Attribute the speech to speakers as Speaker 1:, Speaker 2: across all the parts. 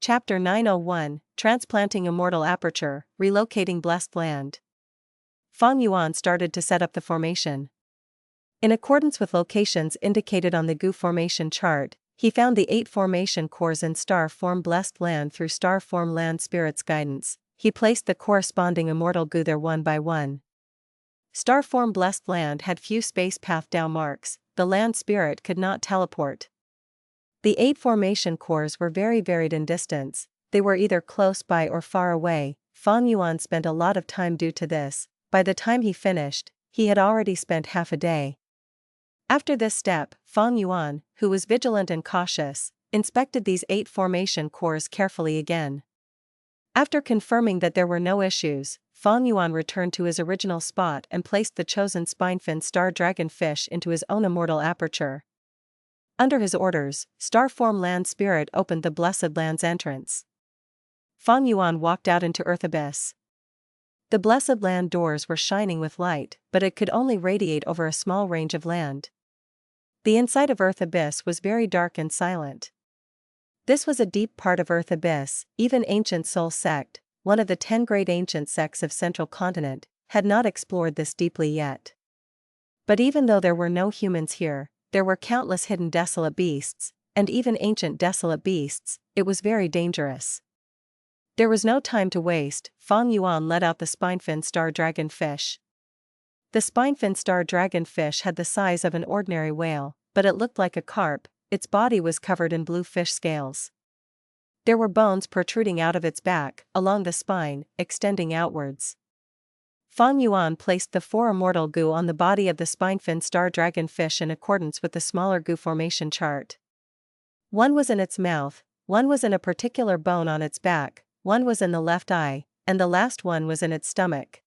Speaker 1: Chapter 901, Transplanting Immortal Aperture, Relocating Blessed Land. Fang Yuan started to set up the formation. In accordance with locations indicated on the Gu formation chart, he found the 8 formation cores in Star Form Blessed Land through Star Form Land Spirit's guidance. He placed the corresponding Immortal Gu there one by one. Star Form Blessed Land had few space path down marks, the Land Spirit could not teleport. The 8 formation cores were very varied in distance, they were either close by or far away. Fang Yuan spent a lot of time due to this. By the time he finished, he had already spent half a day. After this step, Fang Yuan, who was vigilant and cautious, inspected these 8 formation cores carefully again. After confirming that there were no issues, Fang Yuan returned to his original spot and placed the chosen spinefin star dragonfish into his own immortal aperture. Under his orders, Star Form Land Spirit opened the Blessed Land's entrance. Fang Yuan walked out into Earth Abyss. The Blessed Land doors were shining with light, but it could only radiate over a small range of land. The inside of Earth Abyss was very dark and silent. This was a deep part of Earth Abyss. Even Ancient Soul Sect, one of the 10 great ancient sects of Central Continent, had not explored this deeply yet. But even though there were no humans here, there were countless hidden desolate beasts, and even ancient desolate beasts. It was very dangerous. There was no time to waste. Fang Yuan let out the spinefin star dragonfish. The spinefin star dragonfish had the size of an ordinary whale, but it looked like a carp. Its body was covered in blue fish scales. There were bones protruding out of its back, along the spine, extending outwards. Fang Yuan placed the 4 immortal Gu on the body of the spinefin star dragonfish in accordance with the smaller Gu formation chart. One was in its mouth, one was in a particular bone on its back, one was in the left eye, and the last one was in its stomach.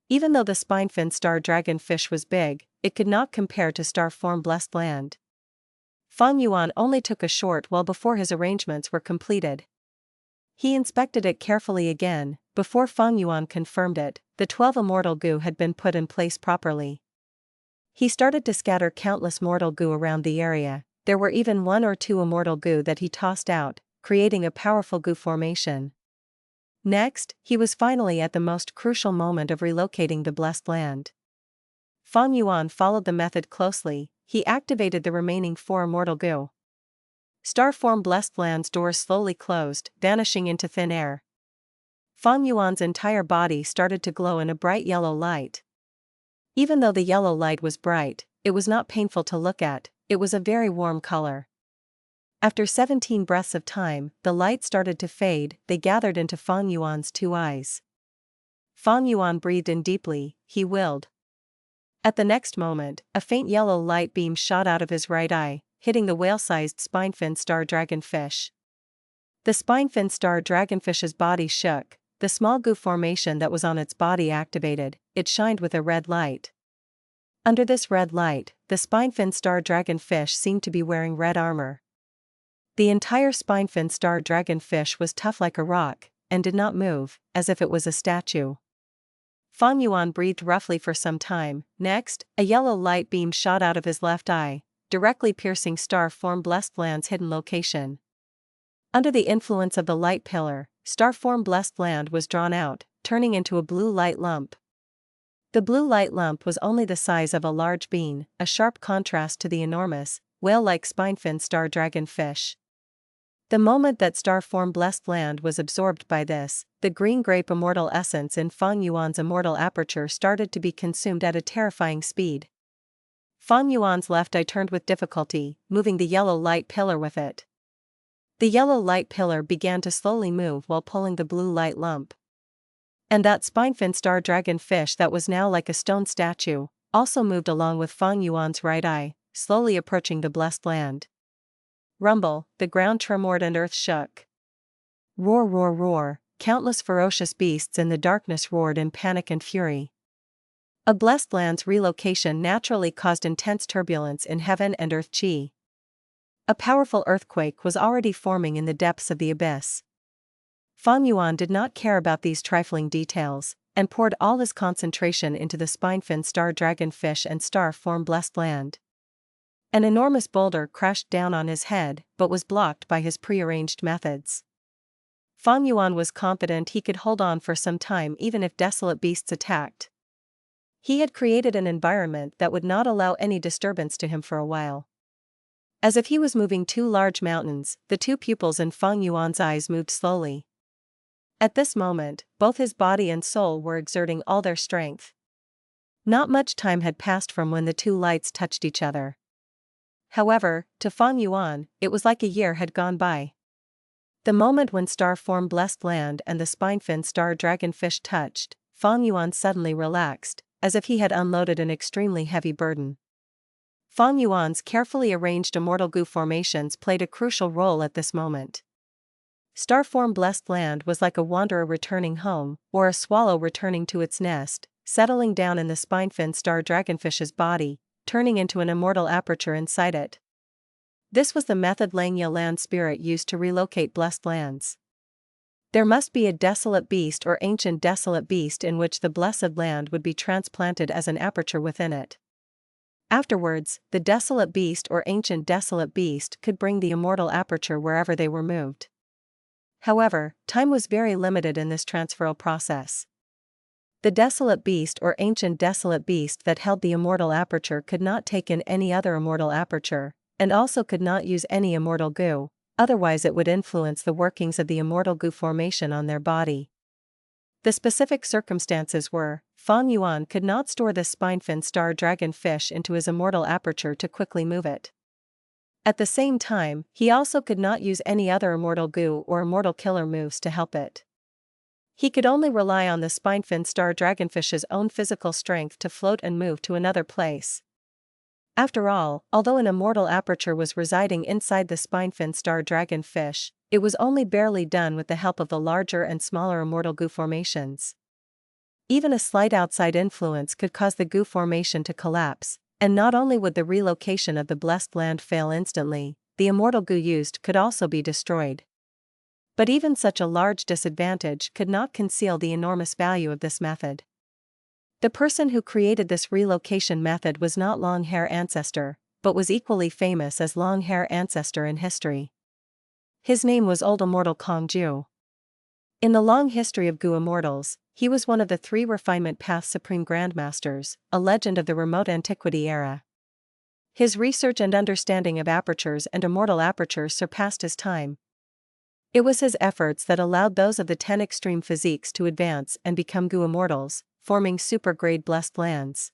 Speaker 1: Even though the spinefin star dragonfish was big, it could not compare to Star Form Blessed Land. Fang Yuan only took a short while before his arrangements were completed. He inspected it carefully again. Before Fang Yuan confirmed it, the 12 immortal Gu had been put in place properly. He started to scatter countless mortal Gu around the area. There were even 1 or 2 immortal Gu that he tossed out, creating a powerful Gu formation. Next, he was finally at the most crucial moment of relocating the Blessed Land. Fang Yuan followed the method closely. He activated the remaining 4 immortal Gu. Star Form Blessed Land's doors slowly closed, vanishing into thin air. Fang Yuan's entire body started to glow in a bright yellow light. Even though the yellow light was bright, it was not painful to look at. It was a very warm color. After 17 breaths of time, the light started to fade. They gathered into Fang Yuan's 2 eyes. Fang Yuan breathed in deeply. He willed. At the next moment, a faint yellow light beam shot out of his right eye, hitting the whale-sized spinefin star dragonfish. The spinefin star dragonfish's body shook. The small Gu formation that was on its body activated. It shined with a red light. Under this red light, the spinefin star dragonfish seemed to be wearing red armor. The entire spinefin star dragonfish was tough like a rock, and did not move, as if it was a statue. Fang Yuan breathed roughly for some time. Next, a yellow light beam shot out of his left eye, directly piercing Star Form Blessed Land's hidden location. Under the influence of the light pillar, Star Form Blessed Land was drawn out, turning into a blue light lump. The blue light lump was only the size of a large bean, a sharp contrast to the enormous, whale-like spinefin star dragonfish. The moment that Star Form Blessed Land was absorbed by this, the green grape immortal essence in Fang Yuan's immortal aperture started to be consumed at a terrifying speed. Fang Yuan's left eye turned with difficulty, moving the yellow light pillar with it. The yellow light pillar began to slowly move while pulling the blue light lump. And that spinefin star dragonfish that was now like a stone statue, also moved along with Fang Yuan's right eye, slowly approaching the Blessed Land. Rumble, the ground tremored and earth shook. Roar, roar, roar, countless ferocious beasts in the darkness roared in panic and fury. A Blessed Land's relocation naturally caused intense turbulence in heaven and earth chi. A powerful earthquake was already forming in the depths of the abyss. Fang Yuan did not care about these trifling details, and poured all his concentration into the spinefin star dragonfish and Star Form Blessed Land. An enormous boulder crashed down on his head, but was blocked by his prearranged methods. Fang Yuan was confident he could hold on for some time even if desolate beasts attacked. He had created an environment that would not allow any disturbance to him for a while. As if he was moving two large mountains, the two pupils in Fang Yuan's eyes moved slowly. At this moment, both his body and soul were exerting all their strength. Not much time had passed from when the two lights touched each other. However, to Fang Yuan, it was like a year had gone by. The moment when star-formed blessed land and the spine-fin star dragonfish touched, Fang Yuan suddenly relaxed, as if he had unloaded an extremely heavy burden. Fang Yuan's carefully arranged immortal goo formations played a crucial role at this moment. Star-formed blessed land was like a wanderer returning home, or a swallow returning to its nest, settling down in the spine-fin star dragonfish's body, turning into an immortal aperture inside it. This was the method Langya land spirit used to relocate blessed lands. There must be a desolate beast or ancient desolate beast in which the blessed land would be transplanted as an aperture within it. Afterwards, the desolate beast or ancient desolate beast could bring the immortal aperture wherever they were moved. However, time was very limited in this transferal process. The desolate beast or ancient desolate beast that held the immortal aperture could not take in any other immortal aperture, and also could not use any immortal goo, otherwise it would influence the workings of the immortal goo formation on their body. The specific circumstances were, Fang Yuan could not store this spine-fin star dragonfish into his immortal aperture to quickly move it. At the same time, he also could not use any other immortal goo or immortal killer moves to help it. He could only rely on the spine-fin star dragonfish's own physical strength to float and move to another place. After all, although an immortal aperture was residing inside the spine-fin star dragonfish, it was only barely done with the help of the larger and smaller immortal goo formations. Even a slight outside influence could cause the goo formation to collapse, and not only would the relocation of the blessed land fail instantly, the immortal goo used could also be destroyed. But even such a large disadvantage could not conceal the enormous value of this method. The person who created this relocation method was not Long-Hair Ancestor, but was equally famous as Long-Hair Ancestor in history. His name was Old Immortal Kong-Ju. In the long history of Goo Immortals, he was one of the 3 Refinement Path Supreme Grandmasters, a legend of the remote antiquity era. His research and understanding of apertures and immortal apertures surpassed his time. It was his efforts that allowed those of the 10 extreme physiques to advance and become Goo Immortals, forming super-grade blessed lands.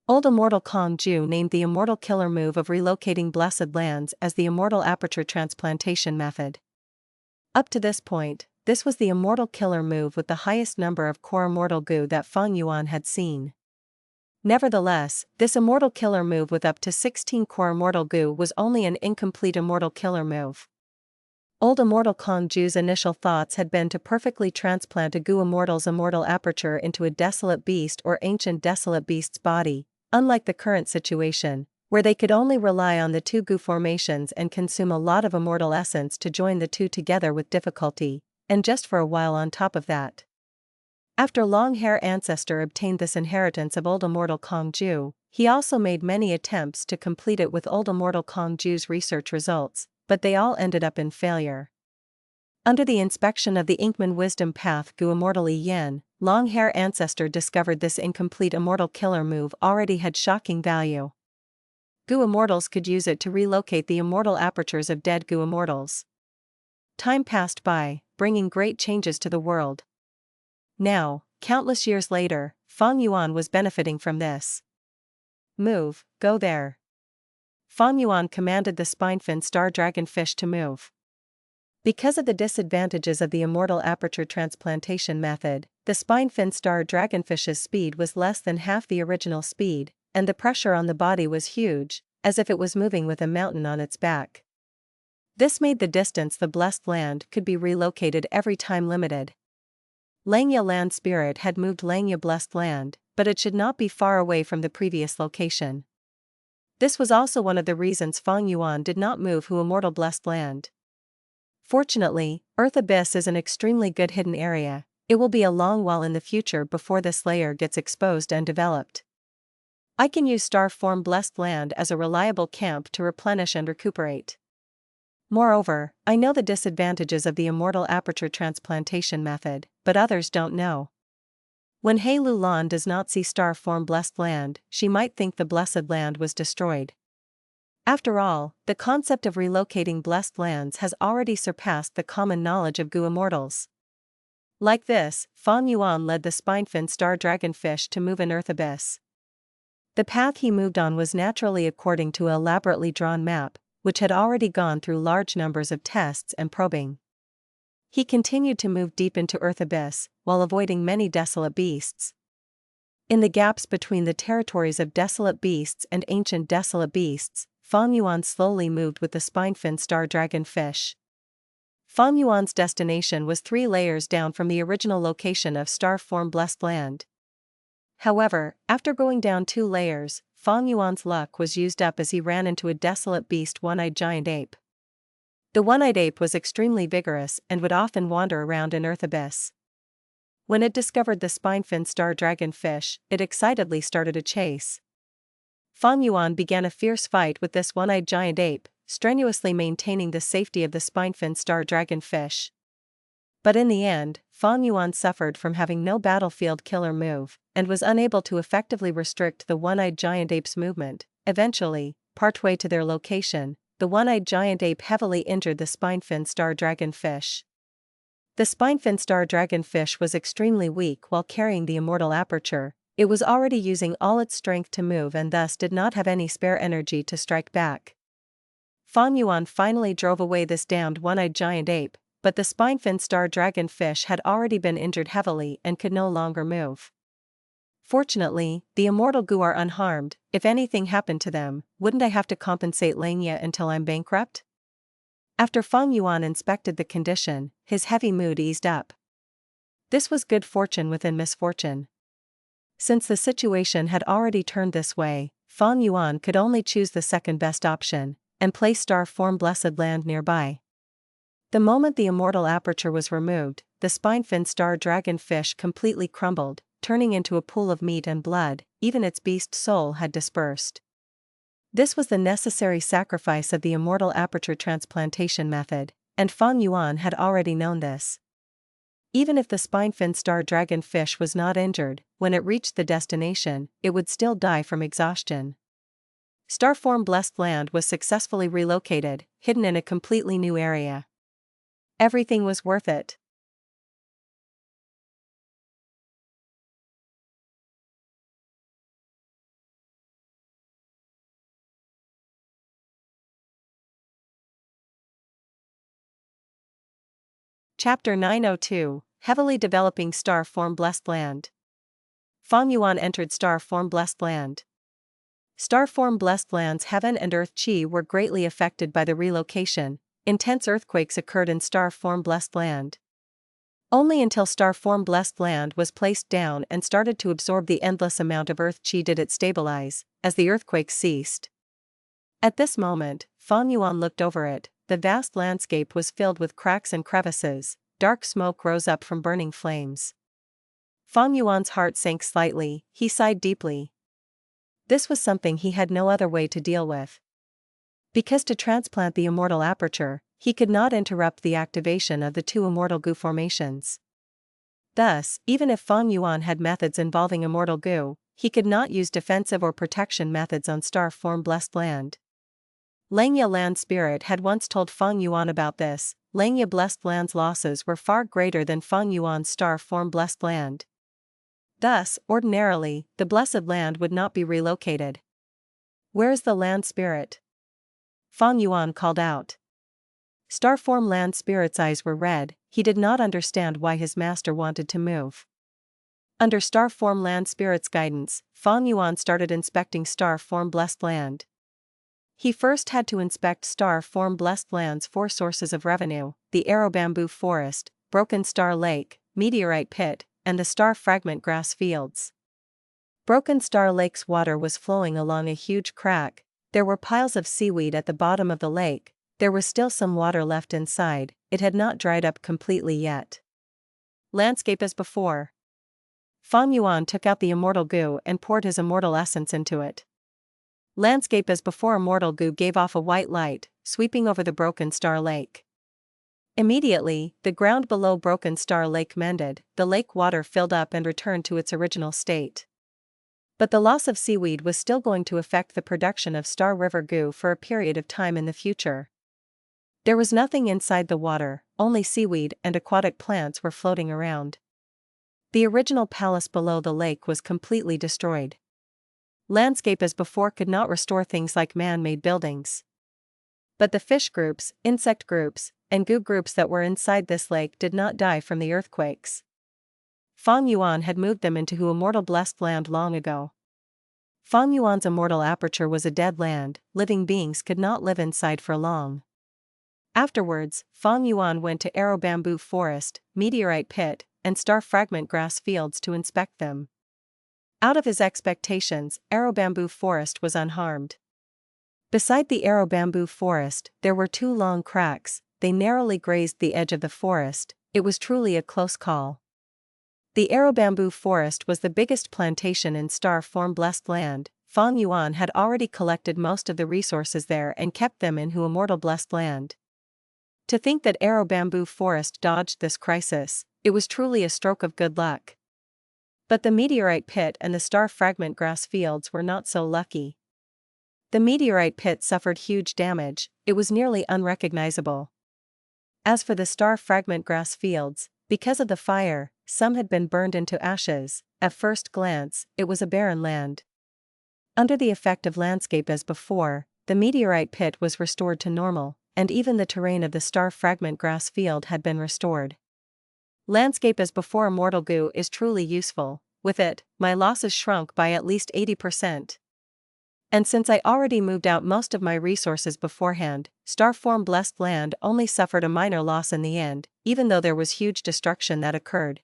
Speaker 1: Old Immortal Kong-Ju named the immortal killer move of relocating blessed lands as the Immortal Aperture Transplantation method. Up to this point, this was the immortal killer move with the highest number of core immortal goo that Fang Yuan had seen. Nevertheless, this immortal killer move with up to 16 core immortal goo was only an incomplete immortal killer move. Old Immortal Kong-Ju's initial thoughts had been to perfectly transplant a Goo Immortal's immortal aperture into a desolate beast or ancient desolate beast's body, unlike the current situation, where they could only rely on the 2 goo formations and consume a lot of immortal essence to join the 2 together with difficulty, and just for a while on top of that. After Long-Hair Ancestor obtained this inheritance of Old Immortal Kong-Ju, he also made many attempts to complete it with Old Immortal Kong-Ju's research results, but they all ended up in failure. Under the inspection of the Inkman Wisdom Path Goo Immortal Yen, Long-Hair Ancestor discovered this incomplete immortal killer move already had shocking value. Goo Immortals could use it to relocate the immortal apertures of dead Goo Immortals. Time passed by, bringing great changes to the world. Now, countless years later, Fang Yuan was benefiting from this. Move, go there. Fang Yuan commanded the spine-fin star dragonfish to move. Because of the disadvantages of the immortal aperture transplantation method, the spine-fin star dragonfish's speed was less than half the original speed, and the pressure on the body was huge, as if it was moving with a mountain on its back. This made the distance the blessed land could be relocated every time limited. Langya land spirit had moved Langya blessed land, but it should not be far away from the previous location. This was also one of the reasons Fang Yuan did not move Hu Immortal Blessed Land. Fortunately, Earth Abyss is an extremely good hidden area. It will be a long while in the future before this layer gets exposed and developed. I can use Star Form Blessed Land as a reliable camp to replenish and recuperate. Moreover, I know the disadvantages of the Immortal Aperture transplantation method, but others don't know. When He Lulan does not see star form blessed land, she might think the blessed land was destroyed. After all, the concept of relocating blessed lands has already surpassed the common knowledge of Gu immortals. Like this, Fang Yuan led the spinefin star dragonfish to move an earth abyss. The path he moved on was naturally according to an elaborately drawn map, which had already gone through large numbers of tests and probing. He continued to move deep into earth abyss, while avoiding many desolate beasts. In the gaps between the territories of desolate beasts and ancient desolate beasts, Fang Yuan slowly moved with the spinefin star dragonfish. Fang Yuan's destination was 3 layers down from the original location of star form blessed land. However, after going down 2 layers, Fang Yuan's luck was used up as he ran into a desolate beast one-eyed giant ape. The one-eyed ape was extremely vigorous and would often wander around an earth abyss. When it discovered the spinefin star dragonfish, it excitedly started a chase. Fang Yuan began a fierce fight with this one-eyed giant ape, strenuously maintaining the safety of the spinefin star dragonfish. But in the end, Fang Yuan suffered from having no battlefield killer move, and was unable to effectively restrict the one-eyed giant ape's movement. Eventually, partway to their location, the one-eyed giant ape heavily injured the spinefin star dragonfish. The spinefin star dragonfish was extremely weak while carrying the Immortal Aperture. It was already using all its strength to move and thus did not have any spare energy to strike back. Fang Yuan finally drove away this downed one-eyed giant ape, but the spinefin star dragonfish had already been injured heavily and could no longer move. Fortunately, the immortal Gu are unharmed. If anything happened to them, wouldn't I have to compensate Langya until I'm bankrupt? After Fang Yuan inspected the condition, his heavy mood eased up. This was good fortune within misfortune. Since the situation had already turned this way, Fang Yuan could only choose the second best option, and place star form blessed land nearby. The moment the Immortal Aperture was removed, the spinefin star dragonfish completely crumbled, turning into a pool of meat and blood. Even its beast soul had dispersed. This was the necessary sacrifice of the Immortal Aperture transplantation method, and Fang Yuan had already known this. Even if the spinefin star dragonfish was not injured, when it reached the destination, it would still die from exhaustion. Starform Blessed Land was successfully relocated, hidden in a completely new area. Everything was worth it. Chapter 902, Heavily Developing Star Form Blessed Land. Fang Yuan entered Star Form Blessed Land. Star Form Blessed Land's heaven and earth chi were greatly affected by the relocation. Intense earthquakes occurred in Star Form Blessed Land. Only until Star Form Blessed Land was placed down and started to absorb the endless amount of earth chi did it stabilize, as the earthquakes ceased. At this moment, Fang Yuan looked over it. The vast landscape was filled with cracks and crevices. Dark smoke rose up from burning flames. Fang Yuan's heart sank slightly. He sighed deeply. This was something he had no other way to deal with. Because to transplant the Immortal Aperture, he could not interrupt the activation of the 2 Immortal Gu formations. Thus, even if Fang Yuan had methods involving Immortal Gu, he could not use defensive or protection methods on Star Form Blessed Land. Langya Land Spirit had once told Fang Yuan about this. Langya Blessed Land's losses were far greater than Fang Yuan's Star Form Blessed Land. Thus, ordinarily, the Blessed Land would not be relocated. "Where is the Land Spirit?" Fang Yuan called out. Starform Land Spirit's eyes were red. He did not understand why his master wanted to move. Under Starform Land Spirit's guidance, Fang Yuan started inspecting Starform Blessed Land. He first had to inspect Star Form Blessed Land's 4 sources of revenue: the Arrow Bamboo Forest, Broken Star Lake, Meteorite Pit, and the Star Fragment Grass Fields. Broken Star Lake's water was flowing along a huge crack. There were piles of seaweed at the bottom of the lake. There was still some water left inside. It had not dried up completely yet. Landscape as before. Fang Yuan took out the Immortal Gu and poured his Immortal Essence into it. Landscape as before. Immortal Gu gave off a white light, sweeping over the Broken Star Lake. Immediately, the ground below Broken Star Lake mended, the lake water filled up and returned to its original state. But the loss of seaweed was still going to affect the production of Star River goo for a period of time in the future. There was nothing inside the water, only seaweed and aquatic plants were floating around. The original palace below the lake was completely destroyed. Landscape as before could not restore things like man-made buildings. But the fish groups, insect groups, and goo groups that were inside this lake did not die from the earthquakes. Fang Yuan had moved them into Immortal blessed land long ago. Fang Yuan's Immortal Aperture was a dead land, living beings could not live inside for long. Afterwards, Fang Yuan went to Arrow Bamboo Forest, Meteorite Pit, and Star Fragment Grass Fields to inspect them. Out of his expectations, Arrow Bamboo Forest was unharmed. Beside the Arrow Bamboo Forest, there were two long cracks, they narrowly grazed the edge of the forest. It was truly a close call. The Arrow Bamboo Forest was the biggest plantation in Star Form blessed land. Fang Yuan had already collected most of the resources there and kept them in Immortal blessed land. To think that Arrow Bamboo Forest dodged this crisis, it was truly a stroke of good luck. But the Meteorite Pit and the Star Fragment Grass Fields were not so lucky. The Meteorite Pit suffered huge damage, it was nearly unrecognizable. As for the Star Fragment Grass Fields, because of the fire, some had been burned into ashes. At first glance, it was a barren land. Under the effect of landscape as before, the Meteorite Pit was restored to normal, and even the terrain of the Star Fragment Grass Field had been restored. Landscape as before Immortal goo is truly useful. With it, my losses shrunk by at least 80%. And since I already moved out most of my resources beforehand, Star Form blessed land only suffered a minor loss in the end, even though there was huge destruction that occurred.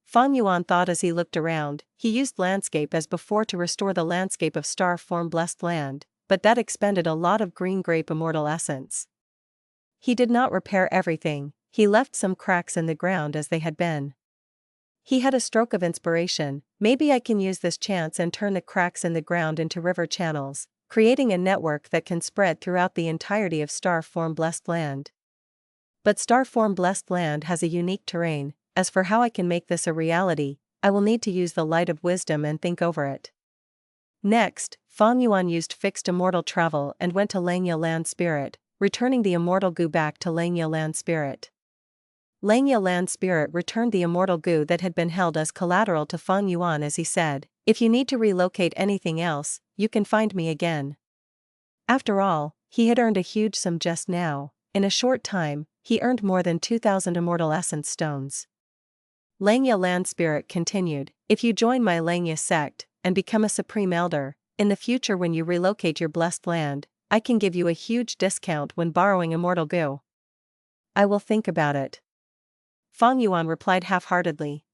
Speaker 1: Fang Yuan thought as he looked around. He used landscape as before to restore the landscape of Star Form blessed land, but that expended a lot of green grape immortal essence. He did not repair everything, he left some cracks in the ground as they had been. He had a stroke of inspiration. Maybe I can use this chance and turn the cracks in the ground into river channels, creating a network that can spread throughout the entirety of Star Form blessed land. But Star Form blessed land has a unique terrain. As for how I can make this a reality, I will need to use the light of wisdom and think over it. Next, Fang Yuan used fixed immortal travel and went to Langya Land Spirit, returning the immortal goo back to Langya Land Spirit. Langya Land Spirit returned the immortal goo that had been held as collateral to Fang Yuan as he said, "If you need to relocate anything else, you can find me again." After all, he had earned a huge sum just now. In a short time, he earned more than 2,000 immortal essence stones. Langya Land Spirit continued, "If you join my Langya sect, and become a supreme elder, in the future when you relocate your blessed land, I can give you a huge discount when borrowing immortal goo." "I will think about it." Fang Yuan replied half-heartedly.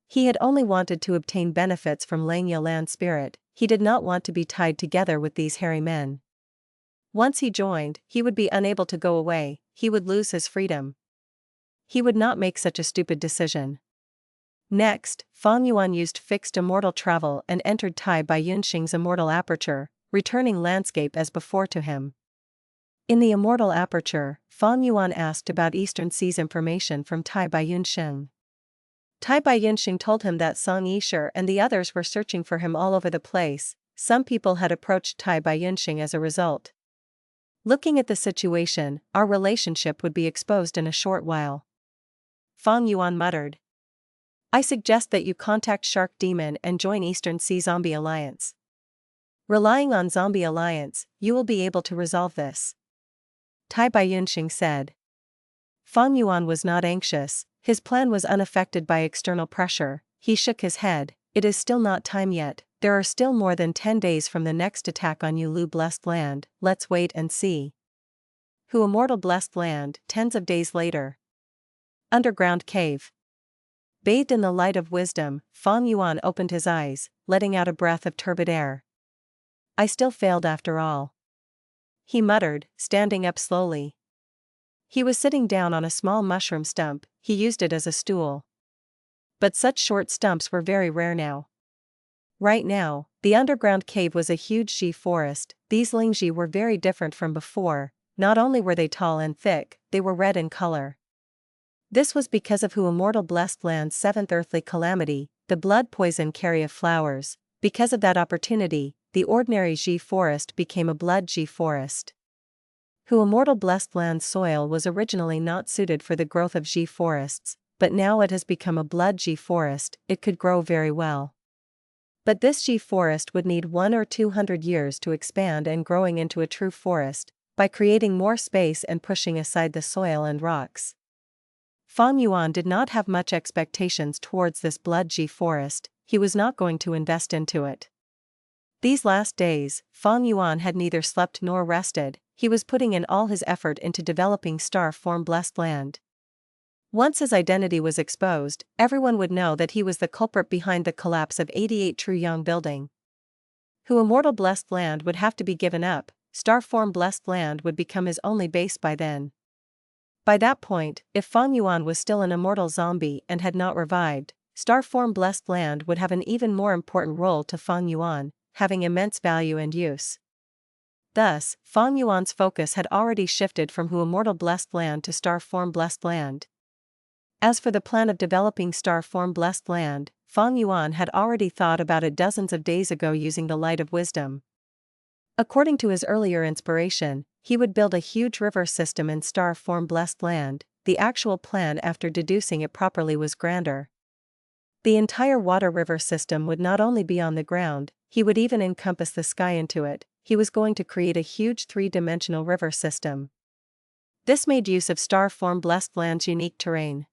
Speaker 1: He had only wanted to obtain benefits from Langya Land Spirit, he did not want to be tied together with these hairy men. Once he joined, he would be unable to go away, he would lose his freedom. He would not make such a stupid decision. Next, Fang Yuan used fixed immortal travel and entered Tai Bai Yunxing's Immortal Aperture, returning landscape as before to him. In the Immortal Aperture, Fang Yuan asked about Eastern Sea's information from Tai Bai Yunxing. Tai Bai Yunxing told him that Song Yisher and the others were searching for him all over the place. Some people had approached Tai Bai Yunxing as a result. Looking at the situation, our relationship would be exposed in a short while. Fang Yuan muttered. "I suggest that you contact Shark Demon and join Eastern Sea Zombie Alliance. Relying on Zombie Alliance, you will be able to resolve this," Tai Bai Yunxing said. Fang Yuan was not anxious, his plan was unaffected by external pressure. He shook his head. "It is still not time yet, there are still more than 10 days from the next attack on Yulu blessed land, let's wait and see." Who Immortal blessed land, tens of days later. Underground cave. Bathed in the light of wisdom, Fang Yuan opened his eyes, letting out a breath of turbid air. "I still failed after all," he muttered, standing up slowly. He was sitting down on a small mushroom stump, he used it as a stool. But such short stumps were very rare now. Right now, the underground cave was a huge Ji forest. These Lingji were very different from before, not only were they tall and thick, they were red in color. This was because of who Immortal blessed land's seventh earthly calamity, the blood poison carry of flowers. Because of that opportunity, the ordinary Ji forest became a blood Ji forest. Who Immortal blessed land's soil was originally not suited for the growth of Ji forests, but now it has become a blood Ji forest. It could grow very well. But this Ji forest would need 100 or 200 years to expand and growing into a true forest, by creating more space and pushing aside the soil and rocks. Fang Yuan did not have much expectations towards this blood Ji forest. He was not going to invest into it. These last days, Fang Yuan had neither slept nor rested. He was putting in all his effort into developing star form blessed land. Once his identity was exposed, everyone would know that he was the culprit behind the collapse of 88 Truyang building. Who Immortal blessed land would have to be given up. Star form blessed land would become his only base by then. By that point, if Fang Yuan was still an immortal zombie and had not revived, star form blessed land would have an even more important role to Fang Yuan, having immense value and use. Thus, Fang Yuan's focus had already shifted from Who Immortal blessed land to star form blessed land. As for the plan of developing star form blessed land, Fang Yuan had already thought about it dozens of days ago using the light of wisdom. According to his earlier inspiration, he would build a huge river system in star form blessed land. The actual plan after deducing it properly was grander. The entire water river system would not only be on the ground, he would even encompass the sky into it. He was going to create a huge three-dimensional river system. This made use of star form blessed land's unique terrain.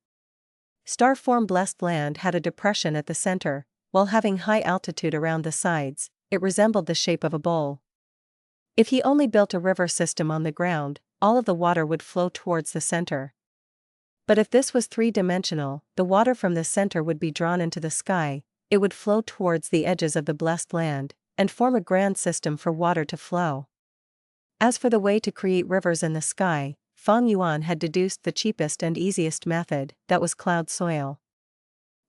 Speaker 1: Star form blessed land had a depression at the center, while having high altitude around the sides. It resembled the shape of a bowl. If he only built a river system on the ground, all of the water would flow towards the center. But if this was three-dimensional, the water from the center would be drawn into the sky. It would flow towards the edges of the blessed land, and form a grand system for water to flow. As for the way to create rivers in the sky, Fang Yuan had deduced the cheapest and easiest method, that was cloud soil.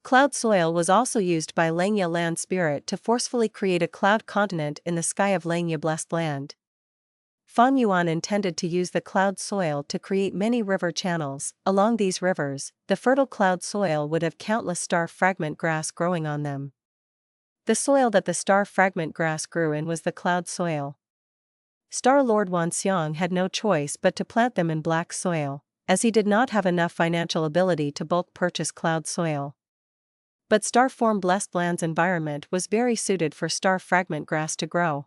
Speaker 1: Cloud soil was also used by Langya land spirit to forcefully create a cloud continent in the sky of Langya blessed land. Fang Yuan intended to use the cloud soil to create many river channels. Along these rivers, the fertile cloud soil would have countless star fragment grass growing on them. The soil that the star fragment grass grew in was the cloud soil. Star Lord Wanxiang had no choice but to plant them in black soil, as he did not have enough financial ability to bulk purchase cloud soil. But star form blessed land's environment was very suited for star fragment grass to grow.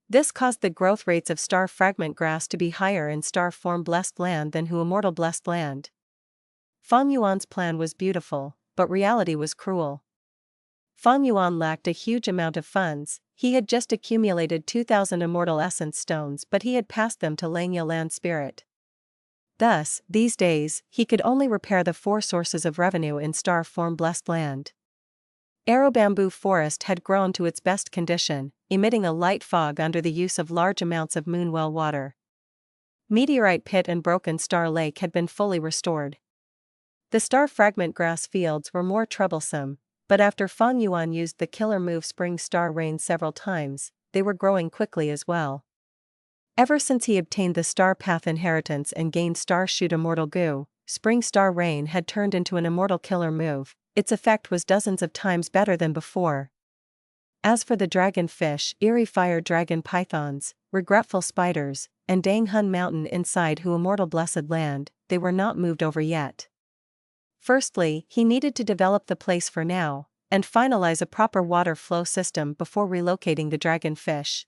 Speaker 1: This caused the growth rates of star fragment grass to be higher in star form blessed land than Who Immortal blessed land. Fang Yuan's plan was beautiful, but reality was cruel. Fang Yuan lacked a huge amount of funds. He had just accumulated 2,000 immortal essence stones, but he had passed them to Langya land spirit. Thus, these days, he could only repair the 4 sources of revenue in star form blessed land. Arrow bamboo forest had grown to its best condition, emitting a light fog under the use of large amounts of moonwell water. Meteorite pit and broken star lake had been fully restored. The star fragment grass fields were more troublesome, but after Fang Yuan used the killer move Spring Star Rain several times, they were growing quickly as well. Ever since he obtained the Star Path inheritance and gained Star Shoot Immortal Goo, Spring Star Rain had turned into an immortal killer move. Its effect was dozens of times better than before. As for the dragonfish, eerie fire dragon pythons, regretful spiders, and Dang Hun Mountain inside Who Immortal blessed land, they were not moved over yet. Firstly, he needed to develop the place for now, and finalize a proper water flow system before relocating the dragonfish.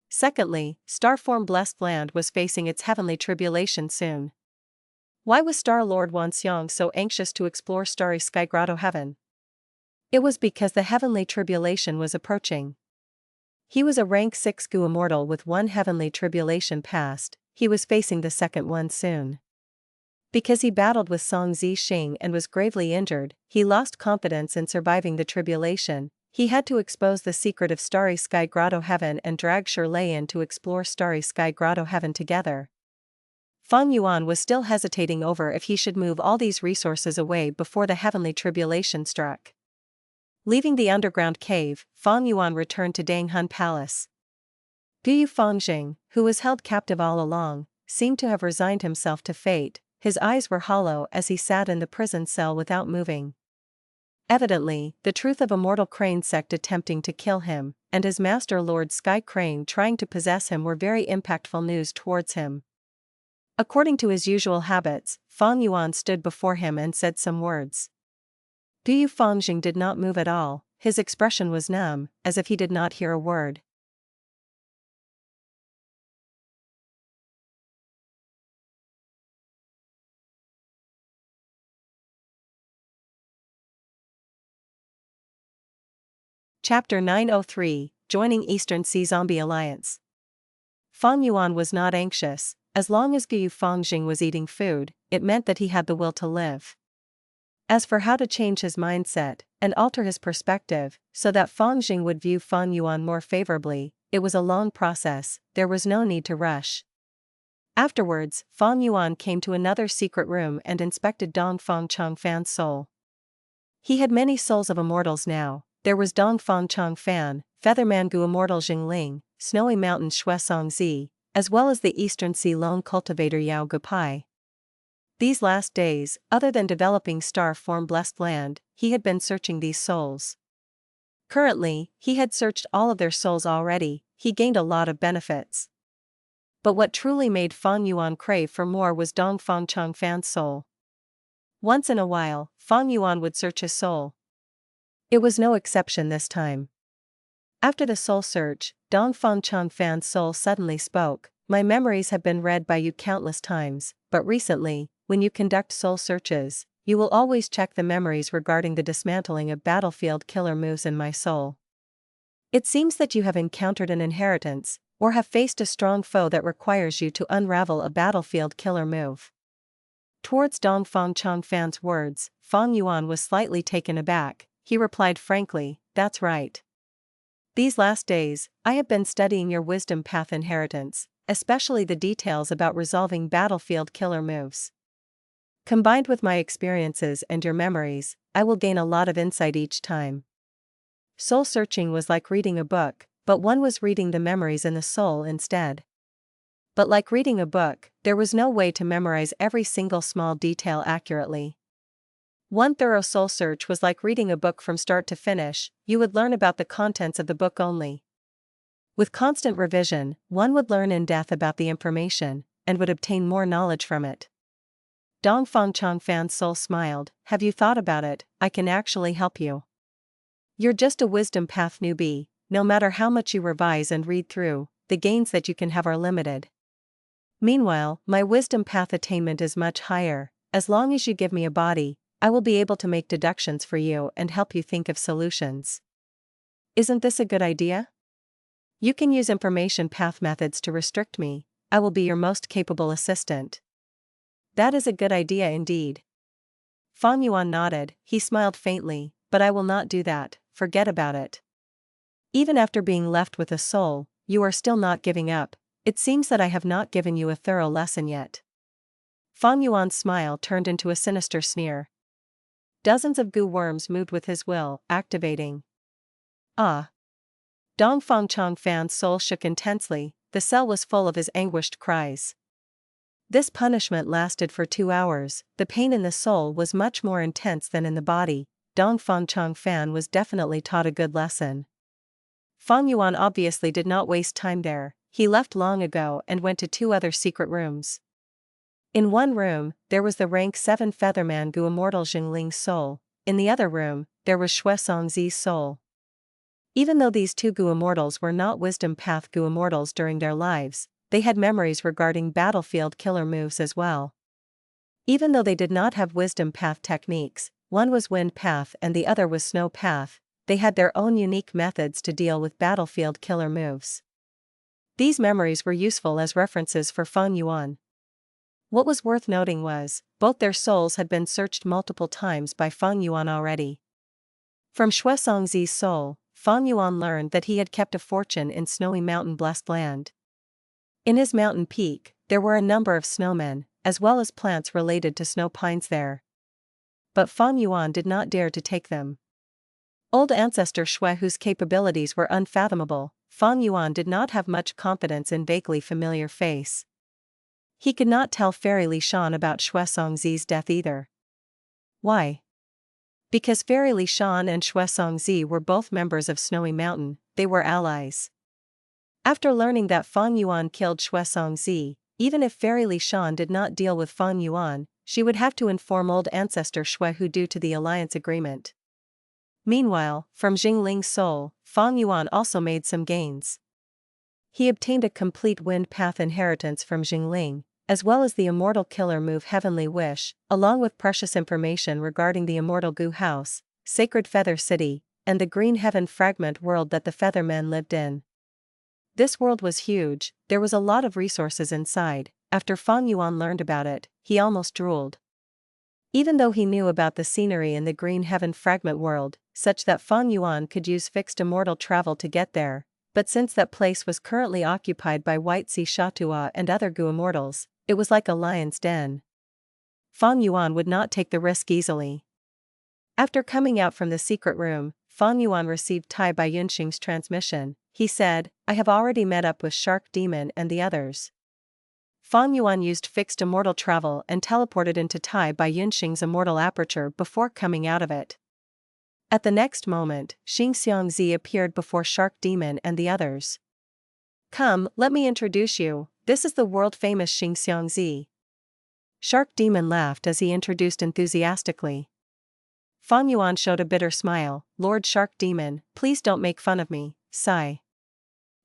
Speaker 1: Secondly, Starform blessed land was facing its heavenly tribulation soon. Why was Star Lord Wanxiang so anxious to explore Starry Sky Grotto Heaven? It was because the heavenly tribulation was approaching. He was a rank 6 Gu immortal with 1 heavenly tribulation past. He was facing the second one soon. Because he battled with Song Zixing and was gravely injured, he lost confidence in surviving the tribulation. He had to expose the secret of Starry Sky Grotto Heaven and drag Shirley in to explore Starry Sky Grotto Heaven together. Fang Yuan was still hesitating over if he should move all these resources away before the heavenly tribulation struck. Leaving the underground cave, Fang Yuan returned to Dang Hun Palace. Guyu Fangjing, who was held captive all along, seemed to have resigned himself to fate. His eyes were hollow as he sat in the prison cell without moving. Evidently, the truth of Immortal Crane sect attempting to kill him, and his master Lord Sky Crane trying to possess him were very impactful news towards him. According to his usual habits, Fang Yuan stood before him and said some words. Guyu Fangjing did not move at all, his expression was numb, as if he did not hear a word. Chapter 903, Joining Eastern Sea Zombie Alliance. Fang Yuan was not anxious. As long as Guyu Fangjing was eating food, it meant that he had the will to live. As for how to change his mindset and alter his perspective so that Fangjing would view Fang Yuan more favorably, it was a long process. There was no need to rush. Afterwards, Fang Yuan came to another secret room and inspected Dongfang Changfan's soul. He had many souls of immortals now. There was Dongfang Changfan, Featherman Gu Immortal Jingling, Snowy Mountain Shuesong Zi, as well as the Eastern Sea Lone Cultivator Yao Gupai. These last days, other than developing star-form blessed land, he had been searching these souls. Currently, he had searched all of their souls already. He gained a lot of benefits. But what truly made Fang Yuan crave for more was Dongfang Changfan's soul. Once in a while, Fang Yuan would search his soul. It was no exception this time. After the soul search, Dongfang Changfan's soul suddenly spoke. My memories have been read by you countless times, but recently, when you conduct soul searches, you will always check the memories regarding the dismantling of battlefield killer moves in my soul. It seems that you have encountered an inheritance, or have faced a strong foe that requires you to unravel a battlefield killer move. Towards Dongfang Changfan's words, Fang Yuan was slightly taken aback. He replied frankly, "That's right. These last days, I have been studying your wisdom path inheritance, especially the details about resolving battlefield killer moves. Combined with my experiences and your memories, I will gain a lot of insight each time." Soul searching was like reading a book, but one was reading the memories in the soul instead. But like reading a book, there was no way to memorize every single small detail accurately. One thorough soul search was like reading a book from start to finish. You would learn about the contents of the book only. With constant revision, one would learn in depth about the information, and would obtain more knowledge from it. Dongfang Changfan's soul smiled. "Have you thought about it? I can actually help you. You're just a wisdom path newbie. No matter how much you revise and read through, the gains that you can have are limited. Meanwhile, my wisdom path attainment is much higher. As long as you give me a body, I will be able to make deductions for you and help you think of solutions. Isn't this a good idea? You can use information path methods to restrict me. I will be your most capable assistant." "That is a good idea indeed." Fang Yuan nodded. He smiled faintly, "But I will not do that. Forget about it. Even after being left with a soul, you are still not giving up. It seems that I have not given you a thorough lesson yet." Fang Yuan's smile turned into a sinister sneer. Dozens of goo worms moved with his will, activating. Ah! Dongfang Changfan's soul shook intensely. The cell was full of his anguished cries. This punishment lasted for 2 hours. The pain in the soul was much more intense than in the body. Dongfang Changfan was definitely taught a good lesson. Fang Yuan obviously did not waste time there. He left long ago and went to 2 other secret rooms. In one room, there was the rank 7 Featherman Gu Immortal Jingling's soul. In the other room, there was Shuesong Zi's soul. Even though these 2 Gu Immortals were not Wisdom Path Gu Immortals during their lives, they had memories regarding battlefield killer moves as well. Even though they did not have Wisdom Path techniques, one was Wind Path and the other was Snow Path, they had their own unique methods to deal with battlefield killer moves. These memories were useful as references for Fang Yuan. What was worth noting was, both their souls had been searched multiple times by Fang Yuan already. From Shuesong Zi's soul, Fang Yuan learned that he had kept a fortune in Snowy Mountain Blessed Land. In his mountain peak, there were a number of snowmen, as well as plants related to snow pines there. But Fang Yuan did not dare to take them. Old Ancestor Shui, whose capabilities were unfathomable, Fang Yuan did not have much confidence in vaguely familiar face. He could not tell Fairy Li Shan about Xue Songzi's death either. Why? Because Fairy Li Shan and Xue Songzi were both members of Snowy Mountain, they were allies. After learning that Fang Yuan killed Xue Songzi, even if Fairy Li Shan did not deal with Fang Yuan, she would have to inform old ancestor Xue Hu due to the alliance agreement. Meanwhile, from Jingling's soul, Fang Yuan also made some gains. He obtained a complete wind path inheritance from Jingling, as well as the Immortal Killer move Heavenly Wish, along with precious information regarding the Immortal Goo House, Sacred Feather City, and the Green Heaven fragment world that the Feathermen lived in. This world was huge, there was a lot of resources inside. After Fang Yuan learned about it, he almost drooled. Even though he knew about the scenery in the Green Heaven fragment world, such that Fang Yuan could use fixed immortal travel to get there, but since that place was currently occupied by White Sea Shatua and other Goo immortals, it was like a lion's den. Fang Yuan would not take the risk easily. After coming out from the secret room, Fang Yuan received Tai Bai Yunxing's transmission. He said, "I have already met up with Shark Demon and the others." Fang Yuan used fixed immortal travel and teleported into Tai Bai Yunxing's immortal aperture before coming out of it. At the next moment, Xing Xiangzi appeared before Shark Demon and the others. "Come, let me introduce you, this is the world-famous Xing Xiangzi." Shark Demon laughed as he introduced enthusiastically. Fang Yuan showed a bitter smile. "Lord Shark Demon, please don't make fun of me, sigh."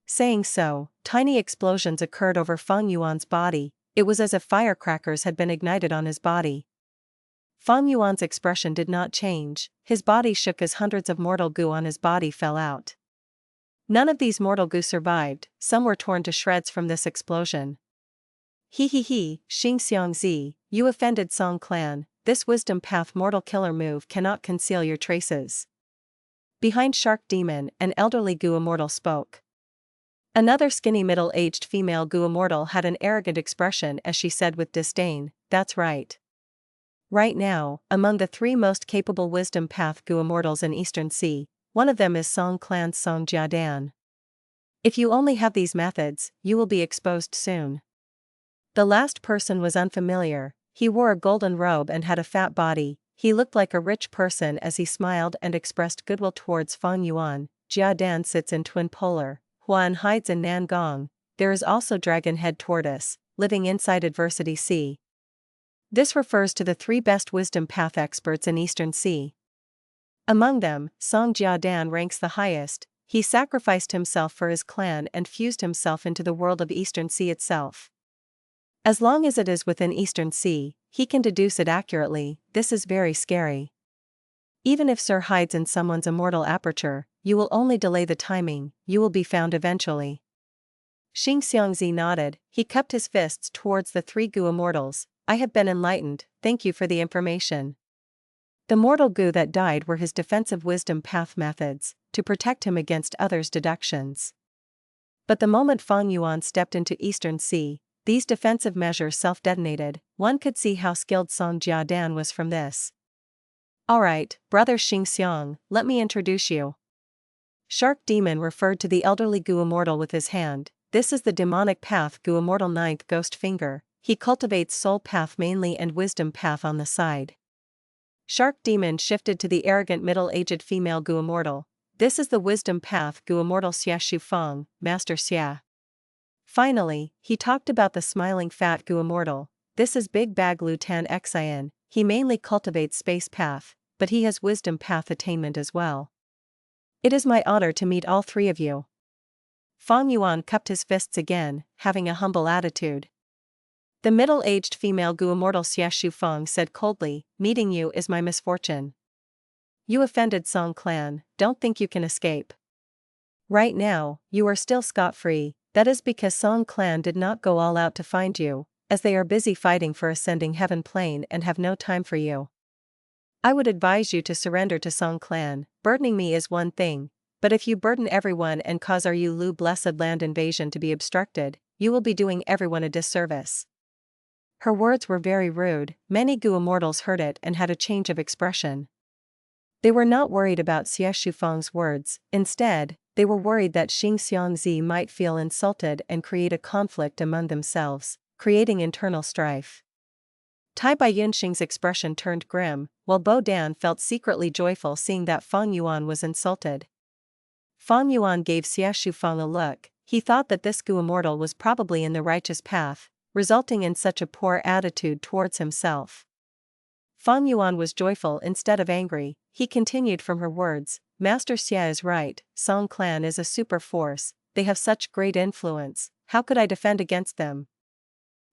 Speaker 1: Saying so, tiny explosions occurred over Fang Yuan's body. It was as if firecrackers had been ignited on his body. Fang Yuan's expression did not change, his body shook as hundreds of mortal goo on his body fell out. None of these mortal goo survived, some were torn to shreds from this explosion. He, Xing Xiangzi, you offended Song clan, this wisdom path mortal killer move cannot conceal your traces. Behind Shark Demon, an elderly goo immortal spoke. Another skinny middle-aged female goo immortal had an arrogant expression as she said with disdain, "That's right. Right now, among the three most capable wisdom path goo immortals in Eastern Sea, one of them is Song clan's Song Jiadan. If you only have these methods, you will be exposed soon." The last person was unfamiliar. He wore a golden robe and had a fat body. He looked like a rich person as he smiled and expressed goodwill towards Fang Yuan. Jiadan sits in Twin Polar. Yuan hides in Nangong. There is also Dragonhead Tortoise, living inside Adversity Sea. This refers to the three best wisdom path experts in Eastern Sea. Among them, Song Jiadan ranks the highest. He sacrificed himself for his clan and fused himself into the world of Eastern Sea itself. As long as it is within Eastern Sea, he can deduce it accurately. This is very scary. Even if Sir hides in someone's immortal aperture, you will only delay the timing, you will be found eventually. Xing Xiangzi nodded, he cupped his fists towards the three goo immortals. "I have been enlightened, thank you for the information." The mortal goo that died were his defensive wisdom path methods, to protect him against others' deductions. But the moment Fang Yuan stepped into Eastern Sea, these defensive measures self-detonated. One could see how skilled Song Jiadan was from this. "Alright, brother Xing Xiang, let me introduce you." Shark Demon referred to the elderly goo immortal with his hand. "This is the demonic path goo immortal 9th Ghost Finger. He cultivates soul path mainly and wisdom path on the side." Shark Demon shifted to the arrogant middle-aged female goo immortal. "This is the wisdom path goo immortal Xia Shu Fang, Master Xia." Finally, he talked about the smiling fat goo immortal. "This is Big Bag Lutan Xian. He mainly cultivates space path, but he has wisdom path attainment as well. It is my honor to meet all three of you." Fang Yuan cupped his fists again, having a humble attitude. The middle-aged female goo immortal Xia Shu Fang said coldly, "Meeting you is my misfortune. You offended Song clan, don't think you can escape. Right now, you are still scot-free, that is because Song clan did not go all out to find you, as they are busy fighting for ascending heaven plane and have no time for you. I would advise you to surrender to Song clan. Burdening me is one thing, but if you burden everyone and cause our Lu blessed land invasion to be obstructed, you will be doing everyone a disservice." Her words were very rude. Many goo immortals heard it and had a change of expression. They were not worried about Xie Shufang's words, instead, they were worried that Xing Xiangzi might feel insulted and create a conflict among themselves, creating internal strife. Tai Baiyunxing's expression turned grim, while Bo Dan felt secretly joyful seeing that Fang Yuan was insulted. Fang Yuan gave Xie Shufang a look. He thought that this Gu Immortal was probably in the righteous path, resulting in such a poor attitude towards himself. Fang Yuan was joyful instead of angry. He continued from her words, Master Xie is right, Song clan is a super force, they have such great influence, how could I defend against them?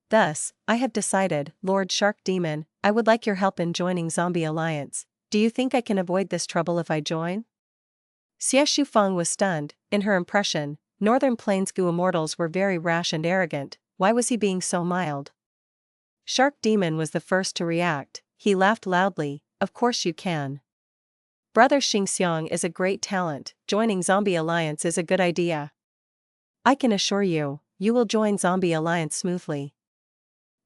Speaker 1: Thus, I have decided, Lord Shark Demon, I would like your help in joining Zombie Alliance. Do you think I can avoid this trouble if I join? Xie Shufang was stunned. In her impression, Northern Plains Gu Immortals were very rash and arrogant. Why was he being so mild? Shark Demon was the first to react. He laughed loudly, of course you can. Brother Xingxiang is a great talent, joining Zombie Alliance is a good idea. I can assure you, you will join Zombie Alliance smoothly.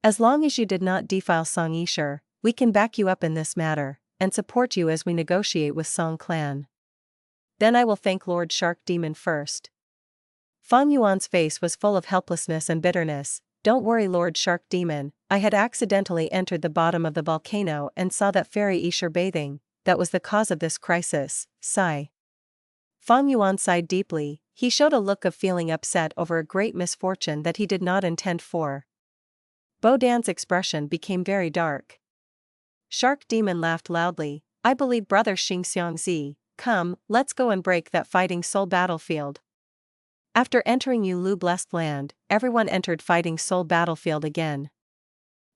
Speaker 1: As long as you did not defile Song Yisher, we can back you up in this matter, and support you as we negotiate with Song clan. Then I will thank Lord Shark Demon first. Fang Yuan's face was full of helplessness and bitterness. Don't worry Lord Shark Demon, I had accidentally entered the bottom of the volcano and saw that fairy Yisher bathing, that was the cause of this crisis, sigh. Fang Yuan sighed deeply. He showed a look of feeling upset over a great misfortune that he did not intend for. Bo Dan's expression became very dark. Shark Demon laughed loudly. I believe Brother Xingxiangzi. Come, let's go and break that Fighting Soul battlefield. After entering Yulu Blessed Land, everyone entered Fighting Soul battlefield again.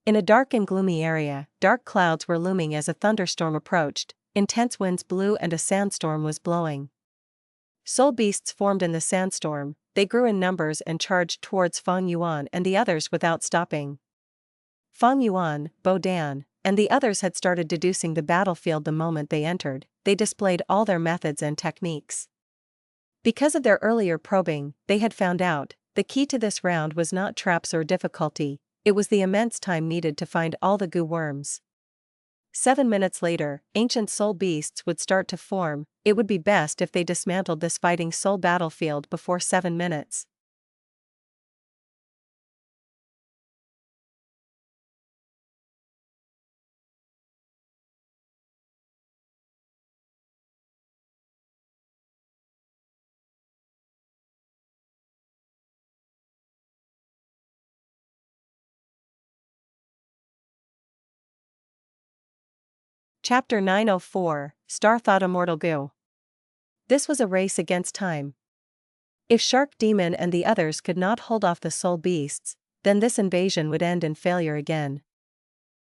Speaker 1: In a dark and gloomy area, dark clouds were looming as a thunderstorm approached, intense winds blew and a sandstorm was blowing. Soul beasts formed in the sandstorm, they grew in numbers and charged towards Fang Yuan and the others without stopping. Fang Yuan, Bo Dan, and the others had started deducing the battlefield the moment they entered. They displayed all their methods and techniques. Because of their earlier probing, they had found out, the key to this round was not traps or difficulty, it was the immense time needed to find all the goo worms. 7 minutes later, ancient soul beasts would start to form. It would be best if they dismantled this Fighting Soul battlefield before 7 minutes. Chapter 904, Star Thought Immortal Goo. This was a race against time. If Shark Demon and the others could not hold off the soul beasts, then this invasion would end in failure again.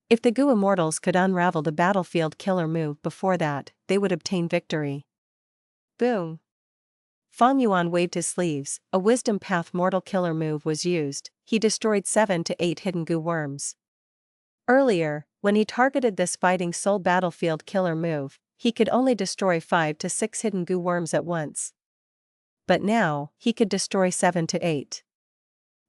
Speaker 1: If the Goo Immortals could unravel the battlefield killer move before that, they would obtain victory. Boom! Fang Yuan waved his sleeves, a Wisdom Path Mortal Killer move was used, he destroyed 7 to 8 hidden goo worms. Earlier, when he targeted this Fighting Soul battlefield killer move, he could only destroy 5 to 6 hidden goo worms at once. But now, he could destroy 7 to 8.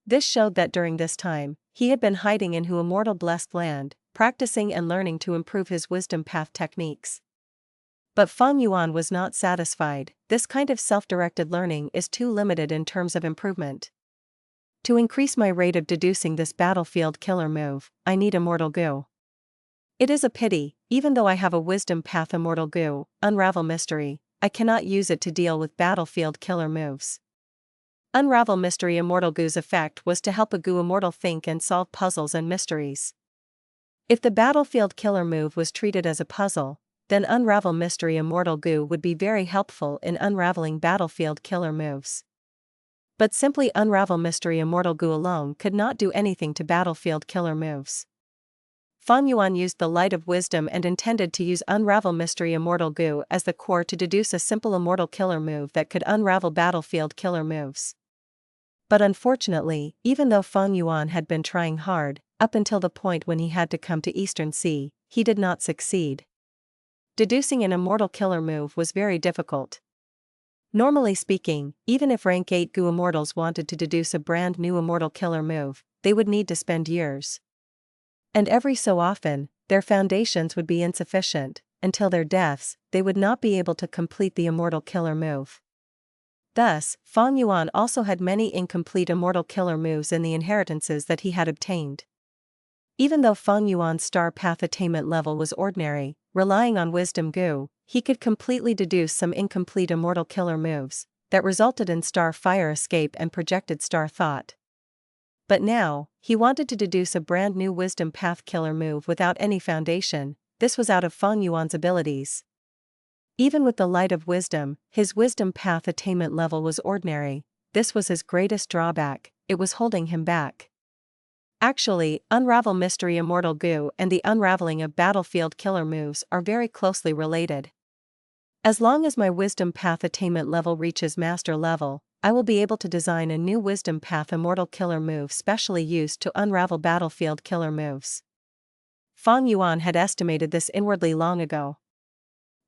Speaker 1: This showed that during this time, he had been hiding in Immortal Blessed Land, practicing and learning to improve his Wisdom Path techniques. But Fang Yuan was not satisfied. This kind of self-directed learning is too limited in terms of improvement. To increase my rate of deducing this battlefield killer move, I need Immortal Goo. It is a pity, even though I have a Wisdom Path Immortal Goo, Unravel Mystery, I cannot use it to deal with battlefield killer moves. Unravel Mystery Immortal Goo's effect was to help a Goo Immortal think and solve puzzles and mysteries. If the battlefield killer move was treated as a puzzle, then Unravel Mystery Immortal Goo would be very helpful in unraveling battlefield killer moves. But simply Unravel Mystery Immortal Goo alone could not do anything to battlefield killer moves. Fang Yuan used the light of wisdom and intended to use Unravel Mystery Immortal Goo as the core to deduce a simple immortal killer move that could unravel battlefield killer moves. But unfortunately, even though Fang Yuan had been trying hard, up until the point when he had to come to Eastern Sea, he did not succeed. Deducing an immortal killer move was very difficult. Normally speaking, even if rank 8 Goo Immortals wanted to deduce a brand new immortal killer move, they would need to spend years. And every so often, their foundations would be insufficient. Until their deaths, they would not be able to complete the immortal killer move. Thus, Fang Yuan also had many incomplete immortal killer moves in the inheritances that he had obtained. Even though Fang Yuan's star path attainment level was ordinary, relying on wisdom goo, he could completely deduce some incomplete immortal killer moves that resulted in star fire escape and projected star thought. But now, he wanted to deduce a brand new wisdom path killer move without any foundation. This was out of Fang Yuan's abilities. Even with the light of wisdom, his wisdom path attainment level was ordinary. This was his greatest drawback, it was holding him back. Actually, Unravel Mystery Immortal Goo and the unraveling of battlefield killer moves are very closely related. As long as my wisdom path attainment level reaches master level, I will be able to design a new wisdom path immortal killer move specially used to unravel battlefield killer moves. Fang Yuan had estimated this inwardly long ago.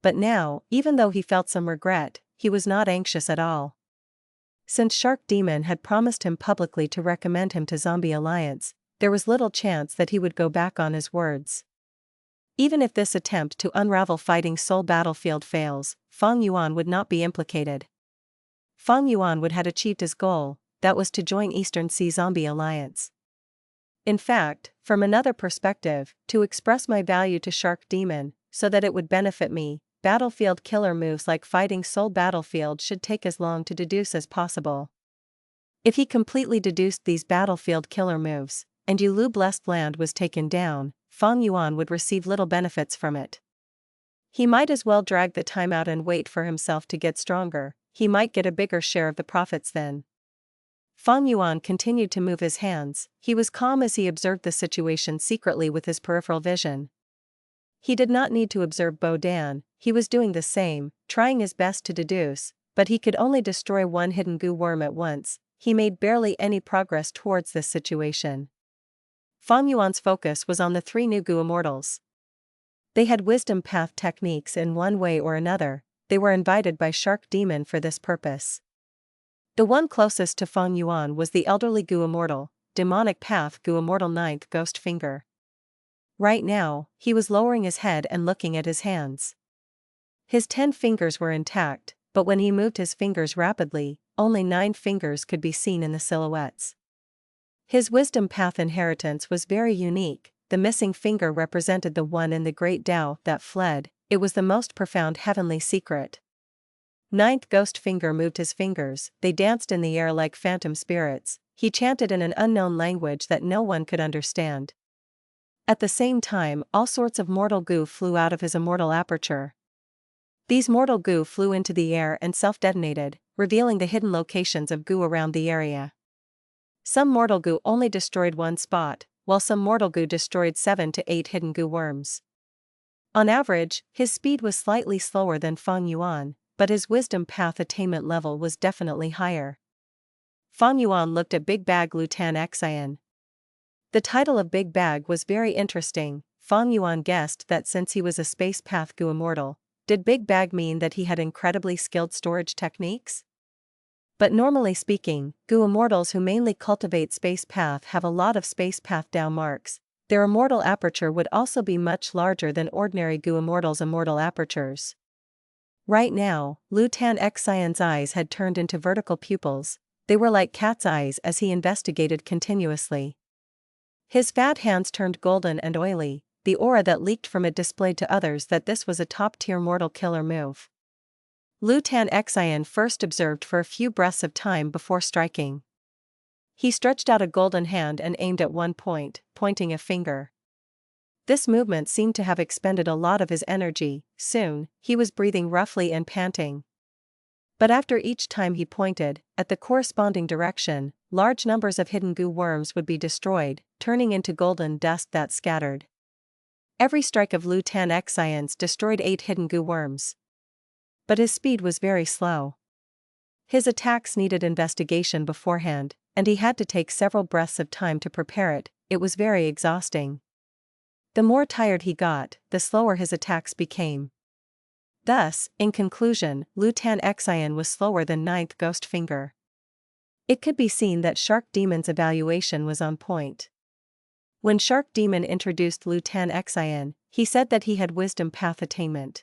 Speaker 1: But now, even though he felt some regret, he was not anxious at all. Since Shark Demon had promised him publicly to recommend him to Zombie Alliance, there was little chance that he would go back on his words. Even if this attempt to unravel Fighting Soul Battlefield fails, Fang Yuan would not be implicated. Fang Yuan would have achieved his goal, that was to join Eastern Sea Zombie Alliance. In fact, from another perspective, to express my value to Shark Demon, so that it would benefit me, battlefield killer moves like Fighting Soul Battlefield should take as long to deduce as possible. If he completely deduced these battlefield killer moves, and Yulu Blessed Land was taken down, Fang Yuan would receive little benefits from it. He might as well drag the time out and wait for himself to get stronger, he might get a bigger share of the profits then. Fang Yuan continued to move his hands, he was calm as he observed the situation secretly with his peripheral vision. He did not need to observe Bo Dan, he was doing the same, trying his best to deduce, but he could only destroy one hidden goo worm at once, he made barely any progress towards this situation. Fang Yuan's focus was on the 3 new goo immortals. They had wisdom path techniques in one way or another, they were invited by Shark Demon for this purpose. The one closest to Fang Yuan was the elderly goo immortal, demonic path goo immortal 9th Ghost Finger. Right now, he was lowering his head and looking at his hands. His 10 fingers were intact, but when he moved his fingers rapidly, only 9 fingers could be seen in the silhouettes. His wisdom path inheritance was very unique, the missing finger represented the one in the great Tao that fled, it was the most profound heavenly secret. 9th Ghost Finger moved his fingers, they danced in the air like phantom spirits, he chanted in an unknown language that no one could understand. At the same time, all sorts of mortal goo flew out of his immortal aperture. These mortal goo flew into the air and self-detonated, revealing the hidden locations of goo around the area. Some mortal goo only destroyed one spot, while some mortal goo destroyed 7 to 8 hidden goo worms. On average, his speed was slightly slower than Fang Yuan, but his wisdom path attainment level was definitely higher. Fang Yuan looked at Big Bag Lutan Xian. The title of Big Bag was very interesting. Fang Yuan guessed that since he was a space path goo immortal, did Big Bag mean that he had incredibly skilled storage techniques? But normally speaking, goo immortals who mainly cultivate space path have a lot of space path Tao marks. Their immortal aperture would also be much larger than ordinary goo immortals' immortal apertures. Right now, Lutan Xian's eyes had turned into vertical pupils, they were like cat's eyes as he investigated continuously. His fat hands turned golden and oily, the aura that leaked from it displayed to others that this was a top-tier mortal killer move. Lutan Xian first observed for a few breaths of time before striking. He stretched out a golden hand and aimed at one point, pointing a finger. This movement seemed to have expended a lot of his energy, soon, he was breathing roughly and panting. But after each time he pointed, at the corresponding direction, large numbers of hidden goo worms would be destroyed, turning into golden dust that scattered. Every strike of Lutan Xian's destroyed 8 hidden goo worms. But his speed was very slow. His attacks needed investigation beforehand, and he had to take several breaths of time to prepare it, it was very exhausting. The more tired he got, the slower his attacks became. Thus, in conclusion, Lutan Xian was slower than 9th Ghost Finger. It could be seen that Shark Demon's evaluation was on point. When Shark Demon introduced Lutan Xian, he said that he had wisdom path attainment.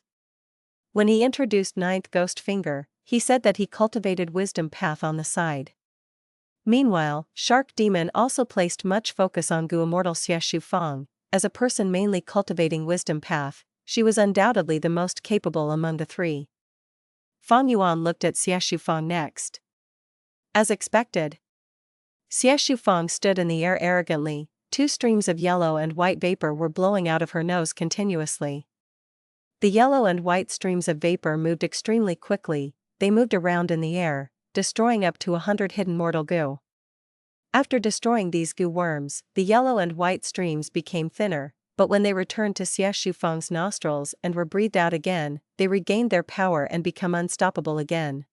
Speaker 1: When he introduced 9th Ghost Finger, he said that he cultivated wisdom path on the side. Meanwhile, Shark Demon also placed much focus on Gu Immortal Xieshu Fang. As a person mainly cultivating wisdom path, she was undoubtedly the most capable among the three. Fang Yuan looked at Xieshu Fang next. As expected, Xieshu Fang stood in the air arrogantly. 2 streams of yellow and white vapor were blowing out of her nose continuously. The yellow and white streams of vapor moved extremely quickly. They moved around in the air, destroying up to 100 hidden mortal goo. After destroying these goo worms, the yellow and white streams became thinner, but when they returned to Xieshu Fang's nostrils and were breathed out again, they regained their power and become unstoppable again.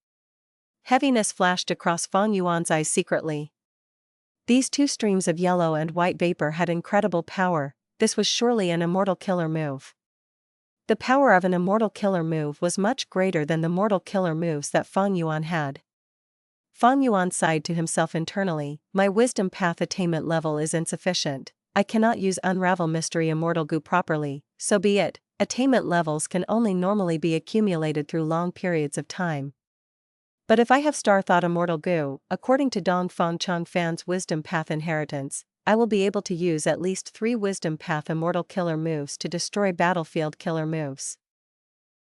Speaker 1: Heaviness flashed across Fang Yuan's eyes secretly. These 2 streams of yellow and white vapor had incredible power. This was surely an immortal killer move. The power of an immortal killer move was much greater than the mortal killer moves that Fang Yuan had. Fang Yuan sighed to himself internally, my wisdom path attainment level is insufficient. I cannot use Unravel Mystery Immortal Goo properly, so be it. Attainment levels can only normally be accumulated through long periods of time. But if I have Star Thought Immortal Goo, according to Dongfang Changfan's Wisdom Path Inheritance, I will be able to use at least 3 Wisdom Path Immortal Killer moves to destroy battlefield killer moves.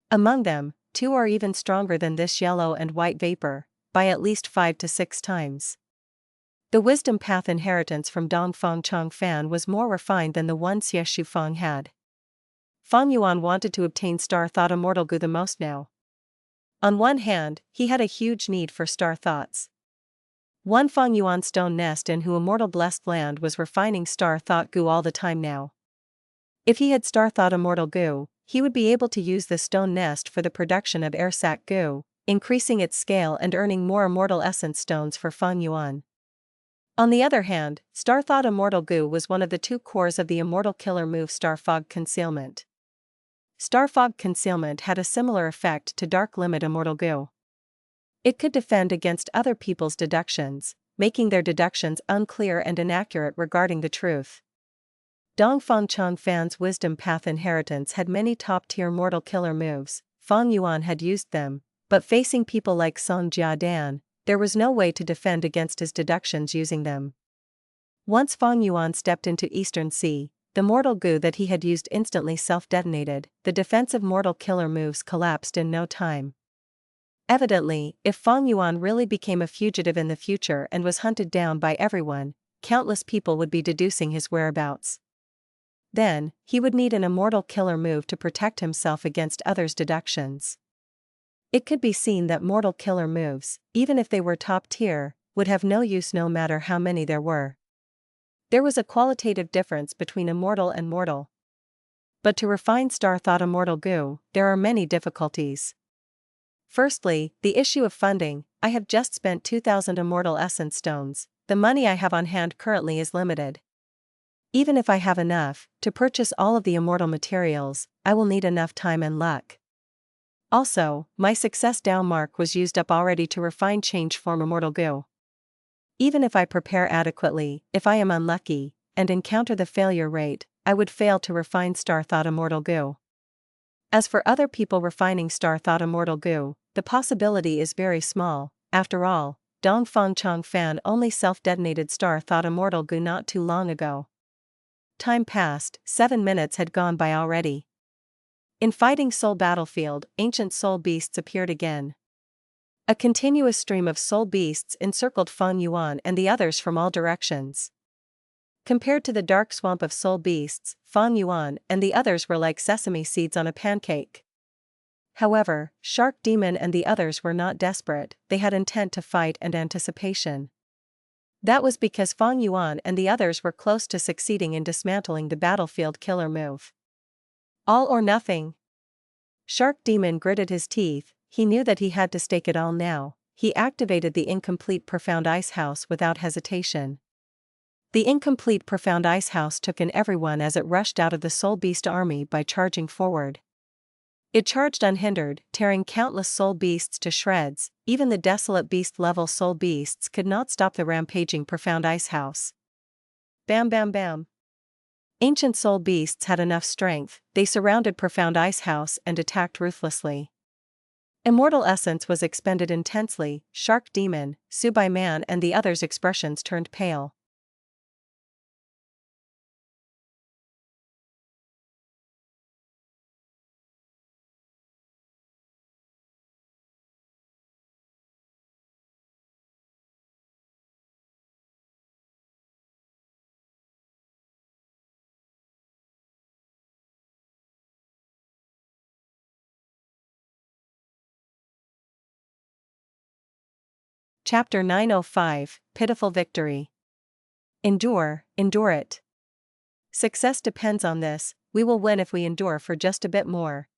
Speaker 1: Among them, 2 are even stronger than this yellow and white vapor, by at least 5 to 6 times. The Wisdom Path Inheritance from Dongfang Changfan was more refined than the one Xieshu Fang had. Fang Yuan wanted to obtain Star Thought Immortal Goo the most now. On one hand, he had a huge need for star thoughts. One Fang Yuan stone nest in who Immortal Blessed Land was refining Star Thought Goo all the time now. If he had Star Thought Immortal Goo, he would be able to use the stone nest for the production of Air Sac Goo, increasing its scale and earning more Immortal Essence Stones for Fang Yuan. On the other hand, Star Thought Immortal Goo was one of the 2 cores of the Immortal Killer move Star Fog Concealment. Star Fog Concealment had a similar effect to Dark Limit Immortal Goo. It could defend against other people's deductions, making their deductions unclear and inaccurate regarding the truth. Dongfang Changfan's Wisdom Path Inheritance had many top-tier mortal killer moves. Fang Yuan had used them, but facing people like Song Jiadan, there was no way to defend against his deductions using them. Once Fang Yuan stepped into Eastern Sea, the mortal goo that he had used instantly self-detonated. The defensive mortal killer moves collapsed in no time. Evidently, if Fang Yuan really became a fugitive in the future and was hunted down by everyone, countless people would be deducing his whereabouts. Then, he would need an immortal killer move to protect himself against others' deductions. It could be seen that mortal killer moves, even if they were top tier, would have no use no matter how many there were. There was a qualitative difference between immortal and mortal. But to refine Star Thought Immortal Goo, there are many difficulties. Firstly, the issue of funding. I have just spent 2,000 Immortal Essence Stones. The money I have on hand currently is limited. Even if I have enough to purchase all of the immortal materials, I will need enough time and luck. Also, my success down mark was used up already to refine change form Immortal Goo. Even if I prepare adequately, if I am unlucky, and encounter the failure rate, I would fail to refine Star Thought Immortal Goo. As for other people refining Star Thought Immortal Goo, the possibility is very small. After all, Dongfang Changfan only self-detonated Star Thought Immortal Goo not too long ago. Time passed, 7 minutes had gone by already. In Fighting Soul Battlefield, ancient soul beasts appeared again. A continuous stream of soul beasts encircled Fang Yuan and the others from all directions. Compared to the dark swamp of soul beasts, Fang Yuan and the others were like sesame seeds on a pancake. However, Shark Demon and the others were not desperate, they had intent to fight and anticipation. That was because Fang Yuan and the others were close to succeeding in dismantling the battlefield killer move. All or nothing. Shark Demon gritted his teeth. He knew that he had to stake it all now. He activated the incomplete Profound Ice House without hesitation. The incomplete Profound Ice House took in everyone as it rushed out of the Soul Beast army by charging forward. It charged unhindered, tearing countless soul beasts to shreds. Even the Desolate beast-level soul beasts could not stop the rampaging Profound Ice House. Bam bam bam. Ancient soul beasts had enough strength, they surrounded Profound Ice House and attacked ruthlessly. Immortal essence was expended intensely. Shark Demon, Subai Man and the others' expressions turned pale. Chapter 905, Pitiful Victory. Endure, endure it. Success depends on this, we will win if we endure for just a bit more.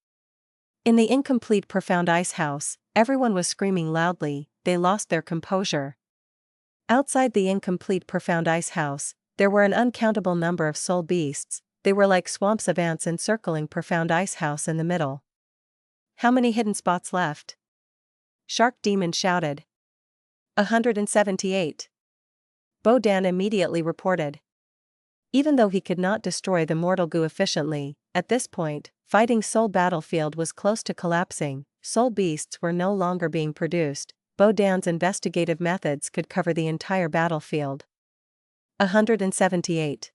Speaker 1: In the incomplete profound ice house, everyone was screaming loudly, they lost their composure. Outside the incomplete profound ice house, there were an uncountable number of soul beasts, they were like swamps of ants encircling profound ice house in the middle. How many hidden spots left? Shark Demon shouted. 178. Bodan immediately reported. Even though he could not destroy the mortal goo efficiently, at this point, fighting soul battlefield was close to collapsing, soul beasts were no longer being produced, Bodan's investigative methods could cover the entire battlefield. 178.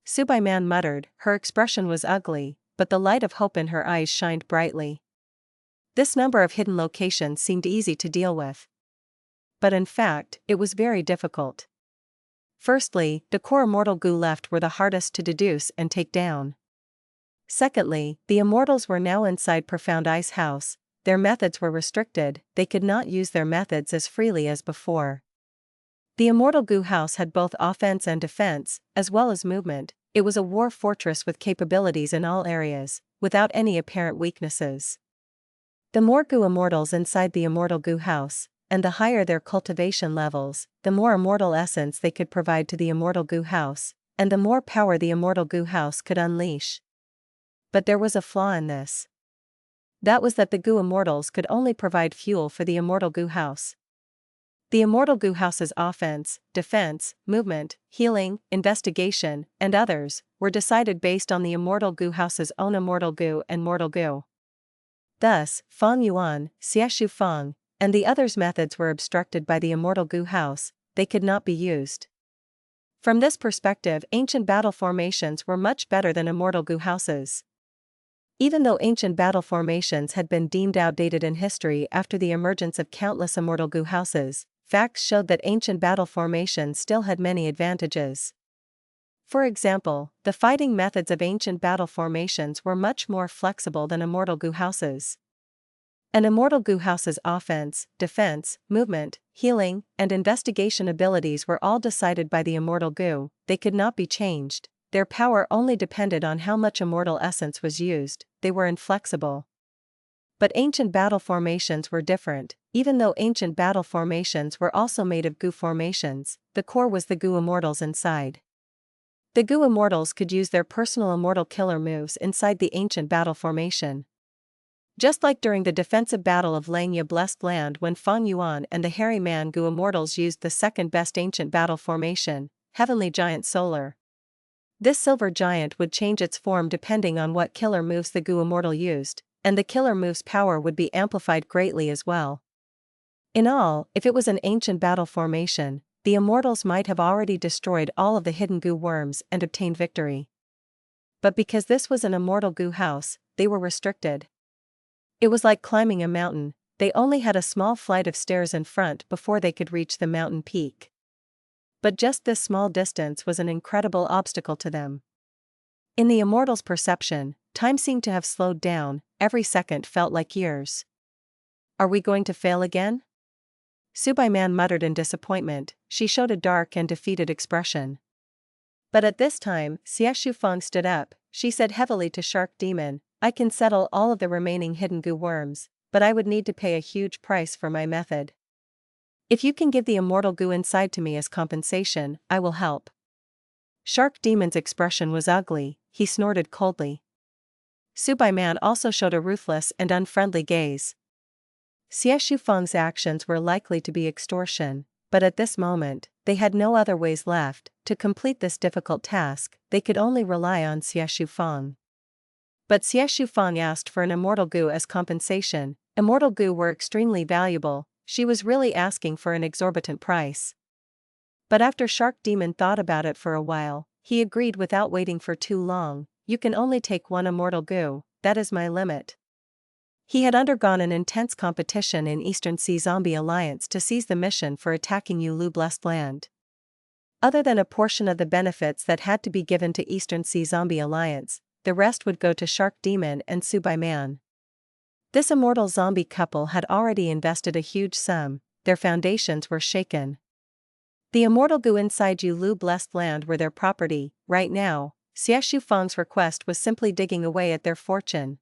Speaker 1: Subai Man muttered, her expression was ugly, but the light of hope in her eyes shined brightly. This number of hidden locations seemed easy to deal with. But in fact, it was very difficult. Firstly, the core immortal goo left were the hardest to deduce and take down. Secondly, the immortals were now inside profound ice house, their methods were restricted, they could not use their methods as freely as before. The immortal goo house had both offense and defense, as well as movement, it was a war fortress with capabilities in all areas, without any apparent weaknesses. The more goo immortals inside the immortal goo house, and the higher their cultivation levels, the more immortal essence they could provide to the immortal goo house, and the more power the immortal goo house could unleash. But there was a flaw in this. That was that the goo immortals could only provide fuel for the immortal goo house. The immortal goo house's offense, defense, movement, healing, investigation, and others, were decided based on the immortal goo house's own immortal goo and mortal goo. Thus, Fang Yuan, Xieshu Fang, and the others' methods were obstructed by the immortal goo house, they could not be used. From this perspective, ancient battle formations were much better than immortal goo houses. Even though ancient battle formations had been deemed outdated in history after the emergence of countless immortal goo houses, facts showed that ancient battle formations still had many advantages. For example, the fighting methods of ancient battle formations were much more flexible than immortal goo houses. An immortal goo house's offense, defense, movement, healing, and investigation abilities were all decided by the immortal goo, they could not be changed, their power only depended on how much immortal essence was used, they were inflexible. But ancient battle formations were different, even though ancient battle formations were also made of goo formations, the core was the goo immortals inside. The goo immortals could use their personal immortal killer moves inside the ancient battle formation. Just like during the defensive battle of Langya Blessed Land when Fang Yuan and the Hairy Man goo immortals used the second best ancient battle formation, Heavenly Giant Solar. This silver giant would change its form depending on what killer moves the goo immortal used, and the killer move's power would be amplified greatly as well. In all, if it was an ancient battle formation, the immortals might have already destroyed all of the hidden goo worms and obtained victory. But because this was an immortal goo house, they were restricted. It was like climbing a mountain, they only had a small flight of stairs in front before they could reach the mountain peak. But just this small distance was an incredible obstacle to them. In the immortals' perception, time seemed to have slowed down, every second felt like years. Are we going to fail again? Subai Man muttered in disappointment, she showed a dark and defeated expression. But at this time, Xieshu Fang stood up, she said heavily to Shark Demon, I can settle all of the remaining hidden goo worms, but I would need to pay a huge price for my method. If you can give the immortal goo inside to me as compensation, I will help. Shark Demon's expression was ugly, he snorted coldly. Subai Man also showed a ruthless and unfriendly gaze. Xieshu Fang's actions were likely to be extortion, but at this moment, they had no other ways left. To complete this difficult task, they could only rely on Xieshu Fang. But Xieshu Fang asked for an immortal goo as compensation, Immortal goo were extremely valuable, she was really asking for an exorbitant price. But after Shark Demon thought about it for a while, he agreed without waiting for too long, "You can only take one immortal goo, that is my limit." He had undergone an intense competition in Eastern Sea Zombie Alliance to seize the mission for attacking Ulu Blessed Land. Other than a portion of the benefits that had to be given to Eastern Sea Zombie Alliance, the rest would go to Shark Demon and Subai Man. This immortal zombie couple had already invested a huge sum, their foundations were shaken. The immortal goo inside Ulu Blessed Land were their property. Right now, Xie Fang's request was simply digging away at their fortune.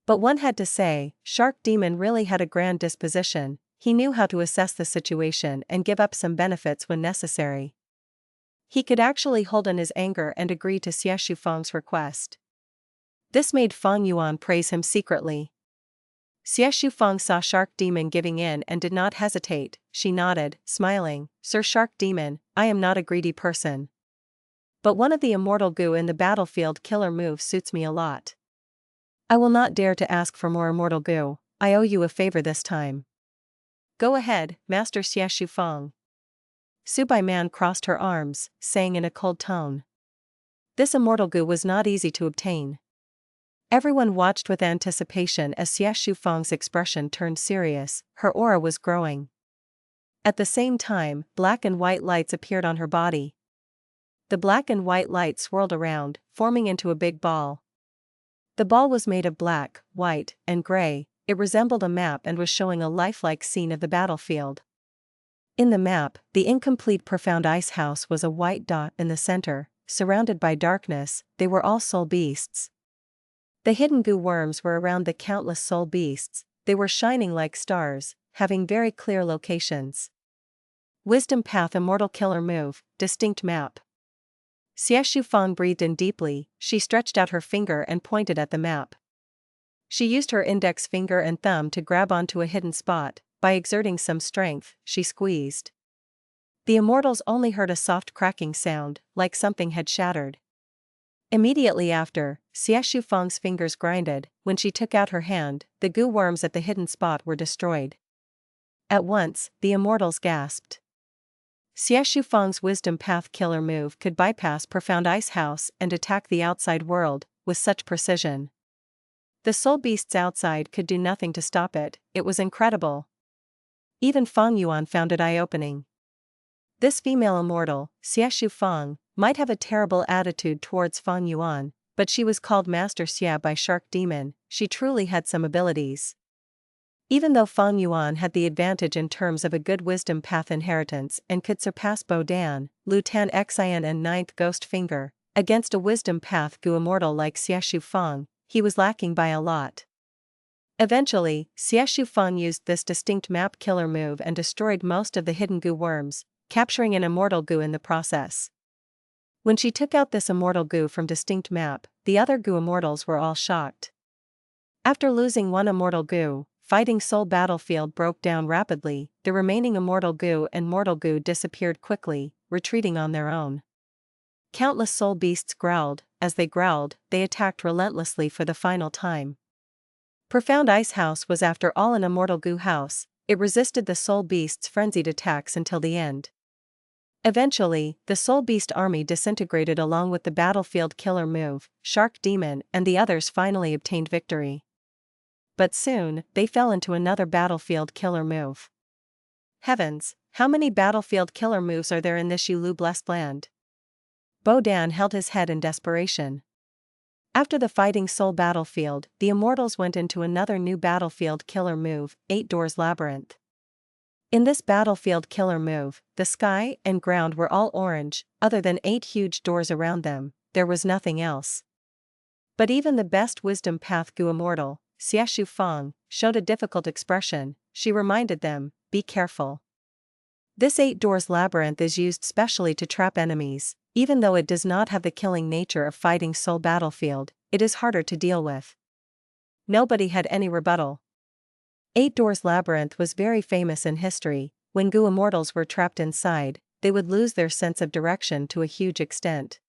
Speaker 1: But one had to say, Shark Demon really had a grand disposition, he knew how to assess the situation and give up some benefits when necessary. He could actually hold in his anger and agree to Xie Fang's request. This made Fang Yuan praise him secretly. Xie Fang saw Shark Demon giving in and did not hesitate, she nodded, smiling, "Sir Shark Demon, I am not a greedy person. But one of the immortal goo in the battlefield killer move suits me a lot. I will not dare to ask for more immortal goo, I owe you a favor this time." "Go ahead, Master Xie Fang." Subai Man crossed her arms, saying in a cold tone. This immortal goo was not easy to obtain. Everyone watched with anticipation as Xie Fang's expression turned serious, her aura was growing. At the same time, black and white lights appeared on her body. The black and white light swirled around, forming into a big ball. The ball was made of black, white, and gray, it resembled a map and was showing a lifelike scene of the battlefield. In the map, the incomplete profound ice house was a white dot in the center, surrounded by darkness, they were all soul beasts. The hidden goo worms were around the countless soul beasts, they were shining like stars, having very clear locations. Wisdom Path Immortal Killer Move, Distinct Map. Xie Fang breathed in deeply, she stretched out her finger and pointed at the map. She used her index finger and thumb to grab onto a hidden spot, by exerting some strength, she squeezed. The immortals only heard a soft cracking sound, like something had shattered. Immediately after, Xie Fang's fingers grinded, when she took out her hand, the goo worms at the hidden spot were destroyed. At once, the immortals gasped. Xie Fang's Wisdom Path killer move could bypass Profound Ice House and attack the outside world, with such precision. The soul beasts outside could do nothing to stop it, it was incredible. Even Fang Yuan found it eye-opening. This female immortal, Xie Fang, might have a terrible attitude towards Fang Yuan, but she was called Master Xie by Shark Demon, she truly had some abilities. Even though Fang Yuan had the advantage in terms of a good wisdom path inheritance and could surpass Bo Dan, Lu Tan Xian and Ninth Ghost Finger, against a wisdom path goo immortal like Xie Fang, he was lacking by a lot. Eventually, Xie Fang used this distinct map killer move and destroyed most of the hidden goo worms, capturing an immortal goo in the process. When she took out this immortal goo from distinct map, the other goo immortals were all shocked. After losing one immortal goo, Fighting Soul battlefield broke down rapidly, the remaining immortal goo and mortal goo disappeared quickly, retreating on their own. Countless soul beasts growled, as they growled, they attacked relentlessly for the final time. Profound Ice House was after all an immortal goo house, it resisted the soul beast's frenzied attacks until the end. Eventually, the soul beast army disintegrated along with the battlefield killer move, Shark Demon and the others finally obtained victory. But soon, they fell into another battlefield killer move. Heavens, how many battlefield killer moves are there in this Ulu Blessed Land? Bo Dan held his head in desperation. After the Fighting Soul battlefield, the immortals went into another new battlefield killer move, 8 Doors Labyrinth. In this battlefield killer move, the sky and ground were all orange, other than 8 huge doors around them, there was nothing else. But even the best wisdom path goo immortal, Xie Fang, showed a difficult expression, she reminded them, be careful. This 8 Doors Labyrinth is used specially to trap enemies, even though it does not have the killing nature of Fighting Soul battlefield, it is harder to deal with. Nobody had any rebuttal. 8 Doors Labyrinth was very famous in history, when goo immortals were trapped inside, they would lose their sense of direction to a huge extent.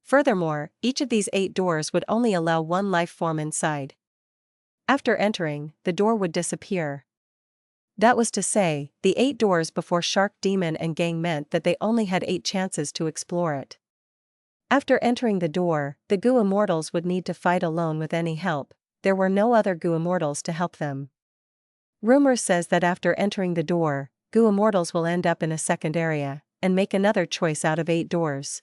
Speaker 1: Furthermore, each of these 8 doors would only allow one life form inside. After entering, the door would disappear. That was to say, the 8 doors before Shark Demon and gang meant that they only had 8 chances to explore it. After entering the door, the Goo Immortals would need to fight alone with any help. There were no other Goo Immortals to help them. Rumor says that after entering the door, Goo Immortals will end up in a second area, and make another choice out of 8 doors.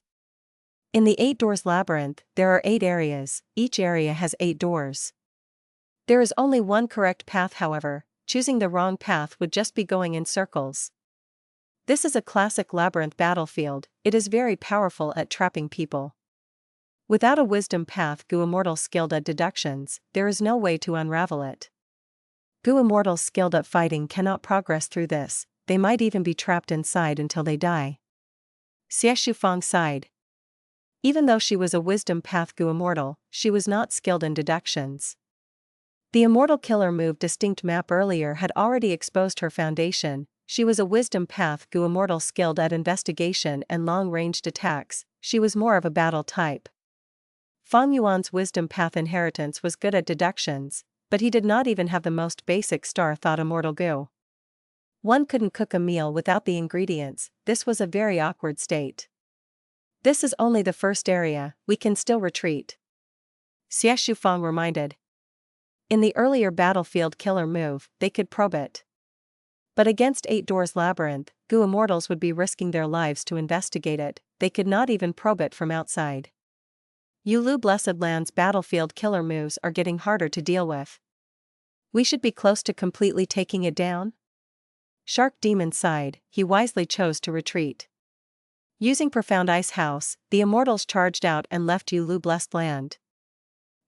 Speaker 1: In the 8 doors labyrinth, there are 8 areas, each area has 8 doors. There is only one correct path, however, choosing the wrong path would just be going in circles. This is a classic labyrinth battlefield, it is very powerful at trapping people. Without a wisdom path Goo Immortals skilled at deductions, there is no way to unravel it. Goo Immortals skilled at fighting cannot progress through this, they might even be trapped inside until they die. Xie Fang sighed. Even though she was a wisdom path Goo Immortal, she was not skilled in deductions. The Immortal Killer move distinct map earlier had already exposed her foundation. She was a wisdom path Goo Immortal skilled at investigation and long-ranged attacks, she was more of a battle type. Fang Yuan's wisdom path inheritance was good at deductions, but he did not even have the most basic star-thought Immortal Goo. One couldn't cook a meal without the ingredients, this was a very awkward state. This is only the first area, we can still retreat. Xie Fang reminded. In the earlier battlefield killer move, they could probe it. But against 8 doors labyrinth, Goo Immortals would be risking their lives to investigate it, they could not even probe it from outside. Yulu Blessed Land's battlefield killer moves are getting harder to deal with. We should be close to completely taking it down? Shark Demon sighed, he wisely chose to retreat. Using Profound Ice House, the Immortals charged out and left Yulu Blessed Land.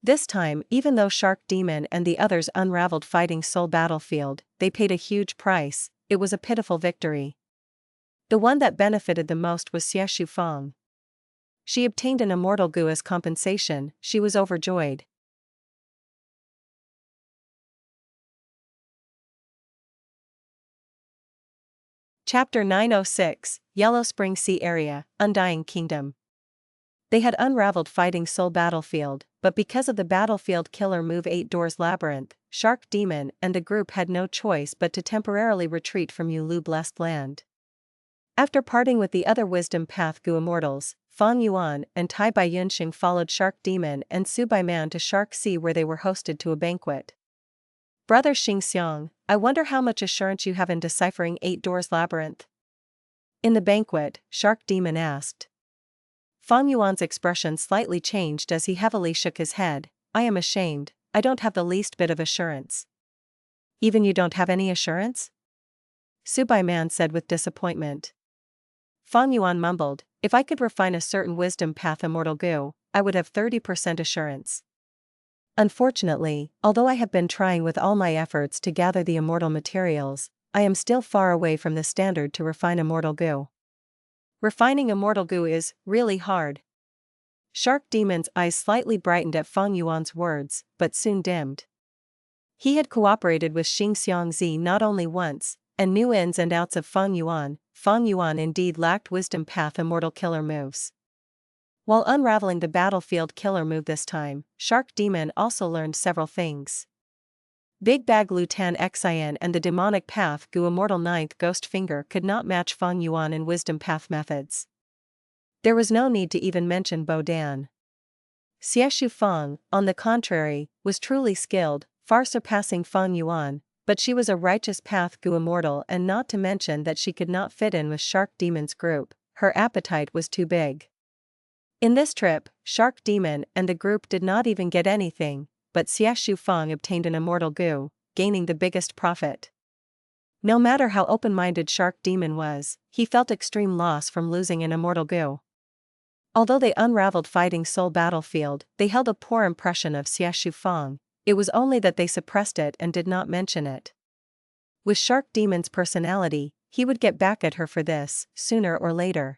Speaker 1: This time, even though Shark Demon and the others unraveled Fighting Soul battlefield, they paid a huge price, it was a pitiful victory. The one that benefited the most was Xie Fang. She obtained an Immortal Goo as compensation, she was overjoyed. Chapter 906, Yellow Spring Sea Area, Undying Kingdom. They had unraveled Fighting Soul battlefield, but because of the battlefield killer move 8 doors labyrinth, Shark Demon and the group had no choice but to temporarily retreat from Yulu Blessed Land. After parting with the other wisdom path Goo Immortals, Fang Yuan and Tai Bai Yunxing followed Shark Demon and Su Bai Man to Shark Sea where they were hosted to a banquet. Brother Xingxiang, I wonder how much assurance you have in deciphering 8 doors labyrinth? In the banquet, Shark Demon asked. Fang Yuan's expression slightly changed as he heavily shook his head. I am ashamed, I don't have the least bit of assurance. Even you don't have any assurance? Su Bai Man said with disappointment. Fang Yuan mumbled, if I could refine a certain wisdom path Immortal Goo, I would have 30% assurance. Unfortunately, although I have been trying with all my efforts to gather the immortal materials, I am still far away from the standard to refine Immortal Goo. Refining Immortal Goo is really hard. Shark Demon's eyes slightly brightened at Fang Yuan's words, but soon dimmed. He had cooperated with Xingxiang Zi not only once, and knew ins and outs of Fang Yuan. Fang Yuan indeed lacked wisdom path immortal killer moves. While unraveling the battlefield killer move this time, Shark Demon also learned several things. Big Bag Lutan Xian and the demonic path Gu Immortal Ninth Ghost Finger could not match Fang Yuan in wisdom path methods. There was no need to even mention Bo Dan. Xie Fang, on the contrary, was truly skilled, far surpassing Fang Yuan, but she was a righteous path Gu Immortal, and not to mention that she could not fit in with Shark Demon's group, her appetite was too big. In this trip, Shark Demon and the group did not even get anything, but Xie Fang obtained an immortal Gu, gaining the biggest profit. No matter how open-minded Shark Demon was, he felt extreme loss from losing an immortal Gu. Although they unraveled Fighting Soul battlefield, they held a poor impression of Xie Fang, it was only that they suppressed it and did not mention it. With Shark Demon's personality, he would get back at her for this, sooner or later.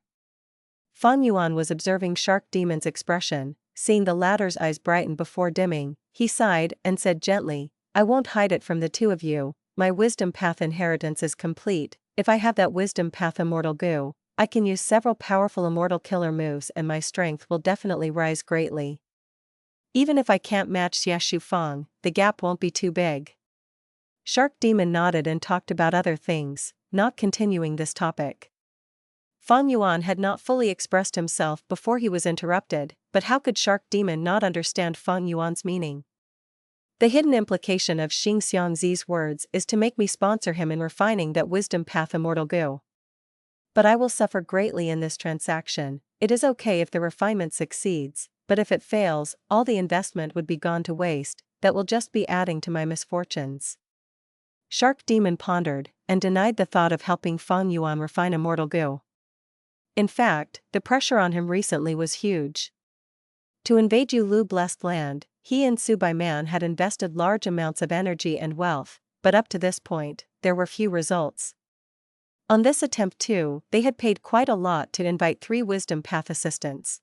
Speaker 1: Fang Yuan was observing Shark Demon's expression, seeing the latter's eyes brighten before dimming, he sighed and said gently, I won't hide it from the two of you, my wisdom path inheritance is complete, if I have that wisdom path immortal Gu, I can use several powerful immortal killer moves and my strength will definitely rise greatly. Even if I can't match Xiashu Fang, the gap won't be too big. Shark Demon nodded and talked about other things, not continuing this topic. Fang Yuan had not fully expressed himself before he was interrupted, but how could Shark Demon not understand Fang Yuan's meaning? The hidden implication of Xing Xiangzi's words is to make me sponsor him in refining that wisdom path immortal goo. But I will suffer greatly in this transaction. It is okay if the refinement succeeds, but if it fails, all the investment would be gone to waste, that will just be adding to my misfortunes. Shark Demon pondered, and denied the thought of helping Fang Yuan refine immortal goo. In fact, the pressure on him recently was huge. To invade Yulu blessed land, he and Subai Man had invested large amounts of energy and wealth, but up to this point, there were few results. On this attempt too, they had paid quite a lot to invite 3 wisdom path assistants.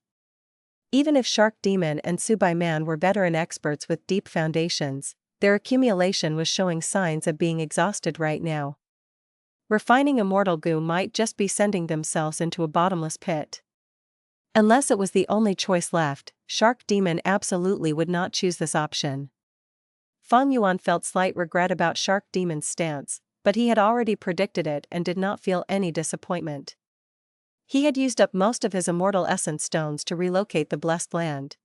Speaker 1: Even if Shark Demon and Subai Man were veteran experts with deep foundations, their accumulation was showing signs of being exhausted right now. Refining immortal goo might just be sending themselves into a bottomless pit. Unless it was the only choice left, Shark Demon absolutely would not choose this option. Fang Yuan felt slight regret about Shark Demon's stance, but he had already predicted it and did not feel any disappointment. He had used up most of his immortal essence stones to relocate the blessed land.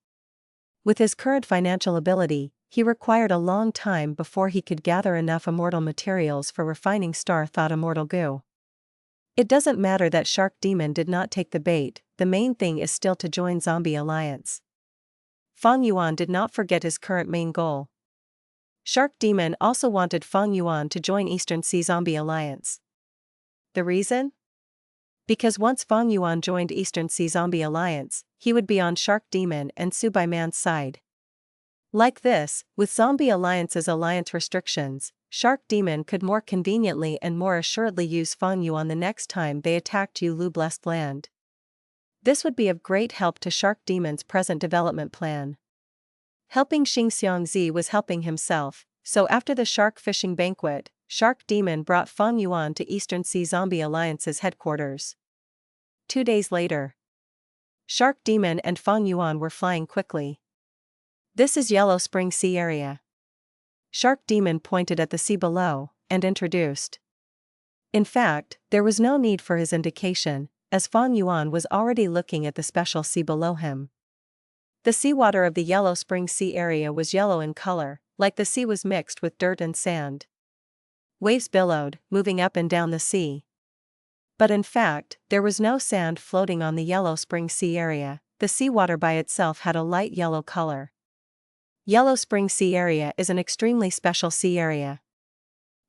Speaker 1: With his current financial ability, he required a long time before he could gather enough immortal materials for refining star-thought immortal goo. It doesn't matter that Shark Demon did not take the bait, the main thing is still to join Zombie Alliance. Fang Yuan did not forget his current main goal. Shark Demon also wanted Fang Yuan to join Eastern Sea Zombie Alliance. The reason? Because once Fang Yuan joined Eastern Sea Zombie Alliance, he would be on Shark Demon and Subai Man's side. Like this, with Zombie Alliance's alliance restrictions, Shark Demon could more conveniently and more assuredly use Fang Yuan the next time they attacked Yulu blessed land. This would be of great help to Shark Demon's present development plan. Helping Xing Xiangzi was helping himself, so after the shark fishing banquet, Shark Demon brought Fang Yuan to Eastern Sea Zombie Alliance's headquarters. 2 days later, Shark Demon and Fang Yuan were flying quickly. This is Yellow Spring Sea area. Shark Demon pointed at the sea below, and introduced. In fact, there was no need for his indication, as Fang Yuan was already looking at the special sea below him. The seawater of the Yellow Spring Sea area was yellow in color, like the sea was mixed with dirt and sand. Waves billowed, moving up and down the sea. But in fact, there was no sand floating on the Yellow Spring Sea area, the seawater by itself had a light yellow color. Yellow Spring Sea area is an extremely special sea area.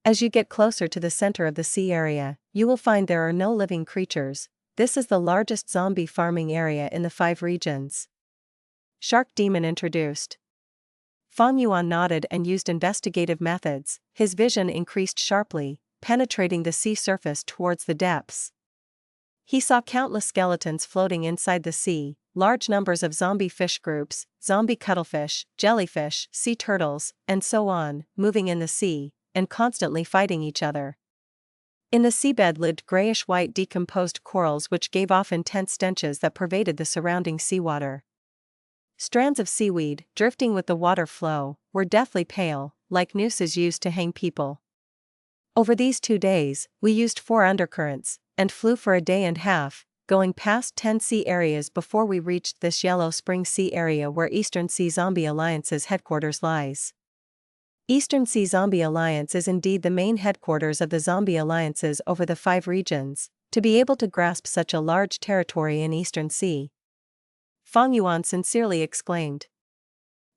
Speaker 1: As you get closer to the center of the sea area, you will find there are no living creatures. This is the largest zombie farming area in the 5 regions. Shark Demon introduced. Fang Yuan nodded and used investigative methods. His vision increased sharply, penetrating the sea surface towards the depths. He saw countless skeletons floating inside the sea, large numbers of zombie fish groups, zombie cuttlefish, jellyfish, sea turtles, and so on, moving in the sea, and constantly fighting each other. In the seabed lived grayish-white decomposed corals which gave off intense stenches that pervaded the surrounding seawater. Strands of seaweed, drifting with the water flow, were deathly pale, like nooses used to hang people. Over these 2 days, we used 4 undercurrents, and flew for a day and a half, going past 10 sea areas before we reached this Yellow Spring Sea area where Eastern Sea Zombie Alliance's headquarters lies. Eastern Sea Zombie Alliance is indeed the main headquarters of the zombie alliances over the 5 regions. To be able to grasp such a large territory in Eastern Sea, Fang Yuan sincerely exclaimed.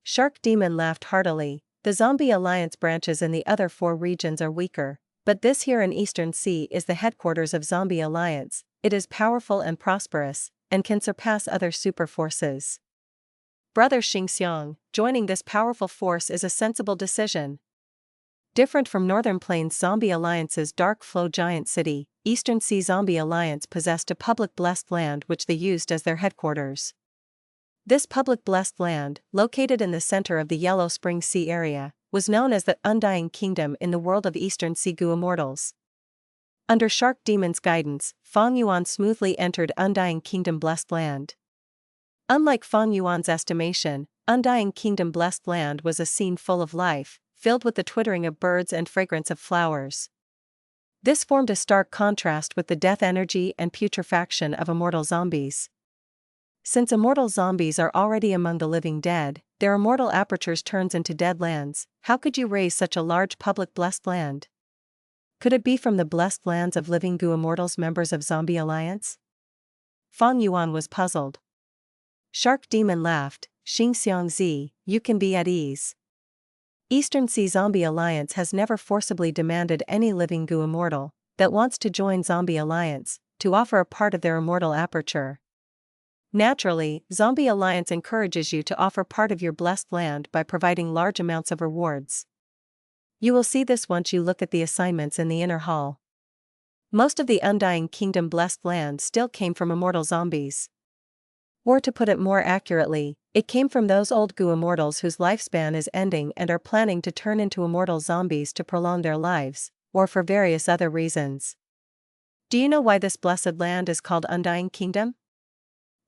Speaker 1: Shark Demon laughed heartily. The Zombie Alliance branches in the other 4 regions are weaker, but this here in Eastern Sea is the headquarters of Zombie Alliance. It is powerful and prosperous, and can surpass other super forces. Brother Xingxiang, joining this powerful force is a sensible decision. Different from Northern Plains Zombie Alliance's Dark Flow Giant City, Eastern Sea Zombie Alliance possessed a public blessed land which they used as their headquarters. This public blessed land, located in the center of the Yellow Spring Sea area, was known as the Undying Kingdom in the world of Eastern Sea Goo Immortals. Under Shark Demon's guidance, Fang Yuan smoothly entered Undying Kingdom blessed land. Unlike Fang Yuan's estimation, Undying Kingdom blessed land was a scene full of life, filled with the twittering of birds and fragrance of flowers. This formed a stark contrast with the death energy and putrefaction of immortal zombies. Since immortal zombies are already among the living dead, their immortal apertures turns into dead lands. How could you raise such a large public blessed land? Could it be from the blessed lands of living Gu immortals, members of Zombie Alliance? Fang Yuan was puzzled. Shark Demon laughed. Xing Xiang Zi, you can be at ease. Eastern Sea Zombie Alliance has never forcibly demanded any living Gu immortal that wants to join Zombie Alliance to offer a part of their immortal aperture. Naturally, Zombie Alliance encourages you to offer part of your blessed land by providing large amounts of rewards. You will see this once you look at the assignments in the inner hall. Most of the Undying Kingdom blessed land still came from immortal zombies. Or to put it more accurately, it came from those old Gu immortals whose lifespan is ending and are planning to turn into immortal zombies to prolong their lives, or for various other reasons. Do you know why this blessed land is called Undying Kingdom?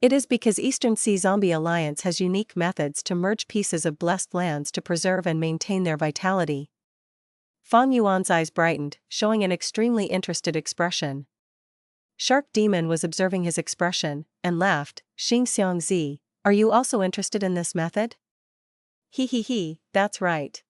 Speaker 1: It is because Eastern Sea Zombie Alliance has unique methods to merge pieces of blessed lands to preserve and maintain their vitality. Fang Yuan's eyes brightened, showing an extremely interested expression. Shark Demon was observing his expression, and laughed. Xing Xiang Zi, are you also interested in this method? He, that's right.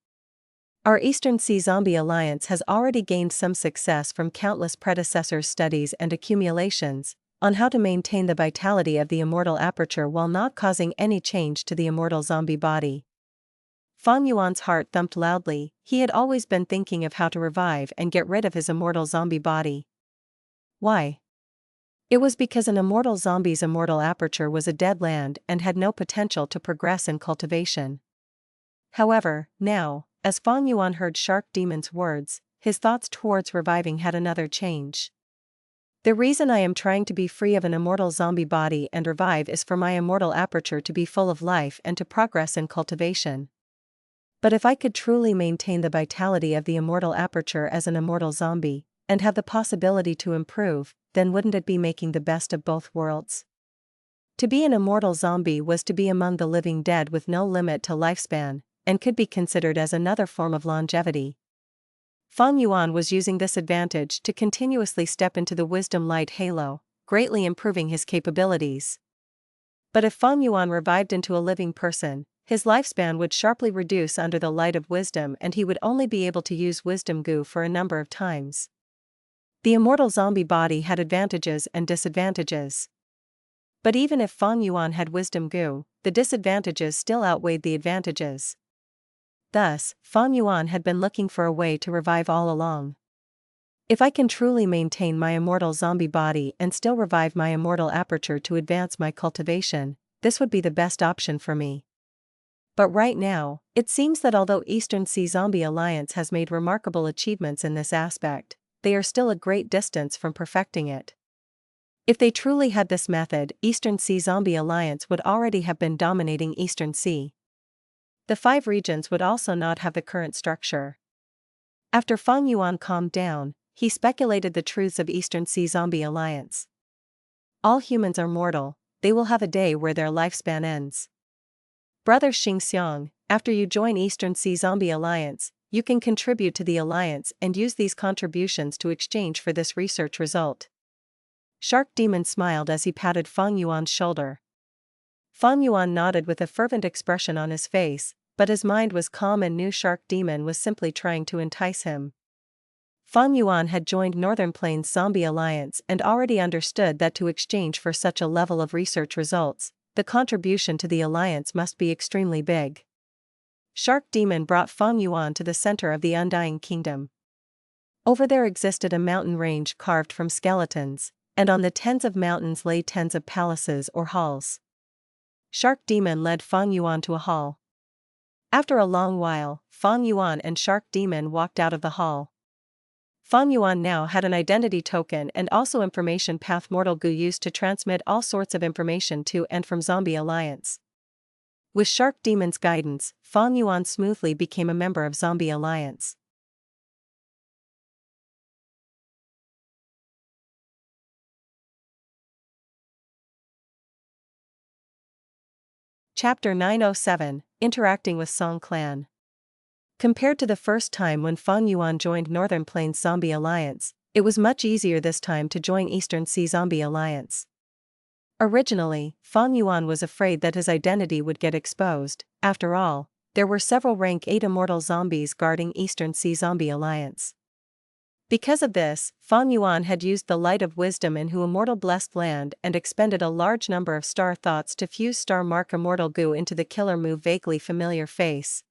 Speaker 1: Our Eastern Sea Zombie Alliance has already gained some success from countless predecessors' studies and accumulations on how to maintain the vitality of the immortal aperture while not causing any change to the immortal zombie body. Fang Yuan's heart thumped loudly. He had always been thinking of how to revive and get rid of his immortal zombie body. Why? It was because an immortal zombie's immortal aperture was a dead land and had no potential to progress in cultivation. However, now, as Fang Yuan heard Shark Demon's words, his thoughts towards reviving had another change. The reason I am trying to be free of an immortal zombie body and revive is for my immortal aperture to be full of life and to progress in cultivation. But if I could truly maintain the vitality of the immortal aperture as an immortal zombie, and have the possibility to improve, then wouldn't it be making the best of both worlds? To be an immortal zombie was to be among the living dead with no limit to lifespan, and could be considered as another form of longevity. Fang Yuan was using this advantage to continuously step into the wisdom light halo, greatly improving his capabilities. But if Fang Yuan revived into a living person, his lifespan would sharply reduce under the light of wisdom and he would only be able to use wisdom goo for a number of times. The immortal zombie body had advantages and disadvantages. But even if Fang Yuan had wisdom goo, the disadvantages still outweighed the advantages. Thus, Fang Yuan had been looking for a way to revive all along. If I can truly maintain my immortal zombie body and still revive my immortal aperture to advance my cultivation, this would be the best option for me. But right now, it seems that although Eastern Sea Zombie Alliance has made remarkable achievements in this aspect, they are still a great distance from perfecting it. If they truly had this method, Eastern Sea Zombie Alliance would already have been dominating Eastern Sea. The 5 regions would also not have the current structure. After Fang Yuan calmed down, he speculated the truths of Eastern Sea Zombie Alliance. All humans are mortal, they will have a day where their lifespan ends. Brother Xingxiang, after you join Eastern Sea Zombie Alliance, you can contribute to the Alliance and use these contributions to exchange for this research result. Shark Demon smiled as he patted Fang Yuan's shoulder. Fang Yuan nodded with a fervent expression on his face, but his mind was calm and knew Shark Demon was simply trying to entice him. Fang Yuan had joined Northern Plains Zombie Alliance and already understood that to exchange for such a level of research results, the contribution to the Alliance must be extremely big. Shark Demon brought Fang Yuan to the center of the Undying Kingdom. Over there existed a mountain range carved from skeletons, and on the tens of mountains lay tens of palaces or halls. Shark Demon led Fang Yuan to a hall. After a long while, Fang Yuan and Shark Demon walked out of the hall. Fang Yuan now had an identity token and also information path Mortal Gu used to transmit all sorts of information to and from Zombie Alliance. With Shark Demon's guidance, Fang Yuan smoothly became a member of Zombie Alliance. Chapter 907, Interacting with Song Clan. Compared to the first time when Fang Yuan joined Northern Plains Zombie Alliance, it was much easier this time to join Eastern Sea Zombie Alliance. Originally, Fang Yuan was afraid that his identity would get exposed. After all, there were several rank 8 immortal zombies guarding Eastern Sea Zombie Alliance. Because of this, Fang Yuan had used the light of wisdom in Immortal blessed land and expended a large number of star thoughts to fuse star mark immortal goo into the killer move vaguely familiar face.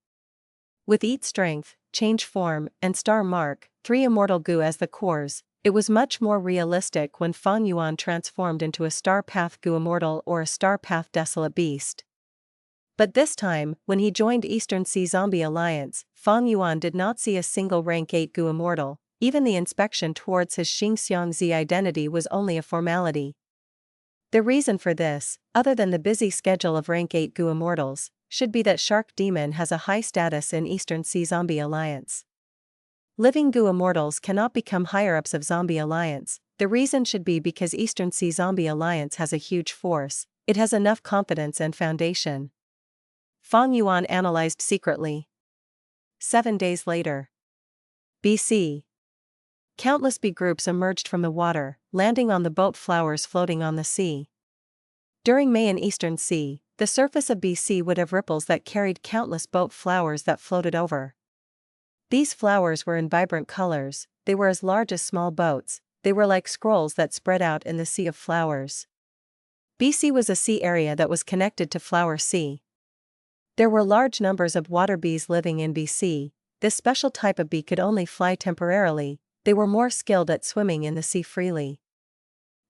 Speaker 1: With eat strength, change form, and star mark, 3 immortal goo as the cores, it was much more realistic when Fang Yuan transformed into a star path goo immortal or a star path desolate beast. But this time, when he joined Eastern Sea Zombie Alliance, Fang Yuan did not see a single rank 8 goo immortal. Even the inspection towards his Xingxiangzi identity was only a formality. The reason for this, other than the busy schedule of rank 8 goo immortals, should be that Shark Demon has a high status in Eastern Sea Zombie Alliance. Living goo immortals cannot become higher-ups of Zombie Alliance. The reason should be because Eastern Sea Zombie Alliance has a huge force, it has enough confidence and foundation. Fang Yuan analyzed secretly. 7 days later. BC. Countless bee groups emerged from the water, landing on the boat flowers floating on the sea. During May in Eastern Sea, the surface of BC would have ripples that carried countless boat flowers that floated over. These flowers were in vibrant colors, they were as large as small boats, they were like scrolls that spread out in the sea of flowers. BC was a sea area that was connected to Flower Sea. There were large numbers of water bees living in BC. This special type of bee could only fly temporarily. They were more skilled at swimming in the sea freely.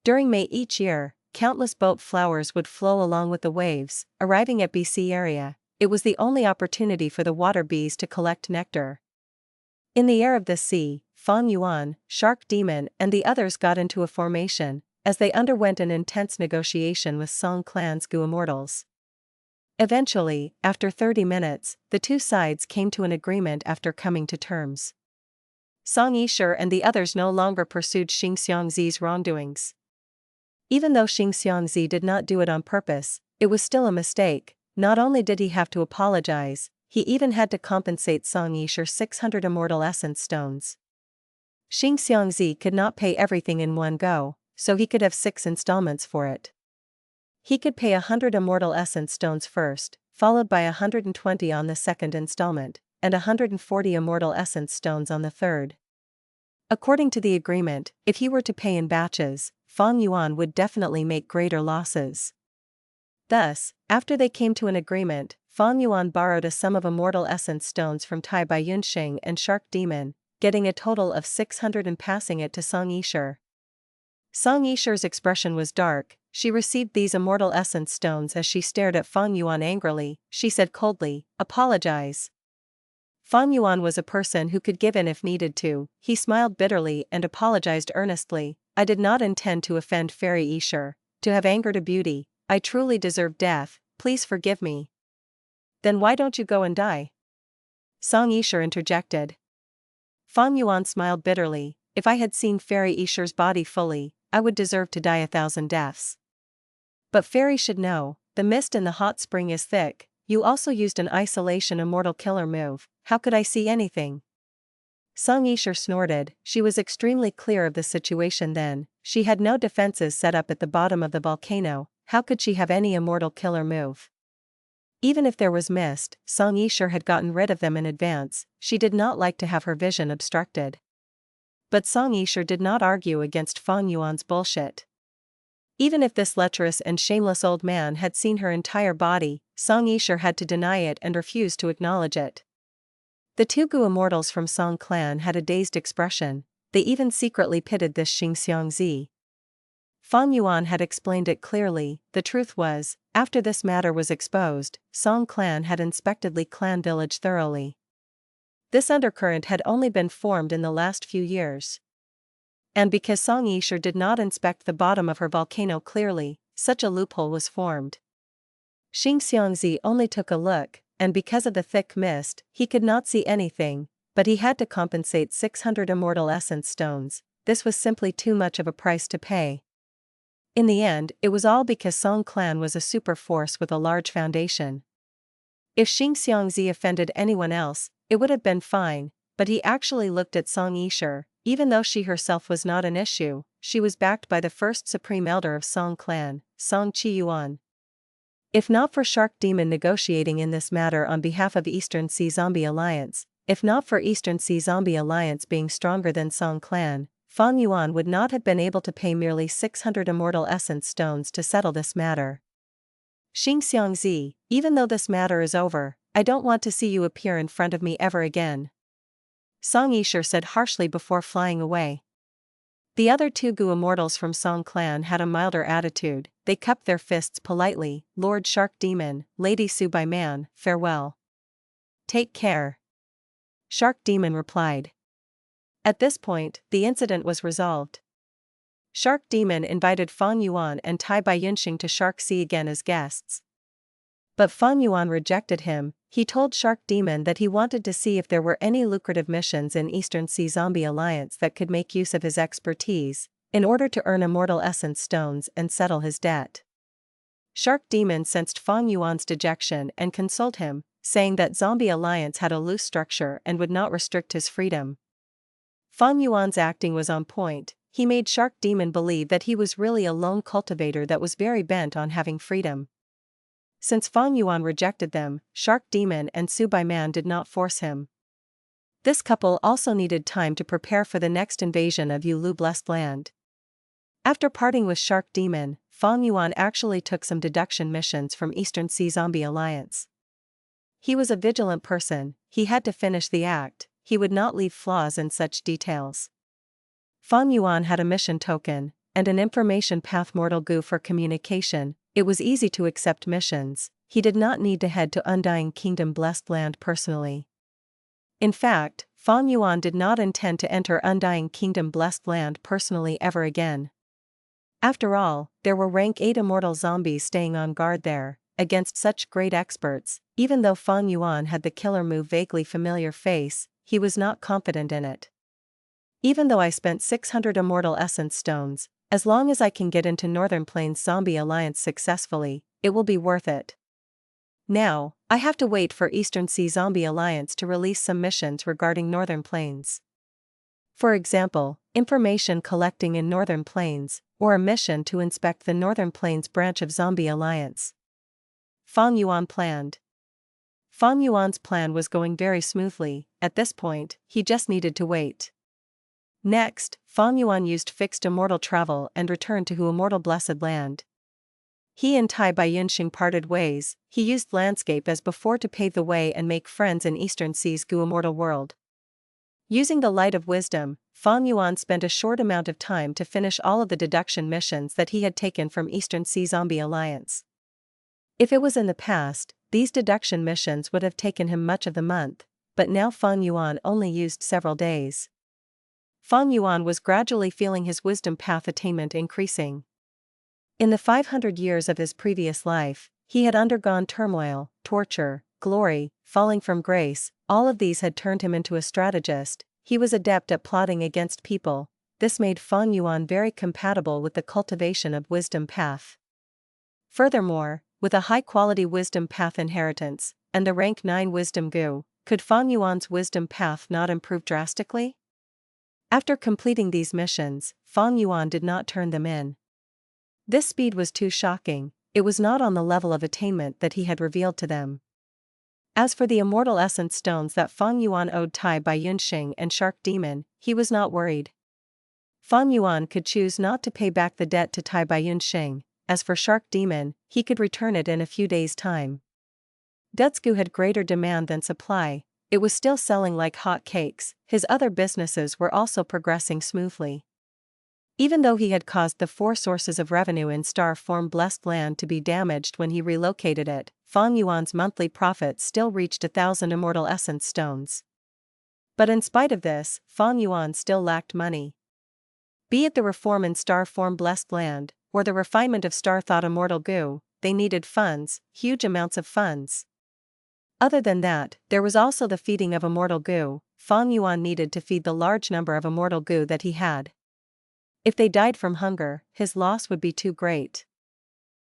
Speaker 1: During May each year, countless boat flowers would flow along with the waves, arriving at BC area. It was the only opportunity for the water bees to collect nectar. In the air of the sea, Fang Yuan, Shark Demon, and the others got into a formation, as they underwent an intense negotiation with Song Clan's goo immortals. Eventually, after 30 minutes, the two sides came to an agreement after coming to terms. Song Yishe and the others no longer pursued Xingxiangzi's wrongdoings. Even though Xingxiangzi did not do it on purpose, it was still a mistake. Not only did he have to apologize, he even had to compensate Song Yishe 600 immortal essence stones. Xingxiangzi could not pay everything in one go, so he could have 6 installments for it. He could pay 100 immortal essence stones first, followed by 120 on the second installment, and 140 immortal essence stones on the third. According to the agreement, if he were to pay in batches, Fang Yuan would definitely make greater losses. Thus, after they came to an agreement, Fang Yuan borrowed a sum of immortal essence stones from Tai Bai Yunxing and Shark Demon, getting a total of 600 and passing it to Song Yishe. Song Yishe's expression was dark. She received these immortal essence stones as she stared at Fang Yuan angrily. She said coldly, "Apologize." Fang Yuan was a person who could give in if needed to. He smiled bitterly and apologized earnestly. "I did not intend to offend Fairy Yishe, to have angered a beauty. I truly deserve death, please forgive me." "Then why don't you go and die?" Song Yishe interjected. Fang Yuan smiled bitterly. "If I had seen Fairy Yishe's body fully, I would deserve to die 1,000 deaths. But Fairy should know, the mist in the hot spring is thick. You also used an isolation immortal killer move, how could I see anything?" Song Yishe snorted. She was extremely clear of the situation then. She had no defenses set up at the bottom of the volcano. How could she have any immortal killer move? Even if there was mist, Song Yishe had gotten rid of them in advance. She did not like to have her vision obstructed. But Song Yishe did not argue against Fang Yuan's bullshit. Even if this lecherous and shameless old man had seen her entire body, Song Yishe had to deny it and refuse to acknowledge it. The 2 goo immortals from Song Clan had a dazed expression. They even secretly pitied this Xingxiangzi. Fang Yuan had explained it clearly. The truth was, after this matter was exposed, Song Clan had inspected Li Clan village thoroughly. This undercurrent had only been formed in the last few years. And because Song Yishe did not inspect the bottom of her volcano clearly, such a loophole was formed. Xingxiangzi only took a look, and because of the thick mist, he could not see anything, but he had to compensate 600 immortal essence stones. This was simply too much of a price to pay. In the end, it was all because Song clan was a super force with a large foundation. If Xing Xiangzi offended anyone else, it would have been fine, but he actually looked at Song Yisher. Even though she herself was not an issue, she was backed by the first supreme elder of Song clan, Song Chi Yuan. If not for Shark Demon negotiating in this matter on behalf of Eastern Sea Zombie Alliance, if not for Eastern Sea Zombie Alliance being stronger than Song clan, Fang Yuan would not have been able to pay merely 600 Immortal Essence stones to settle this matter. Xing Xiangzi, even though this matter is over, I don't want to see you appear in front of me ever again, Song Yisher said harshly before flying away. The other two Gu immortals from Song clan had a milder attitude. They cupped their fists politely. Lord Shark Demon, Lady Subai Man, farewell. Take care. Shark Demon replied. At this point, the incident was resolved. Shark Demon invited Fang Yuan and Tai Baiyunxing to Shark Sea again as guests. But Fang Yuan rejected him. He told Shark Demon that he wanted to see if there were any lucrative missions in Eastern Sea Zombie Alliance that could make use of his expertise, in order to earn Immortal Essence stones and settle his debt. Shark Demon sensed Fang Yuan's dejection and consoled him, saying that Zombie Alliance had a loose structure and would not restrict his freedom. Fang Yuan's acting was on point. He made Shark Demon believe that he was really a lone cultivator that was very bent on having freedom. Since Fang Yuan rejected them, Shark Demon and Subai Man did not force him. This couple also needed time to prepare for the next invasion of Yulu Blessed Land. After parting with Shark Demon, Fang Yuan actually took some deduction missions from Eastern Sea Zombie Alliance. He was a vigilant person, he had to finish the act, he would not leave flaws in such details. Fang Yuan had a mission token, and an information path Mortal Gu for communication. It was easy to accept missions. He did not need to head to Undying Kingdom Blessed Land personally. In fact, Fang Yuan did not intend to enter Undying Kingdom Blessed Land personally ever again. After all, there were rank 8 immortal zombies staying on guard there, against such great experts. Even though Fang Yuan had the killer move vaguely familiar face, he was not confident in it. Even though I spent 600 Immortal Essence stones, as long as I can get into Northern Plains Zombie Alliance successfully, it will be worth it. Now, I have to wait for Eastern Sea Zombie Alliance to release some missions regarding Northern Plains. For example, information collecting in Northern Plains, or a mission to inspect the Northern Plains branch of Zombie Alliance. Fang Yuan planned. Fang Yuan's plan was going very smoothly. At this point, he just needed to wait. Next, Fang Yuan used fixed immortal travel and returned to Hu Immortal Blessed Land. He and Tai Baiyunxing parted ways. He used landscape as before to pave the way and make friends in Eastern Sea's Gu Immortal world. Using the light of wisdom, Fang Yuan spent a short amount of time to finish all of the deduction missions that he had taken from Eastern Sea Zombie Alliance. If it was in the past, these deduction missions would have taken him much of the month, but now Fang Yuan only used several days. Fang Yuan was gradually feeling his wisdom path attainment increasing. In the 500 years of his previous life, he had undergone turmoil, torture, glory, falling from grace. All of these had turned him into a strategist. He was adept at plotting against people. This made Fang Yuan very compatible with the cultivation of wisdom path. Furthermore, with a high-quality wisdom path inheritance, and the rank 9 wisdom Gu, could Fang Yuan's wisdom path not improve drastically? After completing these missions, Fang Yuan did not turn them in. This speed was too shocking. It was not on the level of attainment that he had revealed to them. As for the Immortal Essence stones that Fang Yuan owed Tai Baiyunxing and Shark Demon, he was not worried. Fang Yuan could choose not to pay back the debt to Tai Baiyunxing. As for Shark Demon, he could return it in a few days' time. Dutsgu had greater demand than supply. It was still selling like hot cakes. His other businesses were also progressing smoothly. Even though he had caused the 4 sources of revenue in Star Form Blessed Land to be damaged when he relocated it, Fang Yuan's monthly profit still reached 1,000 Immortal Essence stones. But in spite of this, Fang Yuan still lacked money. Be it the reform in Star Form Blessed Land, or the refinement of Star Thought Immortal Gu, they needed funds, huge amounts of funds. Other than that, there was also the feeding of Immortal Gu. Fang Yuan needed to feed the large number of Immortal Gu that he had. If they died from hunger, his loss would be too great.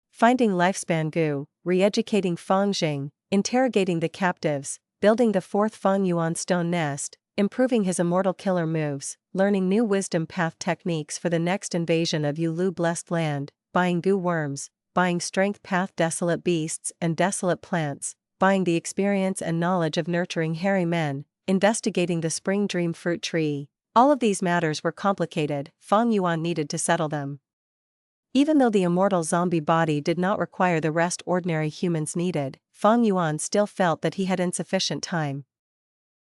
Speaker 1: Finding lifespan Gu, re-educating Fang Jing, interrogating the captives, building the fourth Fang Yuan stone nest, improving his immortal killer moves, learning new wisdom path techniques for the next invasion of Yulu blessed land, buying Gu worms, buying strength path desolate beasts and desolate plants, buying the experience and knowledge of nurturing hairy men, investigating the spring dream fruit tree. All of these matters were complicated, Fang Yuan needed to settle them. Even though the immortal zombie body did not require the rest ordinary humans needed, Fang Yuan still felt that he had insufficient time.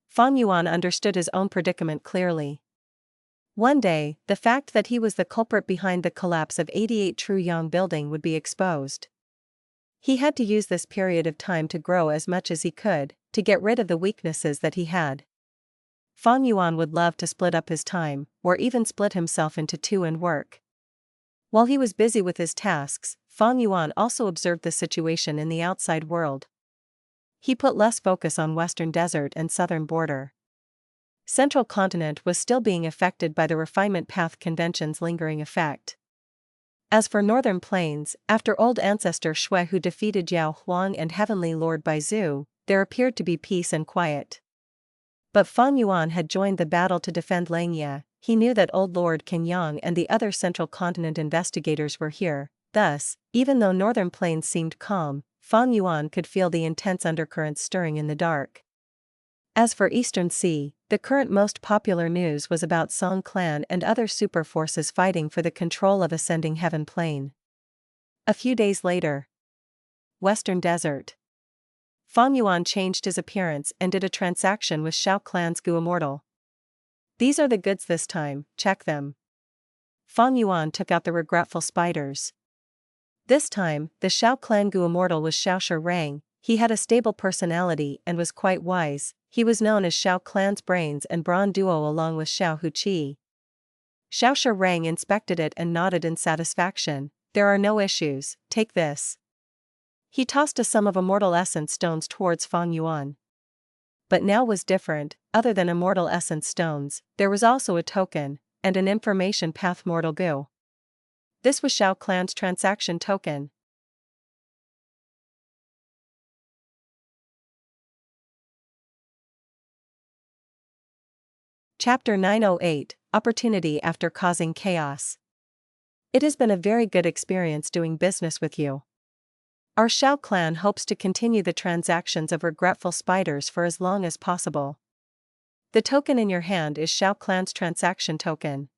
Speaker 1: Fang Yuan understood his own predicament clearly. One day, the fact that he was the culprit behind the collapse of 88 True Yang building would be exposed. He had to use this period of time to grow as much as he could, to get rid of the weaknesses that he had. Fang Yuan would love to split up his time, or even split himself into two and work. While he was busy with his tasks, Fang Yuan also observed the situation in the outside world. He put less focus on Western Desert and Southern border. Central continent was still being affected by the refinement path convention's lingering effect. As for Northern Plains, after old Ancestor Shui who defeated Yao Huang and Heavenly Lord Baizu, there appeared to be peace and quiet. But Fang Yuan had joined the battle to defend Langya. He knew that old Lord Kenyang and the other Central Continent investigators were here. Thus, even though Northern Plains seemed calm, Fang Yuan could feel the intense undercurrents stirring in the dark. As for Eastern Sea, the current most popular news was about Song Clan and other super forces fighting for the control of Ascending Heaven Plain. A few days later, Western Desert. Fang Yuan changed his appearance and did a transaction with Shao Clan's Gu Immortal. These are the goods this time, check them. Fang Yuan took out the regretful spiders. This time, the Shao Clan Gu Immortal was Shao Rang. He had a stable personality and was quite wise. He was known as Shao Clan's brains and brawn duo along with Shao Huqi. Shao Rang inspected it and nodded in satisfaction. There are no issues, take this. He tossed a sum of immortal essence stones towards Fang Yuan. But now was different. Other than immortal essence stones, there was also a token, and an information path mortal Gu. This was Shao Clan's transaction token. Chapter 908, Opportunity After Causing Chaos. It has been a very good experience doing business with you. Our Shao Clan hopes to continue the transactions of regretful spiders for as long as possible. The token in your hand is Shao Clan's transaction token.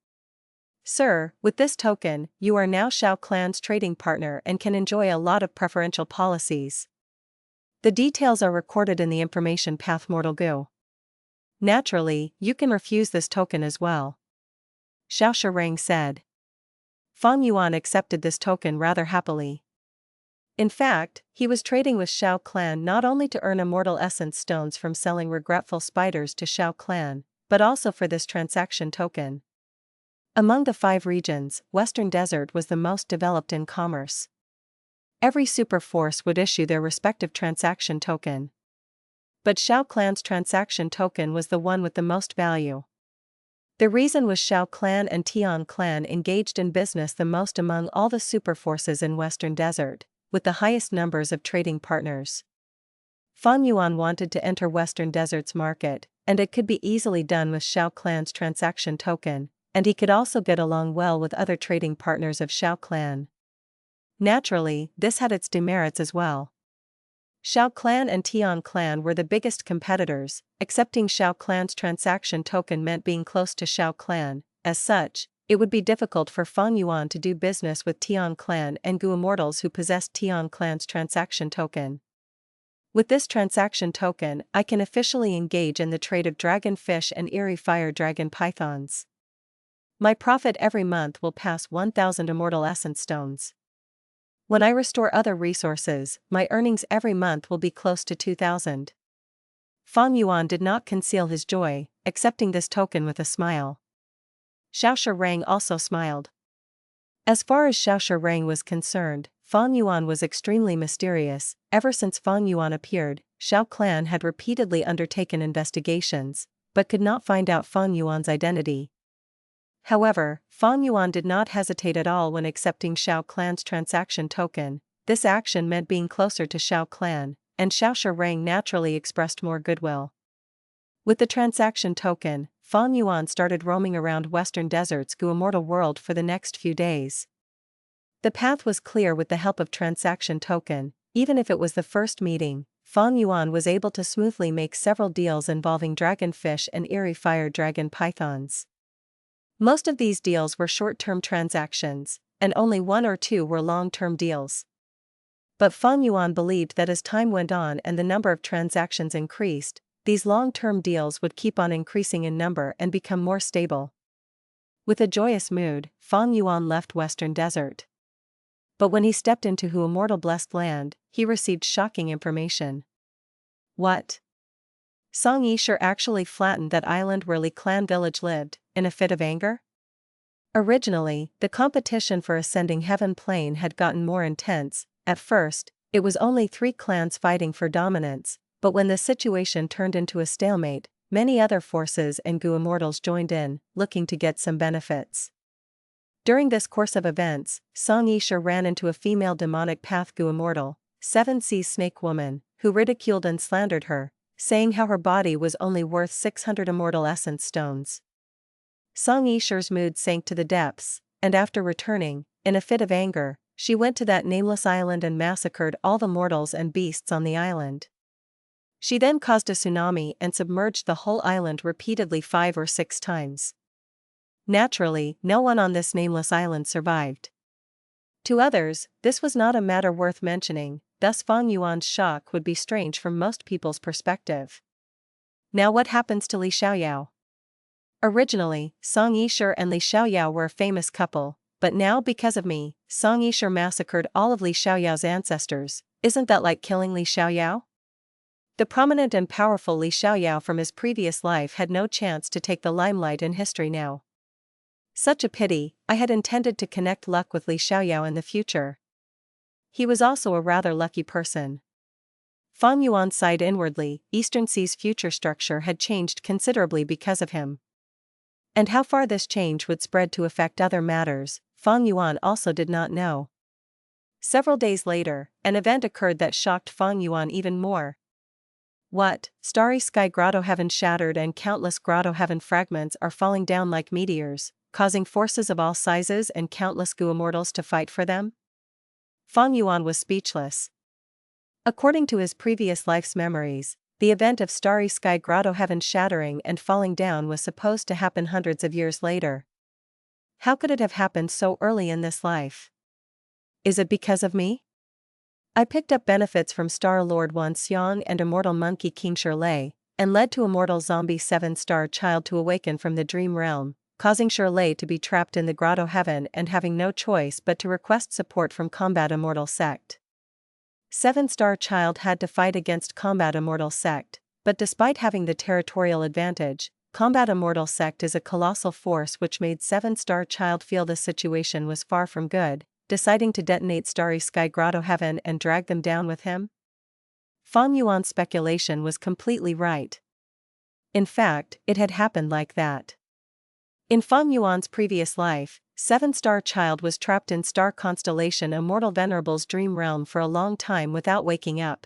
Speaker 1: Sir, with this token, you are now Shao Clan's trading partner and can enjoy a lot of preferential policies. The details are recorded in the information path mortal Gu. Naturally, you can refuse this token as well. Shao Rang said. Fang Yuan accepted this token rather happily. In fact, he was trading with Shao Clan not only to earn immortal essence stones from selling regretful spiders to Shao Clan, but also for this transaction token. Among the 5 regions, Western Desert was the most developed in commerce. Every super force would issue their respective transaction token. But Shao Clan's transaction token was the one with the most value. The reason was Shao Clan and Tian Clan engaged in business the most among all the super forces in Western Desert, with the highest numbers of trading partners. Fang Yuan wanted to enter Western Desert's market, and it could be easily done with Shao Clan's transaction token, and he could also get along well with other trading partners of Shao Clan. Naturally, this had its demerits as well. Shao Clan and Tian Clan were the biggest competitors. Accepting Shao Clan's transaction token meant being close to Shao Clan. As such, it would be difficult for Fang Yuan to do business with Tian Clan and Gu Immortals who possessed Tian Clan's transaction token. With this transaction token, I can officially engage in the trade of Dragonfish and Eerie Fire Dragon Pythons. My profit every month will pass 1,000 immortal essence stones. When I restore other resources, my earnings every month will be close to 2,000. Fang Yuan did not conceal his joy, accepting this token with a smile. Shao Rang also smiled. As far as Shao Rang was concerned, Fang Yuan was extremely mysterious. Ever since Fang Yuan appeared, Shao Clan had repeatedly undertaken investigations, but could not find out Fang Yuan's identity. However, Fang Yuan did not hesitate at all when accepting Shao Clan's transaction token. This action meant being closer to Shao Clan, and Shao Shirang naturally expressed more goodwill. With the transaction token, Fang Yuan started roaming around Western Desert's Immortal world for the next few days. The path was clear with the help of transaction token. Even if it was the first meeting, Fang Yuan was able to smoothly make several deals involving Dragonfish and Eerie Fire Dragon Pythons. Most of these deals were short-term transactions, and only one or two were long-term deals. But Fang Yuan believed that as time went on and the number of transactions increased, these long-term deals would keep on increasing in number and become more stable. With a joyous mood, Fang Yuan left Western Desert. But when he stepped into Immortal Blessed Land, he received shocking information. What? Song Yisher actually flattened that island where Li Clan village lived, in a fit of anger? Originally, the competition for ascending Heaven Plane had gotten more intense. At first, it was only 3 clans fighting for dominance, but when the situation turned into a stalemate, many other forces and Gu Immortals joined in, looking to get some benefits. During this course of events, Song Yisher ran into a female demonic path Gu Immortal, 7 Seas Snake Woman, who ridiculed and slandered her, saying how her body was only worth 600 Immortal Essence Stones. Song Yisher's mood sank to the depths, and after returning, in a fit of anger, she went to that nameless island and massacred all the mortals and beasts on the island. She then caused a tsunami and submerged the whole island repeatedly 5 or 6 times. Naturally, no one on this nameless island survived. To others, this was not a matter worth mentioning, thus Fang Yuan's shock would be strange from most people's perspective. Now what happens to Li Xiaoyao? Originally, Song Yisher and Li Xiaoyao were a famous couple, but now because of me, Song Yisher massacred all of Li Xiaoyao's ancestors. Isn't that like killing Li Xiaoyao? The prominent and powerful Li Xiaoyao from his previous life had no chance to take the limelight in history now. Such a pity, I had intended to connect luck with Li Xiaoyao in the future. He was also a rather lucky person. Fang Yuan sighed inwardly. Eastern Sea's future structure had changed considerably because of him. And how far this change would spread to affect other matters, Fang Yuan also did not know. Several days later, an event occurred that shocked Fang Yuan even more. What? Starry sky grotto heaven shattered and countless grotto heaven fragments are falling down like meteors, causing forces of all sizes and countless Gu Immortals to fight for them? Fang Yuan was speechless. According to his previous life's memories, the event of Starry Sky Grotto Heaven shattering and falling down was supposed to happen hundreds of years later. How could it have happened so early in this life? Is it because of me? I picked up benefits from Star Lord Wan Xiang and Immortal Monkey King Shirley, and led to Immortal Zombie 7-star Child to awaken from the dream realm, causing Shirley to be trapped in the Grotto Heaven and having no choice but to request support from Combat Immortal Sect. 7-star Child had to fight against Combat Immortal Sect, but despite having the territorial advantage, Combat Immortal Sect is a colossal force which made 7-star Child feel the situation was far from good, deciding to detonate Starry Sky Grotto Heaven and drag them down with him. Fang Yuan's speculation was completely right. In fact, it had happened like that. In Fang Yuan's previous life, 7-star Child was trapped in star constellation Immortal Venerable's dream realm for a long time without waking up.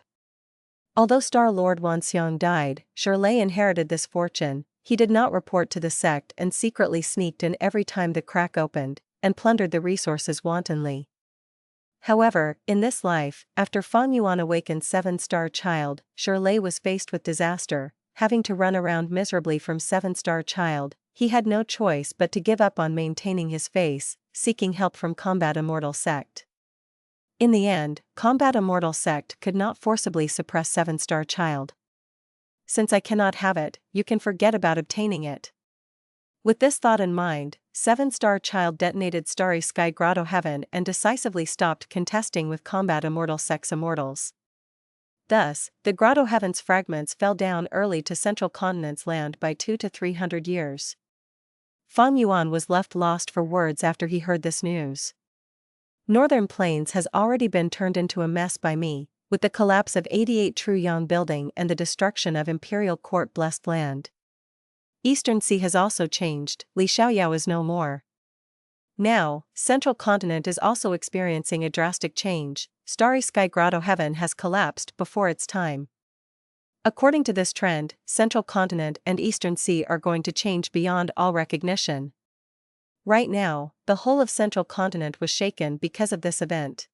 Speaker 1: Although Star Lord Wan Xiang died, Shirley inherited this fortune. He did not report to the sect and secretly sneaked in every time the crack opened, and plundered the resources wantonly. However, in this life, after Fang Yuan awakened 7-star Child, Shirley was faced with disaster, having to run around miserably from 7-star Child. He had no choice but to give up on maintaining his face, seeking help from Combat Immortal Sect. In the end, Combat Immortal Sect could not forcibly suppress 7-star Child. Since I cannot have it, you can forget about obtaining it. With this thought in mind, 7-star Child detonated Starry Sky Grotto Heaven and decisively stopped contesting with Combat Immortal Sect's immortals. Thus, the Grotto Heaven's fragments fell down early to Central Continent's land by 200 to 300 years. Fang Yuan was left lost for words after he heard this news. Northern Plains has already been turned into a mess by me, with the collapse of 88 True Yang Building and the destruction of Imperial Court Blessed Land. Eastern Sea has also changed, Li Xiaoyao is no more. Now, Central Continent is also experiencing a drastic change. Starry Sky Grotto Heaven has collapsed before its time. According to this trend, Central Continent and Eastern Sea are going to change beyond all recognition. Right now, the whole of Central Continent was shaken because of this event.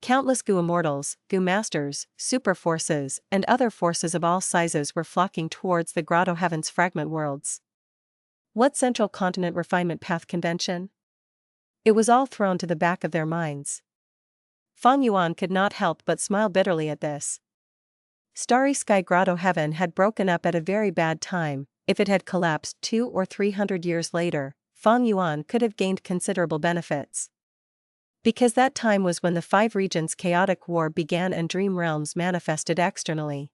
Speaker 1: Countless Gu Immortals, Gu Masters, Super Forces, and other forces of all sizes were flocking towards the Grotto Heaven's fragment worlds. What Central Continent Refinement Path Convention? It was all thrown to the back of their minds. Fang Yuan could not help but smile bitterly at this. Starry Sky Grotto Heaven had broken up at a very bad time. If it had collapsed 200 or 300 years later, Fang Yuan could have gained considerable benefits. Because that time was when the 5 regions' chaotic war began and dream realms manifested externally.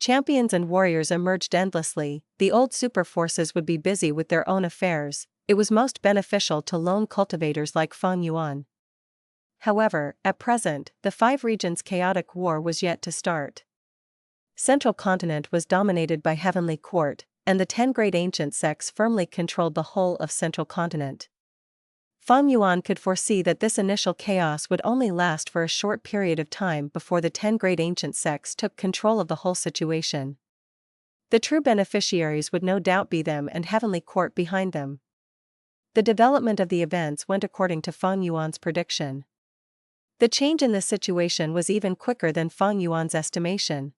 Speaker 1: Champions and warriors emerged endlessly, the old super forces would be busy with their own affairs. It was most beneficial to lone cultivators like Fang Yuan. However, at present, the 5 regions' chaotic war was yet to start. Central Continent was dominated by Heavenly Court, and the 10 great ancient sects firmly controlled the whole of Central Continent. Fang Yuan could foresee that this initial chaos would only last for a short period of time before the 10 great ancient sects took control of the whole situation. The true beneficiaries would no doubt be them and Heavenly Court behind them. The development of the events went according to Fang Yuan's prediction. The change in this situation was even quicker than Fang Yuan's estimation.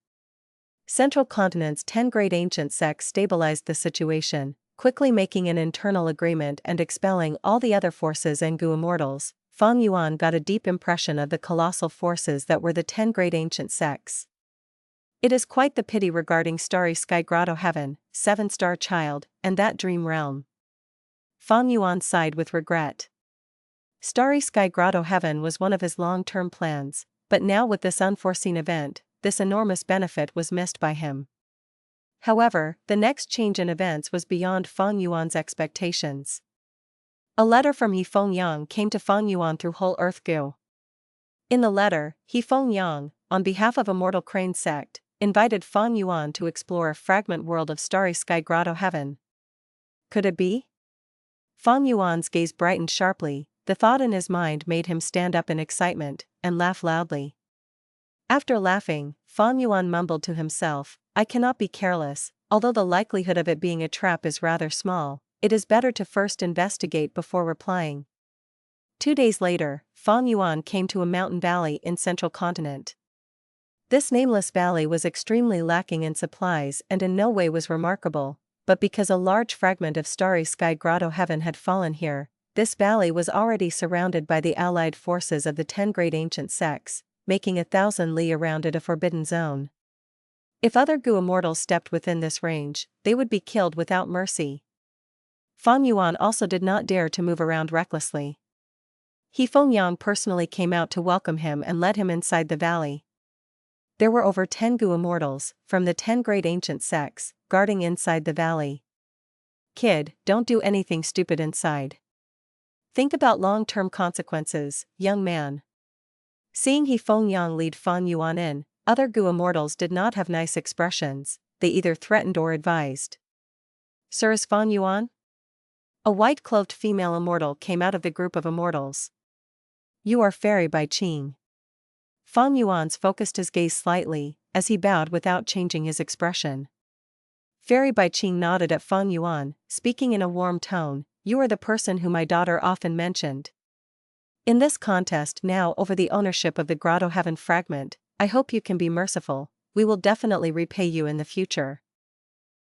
Speaker 1: Central Continent's 10 great ancient sects stabilized the situation, quickly making an internal agreement and expelling all the other forces and Gu Immortals. Fang Yuan got a deep impression of the colossal forces that were the 10 great ancient sects. It is quite the pity regarding Starry Sky Grotto Heaven, 7-star Child, and that dream realm. Fang Yuan sighed with regret. Starry Sky Grotto Heaven was one of his long-term plans, but now with this unforeseen event, this enormous benefit was missed by him. However, the next change in events was beyond Fang Yuan's expectations. A letter from He Feng Yang came to Fang Yuan through Whole Earth Gu. In the letter, He Feng Yang, on behalf of Immortal Crane Sect, invited Fang Yuan to explore a fragment world of Starry Sky Grotto Heaven. Could it be? Fang Yuan's gaze brightened sharply, the thought in his mind made him stand up in excitement, and laugh loudly. After laughing, Fang Yuan mumbled to himself, I cannot be careless, although the likelihood of it being a trap is rather small, it is better to first investigate before replying. 2 days later, Fang Yuan came to a mountain valley in Central Continent. This nameless valley was extremely lacking in supplies and in no way was remarkable, but because a large fragment of Starry Sky Grotto Heaven had fallen here, this valley was already surrounded by the allied forces of the 10 great ancient sects, making 1,000 li around it a forbidden zone. If other Gu Immortals stepped within this range, they would be killed without mercy. Fang Yuan also did not dare to move around recklessly. He Feng Yang personally came out to welcome him and led him inside the valley. There were over 10 Gu Immortals, from the 10 great ancient sects, guarding inside the valley. Kid, don't do anything stupid inside. Think about long-term consequences, young man. Seeing He Feng Yang lead Fang Yuan in, other Gu Immortals did not have nice expressions, they either threatened or advised. Sir, is Fang Yuan? A white-clothed female immortal came out of the group of immortals. You are Fairy by Cheng. Fang Yuan's focused his gaze slightly, as he bowed without changing his expression. Fairy by Cheng nodded at Fang Yuan, speaking in a warm tone, you are the person whom my daughter often mentioned. In this contest now over the ownership of the Grotto Heaven fragment, I hope you can be merciful, we will definitely repay you in the future.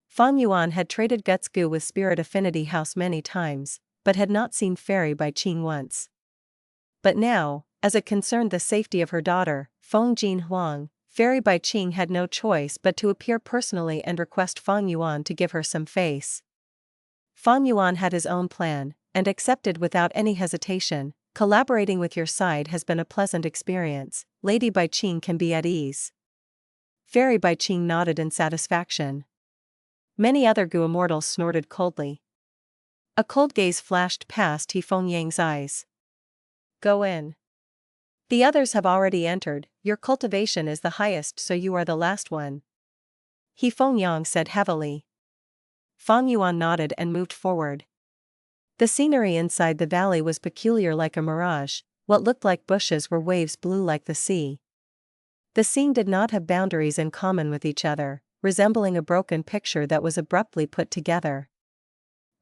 Speaker 1: Fang Yuan had traded Guts Gu with Spirit Affinity House many times, but had not seen Fairy by Cheng once. But now, as it concerned the safety of her daughter, Feng Jin Huang, Fairy by Cheng had no choice but to appear personally and request Fang Yuan to give her some face. Fang Yuan had his own plan, and accepted without any hesitation. Collaborating with your side has been a pleasant experience, Lady by Cheng can be at ease. Fairy by Cheng nodded in satisfaction. Many other Gu Immortals snorted coldly. A cold gaze flashed past He Feng Yang's eyes. Go in. The others have already entered, your cultivation is the highest so you are the last one. He Feng Yang said heavily. Fang Yuan nodded and moved forward. The scenery inside the valley was peculiar, like a mirage. What looked like bushes were waves blue like the sea. The scene did not have boundaries in common with each other, resembling a broken picture that was abruptly put together.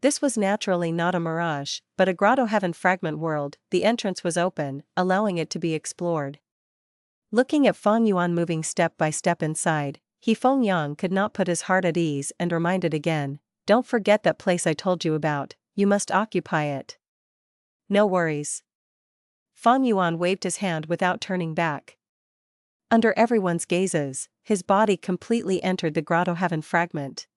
Speaker 1: This was naturally not a mirage, but a grotto heaven fragment world. The entrance was open, allowing it to be explored. Looking at Fang Yuan moving step by step inside, Feng Yang could not put his heart at ease and reminded again, "Don't forget that place I told you about, you must occupy it." "No worries." Fang Yuan waved his hand without turning back. Under everyone's gazes, his body completely entered the grotto heaven fragment.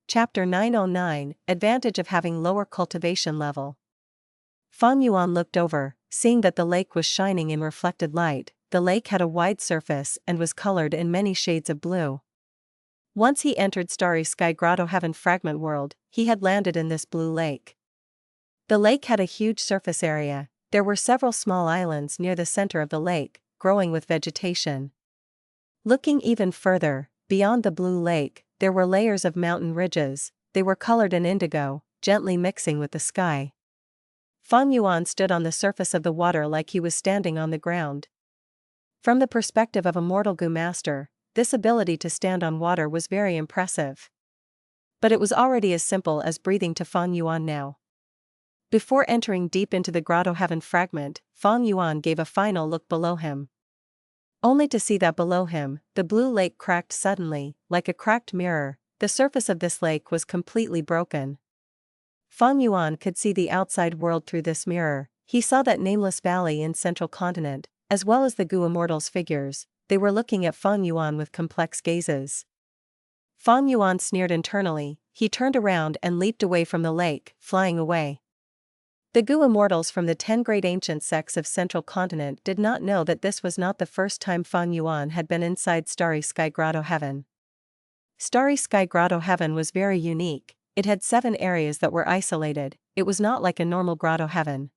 Speaker 1: Chapter 909, Advantage of having lower cultivation level. Fang Yuan looked over, seeing that the lake was shining in reflected light. The lake had a wide surface and was colored in many shades of blue. Once he entered Starry Sky Grotto Heaven Fragment World, he had landed in this blue lake. The lake had a huge surface area. There were several small islands near the center of the lake, growing with vegetation. Looking even further, beyond the blue lake, there were layers of mountain ridges. They were colored in indigo, gently mixing with the sky. Fang Yuan stood on the surface of the water like he was standing on the ground. From the perspective of a mortal Grandmaster, this ability to stand on water was very impressive. But it was already as simple as breathing to Fang Yuan now. Before entering deep into the Grotto Heaven fragment, Fang Yuan gave a final look below him. Only to see that below him, the blue lake cracked suddenly, like a cracked mirror. The surface of this lake was completely broken. Fang Yuan could see the outside world through this mirror. He saw that nameless valley in central continent, as well as the Immortal's figures. They were looking at Fang Yuan with complex gazes. Fang Yuan sneered internally. He turned around and leaped away from the lake, flying away. The Immortals from the 10 great ancient sects of Central Continent did not know that this was not the first time Fang Yuan had been inside Starry Sky Grotto Heaven. Starry Sky Grotto Heaven was very unique. It had 7 areas that were isolated. It was not like a normal grotto heaven.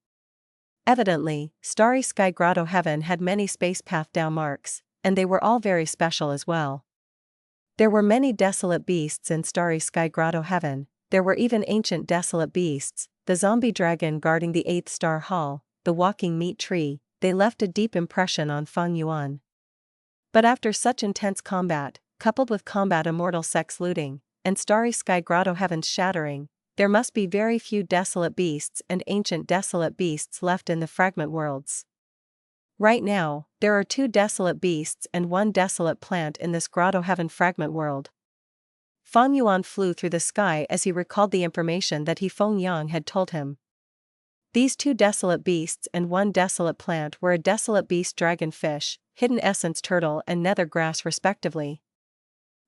Speaker 1: Evidently, Starry Sky Grotto Heaven had many space path down marks, and they were all very special as well. There were many desolate beasts in Starry Sky Grotto Heaven. There were even ancient desolate beasts. The zombie dragon guarding the 8th star hall, the walking meat tree. They left a deep impression on Fang Yuan. But after such intense combat, coupled with combat immortal sex looting, and Starry Sky Grotto Heaven's shattering, there must be very few desolate beasts and ancient desolate beasts left in the fragment worlds. Right now, there are 2 desolate beasts and 1 desolate plant in this Grotto Heaven fragment world. Fang Yuan flew through the sky as he recalled the information that Feng Yang had told him. These 2 desolate beasts and 1 desolate plant were a desolate beast dragonfish, hidden essence turtle and nether grass respectively.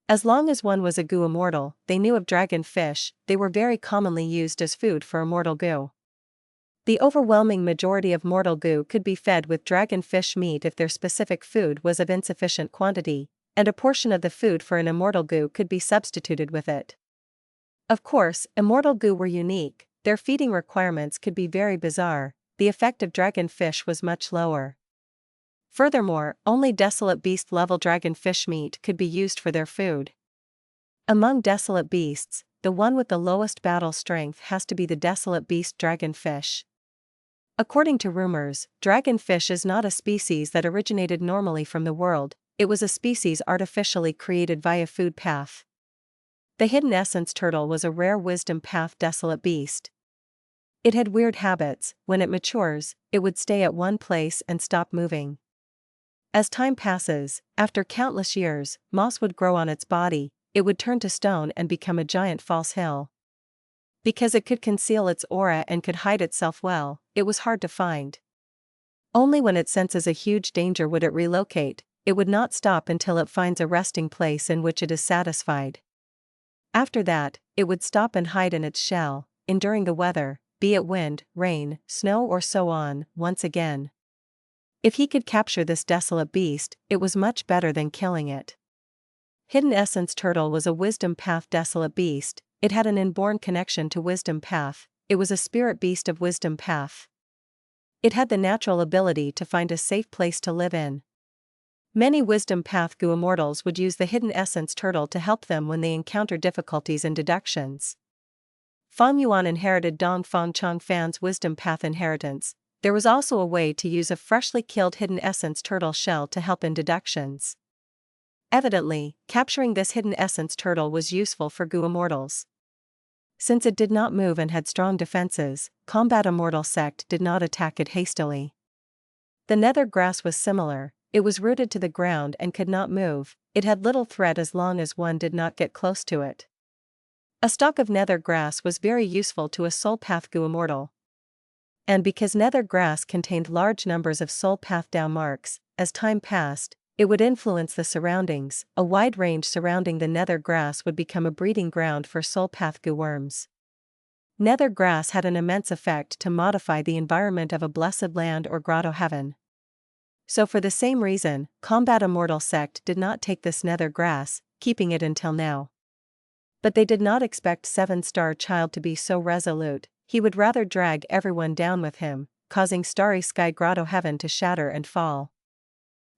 Speaker 1: As long as one was a goo immortal, they knew of dragonfish. They were very commonly used as food for immortal goo. The overwhelming majority of mortal goo could be fed with dragonfish meat if their specific food was of insufficient quantity, and a portion of the food for an immortal goo could be substituted with it. Of course, immortal goo were unique. Their feeding requirements could be very bizarre. The effect of dragonfish was much lower. Furthermore, only desolate beast level dragonfish meat could be used for their food. Among desolate beasts, the one with the lowest battle strength has to be the desolate beast dragonfish. According to rumors, dragonfish is not a species that originated normally from the world. It was a species artificially created via food path. The hidden essence turtle was a rare wisdom path desolate beast. It had weird habits. When it matures, it would stay at one place and stop moving. As time passes, after countless years, moss would grow on its body. It would turn to stone and become a giant false hill. Because it could conceal its aura and could hide itself well, it was hard to find. Only when it senses a huge danger would it relocate. It would not stop until it finds a resting place in which it is satisfied. After that, it would stop and hide in its shell, enduring the weather. be it wind, rain, snow or so on, once again. If he could capture this desolate beast, it was much better than killing it. Hidden Essence Turtle was a Wisdom Path desolate beast. It had an inborn connection to Wisdom Path. It was a spirit beast of Wisdom Path. It had the natural ability to find a safe place to live in. Many Wisdom Path Gu Immortals would use the Hidden Essence Turtle to help them when they encounter difficulties in deductions. Fang Yuan inherited Dong Fang Chang Fan's Wisdom Path inheritance. There was also a way to use a freshly killed Hidden Essence Turtle shell to help in deductions. Evidently, capturing this Hidden Essence Turtle was useful for Gu Immortals. Since it did not move and had strong defenses, Combat Immortal Sect did not attack it hastily. The nether grass was similar. It was rooted to the ground and could not move. It had little threat as long as one did not get close to it. A stalk of nether grass was very useful to a Soul Path Gu Immortal. And because nether grass contained large numbers of Soul Path Dao marks, as time passed, it would influence the surroundings. A wide range surrounding the nether grass would become a breeding ground for Soul Path Gu worms. Nether grass had an immense effect to modify the environment of a blessed land or grotto heaven. So for the same reason, Combat Immortal Sect did not take this nether grass, keeping it until now. But they did not expect 7-star Child to be so resolute. He would rather drag everyone down with him, causing Starry Sky Grotto Heaven to shatter and fall.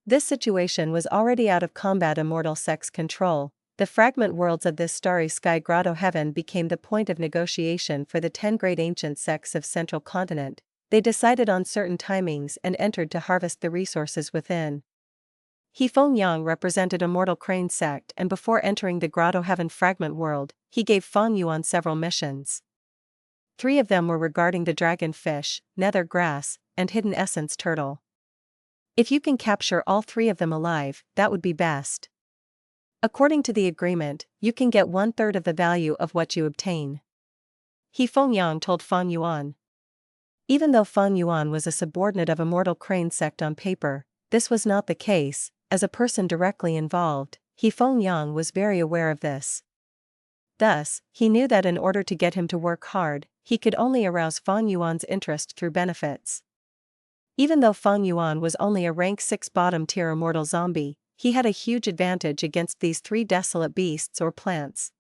Speaker 1: This situation was already out of Combat Immortal Sect's control. The fragment worlds of this Starry Sky Grotto Heaven became the point of negotiation for the 10 great ancient sects of Central Continent. They decided on certain timings and entered to harvest the resources within. He Feng Yang represented Immortal Crane Sect, and before entering the Grotto Heaven fragment world, he gave Fang Yuan several missions. 3 of them were regarding the Dragonfish, Nether Grass, and Hidden Essence Turtle. If you can capture all 3 of them alive, that would be best. According to the agreement, you can get 1/3 of the value of what you obtain. He Feng Yang told Fang Yuan. Even though Fang Yuan was a subordinate of Immortal Crane Sect on paper, this was not the case. As a person directly involved, He Feng Yang was very aware of this. Thus, he knew that in order to get him to work hard, he could only arouse Fang Yuan's interest through benefits. Even though Fang Yuan was only a rank 6 bottom-tier immortal zombie, he had a huge advantage against these 3 desolate beasts or plants.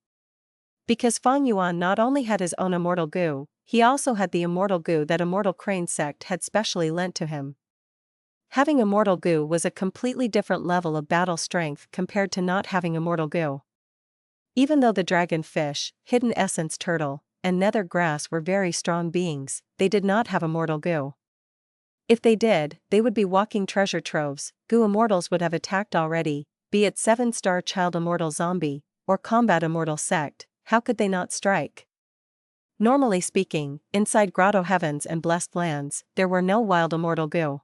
Speaker 1: Because Fang Yuan not only had his own immortal goo, he also had the immortal goo that Immortal Crane Sect had specially lent to him. Having immortal goo was a completely different level of battle strength compared to not having immortal goo. Even though the Dragonfish, Hidden Essence Turtle, and Nether Grass were very strong beings, they did not have immortal goo. If they did, they would be walking treasure troves. Gu Immortals would have attacked already, be it 7-star Child Immortal Zombie, or Combat Immortal Sect. How could they not strike? Normally speaking, inside Grotto Heavens and Blessed Lands, there were no wild immortal goo.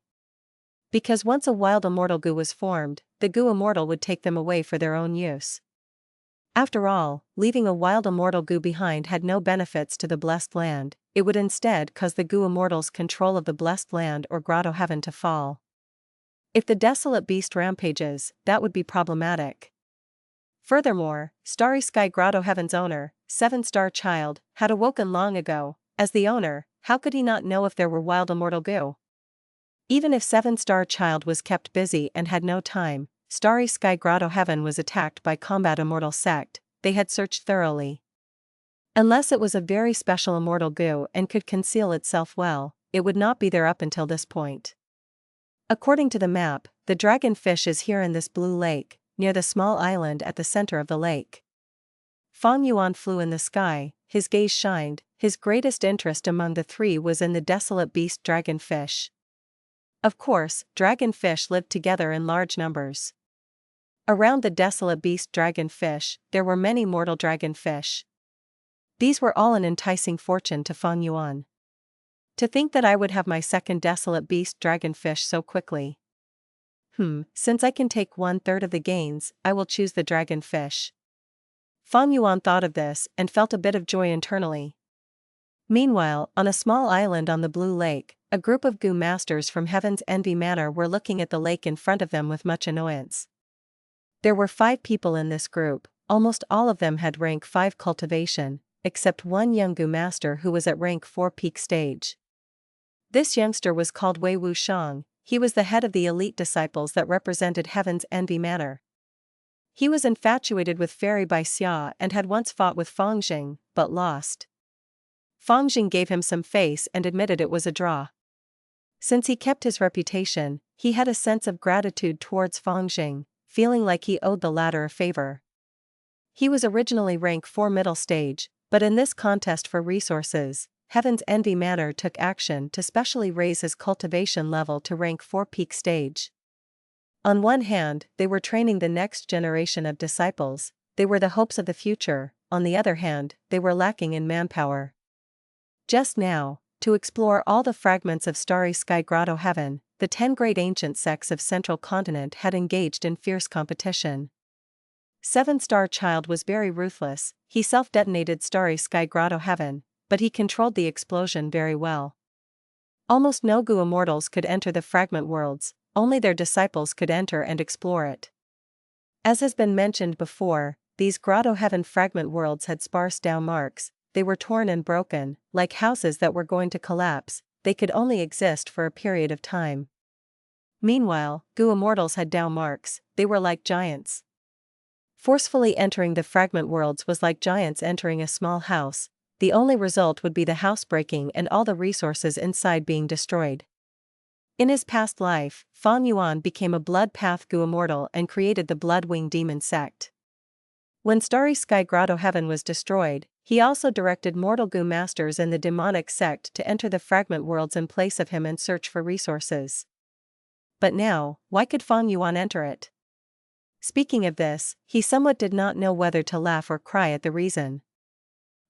Speaker 1: Because once a wild immortal goo was formed, the Gu Immortal would take them away for their own use. After all, leaving a wild immortal goo behind had no benefits to the Blessed Land. It would instead cause the Gu Immortals' control of the Blessed Land or Grotto Heaven to fall. If the Desolate Beast rampages, that would be problematic. Furthermore, Starry Sky Grotto Heaven's owner, 7-star Child, had awoken long ago. As the owner, how could he not know if there were wild immortal goo? Even if 7-star Child was kept busy and had no time, Starry Sky Grotto Heaven was attacked by Combat Immortal Sect. They had searched thoroughly. Unless it was a very special immortal goo and could conceal itself well, it would not be there up until this point. According to the map, the Dragonfish is here in this blue lake, near the small island at the center of the lake. Fang Yuan flew in the sky, his gaze shined. His greatest interest among the 3 was in the desolate beast Dragonfish. Of course, dragonfish lived together in large numbers. Around the desolate beast Dragonfish, there were many mortal dragonfish. These were all an enticing fortune to Fang Yuan. To think that I would have my second desolate beast Dragonfish so quickly. Since I can take 1/3 of the gains, I will choose the Dragonfish. Fang Yuan thought of this and felt a bit of joy internally. Meanwhile, on a small island on the Blue Lake, a group of Gu Masters from Heaven's Envy Manor were looking at the lake in front of them with much annoyance. There were 5 people in this group, almost all of them had rank 5 cultivation. except one young Master who was at rank 4 peak stage. This youngster was called Wei Wuxiang. He was the head of the elite disciples that represented Heaven's Envy Manor. He was infatuated with Fairy Bai Xia and had once fought with Fang Jing, but lost. Fang Jing gave him some face and admitted it was a draw. Since he kept his reputation, he had a sense of gratitude towards Fang Jing, feeling like he owed the latter a favor. He was originally rank 4 middle stage, but in this contest for resources, Heaven's Envy Manor took action to specially raise his cultivation level to rank 4 peak stage. On one hand, they were training the next generation of disciples, they were the hopes of the future, on the other hand, they were lacking in manpower. Just now, to explore all the fragments of Starry Sky Grotto Heaven, the 10 great ancient sects of Central Continent had engaged in fierce competition. 7-Star Child was very ruthless, he self-detonated Starry Sky Grotto Heaven, but he controlled the explosion very well. Almost no Immortals could enter the fragment worlds, only their disciples could enter and explore it. As has been mentioned before, these Grotto Heaven fragment worlds had sparse down marks, they were torn and broken, like houses that were going to collapse, they could only exist for a period of time. Meanwhile, Immortals had down marks, they were like giants. Forcefully entering the fragment worlds was like giants entering a small house, the only result would be the house breaking and all the resources inside being destroyed. In his past life, Fang Yuan became a Blood Path Immortal and created the Bloodwing Demon sect. When Starry Sky Grotto Heaven was destroyed, he also directed mortal Masters in the demonic sect to enter the fragment worlds in place of him and search for resources. But now, why could Fang Yuan enter it? Speaking of this, he somewhat did not know whether to laugh or cry at the reason.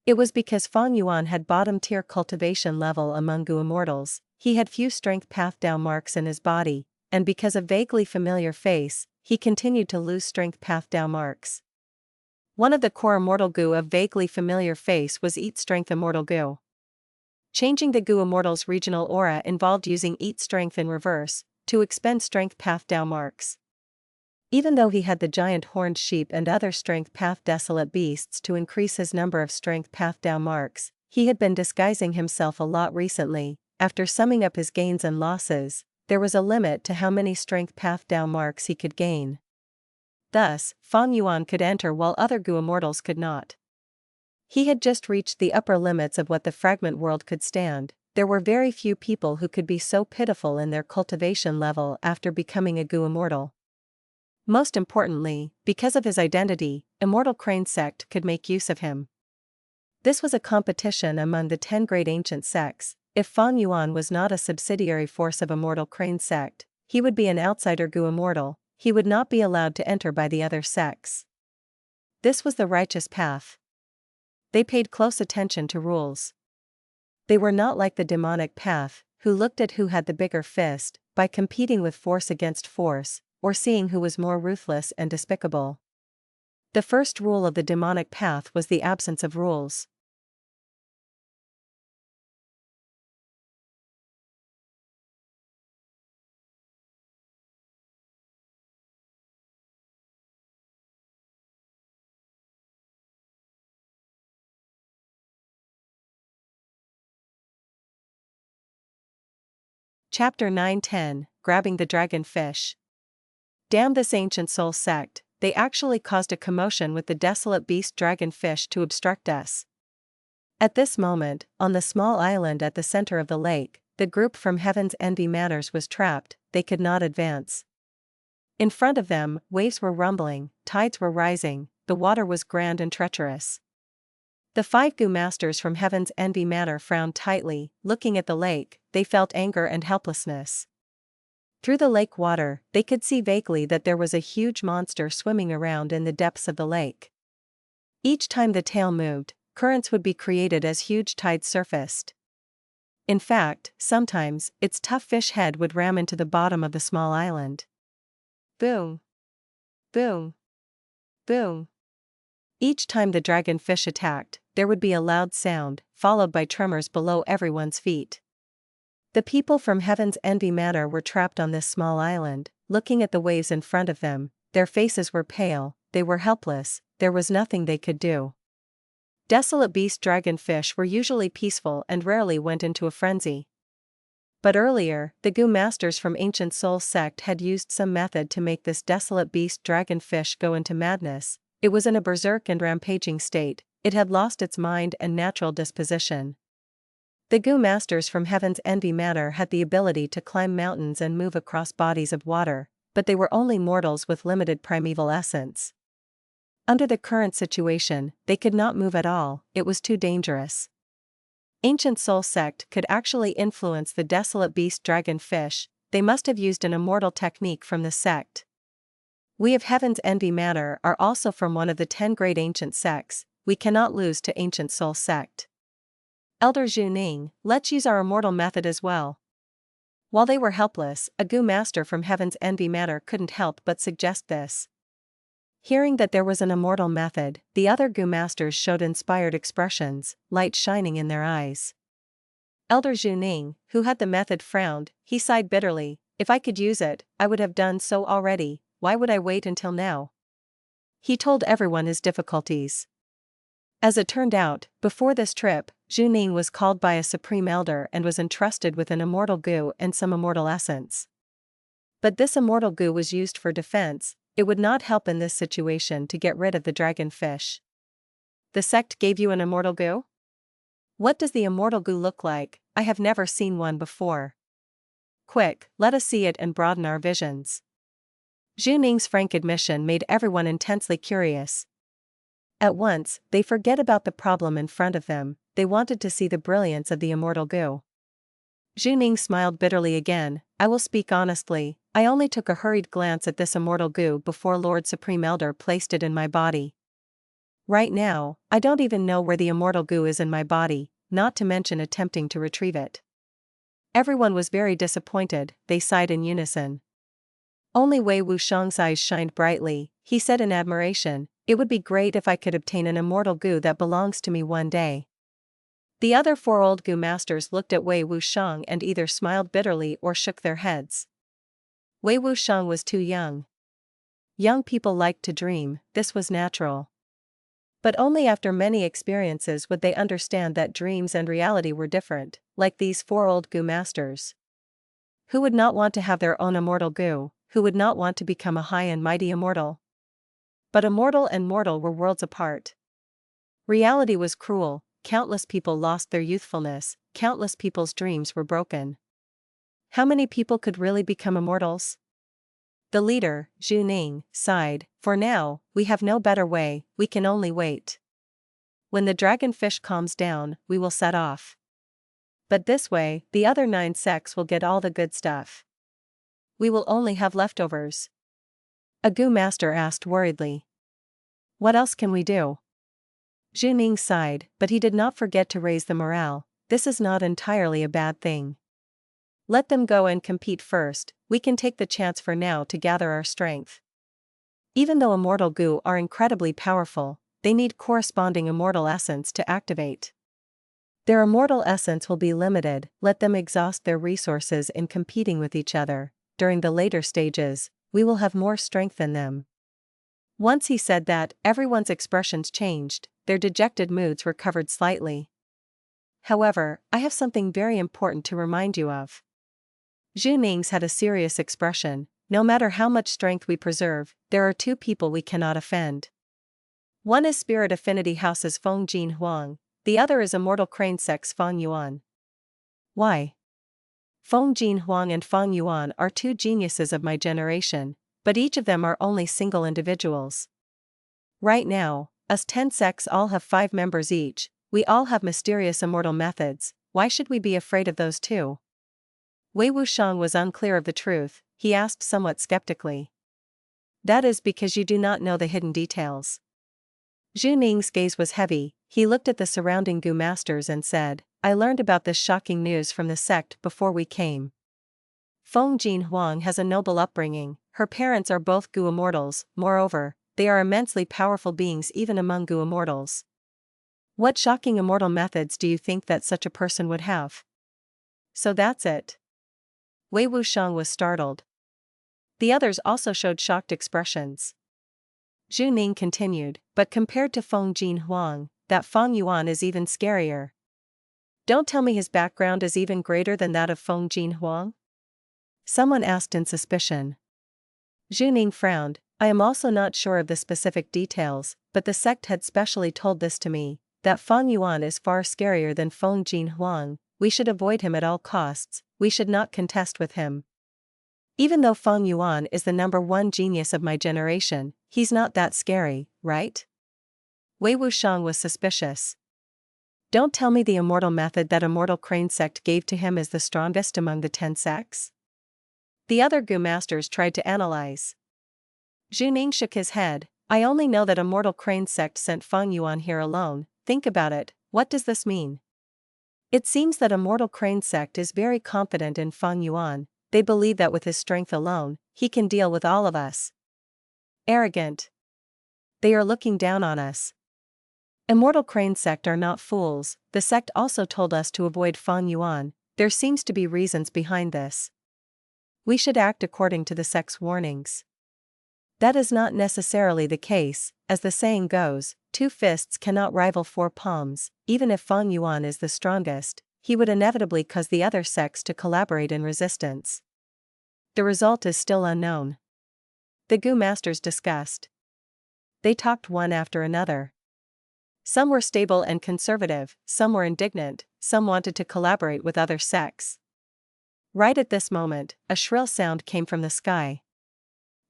Speaker 1: It was because Fang Yuan had bottom-tier cultivation level among Immortals, he had few strength path down marks in his body, and because of vaguely familiar face, he continued to lose strength path down marks. One of the core immortal goo of vaguely familiar face was Eat Strength Immortal Goo. Changing the Immortal's regional aura involved using Eat Strength in reverse, to expend strength path down marks. Even though he had the giant horned sheep and other strength path desolate beasts to increase his number of strength path down marks, he had been disguising himself a lot recently. After summing up his gains and losses, there was a limit to how many strength path down marks he could gain. Thus, Fang Yuan could enter while other Immortals could not. He had just reached the upper limits of what the fragment world could stand. There were very few people who could be so pitiful in their cultivation level after becoming a Immortal. Most importantly, because of his identity, Immortal Crane Sect could make use of him. This was a competition among the 10 great ancient sects. If Fang Yuan was not a subsidiary force of Immortal Crane Sect, he would be an outsider Immortal, he would not be allowed to enter by the other sects. This was the righteous path. They paid close attention to rules. They were not like the demonic path, who looked at who had the bigger fist, by competing with force against force, or seeing who was more ruthless and despicable. The first rule of the demonic path was the absence of rules. Chapter 9-10, Grabbing the Dragonfish. Damn this ancient soul sect, they actually caused a commotion with the desolate beast Dragonfish to obstruct us. At this moment, on the small island at the center of the lake, the group from Heaven's Envy Manors was trapped, they could not advance. In front of them, waves were rumbling, tides were rising, the water was grand and treacherous. The 5 Masters from Heaven's Envy Manor frowned tightly, looking at the lake, they felt anger and helplessness. Through the lake water, they could see vaguely that there was a huge monster swimming around in the depths of the lake. Each time the tail moved, currents would be created as huge tides surfaced. In fact, sometimes, its tough fish head would ram into the bottom of the small island. Boom! Boom! Boom! Each time the dragonfish attacked, there would be a loud sound, followed by tremors below everyone's feet. The people from Heaven's Envy Manor were trapped on this small island, looking at the waves in front of them, their faces were pale, they were helpless, there was nothing they could do. Desolate beast dragonfish were usually peaceful and rarely went into a frenzy. But earlier, the Gu masters from Ancient Soul sect had used some method to make this desolate beast dragonfish go into madness. It was in a berserk and rampaging state, it had lost its mind and natural disposition. The Gu masters from Heaven's Envy Matter had the ability to climb mountains and move across bodies of water, but they were only mortals with limited primeval essence. Under the current situation, they could not move at all, it was too dangerous. Ancient Soul sect could actually influence the desolate beast dragonfish, they must have used an immortal technique from the sect. We of Heaven's Envy Matter are also from one of the 10 great ancient sects, we cannot lose to Ancient Soul sect. Elder Zhu, let's use our immortal method as well. While they were helpless, a Gu master from Heaven's Envy Matter couldn't help but suggest this. Hearing that there was an immortal method, the other Gu masters showed inspired expressions, light shining in their eyes. Elder Zhu, who had the method, frowned, he sighed bitterly, if I could use it, I would have done so already, why would I wait until now? He told everyone his difficulties. As it turned out, before this trip, Zhu was called by a supreme elder and was entrusted with an immortal Gu and some immortal essence. But this immortal Gu was used for defense, it would not help in this situation to get rid of the dragonfish. The sect gave you an immortal Gu? What does the immortal Gu look like? I have never seen one before. Quick, let us see it and broaden our visions. Zhu frank admission made everyone intensely curious. At once, they forget about the problem in front of them, they wanted to see the brilliance of the immortal Gu. Zhu smiled bitterly again, I will speak honestly, I only took a hurried glance at this immortal Gu before Lord Supreme Elder placed it in my body. Right now, I don't even know where the immortal Gu is in my body, not to mention attempting to retrieve it. Everyone was very disappointed, they sighed in unison. Only Wei Wuxiang's eyes shined brightly, he said in admiration, it would be great if I could obtain an immortal Gu that belongs to me one day. The other 4 old Gu masters looked at Wei Wuxiang and either smiled bitterly or shook their heads. Wei Wuxiang was too young. Young people liked to dream, this was natural. But only after many experiences would they understand that dreams and reality were different, like these 4 old Gu masters. Who would not want to have their own immortal Gu, who would not want to become a high and mighty immortal? But immortal and mortal were worlds apart. Reality was cruel, countless people lost their youthfulness, countless people's dreams were broken. How many people could really become immortals? The leader, Zhu, sighed, for now, we have no better way, we can only wait. When the dragonfish calms down, we will set off. But this way, the other 9 sects will get all the good stuff. We will only have leftovers. A Gu master asked worriedly. What else can we do? Zhu sighed, but he did not forget to raise the morale, this is not entirely a bad thing. Let them go and compete first, we can take the chance for now to gather our strength. Even though immortal Gu are incredibly powerful, they need corresponding immortal essence to activate. Their immortal essence will be limited, let them exhaust their resources in competing with each other, during the later stages, we will have more strength than them. Once he said that, everyone's expressions changed, their dejected moods recovered slightly. However, I have something very important to remind you of. Zhu had a serious expression, no matter how much strength we preserve, there are 2 people we cannot offend. One is Spirit Affinity House's Feng Jin Huang, the other is Immortal Crane Sect's Fang Yuan. Why? Feng Jin Huang and Fang Yuan are 2 geniuses of my generation, but each of them are only single individuals. Right now, us 10 sects all have 5 members each, we all have mysterious immortal methods, why should we be afraid of those 2? Wei Wuxiang was unclear of the truth, he asked somewhat skeptically. That is because you do not know the hidden details. Zhu gaze was heavy, he looked at the surrounding Gu masters and said, I learned about this shocking news from the sect before we came. Feng Jin Huang has a noble upbringing, her parents are both Gu immortals, moreover, they are immensely powerful beings even among Gu immortals. What shocking immortal methods do you think that such a person would have? So that's it. Wei Wuxiang was startled. The others also showed shocked expressions. Zhu continued, but compared to Feng Jin Huang, that Fang Yuan is even scarier. Don't tell me his background is even greater than that of Feng Jin Huang? Someone asked in suspicion. Zhu Ning frowned. I am also not sure of the specific details, but the sect had specially told this to me, that Fang Yuan is far scarier than Feng Jin Huang. We should avoid him at all costs, we should not contest with him. Even though Fang Yuan is the #1 genius of my generation, he's not that scary, right? Wei Wuxiang was suspicious. Don't tell me the immortal method that Immortal Crane sect gave to him is the strongest among the 10 sects? The other Gu masters tried to analyze. Zhu Ning shook his head. I only know that Immortal Crane sect sent Fang Yuan here alone. Think about it, what does this mean? It seems that Immortal Crane sect is very confident in Fang Yuan. They believe that with his strength alone, he can deal with all of us. Arrogant. They are looking down on us. Immortal Crane sect are not fools. The sect also told us to avoid Fang Yuan. There seems to be reasons behind this. We should act according to the sect's warnings. That is not necessarily the case, as the saying goes, 2 fists cannot rival 4 palms. Even if Fang Yuan is the strongest, he would inevitably cause the other sects to collaborate in resistance. The result is still unknown. The Gu masters discussed. They talked one after another. Some were stable and conservative, some were indignant, some wanted to collaborate with other sects. Right at this moment, a shrill sound came from the sky.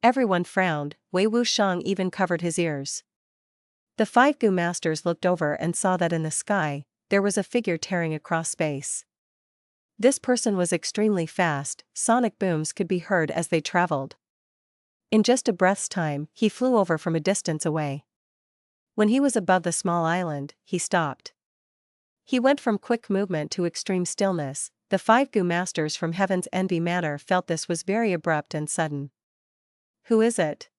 Speaker 1: Everyone frowned. Wei Wuxiang even covered his ears. The 5 Gu masters looked over and saw that in the sky, there was a figure tearing across space. This person was extremely fast, sonic booms could be heard as they traveled. In just a breath's time, he flew over from a distance away. When he was above the small island, he stopped. He went from quick movement to extreme stillness. The 5 Gu masters from Heaven's Envy Manor felt this was very abrupt and sudden. Who is it?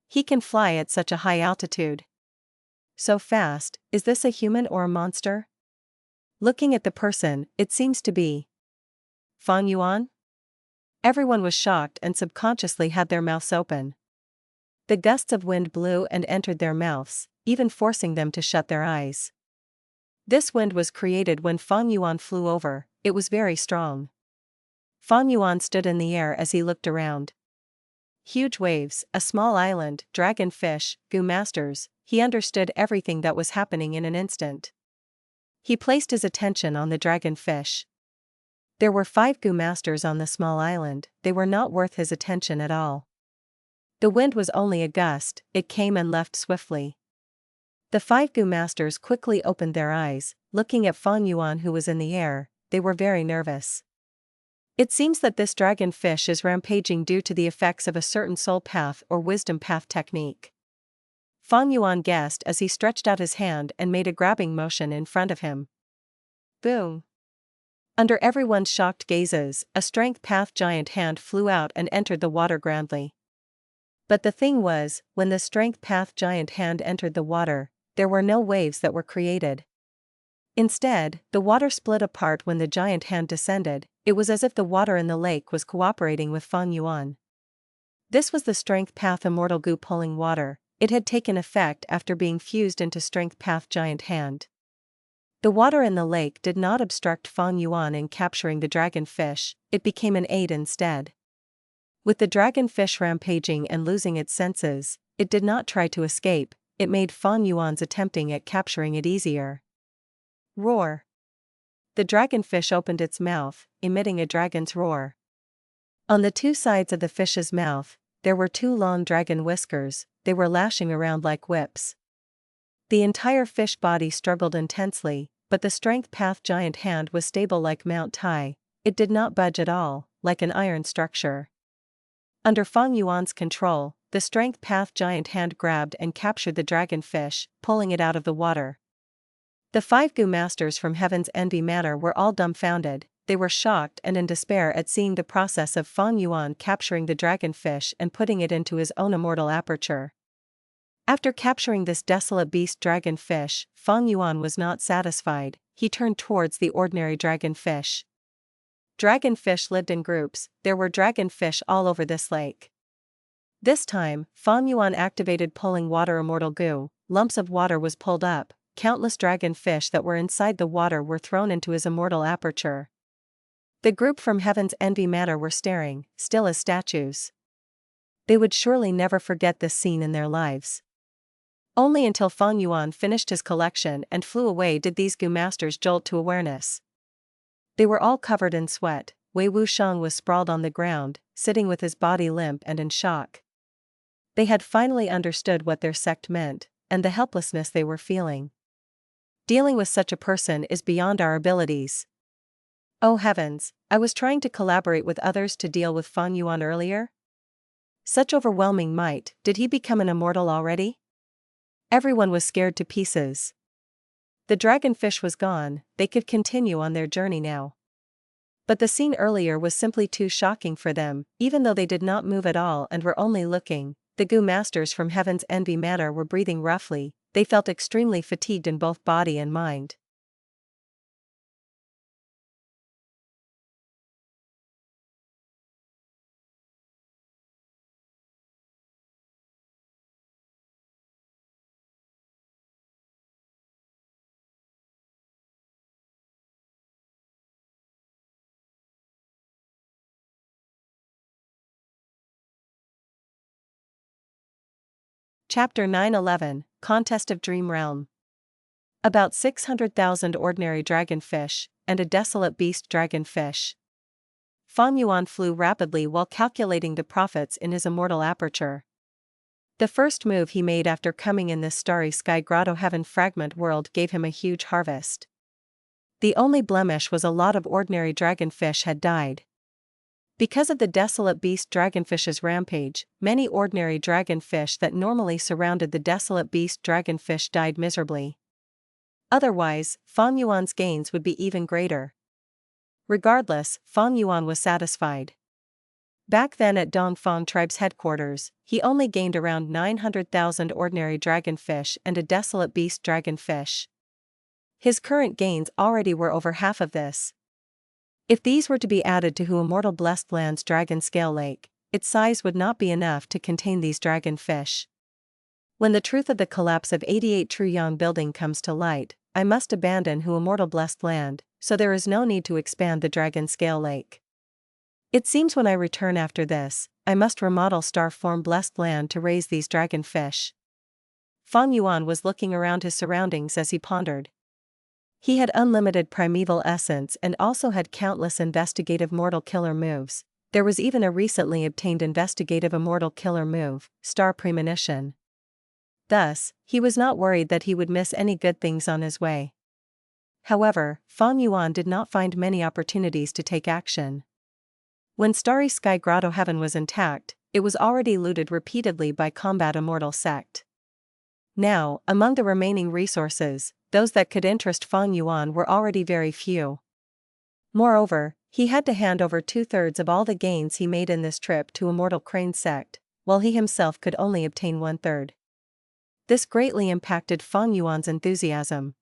Speaker 1: He can fly at such a high altitude. So fast, is this a human or a monster? Looking at the person, it seems to be Fang Yuan? Everyone was shocked and subconsciously had their mouths open. The gusts of wind blew and entered their mouths, even forcing them to shut their eyes. This wind was created when Fang Yuan flew over. It was very strong. Fang Yuan stood in the air as he looked around. Huge waves, a small island, dragonfish, Gu masters, he understood everything that was happening in an instant. He placed his attention on the dragonfish. There were 5 Gu masters on the small island, they were not worth his attention at all. The wind was only a gust, it came and left swiftly. The 5 Gu masters quickly opened their eyes, looking at Fang Yuan who was in the air. They were very nervous. It seems that this dragonfish is rampaging due to the effects of a certain soul path or wisdom path technique. Fang Yuan guessed as he stretched out his hand and made a grabbing motion in front of him. Boom! Under everyone's shocked gazes, a strength path giant hand flew out and entered the water grandly. But the thing was, when the strength path giant hand entered the water, there were no waves that were created. Instead, the water split apart when the giant hand descended. It was as if the water in the lake was cooperating with Fang Yuan. This was the strength path immortal Gu pulling water. It had taken effect after being fused into strength path giant hand. The water in the lake did not obstruct Fang Yuan in capturing the dragonfish, it became an aid instead. With the dragonfish rampaging and losing its senses, it did not try to escape, it made Fang Yuan's attempting at capturing it easier. Roar! The dragonfish opened its mouth, emitting a dragon's roar. On the 2 sides of the fish's mouth, there were 2 long dragon whiskers, they were lashing around like whips. The entire fish body struggled intensely, but the strength path giant hand was stable like Mount Tai, it did not budge at all, like an iron structure. Under Fang Yuan's control, the strength path giant hand grabbed and captured the dragonfish, pulling it out of the water. The 5 Gu masters from Heaven's Envy Manor were all dumbfounded, they were shocked and in despair at seeing the process of Fang Yuan capturing the dragonfish and putting it into his own immortal aperture. After capturing this desolate beast dragonfish, Fang Yuan was not satisfied, he turned towards the ordinary dragonfish. Dragonfish lived in groups, there were dragonfish all over this lake. This time, Fang Yuan activated pulling water immortal Gu, lumps of water was pulled up, countless dragonfish that were inside the water were thrown into his immortal aperture. The group from Heaven's Envy Matter were staring, still as statues. They would surely never forget this scene in their lives. Only until Fang Yuan finished his collection and flew away did these Gu masters jolt to awareness. They were all covered in sweat. Wei Wuxiang was sprawled on the ground, sitting with his body limp and in shock. They had finally understood what their sect meant, and the helplessness they were feeling. Dealing with such a person is beyond our abilities. Oh heavens, I was trying to collaborate with others to deal with Fang Yuan earlier? Such overwhelming might, did he become an immortal already? Everyone was scared to pieces. The dragonfish was gone, they could continue on their journey now. But the scene earlier was simply too shocking for them, even though they did not move at all and were only looking. The Gu masters from Heaven's Envy Matter were breathing roughly, they felt extremely fatigued in both body and mind. Chapter 9-11, Contest of Dream Realm. About 600,000 ordinary dragonfish, and a desolate beast dragonfish. Fang Yuan flew rapidly while calculating the profits in his immortal aperture. The first move he made after coming in this starry sky grotto heaven fragment world gave him a huge harvest. The only blemish was a lot of ordinary dragonfish had died. Because of the desolate beast dragonfish's rampage, many ordinary dragonfish that normally surrounded the desolate beast dragonfish died miserably. Otherwise, Fang Yuan's gains would be even greater. Regardless, Fang Yuan was satisfied. Back then at Dongfang tribe's headquarters, he only gained around 900,000 ordinary dragonfish and a desolate beast dragonfish. His current gains already were over half of this. If these were to be added to Immortal Blessed Land's Dragon Scale Lake, its size would not be enough to contain these dragonfish. When the truth of the collapse of 88 Truyang building comes to light, I must abandon Immortal Blessed Land, so there is no need to expand the Dragon Scale Lake. It seems when I return after this, I must remodel Starform Blessed Land to raise these dragonfish. Fang Yuan was looking around his surroundings as he pondered. He had unlimited primeval essence and also had countless investigative mortal killer moves. There was even a recently obtained investigative immortal killer move, Star Premonition. Thus, he was not worried that he would miss any good things on his way. However, Fang Yuan did not find many opportunities to take action. When Starry Sky Grotto Heaven was intact, it was already looted repeatedly by Combat Immortal Sect. Now, among the remaining resources, those that could interest Fang Yuan were already very few. Moreover, he had to hand over 2/3 of all the gains he made in this trip to Immortal Crane Sect, while he himself could only obtain 1/3. This greatly impacted Fang Yuan's enthusiasm.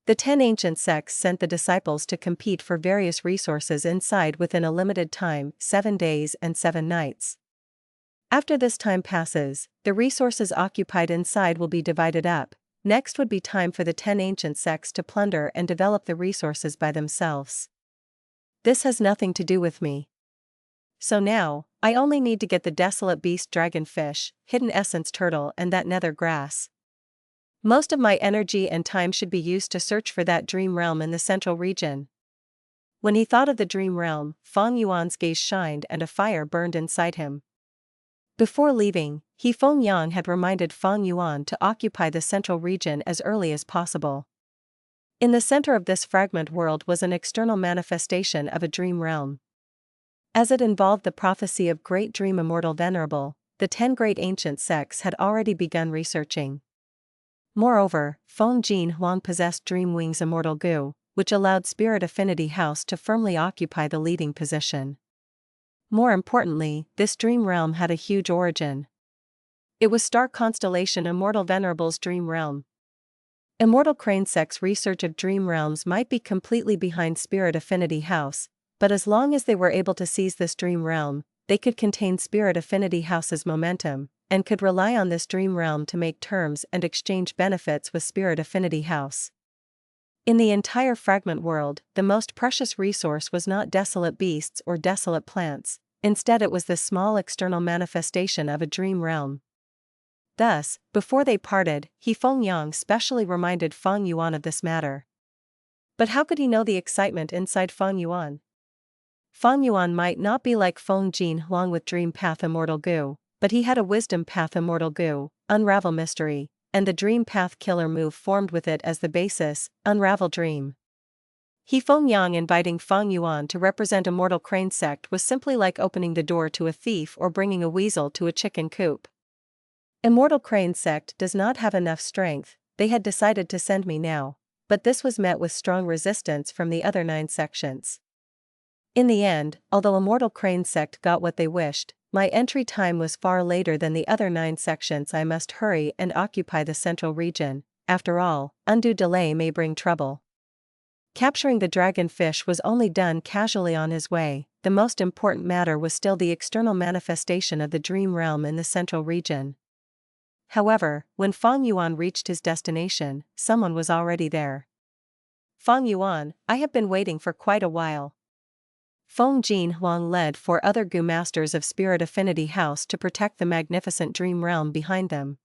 Speaker 1: The 10 ancient sects sent the disciples to compete for various resources inside within a limited time, 7 days and 7 nights. After this time passes, the resources occupied inside will be divided up. Next would be time for the 10 ancient sects to plunder and develop the resources by themselves. This has nothing to do with me. So now, I only need to get the desolate beast dragonfish, hidden essence turtle and that nether grass. Most of my energy and time should be used to search for that dream realm in the central region. When he thought of the dream realm, Fang Yuan's gaze shined and a fire burned inside him. Before leaving, Feng Yang had reminded Fang Yuan to occupy the central region as early as possible. In the center of this fragment world was an external manifestation of a dream realm. As it involved the prophecy of Great Dream Immortal Venerable, the 10 great ancient sects had already begun researching. Moreover, Feng Jin Huang possessed Dream Wing's Immortal Gu, which allowed Spirit Affinity House to firmly occupy the leading position. More importantly, this dream realm had a huge origin. It was Star Constellation Immortal Venerable's dream realm. Immortal Crane Sect's research of dream realms might be completely behind Spirit Affinity House, but as long as they were able to seize this dream realm, they could contain Spirit Affinity House's momentum, and could rely on this dream realm to make terms and exchange benefits with Spirit Affinity House. In the entire fragment world, the most precious resource was not desolate beasts or desolate plants, instead it was this small external manifestation of a dream realm. Thus, before they parted, Feng Yang specially reminded Fang Yuan of this matter. But how could he know the excitement inside Fang Yuan? Fang Yuan might not be like Feng Jin Huang with Dream Path Immortal Gu, but he had a Wisdom Path Immortal Gu, Unravel Mystery, and the Dream Path Killer move formed with it as the basis, Unravel Dream. Feng Yang inviting Fang Yuan to represent Immortal Crane Sect was simply like opening the door to a thief or bringing a weasel to a chicken coop. Immortal Crane Sect does not have enough strength, they had decided to send me now, but this was met with strong resistance from the other 9 sections. In the end, although Immortal Crane Sect got what they wished, my entry time was far later than the other 9 sections. I must hurry and occupy the central region. After all, undue delay may bring trouble. Capturing the Dragonfish was only done casually on his way. The most important matter was still the external manifestation of the dream realm in the central region. However, when Fang Yuan reached his destination, someone was already there. Fang Yuan, I have been waiting for quite a while. Feng Jin Huang led 4 other Gu Masters of Spirit Affinity House to protect the magnificent dream realm behind them.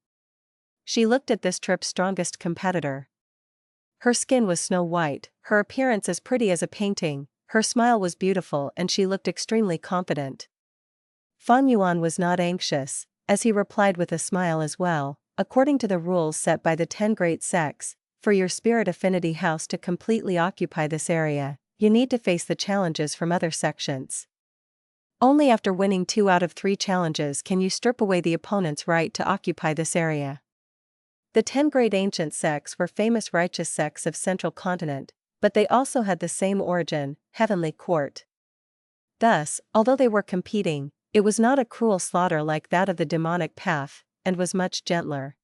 Speaker 1: She looked at this trip's strongest competitor. Her skin was snow white, her appearance as pretty as a painting, her smile was beautiful and she looked extremely confident. Fang Yuan was not anxious, as he replied with a smile as well, according to the rules set by the 10 great sects, for your Spirit Affinity House to completely occupy this area, you need to face the challenges from other sections. Only after winning 2 out of 3 challenges can you strip away the opponent's right to occupy this area. The 10 great ancient sects were famous righteous sects of Central Continent, but they also had the same origin, Heavenly Court. Thus, although they were competing, it was not a cruel slaughter like that of the demonic path, and was much gentler.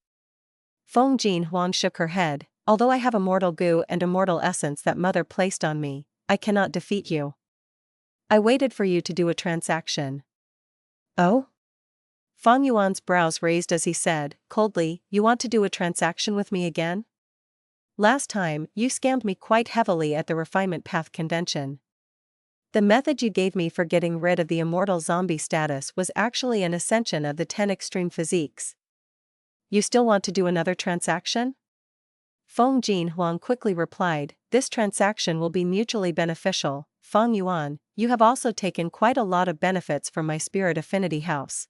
Speaker 1: Feng Jin Huang shook her head. Although I have Immortal Gu and Immortal Essence that Mother placed on me, I cannot defeat you. I waited for you to do a transaction. Oh? Fang Yuan's brows raised as he said, coldly, you want to do a transaction with me again? Last time, you scammed me quite heavily at the Refinement Path convention. The method you gave me for getting rid of the immortal zombie status was actually an ascension of the 10 extreme physiques. You still want to do another transaction? Feng Jin Huang quickly replied, this transaction will be mutually beneficial. Fang Yuan, you have also taken quite a lot of benefits from my Spirit Affinity House.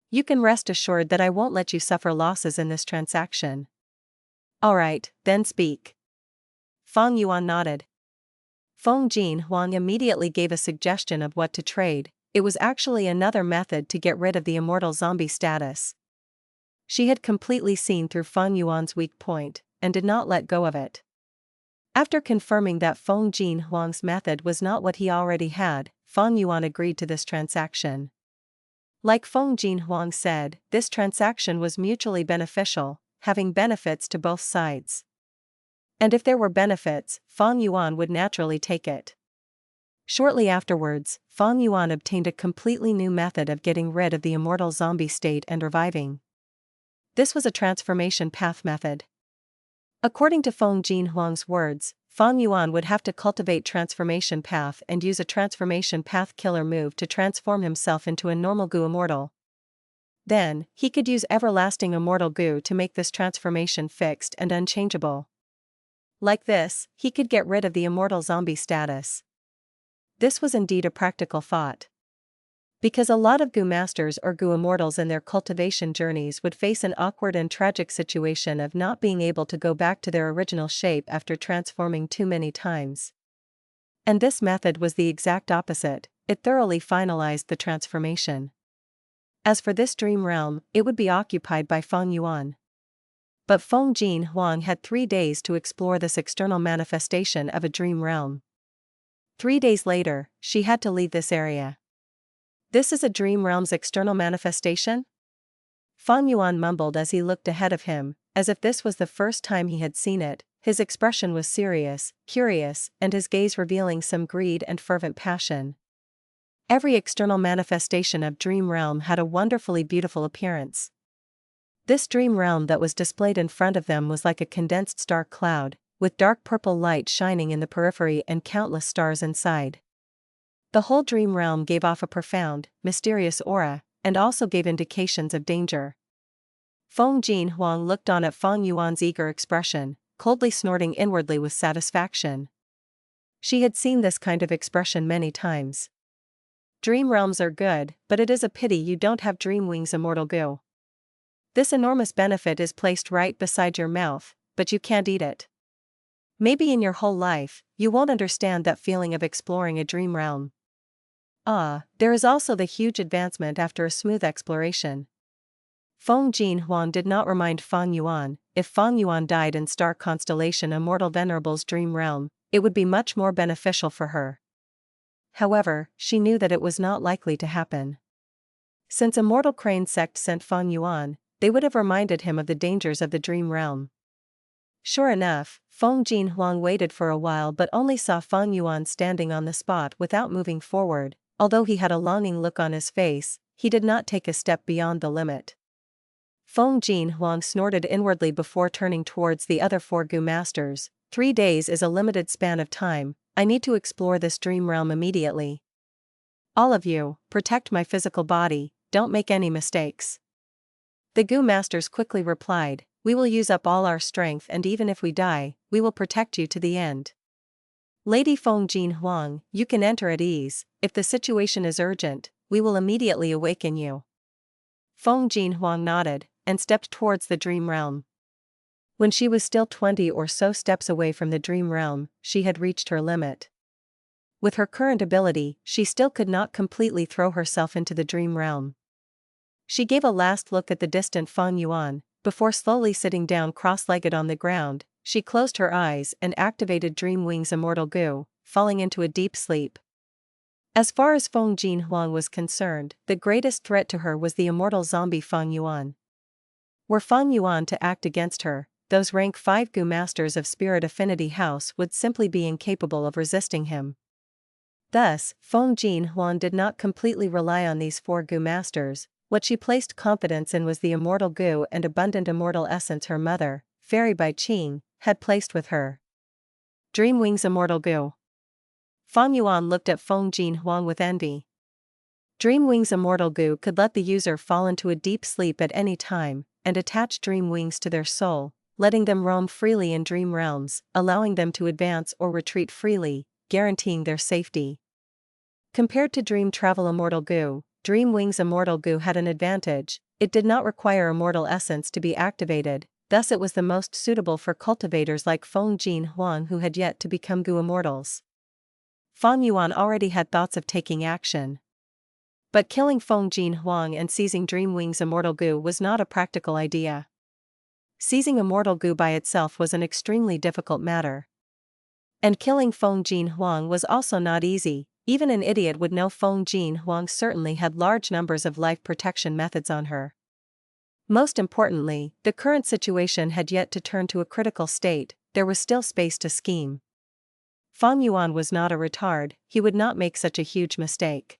Speaker 1: You can rest assured that I won't let you suffer losses in this transaction. Alright, then speak. Fang Yuan nodded. Feng Jin Huang immediately gave a suggestion of what to trade. It was actually another method to get rid of the immortal zombie status. She had completely seen through Feng Yuan's weak point, and did not let go of it. After confirming that Feng Jin Huang's method was not what he already had, Fang Yuan agreed to this transaction. Like Feng Jin Huang said, this transaction was mutually beneficial, having benefits to both sides. And if there were benefits, Fang Yuan would naturally take it. Shortly afterwards, Fang Yuan obtained a completely new method of getting rid of the immortal zombie state and reviving. This was a transformation path method. According to Feng Jin Huang's words, Fang Yuan would have to cultivate transformation path and use a transformation path killer move to transform himself into a normal Gu immortal. Then, he could use everlasting immortal Gu to make this transformation fixed and unchangeable. Like this, he could get rid of the immortal zombie status. This was indeed a practical thought. Because a lot of Gu Masters or Gu Immortals in their cultivation journeys would face an awkward and tragic situation of not being able to go back to their original shape after transforming too many times. And this method was the exact opposite, it thoroughly finalized the transformation. As for this dream realm, it would be occupied by Fang Yuan. But Feng Jin Huang had 3 days to explore this external manifestation of a dream realm. 3 days later, she had to leave this area. This is a dream realm's external manifestation? Fang Yuan mumbled as he looked ahead of him, as if this was the first time he had seen it. His expression was serious, curious, and his gaze revealing some greed and fervent passion. Every external manifestation of Dream Realm had a wonderfully beautiful appearance. This dream realm that was displayed in front of them was like a condensed star cloud, with dark purple light shining in the periphery and countless stars inside. The whole dream realm gave off a profound, mysterious aura, and also gave indications of danger. Feng Jin Huang looked on at Fang Yuan's eager expression, coldly snorting inwardly with satisfaction. She had seen this kind of expression many times. Dream realms are good, but it is a pity you don't have dream wings immortal goo. This enormous benefit is placed right beside your mouth, but you can't eat it. Maybe in your whole life, you won't understand that feeling of exploring a dream realm. There is also the huge advancement after a smooth exploration. Feng Jin Huang did not remind Fang Yuan, if Fang Yuan died in star constellation Immortal Venerable's dream realm, it would be much more beneficial for her. However, she knew that it was not likely to happen. Since Immortal Crane sect sent Fang Yuan, they would have reminded him of the dangers of the dream realm. Sure enough, Feng Jin Huang waited for a while but only saw Fang Yuan standing on the spot without moving forward. Although he had a longing look on his face, he did not take a step beyond the limit. Feng Jin Huang snorted inwardly before turning towards the other 4 Gu Masters. 3 days is a limited span of time, I need to explore this dream realm immediately. All of you, protect my physical body, don't make any mistakes. The Gu Masters quickly replied, we will use up all our strength and even if we die, we will protect you to the end. Lady Feng Jin Huang, you can enter at ease, if the situation is urgent, we will immediately awaken you. Feng Jin Huang nodded, and stepped towards the dream realm. When she was still 20 or so steps away from the dream realm, she had reached her limit. With her current ability, she still could not completely throw herself into the dream realm. She gave a last look at the distant Fang Yuan, before slowly sitting down cross-legged on the ground. She closed her eyes and activated Dream Wings Immortal Goo, falling into a deep sleep. As far as Feng Jin Huang was concerned, the greatest threat to her was the immortal zombie Fang Yuan. Were Fang Yuan to act against her, those rank 5 Gu Masters of Spirit Affinity House would simply be incapable of resisting him. Thus, Feng Jin Huang did not completely rely on these 4 Gu Masters. What she placed confidence in was the immortal goo and abundant immortal essence her mother, Fairy by Cheng, had placed with her. Dream Wings Immortal Goo. Fang Yuan looked at Feng Jin Huang with envy. Dream Wings Immortal Goo could let the user fall into a deep sleep at any time, and attach dream wings to their soul, letting them roam freely in dream realms, allowing them to advance or retreat freely, guaranteeing their safety. Compared to Dream Travel Immortal Goo, Dream Wings Immortal Goo had an advantage, it did not require immortal essence to be activated, thus it was the most suitable for cultivators like Feng Jin Huang who had yet to become Goo Immortals. Fang Yuan already had thoughts of taking action. But killing Feng Jin Huang and seizing Dream Wings Immortal Goo was not a practical idea. Seizing Immortal Goo by itself was an extremely difficult matter. And killing Feng Jin Huang was also not easy. Even an idiot would know Feng Jin Huang certainly had large numbers of life protection methods on her. Most importantly, the current situation had yet to turn to a critical state, there was still space to scheme. Fang Yuan was not a retard, he would not make such a huge mistake.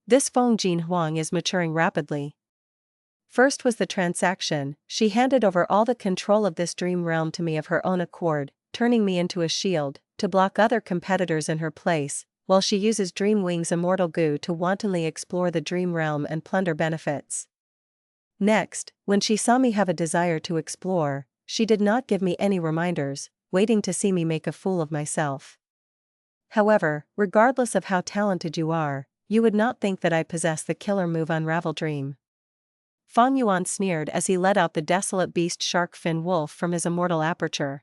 Speaker 1: This Feng Jin Huang is maturing rapidly. First was the transaction, she handed over all the control of this dream realm to me of her own accord, turning me into a shield, to block other competitors in her place, while she uses Dream Wings Immortal Goo to wantonly explore the dream realm and plunder benefits. Next, when she saw me have a desire to explore, she did not give me any reminders, waiting to see me make a fool of myself. However, regardless of how talented you are, you would not think that I possess the killer move Unravel Dream. Fang Yuan sneered as he let out the desolate beast shark fin wolf from his immortal aperture.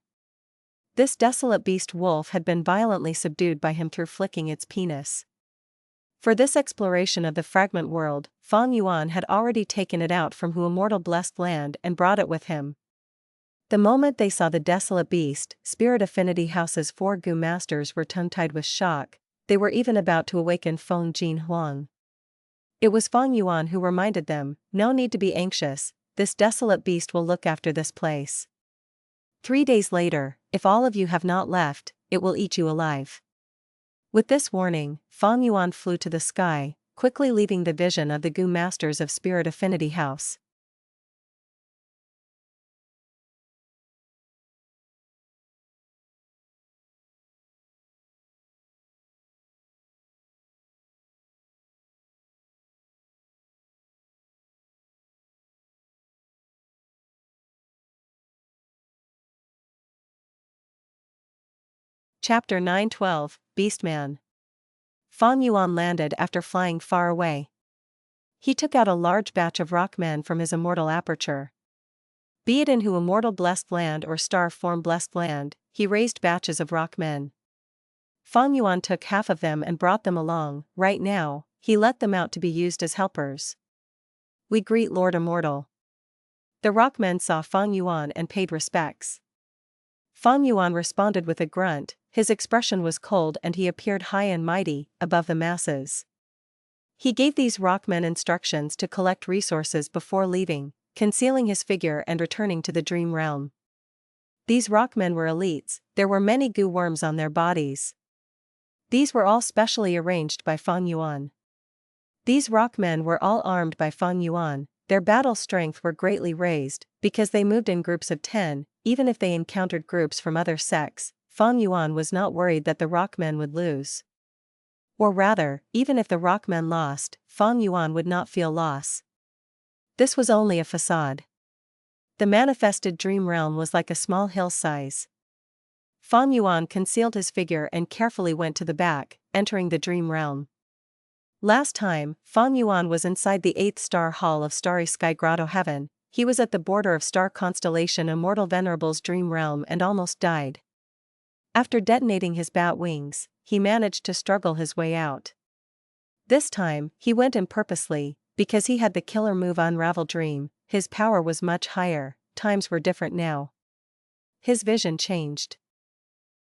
Speaker 1: This desolate beast wolf had been violently subdued by him through flicking its penis. For this exploration of the fragment world, Fang Yuan had already taken it out from Hu Immortal Blessed Land and brought it with him. The moment they saw the desolate beast, Spirit Affinity House's 4 Gu Masters were tongue-tied with shock, they were even about to awaken Feng Jin Huang. It was Fang Yuan who reminded them, no need to be anxious, this desolate beast will look after this place. 3 days later, if all of you have not left, it will eat you alive. With this warning, Fang Yuan flew to the sky, quickly leaving the vision of the Gu Masters of Spirit Affinity House. Chapter 912, Beastman. Fang Yuan landed after flying far away. He took out a large batch of rockmen from his immortal aperture. Be it in who immortal blessed land or star form blessed land, he raised batches of rockmen. Fang Yuan took half of them and brought them along. Right now, he let them out to be used as helpers. We greet Lord Immortal. The rockmen saw Fang Yuan and paid respects. Fang Yuan responded with a grunt. His expression was cold and he appeared high and mighty, above the masses. He gave these rockmen instructions to collect resources before leaving, concealing his figure and returning to the dream realm. These rockmen were elites, there were many goo worms on their bodies. These were all specially arranged by Fang Yuan. These rockmen were all armed by Fang Yuan, their battle strength were greatly raised, because they moved in groups of 10, even if they encountered groups from other sects. Fang Yuan was not worried that the rockmen would lose. Or rather, even if the rockmen lost, Fang Yuan would not feel loss. This was only a facade. The manifested dream realm was like a small hill size. Fang Yuan concealed his figure and carefully went to the back, entering the dream realm. Last time, Fang Yuan was inside the 8th star hall of Starry Sky Grotto Heaven. He was at the border of star constellation Immortal Venerable's dream realm and almost died. After detonating his bat wings, he managed to struggle his way out. This time, he went in purposely, because he had the killer move Unravel Dream. His power was much higher, times were different now. His vision changed.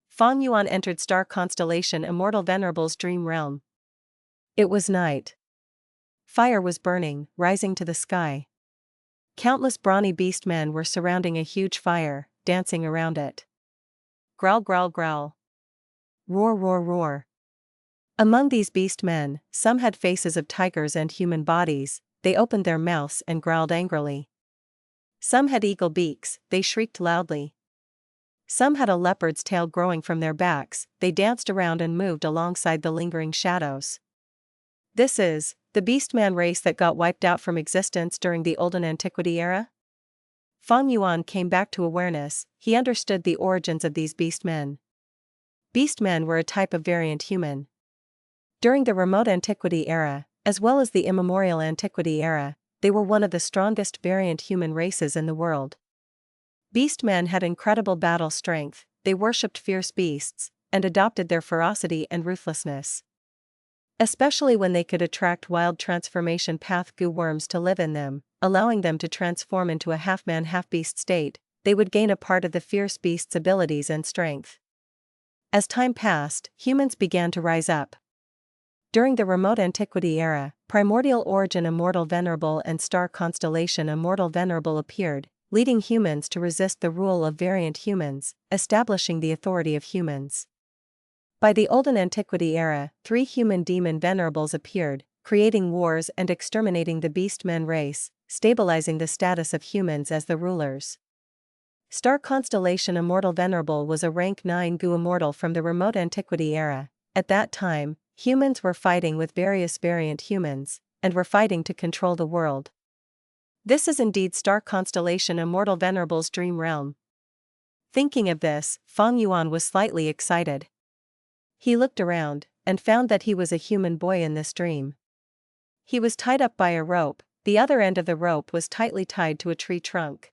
Speaker 1: Fang Yuan entered star constellation Immortal Venerable's dream realm. It was night. Fire was burning, rising to the sky. Countless brawny beastmen were surrounding a huge fire, dancing around it. Growl, growl, growl. Roar, roar, roar. Among these beastmen, some had faces of tigers and human bodies. They opened their mouths and growled angrily. Some had eagle beaks, they shrieked loudly. Some had a leopard's tail growing from their backs, they danced around and moved alongside the lingering shadows. This is the beastman race that got wiped out from existence during the Olden Antiquity era? Fang Yuan came back to awareness. He understood the origins of these beastmen. Beastmen were a type of variant human. During the remote Antiquity era, as well as the Immemorial Antiquity era, they were one of the strongest variant human races in the world. Beastmen had incredible battle strength, they worshipped fierce beasts, and adopted their ferocity and ruthlessness. Especially when they could attract wild transformation path goo worms to live in them, allowing them to transform into a half-man half-beast state, they would gain a part of the fierce beast's abilities and strength. As time passed, humans began to rise up. During the remote Antiquity era, Primordial Origin Immortal Venerable and Star Constellation Immortal Venerable appeared, leading humans to resist the rule of variant humans, establishing the authority of humans. By the Olden Antiquity era, 3 human demon venerables appeared, creating wars and exterminating the beastmen race, stabilizing the status of humans as the rulers. Star Constellation Immortal Venerable was a rank 9 goo immortal from the remote Antiquity era. At that time, humans were fighting with various variant humans, and were fighting to control the world. This is indeed Star Constellation Immortal Venerable's dream realm. Thinking of this, Fang Yuan was slightly excited. He looked around, and found that he was a human boy in this dream. He was tied up by a rope, the other end of the rope was tightly tied to a tree trunk.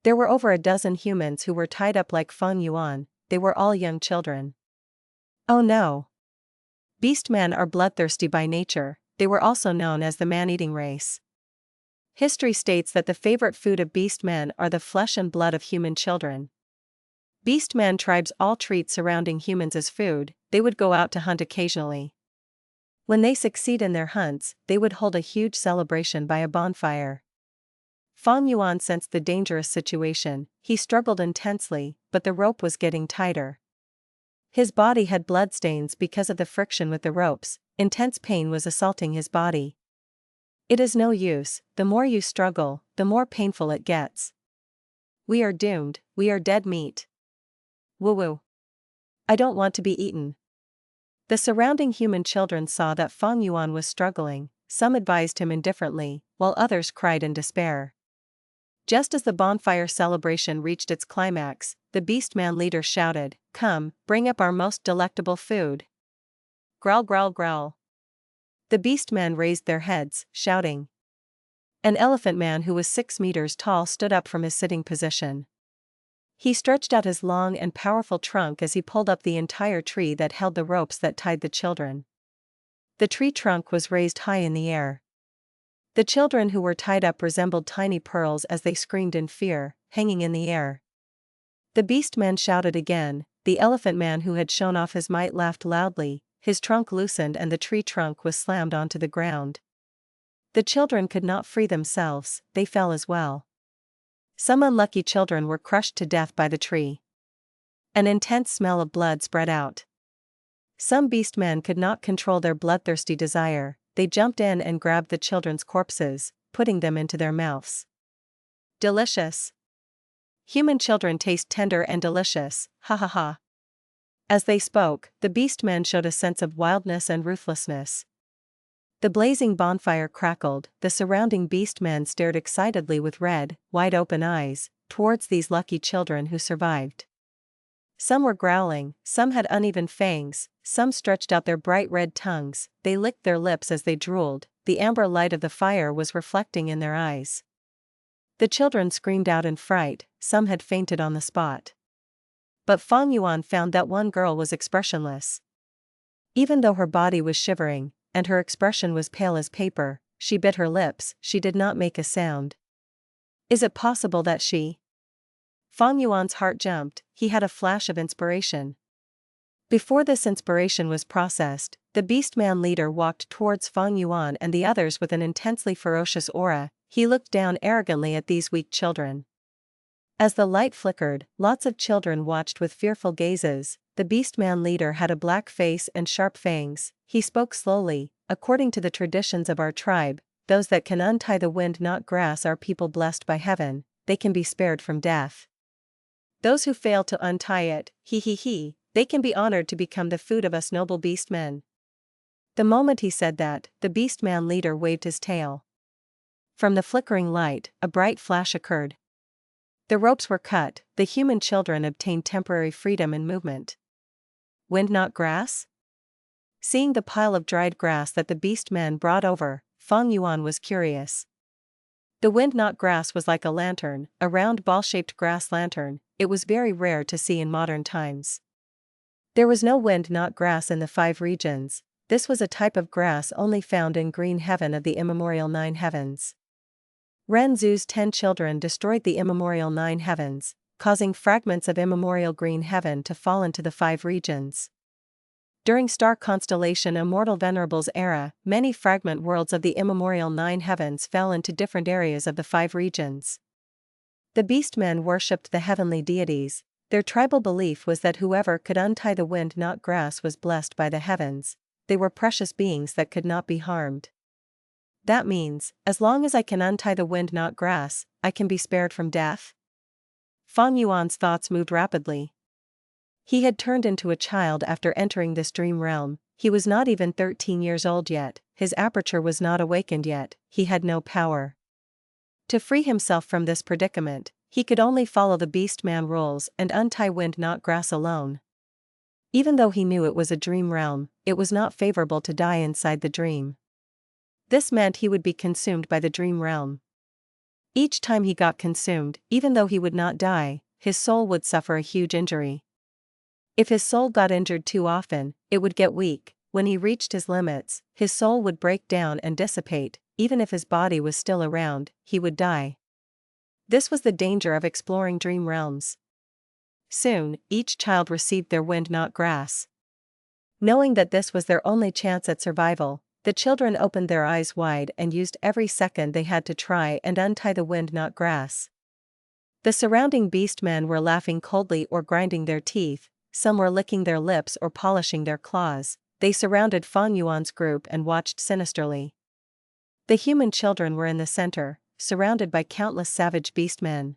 Speaker 1: There were over a dozen humans who were tied up like Fang Yuan, they were all young children. Oh no! Beastmen are bloodthirsty by nature, they were also known as the man-eating race. History states that the favorite food of beastmen are the flesh and blood of human children. Beastman tribes all treat surrounding humans as food, they would go out to hunt occasionally. When they succeed in their hunts, they would hold a huge celebration by a bonfire. Fang Yuan sensed the dangerous situation, he struggled intensely, but the rope was getting tighter. His body had bloodstains because of the friction with the ropes. Intense pain was assaulting his body. It is no use, the more you struggle, the more painful it gets. We are doomed, we are dead meat. Woo-woo. I don't want to be eaten. The surrounding human children saw that Fang Yuan was struggling, some advised him indifferently, while others cried in despair. Just as the bonfire celebration reached its climax, the Beastman leader shouted, "Come, bring up our most delectable food." Growl, growl, growl. The Beastmen raised their heads, shouting. An elephant man who was 6 meters tall stood up from his sitting position. He stretched out his long and powerful trunk as he pulled up the entire tree that held the ropes that tied the children. The tree trunk was raised high in the air. The children who were tied up resembled tiny pearls as they screamed in fear, hanging in the air. The Beastman shouted again. The elephant man who had shown off his might laughed loudly, his trunk loosened and the tree trunk was slammed onto the ground. The children could not free themselves, they fell as well. Some unlucky children were crushed to death by the tree. An intense smell of blood spread out. Some beastmen could not control their bloodthirsty desire, they jumped in and grabbed the children's corpses, putting them into their mouths. Delicious. Human children taste tender and delicious, ha ha ha. As they spoke, the beastmen showed a sense of wildness and ruthlessness. The blazing bonfire crackled, the surrounding beastmen stared excitedly with red, wide-open eyes, towards these lucky children who survived. Some were growling, some had uneven fangs, some stretched out their bright red tongues, they licked their lips as they drooled, the amber light of the fire was reflecting in their eyes. The children screamed out in fright, some had fainted on the spot. But Fang Yuan found that one girl was expressionless. Even though her body was shivering, and her expression was pale as paper, she bit her lips, she did not make a sound. Is it possible that she? Fang Yuan's heart jumped, he had a flash of inspiration. Before this inspiration was processed, the Beastman leader walked towards Fang Yuan and the others with an intensely ferocious aura. He looked down arrogantly at these weak children. As the light flickered, lots of children watched with fearful gazes. The Beastman leader had a black face and sharp fangs. He spoke slowly. According to the traditions of our tribe, those that can untie the wind not grass are people blessed by heaven, they can be spared from death. Those who fail to untie it, they can be honored to become the food of us noble beastmen. The moment he said that, the Beastman leader waved his tail. From the flickering light, a bright flash occurred. The ropes were cut, the human children obtained temporary freedom and movement. Wind not grass? Seeing the pile of dried grass that the beastmen brought over, Fang Yuan was curious. The wind not grass was like a lantern, a round ball-shaped grass lantern. It was very rare to see in modern times. There was no wind not grass in the 5 regions. This was a type of grass only found in green heaven of the Immemorial 9 heavens. Ren Zhu's 10 children destroyed the Immemorial 9 heavens, causing fragments of Immemorial green heaven to fall into the 5 regions. During star constellation Immortal Venerable's era, many fragment worlds of the Immemorial 9 heavens fell into different areas of the 5 regions. The beastmen worshipped the heavenly deities. Their tribal belief was that whoever could untie the wind not grass was blessed by the heavens. They were precious beings that could not be harmed. That means, as long as I can untie the wind not grass, I can be spared from death? Fang Yuan's thoughts moved rapidly. He had turned into a child after entering this dream realm. He was not even 13 years old yet, his aperture was not awakened yet, he had no power. To free himself from this predicament, he could only follow the Beastman rules and untie wind not grass alone. Even though he knew it was a dream realm, it was not favorable to die inside the dream. This meant he would be consumed by the dream realm. Each time he got consumed, even though he would not die, his soul would suffer a huge injury. If his soul got injured too often, it would get weak. When he reached his limits, his soul would break down and dissipate. Even if his body was still around, he would die. This was the danger of exploring dream realms. Soon, each child received their wind not grass. Knowing that this was their only chance at survival, the children opened their eyes wide and used every second they had to try and untie the wind not grass. The surrounding beastmen were laughing coldly or grinding their teeth. some were licking their lips or polishing their claws. They surrounded Fang Yuan's group and watched sinisterly. The human children were in the center, surrounded by countless savage beastmen.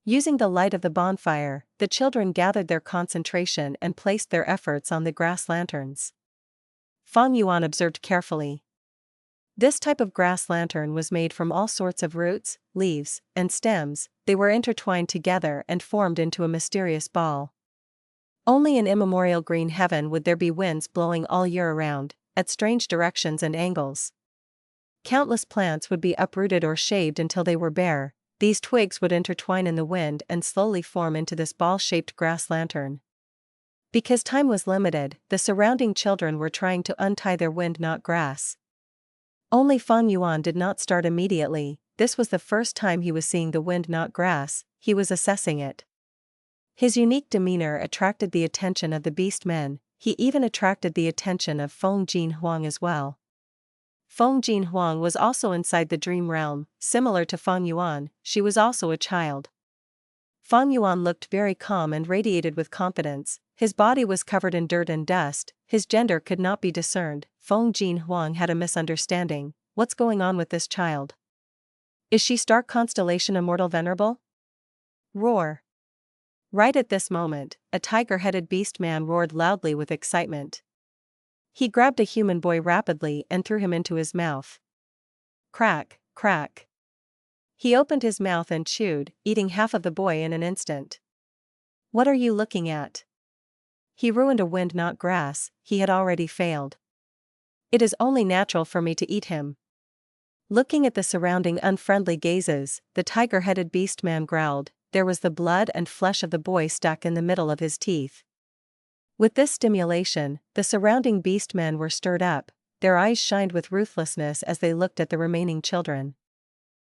Speaker 1: Using the light of the bonfire, the children gathered their concentration and placed their efforts on the grass lanterns. Fang Yuan observed carefully. This type of grass lantern was made from all sorts of roots, leaves, and stems. They were intertwined together and formed into a mysterious ball. Only in immemorial green heaven would there be winds blowing all year around, at strange directions and angles. Countless plants would be uprooted or shaved until they were bare. These twigs would intertwine in the wind and slowly form into this ball-shaped grass lantern. Because time was limited, the surrounding children were trying to untie their wind, not grass. Only Fang Yuan did not start immediately. This was the first time he was seeing the wind, not grass. He was assessing it. His unique demeanor attracted the attention of the beastmen. He even attracted the attention of Feng Jin Huang as well. Feng Jin Huang was also inside the dream realm. Similar to Fang Yuan, she was also a child. Fang Yuan looked very calm and radiated with confidence. His body was covered in dirt and dust. His gender could not be discerned. Feng Jin Huang had a misunderstanding. What's going on with this child? Is she star constellation Immortal Venerable? Roar. Right at this moment, a tiger-headed beastman roared loudly with excitement. He grabbed a human boy rapidly and threw him into his mouth. Crack, crack. He opened his mouth and chewed, eating half of the boy in an instant. What are you looking at? He ruined a wind, not grass. He had already failed. It is only natural for me to eat him. Looking at the surrounding unfriendly gazes, the tiger-headed beastman growled. There was the blood and flesh of the boy stuck in the middle of his teeth. With this stimulation, the surrounding beastmen were stirred up. Their eyes shined with ruthlessness as they looked at the remaining children.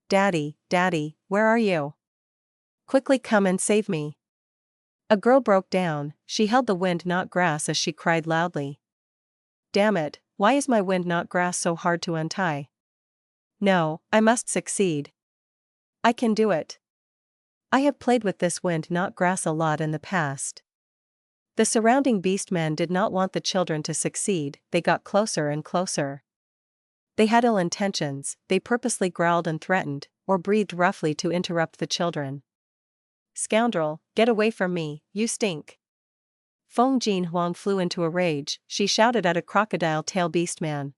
Speaker 1: Daddy, Daddy, where are you? Quickly come and save me. A girl broke down. She held the wind, not grass, as she cried loudly. Damn it, why is my wind, not grass, so hard to untie? No, I must succeed. I can do it. I have played with this wind, not grass, a lot in the past. The surrounding beastmen did not want the children to succeed. They got closer and closer. They had ill intentions. They purposely growled and threatened, or breathed roughly to interrupt the children. Scoundrel, get away from me, you stink. Feng Jin Huang flew into a rage. She shouted at a crocodile-tailed beastman.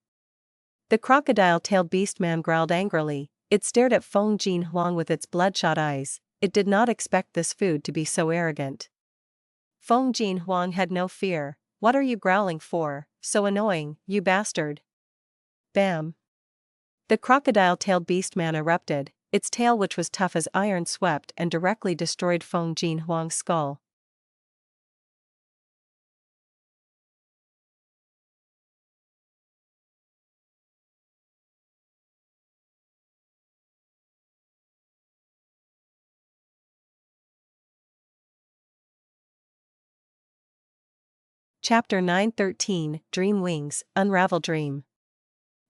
Speaker 1: The crocodile-tailed beastman growled angrily. It stared at Feng Jin Huang with its bloodshot eyes. It did not expect this food to be so arrogant. Feng Jin Huang had no fear. What are you growling for? So annoying, you bastard. Bam. The crocodile-tailed beastman erupted. Its tail, which was tough as iron, swept and directly destroyed Feng Jin Huang's skull. Chapter 9:13, Dream Wings, Unravel Dream.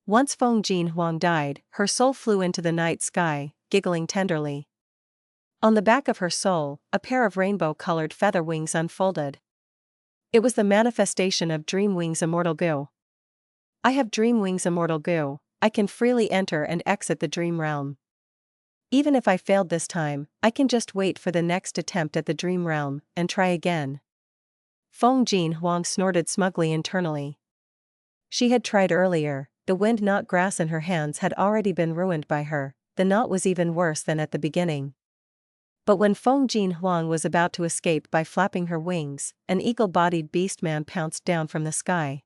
Speaker 1: Once Feng Jin Huang died, her soul flew into the night sky, giggling tenderly. On the back of her soul, a pair of rainbow-colored feather wings unfolded. It was the manifestation of Dream Wings Immortal Goo. I have Dream Wings Immortal Goo. I can freely enter and exit the dream realm. Even if I failed this time, I can just wait for the next attempt at the dream realm, and try again. Feng Jin Huang snorted smugly internally. She had tried earlier. The wind, not grass, in her hands had already been ruined by her. The knot was even worse than at the beginning. But when Feng Jin Huang was about to escape by flapping her wings, an eagle-bodied beastman pounced down from the sky.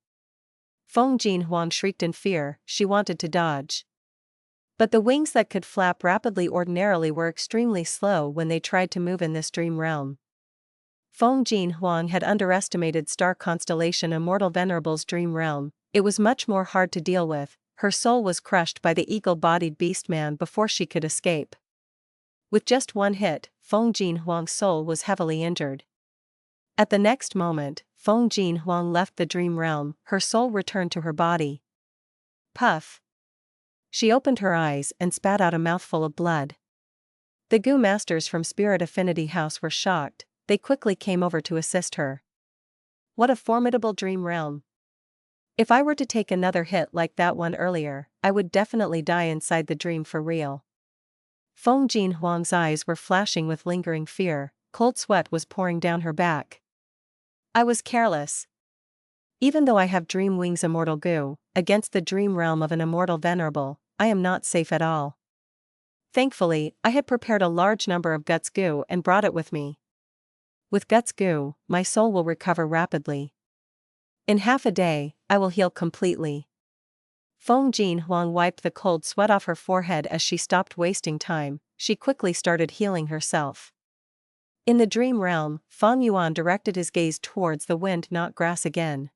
Speaker 1: Feng Jin Huang shrieked in fear. She wanted to dodge. But the wings that could flap rapidly ordinarily were extremely slow when they tried to move in this dream realm. Feng Jin Huang had underestimated star constellation Immortal Venerable's dream realm. It was much more hard to deal with. Her soul was crushed by the eagle-bodied beastman before she could escape. With just one hit, Feng Jin Huang's soul was heavily injured. At the next moment, Feng Jin Huang left the dream realm. Her soul returned to her body. Puff. She opened her eyes and spat out a mouthful of blood. The Goo Masters from Spirit Affinity House were shocked. They quickly came over to assist her. What a formidable dream realm. If I were to take another hit like that one earlier, I would definitely die inside the dream for real. Feng Jinhuang's eyes were flashing with lingering fear, cold sweat was pouring down her back. I was careless. Even though I have dream wings immortal goo, against the dream realm of an immortal venerable, I am not safe at all. Thankfully, I had prepared a large number of guts goo and brought it with me. With guts goo, my soul will recover rapidly. In half a day, I will heal completely. Feng Jinhuang wiped the cold sweat off her forehead as she stopped wasting time. She quickly started healing herself. In the dream realm, Fang Yuan directed his gaze towards the wind not grass again.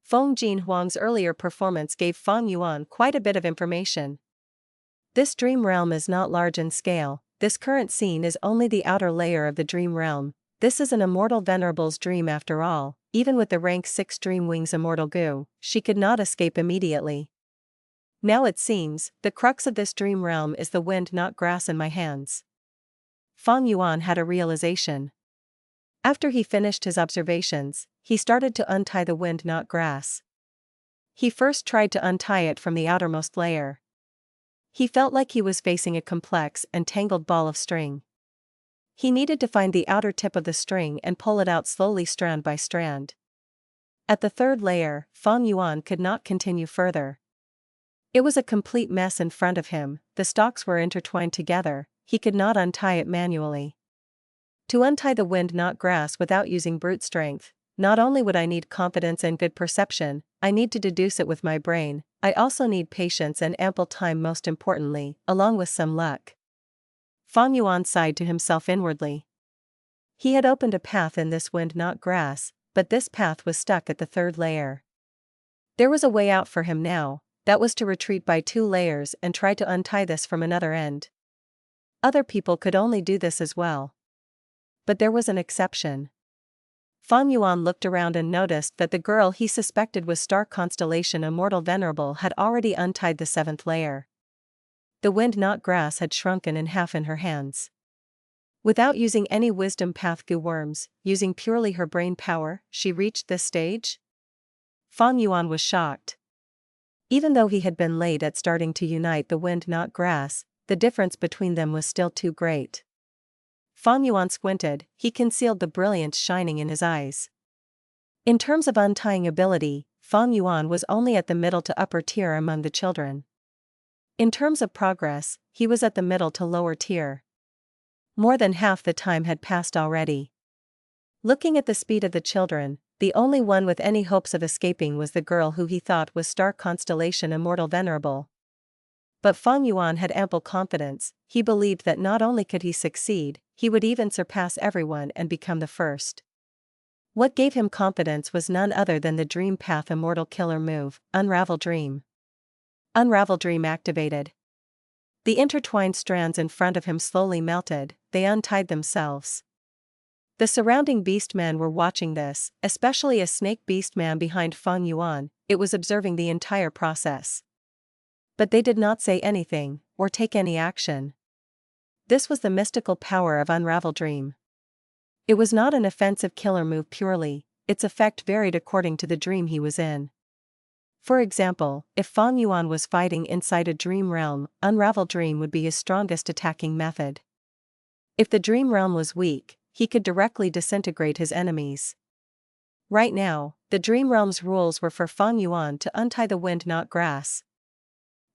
Speaker 1: Feng Jinhuang's earlier performance gave Fang Yuan quite a bit of information. This dream realm is not large in scale, this current scene is only the outer layer of the dream realm. This is an immortal venerable's dream after all. Even with the rank 6 dream wings immortal goo, she could not escape immediately. Now it seems, the crux of this dream realm is the wind not grass in my hands. Fang Yuan had a realization. After he finished his observations, he started to untie the wind not grass. He first tried to untie it from the outermost layer. He felt like he was facing a complex and tangled ball of string. He needed to find the outer tip of the string and pull it out slowly strand by strand. At the third layer, Fang Yuan could not continue further. It was a complete mess in front of him, the stalks were intertwined together, he could not untie it manually. To untie the wind not grass without using brute strength, not only would I need confidence and good perception, I need to deduce it with my brain, I also need patience and ample time, most importantly, along with some luck. Fang Yuan sighed to himself inwardly. He had opened a path in this wind not grass, but this path was stuck at the third layer. There was a way out for him now, that was to retreat by 2 layers and try to untie this from another end. Other people could only do this as well. But there was an exception. Fang Yuan looked around and noticed that the girl he suspected was Star Constellation Immortal Venerable had already untied the 7th layer. The wind not grass had shrunken in half in her hands. Without using any wisdom path goo worms, using purely her brain power, she reached this stage? Fang Yuan was shocked. Even though he had been late at starting to unite the wind not grass, the difference between them was still too great. Fang Yuan squinted, he concealed the brilliance shining in his eyes. In terms of untying ability, Fang Yuan was only at the middle to upper tier among the children. In terms of progress, he was at the middle to lower tier. More than half the time had passed already. Looking at the speed of the children, the only one with any hopes of escaping was the girl who he thought was Star Constellation Immortal Venerable. But Fang Yuan had ample confidence, he believed that not only could he succeed, he would even surpass everyone and become the first. What gave him confidence was none other than the Dream Path Immortal Killer move, Unravel Dream. Unravel Dream activated. The intertwined strands in front of him slowly melted, they untied themselves. The surrounding Beastmen were watching this, especially a snake Beastman behind Fang Yuan, it was observing the entire process. But they did not say anything, or take any action. This was the mystical power of Unravel Dream. It was not an offensive killer move purely, its effect varied according to the dream he was in. For example, if Fang Yuan was fighting inside a dream realm, Unravel Dream would be his strongest attacking method. If the dream realm was weak, he could directly disintegrate his enemies. Right now, the dream realm's rules were for Fang Yuan to untie the wind not grass.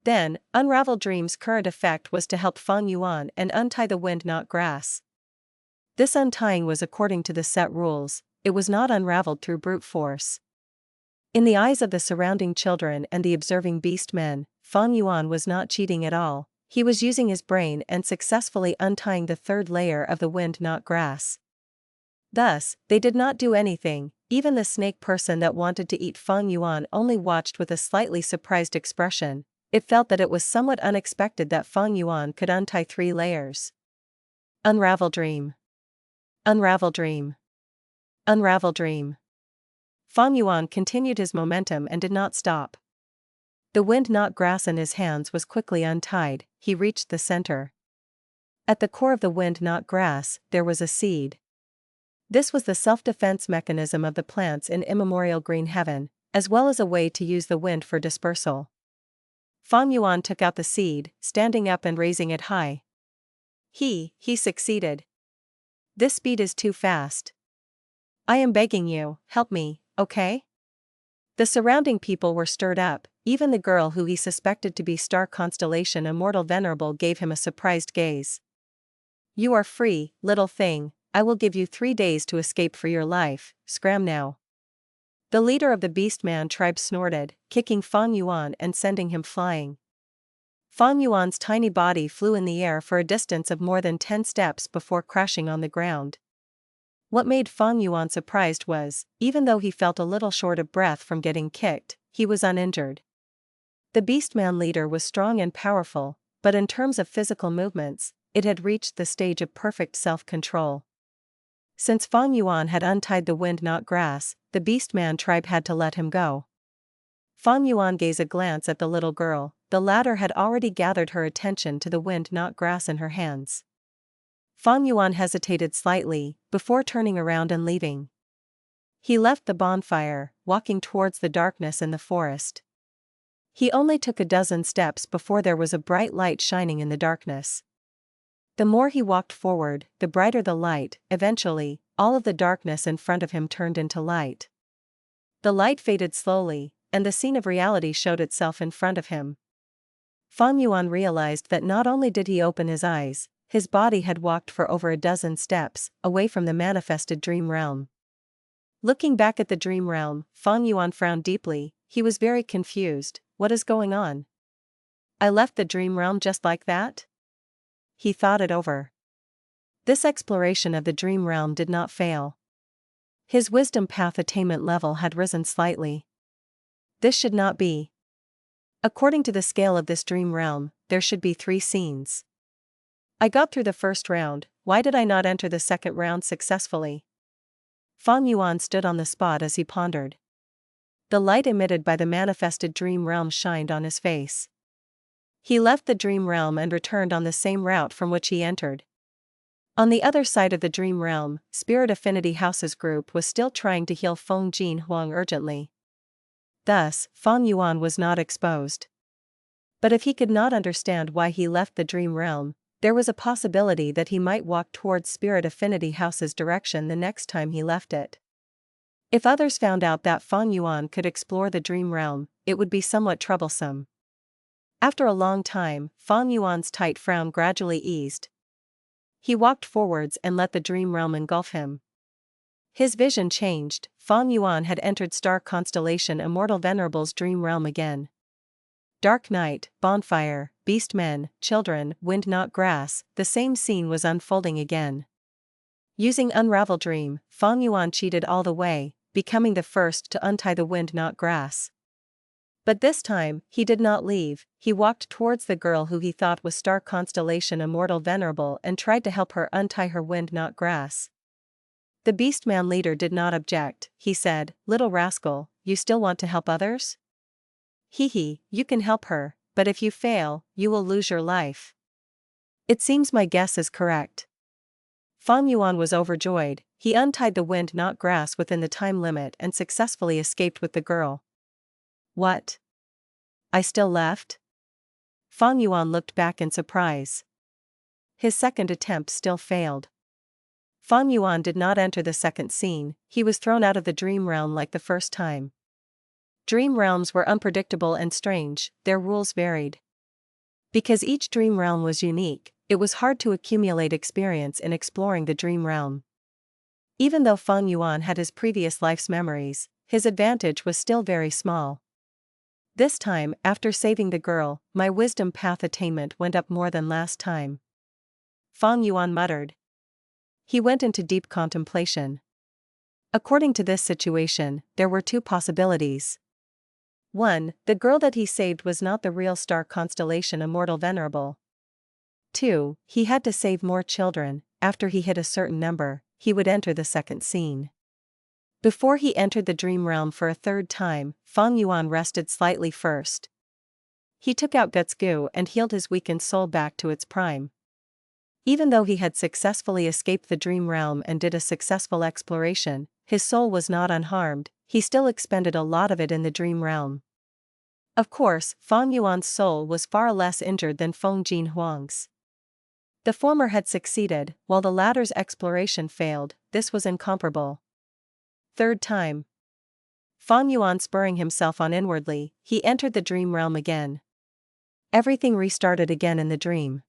Speaker 1: Then, Unravel Dream's current effect was to help Fang Yuan and untie the wind not grass. This untying was according to the set rules, it was not unraveled through brute force. In the eyes of the surrounding children and the observing Beastmen, Fang Yuan was not cheating at all, he was using his brain and successfully untying the 3rd layer of the wind not grass. Thus, they did not do anything, even the snake person that wanted to eat Fang Yuan only watched with a slightly surprised expression, it felt that it was somewhat unexpected that Fang Yuan could untie 3 layers. Unravel Dream. Unravel Dream. Unravel Dream. Fang Yuan continued his momentum and did not stop. The wind not grass in his hands was quickly untied, he reached the center. At the core of the wind not grass, there was a seed. This was the self-defense mechanism of the plants in Immemorial Green Heaven, as well as a way to use the wind for dispersal. Fang Yuan took out the seed, standing up and raising it high. He succeeded. This speed is too fast. I am begging you, help me, okay? The surrounding people were stirred up, even the girl who he suspected to be star constellation Immortal Venerable gave him a surprised gaze. You are free, little thing, I will give you 3 days to escape for your life, scram now. The leader of the Beastman tribe snorted, kicking Fang Yuan and sending him flying. Fang Yuan's tiny body flew in the air for a distance of more than 10 steps before crashing on the ground. What made Fang Yuan surprised was, even though he felt a little short of breath from getting kicked, he was uninjured. The Beastman leader was strong and powerful, but in terms of physical movements, it had reached the stage of perfect self-control. Since Fang Yuan had untied the wind not grass, the Beastman tribe had to let him go. Fang Yuan gave a glance at the little girl, the latter had already gathered her attention to the wind not grass in her hands. Fang Yuan hesitated slightly, before turning around and leaving. He left the bonfire, walking towards the darkness in the forest. He only took a dozen steps before there was a bright light shining in the darkness. The more he walked forward, the brighter the light. Eventually, all of the darkness in front of him turned into light. The light faded slowly, and the scene of reality showed itself in front of him. Fang Yuan realized that not only did he open his eyes, his body had walked for over a dozen steps, away from the manifested dream realm. Looking back at the dream realm, Fang Yuan frowned deeply. He was very confused. What is going on? I left the dream realm just like that? He thought it over. This exploration of the dream realm did not fail. His wisdom path attainment level had risen slightly. This should not be. According to the scale of this dream realm, there should be 3 scenes. I got through the first round, why did I not enter the second round successfully? Fang Yuan stood on the spot as he pondered. The light emitted by the manifested dream realm shined on his face. He left the dream realm and returned on the same route from which he entered. On the other side of the dream realm, Spirit Affinity House's group was still trying to heal Feng Jin Huang urgently. Thus, Fang Yuan was not exposed. But if he could not understand why he left the dream realm, there was a possibility that he might walk towards Spirit Affinity House's direction the next time he left it. If others found out that Fang Yuan could explore the dream realm, it would be somewhat troublesome. After a long time, Fang Yuan's tight frown gradually eased. He walked forwards and let the dream realm engulf him. His vision changed. Fang Yuan had entered star constellation Immortal Venerable's dream realm again. Dark night, bonfire, beastmen, children, wind not grass, the same scene was unfolding again. Using Unravel Dream, Fang Yuan cheated all the way, becoming the first to untie the wind not grass. But this time, he did not leave. He walked towards the girl who he thought was star constellation Immortal Venerable and tried to help her untie her wind not grass. The Beastman leader did not object. He said, "Little rascal, you still want to help others? Hee, you can help her, but if you fail, you will lose your life." It seems my guess is correct. Fang Yuan was overjoyed. He untied the wind not grass within the time limit and successfully escaped with the girl. What? I still left? Fang Yuan looked back in surprise. His second attempt still failed. Fang Yuan did not enter the second scene. He was thrown out of the dream realm like the first time. Dream realms were unpredictable and strange, their rules varied. Because each dream realm was unique, it was hard to accumulate experience in exploring the dream realm. Even though Fang Yuan had his previous life's memories, his advantage was still very small. This time, after saving the girl, my wisdom path attainment went up more than last time. Fang Yuan muttered. He went into deep contemplation. According to this situation, there were 2 possibilities. 1. The girl that he saved was not the real star constellation Immortal Venerable. 2. He had to save more children. After he hit a certain number, he would enter the second scene. Before he entered the dream realm for a third time, Fang Yuan rested slightly first. He took out Guts Goo and healed his weakened soul back to its prime. Even though he had successfully escaped the dream realm and did a successful exploration, his soul was not unharmed, he still expended a lot of it in the dream realm. Of course, Fang Yuan's soul was far less injured than Feng Jin Huang's. The former had succeeded, while the latter's exploration failed. This was incomparable. Third time. Fang Yuan spurring himself on inwardly, he entered the dream realm again. Everything restarted again in the dream.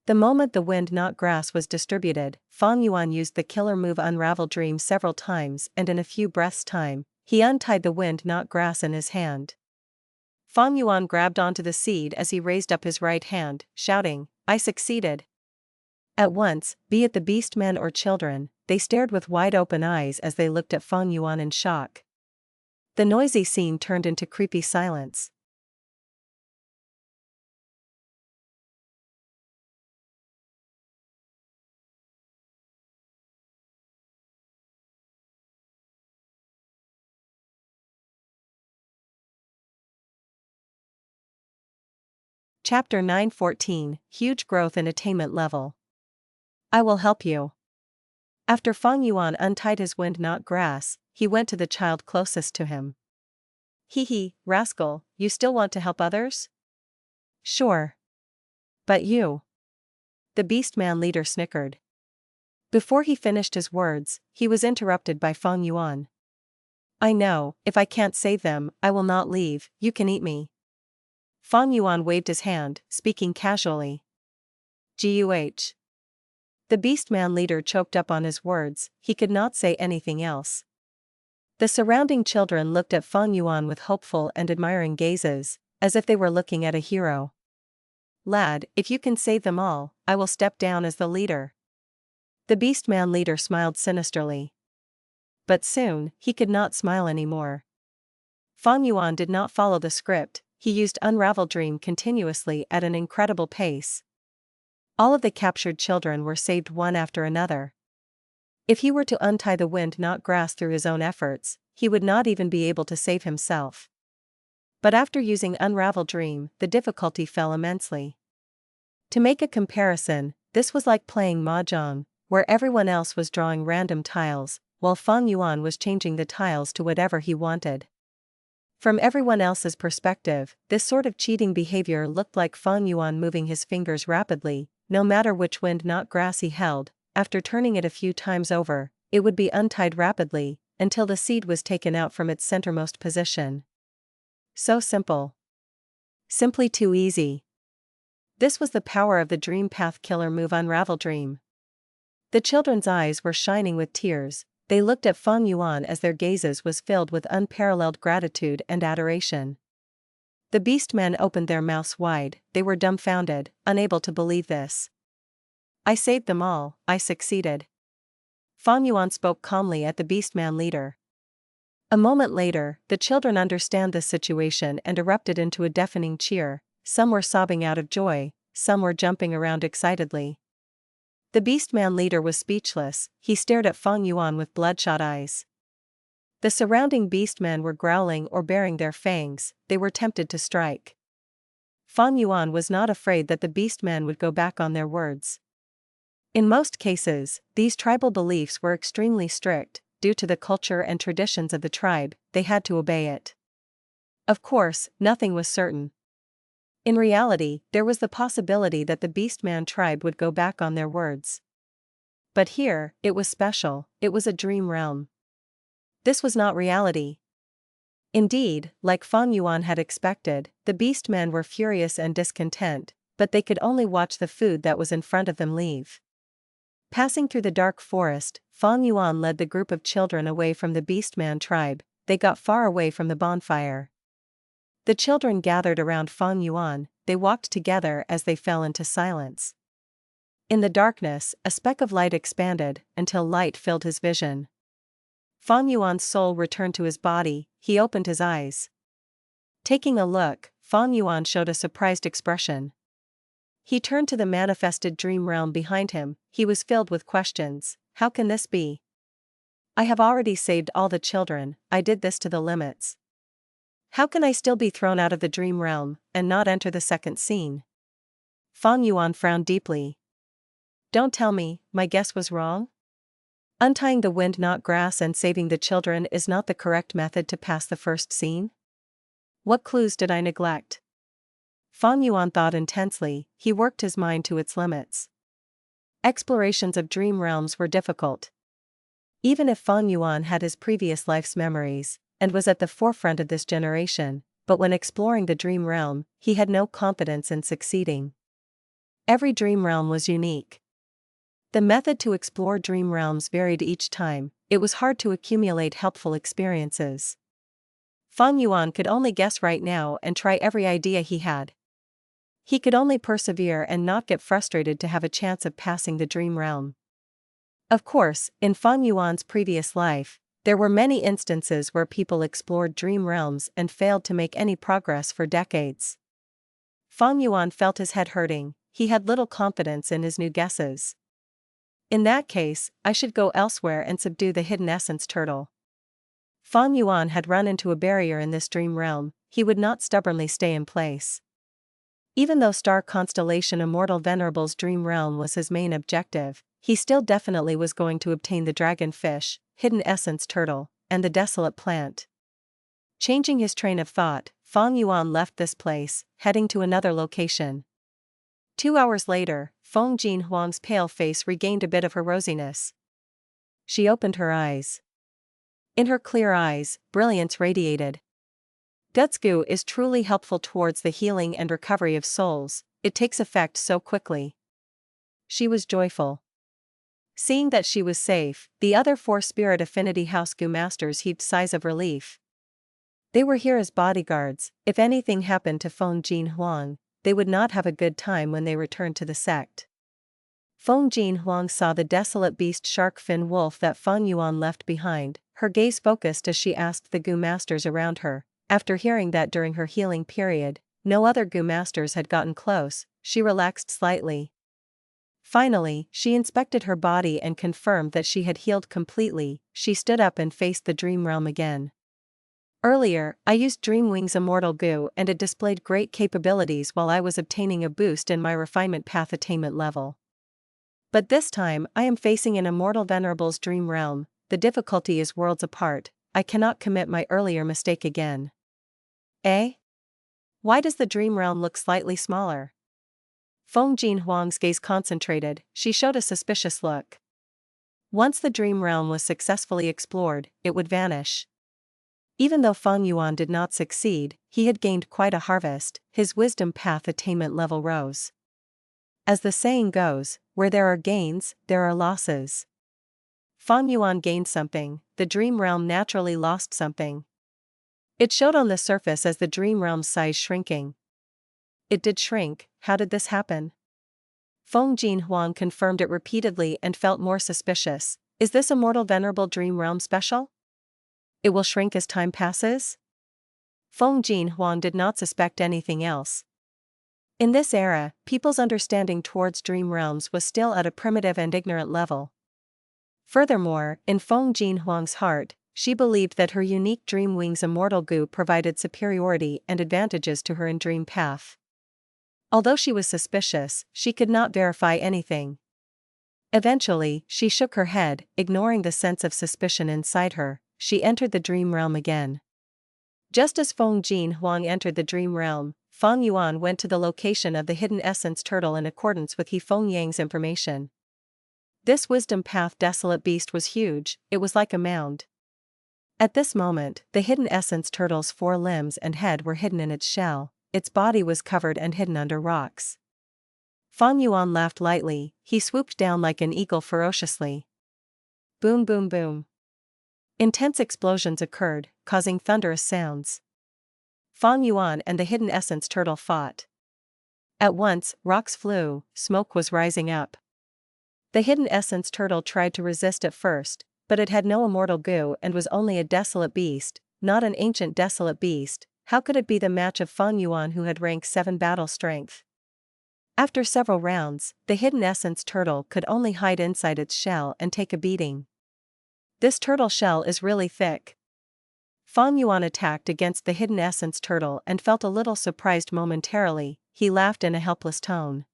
Speaker 1: The moment the wind not grass was distributed, Fang Yuan used the killer move Unravel Dream several times, and in a few breaths' time, he untied the wind not grass in his hand. Fang Yuan grabbed onto the seed as he raised up his right hand, shouting, "I succeeded." At once, be it the Beastman or children, they stared with wide open eyes as they looked at Fang Yuan in shock. The noisy scene turned into creepy silence. Chapter 9:14, Huge Growth in Attainment Level. I will help you. After Fang Yuan untied his wind not grass, he went to the child closest to him. Hee, rascal, you still want to help others? Sure. But you. The Beastman leader snickered. Before he finished his words, he was interrupted by Fang Yuan. I know, if I can't save them, I will not leave, you can eat me. Fang Yuan waved his hand, speaking casually. Guh. The Beastman leader choked up on his words, he could not say anything else. The surrounding children looked at Fang Yuan with hopeful and admiring gazes, as if they were looking at a hero. Lad, if you can save them all, I will step down as the leader. The Beastman leader smiled sinisterly. But soon, he could not smile anymore. Fang Yuan did not follow the script, he used Unravel Dream continuously at an incredible pace. All of the captured children were saved one after another. If he were to untie the wind not grass through his own efforts, he would not even be able to save himself. But after using Unravel Dream, the difficulty fell immensely. To make a comparison, this was like playing mahjong, where everyone else was drawing random tiles, while Fang Yuan was changing the tiles to whatever he wanted. From everyone else's perspective, this sort of cheating behavior looked like Fang Yuan moving his fingers rapidly. No matter which wind not grass he held, after turning it a few times over, it would be untied rapidly, until the seed was taken out from its centermost position. So simple. Simply too easy. This was the power of the Dream Path killer move Unravel Dream. The children's eyes were shining with tears, they looked at Fang Yuan as their gazes was filled with unparalleled gratitude and adoration. The Beastmen opened their mouths wide, they were dumbfounded, unable to believe this. I saved them all, I succeeded. Fang Yuan spoke calmly at the Beastman leader. A moment later, the children understood the situation and erupted into a deafening cheer, some were sobbing out of joy, some were jumping around excitedly. The Beastman leader was speechless, he stared at Fang Yuan with bloodshot eyes. The surrounding beastmen were growling or baring their fangs, they were tempted to strike. Fang Yuan was not afraid that the beastmen would go back on their words. In most cases, these tribal beliefs were extremely strict, due to the culture and traditions of the tribe, they had to obey it. Of course, nothing was certain. In reality, there was the possibility that the Beastman tribe would go back on their words. But here, it was special, it was a dream realm. This was not reality. Indeed, like Fang Yuan had expected, the Beastmen were furious and discontent, but they could only watch the food that was in front of them leave. Passing through the dark forest, Fang Yuan led the group of children away from the Beastman tribe, they got far away from the bonfire. The children gathered around Fang Yuan, they walked together as they fell into silence. In the darkness, a speck of light expanded, until light filled his vision. Fang Yuan's soul returned to his body, he opened his eyes. Taking a look, Fang Yuan showed a surprised expression. He turned to the manifested dream realm behind him, he was filled with questions. How can this be? I have already saved all the children, I did this to the limits. How can I still be thrown out of the dream realm, and not enter the second scene? Fang Yuan frowned deeply. Don't tell me, my guess was wrong? Untying the wind not grass and saving the children is not the correct method to pass the first scene? What clues did I neglect? Fang Yuan thought intensely, he worked his mind to its limits. Explorations of dream realms were difficult. Even if Fang Yuan had his previous life's memories, and was at the forefront of this generation, but when exploring the dream realm, he had no confidence in succeeding. Every dream realm was unique. The method to explore dream realms varied each time, it was hard to accumulate helpful experiences. Fang Yuan could only guess right now and try every idea he had. He could only persevere and not get frustrated to have a chance of passing the dream realm. Of course, in Fang Yuan's previous life, there were many instances where people explored dream realms and failed to make any progress for decades. Fang Yuan felt his head hurting, he had little confidence in his new guesses. In that case, I should go elsewhere and subdue the hidden essence turtle. Fang Yuan had run into a barrier in this dream realm, he would not stubbornly stay in place. Even though star constellation Immortal Venerable's dream realm was his main objective, he still definitely was going to obtain the Dragonfish, hidden essence turtle, and the Desolate plant. Changing his train of thought, Fang Yuan left this place, heading to another location. 2 hours later, Feng Jin Huang's pale face regained a bit of her rosiness. She opened her eyes. In her clear eyes, brilliance radiated. Gutsgoo is truly helpful towards the healing and recovery of souls, it takes effect so quickly. She was joyful. Seeing that she was safe, the other 4 Spirit Affinity House Goo Masters heaved sighs of relief. They were here as bodyguards, if anything happened to Feng Jin Huang, they would not have a good time when they returned to the sect. Feng Jin Huang saw the desolate beast shark fin wolf that Fang Yuan left behind, her gaze focused as she asked the Goo Masters around her. After hearing that during her healing period, no other Goo Masters had gotten close, she relaxed slightly. Finally, she inspected her body and confirmed that she had healed completely. She stood up and faced the dream realm again. Earlier, I used Dreamwing's Immortal Goo and it displayed great capabilities while I was obtaining a boost in my refinement path attainment level. But this time, I am facing an Immortal Venerable's dream realm, the difficulty is worlds apart, I cannot commit my earlier mistake again. Eh? Why does the dream realm look slightly smaller? Feng Jin Huang's gaze concentrated, she showed a suspicious look. Once the dream realm was successfully explored, it would vanish. Even though Fang Yuan did not succeed, he had gained quite a harvest, his wisdom path attainment level rose. As the saying goes, where there are gains, there are losses. Fang Yuan gained something, the dream realm naturally lost something. It showed on the surface as the dream realm's size shrinking. It did shrink, how did this happen? Feng Jin Huang confirmed it repeatedly and felt more suspicious, is this Immortal Venerable dream realm special? It will shrink as time passes? Feng Jin Huang did not suspect anything else. In this era, people's understanding towards dream realms was still at a primitive and ignorant level. Furthermore, in Feng Jin Huang's heart, she believed that her unique Dreamwing's Immortal Goo provided superiority and advantages to her in Dream Path. Although she was suspicious, she could not verify anything. Eventually, she shook her head, ignoring the sense of suspicion inside her. She entered the dream realm again. Just as Feng Jin Huang entered the dream realm, Fang Yuan went to the location of the hidden essence turtle in accordance with He Feng Yang's information. This wisdom path desolate beast was huge, it was like a mound. At this moment, the hidden essence turtle's 4 limbs and head were hidden in its shell, its body was covered and hidden under rocks. Fang Yuan laughed lightly, he swooped down like an eagle ferociously. Boom boom boom. Intense explosions occurred, causing thunderous sounds. Fang Yuan and the hidden essence turtle fought. At once, rocks flew, smoke was rising up. The hidden essence turtle tried to resist at first, but it had no immortal goo and was only a desolate beast, not an ancient desolate beast. How could it be the match of Fang Yuan who had rank 7 battle strength? After several rounds, the hidden essence turtle could only hide inside its shell and take a beating. This turtle shell is really thick. Fang Yuan attacked against the hidden essence turtle and felt a little surprised momentarily, he laughed in a helpless tone.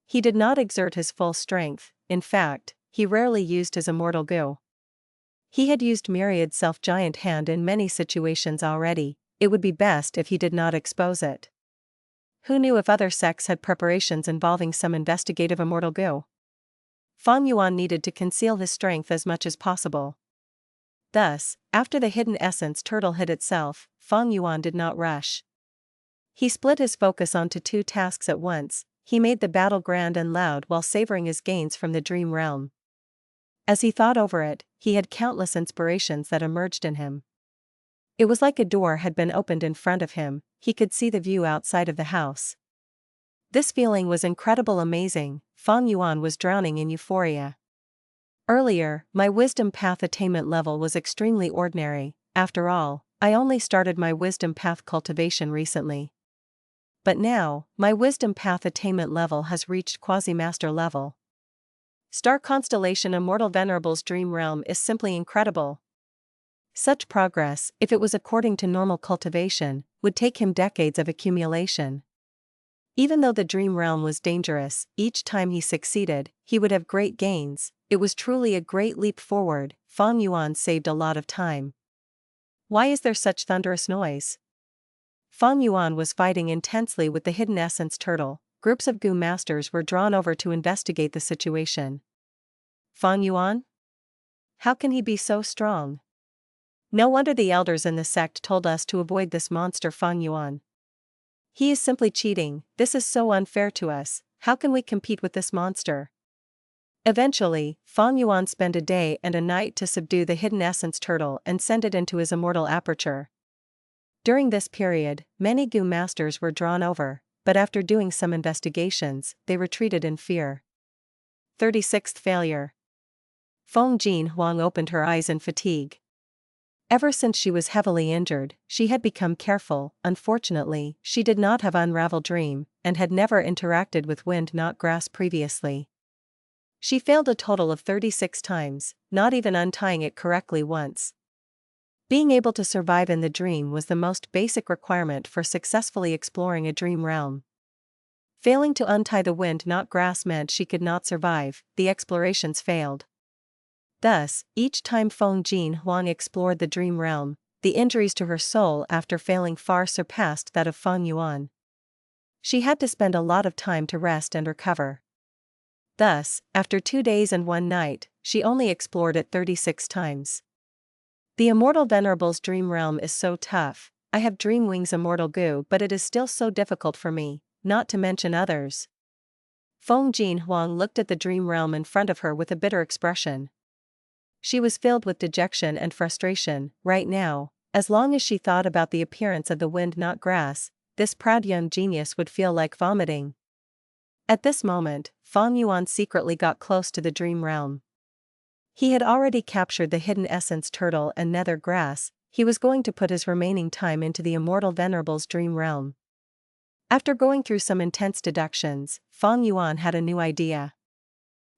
Speaker 1: He did not exert his full strength. In fact, he rarely used his immortal goo. He had used Myriad's self-giant hand in many situations already. It would be best if he did not expose it. Who knew if other sects had preparations involving some investigative immortal goo? Fang Yuan needed to conceal his strength as much as possible. Thus, after the hidden essence turtle hid itself, Fang Yuan did not rush. He split his focus onto two tasks at once. He made the battle grand and loud while savoring his gains from the dream realm. As he thought over it, he had countless inspirations that emerged in him. It was like a door had been opened in front of him. He could see the view outside of the house. This feeling was incredible, amazing. Fang Yuan was drowning in euphoria. Earlier, my wisdom path attainment level was extremely ordinary. After all, I only started my wisdom path cultivation recently. But now, my wisdom path attainment level has reached quasi-master level. Star constellation Immortal Venerable's dream realm is simply incredible. Such progress, if it was according to normal cultivation, would take him decades of accumulation. Even though the dream realm was dangerous, each time he succeeded, he would have great gains. It was truly a great leap forward. Fang Yuan saved a lot of time. Why is there such thunderous noise? Fang Yuan was fighting intensely with the hidden essence turtle. Groups of goo masters were drawn over to investigate the situation. Fang Yuan? How can he be so strong? No wonder the elders in the sect told us to avoid this monster Fang Yuan. He is simply cheating. This is so unfair to us. How can we compete with this monster? Eventually, Fang Yuan spent a day and a night to subdue the hidden essence turtle and send it into his immortal aperture. During this period, many goo masters were drawn over, but after doing some investigations, they retreated in fear. 36th failure. Feng Jin Huang opened her eyes in fatigue. Ever since she was heavily injured, she had become careful. Unfortunately, she did not have Unravel Dream, and had never interacted with Wind Not Grass previously. She failed a total of 36 times, not even untying it correctly once. Being able to survive in the dream was the most basic requirement for successfully exploring a dream realm. Failing to untie the Wind Not Grass meant she could not survive. The explorations failed. Thus, each time Feng Jin Huang explored the dream realm, the injuries to her soul after failing far surpassed that of Fang Yuan. She had to spend a lot of time to rest and recover. Thus, after 2 days and 1 night, she only explored it 36 times. The Immortal Venerable's dream realm is so tough. I have Dream Wings Immortal Goo, but it is still so difficult for me, not to mention others. Feng Jin Huang looked at the dream realm in front of her with a bitter expression. She was filled with dejection and frustration. Right now, as long as she thought about the appearance of the Wind Not Grass, this proud young genius would feel like vomiting. At this moment, Fang Yuan secretly got close to the dream realm. He had already captured the hidden essence turtle and nether grass. He was going to put his remaining time into the Immortal Venerable's dream realm. After going through some intense deductions, Fang Yuan had a new idea.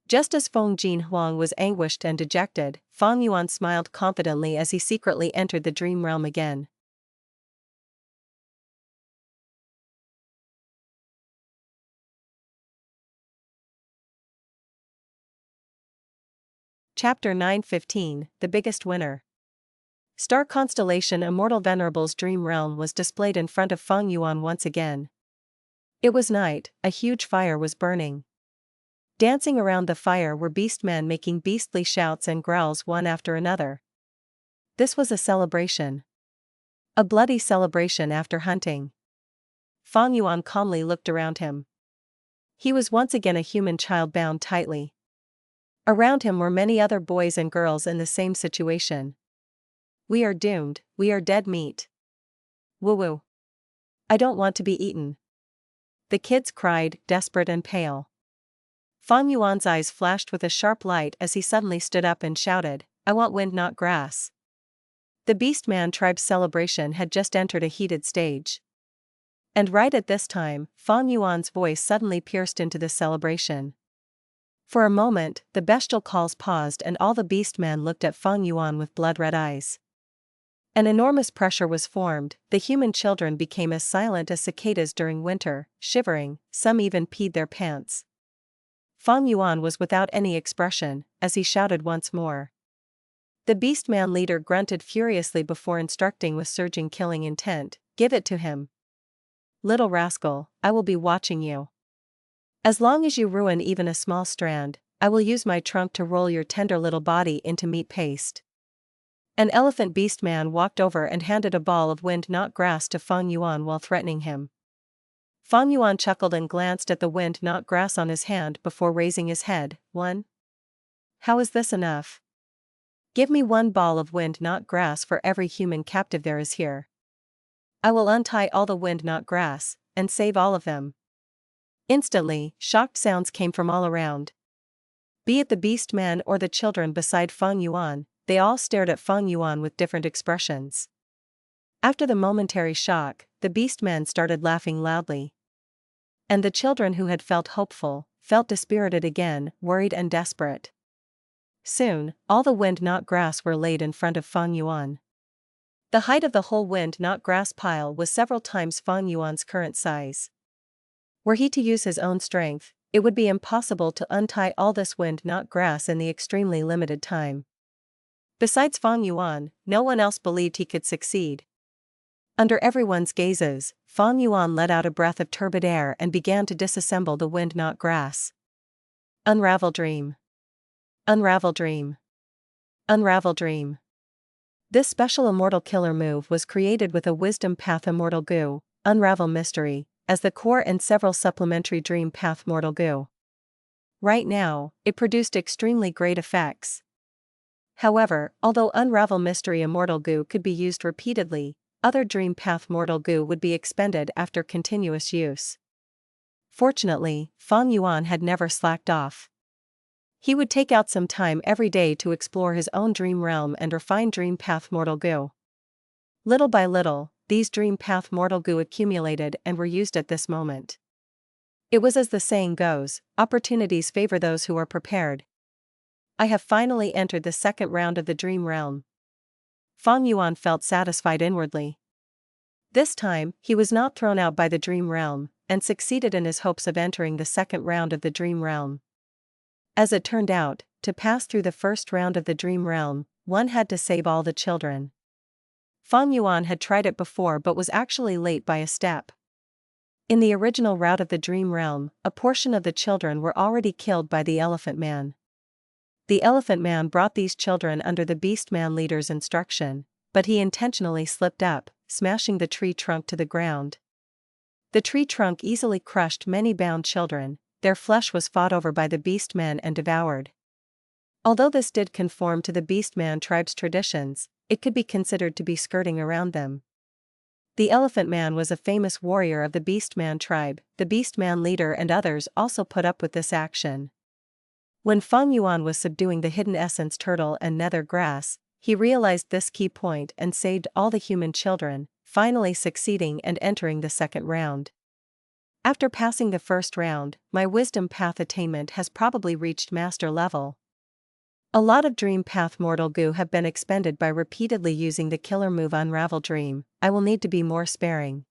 Speaker 1: Just as Feng Jin Huang was anguished and dejected, Fang Yuan smiled confidently as he secretly entered the dream realm again. Chapter 9:15, The Biggest Winner. Star constellation Immortal Venerable's dream realm was displayed in front of Fang Yuan once again. It was night. A huge fire was burning. Dancing around the fire were Beastmen making beastly shouts and growls one after another. This was a celebration. A bloody celebration after hunting. Fang Yuan calmly looked around him. He was once again a human child bound tightly. Around him were many other boys and girls in the same situation. We are doomed, we are dead meat. Woo-woo. I don't want to be eaten. The kids cried, desperate and pale. Fang Yuan's eyes flashed with a sharp light as he suddenly stood up and shouted, I want wind not grass. The Beastman tribe's celebration had just entered a heated stage. And right at this time, Fang Yuan's voice suddenly pierced into the celebration. For a moment, the bestial calls paused and all the Beastmen looked at Fang Yuan with blood-red eyes. An enormous pressure was formed. The human children became as silent as cicadas during winter, shivering, some even peed their pants. Fang Yuan was without any expression, as he shouted once more. The Beastman leader grunted furiously before instructing with surging killing intent, "Give it to him. Little rascal, I will be watching you. As long as you ruin even a small strand, I will use my trunk to roll your tender little body into meat paste." An elephant Beastman walked over and handed a ball of wind-knot grass to Fang Yuan while threatening him. Fang Yuan chuckled and glanced at the wind-knot grass on his hand before raising his head. "One? How is this enough? Give me 1 ball of wind-knot grass for every human captive there is here. I will untie all the wind-knot grass, and save all of them." Instantly, shocked sounds came from all around. Be it the Beastman or the children beside Fang Yuan, they all stared at Fang Yuan with different expressions. After the momentary shock, the Beastman started laughing loudly. And the children who had felt hopeful, felt dispirited again, worried and desperate. Soon, all the wind-knot grass were laid in front of Fang Yuan. The height of the whole wind-knot grass pile was several times Fang Yuan's current size. Were he to use his own strength, it would be impossible to untie all this wind-knot grass in the extremely limited time. Besides Fang Yuan, no one else believed he could succeed. Under everyone's gazes, Fang Yuan let out a breath of turbid air and began to disassemble the wind-knot grass. Unravel dream. Unravel dream. Unravel dream. This special Immortal killer move was created with a Wisdom Path Immortal goo, Unravel Mystery, as the core and several supplementary Dream Path Mortal goo. Right now, it produced extremely great effects. However, although Unravel Mystery Immortal goo could be used repeatedly, other Dream Path Mortal goo would be expended after continuous use. Fortunately, Fang Yuan had never slacked off. He would take out some time every day to explore his own dream realm and refine Dream Path Mortal goo. Little by little, these Dream Path Mortal goo accumulated and were used at this moment. It was as the saying goes, opportunities favor those who are prepared. I have finally entered the second round of the Dream Realm. Fang Yuan felt satisfied inwardly. This time, he was not thrown out by the Dream Realm, and succeeded in his hopes of entering the second round of the Dream Realm. As it turned out, to pass through the first round of the Dream Realm, one had to save all the children. Fang Yuan had tried it before but was actually late by a step. In the original route of the Dream Realm, a portion of the children were already killed by the Elephant Man. The Elephant Man brought these children under the Beastman leader's instruction, but he intentionally slipped up, smashing the tree trunk to the ground. The tree trunk easily crushed many bound children. Their flesh was fought over by the Beastman and devoured. Although this did conform to the Beastman tribe's traditions, it could be considered to be skirting around them. The Elephant Man was a famous warrior of the Beastman tribe. The Beastman leader and others also put up with this action. When Fang Yuan was subduing the hidden essence turtle and nether grass, he realized this key point and saved all the human children, finally succeeding and entering the second round. After passing the first round, my Wisdom Path attainment has probably reached master level. A lot of Dream Path Mortal goo have been expended by repeatedly using the killer move Unravel Dream. I will need to be more sparing.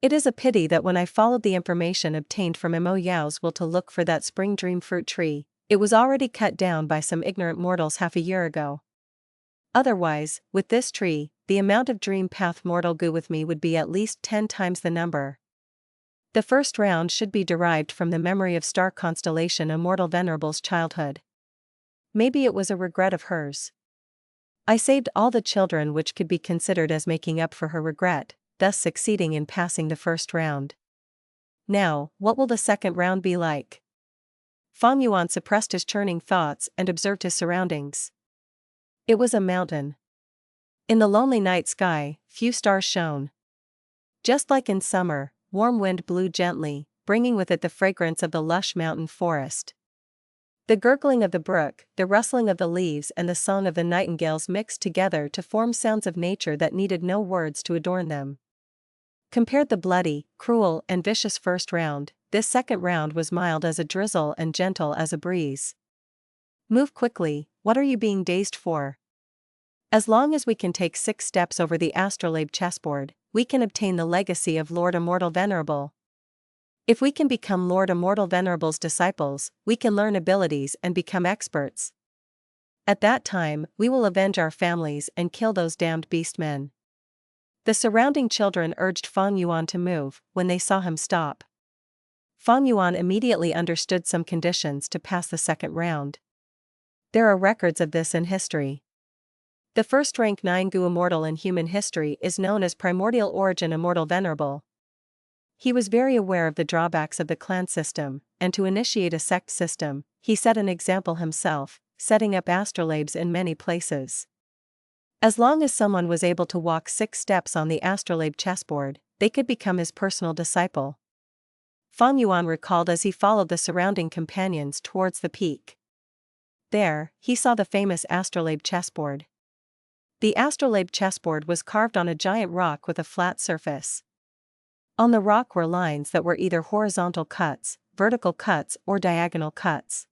Speaker 1: It is a pity that when I followed the information obtained from Yao's will to look for that spring dream fruit tree, it was already cut down by some ignorant mortals half a year ago. Otherwise, with this tree, the amount of Dream Path Mortal goo with me would be at least 10 times the number. The first round should be derived from the memory of star constellation Immortal Venerable's childhood. Maybe it was a regret of hers. I saved all the children which could be considered as making up for her regret, thus succeeding in passing the first round. Now, what will the second round be like? Fang Yuan suppressed his churning thoughts and observed his surroundings. It was a mountain. In the lonely night sky, few stars shone. Just like in summer, warm wind blew gently, bringing with it the fragrance of the lush mountain forest. The gurgling of the brook, the rustling of the leaves and the song of the nightingales mixed together to form sounds of nature that needed no words to adorn them. Compared the bloody, cruel and vicious first round, this second round was mild as a drizzle and gentle as a breeze. Move quickly, what are you being dazed for? As long as we can take 6 steps over the astrolabe chessboard, we can obtain the legacy of Lord Immortal Venerable. If we can become Lord Immortal Venerable's disciples, we can learn abilities and become experts. At that time, we will avenge our families and kill those damned beastmen. The surrounding children urged Fang Yuan to move when they saw him stop. Fang Yuan immediately understood some conditions to pass the second round. There are records of this in history. The first rank 9 Gu Immortal in human history is known as Primordial Origin Immortal Venerable. He was very aware of the drawbacks of the clan system, and to initiate a sect system, he set an example himself, setting up astrolabes in many places. As long as someone was able to walk 6 steps on the astrolabe chessboard, they could become his personal disciple. Fang Yuan recalled as he followed the surrounding companions towards the peak. There, he saw the famous astrolabe chessboard. The astrolabe chessboard was carved on a giant rock with a flat surface. On the rock were lines that were either horizontal cuts, vertical cuts, or diagonal cuts.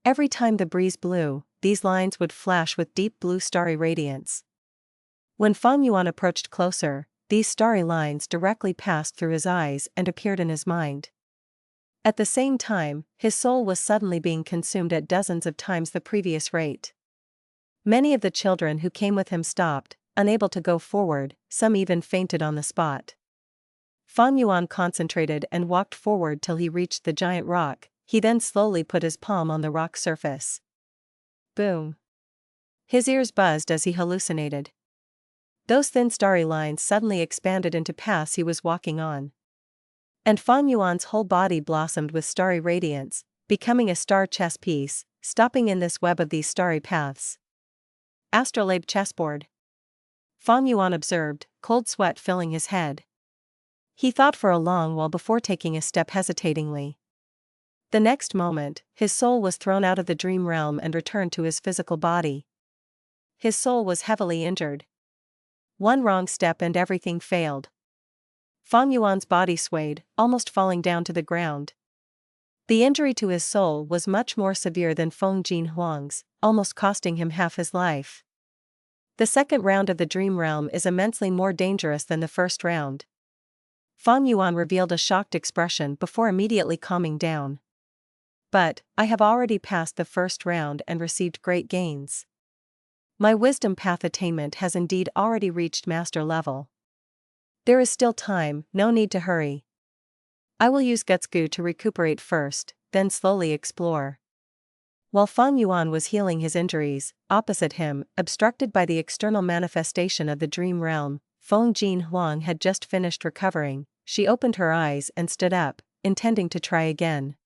Speaker 1: Every time the breeze blew, these lines would flash with deep blue starry radiance. When Fang Yuan approached closer, these starry lines directly passed through his eyes and appeared in his mind. At the same time, his soul was suddenly being consumed at dozens of times the previous rate. Many of the children who came with him stopped, unable to go forward, some even fainted on the spot. Fang Yuan concentrated and walked forward till he reached the giant rock. He then slowly put his palm on the rock surface. Boom! His ears buzzed as he hallucinated. Those thin starry lines suddenly expanded into paths he was walking on. And Fang Yuan's whole body blossomed with starry radiance, becoming a star chess piece, stopping in this web of these starry paths. Astrolabe chessboard. Fang Yuan observed, cold sweat filling his head. He thought for a long while before taking a step hesitatingly. The next moment, his soul was thrown out of the dream realm and returned to his physical body. His soul was heavily injured. One wrong step and everything failed. Fang Yuan's body swayed, almost falling down to the ground. The injury to his soul was much more severe than Feng Jin Huang's, almost costing him half his life. The second round of the dream realm is immensely more dangerous than the first round. Fang Yuan revealed a shocked expression before immediately calming down. But, I have already passed the first round and received great gains. My wisdom path attainment has indeed already reached master level. There is still time, no need to hurry. I will use Guts Gu to recuperate first, then slowly explore. While Fang Yuan was healing his injuries, opposite him, obstructed by the external manifestation of the dream realm, Feng Jin Huang had just finished recovering. She opened her eyes and stood up, intending to try again.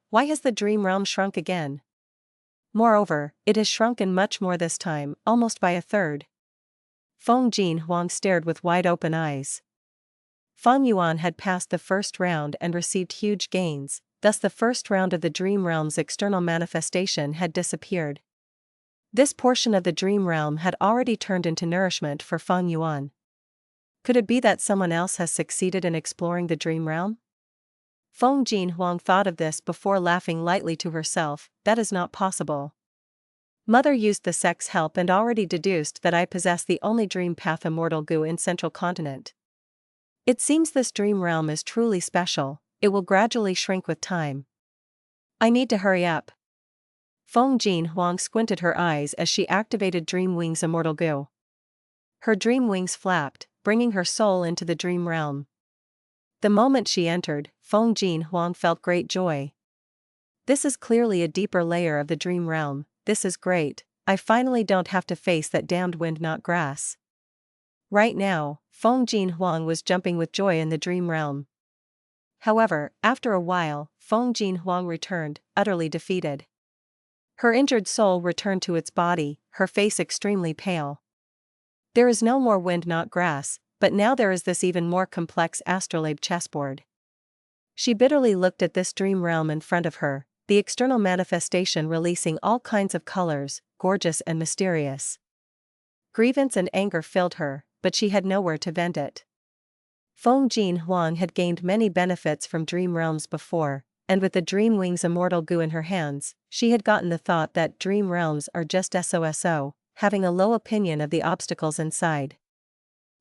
Speaker 1: Why has the dream realm shrunk again? Moreover, it has shrunken much more this time, almost by a third. Feng Jin Huang stared with wide open eyes. Fang Yuan had passed the first round and received huge gains, thus the first round of the dream realm's external manifestation had disappeared. This portion of the dream realm had already turned into nourishment for Fang Yuan. Could it be that someone else has succeeded in exploring the dream realm? Feng Jin Huang thought of this before laughing lightly to herself. That is not possible. Mother used the sect's help and already deduced that I possess the only dream path immortal Gu in Central Continent. It seems this dream realm is truly special. It will gradually shrink with time. I need to hurry up. Feng Jin Huang squinted her eyes as she activated Dream Wings Immortal Gu. Her dream wings flapped, bringing her soul into the dream realm. The moment she entered, Feng Jin Huang felt great joy. This is clearly a deeper layer of the dream realm. This is great. I finally don't have to face that damned wind not grass. Right now, Feng Jin Huang was jumping with joy in the dream realm. However, after a while, Feng Jin Huang returned, utterly defeated. Her injured soul returned to its body, her face extremely pale. There is no more wind not grass, but now there is this even more complex astrolabe chessboard. She bitterly looked at this dream realm in front of her, the external manifestation releasing all kinds of colors, gorgeous and mysterious. Grievance and anger filled her, but she had nowhere to vent it. Feng Jin Huang had gained many benefits from dream realms before, and with the Dream Wings Immortal Gu in her hands, she had gotten the thought that dream realms are just so, having a low opinion of the obstacles inside.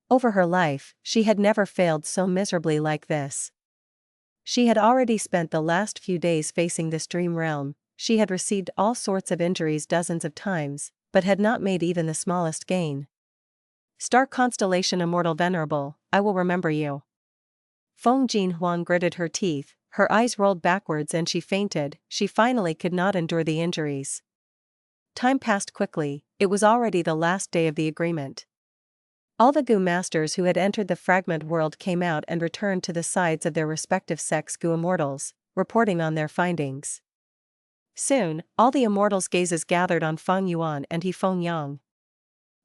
Speaker 1: Over her life, she had never failed so miserably like this. She had already spent the last few days facing this dream realm. She had received all sorts of injuries dozens of times, but had not made even the smallest gain. Star constellation Immortal Venerable, I will remember you. Feng Jinhuang gritted her teeth, her eyes rolled backwards and she fainted. She finally could not endure the injuries. Time passed quickly, it was already the last day of the agreement. All the Gu masters who had entered the fragment world came out and returned to the sides of their respective sects Gu immortals, reporting on their findings. Soon, all the immortals' gazes gathered on Fang Yuan and He Feng Yang.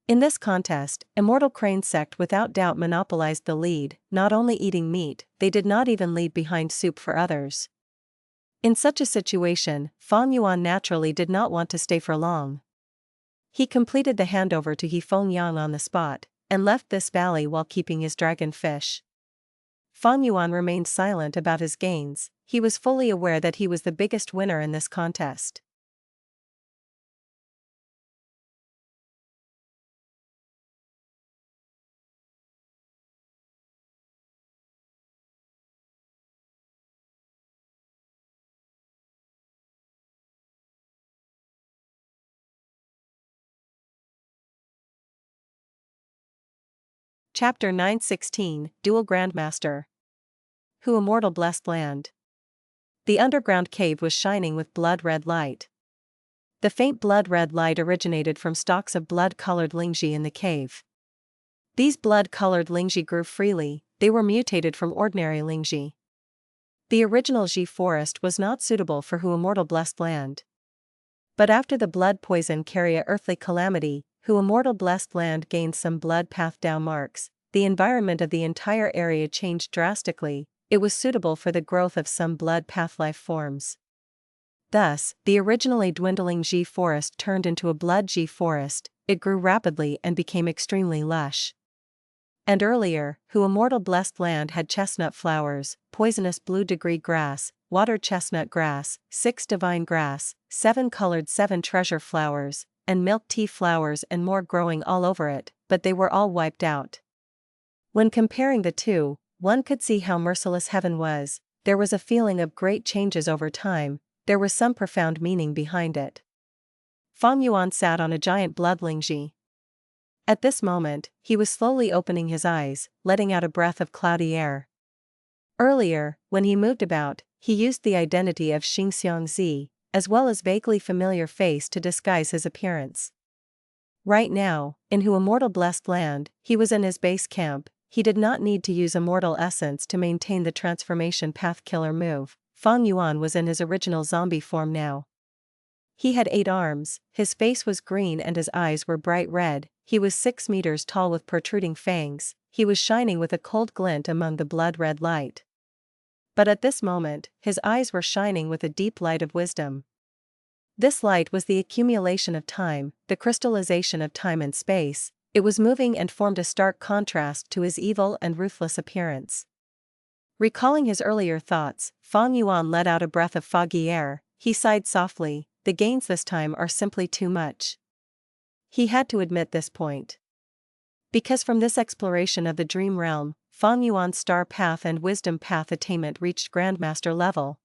Speaker 1: In this contest, Immortal Crane sect without doubt monopolized the lead, not only eating meat, they did not even leave behind soup for others. In such a situation, Fang Yuan naturally did not want to stay for long. He completed the handover to He Feng Yang on the spot, and left this valley while keeping his dragonfish. Fang Yuan remained silent about his gains. He was fully aware that he was the biggest winner in this contest. Chapter 916, Dual Grandmaster. Who Immortal Blessed Land. The underground cave was shining with blood-red light. The faint blood-red light originated from stalks of blood-colored lingji in the cave. These blood-colored lingji grew freely, they were mutated from ordinary lingji. The original Ji forest was not suitable for Who Immortal Blessed Land. But after the blood poison carry a earthly calamity, Who Immortal Blessed Land gained some blood path Dao marks, the environment of the entire area changed drastically, it was suitable for the growth of some blood path life forms. Thus, the originally dwindling Ji forest turned into a blood Ji forest, it grew rapidly and became extremely lush. And earlier, Who Immortal Blessed Land had chestnut flowers, poisonous blue degree grass, water chestnut grass, 6 divine grass, 7 colored 7 treasure flowers, and milk tea flowers and more growing all over it, but they were all wiped out. When comparing the two, one could see how merciless heaven was. There was a feeling of great changes over time, there was some profound meaning behind it. Fang Yuan sat on a giant blood lingji. At this moment, he was slowly opening his eyes, letting out a breath of cloudy air. Earlier, when he moved about, he used the identity of Xingxiang Zi, as well as vaguely familiar face to disguise his appearance. Right now, in Who Immortal Blessed Land, he was in his base camp, he did not need to use immortal essence to maintain the transformation path killer move. Fang Yuan was in his original zombie form now. He had 8 arms, his face was green and his eyes were bright red, he was 6 meters tall with protruding fangs, he was shining with a cold glint among the blood-red light. But at this moment, his eyes were shining with a deep light of wisdom. This light was the accumulation of time, the crystallization of time and space, it was moving and formed a stark contrast to his evil and ruthless appearance. Recalling his earlier thoughts, Fang Yuan let out a breath of foggy air, he sighed softly, the gains this time are simply too much. He had to admit this point. Because from this exploration of the dream realm, Fang Yuan's star path and wisdom path attainment reached Grandmaster level.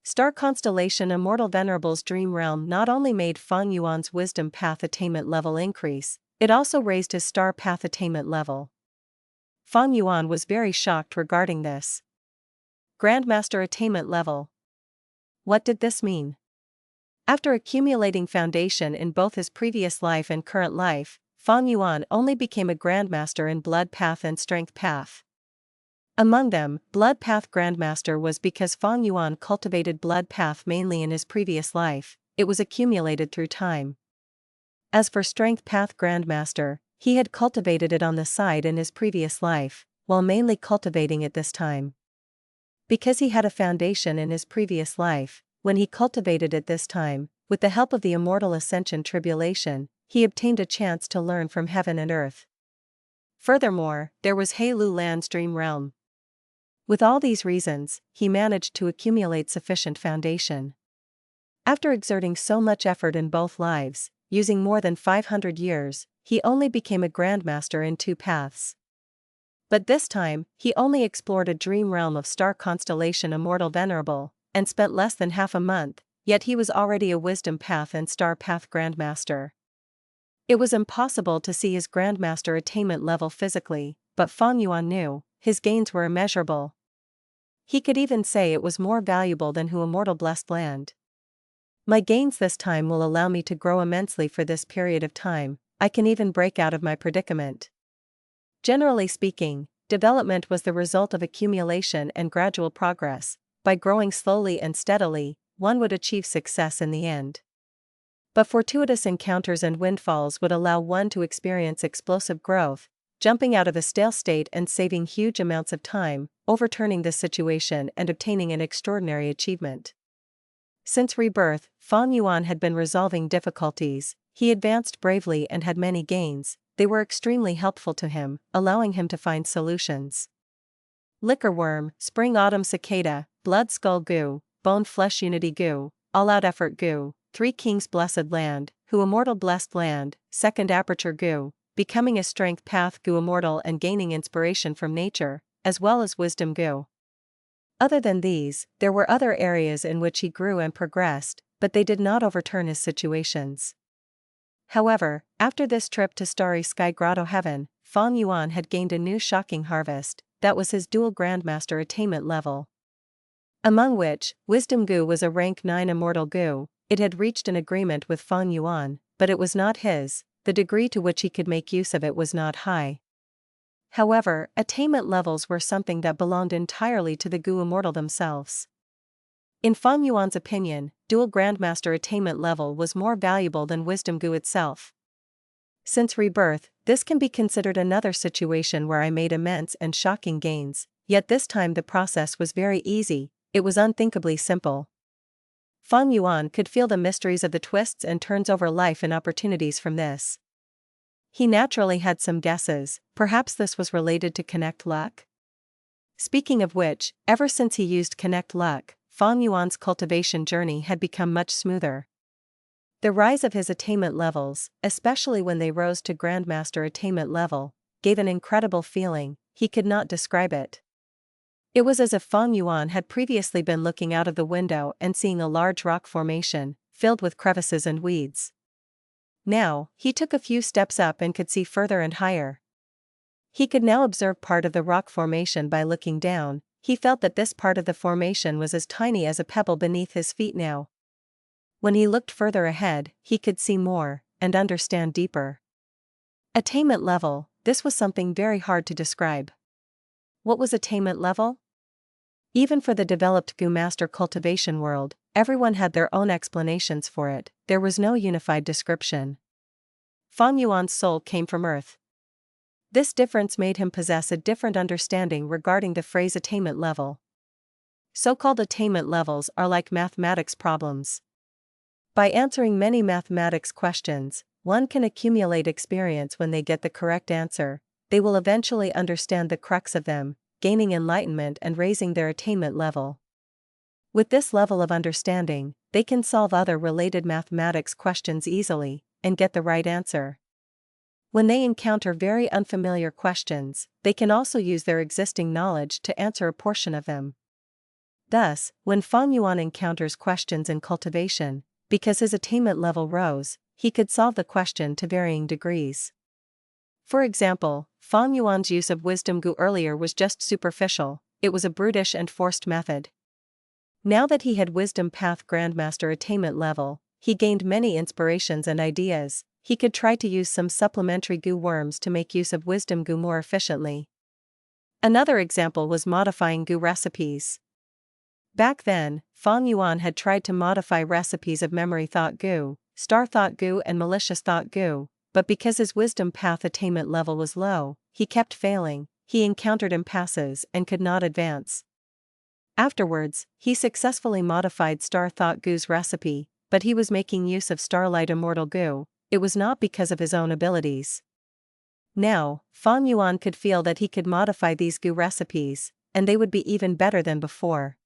Speaker 1: Star constellation Immortal Venerable's dream realm not only made Fang Yuan's wisdom path attainment level increase, it also raised his star path attainment level. Fang Yuan was very shocked regarding this. Grandmaster attainment level. What did this mean? After accumulating foundation in both his previous life and current life, Fang Yuan only became a Grandmaster in Blood Path and Strength Path. Among them, Blood Path Grandmaster was because Fang Yuan cultivated Blood Path mainly in his previous life, it was accumulated through time. As for Strength Path Grandmaster, he had cultivated it on the side in his previous life, while mainly cultivating it this time. Because he had a foundation in his previous life, when he cultivated it this time, with the help of the Immortal Ascension Tribulation, he obtained a chance to learn from heaven and earth. Furthermore, there was He Lu Land's dream realm. With all these reasons, he managed to accumulate sufficient foundation. After exerting so much effort in both lives, using more than 500 years, he only became a Grandmaster in 2 paths. But this time, he only explored a dream realm of star constellation Immortal Venerable, and spent less than half a month, yet he was already a Wisdom Path and Star Path Grandmaster. It was impossible to see his Grandmaster attainment level physically, but Fang Yuan knew, his gains were immeasurable. He could even say it was more valuable than who Immortal Blessed Land. My gains this time will allow me to grow immensely for this period of time, I can even break out of my predicament. Generally speaking, development was the result of accumulation and gradual progress. By growing slowly and steadily, one would achieve success in the end. But fortuitous encounters and windfalls would allow one to experience explosive growth, jumping out of a stale state and saving huge amounts of time, overturning the situation and obtaining an extraordinary achievement. Since rebirth, Fang Yuan had been resolving difficulties. He advanced bravely and had many gains. They were extremely helpful to him, allowing him to find solutions. Liquorworm, Spring-Autumn Cicada, Blood Skull Goo, Bone Flesh Unity Goo, All-Out Effort Goo, Three Kings Blessed Land, Who Immortal Blessed Land, Second Aperture Goo, Becoming a Strength Path Goo Immortal and gaining inspiration from nature, as well as Wisdom Goo. Other than these, there were other areas in which he grew and progressed, but they did not overturn his situations. However, after this trip to Starry Sky Grotto Heaven, Fang Yuan had gained a new shocking harvest, that was his dual Grandmaster attainment level. Among which, Wisdom Goo was a rank 9 Immortal Goo. It had reached an agreement with Fang Yuan, but it was not his, the degree to which he could make use of it was not high. However, attainment levels were something that belonged entirely to the Goo Immortal themselves. In Fang Yuan's opinion, dual Grandmaster attainment level was more valuable than Wisdom Goo itself. Since rebirth, this can be considered another situation where I made immense and shocking gains, yet this time the process was very easy, it was unthinkably simple. Fang Yuan could feel the mysteries of the twists and turns over life and opportunities from this. He naturally had some guesses, perhaps this was related to Connect Luck? Speaking of which, ever since he used Connect Luck, Fang Yuan's cultivation journey had become much smoother. The rise of his attainment levels, especially when they rose to Grandmaster attainment level, gave an incredible feeling, he could not describe it. It was as if Fang Yuan had previously been looking out of the window and seeing a large rock formation, filled with crevices and weeds. Now, he took a few steps up and could see further and higher. He could now observe part of the rock formation by looking down. He felt that this part of the formation was as tiny as a pebble beneath his feet now. When he looked further ahead, he could see more, and understand deeper. Attainment level, this was something very hard to describe. What was attainment level? Even for the developed Goo Master cultivation world, everyone had their own explanations for it, there was no unified description. Fang Yuan's soul came from Earth. This difference made him possess a different understanding regarding the phrase attainment level. So-called attainment levels are like mathematics problems. By answering many mathematics questions, one can accumulate experience. When they get the correct answer, they will eventually understand the crux of them, gaining enlightenment and raising their attainment level. With this level of understanding, they can solve other related mathematics questions easily, and get the right answer. When they encounter very unfamiliar questions, they can also use their existing knowledge to answer a portion of them. Thus, when Fang Yuan encounters questions in cultivation, because his attainment level rose, he could solve the question to varying degrees. For example, Fang Yuan's use of Wisdom Goo earlier was just superficial, it was a brutish and forced method. Now that he had Wisdom Path Grandmaster attainment level, he gained many inspirations and ideas. He could try to use some supplementary Goo worms to make use of Wisdom Goo more efficiently. Another example was modifying Goo recipes. Back then, Fang Yuan had tried to modify recipes of Memory Thought Goo, Star Thought Goo and Malicious Thought Goo, but because his Wisdom Path attainment level was low, he kept failing, he encountered impasses and could not advance. Afterwards, he successfully modified Star Thought Goo's recipe, but he was making use of Starlight Immortal Goo. It was not because of his own abilities. Now, Fang Yuan could feel that he could modify these Goo recipes, and they would be even better than before.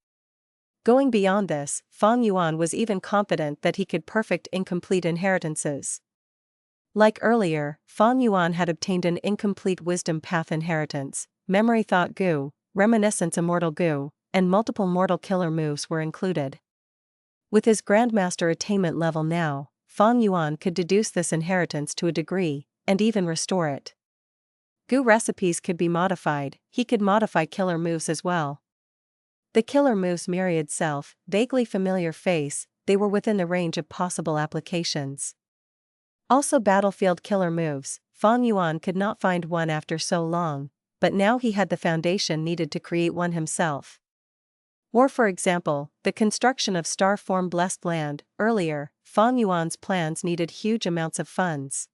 Speaker 1: Going beyond this, Fang Yuan was even confident that he could perfect incomplete inheritances. Like earlier, Fang Yuan had obtained an incomplete Wisdom Path inheritance, Memory Thought Goo, Reminiscence Immortal Goo, and multiple mortal killer moves were included. With his Grandmaster attainment level now, Fang Yuan could deduce this inheritance to a degree, and even restore it. Goo recipes could be modified, he could modify killer moves as well. The killer moves myriad self, vaguely familiar face, they were within the range of possible applications. Also battlefield killer moves, Fang Yuan could not find one after so long, but now he had the foundation needed to create one himself. War, for example, the construction of star-form blessed land. Earlier, Fang Yuan's plans needed huge amounts of funds.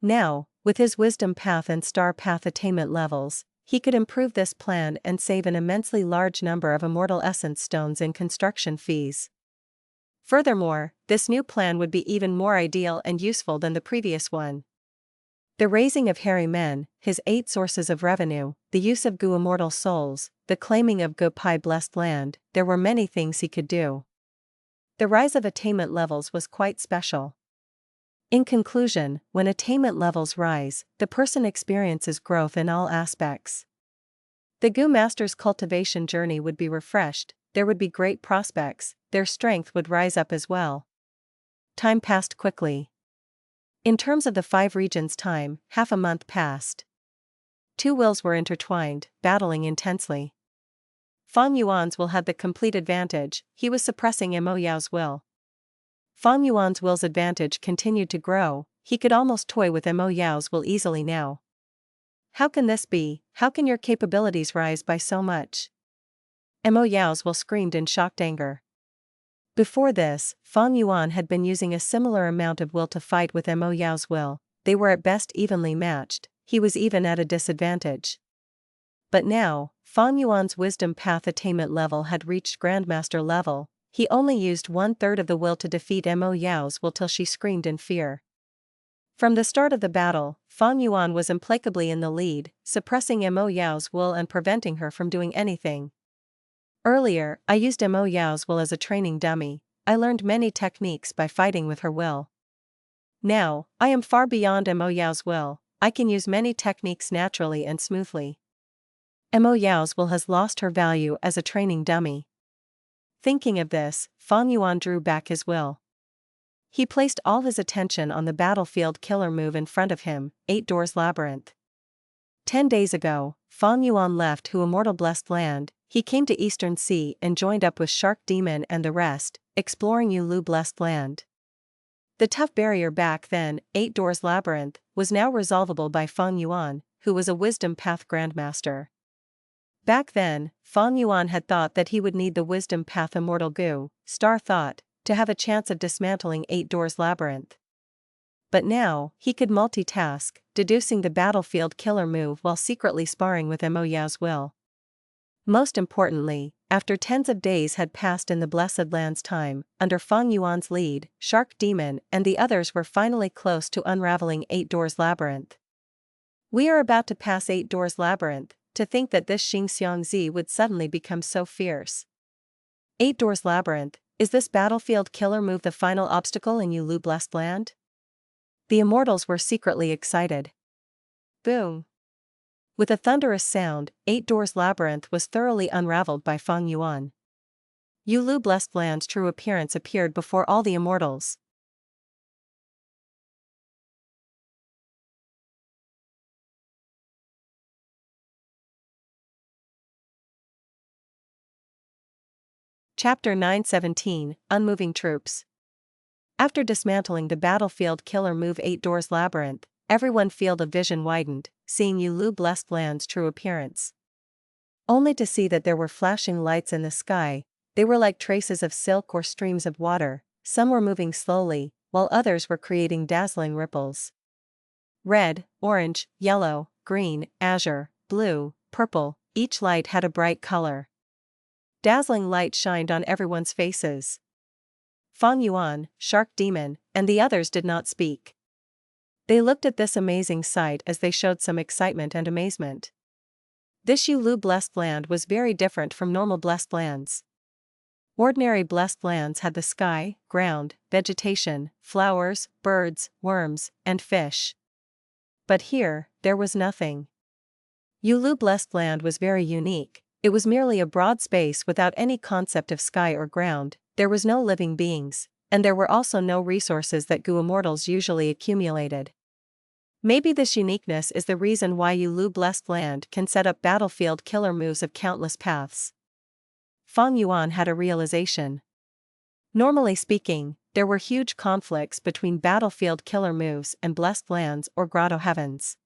Speaker 1: Now, with his wisdom path and star path attainment levels, he could improve this plan and save an immensely large number of immortal essence stones in construction fees. Furthermore, this new plan would be even more ideal and useful than the previous one. The raising of hairy men, his 8 sources of revenue, the use of Goo immortal souls, the claiming of Goo Pai blessed land, there were many things he could do. The rise of attainment levels was quite special. In conclusion, when attainment levels rise, the person experiences growth in all aspects. The Goo Master's cultivation journey would be refreshed, there would be great prospects, their strength would rise up as well. Time passed quickly. In terms of the 5 regions' time, half a month passed. 2 wills were intertwined, battling intensely. Fang Yuan's will had the complete advantage, he was suppressing Mo Yao's will. Fang Yuan's will's advantage continued to grow, he could almost toy with Mo Yao's will easily now. How can this be? How can your capabilities rise by so much? Mo Yao's will screamed in shocked anger. Before this, Fang Yuan had been using a similar amount of will to fight with Mo Yao's will, they were at best evenly matched, he was even at a disadvantage. But now, Fang Yuan's wisdom path attainment level had reached Grandmaster level, he only used 1/3 of the will to defeat Mo Yao's will till she screamed in fear. From the start of the battle, Fang Yuan was implacably in the lead, suppressing Mo Yao's will and preventing her from doing anything. Earlier, I used Mo Yao's will as a training dummy, I learned many techniques by fighting with her will. Now, I am far beyond Mo Yao's will, I can use many techniques naturally and smoothly. Mo Yao's will has lost her value as a training dummy. Thinking of this, Fang Yuan drew back his will. He placed all his attention on the battlefield killer move in front of him, 8 Doors Labyrinth. 10 days ago, Fang Yuan left Hu Immortal Blessed Land, he came to Eastern Sea and joined up with Shark Demon and the rest, exploring Yulu Blessed Land. The tough barrier back then, 8 Doors Labyrinth, was now resolvable by Fang Yuan, who was a Wisdom Path Grandmaster. Back then, Fang Yuan had thought that he would need the Wisdom Path Immortal Goo, Star Thought, to have a chance of dismantling 8 Doors Labyrinth. But now, he could multitask, deducing the battlefield killer move while secretly sparring with Mo Yao's will. Most importantly, after tens of days had passed in the Blessed Land's time, under Fang Yuan's lead, Shark Demon and the others were finally close to unraveling 8 Doors Labyrinth. We are about to pass 8 Doors Labyrinth, to think that this Xing Xiangzi would suddenly become so fierce. 8 Doors Labyrinth, is this battlefield killer move the final obstacle in Yulu Blessed Land? The immortals were secretly excited. Boom! With a thunderous sound, 8 Doors Labyrinth was thoroughly unraveled by Fang Yuan. Yulu Blessed Land's true appearance appeared before all the immortals. Chapter 917, Unmoving Troops. After dismantling the battlefield killer move 8 Doors Labyrinth, everyone's field of vision widened, seeing Yulu Blessed Land's true appearance. Only to see that there were flashing lights in the sky, they were like traces of silk or streams of water, some were moving slowly, while others were creating dazzling ripples. Red, orange, yellow, green, azure, blue, purple, each light had a bright color. Dazzling light shined on everyone's faces. Fang Yuan, Shark Demon, and the others did not speak. They looked at this amazing sight as they showed some excitement and amazement. This Yulu Blessed Land was very different from normal Blessed Lands. Ordinary Blessed Lands had the sky, ground, vegetation, flowers, birds, worms, and fish. But here, there was nothing. Yulu Blessed Land was very unique. It was merely a broad space without any concept of sky or ground, there was no living beings, and there were also no resources that Gu Immortals usually accumulated. Maybe this uniqueness is the reason why Yulu Blessed Land can set up battlefield killer moves of countless paths. Fang Yuan had a realization. Normally speaking, there were huge conflicts between battlefield killer moves and blessed lands or grotto heavens.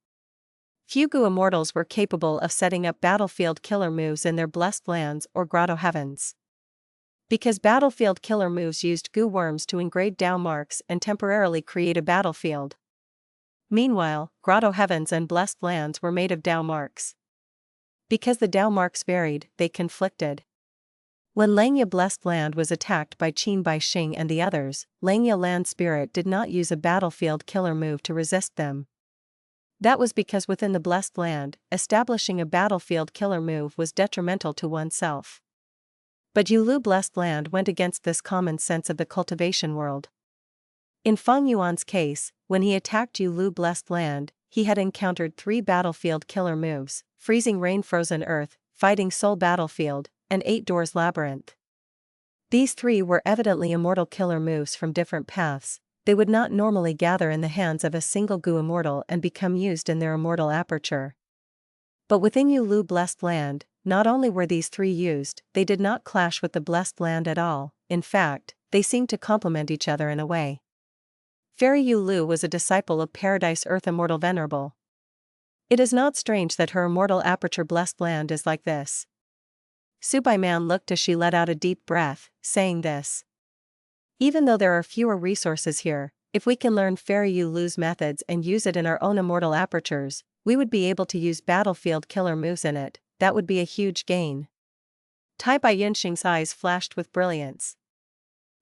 Speaker 1: Few Gu Immortals were capable of setting up battlefield killer moves in their blessed lands or grotto heavens. Because battlefield killer moves used Gu worms to engrave Dao marks and temporarily create a battlefield. Meanwhile, grotto heavens and blessed lands were made of Dao marks. Because the Dao marks varied, they conflicted. When Langya Blessed Land was attacked by Qin Bai Xing and the others, Langya Land Spirit did not use a battlefield killer move to resist them. That was because within the Blessed Land, establishing a battlefield killer move was detrimental to oneself. But Yulu Blessed Land went against this common sense of the cultivation world. In Fang Yuan's case, when he attacked Yulu Blessed Land, he had encountered 3 battlefield killer moves: Freezing Rain Frozen Earth, Fighting Soul Battlefield, and 8 Doors Labyrinth. These 3 were evidently immortal killer moves from different paths. They would not normally gather in the hands of a single Gu Immortal and become used in their immortal aperture. But within Yulu Blessed Land, not only were these 3 used, they did not clash with the Blessed Land at all. In fact, they seemed to complement each other in a way. Fairy Yulu was a disciple of Paradise Earth Immortal Venerable. It is not strange that her immortal aperture Blessed Land is like this. Subai Man looked as she let out a deep breath, saying this. Even though there are fewer resources here, if we can learn Fairy Yulu's methods and use it in our own immortal apertures, we would be able to use battlefield killer moves in it. That would be a huge gain. Tai Bai Yunxing's eyes flashed with brilliance.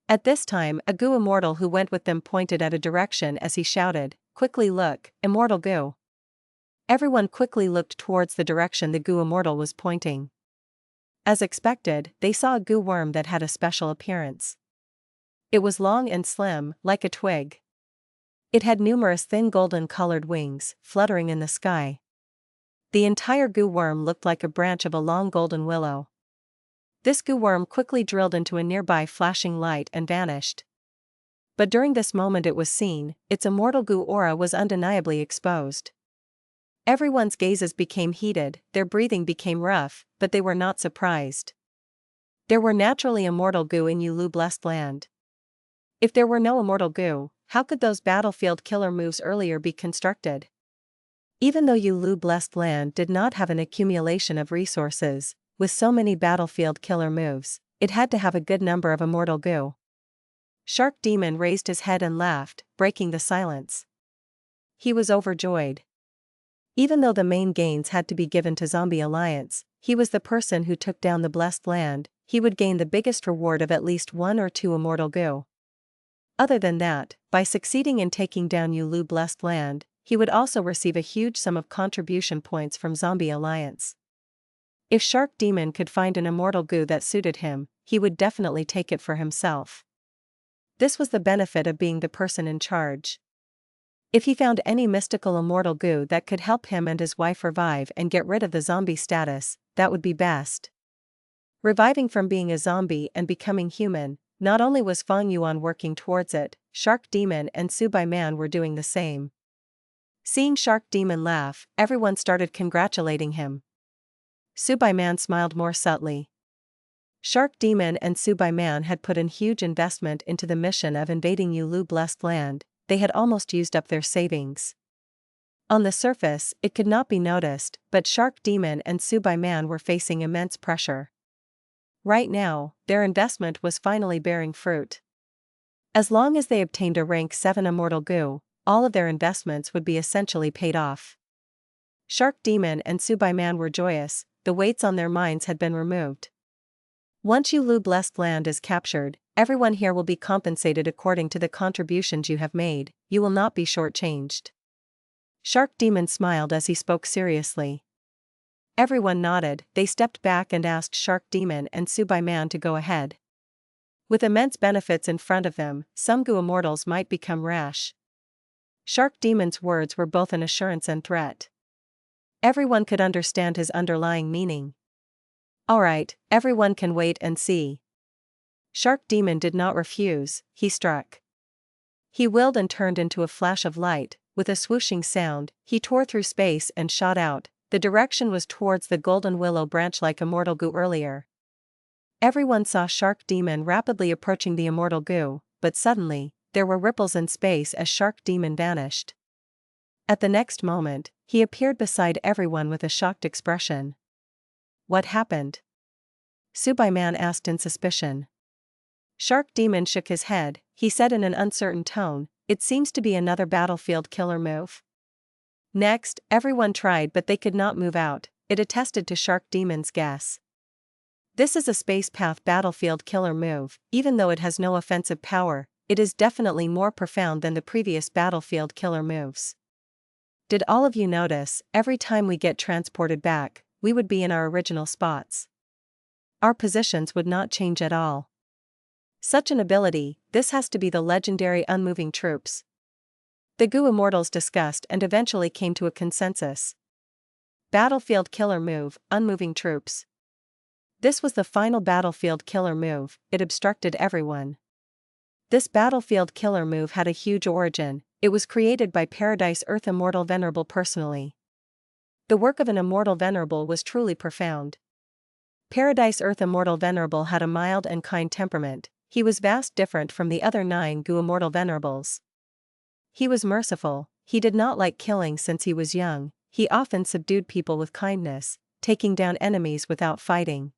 Speaker 1: At this time, a Gu Immortal who went with them pointed at a direction as he shouted, "Quickly look, Immortal Gu." Everyone quickly looked towards the direction the Gu Immortal was pointing. As expected, they saw a Gu worm that had a special appearance. It was long and slim, like a twig. It had numerous thin golden-colored wings, fluttering in the sky. The entire Gu worm looked like a branch of a long golden willow. This Gu worm quickly drilled into a nearby flashing light and vanished. But during this moment it was seen, its immortal Gu aura was undeniably exposed. Everyone's gazes became heated, their breathing became rough, but they were not surprised. There were naturally immortal Gu in Yulu Blessed Land. If there were no immortal Gu, how could those battlefield killer moves earlier be constructed? Even though Yulu Blessed Land did not have an accumulation of resources, with so many battlefield killer moves, it had to have a good number of immortal Gu. Shark Demon raised his head and laughed, breaking the silence. He was overjoyed. Even though the main gains had to be given to Zombie Alliance, he was the person who took down the Blessed Land, he would gain the biggest reward of at least 1 or 2 immortal Gu. Other than that, by succeeding in taking down Yulu Blessed Land, he would also receive a huge sum of contribution points from Zombie Alliance. If Shark Demon could find an immortal Gu that suited him, he would definitely take it for himself. This was the benefit of being the person in charge. If he found any mystical immortal Gu that could help him and his wife revive and get rid of the zombie status, that would be best. Reviving from being a zombie and becoming human, not only was Fang Yuan working towards it, Shark Demon and Subai Man were doing the same. Seeing Shark Demon laugh, everyone started congratulating him. Subai Man smiled more subtly. Shark Demon and Subai Man had put in huge investment into the mission of invading Yulu Blessed Land. They had almost used up their savings. On the surface, it could not be noticed, but Shark Demon and Subai Man were facing immense pressure. Right now, their investment was finally bearing fruit. As long as they obtained a rank 7 immortal Gu, all of their investments would be essentially paid off. Shark Demon and Subai Man were joyous, the weights on their minds had been removed. Once Yulu Blessed Land is captured, everyone here will be compensated according to the contributions you have made, you will not be shortchanged. Shark Demon smiled as he spoke seriously. Everyone nodded, they stepped back and asked Shark Demon and Subai Man to go ahead. With immense benefits in front of them, some Gu Immortals might become rash. Shark Demon's words were both an assurance and threat. Everyone could understand his underlying meaning. Alright, everyone can wait and see. Shark Demon did not refuse, he struck. He willed and turned into a flash of light. With a swooshing sound, he tore through space and shot out. The direction was towards the golden willow branch like immortal goo earlier. Everyone saw Shark Demon rapidly approaching the immortal goo, but suddenly, there were ripples in space as Shark Demon vanished. At the next moment, he appeared beside everyone with a shocked expression. What happened? Subaiman asked in suspicion. Shark Demon shook his head. He said in an uncertain tone, "It seems to be another battlefield killer move." Next, everyone tried but they could not move out. It attested to Shark Demon's guess. This is a space path battlefield killer move. Even though it has no offensive power, it is definitely more profound than the previous battlefield killer moves. Did all of you notice, every time we get transported back, we would be in our original spots. Our positions would not change at all. Such an ability, this has to be the legendary Unmoving troops. The Goo Immortals discussed and eventually came to a consensus. Battlefield killer move, Unmoving troops. This was the final battlefield killer move. It obstructed everyone. This battlefield killer move had a huge origin. It was created by Paradise Earth Immortal Venerable personally. The work of an Immortal Venerable was truly profound. Paradise Earth Immortal Venerable had a mild and kind temperament. He was vast different from the other 9 Goo Immortal Venerables. He was merciful. He did not like killing since he was young. He often subdued people with kindness, taking down enemies without fighting.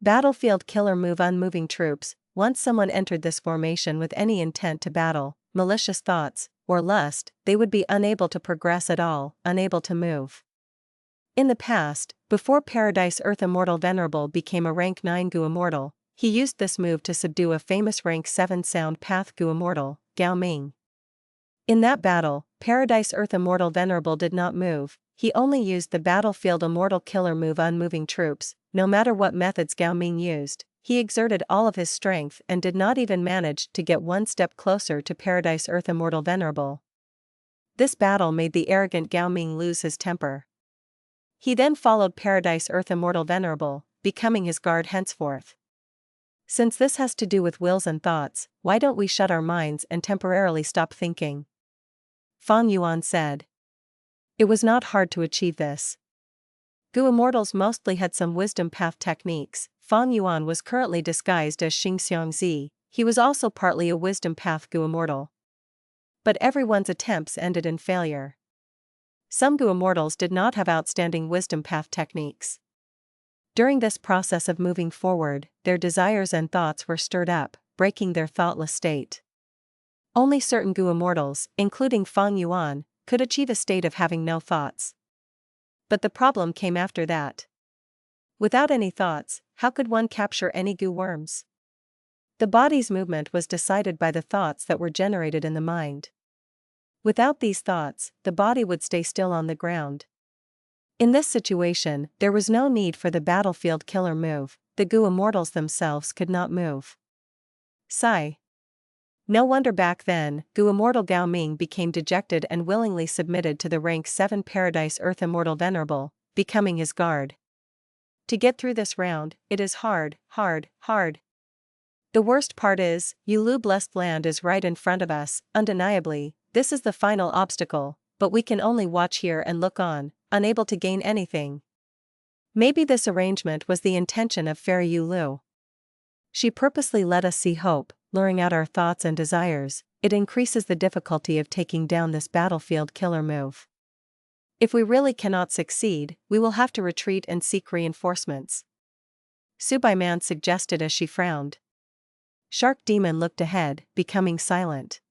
Speaker 1: Battlefield killer move Unmoving troops. Once someone entered this formation with any intent to battle, malicious thoughts, or lust, they would be unable to progress at all, unable to move. In the past, before Paradise Earth Immortal Venerable became a rank 9 Goo Immortal, he used this move to subdue a famous rank 7 Sound Path Goo Immortal, Gao Ming. In that battle, Paradise Earth Immortal Venerable did not move. He only used the battlefield immortal killer move Unmoving troops. No matter what methods Gao Ming used, he exerted all of his strength and did not even manage to get one step closer to Paradise Earth Immortal Venerable. This battle made the arrogant Gao Ming lose his temper. He then followed Paradise Earth Immortal Venerable, becoming his guard henceforth. Since this has to do with wills and thoughts, why don't we shut our minds and temporarily stop thinking? Fang Yuan said. It was not hard to achieve this. Goo Immortals mostly had some wisdom path techniques. Fang Yuan was currently disguised as Xingxiangzi. He was also partly a wisdom path Goo Immortal. But everyone's attempts ended in failure. Some Goo Immortals did not have outstanding wisdom path techniques. During this process of moving forward, their desires and thoughts were stirred up, breaking their thoughtless state. Only certain Goo Immortals, including Fang Yuan, could achieve a state of having no thoughts. But the problem came after that. Without any thoughts, how could one capture any Goo worms? The body's movement was decided by the thoughts that were generated in the mind. Without these thoughts, the body would stay still on the ground. In this situation, there was no need for the battlefield killer move. The Goo Immortals themselves could not move. Sigh. No wonder back then, Goo Immortal Gao Ming became dejected and willingly submitted to the rank 7 Paradise Earth Immortal Venerable, becoming his guard. To get through this round, it is hard. The worst part is, Yulu Blessed Land is right in front of us. Undeniably, this is the final obstacle, but we can only watch here and look on, unable to gain anything. Maybe this arrangement was the intention of Fairy Yulu. She purposely let us see hope, luring out our thoughts and desires. It increases the difficulty of taking down this battlefield killer move. If we really cannot succeed, we will have to retreat and seek reinforcements. Subaiman suggested as she frowned. Shark Demon looked ahead, becoming silent.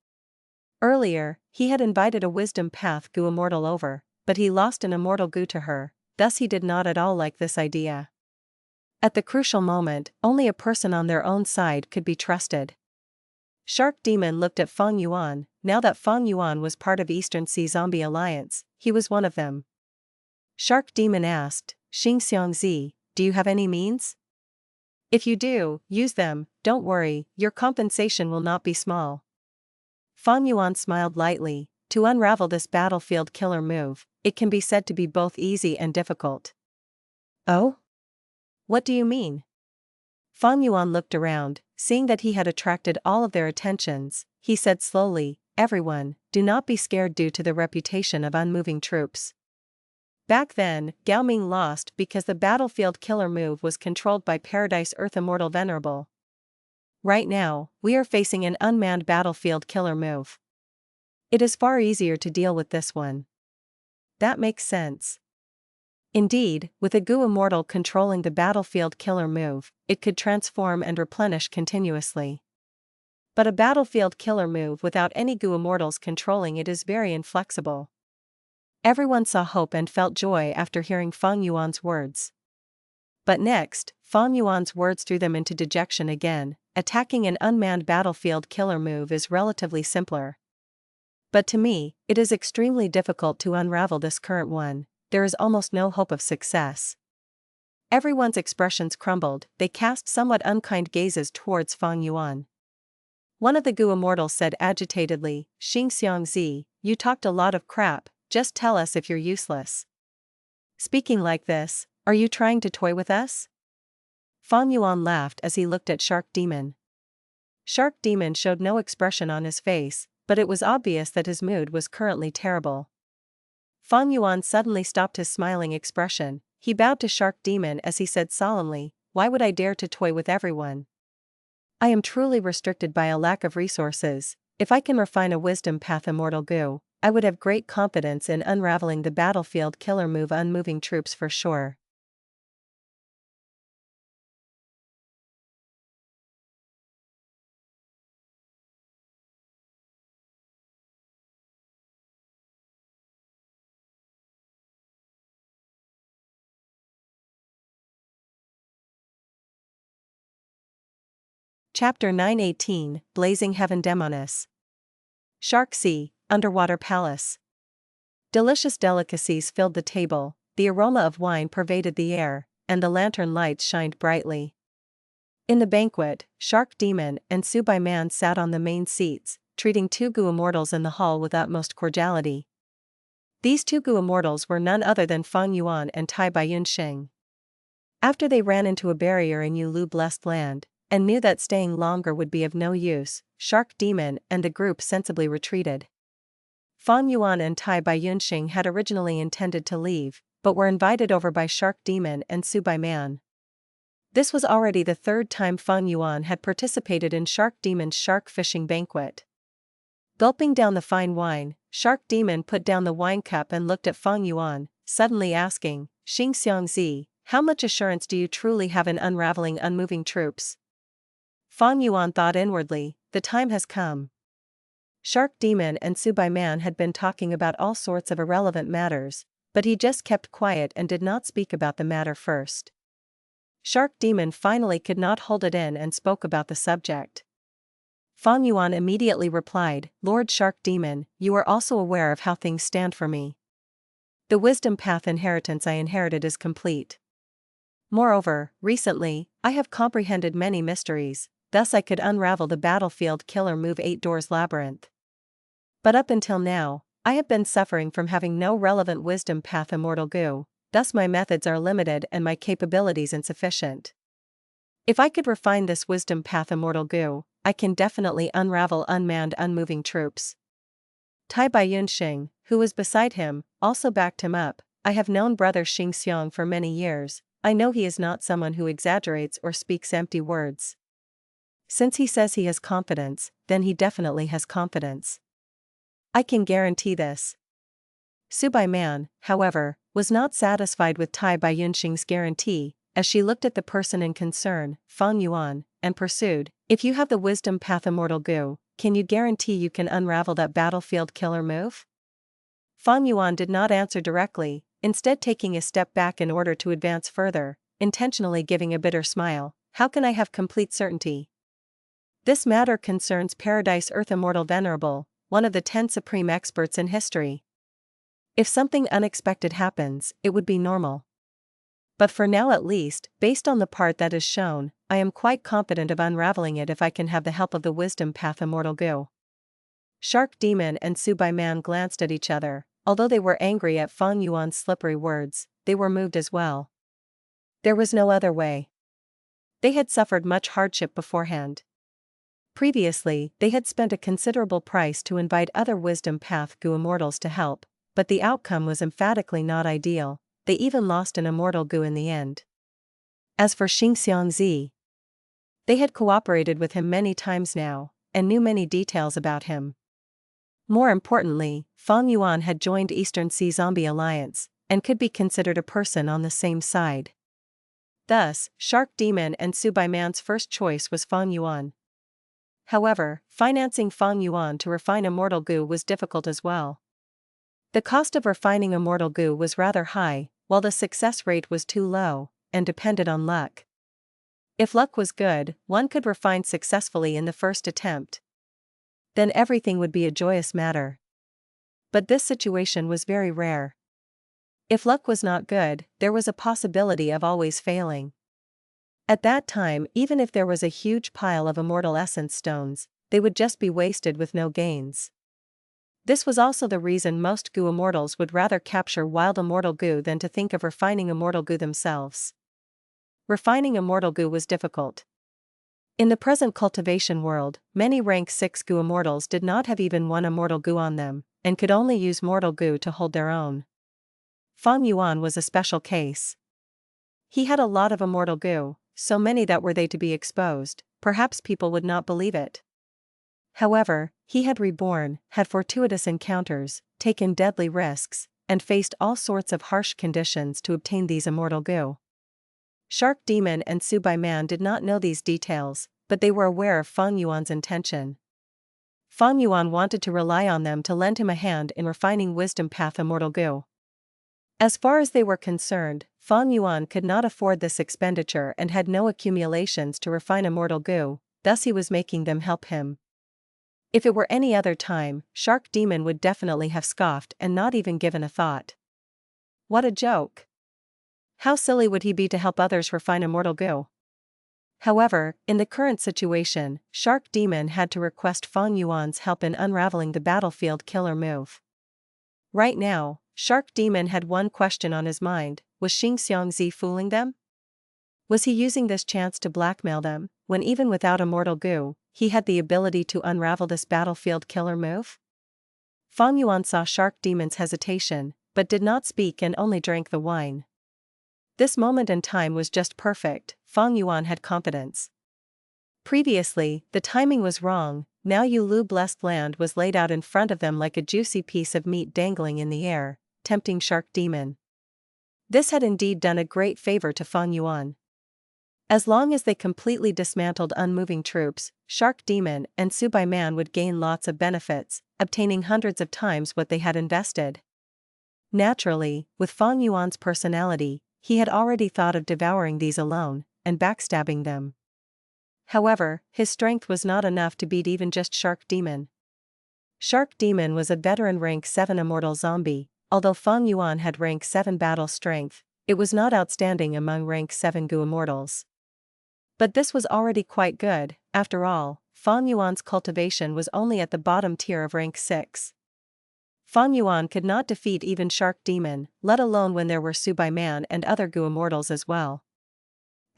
Speaker 1: Earlier, he had invited a wisdom path Goo Immortal over, but he lost an immortal Goo to her, thus he did not at all like this idea. At the crucial moment, only a person on their own side could be trusted. Shark Demon looked at Fang Yuan. Now that Fang Yuan was part of Eastern Sea Zombie Alliance, he was one of them. Shark Demon asked, Xingxiangzi, do you have any means? If you do, use them, don't worry, your compensation will not be small. Fang Yuan smiled lightly. to unravel this battlefield killer move, it can be said to be both easy and difficult. Oh? What do you mean? Fang Yuan looked around, seeing that he had attracted all of their attentions. He said slowly, "Everyone, do not be scared due to the reputation of unmoving troops. Back then, Gao Ming lost because the battlefield killer move was controlled by Paradise Earth Immortal Venerable. Right now, we are facing an unmanned battlefield killer move. It is far easier to deal with this one." That makes sense. Indeed, with a Gu Immortal controlling the battlefield killer move, it could transform and replenish continuously. But a battlefield killer move without any Gu Immortals controlling it is very inflexible. Everyone saw hope and felt joy after hearing Fang Yuan's words. But next, Fang Yuan's words threw them into dejection again. Attacking an unmanned battlefield killer move is relatively simpler. But to me, it is extremely difficult to unravel this current one. There is almost no hope of success. Everyone's expressions crumbled, they cast somewhat unkind gazes towards Fang Yuan. One of the Gu Immortals said agitatedly, "Xingxiangzi, you talked a lot of crap, just tell us if you're useless." Speaking like this, are you trying to toy with us? Fang Yuan laughed as he looked at Shark Demon. Shark Demon showed no expression on his face, but it was obvious that his mood was currently terrible. Fang Yuan suddenly stopped his smiling expression. He bowed to Shark Demon as he said solemnly, "Why would I dare to toy with everyone? I am truly restricted by a lack of resources. If I can refine a wisdom path Immortal Gu, I would have great confidence in unraveling the battlefield killer move Unmoving troops for sure." Chapter 918, Blazing Heaven Demoness. Shark Sea, Underwater Palace. Delicious delicacies filled the table, the aroma of wine pervaded the air, and the lantern lights shined brightly. In the banquet, Shark Demon and Subai Man sat on the main seats, treating two Gu Immortals in the hall with utmost cordiality. These two Gu Immortals were none other than Fang Yuan and Tai Baiyun Sheng. After they ran into a barrier in Yulu Blessed Land, and knew that staying longer would be of no use, Shark Demon and the group sensibly retreated. Fang Yuan and Tai Baiyun Sheng had originally intended to leave, but were invited over by Shark Demon and Subai Man. This was already the third time Fang Yuan had participated in Shark Demon's shark fishing banquet. Gulping down the fine wine, Shark Demon put down the wine cup and looked at Fang Yuan, suddenly asking, "Xingxiangzi, how much assurance do you truly have in unraveling unmoving troops?" Fang Yuan thought inwardly, the time has come. Shark Demon and Subai Man had been talking about all sorts of irrelevant matters, but he just kept quiet and did not speak about the matter first. Shark Demon finally could not hold it in and spoke about the subject. Fang Yuan immediately replied, "Lord Shark Demon, you are also aware of how things stand for me. The wisdom path inheritance I inherited is complete. Moreover, recently, I have comprehended many mysteries, thus I could unravel the battlefield killer move 8 Doors Labyrinth. But up until now, I have been suffering from having no relevant wisdom path Immortal Gu, thus my methods are limited and my capabilities insufficient. If I could refine this wisdom path Immortal Gu, I can definitely unravel unmanned unmoving troops." Tai Baiyun Sheng, who was beside him, also backed him up. "I have known Brother Xingxiang for many years. I know he is not someone who exaggerates or speaks empty words. Since he says he has confidence, then he definitely has confidence. I can guarantee this." Subai Man, however, was not satisfied with Tai Baiyun Sheng's guarantee, as she looked at the person in concern, Fang Yuan, and pursued, "If you have the wisdom path Immortal Gu, can you guarantee you can unravel that battlefield killer move?" Fang Yuan did not answer directly, instead taking a step back in order to advance further, intentionally giving a bitter smile. "How can I have complete certainty? This matter concerns Paradise Earth Immortal Venerable, one of the 10 supreme experts in history. If something unexpected happens, it would be normal. But for now at least, based on the part that is shown, I am quite confident of unraveling it if I can have the help of the wisdom path Immortal Gu." Shark Demon and Subai Man glanced at each other. Although they were angry at Fang Yuan's slippery words, they were moved as well. There was no other way. They had suffered much hardship beforehand. Previously, they had spent a considerable price to invite other Wisdom Path Gu Immortals to help, but the outcome was emphatically not ideal. They even lost an Immortal Gu in the end. As for Xingxiangzi, they had cooperated with him many times now, and knew many details about him. More importantly, Fang Yuan had joined Eastern Sea Zombie Alliance, and could be considered a person on the same side. Thus, Shark Demon and Subai Man's first choice was Fang Yuan. However, financing Fang Yuan to refine Immortal Gu was difficult as well. The cost of refining Immortal Gu was rather high, while the success rate was too low, and depended on luck. If luck was good, one could refine successfully in the first attempt. Then everything would be a joyous matter. But this situation was very rare. If luck was not good, there was a possibility of always failing. At that time, even if there was a huge pile of Immortal Essence stones, they would just be wasted with no gains. This was also the reason most Gu Immortals would rather capture wild Immortal Gu than to think of refining Immortal Gu themselves. Refining Immortal Gu was difficult. In the present cultivation world, many rank 6 Gu Immortals did not have even one Immortal Gu on them, and could only use Mortal Gu to hold their own. Fang Yuan was a special case. He had a lot of Immortal Gu, so many that were they to be exposed, perhaps people would not believe it. However, he had reborn, had fortuitous encounters, taken deadly risks, and faced all sorts of harsh conditions to obtain these Immortal Gu. Shark Demon and Subai Man did not know these details, but they were aware of Fang Yuan's intention. Fang Yuan wanted to rely on them to lend him a hand in refining Wisdom Path Immortal Gu. As far as they were concerned, Fang Yuan could not afford this expenditure and had no accumulations to refine Immortal Gu, thus he was making them help him. If it were any other time, Shark Demon would definitely have scoffed and not even given a thought. What a joke! How silly would he be to help others refine Immortal Gu? However, in the current situation, Shark Demon had to request Fang Yuan's help in unraveling the battlefield killer move. Right now, Shark Demon had one question on his mind: was Xingxiangzi fooling them? Was he using this chance to blackmail them, when even without Immortal Gu, he had the ability to unravel this battlefield killer move? Fang Yuan saw Shark Demon's hesitation, but did not speak and only drank the wine. This moment in time was just perfect. Fang Yuan had confidence. Previously, the timing was wrong. Now Yulu blessed land was laid out in front of them like a juicy piece of meat dangling in the air, tempting Shark Demon. This had indeed done a great favor to Fang Yuan. As long as they completely dismantled Unmoving troops, Shark Demon and Subai Man would gain lots of benefits, obtaining hundreds of times what they had invested. Naturally, with Fang Yuan's personality, he had already thought of devouring these alone, and backstabbing them. However, his strength was not enough to beat even just Shark Demon. Shark Demon was a veteran rank 7 Immortal Zombie. Although Fang Yuan had rank 7 battle strength, it was not outstanding among rank 7 Gu Immortals. But this was already quite good. After all, Fang Yuan's cultivation was only at the bottom tier of rank 6. Fang Yuan could not defeat even Shark Demon, let alone when there were Subai Man and other Gu Immortals as well.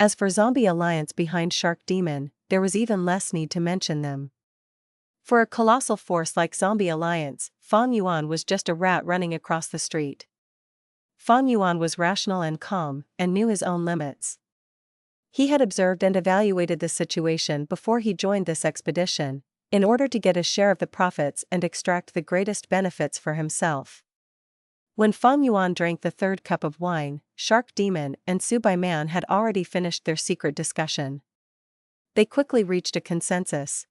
Speaker 1: As for Zombie Alliance behind Shark Demon, there was even less need to mention them. For a colossal force like Zombie Alliance, Fang Yuan was just a rat running across the street. Fang Yuan was rational and calm, and knew his own limits. He had observed and evaluated the situation before he joined this expedition, in order to get a share of the profits and extract the greatest benefits for himself. When Fang Yuan drank the third cup of wine, Shark Demon and Subai Man had already finished their secret discussion. They quickly reached a consensus.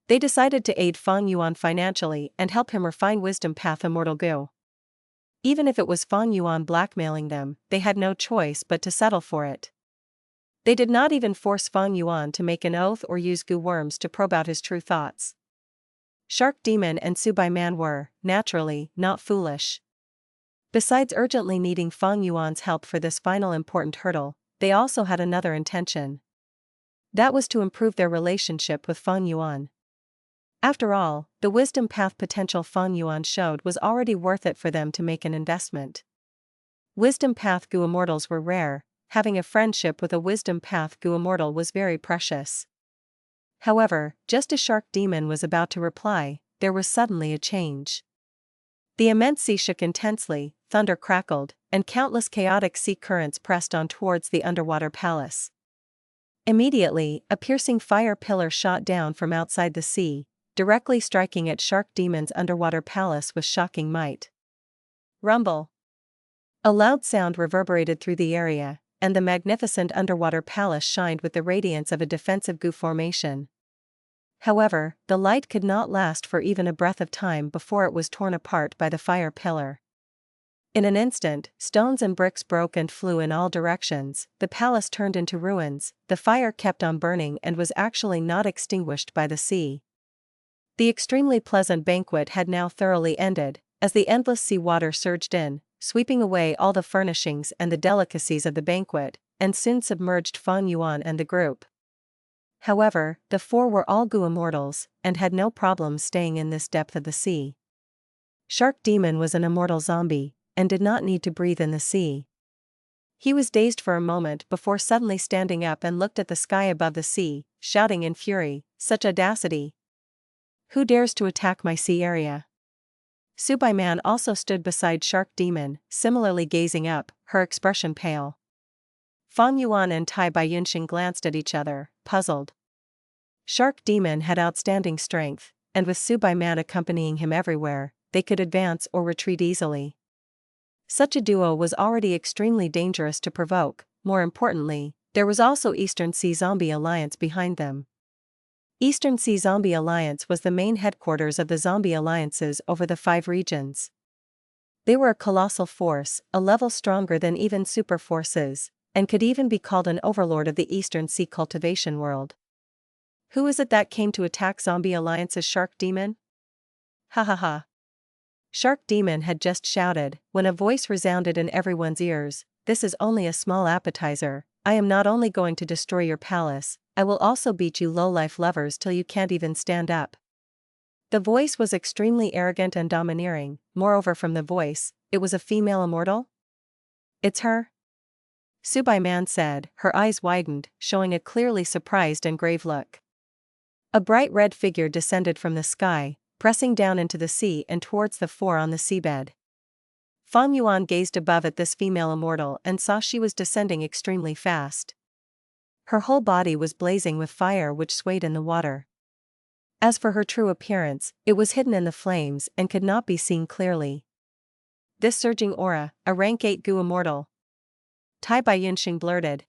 Speaker 1: They decided to aid Fang Yuan financially and help him refine Wisdom Path Immortal Gu. Even if it was Fang Yuan blackmailing them, they had no choice but to settle for it. They did not even force Fang Yuan to make an oath or use Gu worms to probe out his true thoughts. Shark Demon and Subai Man were, naturally, not foolish. Besides urgently needing Fang Yuan's help for this final important hurdle, they also had another intention. That was to improve their relationship with Fang Yuan. After all, the wisdom path potential Fang Yuan showed was already worth it for them to make an investment. Wisdom path Gu Immortals were rare, having a friendship with a wisdom path Gu Immortal was very precious. However, just as Shark Demon was about to reply, there was suddenly a change. The immense sea shook intensely, thunder crackled, and countless chaotic sea currents pressed on towards the underwater palace. Immediately, a piercing fire pillar shot down from outside the sea, directly striking at Shark Demon's underwater palace with shocking might. Rumble! A loud sound reverberated through the area, and the magnificent underwater palace shined with the radiance of a defensive Gu formation. However, the light could not last for even a breath of time before it was torn apart by the fire pillar. In an instant, stones and bricks broke and flew in all directions, the palace turned into ruins, the fire kept on burning and was actually not extinguished by the sea. The extremely pleasant banquet had now thoroughly ended, as the endless sea water surged in, sweeping away all the furnishings and the delicacies of the banquet, and soon submerged Fang Yuan and the group. However, the four were all Gu Immortals, and had no problems staying in this depth of the sea. Shark Demon was an immortal zombie, and did not need to breathe in the sea. He was dazed for a moment before suddenly standing up and looked at the sky above the sea, shouting in fury, "Such audacity! Who dares to attack my sea area?" Subai-man also stood beside Shark Demon, similarly gazing up, her expression pale. Fang Yuan and Tai Baiyunxing glanced at each other, puzzled. Shark Demon had outstanding strength, and with Subai-man accompanying him everywhere, they could advance or retreat easily. Such a duo was already extremely dangerous to provoke. More importantly, there was also Eastern Sea Zombie Alliance behind them. Eastern Sea Zombie Alliance was the main headquarters of the zombie alliances over the 5 regions. They were a colossal force, a level stronger than even super forces, and could even be called an overlord of the Eastern Sea cultivation world. Who is it that came to attack Zombie Alliance's Shark Demon? Ha ha ha. Shark Demon had just shouted, when a voice resounded in everyone's ears, "This is only a small appetizer, I am not only going to destroy your palace, I will also beat you low-life lovers till you can't even stand up." The voice was extremely arrogant and domineering, moreover from the voice, it was a female immortal? "It's her?" Subai-man said, her eyes widened, showing a clearly surprised and grave look. A bright red figure descended from the sky, pressing down into the sea and towards the 4 on the seabed. Fang Yuan gazed above at this female immortal and saw she was descending extremely fast. Her whole body was blazing with fire which swayed in the water. As for her true appearance, it was hidden in the flames and could not be seen clearly. This surging aura, a rank 8 Gu Immortal. Tai Baiyunxing blurted.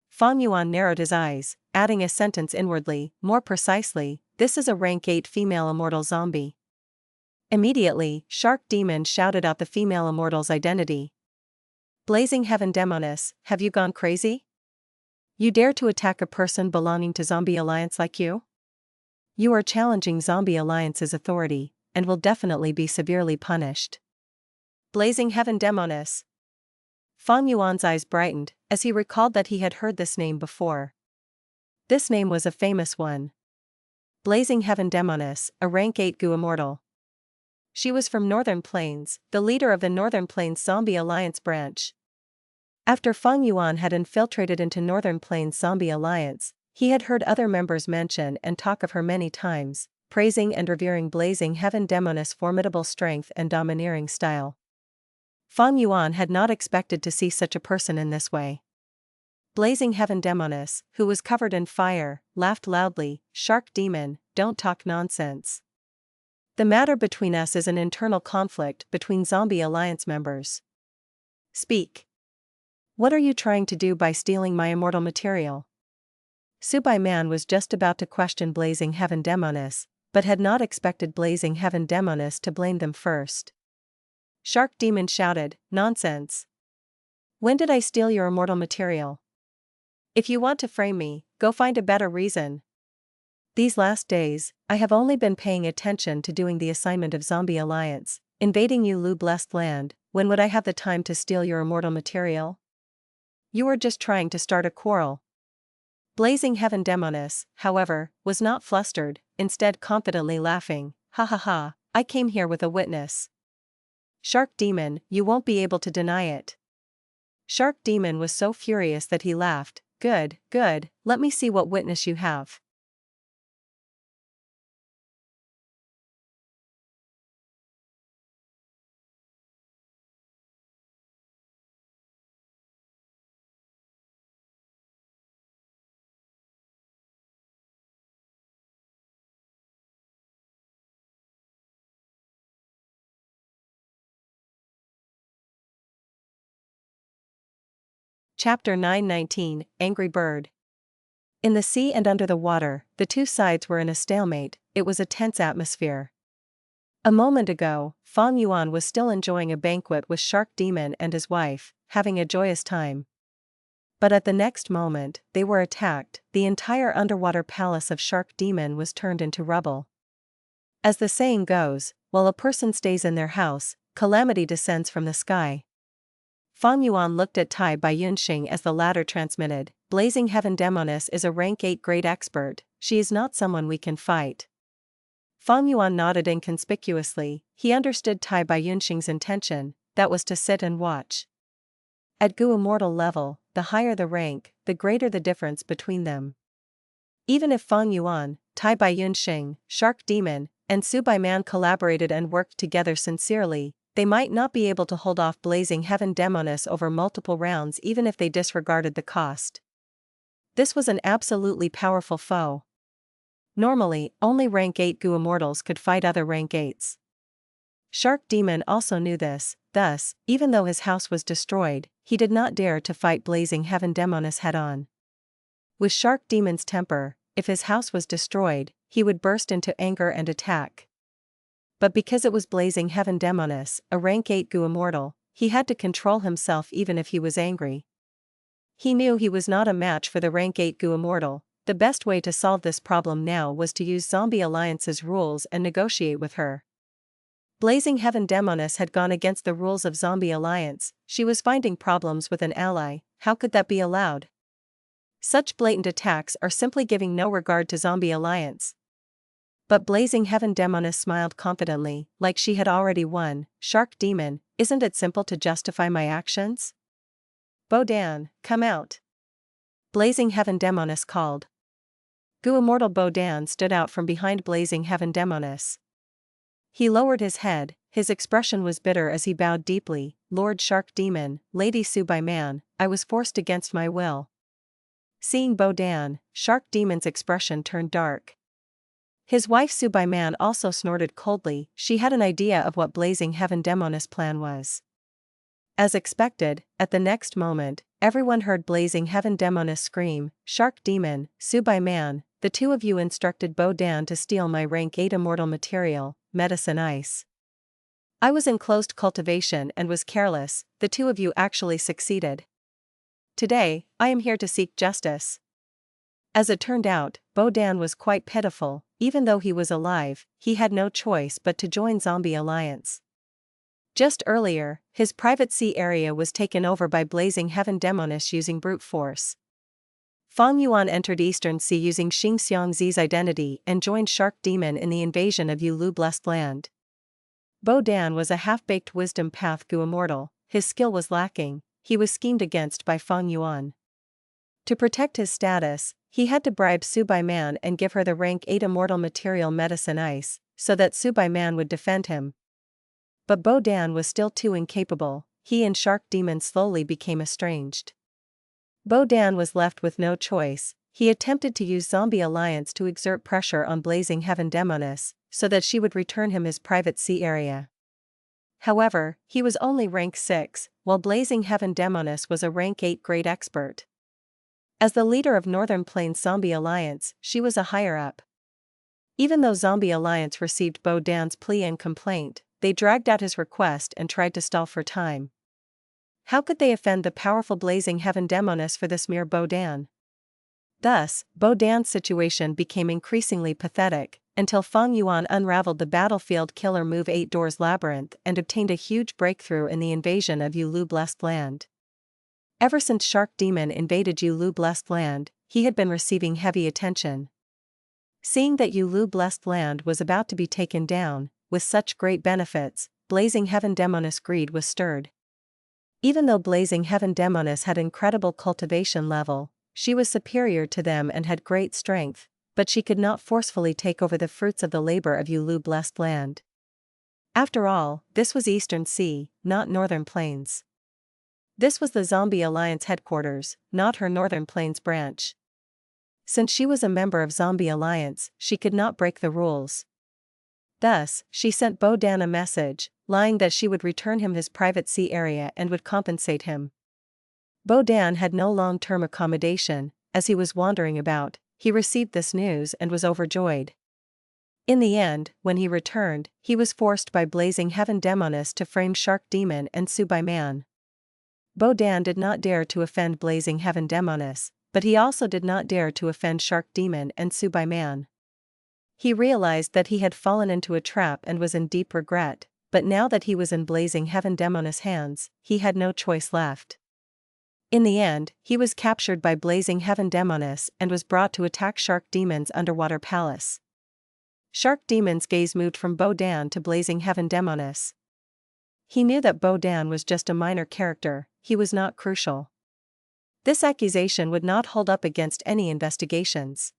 Speaker 1: Fang Yuan narrowed his eyes, adding a sentence inwardly, more precisely, "This is a rank 8 female immortal zombie." Immediately, Shark Demon shouted out the female immortal's identity. "Blazing Heaven Demoness, have you gone crazy? You dare to attack a person belonging to Zombie Alliance like you? You are challenging Zombie Alliance's authority, and will definitely be severely punished." Blazing Heaven Demoness. Fang Yuan's eyes brightened, as he recalled that he had heard this name before. This name was a famous one. Blazing Heaven Demoness, a rank 8 Gu Immortal. She was from Northern Plains, the leader of the Northern Plains Zombie Alliance branch. After Fang Yuan had infiltrated into Northern Plains Zombie Alliance, he had heard other members mention and talk of her many times, praising and revering Blazing Heaven Demoness' formidable strength and domineering style. Fang Yuan had not expected to see such a person in this way. Blazing Heaven Demoness, who was covered in fire, laughed loudly, "Shark Demon, don't talk nonsense. The matter between us is an internal conflict between Zombie Alliance members. Speak. What are you trying to do by stealing my immortal material?" Subai-man was just about to question Blazing Heaven Demoness, but had not expected Blazing Heaven Demoness to blame them first. Shark Demon shouted, "Nonsense. When did I steal your immortal material? If you want to frame me, go find a better reason. These last days, I have only been paying attention to doing the assignment of Zombie Alliance, invading Lu blessed land. When would I have the time to steal your immortal material? You are just trying to start a quarrel." Blazing Heaven Demoness, however, was not flustered, instead confidently laughing. Ha ha ha, I came here with a witness. Shark Demon, you won't be able to deny it. Shark Demon was so furious that he laughed. Good, good, let me see what witness you have. Chapter 919, Angry Bird. In the sea and under the water, the two sides were in a stalemate. It was a tense atmosphere. A moment ago, Fang Yuan was still enjoying a banquet with Shark Demon and his wife, having a joyous time. But at the next moment, they were attacked. The entire underwater palace of Shark Demon was turned into rubble. As the saying goes, while a person stays in their house, calamity descends from the sky. Fang Yuan looked at Tai Bai Yunxing as the latter transmitted. Blazing Heaven Demoness is a rank 8 grade expert, she is not someone we can fight. Fang Yuan nodded inconspicuously. He understood Tai Bai Yunxing's intention, that was to sit and watch. At Gu Immortal level, the higher the rank, the greater the difference between them. Even if Fang Yuan, Tai Bai Yunxing, Shark Demon, and Su Bai Man collaborated and worked together sincerely, they might not be able to hold off Blazing Heaven Demoness over multiple rounds even if they disregarded the cost. This was an absolutely powerful foe. Normally, only rank 8 Gu Immortals could fight other rank 8s. Shark Demon also knew this, thus, even though his house was destroyed, he did not dare to fight Blazing Heaven Demoness head-on. With Shark Demon's temper, if his house was destroyed, he would burst into anger and attack. But because it was Blazing Heaven Demoness, a rank 8 Gu Immortal, he had to control himself even if he was angry. He knew he was not a match for the rank 8 Gu Immortal. The best way to solve this problem now was to use Zombie Alliance's rules and negotiate with her. Blazing Heaven Demoness had gone against the rules of Zombie Alliance, she was finding problems with an ally, how could that be allowed? Such blatant attacks are simply giving no regard to Zombie Alliance. But Blazing Heaven Demoness smiled confidently, like she had already won. Shark Demon, isn't it simple to justify my actions? Bodan, come out. Blazing Heaven Demoness called. Gu Immortal Bodan stood out from behind Blazing Heaven Demoness. He lowered his head, his expression was bitter as he bowed deeply. Lord Shark Demon, Lady Su Bai Man, I was forced against my will. Seeing Bodan, Shark Demon's expression turned dark. His wife Su Bai Man also snorted coldly, she had an idea of what Blazing Heaven Demoness' plan was. As expected, at the next moment, everyone heard Blazing Heaven Demoness scream, Shark Demon, Su Bai Man, the two of you instructed Bodan to steal my rank 8 immortal material, Medicine Ice. I was in closed cultivation and was careless, the two of you actually succeeded. Today, I am here to seek justice. As it turned out, Bodan was quite pitiful, even though he was alive, he had no choice but to join Zombie Alliance. Just earlier, his private sea area was taken over by Blazing Heaven Demoness using brute force. Fang Yuan entered Eastern Sea using Xing Xiangzi's identity and joined Shark Demon in the invasion of Yulu Blessed Land. Bodan was a half-baked wisdom path Gu Immortal, his skill was lacking, he was schemed against by Fang Yuan. To protect his status, he had to bribe Su Bai Man and give her the rank 8 immortal material Medicine Ice, so that Su Bai Man would defend him. But Bodan was still too incapable, he and Shark Demon slowly became estranged. Bodan was left with no choice, he attempted to use Zombie Alliance to exert pressure on Blazing Heaven Demoness, so that she would return him his private sea area. However, he was only rank 6, while Blazing Heaven Demoness was a rank 8 grade expert. As the leader of Northern Plains Zombie Alliance, she was a higher-up. Even though Zombie Alliance received Bodan's plea and complaint, they dragged out his request and tried to stall for time. How could they offend the powerful Blazing Heaven Demoness for this mere Bodan? Thus, Bodan's situation became increasingly pathetic, until Fang Yuan unraveled the battlefield killer move 8 Doors Labyrinth and obtained a huge breakthrough in the invasion of Yulu Blessed Land. Ever since Shark Demon invaded Yulu Blessed Land, he had been receiving heavy attention. Seeing that Yulu Blessed Land was about to be taken down, with such great benefits, Blazing Heaven Demoness' greed was stirred. Even though Blazing Heaven Demoness had incredible cultivation level, she was superior to them and had great strength, but she could not forcefully take over the fruits of the labor of Yulu Blessed Land. After all, this was Eastern Sea, not Northern Plains. This was the Zombie Alliance headquarters, not her Northern Plains branch. Since she was a member of Zombie Alliance, she could not break the rules. Thus, she sent Bodan a message, lying that she would return him his private sea area and would compensate him. Bodan had no long-term accommodation. As he was wandering about, he received this news and was overjoyed. In the end, when he returned, he was forced by Blazing Heaven Demoness to frame Shark Demon and Subai Man. Bodan did not dare to offend Blazing Heaven Demoness, but he also did not dare to offend Shark Demon and Subai Man. He realized that he had fallen into a trap and was in deep regret, but now that he was in Blazing Heaven Demoness' hands, he had no choice left. In the end, he was captured by Blazing Heaven Demoness and was brought to attack Shark Demon's underwater palace. Shark Demon's gaze moved from Bodan to Blazing Heaven Demoness. He knew that Bodan was just a minor character, he was not crucial. This accusation would not hold up against any investigations.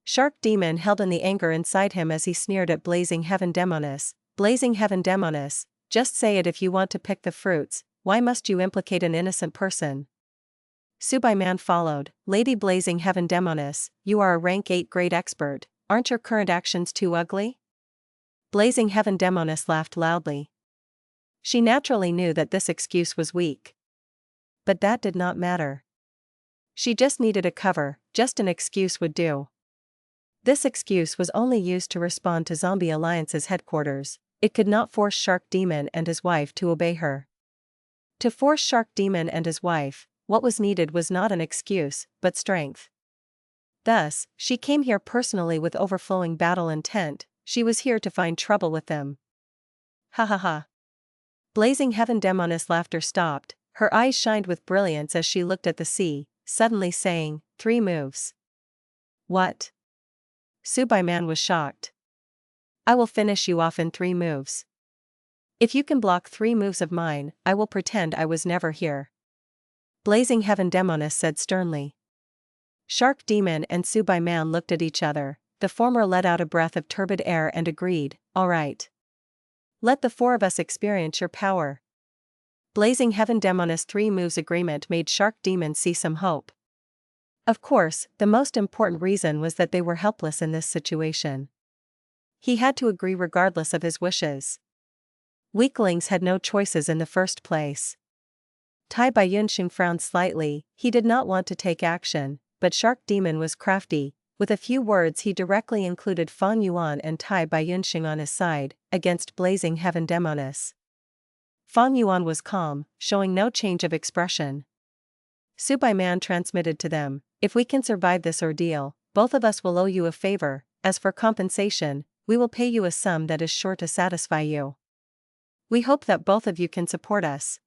Speaker 1: Shark Demon held in the anger inside him as he sneered at Blazing Heaven Demoness. Blazing Heaven Demoness, just say it if you want to pick the fruits, why must you implicate an innocent person? Subai Man followed. Lady Blazing Heaven Demoness, you are a rank 8 grade expert, aren't your current actions too ugly? Blazing Heaven Demoness laughed loudly. She naturally knew that this excuse was weak. But that did not matter. She just needed a cover, just an excuse would do. This excuse was only used to respond to Zombie Alliance's headquarters. It could not force Shark Demon and his wife to obey her. To force Shark Demon and his wife, what was needed was not an excuse, but strength. Thus, she came here personally with overflowing battle intent. She was here to find trouble with them. Ha ha ha. Blazing Heaven Demoness' laughter stopped, her eyes shined with brilliance as she looked at the sea, suddenly saying, 3 moves. What? Subai Man was shocked. I will finish you off in 3 moves. If you can block 3 moves of mine, I will pretend I was never here. Blazing Heaven Demoness said sternly. Shark Demon and Subai Man looked at each other. The former let out a breath of turbid air and agreed, all right. Let the 4 of us experience your power. Blazing Heaven Demoness' 3 moves agreement made Shark Demon see some hope. Of course, the most important reason was that they were helpless in this situation. He had to agree regardless of his wishes. Weaklings had no choices in the first place. Tai Baiyunxing frowned slightly. He did not want to take action, but Shark Demon was crafty. With a few words he directly included Fang Yuan and Tai Baiyunxing on his side, against Blazing Heaven Demoness. Fang Yuan was calm, showing no change of expression. Subai Man transmitted to them, if we can survive this ordeal, both of us will owe you a favor. As for compensation, we will pay you a sum that is sure to satisfy you. We hope that both of you can support us.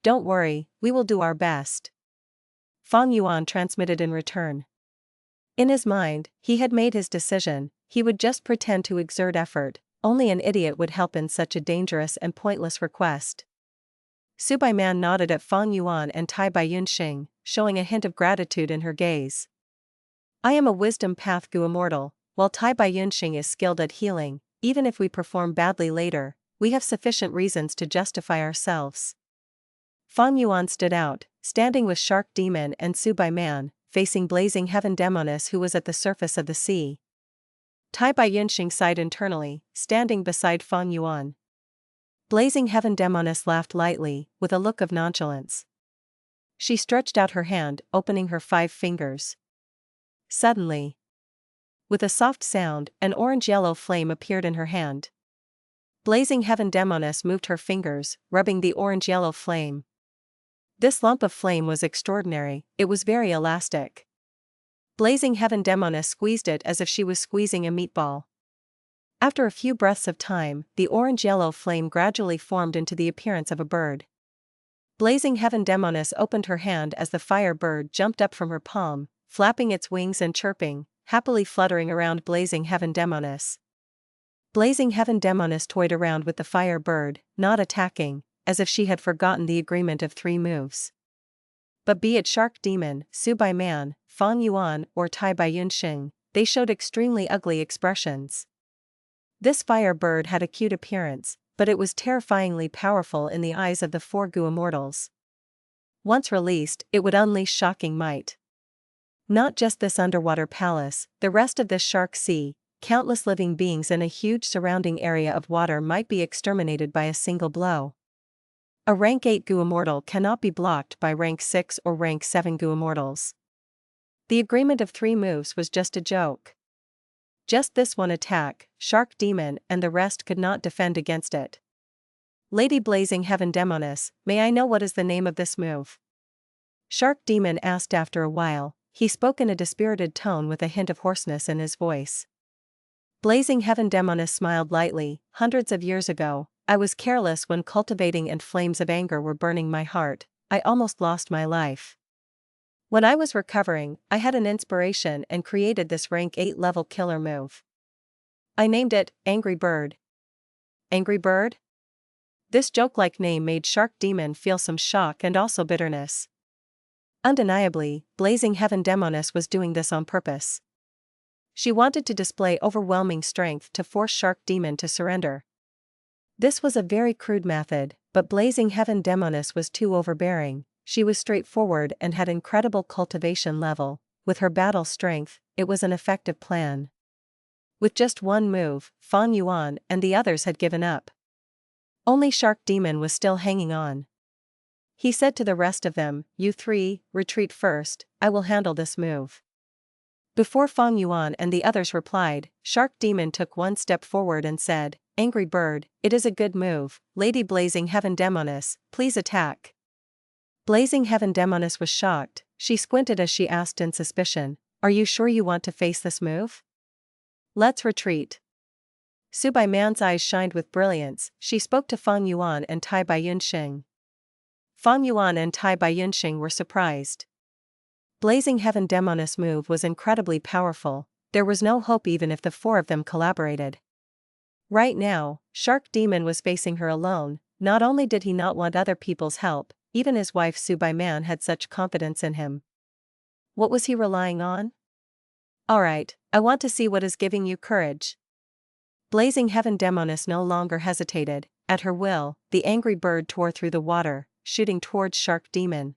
Speaker 1: Don't worry, we will do our best. Fang Yuan transmitted in return. In his mind, he had made his decision. He would just pretend to exert effort. Only an idiot would help in such a dangerous and pointless request. Subai Man nodded at Fang Yuan and Tai Baiyunxing, showing a hint of gratitude in her gaze. I am a wisdom path Gu Immortal, while Tai Baiyunxing is skilled at healing. Even if we perform badly later, we have sufficient reasons to justify ourselves. Fang Yuan stood out, standing with Shark Demon and Subai Man, facing Blazing Heaven Demoness who was at the surface of the sea. Tai Baiyunxing sighed internally, standing beside Fang Yuan. Blazing Heaven Demoness laughed lightly, with a look of nonchalance. She stretched out her hand, opening her 5 fingers. Suddenly, with a soft sound, an orange-yellow flame appeared in her hand. Blazing Heaven Demoness moved her fingers, rubbing the orange-yellow flame. This lump of flame was extraordinary, it was very elastic. Blazing Heaven Demoness squeezed it as if she was squeezing a meatball. After a few breaths of time, the orange-yellow flame gradually formed into the appearance of a bird. Blazing Heaven Demoness opened her hand as the fire bird jumped up from her palm, flapping its wings and chirping, happily fluttering around Blazing Heaven Demoness. Blazing Heaven Demoness toyed around with the fire bird, not attacking, as if she had forgotten the agreement of 3 moves. But be it Shark Demon, Su Bai Man, Fang Yuan, or Tai Bai Yun Xing, they showed extremely ugly expressions. This fire bird had a cute appearance, but it was terrifyingly powerful in the eyes of the 4 Gu Immortals. Once released, it would unleash shocking might. Not just this underwater palace, the rest of this shark sea, countless living beings in a huge surrounding area of water might be exterminated by a single blow. A rank 8 Gu Immortal cannot be blocked by rank 6 or rank 7 Gu Immortals. The agreement of 3 moves was just a joke. Just this one attack, Shark Demon and the rest could not defend against it. Lady Blazing Heaven Demoness, may I know what is the name of this move? Shark Demon asked after a while. He spoke in a dispirited tone with a hint of hoarseness in his voice. Blazing Heaven Demoness smiled lightly. Hundreds of years ago, I was careless when cultivating and flames of anger were burning my heart. I almost lost my life. When I was recovering, I had an inspiration and created this rank 8 level killer move. I named it Angry Bird. Angry Bird? This joke-like name made Shark Demon feel some shock and also bitterness. Undeniably, Blazing Heaven Demoness was doing this on purpose. She wanted to display overwhelming strength to force Shark Demon to surrender. This was a very crude method, but Blazing Heaven Demoness was too overbearing. She was straightforward and had incredible cultivation level. With her battle strength, it was an effective plan. With just one move, Fang Yuan and the others had given up. Only Shark Demon was still hanging on. He said to the rest of them, "You 3, retreat first, I will handle this move." Before Fang Yuan and the others replied, Shark Demon took one step forward and said, "Angry Bird, it is a good move. Lady Blazing Heaven Demoness, please attack." Blazing Heaven Demoness was shocked. She squinted as she asked in suspicion, "Are you sure you want to face this move? Let's retreat." Su Bai Man's eyes shined with brilliance. She spoke to Fang Yuan and Tai Bai Yun Xing. Fang Yuan and Tai Bai Yun Xing were surprised. Blazing Heaven Demoness move was incredibly powerful. There was no hope even if the 4 of them collaborated. Right now, Shark Demon was facing her alone. Not only did he not want other people's help, even his wife Su Bai Man had such confidence in him. What was he relying on? "Alright, I want to see what is giving you courage." Blazing Heaven Demoness no longer hesitated. At her will, the angry bird tore through the water, shooting towards Shark Demon.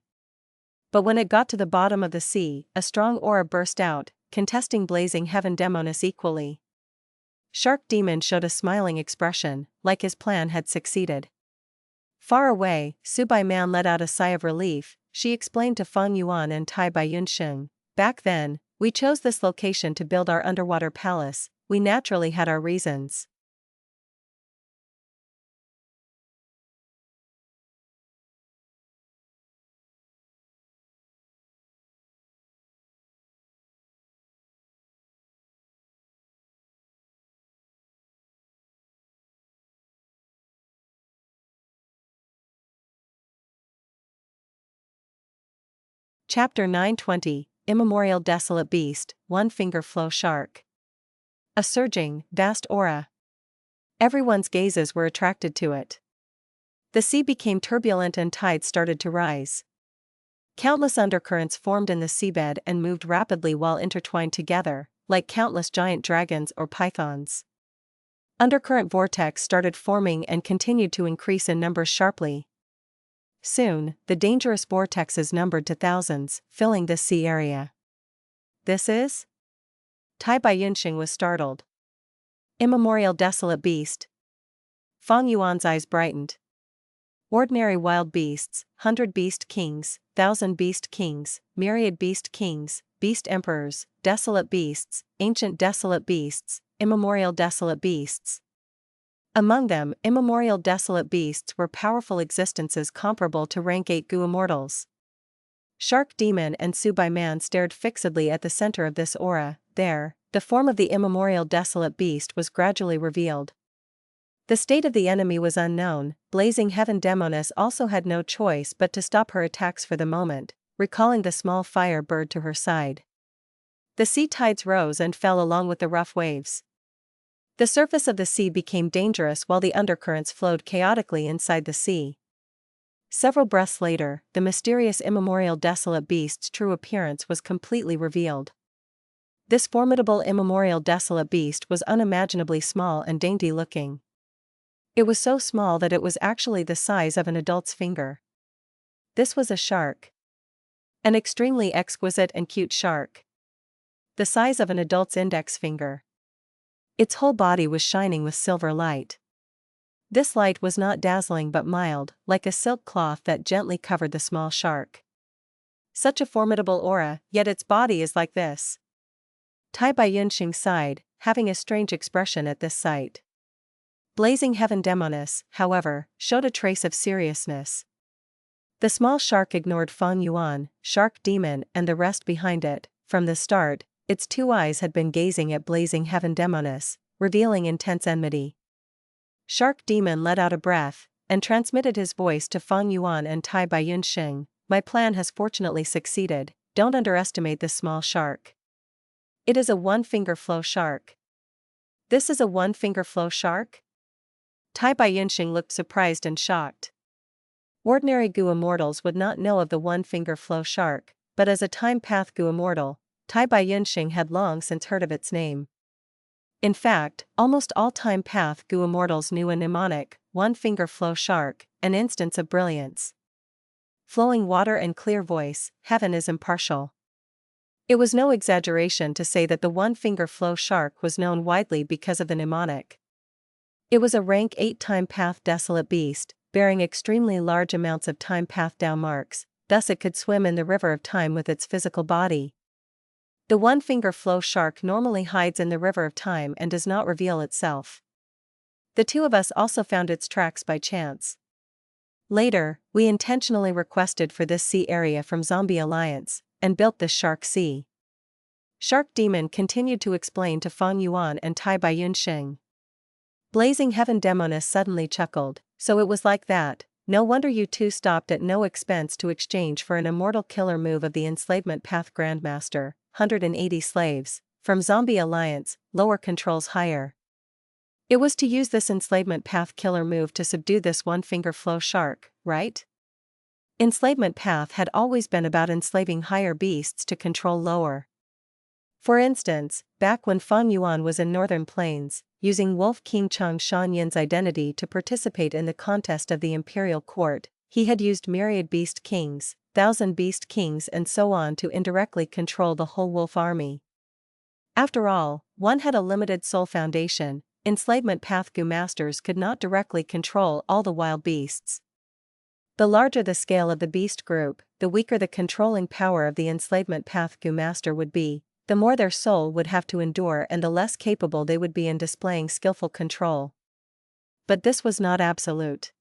Speaker 1: But when it got to the bottom of the sea, a strong aura burst out, contesting Blazing Heaven Demoness equally. Shark Demon showed a smiling expression, like his plan had succeeded. Far away, Su Bai Man let out a sigh of relief. She explained to Fang Yuan and Tai Bai Yun Xing, "Back then, we chose this location to build our underwater palace. We naturally had our reasons." Chapter 920, Immemorial Desolate Beast, One Finger Flow Shark. A surging, vast aura. Everyone's gazes were attracted to it. The sea became turbulent and tides started to rise. Countless undercurrents formed in the seabed and moved rapidly while intertwined together, like countless giant dragons or pythons. Undercurrent vortex started forming and continued to increase in numbers sharply. Soon, the dangerous vortexes numbered to thousands, filling this sea area. "This is?" Tai Bai Yunxing was startled. "Immemorial Desolate Beast." Fang Yuan's eyes brightened. "Ordinary wild beasts, 100 beast kings, 1,000 beast kings, myriad beast kings, beast emperors, desolate beasts, ancient desolate beasts, immemorial desolate beasts." Among them, immemorial desolate beasts were powerful existences comparable to rank 8 Gu Immortals. Shark Demon and Su Bai Man stared fixedly at the center of this aura. There, the form of the immemorial desolate beast was gradually revealed. The state of the enemy was unknown. Blazing Heaven Demoness also had no choice but to stop her attacks for the moment, recalling the small fire bird to her side. The sea tides rose and fell along with the rough waves. The surface of the sea became dangerous while the undercurrents flowed chaotically inside the sea. Several breaths later, the mysterious immemorial desolate beast's true appearance was completely revealed. This formidable immemorial desolate beast was unimaginably small and dainty-looking. It was so small that it was actually the size of an adult's finger. This was a shark. An extremely exquisite and cute shark. The size of an adult's index finger. Its whole body was shining with silver light. This light was not dazzling but mild, like a silk cloth that gently covered the small shark. Such a formidable aura, yet its body is like this. Tai Yunxing sighed, having a strange expression at this sight. Blazing Heaven Demoness, however, showed a trace of seriousness. The small shark ignored Fang Yuan, Shark Demon, and the rest behind it. From the start, its two eyes had been gazing at Blazing Heaven Demoness, revealing intense enmity. Shark Demon let out a breath, and transmitted his voice to Fang Yuan and Tai Yunxing. My plan has fortunately succeeded, don't underestimate this small shark. It is a one-finger flow shark. This is a one-finger flow shark? Tai Yunxing looked surprised and shocked. Ordinary Gu Immortals would not know of the one-finger flow shark, but as a time path Gu Immortal, Tai Yunxing had long since heard of its name. In fact, almost all time path Gu Immortals knew a mnemonic, one-finger flow shark, an instance of brilliance. Flowing water and clear voice, heaven is impartial. It was no exaggeration to say that the one-finger flow shark was known widely because of the mnemonic. It was a rank 8 time path desolate beast, bearing extremely large amounts of time path Dao marks, thus it could swim in the river of time with its physical body. The one-finger flow shark normally hides in the river of time and does not reveal itself. The two of us also found its tracks by chance. Later, we intentionally requested for this sea area from Zombie Alliance, and built this Shark Sea. Shark Demon continued to explain to Fang Yuan and Tai Yunxing. Blazing Heaven Demoness suddenly chuckled, so it was like that, no wonder you two stopped at no expense to exchange for an immortal killer move of the enslavement path Grandmaster, 180 slaves, from Zombie Alliance, lower controls higher. It was to use this enslavement path killer move to subdue this one-finger flow shark, right? Enslavement path had always been about enslaving higher beasts to control lower. For instance, back when Fang Yuan was in Northern Plains, using Wolf King Chang Shan Yin's identity to participate in the contest of the Imperial Court, he had used myriad beast kings, 1,000 beast kings and so on to indirectly control the whole wolf army. After all, one had a limited soul foundation, enslavement path Gu masters could not directly control all the wild beasts. The larger the scale of the beast group, the weaker the controlling power of the enslavement path Gu master would be, the more their soul would have to endure and the less capable they would be in displaying skillful control. But this was not absolute.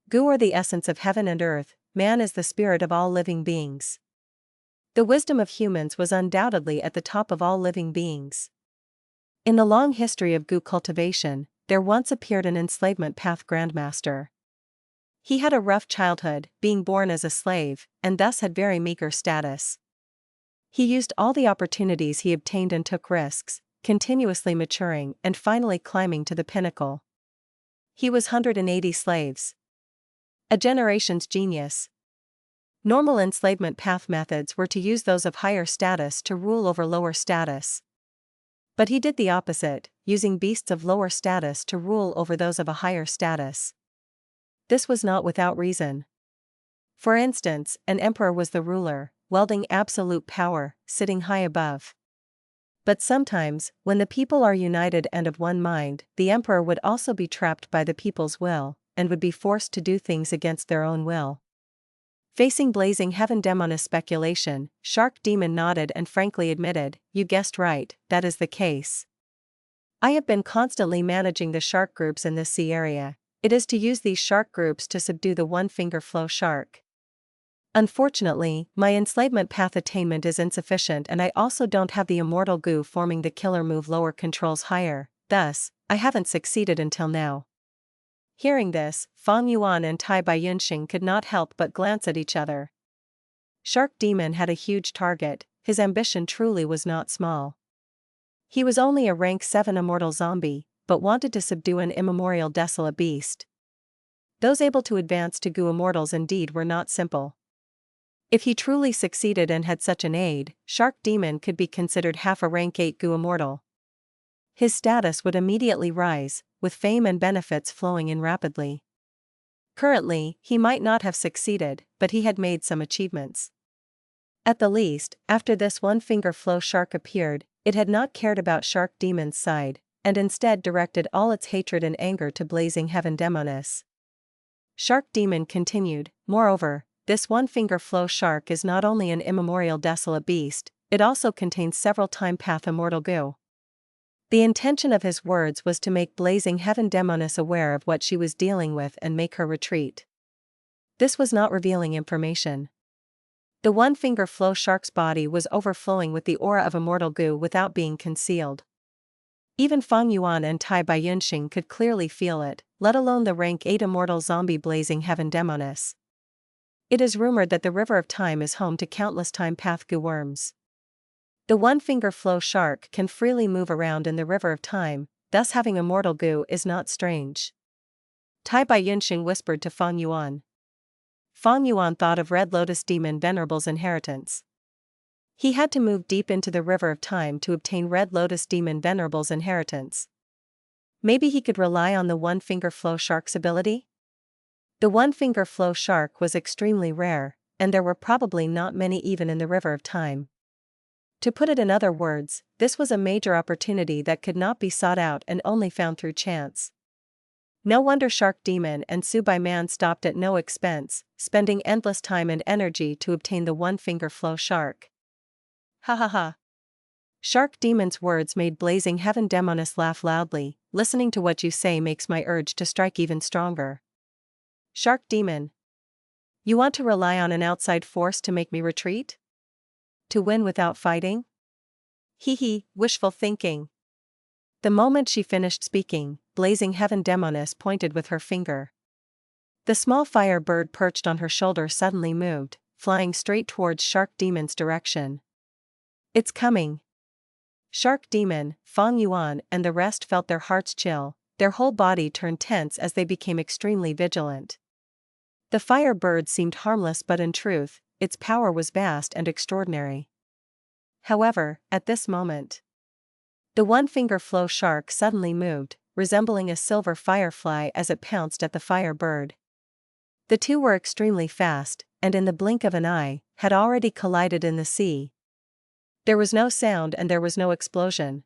Speaker 1: Gu are the essence of heaven and earth, man is the spirit of all living beings. The wisdom of humans was undoubtedly at the top of all living beings. In the long history of Gu cultivation, there once appeared an enslavement path Grandmaster. He had a rough childhood, being born as a slave, and thus had very meager status. He used all the opportunities he obtained and took risks, continuously maturing and finally climbing to the pinnacle. He was 180 slaves. A generation's genius. Normal enslavement path methods were to use those of higher status to rule over lower status. But he did the opposite, using beasts of lower status to rule over those of a higher status. This was not without reason. For instance, an emperor was the ruler, wielding absolute power, sitting high above. But sometimes, when the people are united and of one mind, the emperor would also be trapped by the people's will, and would be forced to do things against their own will. Facing Blazing Heaven Demoness speculation, Shark Demon nodded and frankly admitted, "You guessed right, that is the case. I have been constantly managing the shark groups in this sea area. It is to use these shark groups to subdue the one-finger flow shark. Unfortunately, my enslavement path attainment is insufficient and I also don't have the immortal Gu forming the killer move lower controls higher, thus, I haven't succeeded until now." Hearing this, Fang Yuan and Tai Yunxing could not help but glance at each other. Shark Demon had a huge target, his ambition truly was not small. He was only a rank 7 immortal zombie, but wanted to subdue an immemorial desolate beast. Those able to advance to Gu immortals indeed were not simple. If he truly succeeded and had such an aid, Shark Demon could be considered half a rank 8 Gu immortal. His status would immediately rise, with fame and benefits flowing in rapidly. Currently, he might not have succeeded, but he had made some achievements. At the least, after this one-finger flow shark appeared, it had not cared about Shark Demon's side, and instead directed all its hatred and anger to blazing heaven Demoness. Shark Demon continued, moreover, this one-finger flow shark is not only an immemorial desolate beast, it also contains several time path immortal goo. The intention of his words was to make blazing heaven Demoness aware of what she was dealing with and make her retreat. This was not revealing information. The one-finger flow shark's body was overflowing with the aura of immortal goo without being concealed. Even Fang Yuan and Tai Baiyunxing could clearly feel it, let alone the rank 8 immortal zombie blazing heaven Demoness. It is rumored that the River of Time is home to countless time path goo worms. The one-finger flow shark can freely move around in the River of Time, thus having immortal goo is not strange. Tai Baiyunxing whispered to Fang Yuan. Fang Yuan thought of Red Lotus Demon Venerable's inheritance. He had to move deep into the River of Time to obtain Red Lotus Demon Venerable's inheritance. Maybe he could rely on the one-finger flow shark's ability? The one-finger flow shark was extremely rare, and there were probably not many even in the River of Time. To put it in other words, this was a major opportunity that could not be sought out and only found through chance. No wonder Shark Demon and Subai Man stopped at no expense, spending endless time and energy to obtain the one-finger flow shark. Ha ha ha. Shark Demon's words made blazing heaven Demoness laugh loudly. Listening to what you say makes my urge to strike even stronger. Shark Demon. You want to rely on an outside force to make me retreat? To win without fighting? Hee hee, wishful thinking. The moment she finished speaking, blazing heaven Demoness pointed with her finger. The small fire bird perched on her shoulder suddenly moved, flying straight towards Shark Demon's direction. It's coming. Shark Demon, Fang Yuan and the rest felt their hearts chill, their whole body turned tense as they became extremely vigilant. The fire bird seemed harmless, but in truth, its power was vast and extraordinary. However, at this moment, the one-finger flow shark suddenly moved, resembling a silver firefly as it pounced at the fire bird. The two were extremely fast, and in the blink of an eye, had already collided in the sea. There was no sound and there was no explosion.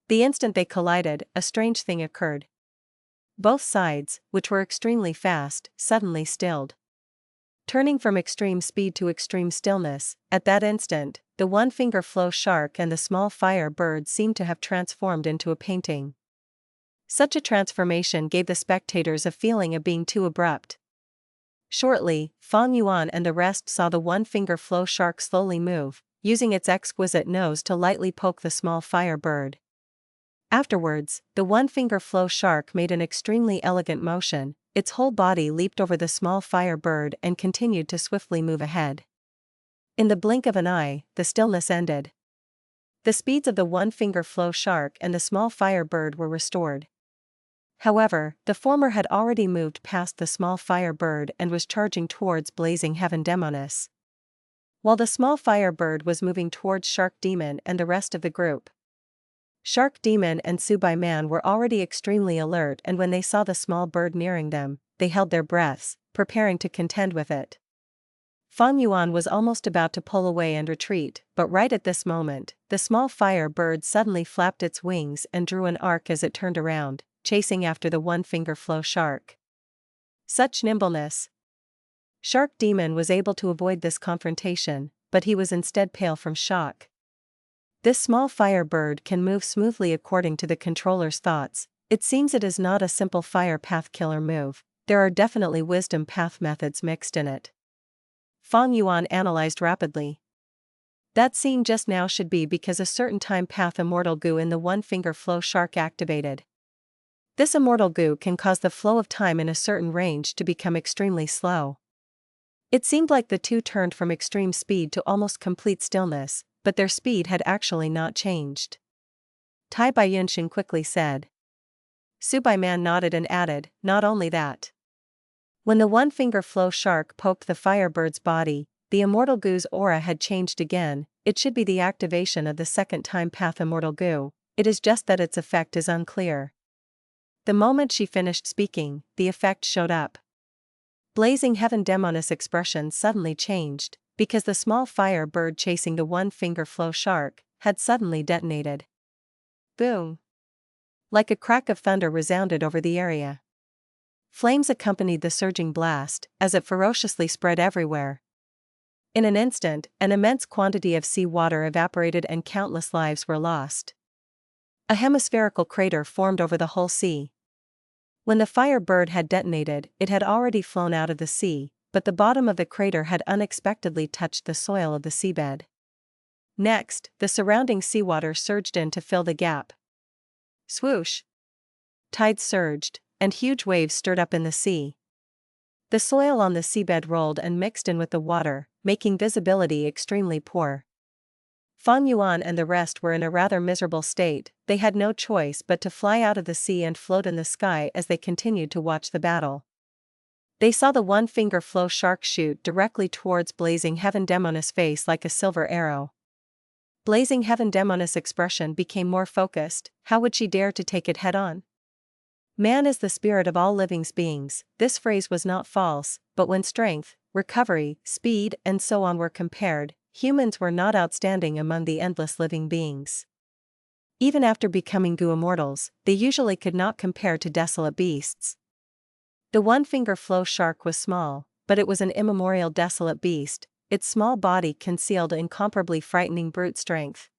Speaker 1: The instant they collided, a strange thing occurred. Both sides, which were extremely fast, suddenly stilled. Turning from extreme speed to extreme stillness, at that instant, the one-finger flow shark and the small fire bird seemed to have transformed into a painting. Such a transformation gave the spectators a feeling of being too abrupt. Shortly, Fang Yuan and the rest saw the one-finger flow shark slowly move, using its exquisite nose to lightly poke the small fire bird. Afterwards, the one-finger flow shark made an extremely elegant motion, its whole body leaped over the small fire bird and continued to swiftly move ahead. In the blink of an eye, the stillness ended. The speeds of the one-finger flow shark and the small fire bird were restored. However, the former had already moved past the small fire bird and was charging towards blazing heaven Demoness, while the small fire bird was moving towards Shark Demon and the rest of the group. Shark Demon and Subai Man were already extremely alert, and when they saw the small bird nearing them, they held their breaths, preparing to contend with it. Fang Yuan was almost about to pull away and retreat, but right at this moment, the small fire bird suddenly flapped its wings and drew an arc as it turned around, chasing after the one-finger flow shark. Such nimbleness! Shark Demon was able to avoid this confrontation, but he was instead pale from shock. This small fire bird can move smoothly according to the controller's thoughts. It seems it is not a simple fire path killer move, there are definitely wisdom path methods mixed in it. Fang Yuan analyzed rapidly. That scene just now should be because a certain time path immortal goo in the one-finger flow shark activated. This immortal goo can cause the flow of time in a certain range to become extremely slow. It seemed like the two turned from extreme speed to almost complete stillness, but their speed had actually not changed. Tai Bai Yunshin quickly said. Subai Man nodded and added, not only that. When the one-finger flow shark poked the firebird's body, the immortal goo's aura had changed again. It should be the activation of the second time path immortal goo, it is just that its effect is unclear. The moment she finished speaking, the effect showed up. Blazing Heaven Demoness' expression suddenly changed, because the small fire bird chasing the one-finger flow shark had suddenly detonated. Boom! Like a crack of thunder resounded over the area. Flames accompanied the surging blast, as it ferociously spread everywhere. In an instant, an immense quantity of sea water evaporated and countless lives were lost. A hemispherical crater formed over the whole sea. When the fire bird had detonated, it had already flown out of the sea, but the bottom of the crater had unexpectedly touched the soil of the seabed. Next, the surrounding seawater surged in to fill the gap. Swoosh! Tides surged, and huge waves stirred up in the sea. The soil on the seabed rolled and mixed in with the water, making visibility extremely poor. Fang Yuan and the rest were in a rather miserable state. They had no choice but to fly out of the sea and float in the sky as they continued to watch the battle. They saw the one-finger flow shark shoot directly towards Blazing Heaven Demoness' face like a silver arrow. Blazing Heaven Demoness' expression became more focused. How would she dare to take it head-on? Man is the spirit of all living beings. This phrase was not false, but when strength, recovery, speed, and so on were compared, humans were not outstanding among the endless living beings. Even after becoming goo immortals, they usually could not compare to desolate beasts. The one-finger flow shark was small, but it was an immemorial desolate beast. Its small body concealed incomparably frightening brute strength.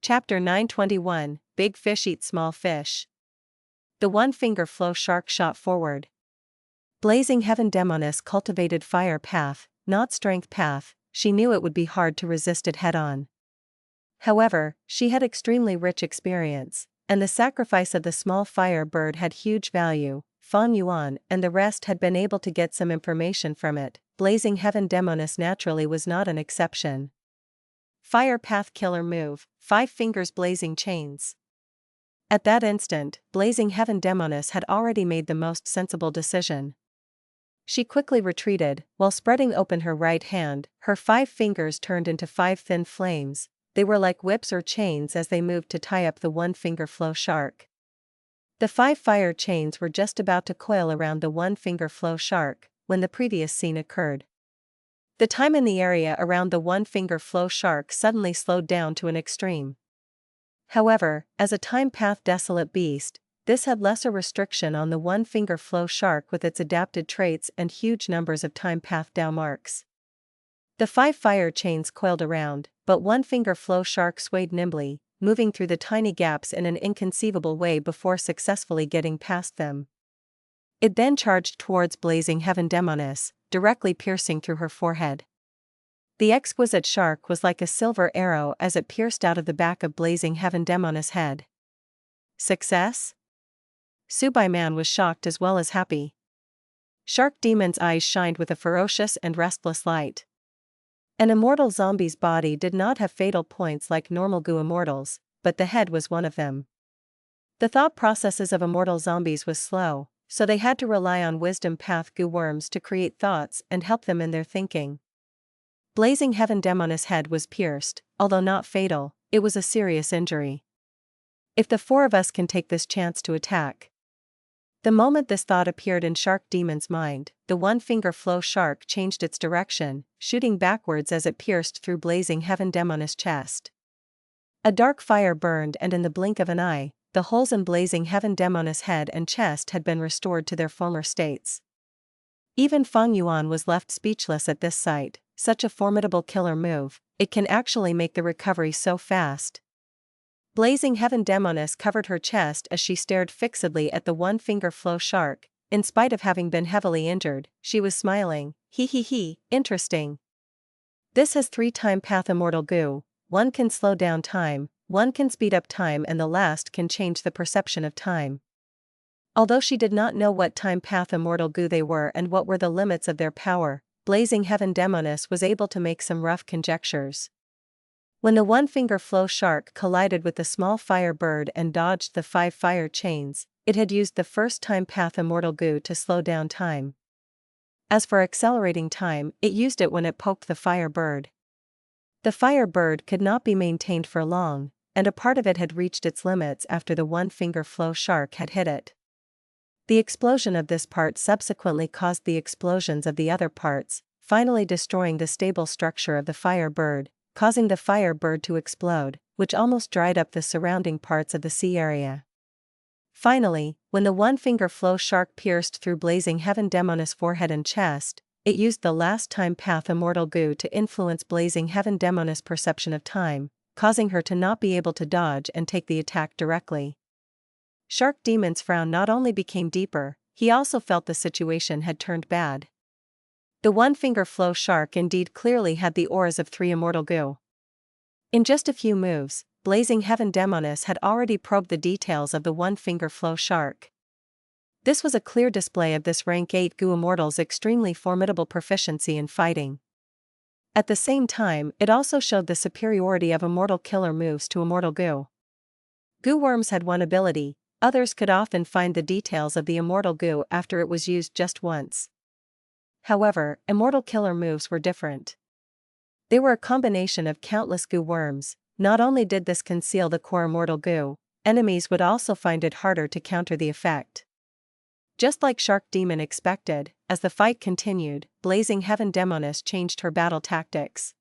Speaker 1: Chapter 921, Big Fish Eat Small Fish. The one-finger flow shark shot forward. Blazing Heaven Demoness cultivated fire path, not strength path. She knew it would be hard to resist it head-on. However, she had extremely rich experience, and the sacrifice of the small fire bird had huge value. Fang Yuan and the rest had been able to get some information from it. Blazing Heaven Demoness naturally was not an exception. Fire path killer move, 5 fingers blazing chains. At that instant, Blazing Heaven Demoness had already made the most sensible decision. She quickly retreated, while spreading open her right hand. Her 5 fingers turned into 5 thin flames. They were like whips or chains as they moved to tie up the one-finger flow shark. The 5 fire chains were just about to coil around the one-finger flow shark when the previous scene occurred. The time in the area around the one-finger flow shark suddenly slowed down to an extreme. However, as a time path desolate beast, this had lesser restriction on the one-finger flow shark with its adapted traits and huge numbers of time path Dao marks. The 5 fire chains coiled around, but one-finger flow shark swayed nimbly, moving through the tiny gaps in an inconceivable way before successfully getting past them. It then charged towards Blazing Heaven Demoness, directly piercing through her forehead. The exquisite shark was like a silver arrow as it pierced out of the back of Blazing Heaven Demoness' head. Success? Subai Man was shocked as well as happy. Shark Demon's eyes shined with a ferocious and restless light. An immortal zombie's body did not have fatal points like normal goo immortals, but the head was one of them. The thought processes of immortal zombies was slow, so they had to rely on wisdom path goo worms to create thoughts and help them in their thinking. Blazing Heaven Demoness' head was pierced, although not fatal, it was a serious injury. If the 4 of us can take this chance to attack. The moment this thought appeared in Shark Demon's mind, the one-finger flow shark changed its direction, shooting backwards as it pierced through Blazing Heaven Demoness' chest. A dark fire burned, and in the blink of an eye, the holes in Blazing Heaven Demoness' head and chest had been restored to their former states. Even Fang Yuan was left speechless at this sight. Such a formidable killer move, it can actually make the recovery so fast. Blazing Heaven Demoness covered her chest as she stared fixedly at the one-finger flow shark. In spite of having been heavily injured, she was smiling. Interesting. This has 3 time path immortal goo. One can slow down time, one can speed up time, and the last can change the perception of time. Although she did not know what time path immortal goo they were and what were the limits of their power, Blazing Heaven Demoness was able to make some rough conjectures. When the one-finger flow shark collided with the small fire bird and dodged the 5 fire chains, it had used the first time path immortal goo to slow down time. As for accelerating time, it used it when it poked the fire bird. The fire bird could not be maintained for long, and a part of it had reached its limits after the one-finger flow shark had hit it. The explosion of this part subsequently caused the explosions of the other parts, finally destroying the stable structure of the fire bird, causing the fire bird to explode, which almost dried up the surrounding parts of the sea area. Finally, when the one-finger flow shark pierced through Blazing Heaven Demoness' forehead and chest, it used the last time path immortal goo to influence Blazing Heaven Demoness' perception of time, causing her to not be able to dodge and take the attack directly. Shark Demon's frown not only became deeper, he also felt the situation had turned bad. The one-finger flow shark indeed clearly had the auras of 3 immortal goo. In just a few moves, Blazing Heaven Demoness had already probed the details of the one-finger flow shark. This was a clear display of this rank 8 goo immortal's extremely formidable proficiency in fighting. At the same time, it also showed the superiority of immortal killer moves to immortal goo. Goo worms had one ability. Others could often find the details of the immortal goo after it was used just once. However, immortal killer moves were different. They were a combination of countless goo worms. Not only did this conceal the core immortal goo, enemies would also find it harder to counter the effect. Just like Shark Demon expected, as the fight continued, Blazing Heaven Demoness changed her battle tactics.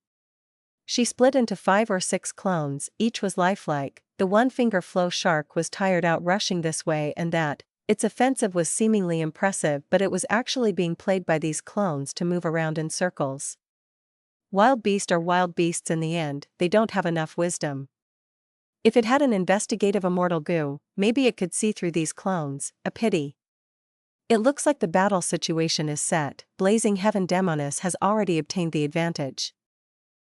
Speaker 1: She split into 5 or 6 clones, each was lifelike. The one-finger flow shark was tired out rushing this way and that. Its offensive was seemingly impressive, but it was actually being played by these clones to move around in circles. Wild beasts are wild beasts in the end, they don't have enough wisdom. If it had an investigative immortal goo, maybe it could see through these clones, a pity. It looks like the battle situation is set. Blazing Heaven Demoness has already obtained the advantage.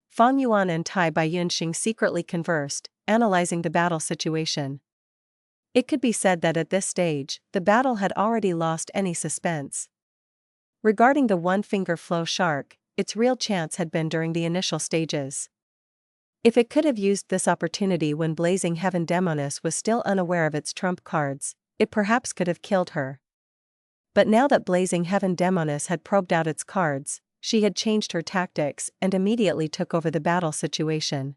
Speaker 1: Fang Yuan and Tai Baiyunxing secretly conversed, analyzing the battle situation. It could be said that at this stage, the battle had already lost any suspense. Regarding the one-finger flow shark, its real chance had been during the initial stages. If it could have used this opportunity when Blazing Heaven Demoness was still unaware of its trump cards, it perhaps could have killed her. But now that Blazing Heaven Demoness had probed out its cards, she had changed her tactics and immediately took over the battle situation.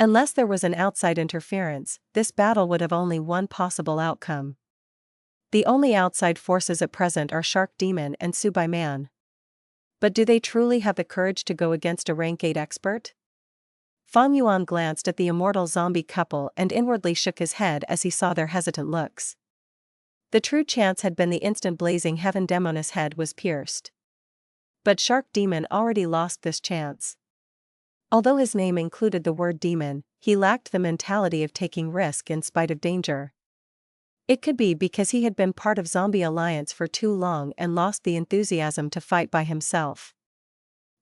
Speaker 1: Unless there was an outside interference, this battle would have only one possible outcome. The only outside forces at present are Shark Demon and Subai Man. But do they truly have the courage to go against a rank 8 expert? Fang Yuan glanced at the immortal zombie couple and inwardly shook his head as he saw their hesitant looks. The true chance had been the instant Blazing Heaven Demoness' head was pierced. But Shark Demon already lost this chance. Although his name included the word demon, he lacked the mentality of taking risk in spite of danger. It could be because he had been part of Zombie Alliance for too long and lost the enthusiasm to fight by himself.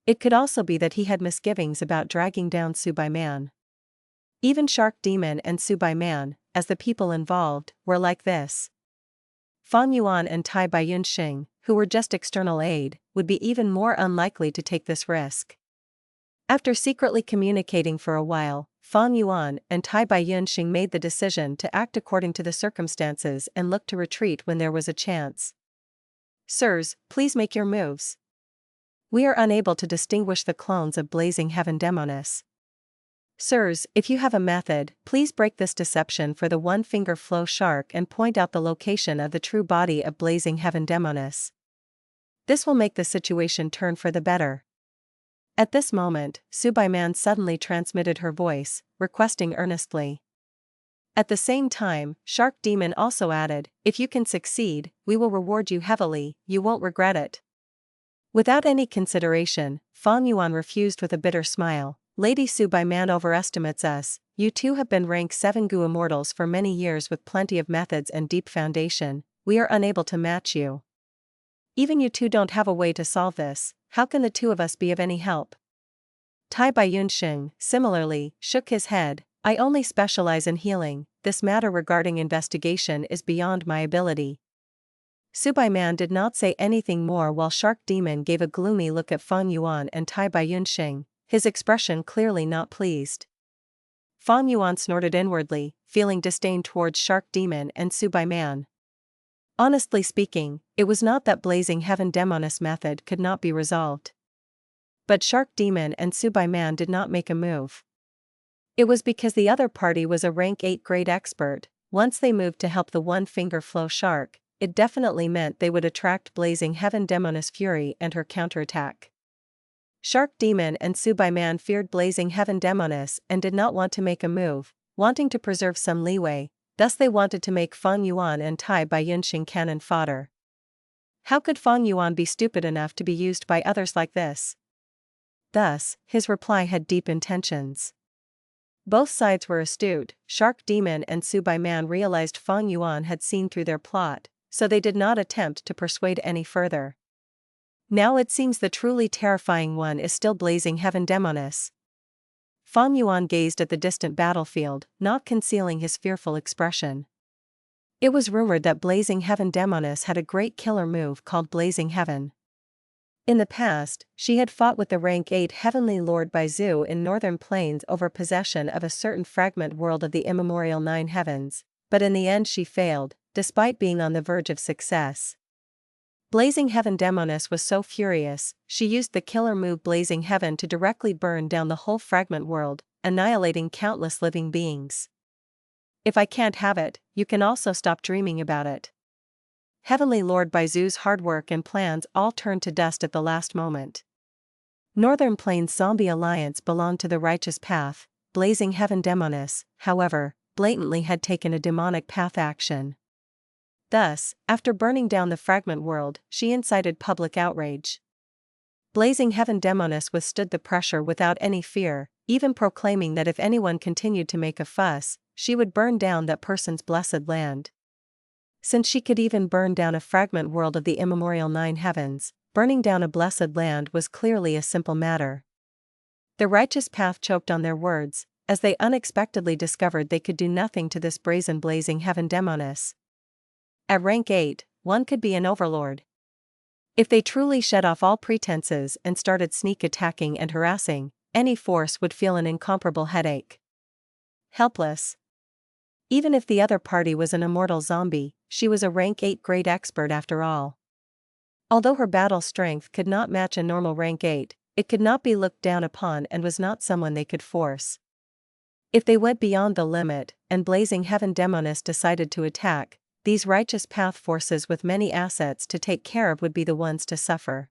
Speaker 1: It could also be that he had misgivings about dragging down Subai Man. Even Shark Demon and Subai Man, as the people involved, were like this. Fang Yuan and Tai Baiyunxing, who were just external aid, would be even more unlikely to take this risk. After secretly communicating for a while, Fang Yuan and Tai Baiyunxing made the decision to act according to the circumstances and look to retreat when there was a chance. Sirs, please make your moves. We are unable to distinguish the clones of Blazing Heaven Demoness. Sirs, if you have a method, please break this deception for the one-finger flow shark and point out the location of the true body of Blazing Heaven Demoness. This will make the situation turn for the better. At this moment, Subai Man suddenly transmitted her voice, requesting earnestly. At the same time, Shark Demon also added, if you can succeed, we will reward you heavily, you won't regret it. Without any consideration, Fang Yuan refused with a bitter smile. Lady Subai Man overestimates us, you two have been rank 7 goo immortals for many years with plenty of methods and deep foundation, we are unable to match you. Even you two don't have a way to solve this, how can the two of us be of any help? Tai Baiyunxing, similarly, shook his head, I only specialize in healing, this matter regarding investigation is beyond my ability." Subai-man did not say anything more while Shark Demon gave a gloomy look at Fang Yuan and Tai Baiyunxing, his expression clearly not pleased. Fang Yuan snorted inwardly, feeling disdain towards Shark Demon and Subai-man. Honestly speaking, it was not that Blazing Heaven Demoness method could not be resolved. But Shark Demon and Subai-man did not make a move. It was because the other party was a rank 8 grade expert. Once they moved to help the one-finger flow shark, it definitely meant they would attract Blazing Heaven Demoness Fury and her counterattack. Shark Demon and Subai-man feared Blazing Heaven Demoness and did not want to make a move, wanting to preserve some leeway, thus they wanted to make Fang Yuan and Tai Baiyunxing cannon fodder. How could Fang Yuan be stupid enough to be used by others like this? Thus, his reply had deep intentions. Both sides were astute. Shark Demon and Subai-man realized Fang Yuan had seen through their plot, so they did not attempt to persuade any further. Now it seems the truly terrifying one is still Blazing Heaven Demoness. Fang Yuan gazed at the distant battlefield, not concealing his fearful expression. It was rumored that Blazing Heaven Demoness had a great killer move called Blazing Heaven. In the past, she had fought with the rank 8 Heavenly Lord Baizu in Northern Plains over possession of a certain fragment world of the Immemorial 9 Heavens, but in the end she failed, despite being on the verge of success. Blazing Heaven Demoness was so furious, she used the killer move Blazing Heaven to directly burn down the whole fragment world, annihilating countless living beings. If I can't have it, you can also stop dreaming about it. Heavenly Lord Baizu's hard work and plans all turned to dust at the last moment. Northern Plains Zombie Alliance belonged to the righteous path. Blazing Heaven Demoness, however, blatantly had taken a demonic path action. Thus, after burning down the fragment world, she incited public outrage. Blazing Heaven Demoness withstood the pressure without any fear, even proclaiming that if anyone continued to make a fuss, she would burn down that person's blessed land. Since she could even burn down a fragment world of the Immemorial 9 Heavens, burning down a blessed land was clearly a simple matter. The righteous path choked on their words, as they unexpectedly discovered they could do nothing to this brazen Blazing Heaven Demoness. At rank 8, one could be an overlord. If they truly shed off all pretenses and started sneak attacking and harassing, any force would feel an incomparable headache. Helpless. Even if the other party was an immortal zombie, she was a rank 8 grade expert after all. Although her battle strength could not match a normal rank 8, it could not be looked down upon and was not someone they could force. If they went beyond the limit, and Blazing Heaven Demoness decided to attack, these righteous path forces with many assets to take care of would be the ones to suffer.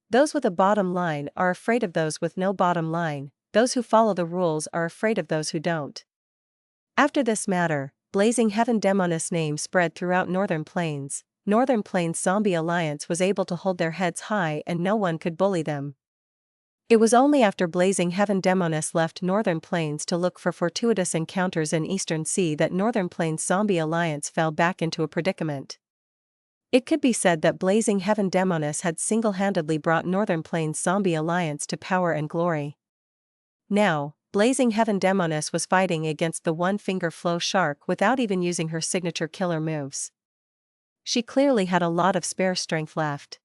Speaker 1: Those with a bottom line are afraid of those with no bottom line, those who follow the rules are afraid of those who don't. After this matter, Blazing Heaven Demoness name spread throughout Northern Plains. Northern Plains Zombie Alliance was able to hold their heads high and no one could bully them. It was only after Blazing Heaven Demoness left Northern Plains to look for fortuitous encounters in Eastern Sea that Northern Plains Zombie Alliance fell back into a predicament. It could be said that Blazing Heaven Demoness had single-handedly brought Northern Plains Zombie Alliance to power and glory. Now, Blazing Heaven Demoness was fighting against the one-finger flow shark without even using her signature killer moves. She clearly had a lot of spare strength left.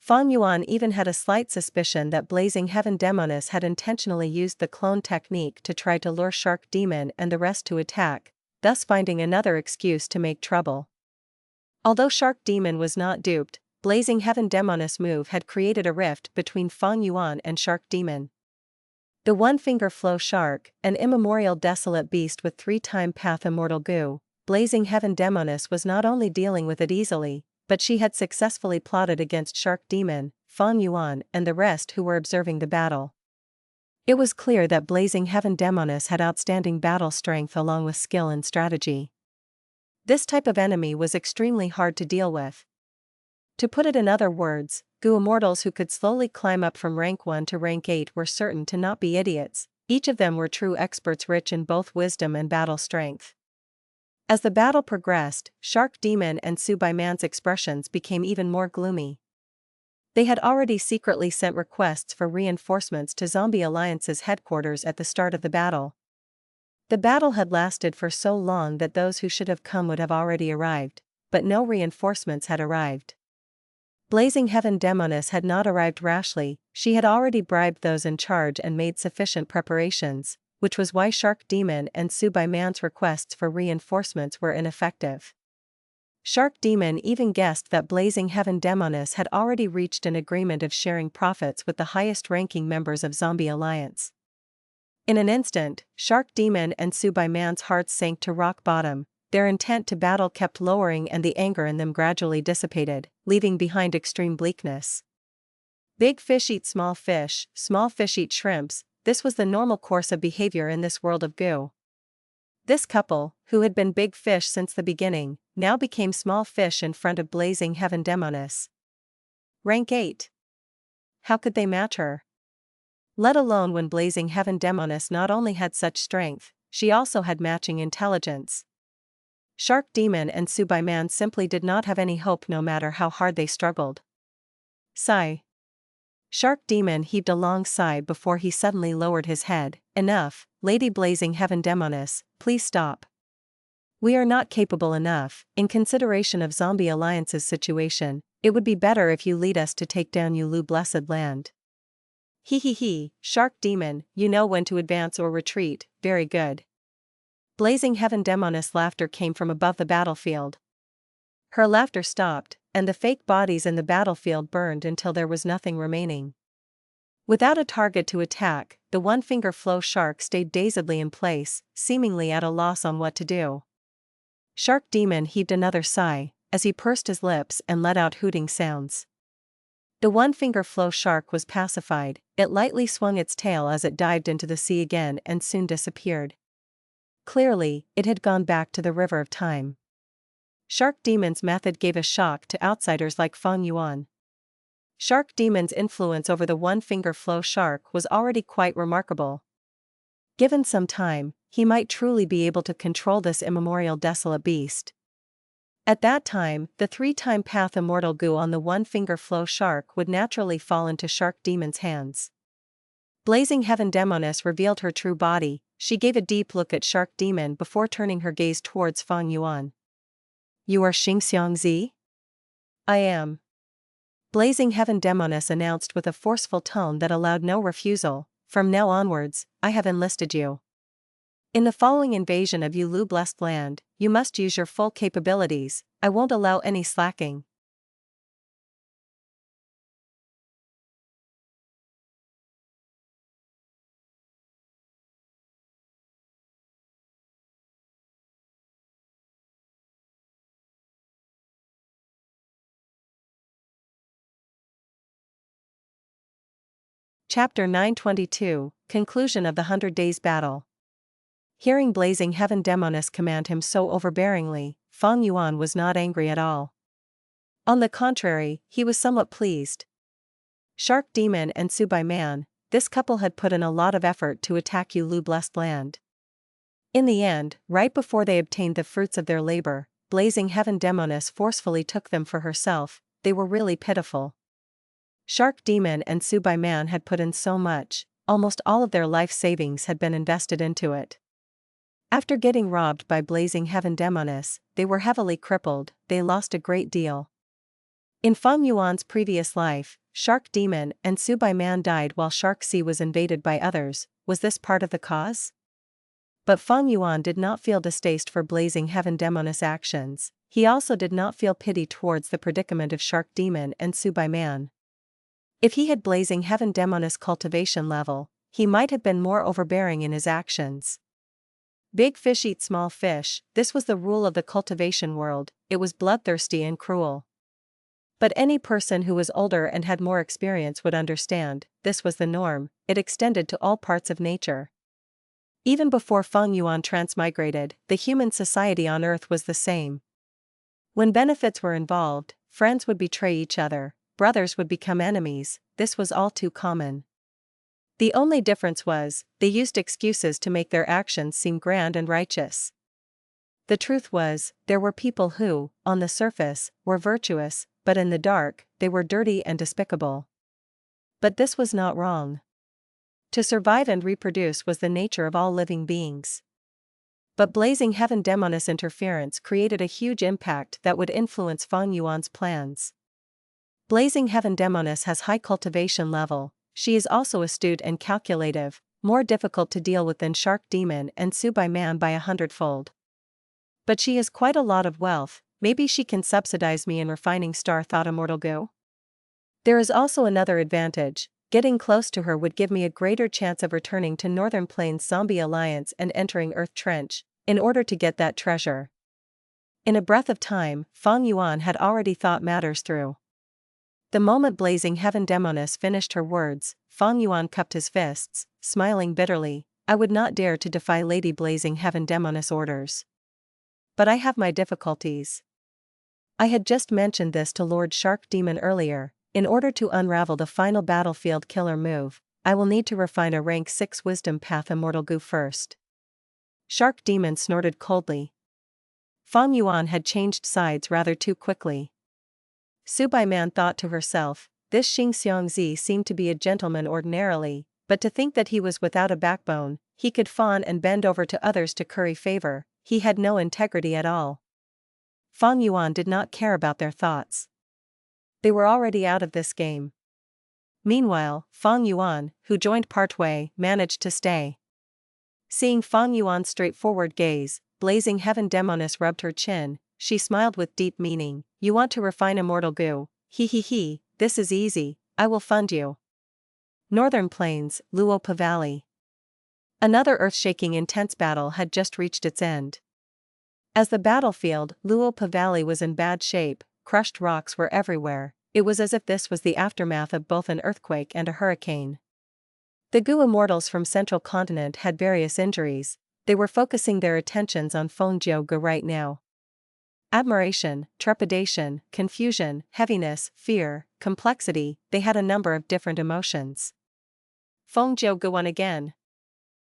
Speaker 1: Fang Yuan even had a slight suspicion that Blazing Heaven Demoness had intentionally used the clone technique to try to lure Shark Demon and the rest to attack, thus finding another excuse to make trouble. Although Shark Demon was not duped, Blazing Heaven Demoness move had created a rift between Fang Yuan and Shark Demon. The one-finger flow shark, an immemorial desolate beast with 3-time path immortal goo, Blazing Heaven Demoness was not only dealing with it easily, but she had successfully plotted against Shark Demon, Fang Yuan and the rest who were observing the battle. It was clear that Blazing Heaven Demoness had outstanding battle strength along with skill and strategy. This type of enemy was extremely hard to deal with. To put it in other words, Goo immortals who could slowly climb up from rank 1 to rank 8 were certain to not be idiots. Each of them were true experts rich in both wisdom and battle strength. As the battle progressed, Shark Demon and Subai-man's expressions became even more gloomy. They had already secretly sent requests for reinforcements to Zombie Alliance's headquarters at the start of the battle. The battle had lasted for so long that those who should have come would have already arrived, but no reinforcements had arrived. Blazing Heaven Demoness had not arrived rashly, she had already bribed those in charge and made sufficient preparations, which was why Shark Demon and Subai Man's requests for reinforcements were ineffective. Shark Demon even guessed that Blazing Heaven Demoness had already reached an agreement of sharing profits with the highest-ranking members of Zombie Alliance. In an instant, Shark Demon and Subai Man's hearts sank to rock bottom. Their intent to battle kept lowering and the anger in them gradually dissipated, leaving behind extreme bleakness. Big fish eat small fish eat shrimps, this was the normal course of behavior in this world of goo. This couple, who had been big fish since the beginning, now became small fish in front of Blazing Heaven Demoness. Rank 8. How could they match her? Let alone when Blazing Heaven Demoness not only had such strength, she also had matching intelligence. Shark Demon and Subai Man simply did not have any hope no matter how hard they struggled. Sigh. Shark Demon heaved a long sigh before he suddenly lowered his head. Enough, Lady Blazing Heaven Demoness, please stop. We are not capable enough. In consideration of Zombie Alliance's situation, it would be better if you lead us to take down Yulu Blessed Land. He, Shark Demon, you know when to advance or retreat, very good. Blazing Heaven Demoness laughter came from above the battlefield. Her laughter stopped, and the fake bodies in the battlefield burned until there was nothing remaining. Without a target to attack, the one-finger flow shark stayed dazedly in place, seemingly at a loss on what to do. Shark Demon heaved another sigh, as he pursed his lips and let out hooting sounds. The one-finger flow shark was pacified, it lightly swung its tail as it dived into the sea again and soon disappeared. Clearly, it had gone back to the river of time. Shark Demon's method gave a shock to outsiders like Fang Yuan. Shark Demon's influence over the one-finger flow shark was already quite remarkable. Given some time, he might truly be able to control this immemorial desolate beast. At that time, the 3-time path immortal goo on the one-finger flow shark would naturally fall into Shark Demon's hands. Blazing Heaven Demoness revealed her true body. She gave a deep look at Shark Demon before turning her gaze towards Fang Yuan. You are Xingxiangzi? I am. Blazing Heaven Demoness announced with a forceful tone that allowed no refusal. From now onwards, I have enlisted you. In the following invasion of Yulu Blessed Land, you must use your full capabilities. I won't allow any slacking. Chapter 922, Conclusion of the 100 Days Battle. Hearing Blazing Heaven Demoness command him so overbearingly, Fang Yuan was not angry at all. On the contrary, he was somewhat pleased. Shark Demon and Subai Man, this couple had put in a lot of effort to attack Yulu Blessed Land. In the end, right before they obtained the fruits of their labor, Blazing Heaven Demoness forcefully took them for herself. They were really pitiful. Shark Demon and Subai Man had put in so much, almost all of their life savings had been invested into it. After getting robbed by Blazing Heaven Demoness, they were heavily crippled, they lost a great deal. In Fang Yuan's previous life, Shark Demon and Subai Man died while Shark Sea was invaded by others. Was this part of the cause? But Fang Yuan did not feel distaste for Blazing Heaven Demoness actions. He also did not feel pity towards the predicament of Shark Demon and Subai Man. If he had Blazing Heaven Demoness cultivation level, he might have been more overbearing in his actions. Big fish eat small fish, this was the rule of the cultivation world, it was bloodthirsty and cruel. But any person who was older and had more experience would understand, this was the norm, it extended to all parts of nature. Even before Fang Yuan transmigrated, the human society on Earth was the same. When benefits were involved, friends would betray each other, brothers would become enemies, this was all too common. The only difference was, they used excuses to make their actions seem grand and righteous. The truth was, there were people who, on the surface, were virtuous, but in the dark, they were dirty and despicable. But this was not wrong. To survive and reproduce was the nature of all living beings. But Blazing Heaven Demoness interference created a huge impact that would influence Fang Yuan's plans. Blazing Heaven Demoness has high cultivation level, she is also astute and calculative, more difficult to deal with than Shark Demon and Subai Man by 100-fold. But she has quite a lot of wealth, maybe she can subsidize me in refining star thought Immortal Go? There is also another advantage, getting close to her would give me a greater chance of returning to Northern Plains Zombie Alliance and entering Earth Trench, in order to get that treasure. In a breath of time, Fang Yuan had already thought matters through. The moment Blazing Heaven Demoness finished her words, Fang Yuan cupped his fists, smiling bitterly. I would not dare to defy Lady Blazing Heaven Demoness orders. But I have my difficulties. I had just mentioned this to Lord Shark Demon earlier. In order to unravel the final battlefield killer move, I will need to refine a rank 6 wisdom path Immortal Goo first. Shark Demon snorted coldly. Fang Yuan had changed sides rather too quickly. Subai Man thought to herself, this Xing Xiangzi seemed to be a gentleman ordinarily, but to think that he was without a backbone, he could fawn and bend over to others to curry favor, he had no integrity at all. Fang Yuan did not care about their thoughts. They were already out of this game. Meanwhile, Fang Yuan, who joined partway, managed to stay. Seeing Fang Yuan's straightforward gaze, Blazing Heaven Demoness rubbed her chin, she smiled with deep meaning. You want to refine Immortal Goo? He, this is easy, I will fund you. Northern Plains, Luopa Valley. Another earth-shaking intense battle had just reached its end. As the battlefield, Luopa Valley was in bad shape, crushed rocks were everywhere, it was as if this was the aftermath of both an earthquake and a hurricane. The Goo Immortals from Central Continent had various injuries, they were focusing their attentions on Fengjiu Ge right now. Admiration, trepidation, confusion, heaviness, fear, complexity, they had a number of different emotions. Fengjiu Ge won again.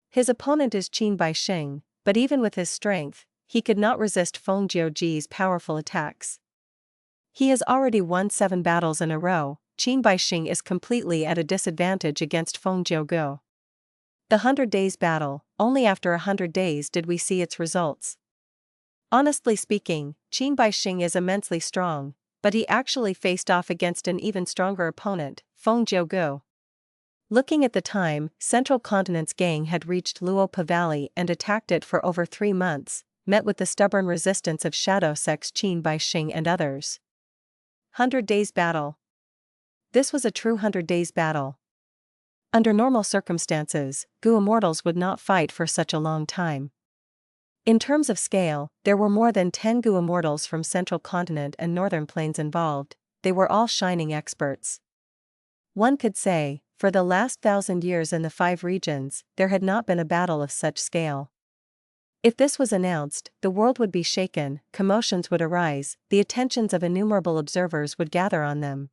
Speaker 1: His opponent is Qin Baixing, but even with his strength, he could not resist Fengjiu Ge's powerful attacks. He has already won 7 battles in a row, Qin Baixing is completely at a disadvantage against Fengjiu Ge. The 100 Days battle, only after 100 days did we see its results. Honestly speaking, Qin Baixing is immensely strong, but he actually faced off against an even stronger opponent, Fengjiu Ge. Looking at the time, Central Continent's gang had reached Luopa Valley and attacked it for over 3 months, met with the stubborn resistance of Shadow Sect's Qin Baixing and others. 100 Days battle. This was a true 100 Days battle. Under normal circumstances, Goo Immortals would not fight for such a long time. In terms of scale, there were more than 10 Goo Immortals from Central Continent and Northern Plains involved, they were all shining experts. One could say, for the last 1,000 years in the 5 regions, there had not been a battle of such scale. If this was announced, the world would be shaken, commotions would arise, the attentions of innumerable observers would gather on them.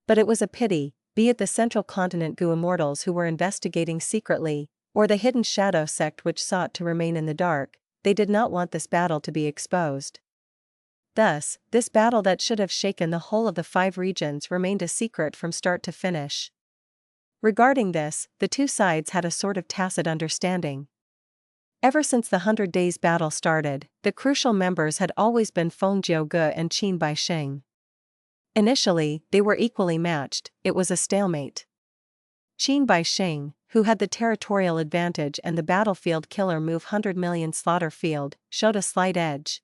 Speaker 1: But it was a pity, be it the Central Continent Goo Immortals who were investigating secretly, or the hidden Shadow Sect which sought to remain in the dark, they did not want this battle to be exposed. Thus, this battle that should have shaken the whole of the 5 regions remained a secret from start to finish. Regarding this, the two sides had a sort of tacit understanding. Ever since the 100 Days battle started, the crucial members had always been Fengjiu Ge and Qin Baixing. Initially, they were equally matched, it was a stalemate. Qin Baixing, who had the territorial advantage and the battlefield killer move 100 million slaughter field, showed a slight edge.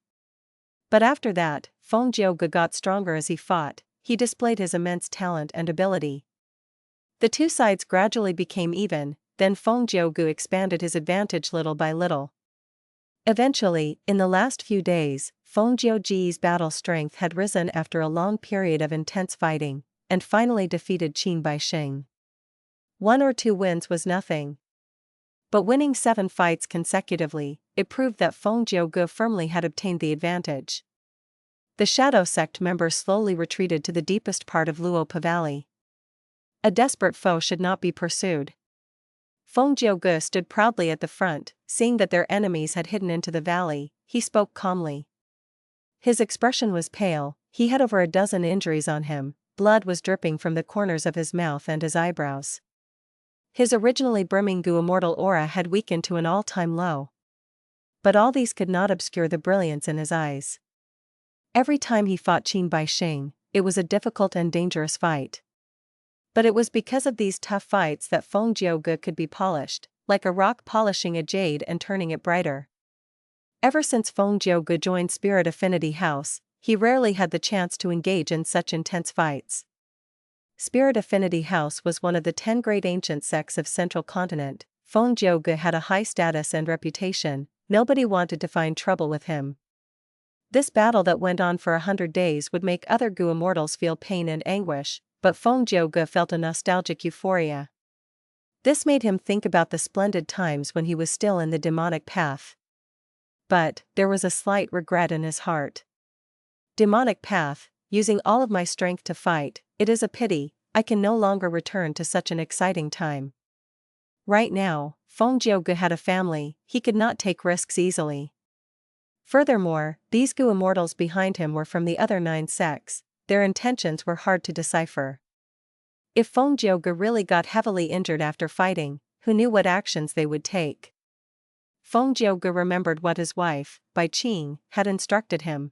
Speaker 1: But after that, Fengjiu Ge got stronger as he fought, he displayed his immense talent and ability. The two sides gradually became even, then Fengjiu Ge expanded his advantage little by little. Eventually, in the last few days, Fengjiu Ge's battle strength had risen after a long period of intense fighting, and finally defeated Qin Baixing. 1 or 2 wins was nothing. But winning 7 fights consecutively, it proved that Fengjiu Ge firmly had obtained the advantage. The Shadow Sect members slowly retreated to the deepest part of Luopa Valley. A desperate foe should not be pursued. Fengjiu Ge stood proudly at the front, seeing that their enemies had hidden into the valley, he spoke calmly. His expression was pale, he had over a dozen injuries on him, blood was dripping from the corners of his mouth and his eyebrows. His originally brimming Goo Immortal aura had weakened to an all-time low. But all these could not obscure the brilliance in his eyes. Every time he fought Qin Baixing, it was a difficult and dangerous fight. But it was because of these tough fights that Feng Jiuge could be polished, like a rock polishing a jade and turning it brighter. Ever since Feng Jiuge joined Spirit Affinity House, he rarely had the chance to engage in such intense fights. Spirit Affinity House was one of the 10 great ancient sects of Central Continent. Feng Jiuge had a high status and reputation, nobody wanted to find trouble with him. This battle that went on for 100 days would make other Gu immortals feel pain and anguish, but Feng Jiuge felt a nostalgic euphoria. This made him think about the splendid times when he was still in the demonic path. But there was a slight regret in his heart. Demonic path, using all of my strength to fight, it is a pity, I can no longer return to such an exciting time. Right now, Feng Jiuge had a family, he could not take risks easily. Furthermore, these Gu immortals behind him were from the other 9 sects, their intentions were hard to decipher. If Feng Jiuge really got heavily injured after fighting, who knew what actions they would take? Feng Jiuge remembered what his wife, Bai Qing, had instructed him.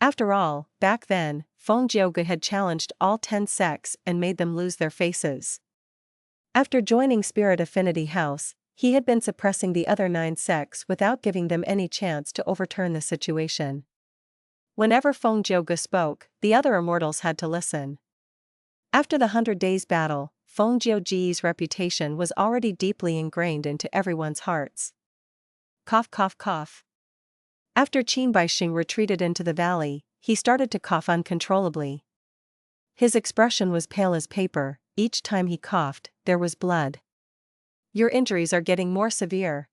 Speaker 1: After all, back then, Feng Jiuge had challenged all 10 sects and made them lose their faces. After joining Spirit Affinity House, he had been suppressing the other 9 sects without giving them any chance to overturn the situation. Whenever Feng Jiuge spoke, the other immortals had to listen. After the 100 Days battle, Feng Jiuge's reputation was already deeply ingrained into everyone's hearts. Cough cough cough. After Qin Baixing retreated into the valley, he started to cough uncontrollably. His expression was pale as paper, each time he coughed, there was blood. Your injuries are getting more severe.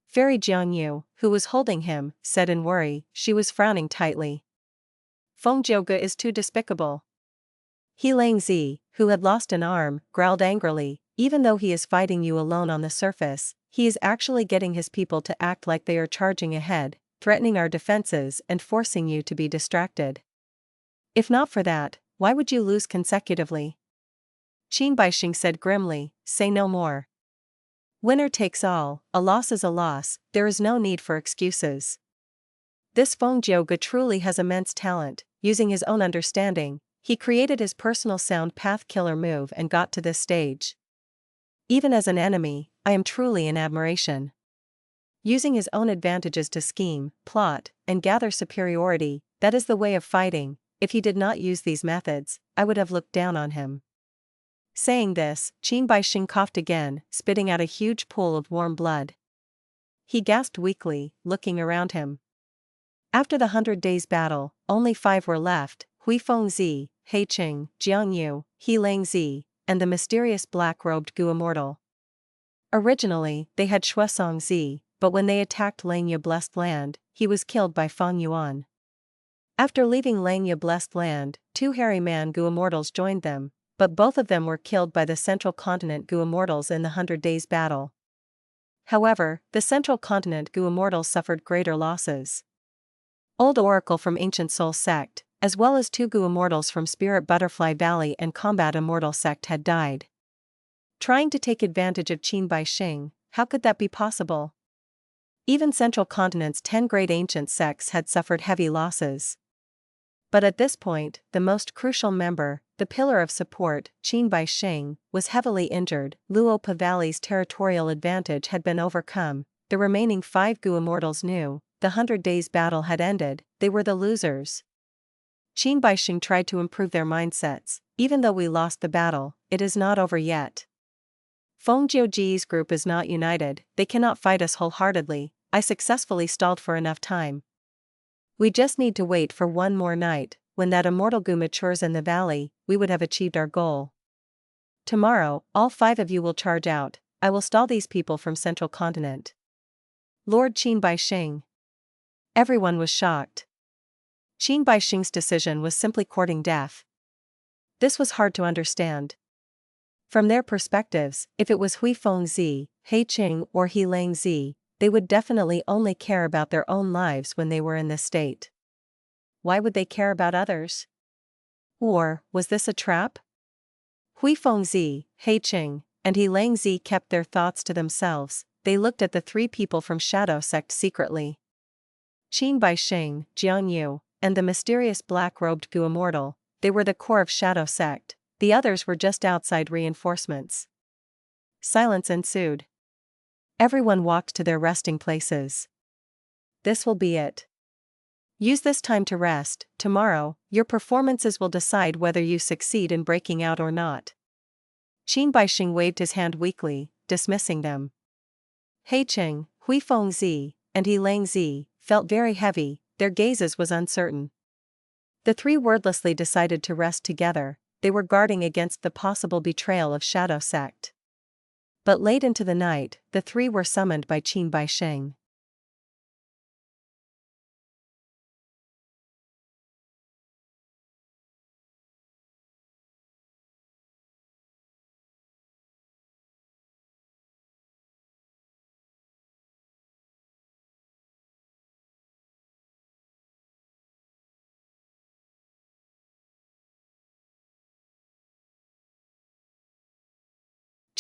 Speaker 1: Fairy Jiangyu, who was holding him, said in worry, she was frowning tightly. Feng Jiuge is too despicable. He Langzi, who had lost an arm, growled angrily, even though he is fighting you alone on the surface, he is actually getting his people to act like they are charging ahead, threatening our defenses and forcing you to be distracted. If not for that, why would you lose consecutively? Qin Baixing said grimly, say no more. Winner takes all, a loss is a loss, there is no need for excuses. This Feng Jiuge truly has immense talent, using his own understanding, he created his personal sound path killer move and got to this stage. Even as an enemy, I am truly in admiration. Using his own advantages to scheme, plot, and gather superiority, that is the way of fighting, if he did not use these methods, I would have looked down on him. Saying this, Qin Baixing coughed again, spitting out a huge pool of warm blood. He gasped weakly, looking around him. After the 100 Days battle, only 5 were left, Hui Fengzi, He Qing, Jiang Yu, He Langzi, and the mysterious black-robed Gu immortal. Originally, they had Shuesong Zi, but when they attacked Langya Blessed Land, he was killed by Fang Yuan. After leaving Langya Blessed Land, 2 hairy man Gu immortals joined them, but both of them were killed by the Central Continent Gu immortals in the 100 Days battle. However, the Central Continent Gu immortals suffered greater losses. Old Oracle from Ancient Soul Sect, as well as 2 Gu immortals from Spirit Butterfly Valley and Combat Immortal Sect had died. Trying to take advantage of Qin Baixing, how could that be possible? Even Central Continent's 10 great ancient sects had suffered heavy losses. But at this point, the most crucial member, the pillar of support, Qin Baixing, was heavily injured. Luopa Valley's territorial advantage had been overcome, the remaining 5 Gu immortals knew, the 100 Days battle had ended, they were the losers. Qin Baixing tried to improve their mindsets, even though we lost the battle, it is not over yet. Feng Jiuge's group is not united, they cannot fight us wholeheartedly, I successfully stalled for enough time. We just need to wait for one more night, when that immortal Gu matures in the valley, we would have achieved our goal. Tomorrow, all 5 of you will charge out, I will stall these people from Central Continent. Lord Qin Baixing. Everyone was shocked. Qin Baixing's decision was simply courting death. This was hard to understand. From their perspectives, if it was Hui Fengzi, He Qing or He Langzi, they would definitely only care about their own lives when they were in this state. Why would they care about others? Or, was this a trap? Hui Fengzi, He Qing, and He Langzi kept their thoughts to themselves, they looked at the three people from Shadow Sect secretly. Qin Baixing, Jian Yu, and the mysterious black-robed Gu Immortal, they were the core of Shadow Sect, the others were just outside reinforcements. Silence ensued. Everyone walked to their resting places. This will be it. Use this time to rest. Tomorrow, your performances will decide whether you succeed in breaking out or not. Qin Baixing waved his hand weakly, dismissing them. He Cheng, Huifeng Zi, and He Lang Zi felt very heavy, their gazes was uncertain. The three wordlessly decided to rest together, they were guarding against the possible betrayal of Shadow Sect. But late into the night, the three were summoned by Qin Baixing.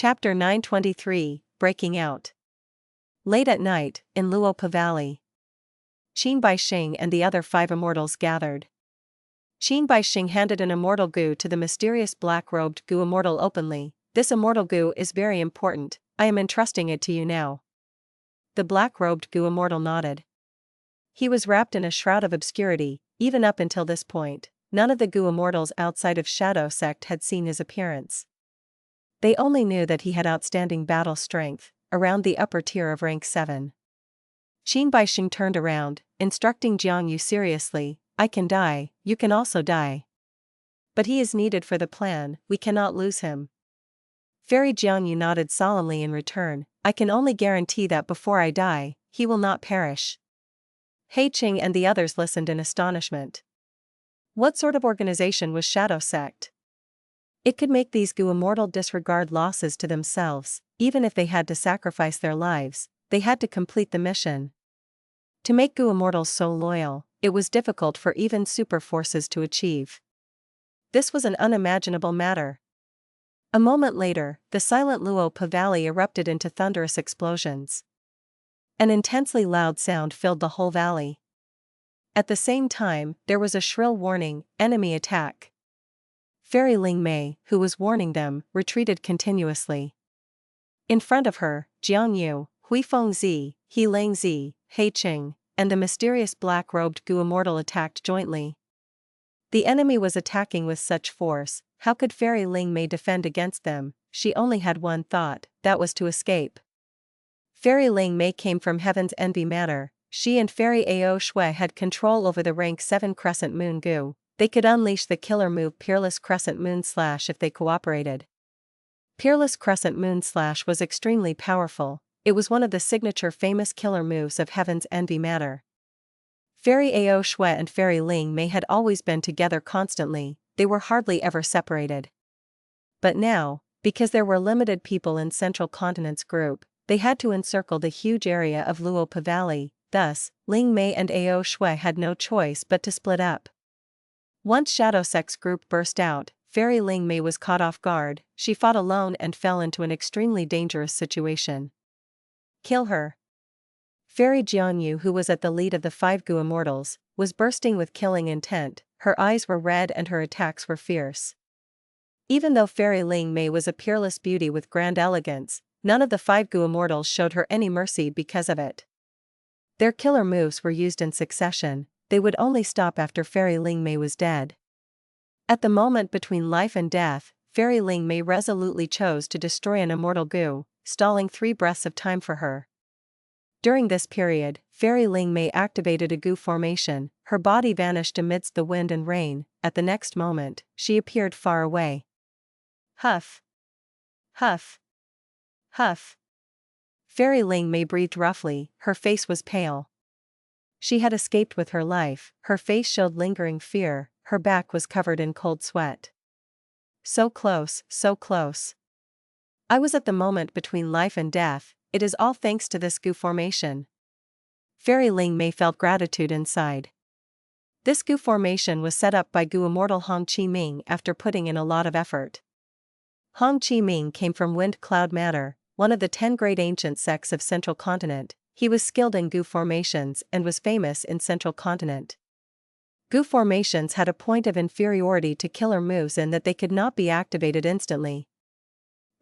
Speaker 1: Chapter 923, Breaking Out. Late at night, in Luopa Valley. Qin Baixing and the other 5 immortals gathered. Qin Baixing handed an immortal Gu to the mysterious black-robed Gu Immortal openly. This immortal Gu is very important, I am entrusting it to you now. The black-robed Gu Immortal nodded. He was wrapped in a shroud of obscurity, even up until this point, none of the Gu Immortals outside of Shadow Sect had seen his appearance. They only knew that he had outstanding battle strength, around the upper tier of rank 7. Qin Baixing turned around, instructing Jiang Yu seriously, I can die, you can also die. But he is needed for the plan, we cannot lose him. Fairy Jiang Yu nodded solemnly in return, I can only guarantee that before I die, he will not perish. He Qing and the others listened in astonishment. What sort of organization was Shadow Sect? It could make these Gu Immortal disregard losses to themselves, even if they had to sacrifice their lives, they had to complete the mission. To make Gu Immortals so loyal, it was difficult for even super forces to achieve. This was an unimaginable matter. A moment later, the silent Luopa Valley erupted into thunderous explosions. An intensely loud sound filled the whole valley. At the same time, there was a shrill warning, enemy attack. Fairy Ling Mei, who was warning them, retreated continuously. In front of her, Jiang Yu, Huifeng Zi, He Lang Zi, He Qing, and the mysterious black-robed Gu Immortal attacked jointly. The enemy was attacking with such force, how could Fairy Ling Mei defend against them? She only had one thought, that was to escape. Fairy Ling Mei came from Heaven's Envy Manor, she and Fairy Ao Shui had control over the rank 7 Crescent Moon Gu. They could unleash the killer move Peerless Crescent Moon Slash if they cooperated. Peerless Crescent Moon Slash was extremely powerful, it was one of the signature famous killer moves of Heaven's Envy Manor. Fairy Ao Shui and Fairy Ling Mei had always been together constantly, they were hardly ever separated. But now, because there were limited people in Central Continent's group, they had to encircle the huge area of Luopa Valley, thus, Ling Mei and Ao Shui had no choice but to split up. Once Shadow Sect's group burst out, Fairy Ling Mei was caught off guard, she fought alone and fell into an extremely dangerous situation. Kill her. Fairy Jian Yu, who was at the lead of the 5 Gu Immortals, was bursting with killing intent, her eyes were red and her attacks were fierce. Even though Fairy Ling Mei was a peerless beauty with grand elegance, none of the 5 Gu Immortals showed her any mercy because of it. Their killer moves were used in succession, they would only stop after Fairy Ling Mei was dead. At the moment between life and death, Fairy Ling Mei resolutely chose to destroy an immortal Gu, stalling 3 breaths of time for her. During this period, Fairy Ling Mei activated a Gu formation, her body vanished amidst the wind and rain, at the next moment, she appeared far away. Huff. Huff. Huff. Fairy Ling Mei breathed roughly, her face was pale. She had escaped with her life, her face showed lingering fear, her back was covered in cold sweat. So close, so close. I was at the moment between life and death, it is all thanks to this Gu formation. Fairy Ling Mei felt gratitude inside. This Gu formation was set up by Gu Immortal Hong Chi Ming after putting in a lot of effort. Hong Chi Ming came from Wind Cloud Manor, one of the 10 great ancient sects of Central Continent. He was skilled in Gu formations and was famous in Central Continent. Gu formations had a point of inferiority to killer moves in that they could not be activated instantly.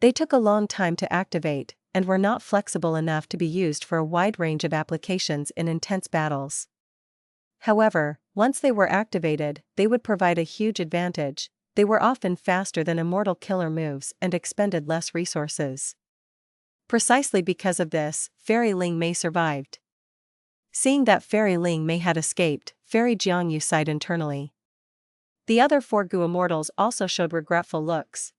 Speaker 1: They took a long time to activate, and were not flexible enough to be used for a wide range of applications in intense battles. However, once they were activated, they would provide a huge advantage. They were often faster than immortal killer moves and expended less resources. Precisely because of this, Fairy Ling Mei survived. Seeing that Fairy Ling Mei had escaped, Fairy Jiangyu sighed internally. The other 4 Gu immortals also showed regretful looks.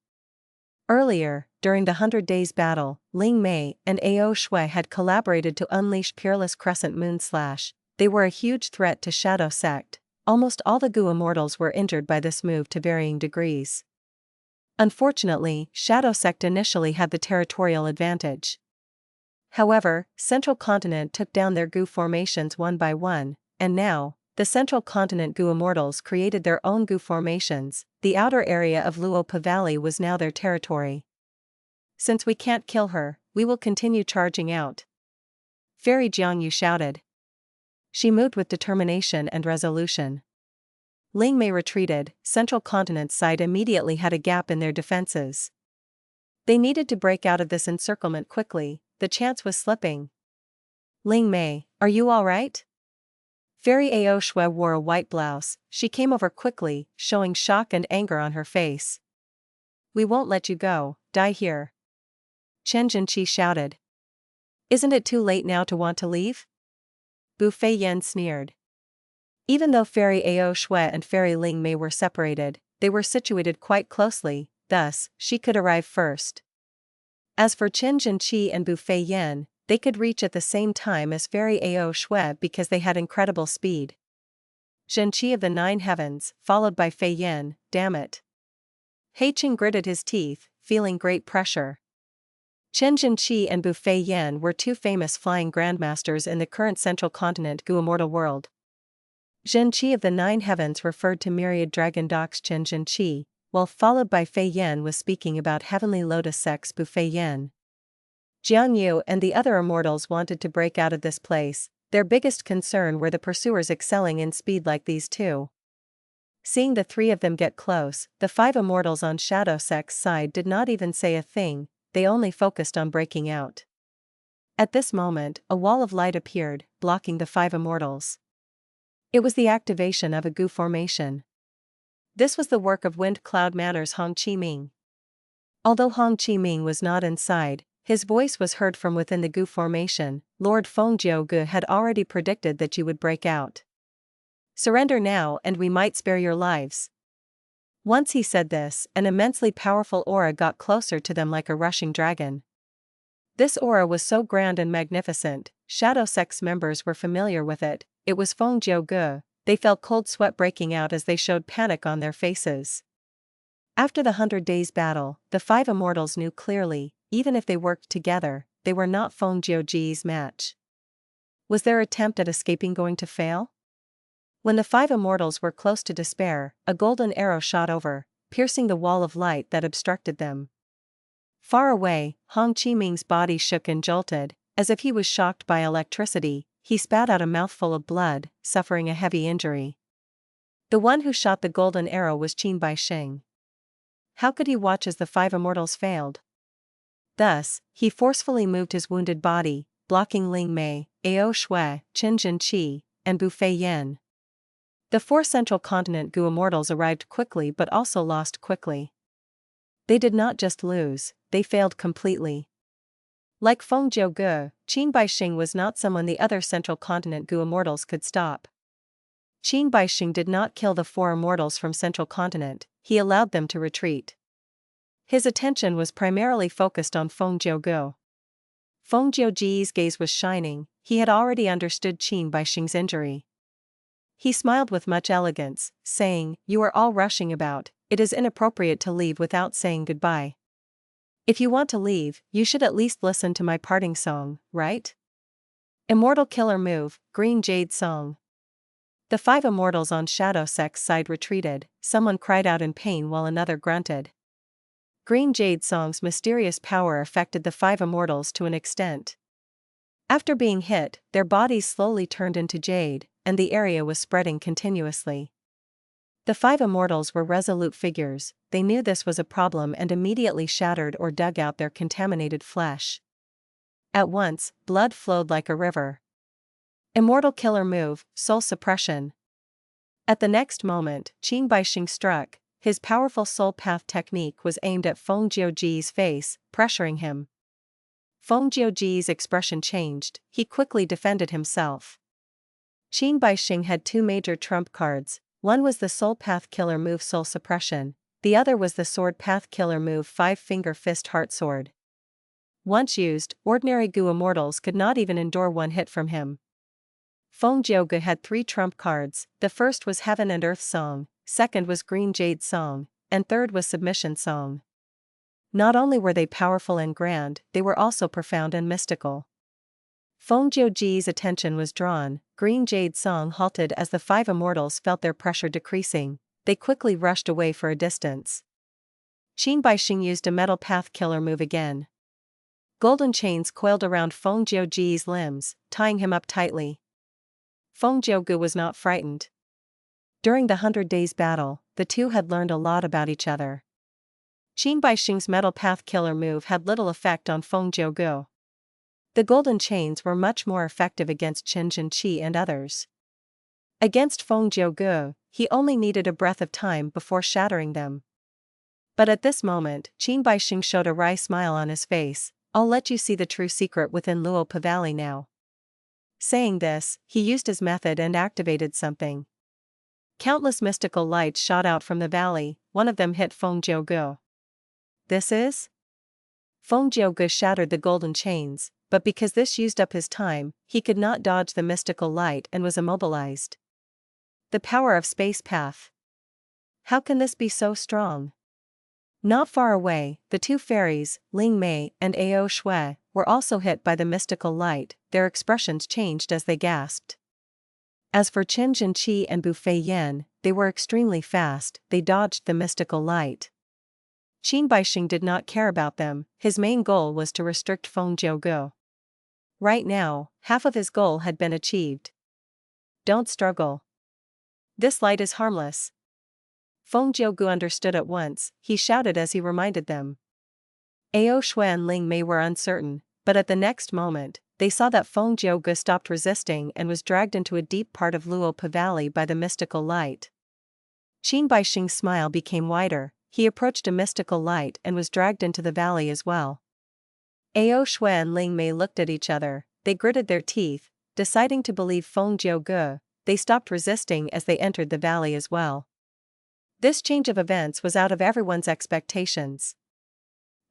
Speaker 1: Earlier, during the 100 Days battle, Ling Mei and Ao Shui had collaborated to unleash Peerless Crescent Moon Slash. They were a huge threat to Shadow Sect. Almost all the Gu immortals were injured by this move to varying degrees. Unfortunately, Shadow Sect initially had the territorial advantage. However, Central Continent took down their Gu formations one by one, and now, the Central Continent Gu immortals created their own Gu formations. The outer area of Luopa Valley was now their territory. Since we can't kill her, we will continue charging out. Fairy Jiangyu shouted. She moved with determination and resolution. Ling Mei retreated. Central Continent's side immediately had a gap in their defenses. They needed to break out of this encirclement quickly. The chance was slipping. Ling Mei, are you all right? Fairy Ao Shui wore a white blouse. She came over quickly, showing shock and anger on her face. We won't let you go. Die here. Chen Jinqi shouted. Isn't it too late now to want to leave? Bu Feiyan sneered. Even though Fairy Ao Shui and Fairy Ling Mei were separated, they were situated quite closely, thus, she could arrive first. As for Chen Jinqi and Bu Feiyan, they could reach at the same time as Fairy Ao Shui because they had incredible speed. Jinqi of the 9 heavens, followed by Feiyan, damn it. He Cheng gritted his teeth, feeling great pressure. Chen Jinqi and Bu Feiyan were 2 famous flying grandmasters in the current Central Continent Gu Immortal world. Jinqi of the 9 heavens referred to myriad dragon dogs Chen Jinqi, while followed by Feiyan was speaking about heavenly lotus sex Bu Feiyan. Jiang Yu and the other immortals wanted to break out of this place. Their biggest concern were the pursuers excelling in speed like these 2. Seeing the 3 of them get close, the 5 immortals on Shadow Sect's side did not even say a thing, they only focused on breaking out. At this moment, a wall of light appeared, blocking the 5 immortals. It was the activation of a Gu formation. This was the work of Wind Cloud Manor's Hong Chi Ming. Although Hong Chi Ming was not inside, his voice was heard from within the Gu formation. Lord Fengjiu Gu had already predicted that you would break out. Surrender now and we might spare your lives. Once he said this, an immensely powerful aura got closer to them like a rushing dragon. This aura was so grand and magnificent, Shadow Sect's members were familiar with it. It was Fengjiu Gu. They felt cold sweat breaking out as they showed panic on their faces. After the 100 Days battle, the 5 immortals knew clearly, even if they worked together, they were not Fengjiu Gu's match. Was their attempt at escaping going to fail? When the 5 immortals were close to despair, a golden arrow shot over, piercing the wall of light that obstructed them. Far away, Hong Chi Ming's body shook and jolted, as if he was shocked by electricity. He spat out a mouthful of blood, suffering a heavy injury. The one who shot the golden arrow was Qin Baixing. How could he watch as the 5 immortals failed? Thus, he forcefully moved his wounded body, blocking Ling Mei, Ao Shui, Chen Jinqi, and Bu Feiyan. The 4 Central Continent Gu immortals arrived quickly but also lost quickly. They did not just lose, they failed completely. Like Fengjiu Gu, Qin Baixing was not someone the other Central Continent Gu immortals could stop. Qin Baixing did not kill the 4 immortals from Central Continent, he allowed them to retreat. His attention was primarily focused on Fengjiu Gu. Fengjiu Gu's gaze was shining, he had already understood Qin Baixing's injury. He smiled with much elegance, saying, "You are all rushing about, it is inappropriate to leave without saying goodbye. If you want to leave, you should at least listen to my parting song, right? Immortal Killer Move, Green Jade Song." The 5 immortals on Shadow Sect's side retreated, someone cried out in pain while another grunted. Green Jade Song's mysterious power affected the five immortals to an extent. After being hit, their bodies slowly turned into jade, and the area was spreading continuously. The five immortals were resolute figures, they knew this was a problem and immediately shattered or dug out their contaminated flesh. At once, blood flowed like a river. Immortal killer move, soul suppression. At the next moment, Qin Baixing struck. His powerful soul path technique was aimed at Feng Jiuji's face, pressuring him. Feng Jiuji's expression changed, he quickly defended himself. Qin Baixing had two major trump cards, one was the soul path killer move soul suppression, the other was the sword path killer move five-finger fist heart sword. Once used, ordinary Gu immortals could not even endure one hit from him. Feng Jiuge had three trump cards, the first was Heaven and Earth Song, second was Green Jade Song, and third was Submission Song. Not only were they powerful and grand, they were also profound and mystical. Feng Jiuji's attention was drawn, Green Jade Song halted as the five immortals felt their pressure decreasing, they quickly rushed away for a distance. Qin Baixing used a metal path killer move again. Golden chains coiled around Feng Jiuji's limbs, tying him up tightly. Feng Jiuge was not frightened. During the 100 Days battle, the two had learned a lot about each other. Qin Baixing's metal path killer move had little effect on Feng Jiuge. The golden chains were much more effective against Chen Jinqi and others. Against Feng Jiuge, he only needed a breath of time before shattering them. But at this moment, Qin Baixing showed a wry smile on his face. I'll let you see the true secret within Luopa Valley now. Saying this, he used his method and activated something. Countless mystical lights shot out from the valley, one of them hit Feng Jiuge. This is? Feng Jiuge shattered the golden chains, but because this used up his time, he could not dodge the mystical light and was immobilized. The power of space path. How can this be so strong? Not far away, the two fairies, Ling Mei and Ao Shui, were also hit by the mystical light, their expressions changed as they gasped. As for Chen Jinqi and Bu Fei Yan, they were extremely fast, they dodged the mystical light. Qin Baixing did not care about them, his main goal was to restrict Feng Jiuge. Right now, half of his goal had been achieved. Don't struggle. This light is harmless. Feng Jiuge understood at once, he shouted as he reminded them. Ao Shui and Ling Mei were uncertain, but at the next moment, they saw that Feng Jiuge stopped resisting and was dragged into a deep part of Luopa Valley by the mystical light. Qin Baixing's smile became wider, he approached a mystical light and was dragged into the valley as well. Ao Shui and Ling Mei looked at each other, they gritted their teeth, deciding to believe Feng Jiuge, they stopped resisting as they entered the valley as well. This change of events was out of everyone's expectations.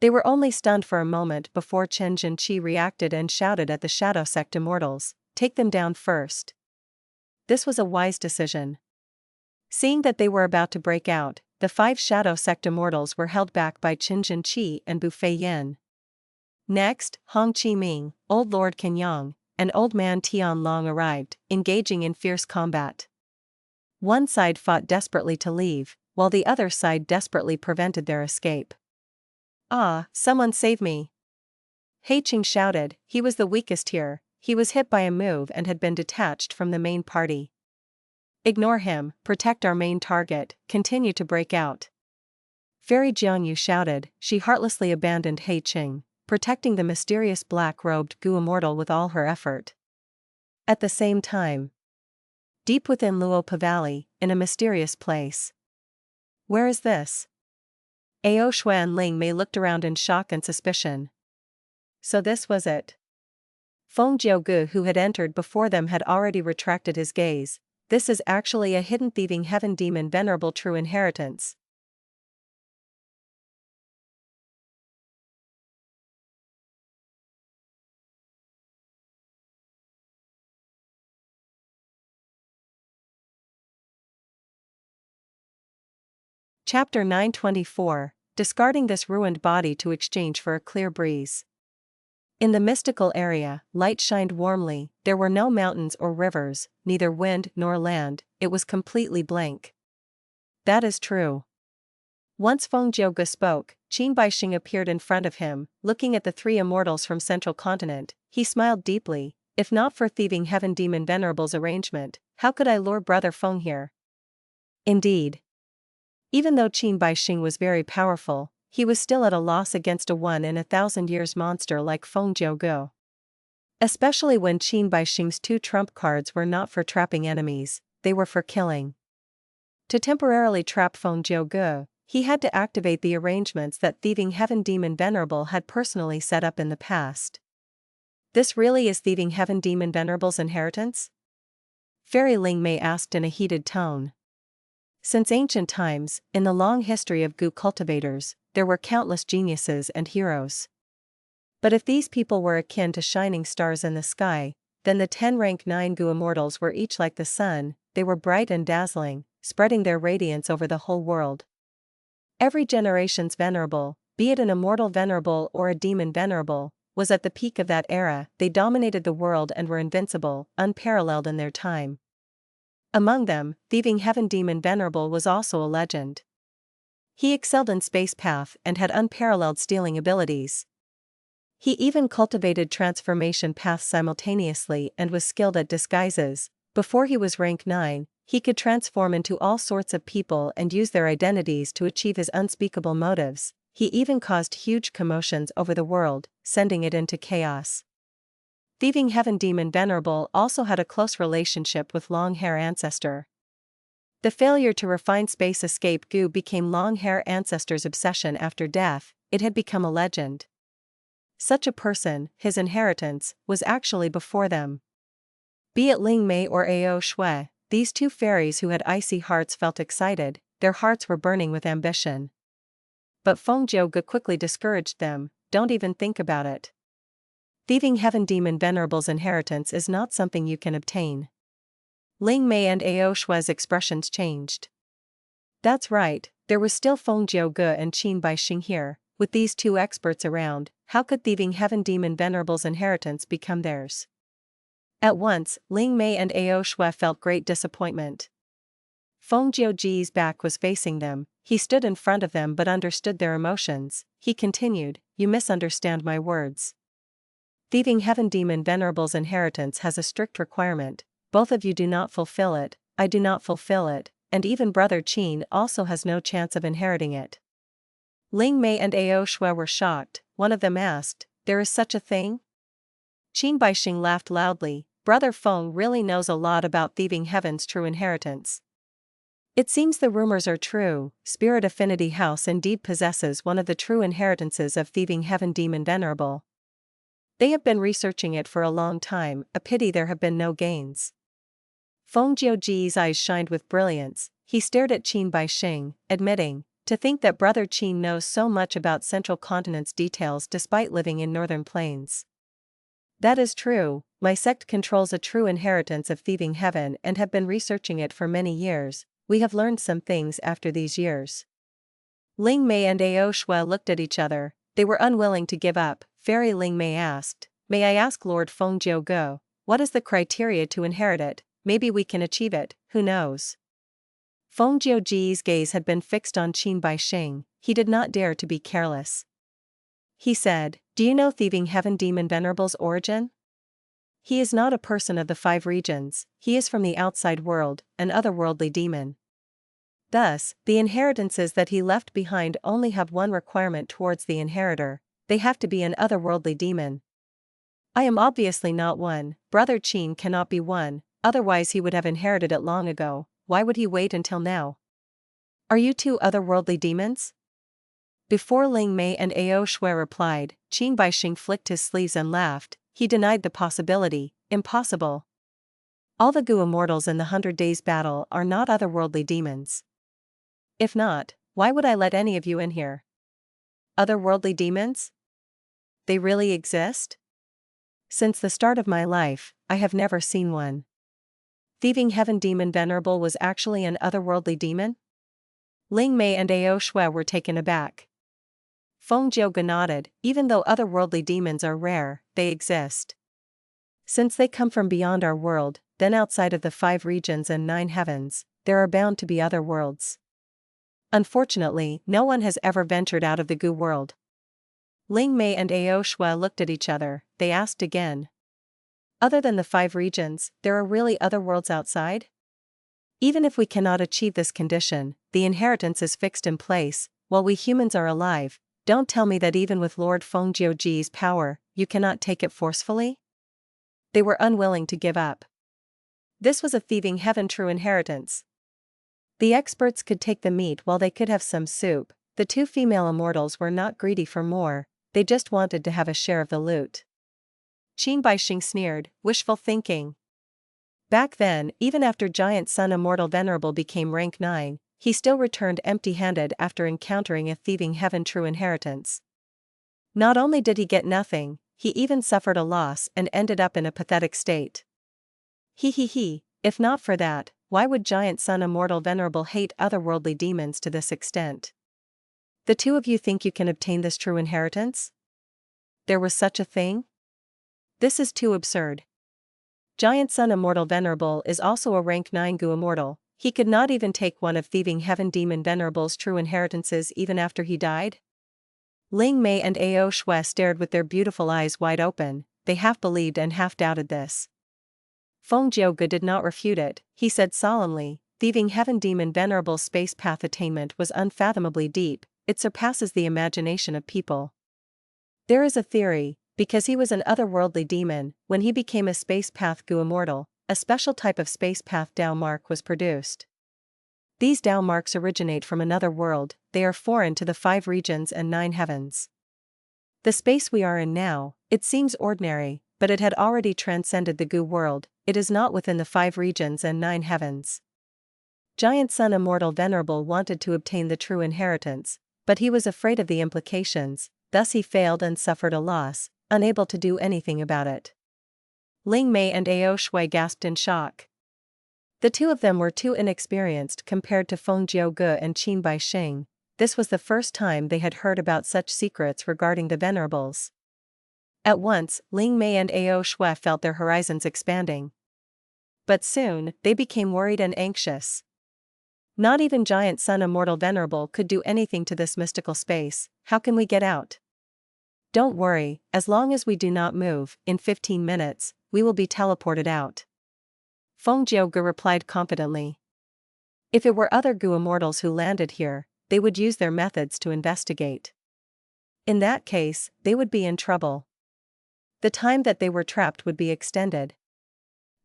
Speaker 1: They were only stunned for a moment before Chen Jinqi reacted and shouted at the Shadow Sect immortals, take them down first. This was a wise decision. Seeing that they were about to break out, the five Shadow Sect immortals were held back by Chen Jinqi and Bu Fei Yan. Next, Hong Chi Ming, Old Lord Kenyang, and Old Man Tian Long arrived, engaging in fierce combat. One side fought desperately to leave, while the other side desperately prevented their escape. Ah, someone save me! He Qing shouted, he was the weakest here, he was hit by a move and had been detached from the main party. Ignore him, protect our main target, continue to break out. Fairy Jiangyu shouted, she heartlessly abandoned He Qing, protecting the mysterious black-robed Gu immortal with all her effort. At the same time, deep within Luopa Valley, in a mysterious place. Where is this? Ao Shui and Ling Mei looked around in shock and suspicion. So this was it. Feng Jiuge, who had entered before them, had already retracted his gaze. This is actually a hidden thieving heaven demon Venerable true inheritance. Chapter 924, Discarding this ruined body to exchange for a clear breeze. In the mystical area, light shined warmly, there were no mountains or rivers, neither wind nor land, it was completely blank. That is true. Once Feng Jiuge spoke, Qin Baixing appeared in front of him, looking at the three immortals from Central Continent. He smiled deeply. If not for thieving heaven demon Venerable's arrangement, how could I lure brother Feng here? Indeed. Even though Qin Baixing was very powerful, he was still at a loss against a 1-in-1,000 years monster like Feng Jiuge. Especially when Qin Baixing's two trump cards were not for trapping enemies, they were for killing. To temporarily trap Feng Jiuge, he had to activate the arrangements that thieving heaven demon Venerable had personally set up in the past. This really is thieving heaven demon Venerable's inheritance? Fairy Ling Mei asked in a heated tone. Since ancient times, in the long history of Gu cultivators, there were countless geniuses and heroes. But if these people were akin to shining stars in the sky, then the 10 rank 9 Gu immortals were each like the sun. They were bright and dazzling, spreading their radiance over the whole world. Every generation's Venerable, be it an immortal Venerable or a demon Venerable, was at the peak of that era. They dominated the world and were invincible, unparalleled in their time. Among them, thieving heaven demon Venerable was also a legend. He excelled in space path and had unparalleled stealing abilities. He even cultivated transformation paths simultaneously and was skilled at disguises. Before he was rank 9, he could transform into all sorts of people and use their identities to achieve his unspeakable motives. He even caused huge commotions over the world, sending it into chaos. Thieving heaven demon Venerable also had a close relationship with long-hair Ancestor. The failure to refine space escape Gu became long-hair Ancestor's obsession after death. It had become a legend. Such a person, his inheritance, was actually before them. Be it Ling Mei or Ao Shui, these two fairies who had icy hearts felt excited. Their hearts were burning with ambition. But Feng Jiuge quickly discouraged them. Don't even think about it. Thieving heaven demon Venerable's inheritance is not something you can obtain. Ling Mei and Ao Shui's expressions changed. That's right, there was still Feng Jiuge and Qin Baixing here. With these two experts around, how could thieving heaven demon Venerable's inheritance become theirs? At once, Ling Mei and Ao Shui felt great disappointment. Feng Jiuge's back was facing them. He stood in front of them but understood their emotions. He continued, "You misunderstand my words. Thieving heaven demon Venerable's inheritance has a strict requirement. Both of you do not fulfill it, I do not fulfill it, and even brother Qin also has no chance of inheriting it." Ling Mei and Ao Shui were shocked. One of them asked, "There is such a thing?" Qin Baixing laughed loudly. Brother Feng really knows a lot about thieving heaven's true inheritance. It seems the rumors are true. Spirit Affinity House indeed possesses one of the true inheritances of thieving heaven demon Venerable. They have been researching it for a long time. A pity there have been no gains. Feng Jiuge's eyes shined with brilliance. He stared at Qin Baixing, admitting, "To think that brother Qin knows so much about Central Continent's details despite living in Northern Plains. That is true. My sect controls a true inheritance of thieving heaven and have been researching it for many years. We have learned some things after these years." Ling Mei and Ao Shui looked at each other. They were unwilling to give up. Fairy Ling Mei asked, "May I ask Lord Feng Jiuge, what is the criteria to inherit it? Maybe we can achieve it, who knows?" Feng Jiuge's gaze had been fixed on Qin Baixing. He did not dare to be careless. He said, "Do you know thieving heaven demon Venerable's origin? He is not a person of the 5 regions, he is from the outside world, an otherworldly demon. Thus, the inheritances that he left behind only have one requirement towards the inheritor: they have to be an otherworldly demon. I am obviously not one. Brother Qin cannot be one, otherwise he would have inherited it long ago. Why would he wait until now? Are you two otherworldly demons?" Before Ling Mei and Ao Shui replied, Qin Baixing flicked his sleeves and laughed. He denied the possibility. Impossible. All the Gu immortals in the 100 Days battle are not otherworldly demons. If not, why would I let any of you in here? Otherworldly demons? They really exist? Since the start of my life, I have never seen one. Thieving heaven demon Venerable was actually an otherworldly demon? Ling Mei and Ao Shui were taken aback. Feng Jiuge nodded. Even though otherworldly demons are rare, they exist. Since they come from beyond our world, then outside of the 5 regions and 9 heavens, there are bound to be other worlds. Unfortunately, no one has ever ventured out of the Gu world. Ling Mei and Ao Shui looked at each other. They asked again. Other than the 5 regions, there are really other worlds outside? Even if we cannot achieve this condition, the inheritance is fixed in place, while we humans are alive. Don't tell me that even with Lord Fengjiuji's power, you cannot take it forcefully? They were unwilling to give up. This was a thieving heaven true inheritance. The experts could take the meat while they could have some soup. The 2 female immortals were not greedy for more, they just wanted to have a share of the loot. Qin Baixing sneered, wishful thinking. Back then, even after Giant Sun Immortal Venerable became rank 9, he still returned empty-handed after encountering a thieving heaven true inheritance. Not only did he get nothing, he even suffered a loss and ended up in a pathetic state. If not for that, why would Giant Sun Immortal Venerable hate otherworldly demons to this extent? The 2 of you think you can obtain this true inheritance? There was such a thing? This is too absurd. Giant Sun Immortal Venerable is also a rank 9 Gu Immortal. He could not even take one of Thieving Heaven Demon Venerable's true inheritances even after he died? Ling Mei and Ao Shui stared with their beautiful eyes wide open. They half believed and half doubted this. Feng Jiuge did not refute it. He said solemnly, Thieving Heaven Demon Venerable's space path attainment was unfathomably deep. It surpasses the imagination of people. There is a theory, because he was an otherworldly demon, when he became a space path Gu Immortal, a special type of space path Dao mark was produced. These Dao marks originate from another world, they are foreign to the 5 regions and 9 heavens. The space we are in now, it seems ordinary, but it had already transcended the Gu world. It is not within the 5 regions and 9 heavens. Giant Sun Immortal Venerable wanted to obtain the true inheritance, but he was afraid of the implications, thus he failed and suffered a loss, unable to do anything about it. Ling Mei and Ao Shui gasped in shock. The 2 of them were too inexperienced compared to Feng Jiuge and Qin Baixing. This was the first time they had heard about such secrets regarding the Venerables. At once, Ling Mei and Ao Shui felt their horizons expanding. But soon, they became worried and anxious. Not even Giant Sun Immortal Venerable could do anything to this mystical space. How can we get out? Don't worry, as long as we do not move, in 15 minutes, we will be teleported out. Feng Jiuge replied confidently. If it were other Gu Immortals who landed here, they would use their methods to investigate. In that case, they would be in trouble. The time that they were trapped would be extended.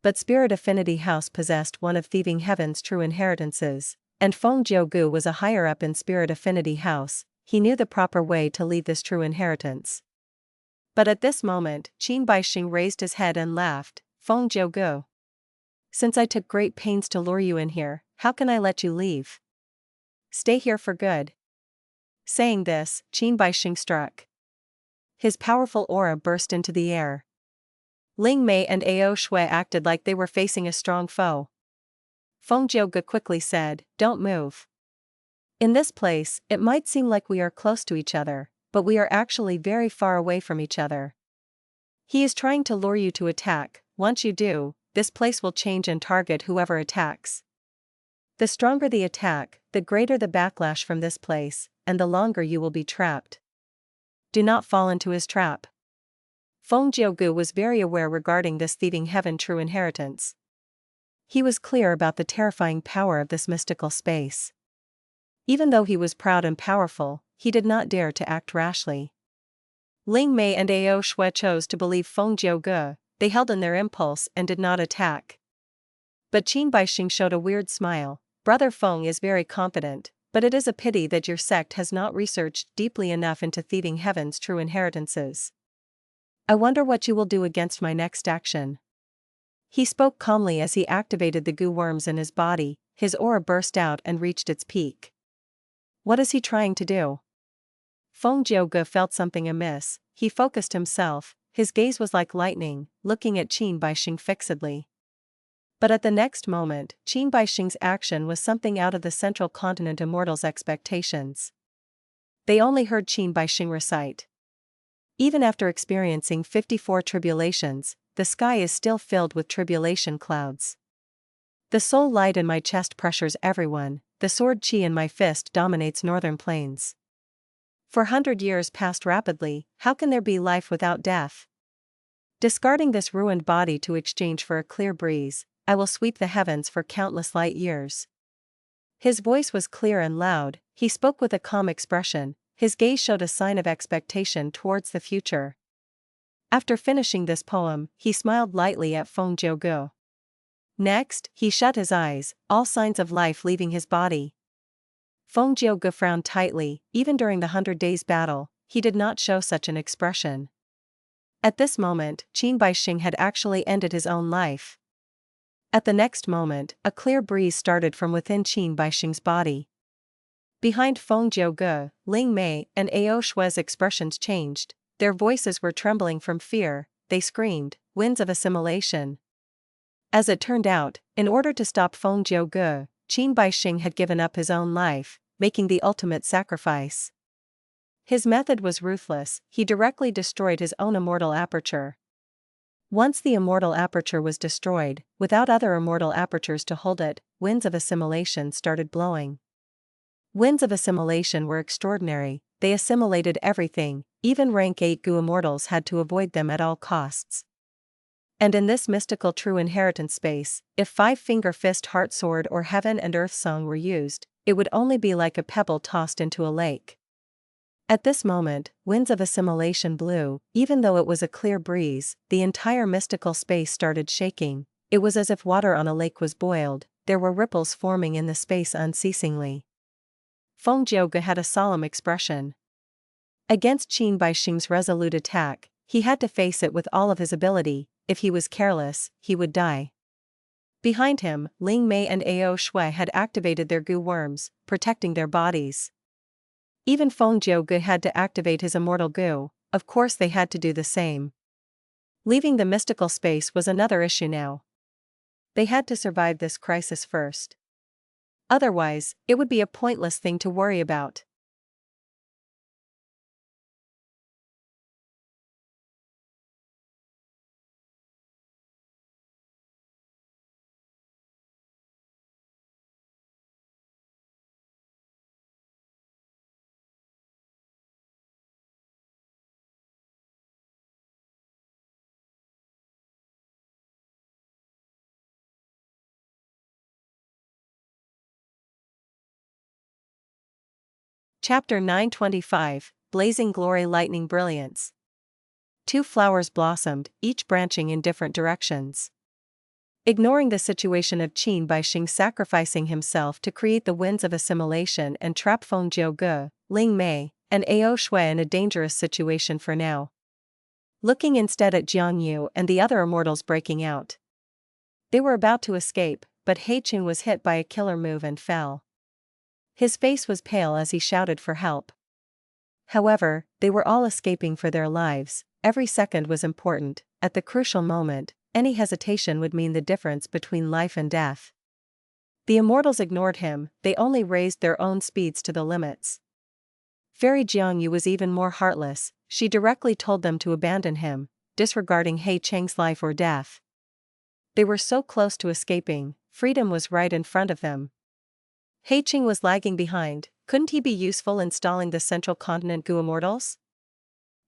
Speaker 1: But Spirit Affinity House possessed one of Thieving Heaven's true inheritances, and Feng Jiuge was a higher up in Spirit Affinity House. He knew the proper way to lead this true inheritance. But at this moment, Qin Baixing raised his head and laughed. Feng Jiuge. Since I took great pains to lure you in here, how can I let you leave? Stay here for good. Saying this, Qin Baixing struck. His powerful aura burst into the air. Ling Mei and Ao Shui acted like they were facing a strong foe. Feng Jiuge quickly said, Don't move. In this place, it might seem like we are close to each other, but we are actually very far away from each other. He is trying to lure you to attack. Once you do, this place will change and target whoever attacks. The stronger the attack, the greater the backlash from this place, and the longer you will be trapped. Do not fall into his trap. Feng Jiuge was very aware regarding this Thieving Heaven true inheritance. He was clear about the terrifying power of this mystical space. Even though he was proud and powerful, he did not dare to act rashly. Ling Mei and Ao Shui chose to believe Feng Jiuge. They held in their impulse and did not attack. But Qin Baixing showed a weird smile. Brother Feng is very confident, but it is a pity that your sect has not researched deeply enough into Thieving Heaven's true inheritances. I wonder what you will do against my next action. He spoke calmly as he activated the goo worms in his body. His aura burst out and reached its peak. What is he trying to do? Feng Jiuge felt something amiss. He focused himself. His gaze was like lightning, looking at Qin Baixing fixedly. But at the next moment, Qin Baixing's action was something out of the Central Continent Immortals' expectations. They only heard Qin Baixing recite. Even after experiencing 54 tribulations, the sky is still filled with tribulation clouds. The soul light in my chest pressures everyone. the sword Qi in my fist dominates northern plains. 400 years passed rapidly, how can there be life without death? Discarding this ruined body to exchange for a clear breeze, I will sweep the heavens for countless light years. His voice was clear and loud, he spoke with a calm expression, his gaze showed a sign of expectation towards the future. After finishing this poem, he smiled lightly at Feng Jiugu. Next, he shut his eyes, all signs of life leaving his body. Feng Jiugu frowned tightly, even during the 100 Days battle, he did not show such an expression. At this moment, Qin Baixing had actually ended his own life. At the next moment, a clear breeze started from within Qin Baixing's body. Behind Feng Jiugu, Ling Mei and Ao Shui's expressions changed, their voices were trembling from fear, they screamed, "Winds of assimilation." As it turned out, in order to stop Feng Jiugu, Qin Baixing had given up his own life, making the ultimate sacrifice. His method was ruthless, he directly destroyed his own immortal aperture. Once the immortal aperture was destroyed, without other immortal apertures to hold it, winds of assimilation started blowing. Winds of assimilation were extraordinary, they assimilated everything, even rank 8 Gu immortals had to avoid them at all costs. And in this mystical true inheritance space, if 5-finger fist heart sword or heaven and earth song were used, it would only be like a pebble tossed into a lake. At this moment, winds of assimilation blew, even though it was a clear breeze, the entire mystical space started shaking, it was as if water on a lake was boiled, there were ripples forming in the space unceasingly. Feng Jiugu had a solemn expression. Against Qin Baixing's resolute attack, he had to face it with all of his ability, if he was careless, he would die. Behind him, Ling Mei and Ao Shui had activated their Gu worms, protecting their bodies. Even Feng Jiugu had to activate his immortal Gu, of course they had to do the same. Leaving the mystical space was another issue now. They had to survive this crisis first. Otherwise, it would be a pointless thing to worry about. Chapter 925, Blazing Glory Lightning Brilliance. 2 flowers blossomed, each branching in different directions. Ignoring the situation of Qin Baixing sacrificing himself to create the winds of assimilation and trap Feng Jiugu, Ling Mei, and Ao Shui in a dangerous situation for now. Looking instead at Jiang Yu and the other immortals breaking out. They were about to escape, but Heicheng was hit by a killer move and fell. His face was pale as he shouted for help. However, they were all escaping for their lives, every second was important, at the crucial moment, any hesitation would mean the difference between life and death. The immortals ignored him, they only raised their own speeds to the limits. Fairy Jiangyu was even more heartless, she directly told them to abandon him, disregarding He Cheng's life or death. They were so close to escaping, freedom was right in front of them. He Cheng was lagging behind, couldn't he be useful in stalling the central continent Gu immortals?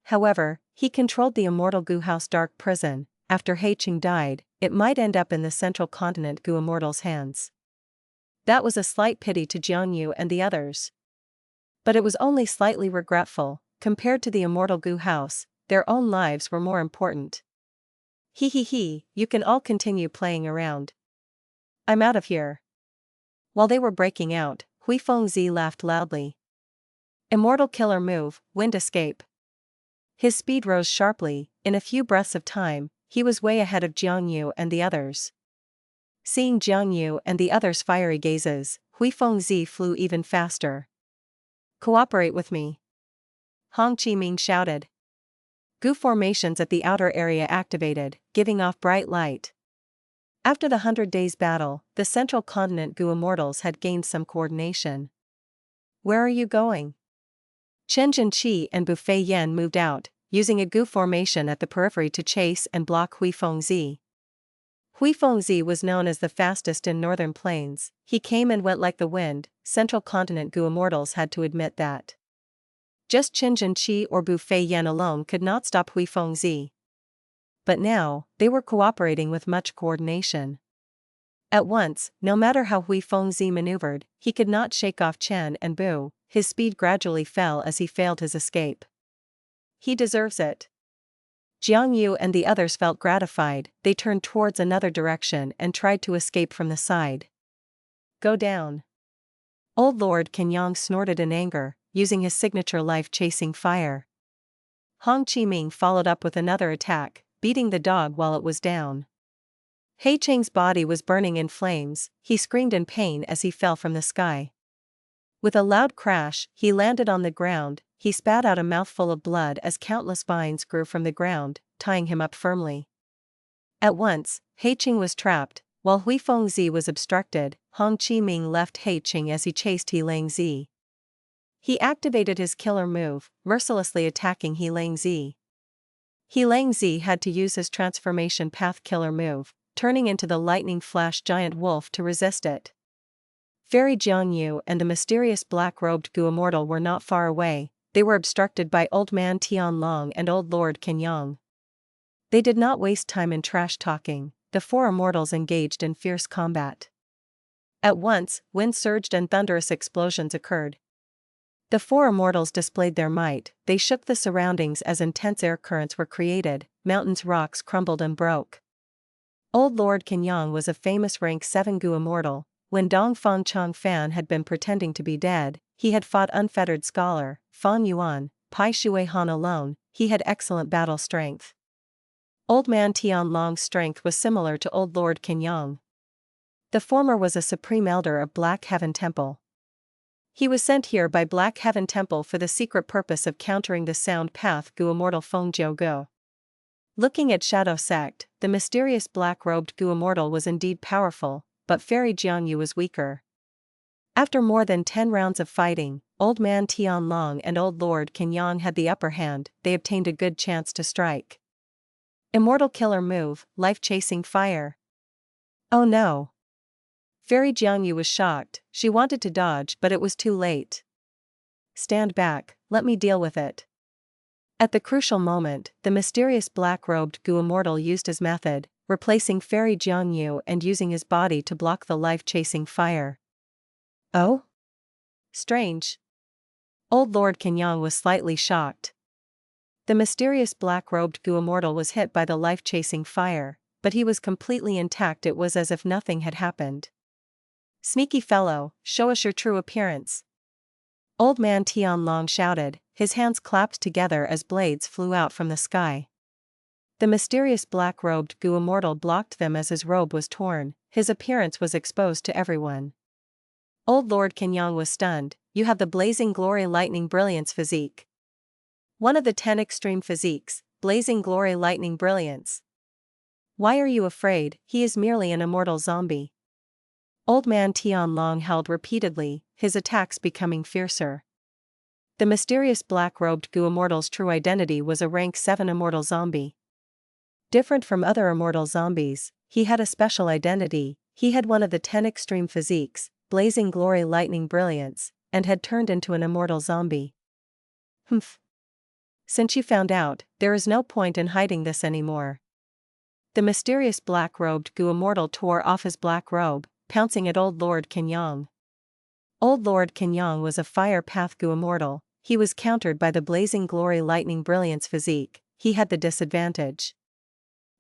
Speaker 1: However, he controlled the immortal Gu House dark prison, after He Cheng died, it might end up in the central continent Gu immortals' hands. That was a slight pity to Jiangyu and the others. But it was only slightly regretful, compared to the immortal Gu House, their own lives were more important. He, you can all continue playing around. I'm out of here. While they were breaking out, Hui Fengzi laughed loudly. Immortal killer move, wind escape. His speed rose sharply, in a few breaths of time, he was way ahead of Jiangyu and the others. Seeing Jiangyu and the others' fiery gazes, Hui Fengzi flew even faster. Cooperate with me. Hong Qiming shouted. Gu formations at the outer area activated, giving off bright light. After the 100 Days battle, the central continent Gu immortals had gained some coordination. Where are you going? Chen Jinqi and Bufei Yan moved out, using a Gu formation at the periphery to chase and block Hui Fengzi. Hui Fengzi was known as the fastest in northern plains, he came and went like the wind, Central Continent Gu Immortals had to admit that. Just Qinjin Qi or Bu Fei Yan alone could not stop Hui Fengzi. But now, they were cooperating with much coordination. At once, no matter how Hui Fengzi maneuvered, he could not shake off Chen and Bu. His speed gradually fell as he failed his escape. He deserves it. Jiang Yu and the others felt gratified. They turned towards another direction and tried to escape from the side. Go down. Old Lord Kenyang snorted in anger, using his signature life-chasing fire. Hong Qiming followed up with another attack, beating the dog while it was down. He Cheng's body was burning in flames. He screamed in pain as he fell from the sky. With a loud crash, he landed on the ground. He spat out a mouthful of blood as countless vines grew from the ground, tying him up firmly. At once, He Cheng was trapped. While Hui Fengzi was obstructed, Hong Qiming left He Cheng as he chased He Langzi. He activated his killer move, mercilessly attacking He Langzi. He Langzi had to use his transformation path killer move, turning into the lightning flash giant wolf to resist it. Fairy Jiangyu and the mysterious black-robed Gu Immortal were not far away. They were obstructed by Old Man Tianlong and Old Lord Kenyang. They did not waste time in trash-talking. The four immortals engaged in fierce combat. At once, wind surged and thunderous explosions occurred. The four immortals displayed their might. They shook the surroundings as intense air currents were created. Mountains, rocks crumbled and broke. Old Lord Kenyang was a famous rank 7 Gu Immortal. When Dongfang Changfan had been pretending to be dead, he had fought unfettered scholar, Fan Yuan, Pai Shui Han alone. He had excellent battle strength. Old Man Tianlong's strength was similar to Old Lord Kenyang. The former was a supreme elder of Black Heaven Temple. He was sent here by Black Heaven Temple for the secret purpose of countering the sound path Gu Immortal Feng Jiu Go. Looking at Shadow Sect, the mysterious black-robed Gu Immortal was indeed powerful, but Fairy Jiangyu was weaker. After more than 10 rounds of fighting, Old Man Tianlong and Old Lord Kenyang had the upper hand. They obtained a good chance to strike. Immortal killer move, life-chasing fire. Oh no! Fairy Jiangyu was shocked. She wanted to dodge, but it was too late. Stand back, let me deal with it. At the crucial moment, the mysterious black-robed Gu Immortal used his method, replacing Fairy Jiangyu and using his body to block the life-chasing fire. Oh? Strange. Old Lord Kenyang was slightly shocked. The mysterious black-robed Gu Immortal was hit by the life-chasing fire, but he was completely intact. It was as if nothing had happened. Sneaky fellow, show us your true appearance. Old Man Tianlong shouted, his hands clapped together as blades flew out from the sky. The mysterious black-robed Gu Immortal blocked them as his robe was torn. His appearance was exposed to everyone. Old Lord Kenyang was stunned. You have the Blazing Glory Lightning Brilliance Physique. One of the 10 extreme physiques, Blazing Glory Lightning Brilliance. Why are you afraid? He is merely an immortal zombie. Old Man Tianlong held repeatedly, his attacks becoming fiercer. The mysterious black-robed Gu Immortal's true identity was a rank 7 immortal zombie. Different from other immortal zombies, he had a special identity. He had one of the 10 extreme physiques, Blazing Glory Lightning Brilliance, and had turned into an immortal zombie. Humph. Since you found out, there is no point in hiding this anymore. The mysterious black-robed Gu Immortal tore off his black robe, pouncing at Old Lord Kenyang. Old Lord Kenyang was a fire path Gu Immortal. He was countered by the Blazing Glory Lightning Brilliance physique. He had the disadvantage.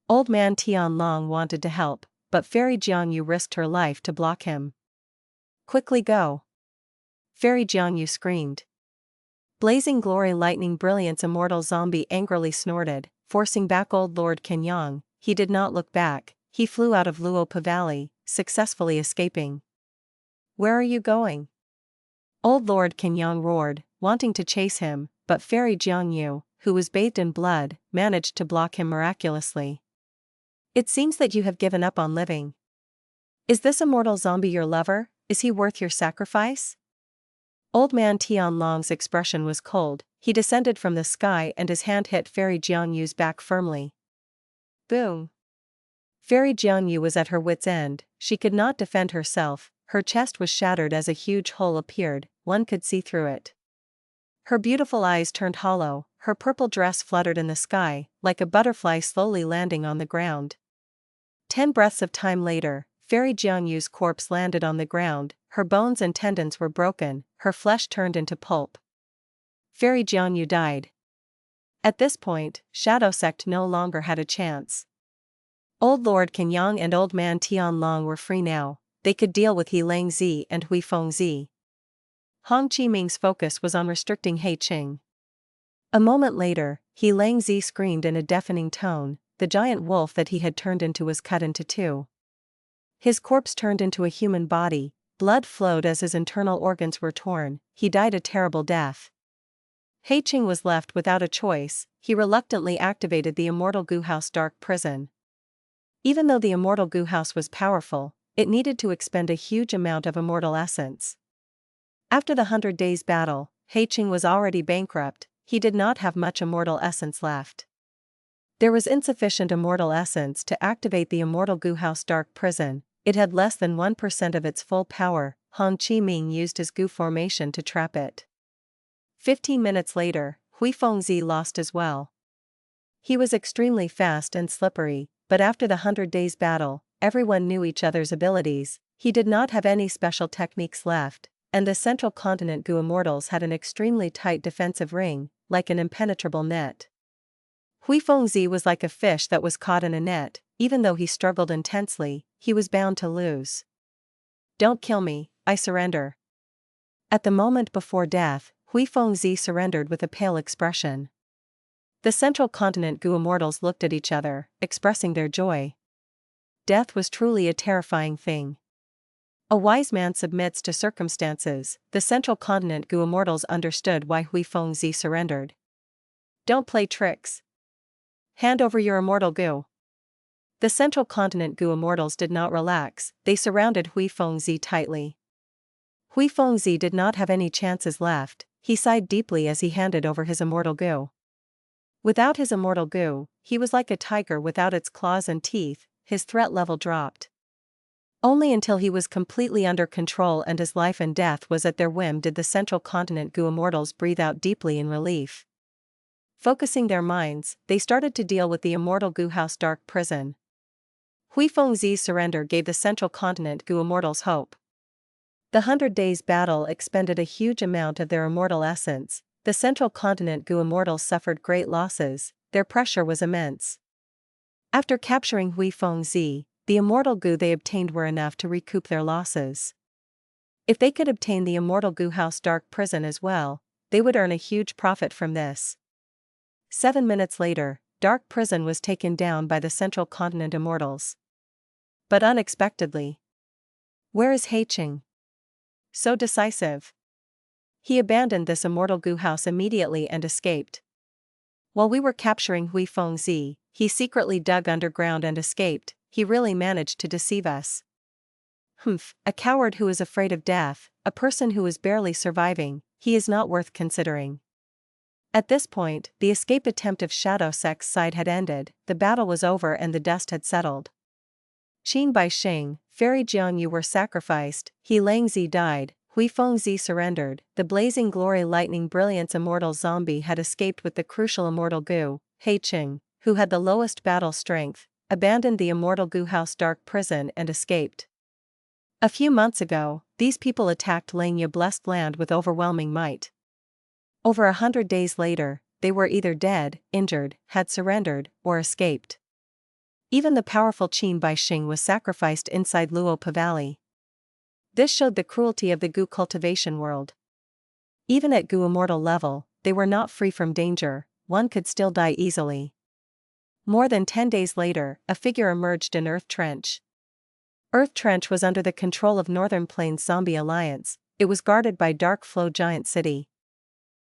Speaker 1: Old Man Tianlong wanted to help, but Fairy Jiangyu risked her life to block him. Quickly go! Fairy Jiangyu screamed. Blazing Glory Lightning Brilliance Immortal Zombie angrily snorted, forcing back Old Lord Kenyang. He did not look back. He flew out of Luopa Valley, successfully escaping. Where are you going? Old Lord Kenyang roared, wanting to chase him, but Fairy Jiangyu, who was bathed in blood, managed to block him miraculously. It seems that you have given up on living. Is this immortal zombie your lover? Is he worth your sacrifice? Old Man Tianlong's expression was cold. He descended from the sky and his hand hit Fairy Jiangyu's back firmly. Boom! Fairy Jiangyu was at her wit's end. She could not defend herself. her chest was shattered as a huge hole appeared, one could see through it. Her beautiful eyes turned hollow, her purple dress fluttered in the sky, like a butterfly slowly landing on the ground. 10 breaths of time later, Fairy Jiangyu's corpse landed on the ground, her bones and tendons were broken, her flesh turned into pulp. Fairy Jianyu died. At this point, Shadow Sect no longer had a chance. Old Lord Kenyang and Old Man Tianlong were free now, they could deal with He Langzi and Hui Fengzi. Hong Qiming's focus was on restricting He Qing. A moment later, He Langzi screamed in a deafening tone, the giant wolf that he had turned into was cut into two. His corpse turned into a human body, blood flowed as his internal organs were torn, he died a terrible death. He Qing was left without a choice, he reluctantly activated the Immortal Goo House Dark Prison. Even though the Immortal Goo House was powerful, it needed to expend a huge amount of immortal essence. After the 100 Days battle, He Qing was already bankrupt, he did not have much immortal essence left. There was insufficient immortal essence to activate the Immortal Goo House Dark Prison, it had less than 1% of its full power. Hong Qiming used his goo formation to trap it. 15 minutes later, Hui Fengzi lost as well. He was extremely fast and slippery, but after the 100 Days battle, everyone knew each other's abilities, he did not have any special techniques left, and the Central Continent Goo Immortals had an extremely tight defensive ring, like an impenetrable net. Hui Fengzi was like a fish that was caught in a net, even though he struggled intensely, he was bound to lose. Don't kill me, I surrender. At the moment before death, Hui Fengzi surrendered with a pale expression. The Central Continent Goo Immortals looked at each other, expressing their joy. Death was truly a terrifying thing. A wise man submits to circumstances, the Central Continent Goo Immortals understood why Hui Fengzi surrendered. Don't play tricks. Hand over your immortal goo. The Central Continent Goo Immortals did not relax, they surrounded Hui Fengzi tightly. Hui Fengzi did not have any chances left, he sighed deeply as he handed over his immortal goo. Without his immortal goo, he was like a tiger without its claws and teeth, his threat level dropped. Only until he was completely under control and his life and death was at their whim did the Central Continent Goo Immortals breathe out deeply in relief. Focusing their minds, they started to deal with the Immortal Goo House Dark Prison. Hui Fengzi's surrender gave the Central Continent Goo Immortals hope. The 100 Days battle expended a huge amount of their immortal essence, the Central Continent Goo Immortals suffered great losses, their pressure was immense. After capturing Hui Fengzi, the immortal goo they obtained were enough to recoup their losses. If they could obtain the Immortal Goo House Dark Prison as well, they would earn a huge profit from this. 7 minutes later, Dark Prison was taken down by the Central Continent Immortals. But unexpectedly. Where is He Qing? So decisive. He abandoned this Immortal Goo House immediately and escaped. While we were capturing Hui Fengzi, he secretly dug underground and escaped, he really managed to deceive us. Humph, a coward who is afraid of death, a person who is barely surviving, he is not worth considering. At this point, the escape attempt of Shadow Sect's side had ended, the battle was over and the dust had settled. Qin Bai Sheng, Fairy Jiangyu were sacrificed, He Langzi died, Hui Fengzi surrendered, the Blazing Glory Lightning Brilliance Immortal Zombie had escaped with the crucial Immortal Goo, He Qing, who had the lowest battle strength, abandoned the Immortal Goo House Dark Prison and escaped. A few months ago, these people attacked Langya Blessed Land with overwhelming might. Over 100 days later, they were either dead, injured, had surrendered, or escaped. Even the powerful Qin Bai Sheng was sacrificed inside Luopa Valley. This showed the cruelty of the Goo cultivation world. Even at Goo Immortal level, they were not free from danger, one could still die easily. More than 10 days later, a figure emerged in Earth Trench. Earth Trench was under the control of Northern Plains Zombie Alliance, it was guarded by Dark Flow Giant City.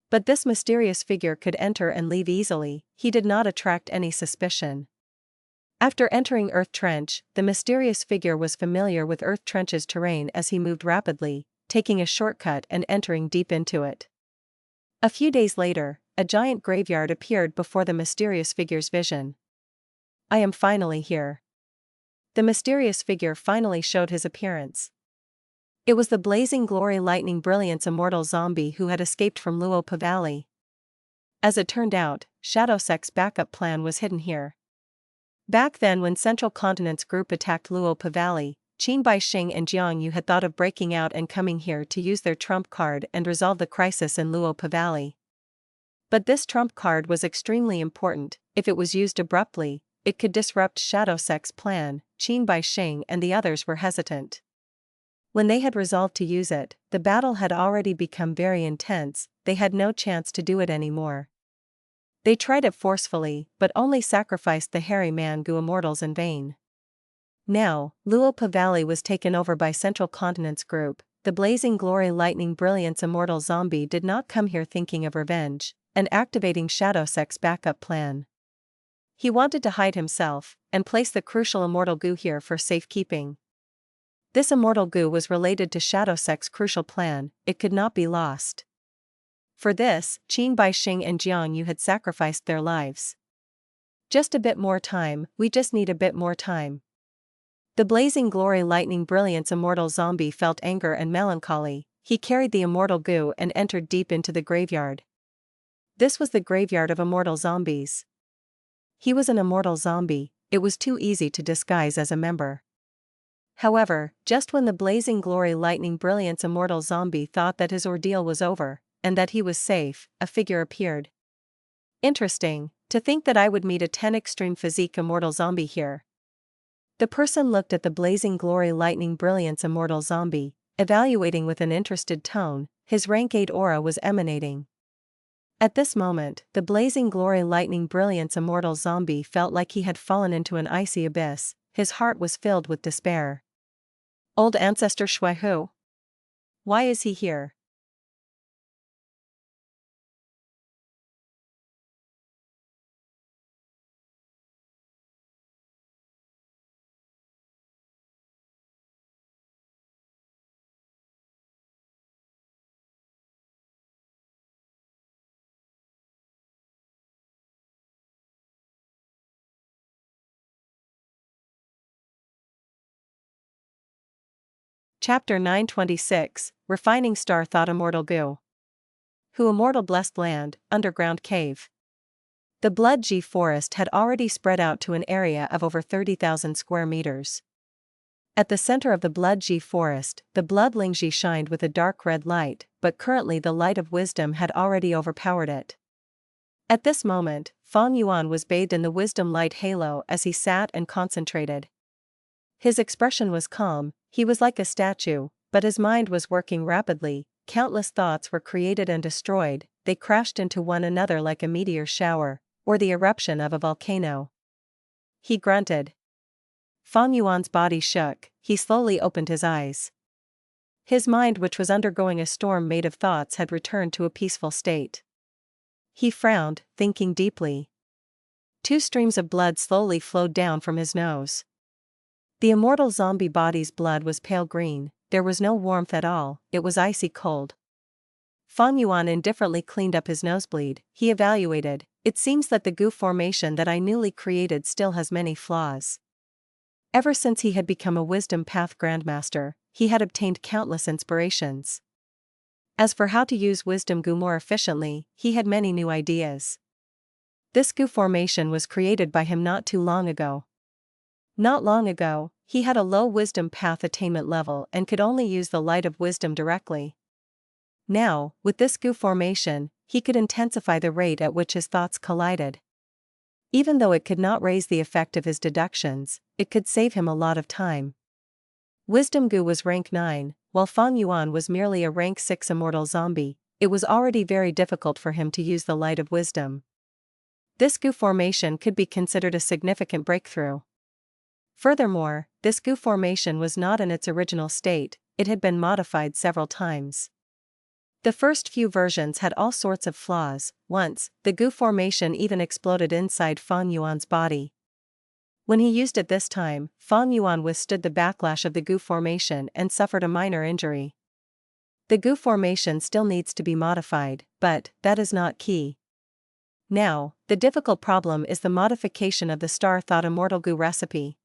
Speaker 1: But this mysterious figure could enter and leave easily, he did not attract any suspicion. After entering Earth Trench, the mysterious figure was familiar with Earth Trench's terrain as he moved rapidly, taking a shortcut and entering deep into it. A few days later, a giant graveyard appeared before the mysterious figure's vision. I am finally here. The mysterious figure finally showed his appearance. It was the Blazing Glory Lightning Brilliance Immortal zombie who had escaped from Luopa Valley. As it turned out, Shadowsek's backup plan was hidden here. Back then, when Central Continent's group attacked Luopa Valley, Qin Baixing and Jiang Yu had thought of breaking out and coming here to use their trump card and resolve the crisis in Luopa Valley. But this trump card was extremely important. If it was used abruptly, it could disrupt Shadowsek's plan. Qin Baixing and the others were hesitant. When they had resolved to use it, the battle had already become very intense. They had no chance to do it anymore. They tried it forcefully, but only sacrificed the hairy man-gu immortals in vain. Now, Luopa Valley was taken over by Central Continent's group. The Blazing Glory Lightning Brilliance Immortal zombie did not come here thinking of revenge and activating Shadowsek's backup plan. He wanted to hide himself and place the crucial immortal goo here for safekeeping. This immortal goo was related to Shadowsek's crucial plan. It could not be lost. For this, Qin Baixing and Jiang Yu had sacrificed their lives. Just a bit more time, we just need a bit more time. The Blazing Glory Lightning Brilliance Immortal zombie felt anger and melancholy. He carried the immortal goo and entered deep into the graveyard. This was the graveyard of immortal zombies. He was an immortal zombie. It was too easy to disguise as a member. However, just when the Blazing Glory Lightning Brilliance Immortal zombie thought that his ordeal was over, and that he was safe, a figure appeared. Interesting, to think that I would meet a 10 extreme physique immortal zombie here. The person looked at the Blazing Glory Lightning Brilliance Immortal zombie, evaluating with an interested tone. His rank 8 aura was emanating. At this moment, the Blazing Glory Lightning Brilliance Immortal zombie felt like he had fallen into an icy abyss. His heart was filled with despair. Old Ancestor Shui Hu? Why is he here? Chapter 926, Refining Star Thought Immortal Goo. Who Immortal Blessed Land, Underground Cave. The Blood G forest had already spread out to an area of over 30,000 square meters. At the center of the Blood G forest, the Bloodling G shined with a dark red light, but currently the light of wisdom had already overpowered it. At this moment, Fang Yuan was bathed in the wisdom light halo as he sat and concentrated. His expression was calm. He was like a statue, but his mind was working rapidly. Countless thoughts were created and destroyed. They crashed into one another like a meteor shower, or the eruption of a volcano. He grunted. Fang Yuan's body shook. He slowly opened his eyes. His mind, which was undergoing a storm made of thoughts, had returned to a peaceful state. He frowned, thinking deeply. 2 streams of blood slowly flowed down from his nose. The immortal zombie body's blood was pale green. There was no warmth at all, it was icy cold. Fang Yuan indifferently cleaned up his nosebleed. He evaluated. It seems that the goo formation that I newly created still has many flaws. Ever since he had become a Wisdom Path Grandmaster, he had obtained countless inspirations. As for how to use Wisdom Goo more efficiently, he had many new ideas. This goo formation was created by him not too long ago. Not long ago, he had a low Wisdom Path attainment level and could only use the light of wisdom directly. Now, with this goo formation, he could intensify the rate at which his thoughts collided. Even though it could not raise the effect of his deductions, it could save him a lot of time. Wisdom Goo was rank 9, while Fang Yuan was merely a rank 6 immortal zombie. It was already very difficult for him to use the light of wisdom. This goo formation could be considered a significant breakthrough. Furthermore, this goo formation was not in its original state. It had been modified several times. The first few versions had all sorts of flaws. Once, the goo formation even exploded inside Fang Yuan's body. When he used it this time, Fang Yuan withstood the backlash of the goo formation and suffered a minor injury. The goo formation still needs to be modified, but that is not key. Now, the difficult problem is the modification of the Star Thought Immortal Goo recipe.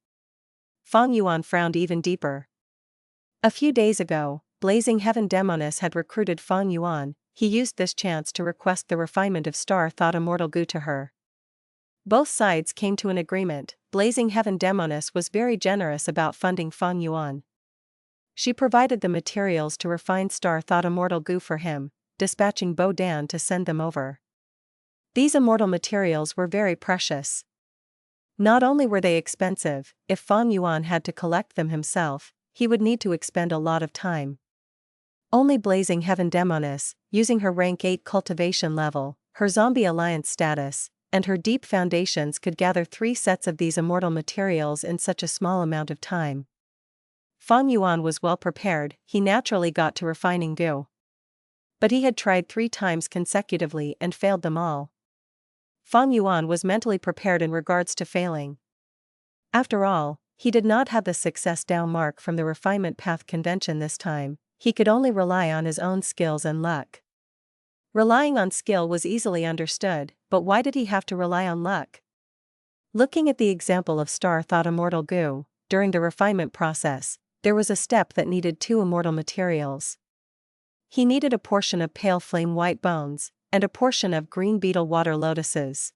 Speaker 1: Fang Yuan frowned even deeper. A few days ago, Blazing Heaven Demoness had recruited Fang Yuan. He used this chance to request the refinement of star-thought immortal goo to her. Both sides came to an agreement. Blazing Heaven Demoness was very generous about funding Fang Yuan. She provided the materials to refine star-thought immortal goo for him, dispatching Bo Dan to send them over. These immortal materials were very precious. Not only were they expensive, if Fang Yuan had to collect them himself, he would need to expend a lot of time. Only Blazing Heaven Demoness, using her rank 8 cultivation level, her zombie alliance status, and her deep foundations could gather 3 sets of these immortal materials in such a small amount of time. Fang Yuan was well prepared. He naturally got to refining goo. But he had tried 3 times consecutively and failed them all. Fang Yuan was mentally prepared in regards to failing. After all, he did not have the success down mark from the refinement path convention this time. He could only rely on his own skills and luck. Relying on skill was easily understood, but why did he have to rely on luck? Looking at the example of star-thought immortal goo, during the refinement process, there was a step that needed 2 immortal materials. He needed a portion of pale flame white bones, and a portion of green beetle water lotuses.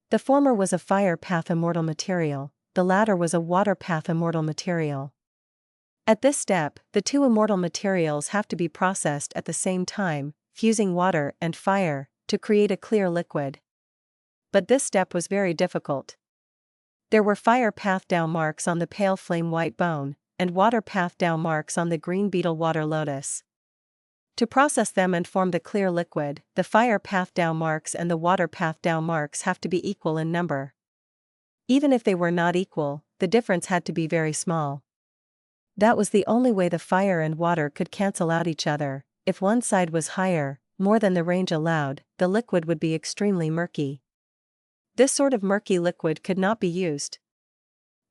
Speaker 1: The former was a fire path immortal material, the latter was a water path immortal material. At this step, the 2 immortal materials have to be processed at the same time, fusing water and fire, to create a clear liquid. But this step was very difficult. There were fire path down marks on the pale flame white bone, and water path down marks on the green beetle water lotus. To process them and form the clear liquid, the fire path down marks and the water path down marks have to be equal in number. Even if they were not equal, the difference had to be very small. That was the only way the fire and water could cancel out each other. If one side was higher, more than the range allowed, the liquid would be extremely murky. This sort of murky liquid could not be used.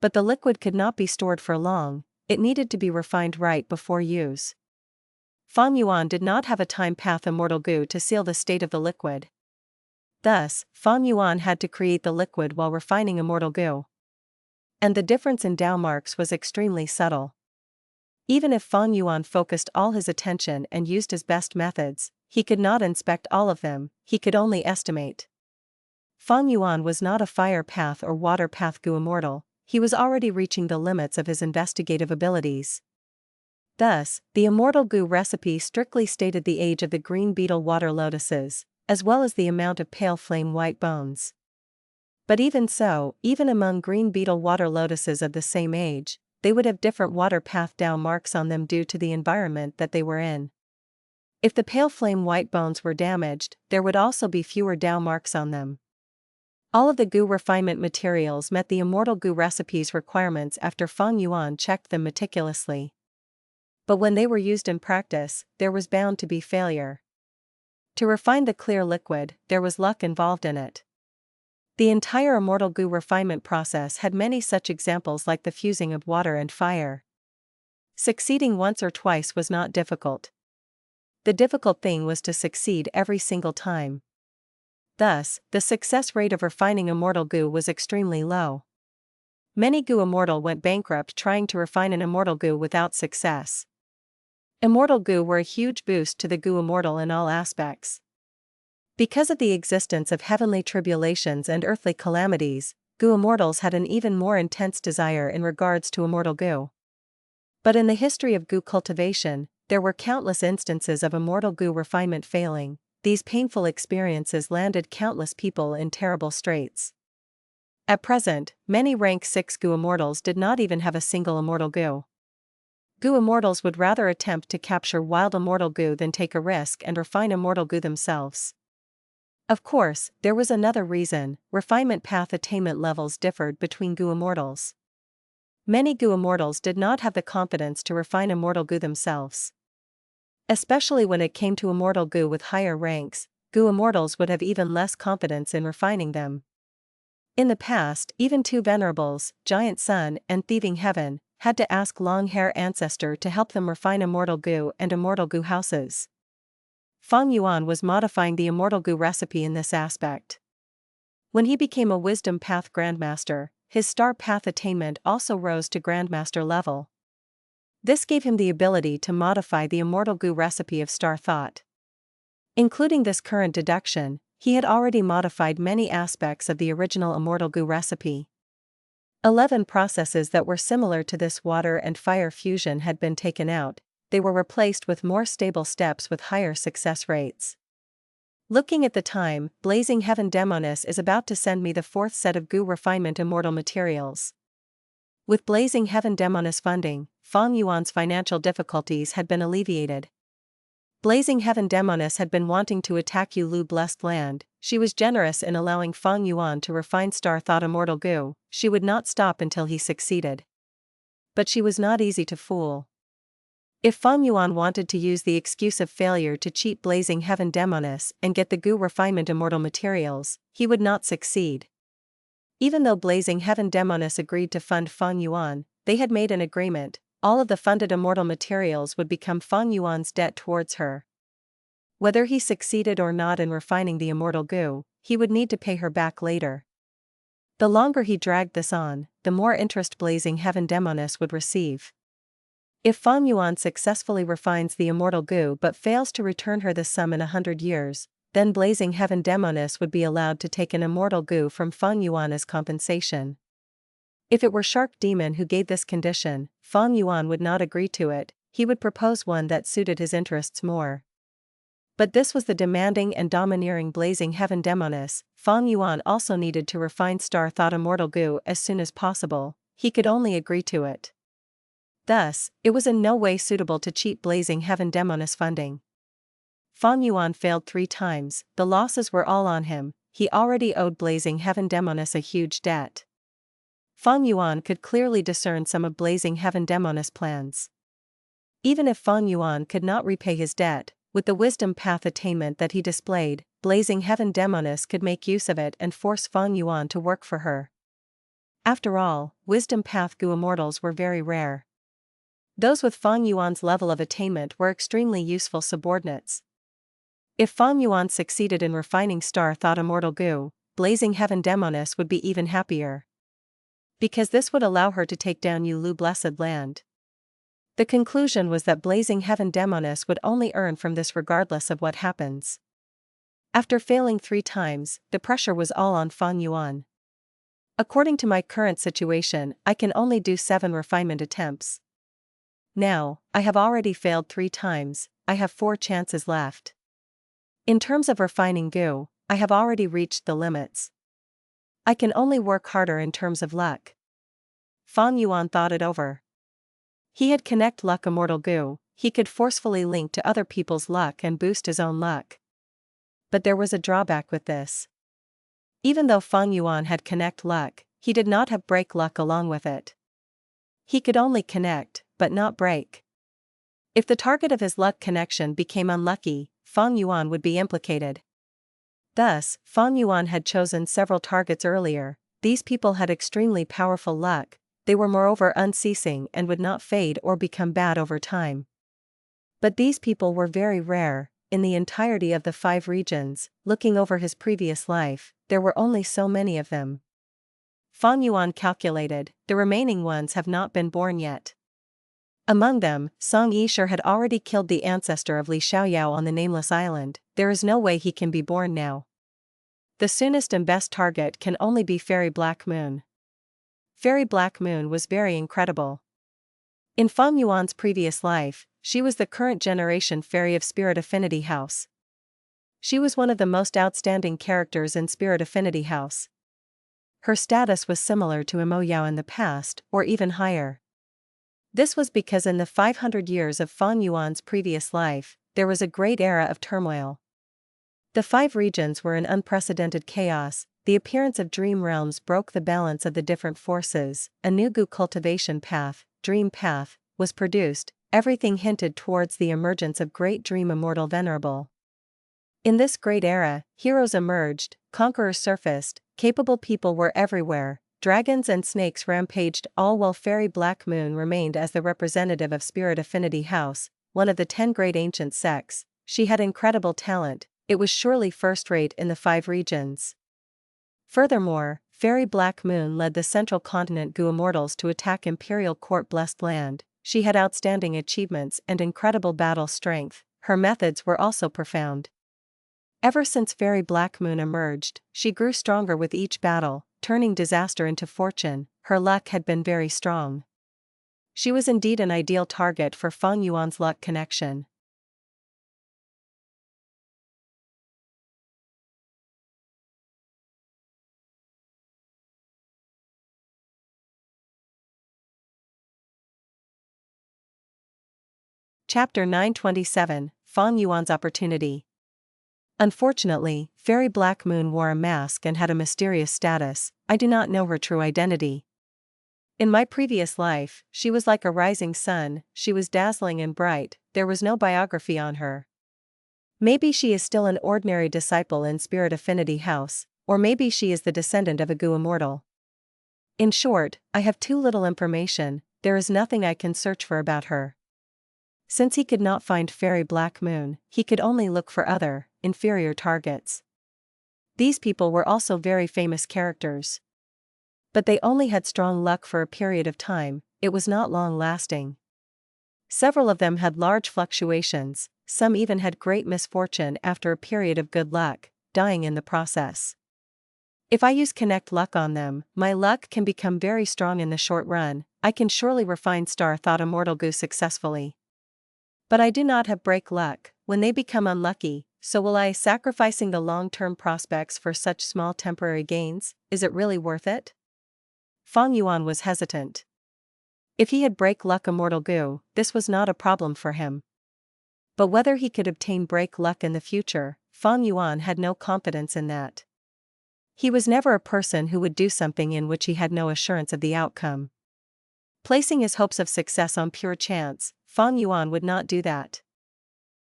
Speaker 1: But the liquid could not be stored for long, it needed to be refined right before use. Fang Yuan did not have a time path immortal goo to seal the state of the liquid. Thus, Fang Yuan had to create the liquid while refining immortal goo. And the difference in down marks was extremely subtle. Even if Fang Yuan focused all his attention and used his best methods, he could not inspect all of them, he could only estimate. Fang Yuan was not a fire path or water path goo immortal, he was already reaching the limits of his investigative abilities. Thus, the immortal goo recipe strictly stated the age of the green beetle water lotuses, as well as the amount of pale flame white bones. But even so, even among green beetle water lotuses of the same age, they would have different water path down marks on them due to the environment that they were in. If the pale flame white bones were damaged, there would also be fewer down marks on them. All of the goo refinement materials met the immortal goo recipe's requirements after Fang Yuan checked them meticulously. But when they were used in practice, there was bound to be failure. To refine the clear liquid, there was luck involved in it. The entire immortal goo refinement process had many such examples, like the fusing of water and fire. Succeeding once or twice was not difficult. The difficult thing was to succeed every single time. Thus, the success rate of refining immortal goo was extremely low. Many goo immortal went bankrupt trying to refine an immortal goo without success. Immortal goo were a huge boost to the goo immortal in all aspects. Because of the existence of heavenly tribulations and earthly calamities, goo immortals had an even more intense desire in regards to immortal goo. But in the history of goo cultivation, there were countless instances of immortal goo refinement failing. These painful experiences landed countless people in terrible straits. At present, many rank 6 goo immortals did not even have a single immortal goo. Goo immortals would rather attempt to capture wild immortal goo than take a risk and refine immortal goo themselves. Of course, there was another reason: refinement path attainment levels differed between goo immortals. Many goo immortals did not have the confidence to refine immortal goo themselves. Especially when it came to immortal goo with higher ranks, goo immortals would have even less confidence in refining them. In the past, even 2 venerables, Giant Sun and Thieving Heaven, had to ask long-hair Ancestor to help them refine immortal goo and immortal goo houses. Fang Yuan was modifying the immortal goo recipe in this aspect. When he became a Wisdom Path Grandmaster, his Star Path attainment also rose to Grandmaster level. This gave him the ability to modify the immortal goo recipe of Star Thought. Including this current deduction, he had already modified many aspects of the original immortal goo recipe. 11 processes that were similar to this water and fire fusion had been taken out, they were replaced with more stable steps with higher success rates. Looking at the time, Blazing Heaven Demoness is about to send me the 4th set of goo refinement immortal materials. With Blazing Heaven Demoness funding, Fang Yuan's financial difficulties had been alleviated. Blazing Heaven Demoness had been wanting to attack Yulu Blessed Land. She was generous in allowing Fang Yuan to refine Star Thought immortal goo. She would not stop until he succeeded. But she was not easy to fool. If Fang Yuan wanted to use the excuse of failure to cheat Blazing Heaven Demoness and get the goo refinement immortal materials, he would not succeed. Even though Blazing Heaven Demoness agreed to fund Fang Yuan, they had made an agreement. All of the funded immortal materials would become Fang Yuan's debt towards her. Whether he succeeded or not in refining the immortal goo, he would need to pay her back later. The longer he dragged this on, the more interest Blazing Heaven Demoness would receive. If Fang Yuan successfully refines the immortal goo but fails to return her this sum in 100 years, then Blazing Heaven Demoness would be allowed to take an immortal goo from Fang Yuan as compensation. If it were Shark Demon who gave this condition, Fang Yuan would not agree to it, he would propose one that suited his interests more. But this was the demanding and domineering Blazing Heaven Demoness. Fang Yuan also needed to refine Star Thought immortal goo as soon as possible, he could only agree to it. Thus, it was in no way suitable to cheat Blazing Heaven Demoness funding. Fang Yuan failed 3 times, the losses were all on him, he already owed Blazing Heaven Demoness a huge debt. Fang Yuan could clearly discern some of Blazing Heaven Demoness' plans. Even if Fang Yuan could not repay his debt, with the wisdom path attainment that he displayed, Blazing Heaven Demoness could make use of it and force Fang Yuan to work for her. After all, wisdom path goo immortals were very rare. Those with Fang Yuan's level of attainment were extremely useful subordinates. If Fang Yuan succeeded in refining Star Thought immortal goo, Blazing Heaven Demoness would be even happier. Because this would allow her to take down Yulu Blessed Land. The conclusion was that Blazing Heaven Demoness would only earn from this regardless of what happens. After failing 3 times, the pressure was all on Fang Yuan. According to my current situation, I can only do 7 refinement attempts. Now, I have already failed 3 times, I have 4 chances left. In terms of refining goo, I have already reached the limits. I can only work harder in terms of luck. Fang Yuan thought it over. He had connect luck immortal goo, he could forcefully link to other people's luck and boost his own luck. But there was a drawback with this. Even though Fang Yuan had connect luck, he did not have break luck along with it. He could only connect, but not break. If the target of his luck connection became unlucky, Fang Yuan would be implicated. Thus, Fang Yuan had chosen several targets earlier. These people had extremely powerful luck, they were moreover unceasing and would not fade or become bad over time. But these people were very rare. In the entirety of the 5 regions, looking over his previous life, there were only so many of them. Fang Yuan calculated, the remaining ones have not been born yet. Among them, Song Yishur had already killed the ancestor of Li Xiaoyao on the Nameless Island, there is no way he can be born now. The soonest and best target can only be Fairy Black Moon. Fairy Black Moon was very incredible. In Fang Yuan's previous life, she was the current generation fairy of Spirit Affinity House. She was one of the most outstanding characters in Spirit Affinity House. Her status was similar to Imoyao in the past, or even higher. This was because in the 500 years of Fang Yuan's previous life, there was a great era of turmoil. The 5 regions were in unprecedented chaos, the appearance of dream realms broke the balance of the different forces, a new goo cultivation path, dream path, was produced, everything hinted towards the emergence of great dream immortal Venerable. In this great era, heroes emerged, conquerors surfaced, capable people were everywhere, dragons and snakes rampaged, all while Fairy Black Moon remained as the representative of Spirit Affinity House, one of the 10 great ancient sects. She had incredible talent, it was surely first-rate in the 5 regions. Furthermore, Fairy Black Moon led the Central Continent goo immortals to attack Imperial Court Blessed Land, she had outstanding achievements and incredible battle strength. Her methods were also profound. Ever since Fairy Black Moon emerged, she grew stronger with each battle, turning disaster into fortune. Her luck had been very strong. She was indeed an ideal target for Fang Yuan's luck connection. Chapter 927, Fang Yuan's Opportunity. Unfortunately, Fairy Black Moon wore a mask and had a mysterious status. I do not know her true identity. In my previous life, she was like a rising sun, she was dazzling and bright, there was no biography on her. Maybe she is still an ordinary disciple in Spirit Affinity House, or maybe she is the descendant of a Gu Immortal. In short, I have too little information, there is nothing I can search for about her. Since he could not find Fairy Black Moon, he could only look for other, inferior targets. These people were also very famous characters. But they only had strong luck for a period of time, it was not long-lasting. Several of them had large fluctuations, some even had great misfortune after a period of good luck, dying in the process. If I use Connect Luck on them, my luck can become very strong in the short run. I can surely refine Star Thought Immortal Goo successfully. But I do not have break luck when they become unlucky, so will I sacrificing the long-term prospects for such small temporary gains? Is it really worth it? Fang Yuan was hesitant. If he had break luck Immortal Goo, this was not a problem for him. But whether he could obtain break luck in the future, Fang Yuan had no confidence in that. He was never a person who would do something in which he had no assurance of the outcome. Placing his hopes of success on pure chance, Fang Yuan would not do that.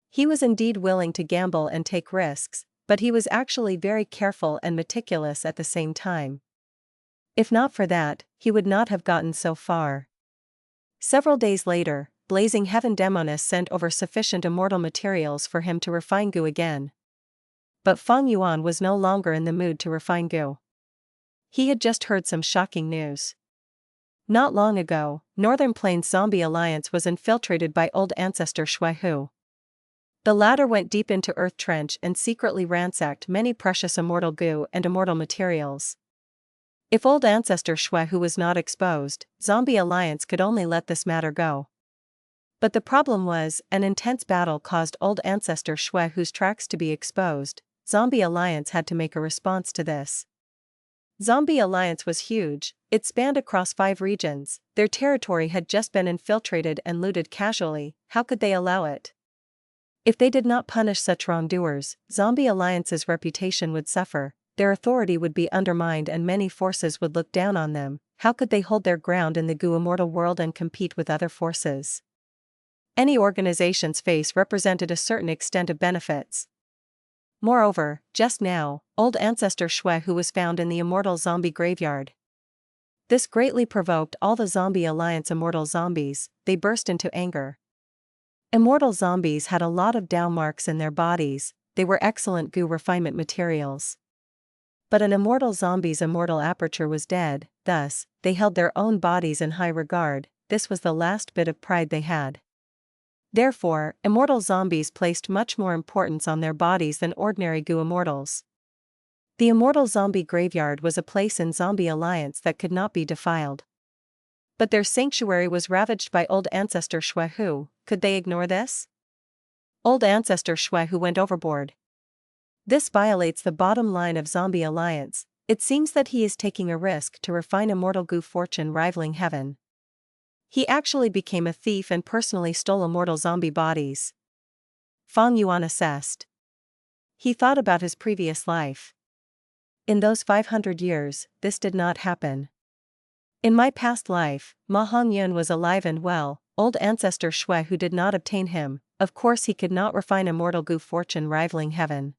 Speaker 1: He was indeed willing to gamble and take risks, but he was actually very careful and meticulous at the same time. If not for that, he would not have gotten so far. Several days later, Blazing Heaven Demoness sent over sufficient immortal materials for him to refine Goo again. But Fang Yuan was no longer in the mood to refine Goo. He had just heard some shocking news. Not long ago, Northern Plains Zombie Alliance was infiltrated by old Ancestor Shui Hu. The latter went deep into Earth Trench and secretly ransacked many precious immortal Goo and immortal materials. If old Ancestor Shui Hu was not exposed, Zombie Alliance could only let this matter go. But the problem was, an intense battle caused old Ancestor Shui Hu's tracks to be exposed. Zombie Alliance had to make a response to this. Zombie Alliance was huge, it spanned across 5 regions, their territory had just been infiltrated and looted casually, how could they allow it? If they did not punish such wrongdoers, Zombie Alliance's reputation would suffer, their authority would be undermined and many forces would look down on them. How could they hold their ground in the Goo Immortal world and compete with other forces? Any organization's face represented a certain extent of benefits. Moreover, just now, old Ancestor Shui Hu was found in the Immortal Zombie Graveyard. This greatly provoked all the Zombie Alliance immortal zombies, they burst into anger. Immortal zombies had a lot of Dao marks in their bodies, they were excellent Goo refinement materials. But an immortal zombie's immortal Aperture was dead, thus, they held their own bodies in high regard, this was the last bit of pride they had. Therefore, immortal zombies placed much more importance on their bodies than ordinary Goo immortals. The Immortal Zombie Graveyard was a place in Zombie Alliance that could not be defiled. But their sanctuary was ravaged by old Ancestor Shui Hu, could they ignore this? Old Ancestor Shui Hu went overboard. This violates the bottom line of Zombie Alliance, it seems that he is taking a risk to refine immortal Goo fortune rivaling heaven. He actually became a thief and personally stole immortal zombie bodies. Fang Yuan assessed. He thought about his previous life. In those 500 years, this did not happen. In my past life, Ma Hongyun was alive and well, old Ancestor Shui Hu did not obtain him, of course he could not refine immortal Goo fortune rivaling heaven.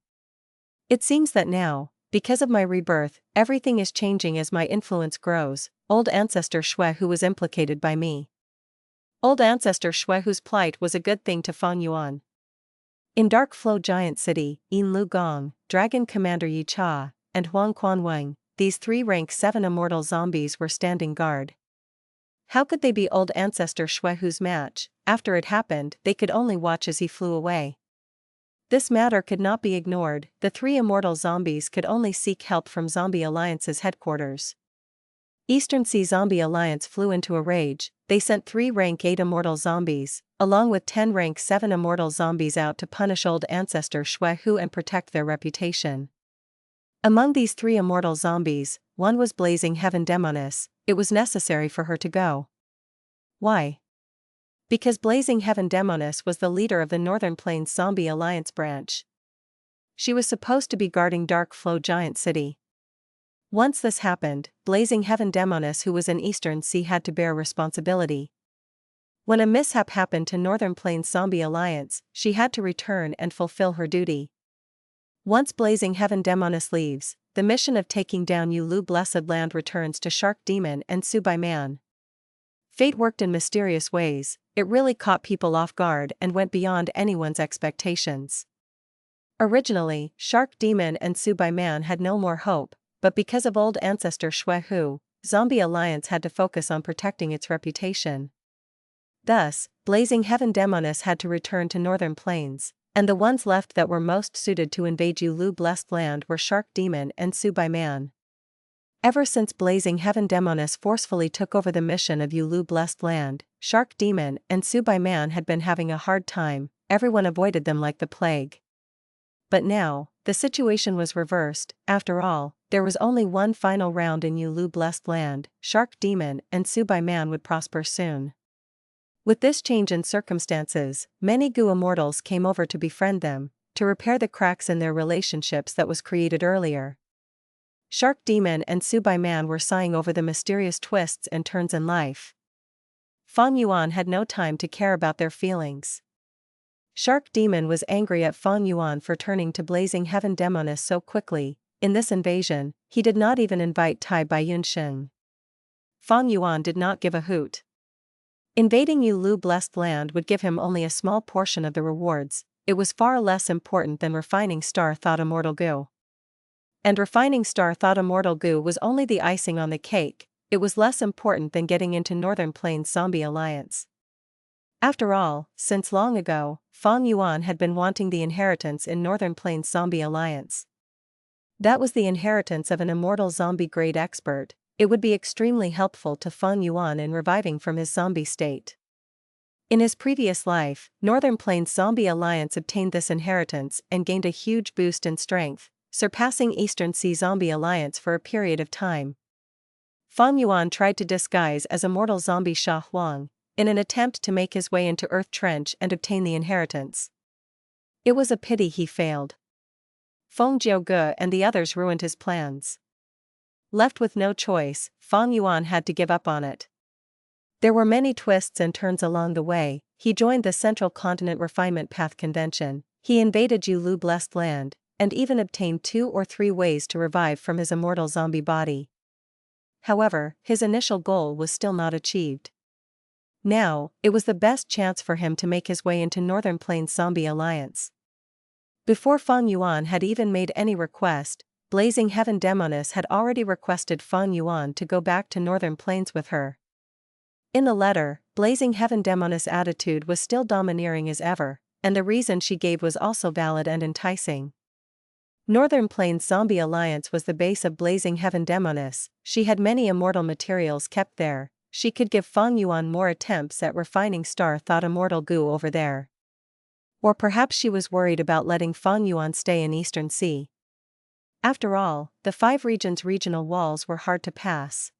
Speaker 1: It seems that now, because of my rebirth, everything is changing as my influence grows, old Ancestor Shui Hu was implicated by me. Old Ancestor Shui Hu's plight was a good thing to Fang Yuan. In Dark Flow Giant City, Yin Lu Gong, Dragon Commander Yi Cha, and Huang Quan Wang, these 3 rank 7 immortal zombies were standing guard. How could they be old Ancestor Shuehu's match? After it happened, they could only watch as he flew away. This matter could not be ignored. The three immortal zombies could only seek help from Zombie Alliance's headquarters. Eastern Sea Zombie Alliance flew into a rage. They sent 3 rank 8 immortal zombies, along with 10 rank 7 immortal zombies out to punish old Ancestor Shuehu and protect their reputation. Among these 3 immortal zombies, one was Blazing Heaven Demoness. It was necessary for her to go. Why? Because Blazing Heaven Demoness was the leader of the Northern Plains Zombie Alliance branch. She was supposed to be guarding Dark Flow Giant City. Once this happened, Blazing Heaven Demoness, who was in Eastern Sea, had to bear responsibility. When a mishap happened to Northern Plains Zombie Alliance, she had to return and fulfill her duty. Once Blazing Heaven Demoness leaves, the mission of taking down Yulu Blessed Land returns to Shark Demon and Subai Man. Fate worked in mysterious ways. It really caught people off guard and went beyond anyone's expectations. Originally, Shark Demon and Subai Man had no more hope, but because of old Ancestor Shuehu, Zombie Alliance had to focus on protecting its reputation. Thus, Blazing Heaven Demoness had to return to Northern Plains, and the ones left that were most suited to invade Yulu Blessed Land were Shark Demon and Subai Man. Ever since Blazing Heaven Demoness forcefully took over the mission of Yulu Blessed Land, Shark Demon and Subai Man had been having a hard time. Everyone avoided them like the plague. But now, the situation was reversed. After all, there was only one final round in Yulu Blessed Land. Shark Demon and Subai Man would prosper soon. With this change in circumstances, many Gu Immortals came over to befriend them, to repair the cracks in their relationships that was created earlier. Shark Demon and Subai Man were sighing over the mysterious twists and turns in life. Fang Yuan had no time to care about their feelings. Shark Demon was angry at Fang Yuan for turning to Blazing Heaven Demoness so quickly. In this invasion, he did not even invite Tai Baiyun Sheng. Fang Yuan did not give a hoot. Invading Yulu Blessed Land would give him only a small portion of the rewards. It was far less important than refining Star Thought Immortal Gu. And refining Star Thought Immortal Gu was only the icing on the cake. It was less important than getting into Northern Plains Zombie Alliance. After all, since long ago, Fang Yuan had been wanting the inheritance in Northern Plains Zombie Alliance. That was the inheritance of an immortal zombie grade expert. It would be extremely helpful to Fang Yuan in reviving from his zombie state. In his previous life, Northern Plains Zombie Alliance obtained this inheritance and gained a huge boost in strength, surpassing Eastern Sea Zombie Alliance for a period of time. Fang Yuan tried to disguise as Immortal Zombie Sha Huang, in an attempt to make his way into Earth Trench and obtain the inheritance. It was a pity he failed. Feng Jiuge and the others ruined his plans. Left with no choice, Fang Yuan had to give up on it. There were many twists and turns along the way. He joined the Central Continent Refinement Path Convention, he invaded Yulu Blessed Land, and even obtained 2 or 3 ways to revive from his immortal zombie body. However, his initial goal was still not achieved. Now, it was the best chance for him to make his way into Northern Plains Zombie Alliance. Before Fang Yuan had even made any request, Blazing Heaven Demoness had already requested Fang Yuan to go back to Northern Plains with her. In the letter, Blazing Heaven Demoness' attitude was still domineering as ever, and the reason she gave was also valid and enticing. Northern Plains Zombie Alliance was the base of Blazing Heaven Demoness. She had many immortal materials kept there. She could give Fang Yuan more attempts at refining Star Thought Immortal Gu over there. Or perhaps she was worried about letting Fang Yuan stay in Eastern Sea. After all, the 5 regions' regional walls were hard to pass.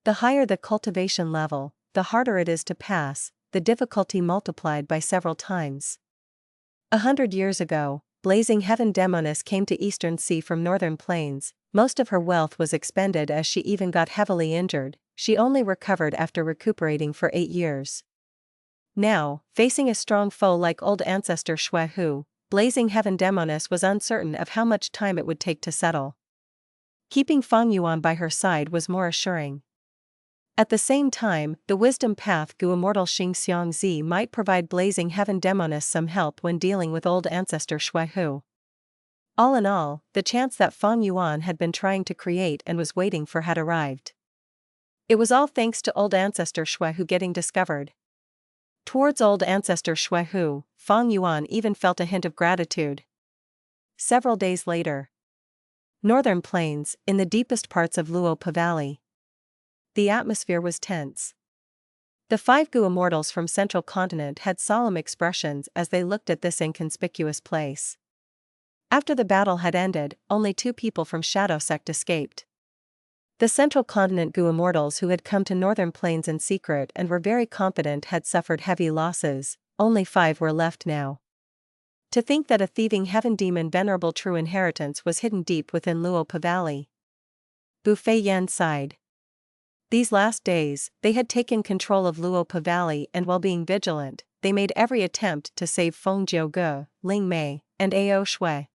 Speaker 1: The higher the cultivation level, the harder it is to pass, the difficulty multiplied by several times. 100 years ago, Blazing Heaven Demoness came to Eastern Sea from Northern Plains. Most of her wealth was expended as she even got heavily injured. She only recovered after recuperating for 8 years. Now, facing a strong foe like old Ancestor Shuehu, Blazing Heaven Demoness was uncertain of how much time it would take to settle. Keeping Fang Yuan by her side was more assuring. At the same time, the Wisdom Path Gu Immortal Xing Xiang Zi might provide Blazing Heaven Demoness some help when dealing with old Ancestor Shuehu. All in all, the chance that Fang Yuan had been trying to create and was waiting for had arrived. It was all thanks to old Ancestor Shui Hu getting discovered. Towards old Ancestor Shui Hu, Fang Yuan even felt a hint of gratitude. Several days later. Northern Plains, in the deepest parts of Luopa Valley. The atmosphere was tense. The 5 Gu immortals from Central Continent had solemn expressions as they looked at this inconspicuous place. After the battle had ended, only 2 people from Shadow Sect escaped. The Central Continent Gu immortals who had come to Northern Plains in secret and were very confident had suffered heavy losses, only 5 were left now. To think that a thieving heaven demon Venerable true inheritance was hidden deep within Luopa Valley. Bufei Yan sighed. These last days, they had taken control of Luopa Valley and while being vigilant, they made every attempt to save Feng Jiuge, Ling Mei, and Ao Shui.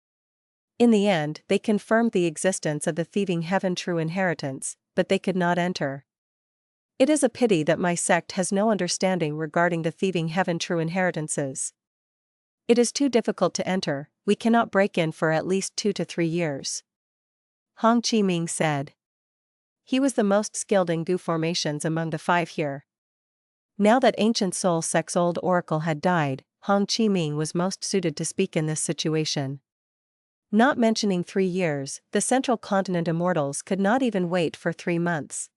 Speaker 1: In the end, they confirmed the existence of the thieving heaven true inheritance, but they could not enter. It is a pity that my sect has no understanding regarding the thieving heaven true inheritances. It is too difficult to enter, we cannot break in for at least 2 to 3 years. Hong Chi Ming said. He was the most skilled in Gu formations among the 5 here. Now that Ancient Soul Sect's old oracle had died, Hong Chi Ming was most suited to speak in this situation. Not mentioning 3 years, the Central Continent immortals could not even wait for 3 months.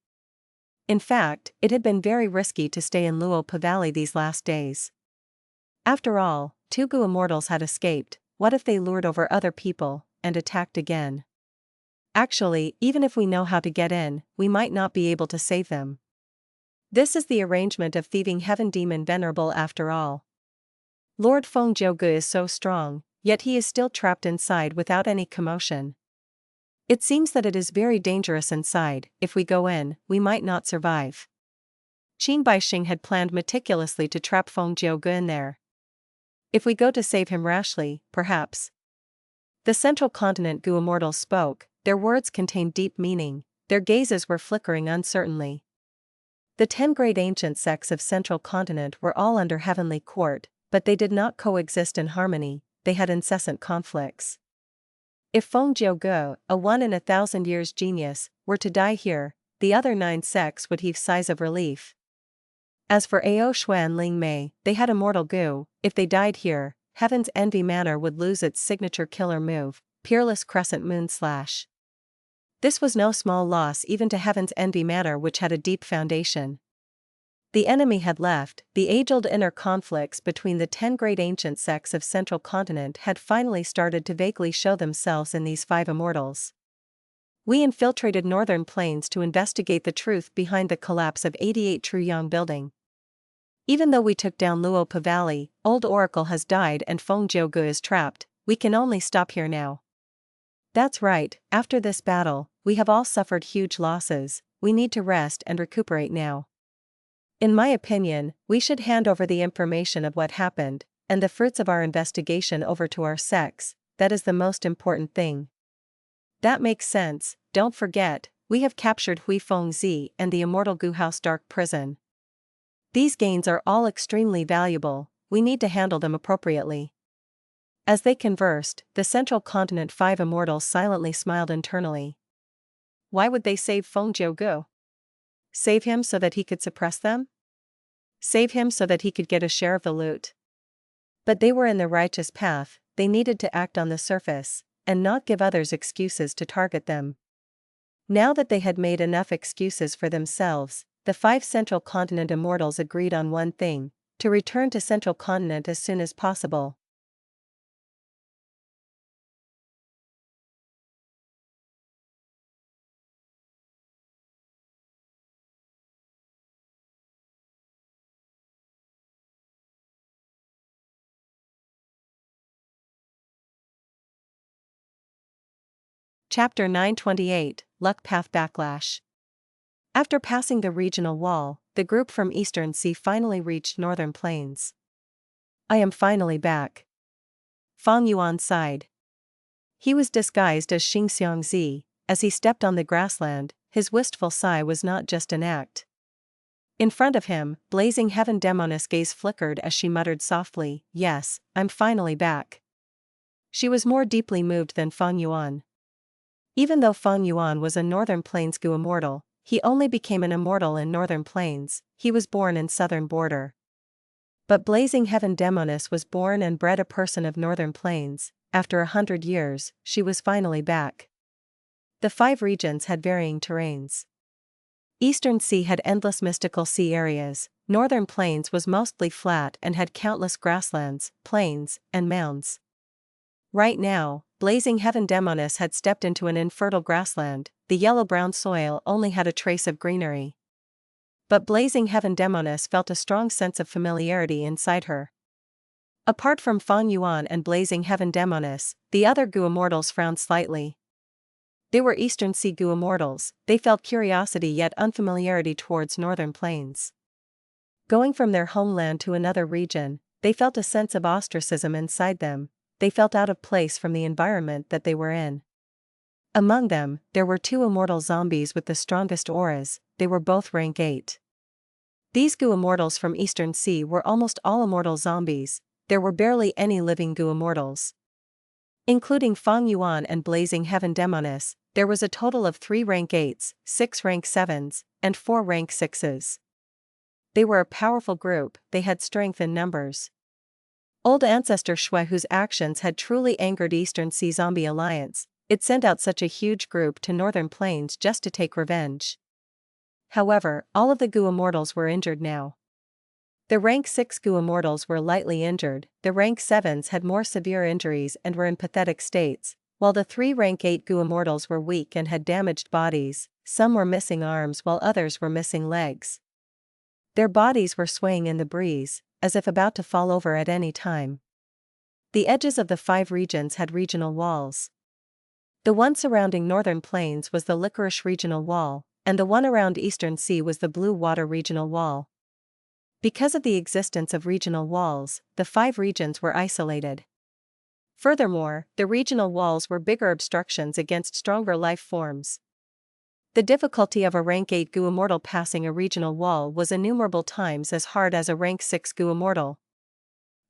Speaker 1: In fact, it had been very risky to stay in Luopa Valley these last days. After all, 2 Gu immortals had escaped, what if they lured over other people, and attacked again? Actually, even if we know how to get in, we might not be able to save them. This is the arrangement of thieving heaven demon Venerable after all. Lord Feng Jiuge is so strong, yet he is still trapped inside without any commotion. It seems that it is very dangerous inside, if we go in, we might not survive. Qin Baixing had planned meticulously to trap Feng Jiuge in there. If we go to save him rashly, perhaps. The Central Continent Gu immortals spoke, their words contained deep meaning, their gazes were flickering uncertainly. The 10 great ancient sects of Central Continent were all under heavenly court, but they did not coexist in harmony, they had incessant conflicts. If Feng Jiuge, a 1 in 1,000 years genius, were to die here, the other 9 sects would heave sighs of relief. As for Ao Shui and Ling Mei, they had immortal Gu, if they died here, Heaven's Envy Manor would lose its signature killer move, Peerless Crescent Moon Slash. This was no small loss even to Heaven's Envy Manor, which had a deep foundation. The enemy had left, the age-old inner conflicts between the 10 great ancient sects of Central Continent had finally started to vaguely show themselves in these 5 immortals. We infiltrated Northern Plains to investigate the truth behind the collapse of 88 Truyang Building. Even though we took down Luopa Valley, Old Oracle has died and Feng Jiuge is trapped, we can only stop here now. That's right, after this battle, we have all suffered huge losses, we need to rest and recuperate now. In my opinion, we should hand over the information of what happened, and the fruits of our investigation over to our sects, that is the most important thing. That makes sense, don't forget, we have captured Hui Feng Zi and the Immortal Gu House Dark Prison. These gains are all extremely valuable, we need to handle them appropriately. As they conversed, the Central Continent 5 immortals silently smiled internally. Why would they save Feng Jiuge? Save him so that he could suppress them? Save him so that he could get a share of the loot? But they were in the righteous path, they needed to act on the surface, and not give others excuses to target them. Now that they had made enough excuses for themselves, the 5 Central Continent immortals agreed on one thing, to return to Central Continent as soon as possible. Chapter 928, Luck Path Backlash. After passing the regional wall, the group from Eastern Sea finally reached Northern Plains. I am finally back. Fang Yuan sighed. He was disguised as Xingxiang Zi, as he stepped on the grassland, his wistful sigh was not just an act. In front of him, blazing heaven Demoness gaze flickered as she muttered softly, "Yes, I'm finally back." She was more deeply moved than Fang Yuan. Even though Fang Yuan was a Northern Plains Gu immortal, he only became an immortal in Northern Plains, he was born in Southern Border. But Blazing Heaven Demoness was born and bred a person of Northern Plains. After 100 years, she was finally back. The 5 regions had varying terrains. Eastern Sea had endless mystical sea areas, Northern Plains was mostly flat and had countless grasslands, plains, and mounds. Right now, Blazing Heaven Demoness had stepped into an infertile grassland, the yellow-brown soil only had a trace of greenery. But Blazing Heaven Demoness felt a strong sense of familiarity inside her. Apart from Fang Yuan and Blazing Heaven Demoness, the other Gu Immortals frowned slightly. They were Eastern Sea Gu Immortals, they felt curiosity yet unfamiliarity towards Northern Plains. Going from their homeland to another region, they felt a sense of ostracism inside them, they felt out of place from the environment that they were in. Among them, there were 2 immortal zombies with the strongest auras, they were both rank 8. These Gu Immortals from Eastern Sea were almost all immortal zombies, there were barely any living Gu Immortals. Including Fang Yuan and Blazing Heaven Demoness, there was a total of 3 rank 8s, 6 rank 7s, and 4 rank 6s. They were a powerful group, they had strength in numbers. Old Ancestor Shui, whose actions had truly angered Eastern Sea Zombie Alliance, it sent out such a huge group to Northern Plains just to take revenge. However, all of the Gu Immortals were injured now. The rank 6 Gu Immortals were lightly injured, the rank 7s had more severe injuries and were in pathetic states, while the 3 rank 8 Gu Immortals were weak and had damaged bodies, some were missing arms while others were missing legs. Their bodies were swaying in the breeze, as if about to fall over at any time. The edges of the 5 regions had regional walls. The one surrounding Northern Plains was the Licorice Regional Wall, and the one around Eastern Sea was the Blue Water Regional Wall. Because of the existence of regional walls, the 5 regions were isolated. Furthermore, the regional walls were bigger obstructions against stronger life forms. The difficulty of a rank 8 Gu Immortal passing a regional wall was innumerable times as hard as a rank 6 Gu Immortal.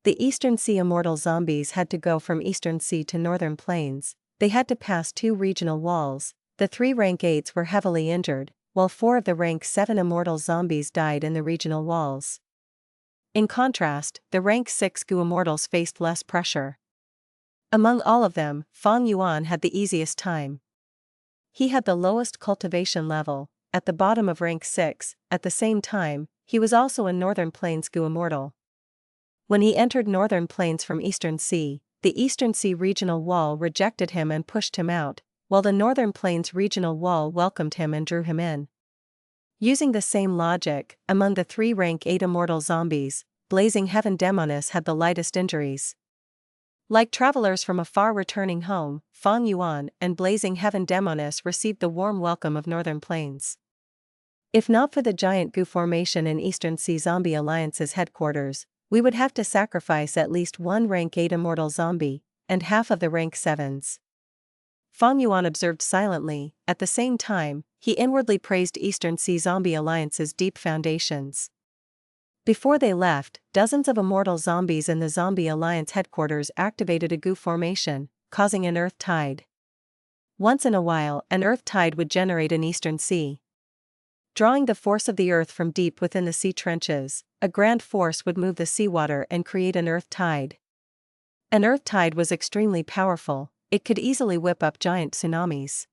Speaker 1: The Eastern Sea Immortal zombies had to go from Eastern Sea to Northern Plains, they had to pass 2 regional walls, the 3 rank 8s were heavily injured, while 4 of the rank 7 Immortal zombies died in the regional walls. In contrast, the rank 6 Gu Immortals faced less pressure. Among all of them, Fang Yuan had the easiest time. He had the lowest cultivation level, at the bottom of rank 6, at the same time, he was also a Northern Plains Gu Immortal. When he entered Northern Plains from Eastern Sea, the Eastern Sea Regional Wall rejected him and pushed him out, while the Northern Plains Regional Wall welcomed him and drew him in. Using the same logic, among the 3 rank 8 Immortal zombies, Blazing Heaven Demoness had the lightest injuries. Like travelers from afar returning home, Fang Yuan and Blazing Heaven Demoness received the warm welcome of Northern Plains. If not for the giant Gu formation in Eastern Sea Zombie Alliance's headquarters, we would have to sacrifice at least 1 rank 8 Immortal zombie, and half of the rank 7s. Fang Yuan observed silently, at the same time, he inwardly praised Eastern Sea Zombie Alliance's deep foundations. Before they left, dozens of immortal zombies in the Zombie Alliance headquarters activated a Gu formation, causing an earth tide. Once in a while, an earth tide would generate in Eastern Sea. Drawing the force of the earth from deep within the sea trenches, a grand force would move the seawater and create an earth tide. An earth tide was extremely powerful, it could easily whip up giant tsunamis.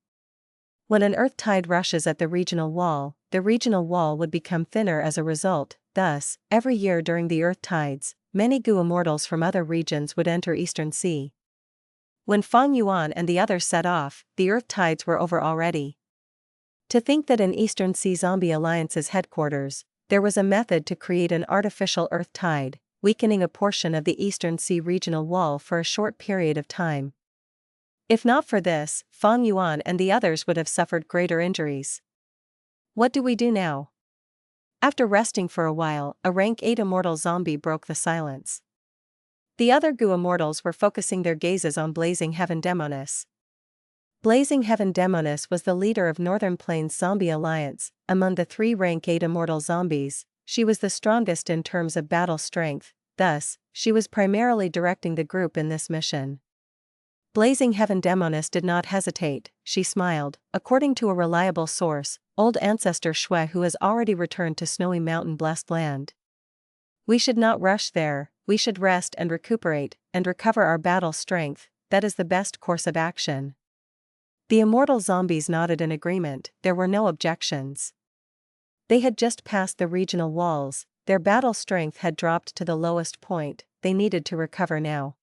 Speaker 1: When an earth tide rushes at the regional wall would become thinner as a result, thus, every year during the earth tides, many Gu Immortals from other regions would enter Eastern Sea. When Fang Yuan and the others set off, the earth tides were over already. To think that in Eastern Sea Zombie Alliance's headquarters, there was a method to create an artificial earth tide, weakening a portion of the Eastern Sea regional wall for a short period of time. If not for this, Fang Yuan and the others would have suffered greater injuries. What do we do now? After resting for a while, a rank 8 Immortal zombie broke the silence. The other Gu Immortals were focusing their gazes on Blazing Heaven Demoness. Blazing Heaven Demoness was the leader of Northern Plains Zombie Alliance. Among the 3 rank 8 Immortal zombies, she was the strongest in terms of battle strength, thus, she was primarily directing the group in this mission. Blazing Heaven Demoness did not hesitate, she smiled. According to a reliable source, old Ancestor Shui who has already returned to Snowy Mountain Blessed Land. We should not rush there, we should rest and recuperate, and recover our battle strength, that is the best course of action. The immortal zombies nodded in agreement, there were no objections. They had just passed the regional walls, their battle strength had dropped to the lowest point, they needed to recover now.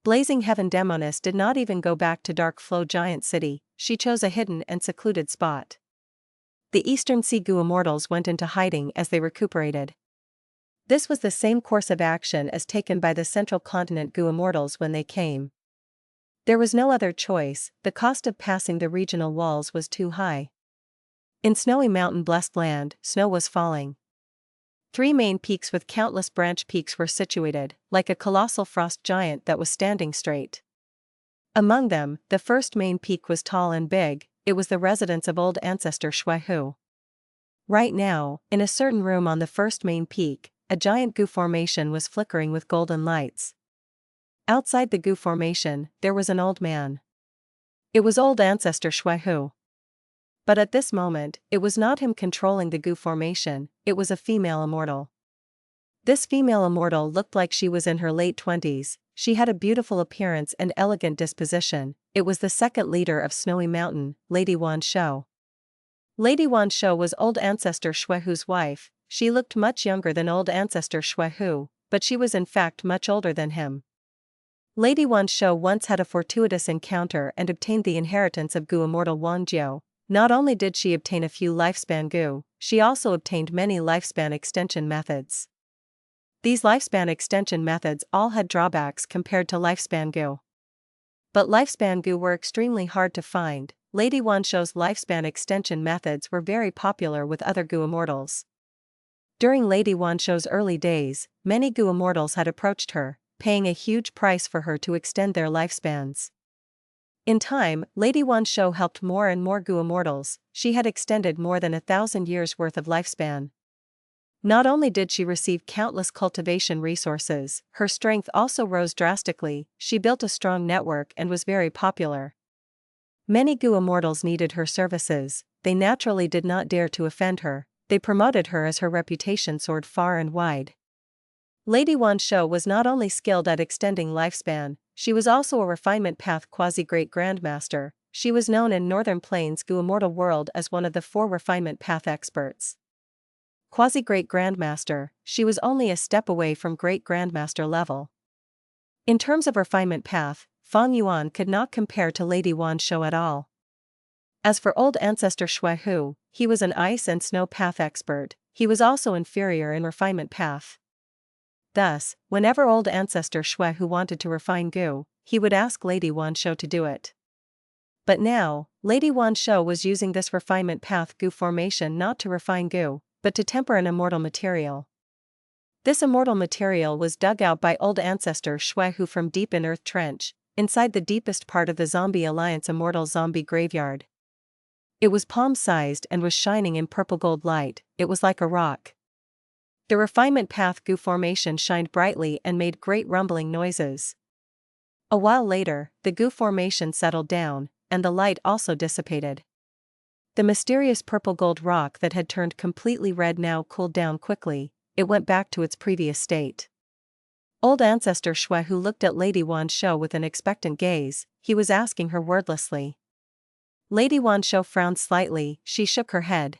Speaker 1: Blazing Heaven Demoness did not even go back to Dark Flow Giant City, she chose a hidden and secluded spot. The Eastern Sea Goo Immortals went into hiding as they recuperated. This was the same course of action as taken by the Central Continent Goo Immortals when they came. There was no other choice, the cost of passing the regional walls was too high. In Snowy Mountain Blessed Land, snow was falling. 3 main peaks with countless branch peaks were situated, like a colossal frost giant that was standing straight. Among them, the first main peak was tall and big, it was the residence of old Ancestor Shui Hu. Right now, in a certain room on the first main peak, a giant goo formation was flickering with golden lights. Outside the goo formation, there was an old man. It was old Ancestor Shui Hu. But at this moment, it was not him controlling the goo formation, it was a female immortal. This female immortal looked like she was in her late 20s, she had a beautiful appearance and elegant disposition, it was the second leader of Snowy Mountain, Lady Wan Shou. Lady Wan Shou was old Ancestor Shui Hu's wife, she looked much younger than old Ancestor Shui Hu, but she was in fact much older than him. Lady Wan Shou once had a fortuitous encounter and obtained the inheritance of Goo Immortal Wan Jiu. Not only did she obtain a few lifespan goo, she also obtained many lifespan extension methods. These lifespan extension methods all had drawbacks compared to lifespan goo. But lifespan goo were extremely hard to find, Lady Wan Shou's lifespan extension methods were very popular with other goo immortals. During Lady Wan Shou's early days, many goo immortals had approached her, paying a huge price for her to extend their lifespans. In time, Lady Wan Shou helped more and more goo immortals, she had extended more than 1,000 years worth of lifespan. Not only did she receive countless cultivation resources, her strength also rose drastically, she built a strong network and was very popular. Many goo immortals needed her services, they naturally did not dare to offend her, they promoted her as her reputation soared far and wide. Lady Wan Shou was not only skilled at extending lifespan, she was also a refinement path quasi-great grandmaster, she was known in Northern Plains Goo Immortal world as one of the 4 refinement path experts. Quasi-great grandmaster, she was only a step away from great grandmaster level. In terms of refinement path, Fang Yuan could not compare to Lady Wan Shou at all. As for old Ancestor Shui Hu, he was an ice and snow path expert, he was also inferior in refinement path. Thus, whenever old Ancestor Shui Hu wanted to refine goo, he would ask Lady Wan Shou to do it. But now, Lady Wan Shou was using this refinement path goo formation not to refine goo, but to temper an immortal material. This immortal material was dug out by old Ancestor Shui Hu from deep in Earth Trench, inside the deepest part of the Zombie Alliance Immortal Zombie Graveyard. It was palm-sized and was shining in purple gold light, it was like a rock. The refinement path goo formation shined brightly and made great rumbling noises. A while later, the goo formation settled down, and the light also dissipated. The mysterious purple gold rock that had turned completely red now cooled down quickly, it went back to its previous state. Old Ancestor Shui Hu looked at Lady Wan Shou with an expectant gaze, he was asking her wordlessly. Lady Wan Shou frowned slightly, she shook her head.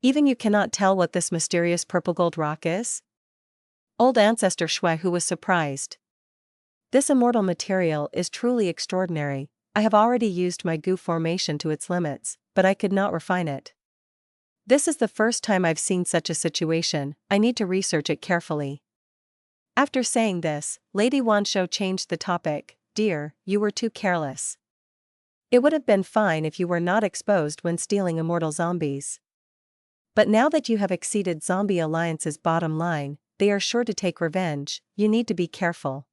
Speaker 1: Even you cannot tell what this mysterious purple gold rock is? Old Ancestor Shui Hu was surprised. This immortal material is truly extraordinary, I have already used my goo formation to its limits, but I could not refine it. This is the first time I've seen such a situation, I need to research it carefully. After saying this, Lady Wan Shou changed the topic, dear, you were too careless. It would have been fine if you were not exposed when stealing immortal zombies. But now that you have exceeded Zombie Alliance's bottom line, they are sure to take revenge, you need to be careful.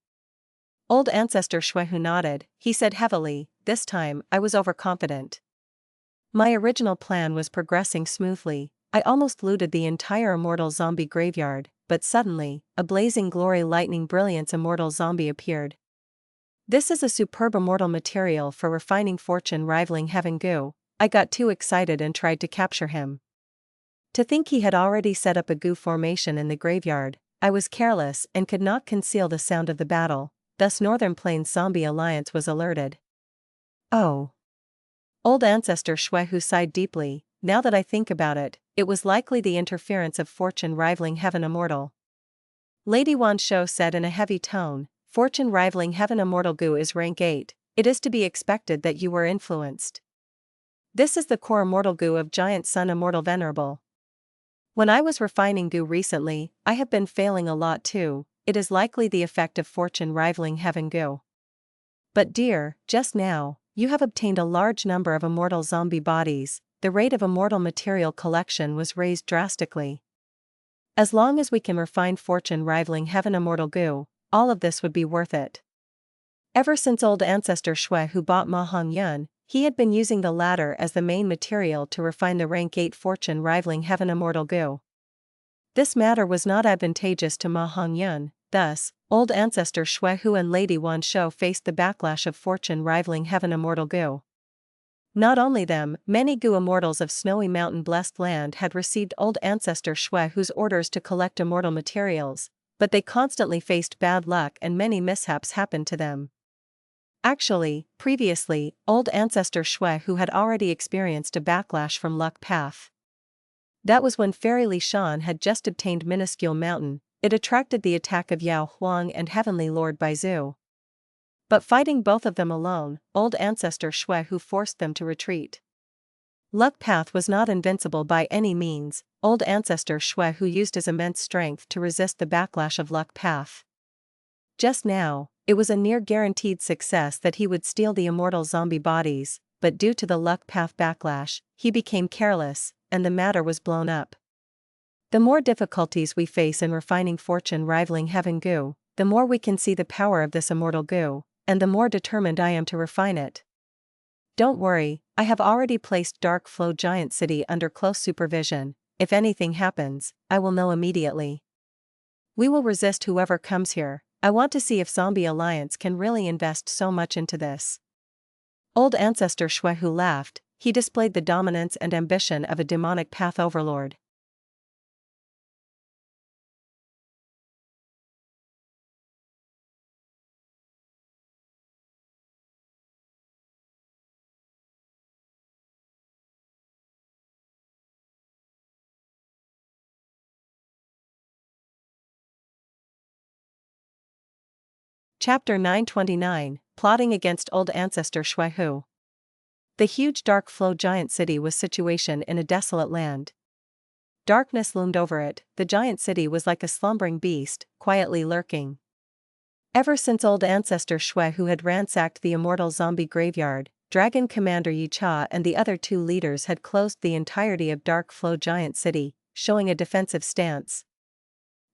Speaker 1: Old Ancestor Shui Hu nodded, he said heavily, this time, I was overconfident. My original plan was progressing smoothly, I almost looted the entire immortal zombie graveyard, but suddenly, a blazing glory lightning brilliance immortal zombie appeared. This is a superb immortal material for refining fortune rivaling heaven goo. I got too excited and tried to capture him. To think he had already set up a goo formation in the graveyard, I was careless and could not conceal the sound of the battle, thus Northern Plains Zombie Alliance was alerted. Oh. Old Ancestor Shwehu sighed deeply. Now that I think about it, it was likely the interference of fortune rivaling heaven immortal. Lady Wan Shou said in a heavy tone, fortune rivaling heaven immortal goo is rank 8, it is to be expected that you were influenced. This is the core immortal goo of Giant Sun Immortal Venerable. When I was refining goo recently, I have been failing a lot too, it is likely the effect of fortune rivaling heaven goo. But dear, just now, you have obtained a large number of immortal zombie bodies, the rate of immortal material collection was raised drastically. As long as we can refine fortune rivaling heaven immortal goo, all of this would be worth it. Ever since old Ancestor Shue who bought Ma Hong Yun, he had been using the latter as the main material to refine the rank 8 fortune rivaling heaven immortal goo. This matter was not advantageous to Ma Hong Yun, thus, old Ancestor Shue Hu and Lady Wan Shou faced the backlash of fortune rivaling heaven immortal goo. Not only them, many goo immortals of Snowy Mountain Blessed Land had received old Ancestor Shue Hu's orders to collect immortal materials, but they constantly faced bad luck and many mishaps happened to them. Actually, previously, old Ancestor Shue Hu had already experienced a backlash from luck path. That was when Fairy Li Shan had just obtained Minuscule Mountain, it attracted the attack of Yao Huang and Heavenly Lord Baizu. But fighting both of them alone, old Ancestor Shue Hu forced them to retreat. Luck Path was not invincible by any means, old Ancestor Shue Hu used his immense strength to resist the backlash of Luck Path. Just now, it was a near guaranteed success that he would steal the immortal zombie bodies, but due to the Luck Path backlash, he became careless, and the matter was blown up. The more difficulties we face in refining fortune rivaling heaven goo, the more we can see the power of this immortal goo, and the more determined I am to refine it. Don't worry, I have already placed Dark Flow Giant City under close supervision. If anything happens, I will know immediately. We will resist whoever comes here. I want to see if Zombie Alliance can really invest so much into this. Old Ancestor Shue Hu laughed, he displayed the dominance and ambition of a demonic path overlord. Chapter 929, Plotting Against Old Ancestor Shue Hu. The huge Dark Flow Giant City was situation in a desolate land. Darkness loomed over it, the giant city was like a slumbering beast, quietly lurking. Ever since old Ancestor Shue Hu had ransacked the immortal zombie graveyard, Dragon Commander Yaksha and the other two leaders had closed the entirety of Dark Flow Giant City, showing a defensive stance.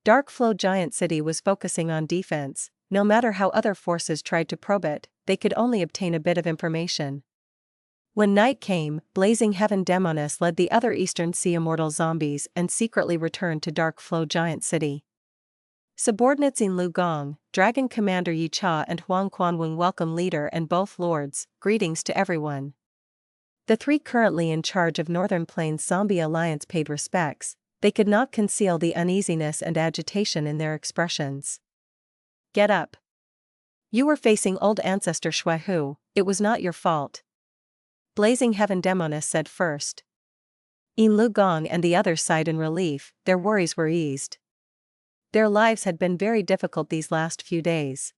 Speaker 1: Dark Flow Giant City was focusing on defense. No matter how other forces tried to probe it, they could only obtain a bit of information. When night came, Blazing Heaven Demoness led the other Eastern Sea immortal zombies and secretly returned to Dark Flow Giant City. Subordinates in Lu Gong, Dragon Commander Yaksha and Huang Quanwing welcome leader and both lords, greetings to everyone. The three currently in charge of Northern Plains Zombie Alliance paid respects, they could not conceal the uneasiness and agitation in their expressions. Get up. You were facing old Ancestor Shue Hu, it was not your fault. Blazing Heaven Demoness said first. Yin Lu Gong and the others sighed in relief, their worries were eased. Their lives had been very difficult these last few days.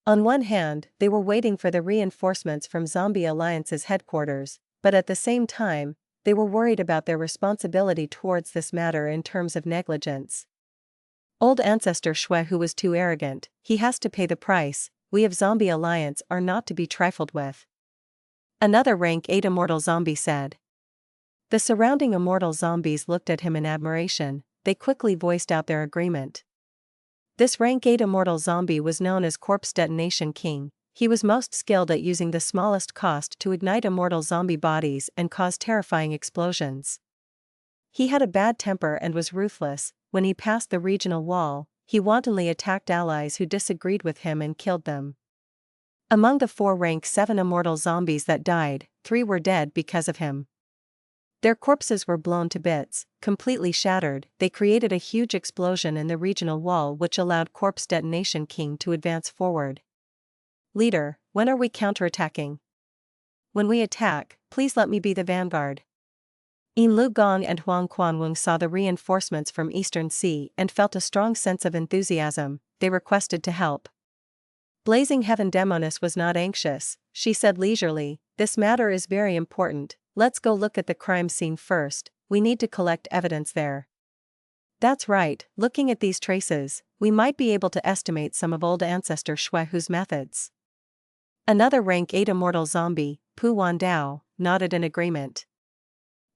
Speaker 1: On one hand, they were waiting for the reinforcements from Zombie Alliance's headquarters, but at the same time, they were worried about their responsibility towards this matter in terms of negligence. Old Ancestor Shue Hu was too arrogant, he has to pay the price, we of Zombie Alliance are not to be trifled with. Another rank 8 immortal zombie said. The surrounding immortal zombies looked at him in admiration, they quickly voiced out their agreement. This rank 8 immortal zombie was known as Corpse Detonation King, he was most skilled at using the smallest cost to ignite immortal zombie bodies and cause terrifying explosions. He had a bad temper and was ruthless. When he passed the regional wall, he wantonly attacked allies who disagreed with him and killed them. Among the 4 rank 7 immortal zombies that died, 3 were dead because of him. Their corpses were blown to bits, completely shattered. They created a huge explosion in the regional wall which allowed Corpse Detonation King to advance forward. Leader, when are we counterattacking? When we attack, please let me be the vanguard. Yin Lu Gong and Huang Quanweng saw the reinforcements from Eastern Sea and felt a strong sense of enthusiasm. They requested to help. Blazing Heaven Demoness was not anxious. She said leisurely, "This matter is very important. Let's go look at the crime scene first. We need to collect evidence there." That's right, looking at these traces, we might be able to estimate some of old Ancestor Shuehu's methods. Another rank 8 immortal zombie, Pu Wandao, nodded in agreement.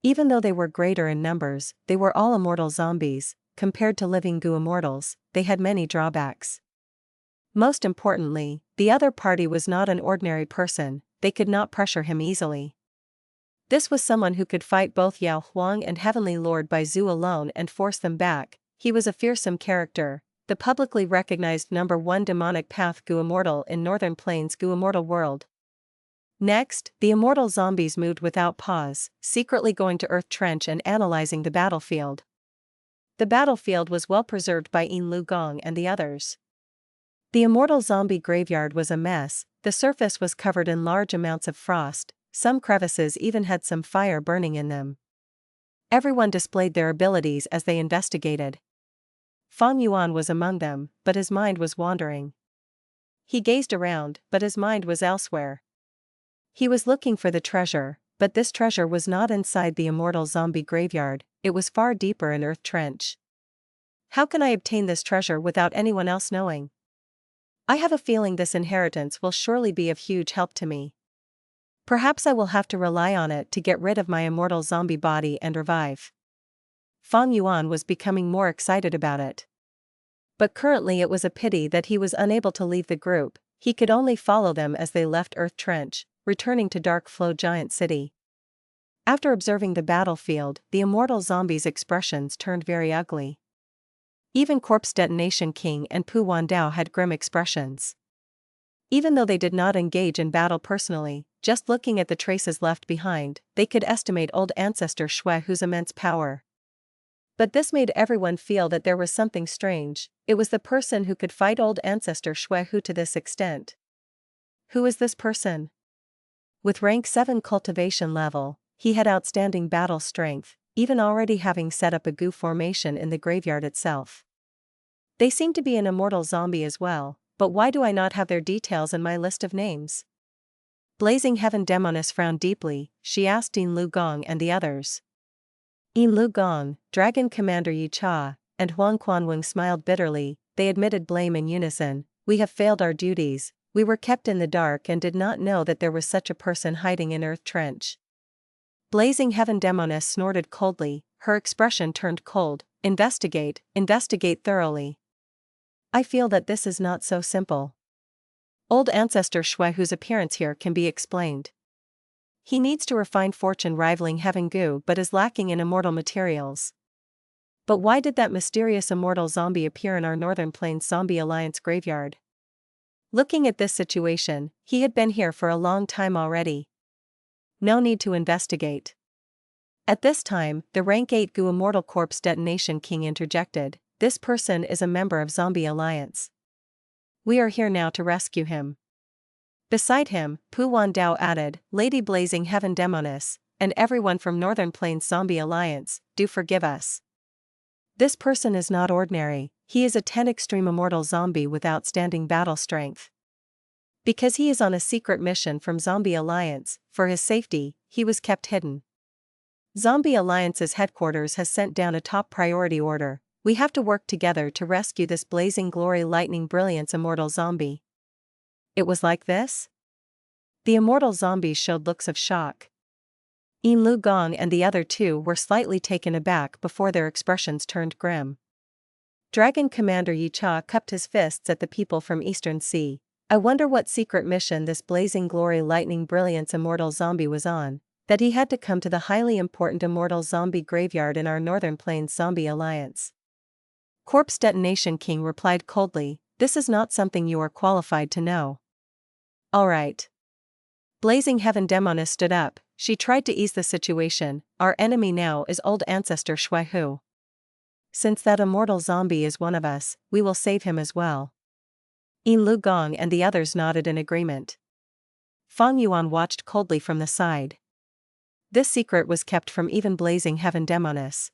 Speaker 1: Even though they were greater in numbers, they were all immortal zombies. Compared to living Gu immortals, they had many drawbacks. Most importantly, the other party was not an ordinary person. They could not pressure him easily. This was someone who could fight both Yao Huang and Heavenly Lord Bai Zhu alone and force them back. He was a fearsome character, the publicly recognized number 1 demonic path Gu Immortal in Northern Plains Gu Immortal world. Next, the immortal zombies moved without pause, secretly going to Earth Trench and analyzing the battlefield. The battlefield was well preserved by Yin Lu Gong and the others. The immortal zombie graveyard was a mess. The surface was covered in large amounts of frost. Some crevices even had some fire burning in them. Everyone displayed their abilities as they investigated. Fang Yuan was among them, but his mind was wandering. He gazed around, but his mind was elsewhere. He was looking for the treasure, but this treasure was not inside the immortal zombie graveyard. It was far deeper in Earth Trench. How can I obtain this treasure without anyone else knowing? I have a feeling this inheritance will surely be of huge help to me. Perhaps I will have to rely on it to get rid of my immortal zombie body and revive. Fang Yuan was becoming more excited about it. But currently it was a pity that he was unable to leave the group. He could only follow them as they left Earth Trench, returning to Dark Flow Giant City. After observing the battlefield, the immortal zombies' expressions turned very ugly. Even Corpse Detonation King and Pu Wandao had grim expressions. Even though they did not engage in battle personally, just looking at the traces left behind, they could estimate old Ancestor Shuehu's immense power. But this made everyone feel that there was something strange. It was the person who could fight old Ancestor Shuehu to this extent. Who is this person? With rank 7 cultivation level, he had outstanding battle strength, even already having set up a Gu formation in the graveyard itself. They seem to be an immortal zombie as well, but why do I not have their details in my list of names? Blazing Heaven Demoness frowned deeply. She asked Yin Lu Gong and the others. Yin Lu Gong, Dragon Commander Yaksha, and Huang Quanweng smiled bitterly. They admitted blame in unison. We have failed our duties. We were kept in the dark and did not know that there was such a person hiding in Earth Trench. Blazing Heaven Demoness snorted coldly. Her expression turned cold. Investigate thoroughly. I feel that this is not so simple. Old Ancestor Shuehu's appearance here can be explained. He needs to refine fortune rivaling Heaven Gu but is lacking in immortal materials. But why did that mysterious immortal zombie appear in our Northern Plains Zombie Alliance graveyard? Looking at this situation, he had been here for a long time already. No need to investigate. At this time, the rank 8 Gu Immortal Corpse Detonation King interjected. This person is a member of Zombie Alliance. We are here now to rescue him. Beside him, Pu Wandao added, Lady Blazing Heaven Demoness, and everyone from Northern Plains Zombie Alliance, do forgive us. This person is not ordinary. He is a 10 extreme immortal zombie with outstanding battle strength. Because he is on a secret mission from Zombie Alliance, for his safety, he was kept hidden. Zombie Alliance's headquarters has sent down a top priority order. We have to work together to rescue this blazing glory lightning brilliance immortal zombie. It was like this? The immortal zombies showed looks of shock. Yin Lu Gong and the other 2 were slightly taken aback before their expressions turned grim. Dragon Commander Yaksha cupped his fists at the people from Eastern Sea. I wonder what secret mission this blazing glory lightning brilliance immortal zombie was on, that he had to come to the highly important immortal zombie graveyard in our Northern Plains Zombie Alliance. Corpse Detonation King replied coldly, this is not something you are qualified to know. Alright. Blazing Heaven Demoness stood up. She tried to ease the situation. Our enemy now is old Ancestor Shuaihu. Since that immortal zombie is one of us, we will save him as well. Yin Lu Gong and the others nodded in agreement. Fang Yuan watched coldly from the side. This secret was kept from even Blazing Heaven Demoness.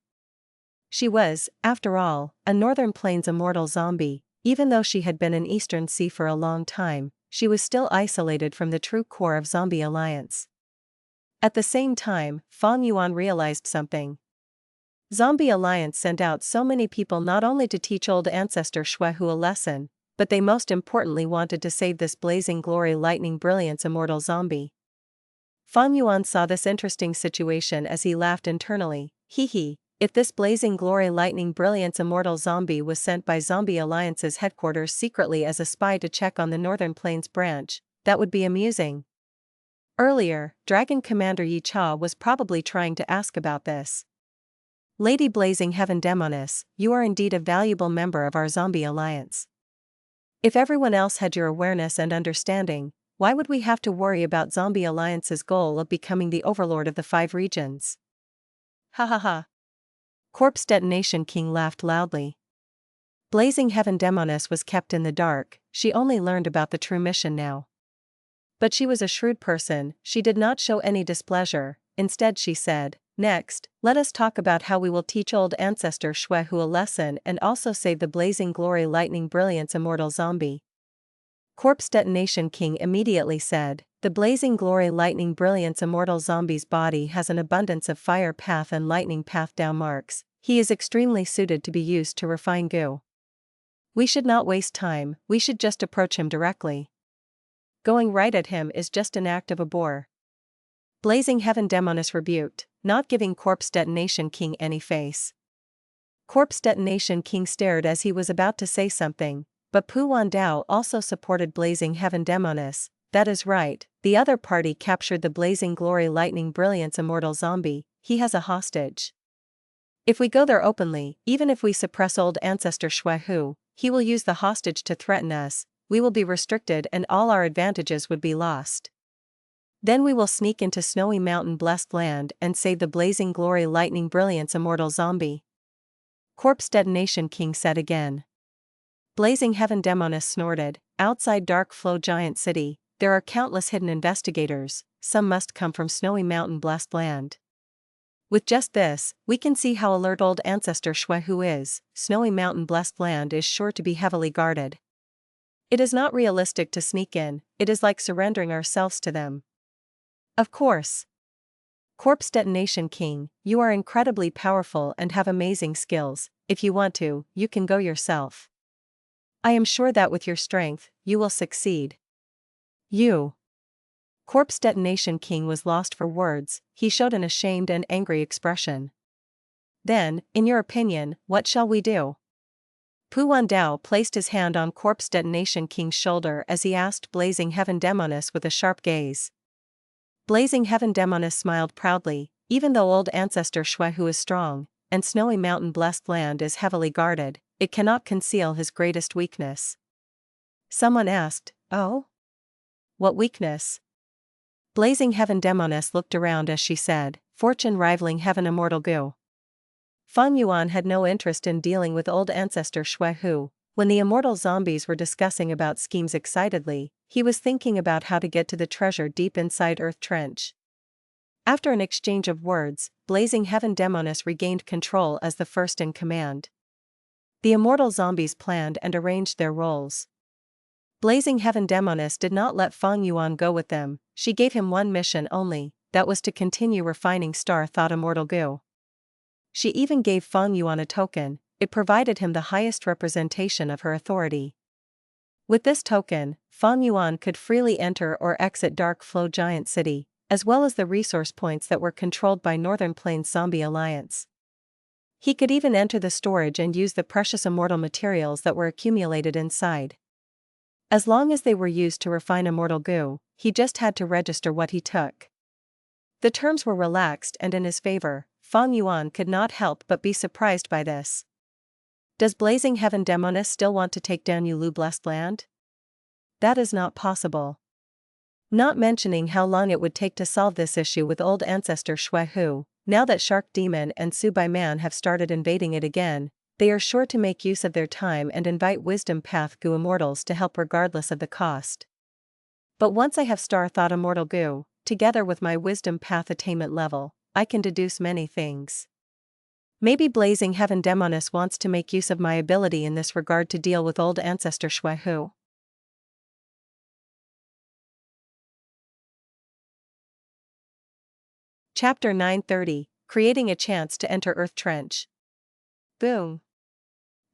Speaker 1: She was, after all, a Northern Plains immortal zombie. Even though she had been in Eastern Sea for a long time, she was still isolated from the true core of Zombie Alliance. At the same time, Fang Yuan realized something. Zombie Alliance sent out so many people not only to teach old Ancestor Shuaihu a lesson, but they most importantly wanted to save this blazing glory lightning brilliance immortal zombie. Fang Yuan saw this interesting situation as he laughed internally. Hee. If this blazing glory lightning brilliance immortal zombie was sent by Zombie Alliance's headquarters secretly as a spy to check on the Northern Plains branch, that would be amusing. Earlier, Dragon Commander Yi Cha was probably trying to ask about this. Lady Blazing Heaven Demoness, you are indeed a valuable member of our Zombie Alliance. If everyone else had your awareness and understanding, why would we have to worry about Zombie Alliance's goal of becoming the overlord of the 5 regions? Ha ha ha. Corpse Detonation King laughed loudly. Blazing Heaven Demoness was kept in the dark. She only learned about the true mission now. But she was a shrewd person. She did not show any displeasure. Instead she said, "Next, let us talk about how we will teach old Ancestor Shuaihu a lesson and also save the blazing glory lightning brilliance immortal zombie." Corpse Detonation King immediately said, "The blazing glory lightning brilliance immortal zombie's body has an abundance of fire path and lightning path down marks. He is extremely suited to be used to refine goo. We should not waste time, we should just approach him directly. Going right at him is just an act of a bore." Blazing Heaven Demoness rebuked, not giving Corpse Detonation King any face. Corpse Detonation King stared as he was about to say something, but Pu Wandao also supported Blazing Heaven Demoness. "That is right, the other party captured the blazing glory lightning brilliance immortal zombie, he has a hostage. If we go there openly, even if we suppress old Ancestor Shuaihu, he will use the hostage to threaten us, we will be restricted and all our advantages would be lost. Then we will sneak into Snowy Mountain blessed land and save the blazing glory lightning brilliance immortal zombie." Corpse Detonation King said again. Blazing Heaven Demoness snorted, "Outside Dark Flow Giant City, there are countless hidden investigators, some must come from Snowy Mountain blessed land. With just this, we can see how alert old Ancestor Shuaihu is. Snowy Mountain blessed land is sure to be heavily guarded. It is not realistic to sneak in, it is like surrendering ourselves to them." "Of course. Corpse Detonation King, you are incredibly powerful and have amazing skills. If you want to, you can go yourself. I am sure that with your strength, you will succeed." "You." Corpse Detonation King was lost for words, he showed an ashamed and angry expression. "Then, in your opinion, what shall we do?" Pu Wandao placed his hand on Corpse Detonation King's shoulder as he asked Blazing Heaven Demoness with a sharp gaze. Blazing Heaven Demoness smiled proudly. "Even though old Ancestor Shuaihu is strong, and Snowy Mountain blessed land is heavily guarded, it cannot conceal his greatest weakness." Someone asked, "Oh? What weakness?" Blazing Heaven Demoness looked around as she said, "Fortune rivaling heaven immortal goo." Fang Yuan had no interest in dealing with old Ancestor Shuaihu. When the immortal zombies were discussing about schemes excitedly, he was thinking about how to get to the treasure deep inside Earth Trench. After an exchange of words, Blazing Heaven Demoness regained control as the first in command. The immortal zombies planned and arranged their roles. Blazing Heaven Demoness did not let Fang Yuan go with them, she gave him one mission only, that was to continue refining Star Thought immortal goo. She even gave Fang Yuan a token, it provided him the highest representation of her authority. With this token, Fang Yuan could freely enter or exit Dark Flow Giant City, as well as the resource points that were controlled by Northern Plains Zombie Alliance. He could even enter the storage and use the precious immortal materials that were accumulated inside. As long as they were used to refine immortal goo, he just had to register what he took. The terms were relaxed and in his favor. Fang Yuan could not help but be surprised by this. Does Blazing Heaven Demoness still want to take down Yulu blessed land? That is not possible. Not mentioning how long it would take to solve this issue with old Ancestor Shui who, now that Shark Demon and Subai Man have started invading it again, they are sure to make use of their time and invite Wisdom Path Gu Immortals to help regardless of the cost. But once I have Star Thought Immortal Gu, together with my Wisdom Path Attainment level, I can deduce many things. Maybe Blazing Heaven Demoness wants to make use of my ability in this regard to deal with old Ancestor Shui who. Chapter 930, Creating a Chance to Enter Earth Trench. Boom.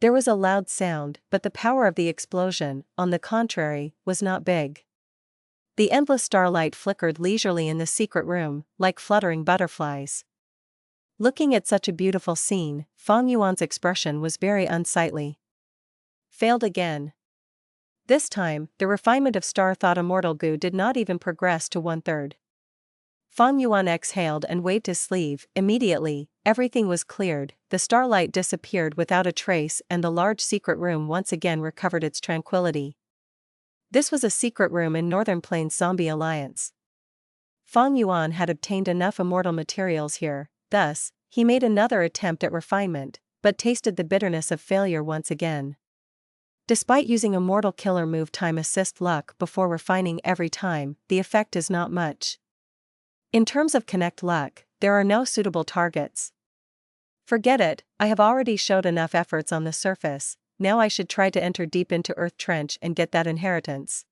Speaker 1: There was a loud sound, but the power of the explosion, on the contrary, was not big. The endless starlight flickered leisurely in the secret room, like fluttering butterflies. Looking at such a beautiful scene, Fang Yuan's expression was very unsightly. Failed again. This time, the refinement of Star Thought Immortal Gu did not even progress to 1/3. Fang Yuan exhaled and waved his sleeve. Immediately, everything was cleared, the starlight disappeared without a trace and the large secret room once again recovered its tranquility. This was a secret room in Northern Plains Zombie Alliance. Fang Yuan had obtained enough immortal materials here, thus, he made another attempt at refinement, but tasted the bitterness of failure once again. Despite using Immortal Killer move Time Assist Luck before refining every time, the effect is not much. In terms of Connect Luck, there are no suitable targets. Forget it, I have already showed enough efforts on the surface, now I should try to enter deep into Earth Trench and get that inheritance.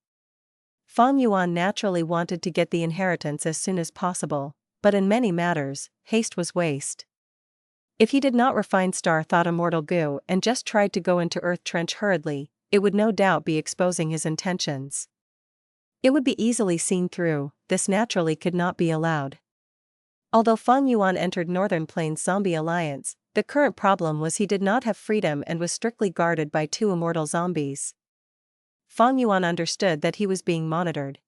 Speaker 1: Fang Yuan naturally wanted to get the inheritance as soon as possible, but in many matters, haste was waste. If he did not refine Star Thought Immortal Gu and just tried to go into Earth Trench hurriedly, it would no doubt be exposing his intentions. It would be easily seen through, this naturally could not be allowed. Although Fang Yuan entered Northern Plains Zombie Alliance, the current problem was he did not have freedom and was strictly guarded by 2 immortal zombies. Fang Yuan understood that he was being monitored.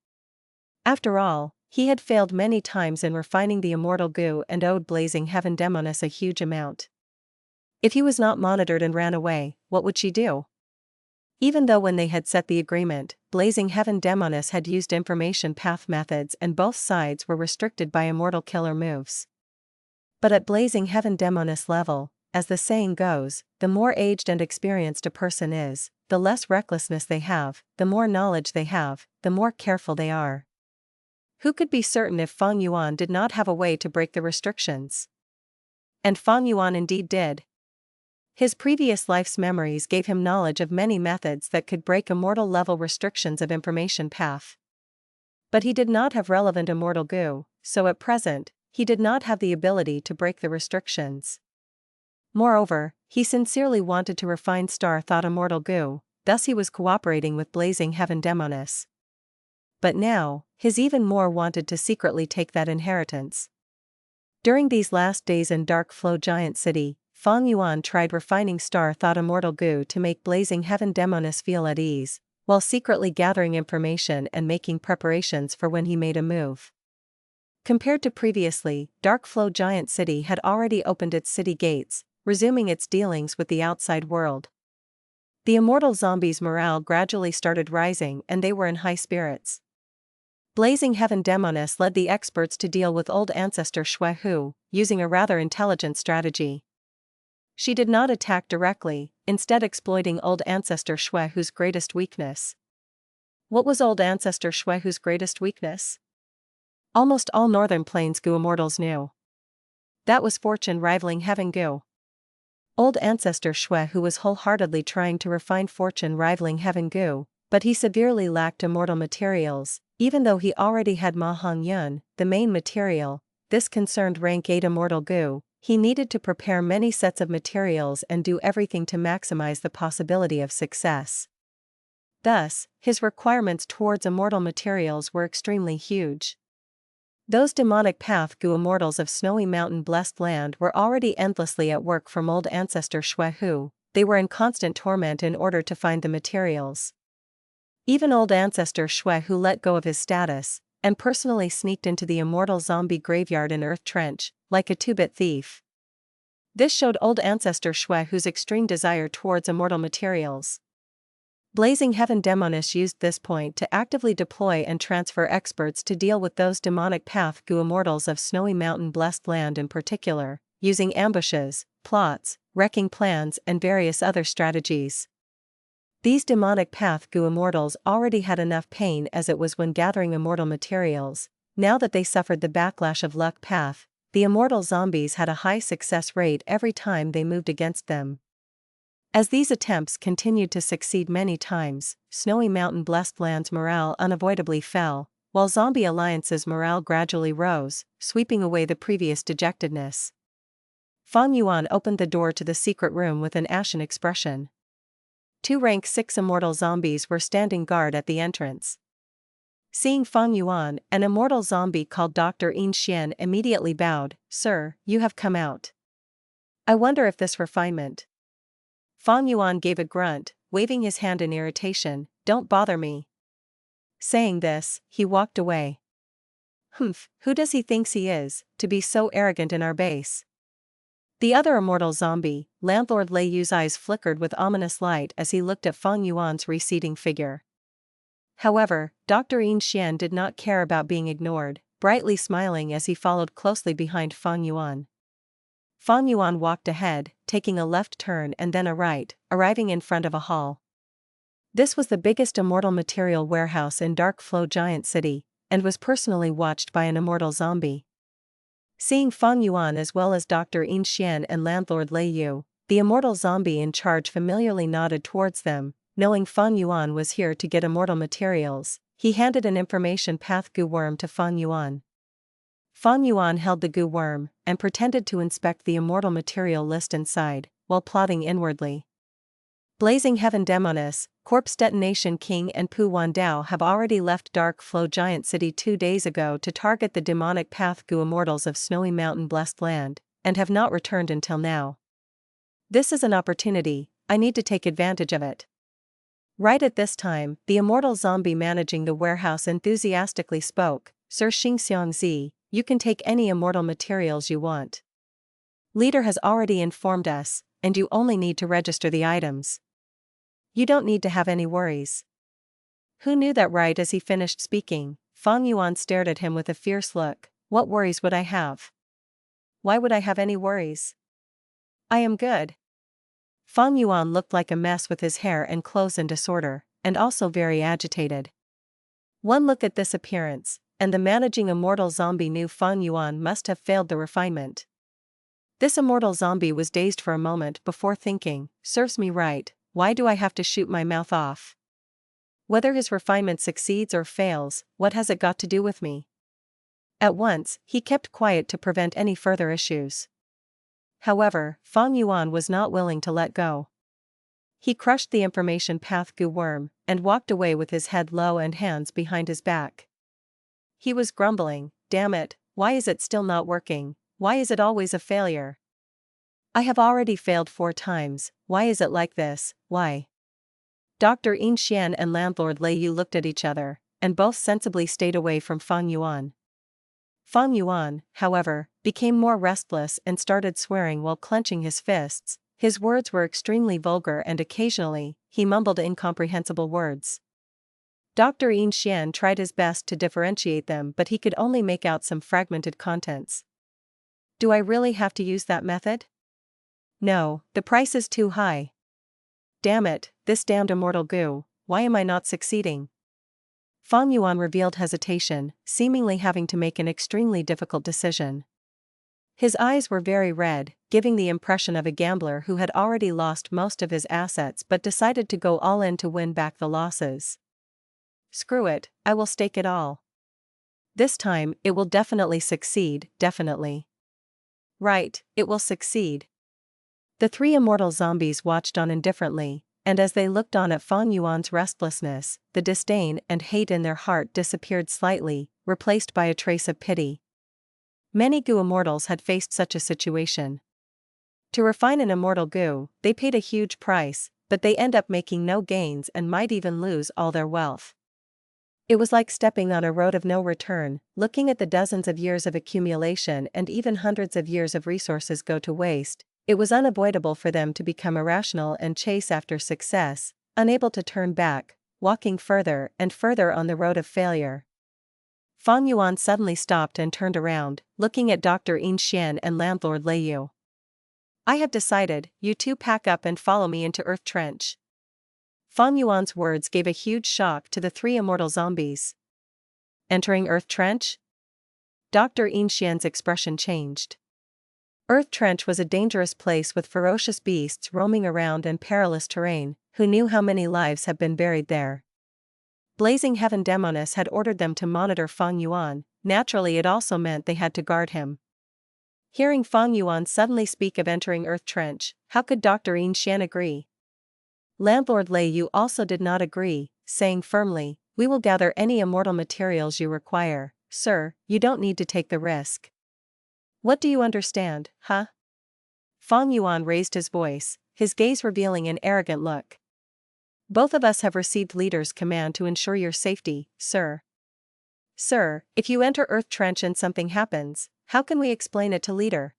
Speaker 1: After all, he had failed many times in refining the Immortal Gu and owed Blazing Heaven Demoness a huge amount. If he was not monitored and ran away, what would she do? Even though when they had set the agreement, Blazing Heaven Demoness had used information path methods and both sides were restricted by Immortal Killer moves. But at Blazing Heaven Demoness level, as the saying goes, the more aged and experienced a person is, the less recklessness they have, the more knowledge they have, the more careful they are. Who could be certain if Fang Yuan did not have a way to break the restrictions? And Fang Yuan indeed did. His previous life's memories gave him knowledge of many methods that could break immortal level restrictions of information path. But he did not have relevant Immortal Gu, so at present, he did not have the ability to break the restrictions. Moreover, he sincerely wanted to refine Star Thought Immortal Gu, thus he was cooperating with Blazing Heaven Demoness. But now, his even more wanted to secretly take that inheritance. During these last days in Dark Flow Giant City, Fang Yuan tried refining Star Thought Immortal Gu to make Blazing Heaven Demoness feel at ease, while secretly gathering information and making preparations for when he made a move. Compared to previously, Dark Flow Giant City had already opened its city gates, resuming its dealings with the outside world. The immortal zombies' morale gradually started rising and they were in high spirits. Blazing Heaven Demoness led the experts to deal with old Ancestor Shui Hu, using a rather intelligent strategy. She did not attack directly, instead exploiting old Ancestor Shui Hu's greatest weakness. What was old Ancestor Shui Hu's greatest weakness? Almost all Northern Plains Gu immortals knew. That was fortune rivaling Heaven Gu. Old Ancestor Shui Hu was wholeheartedly trying to refine fortune rivaling Heaven Gu, but he severely lacked immortal materials, even though he already had Ma Hong Yun, the main material. This concerned rank 8 immortal Gu. He needed to prepare many sets of materials and do everything to maximize the possibility of success. Thus, his requirements towards immortal materials were extremely huge. Those demonic path Gu immortals of Snowy Mountain Blessed Land were already endlessly at work from old Ancestor Shui Hu. They were in constant torment in order to find the materials. Even old Ancestor Shui Hu let go of his status, and personally sneaked into the immortal zombie graveyard in Earth Trench, like a 2-bit thief. This showed old Ancestor Shui Hu's extreme desire towards immortal materials. Blazing Heaven Demoness used this point to actively deploy and transfer experts to deal with those demonic path goo immortals of Snowy Mountain Blessed Land in particular, using ambushes, plots, wrecking plans and various other strategies. These demonic path goo immortals already had enough pain as it was when gathering immortal materials. Now that they suffered the backlash of luck path, the immortal zombies had a high success rate every time they moved against them. As these attempts continued to succeed many times, Snowy Mountain Blessed Land's morale unavoidably fell, while Zombie Alliance's morale gradually rose, sweeping away the previous dejectedness. Fang Yuan opened the door to the secret room with an ashen expression. 2 rank 6 immortal zombies were standing guard at the entrance. Seeing Fang Yuan, an immortal zombie called Dr. Yin Xian immediately bowed. "Sir, you have come out. I wonder if this refinement." Fang Yuan gave a grunt, waving his hand in irritation. "Don't bother me." Saying this, he walked away. "Humph, who does he thinks he is, to be so arrogant in our base?" The other immortal zombie, Landlord Lei Yu's eyes flickered with ominous light as he looked at Fang Yuan's receding figure. However, Dr. Yin Xian did not care about being ignored, brightly smiling as he followed closely behind Fang Yuan. Fang Yuan walked ahead, taking a left turn and then a right, arriving in front of a hall. This was the biggest immortal material warehouse in Dark Flow Giant City, and was personally watched by an immortal zombie. Seeing Fang Yuan as well as Dr. Yin Xian and Landlord Lei Yu, the immortal zombie in charge familiarly nodded towards them. Knowing Fang Yuan was here to get immortal materials, he handed an information path goo worm to Fang Yuan. Fang Yuan held the goo worm, and pretended to inspect the immortal material list inside, while plotting inwardly. Blazing Heaven Demoness, Corpse Detonation King and Pu Wandao have already left Dark Flow Giant City 2 days ago to target the demonic path goo immortals of Snowy Mountain Blessed Land, and have not returned until now. This is an opportunity, I need to take advantage of it. Right at this time, the immortal zombie managing the warehouse enthusiastically spoke. "Sir Xingxiang Zi, you can take any immortal materials you want. Leader has already informed us, and you only need to register the items. You don't need to have any worries." Who knew that? Right as he finished speaking, Fang Yuan stared at him with a fierce look. "What worries would I have? Why would I have any worries? I am good." Fang Yuan looked like a mess with his hair and clothes in disorder, and also very agitated. One look at this appearance, and the managing immortal zombie knew Fang Yuan must have failed the refinement. This immortal zombie was dazed for a moment before thinking, "Serves me right, why do I have to shoot my mouth off? Whether his refinement succeeds or fails, what has it got to do with me?" At once, he kept quiet to prevent any further issues. However, Fang Yuan was not willing to let go. He crushed the information path goo worm, and walked away with his head low and hands behind his back. He was grumbling, "Damn it, why is it still not working? Why is it always a failure? I have already failed 4 times, why is it like this, why?" Dr. Yin Xian and Landlord Lei Yu looked at each other, and both sensibly stayed away from Fang Yuan. Fang Yuan, however, became more restless and started swearing while clenching his fists. His words were extremely vulgar and occasionally, he mumbled incomprehensible words. Dr. Yin Xian tried his best to differentiate them, but he could only make out some fragmented contents. "Do I really have to use that method? No, the price is too high. Damn it, this damned immortal goo, why am I not succeeding?" Fang Yuan revealed hesitation, seemingly having to make an extremely difficult decision. His eyes were very red, giving the impression of a gambler who had already lost most of his assets but decided to go all in to win back the losses. "Screw it, I will stake it all. This time, it will definitely succeed, definitely. Right, it will succeed." The 3 immortal zombies watched on indifferently, and as they looked on at Fang Yuan's restlessness, the disdain and hate in their heart disappeared slightly, replaced by a trace of pity. Many goo immortals had faced such a situation. To refine an immortal goo, they paid a huge price, but they end up making no gains and might even lose all their wealth. It was like stepping on a road of no return, looking at the dozens of years of accumulation and even hundreds of years of resources go to waste. It was unavoidable for them to become irrational and chase after success, unable to turn back, walking further and further on the road of failure. Fang Yuan suddenly stopped and turned around, looking at Dr. Yin Xian and Landlord Lei Yu. I have decided, you two pack up and follow me into Earth Trench. Fang Yuan's words gave a huge shock to the three immortal zombies. Entering Earth Trench? Dr. Yin Xian's expression changed. Earth Trench was a dangerous place with ferocious beasts roaming around and perilous terrain. Who knew how many lives have been buried there? Blazing Heaven Demoness had ordered them to monitor Fang Yuan, naturally it also meant they had to guard him. Hearing Fang Yuan suddenly speak of entering Earth Trench, how could Dr. Yin Xian agree? Landlord Lei Yu also did not agree, saying firmly, we will gather any immortal materials you require, sir, you don't need to take the risk. What do you understand, huh? Fang Yuan raised his voice, his gaze revealing an arrogant look. Both of us have received Leader's command to ensure your safety, sir. Sir, if you enter Earth Trench and something happens, how can we explain it to Leader?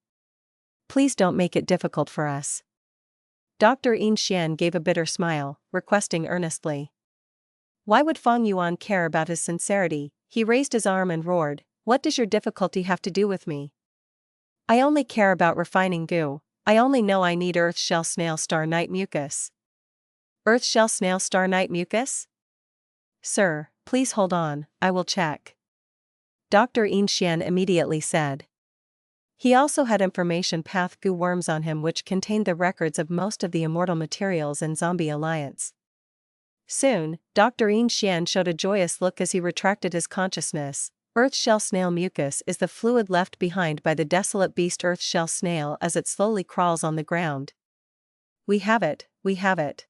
Speaker 1: Please don't make it difficult for us. Dr. Yin Xian gave a bitter smile, requesting earnestly. Why would Fang Yuan care about his sincerity? He raised his arm and roared, what does your difficulty have to do with me? I only care about refining goo. I only know I need Earth Shell Snail Star Night Mucus. Earth Shell Snail Star Night Mucus? Sir, please hold on, I will check. Dr. Yin Xian immediately said. He also had information path goo worms on him which contained the records of most of the immortal materials in Zombie Alliance. Soon, Dr. Yin Xian showed a joyous look as he retracted his consciousness. Earth Shell Snail Mucus is the fluid left behind by the desolate beast Earth Shell Snail as it slowly crawls on the ground. We have it, we have it.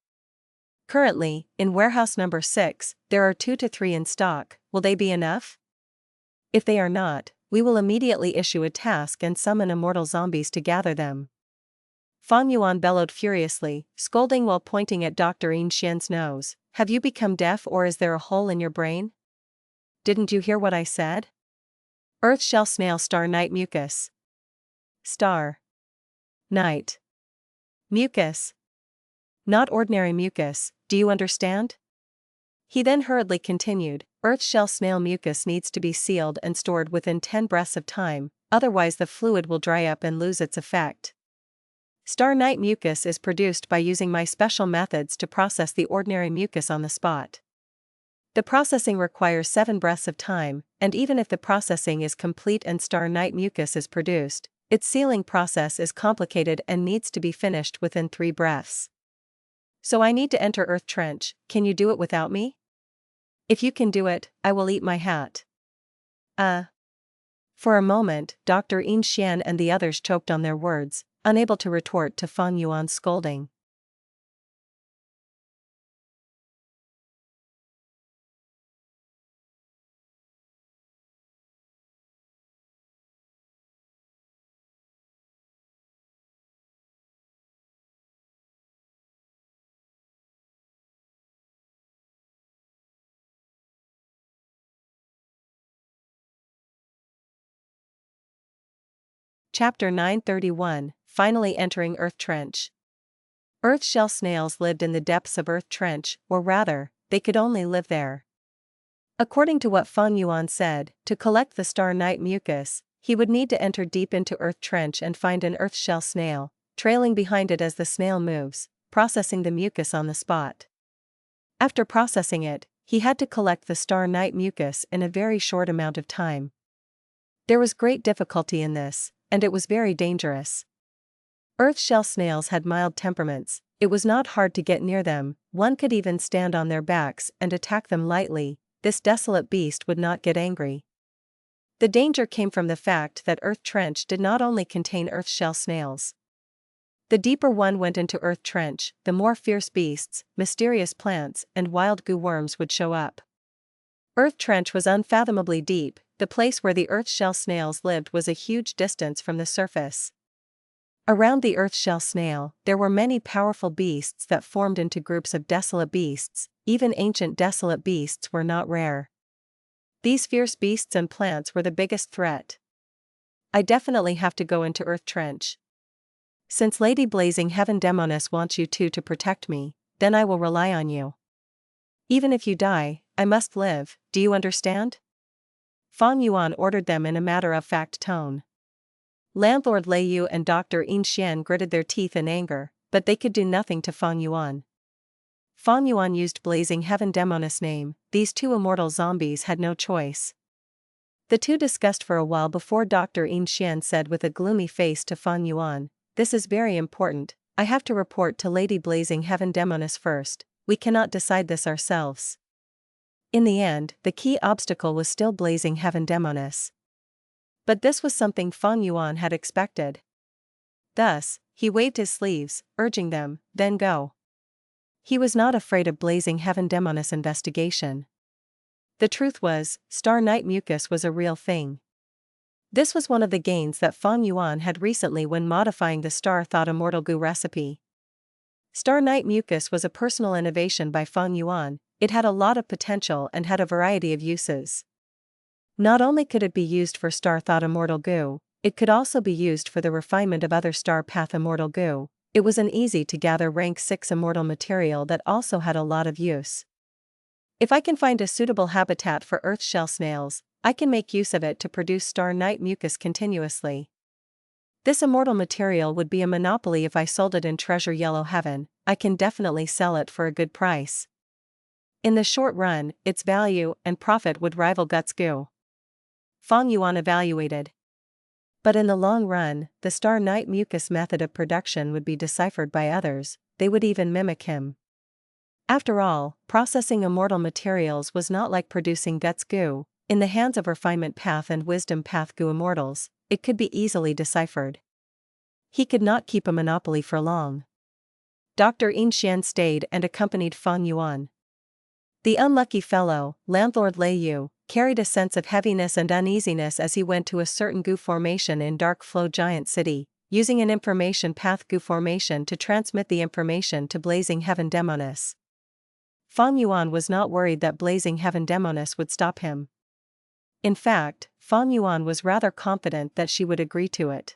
Speaker 1: Currently, in warehouse number 6, there are 2 to 3 in stock. Will they be enough? If they are not, we will immediately issue a task and summon immortal zombies to gather them. Fang Yuan bellowed furiously, scolding while pointing at Dr. Yin Xian's nose. Have you become deaf or is there a hole in your brain? Didn't you hear what I said? Earth Shell Snail Star Night Mucus. Star. Night. Mucus. Not ordinary mucus, do you understand? He then hurriedly continued, Earth Shell Snail Mucus needs to be sealed and stored within 10 breaths of time, otherwise the fluid will dry up and lose its effect. Star Night Mucus is produced by using my special methods to process the ordinary mucus on the spot. The processing requires 7 breaths of time, and even if the processing is complete and Star Night Mucus is produced, its sealing process is complicated and needs to be finished within 3 breaths. So I need to enter Earth Trench, can you do it without me? If you can do it, I will eat my hat. For a moment, Dr. Yin Xian and the others choked on their words, unable to retort to Fang Yuan's scolding. Chapter 931, Finally Entering Earth Trench. Earth Shell Snails lived in the depths of Earth Trench, or rather, they could only live there. According to what Fang Yuan said, to collect the Star Night Mucus, he would need to enter deep into Earth Trench and find an Earth Shell Snail, trailing behind it as the snail moves, processing the mucus on the spot. After processing it, he had to collect the Star Night Mucus in a very short amount of time. There was great difficulty in this, and it was very dangerous. Earth Shell Snails had mild temperaments, it was not hard to get near them, one could even stand on their backs and attack them lightly. This desolate beast would not get angry. The danger came from the fact that Earth Trench did not only contain Earth Shell Snails. The deeper one went into Earth Trench, the more fierce beasts, mysterious plants, and wild goo worms would show up. Earth Trench was unfathomably deep, the place where the Earth Shell Snails lived was a huge distance from the surface. Around the Earth Shell Snail, there were many powerful beasts that formed into groups of desolate beasts, even ancient desolate beasts were not rare. These fierce beasts and plants were the biggest threat. I definitely have to go into Earth Trench. Since Lady Blazing Heaven Demoness wants you two to protect me, then I will rely on you. Even if you die, I must live, do you understand? Fang Yuan ordered them in a matter-of-fact tone. Landlord Lei Yu and Dr. In Xian gritted their teeth in anger, but they could do nothing to Fang Yuan. Fang Yuan used Blazing Heaven Demoness name, these two immortal zombies had no choice. The two discussed for a while before Dr. In Xian said with a gloomy face to Fang Yuan, "This is very important, I have to report to Lady Blazing Heaven Demoness first, we cannot decide this ourselves." In the end, the key obstacle was still Blazing Heaven Demoness. But this was something Fang Yuan had expected. Thus, he waved his sleeves, urging them, then go. He was not afraid of Blazing Heaven Demoness investigation. The truth was, Star Night Mucus was a real thing. This was one of the gains that Fang Yuan had recently when modifying the Star Thought Immortal Goo recipe. Star Night Mucus was a personal innovation by Fang Yuan, it had a lot of potential and had a variety of uses. Not only could it be used for Star Thought Immortal Goo, it could also be used for the refinement of other Star Path Immortal Goo. It was an easy-to-gather rank 6 immortal material that also had a lot of use. If I can find a suitable habitat for earth shell snails, I can make use of it to produce Star Night Mucus continuously. This immortal material would be a monopoly if I sold it in Treasure Yellow Heaven, I can definitely sell it for a good price. In the short run, its value and profit would rival Guts Goo. Fang Yuan evaluated. But in the long run, the Star Night Mucus method of production would be deciphered by others, they would even mimic him. After all, processing immortal materials was not like producing Guts Goo. In the hands of Refinement Path and Wisdom Path Goo immortals, it could be easily deciphered. He could not keep a monopoly for long. Dr. In Xian stayed and accompanied Fang Yuan. The unlucky fellow, Landlord Lei Yu, carried a sense of heaviness and uneasiness as he went to a certain goo formation in Dark Flow Giant City, using an information path goo formation to transmit the information to Blazing Heaven Demoness. Fang Yuan was not worried that Blazing Heaven Demoness would stop him. In fact, Fang Yuan was rather confident that she would agree to it.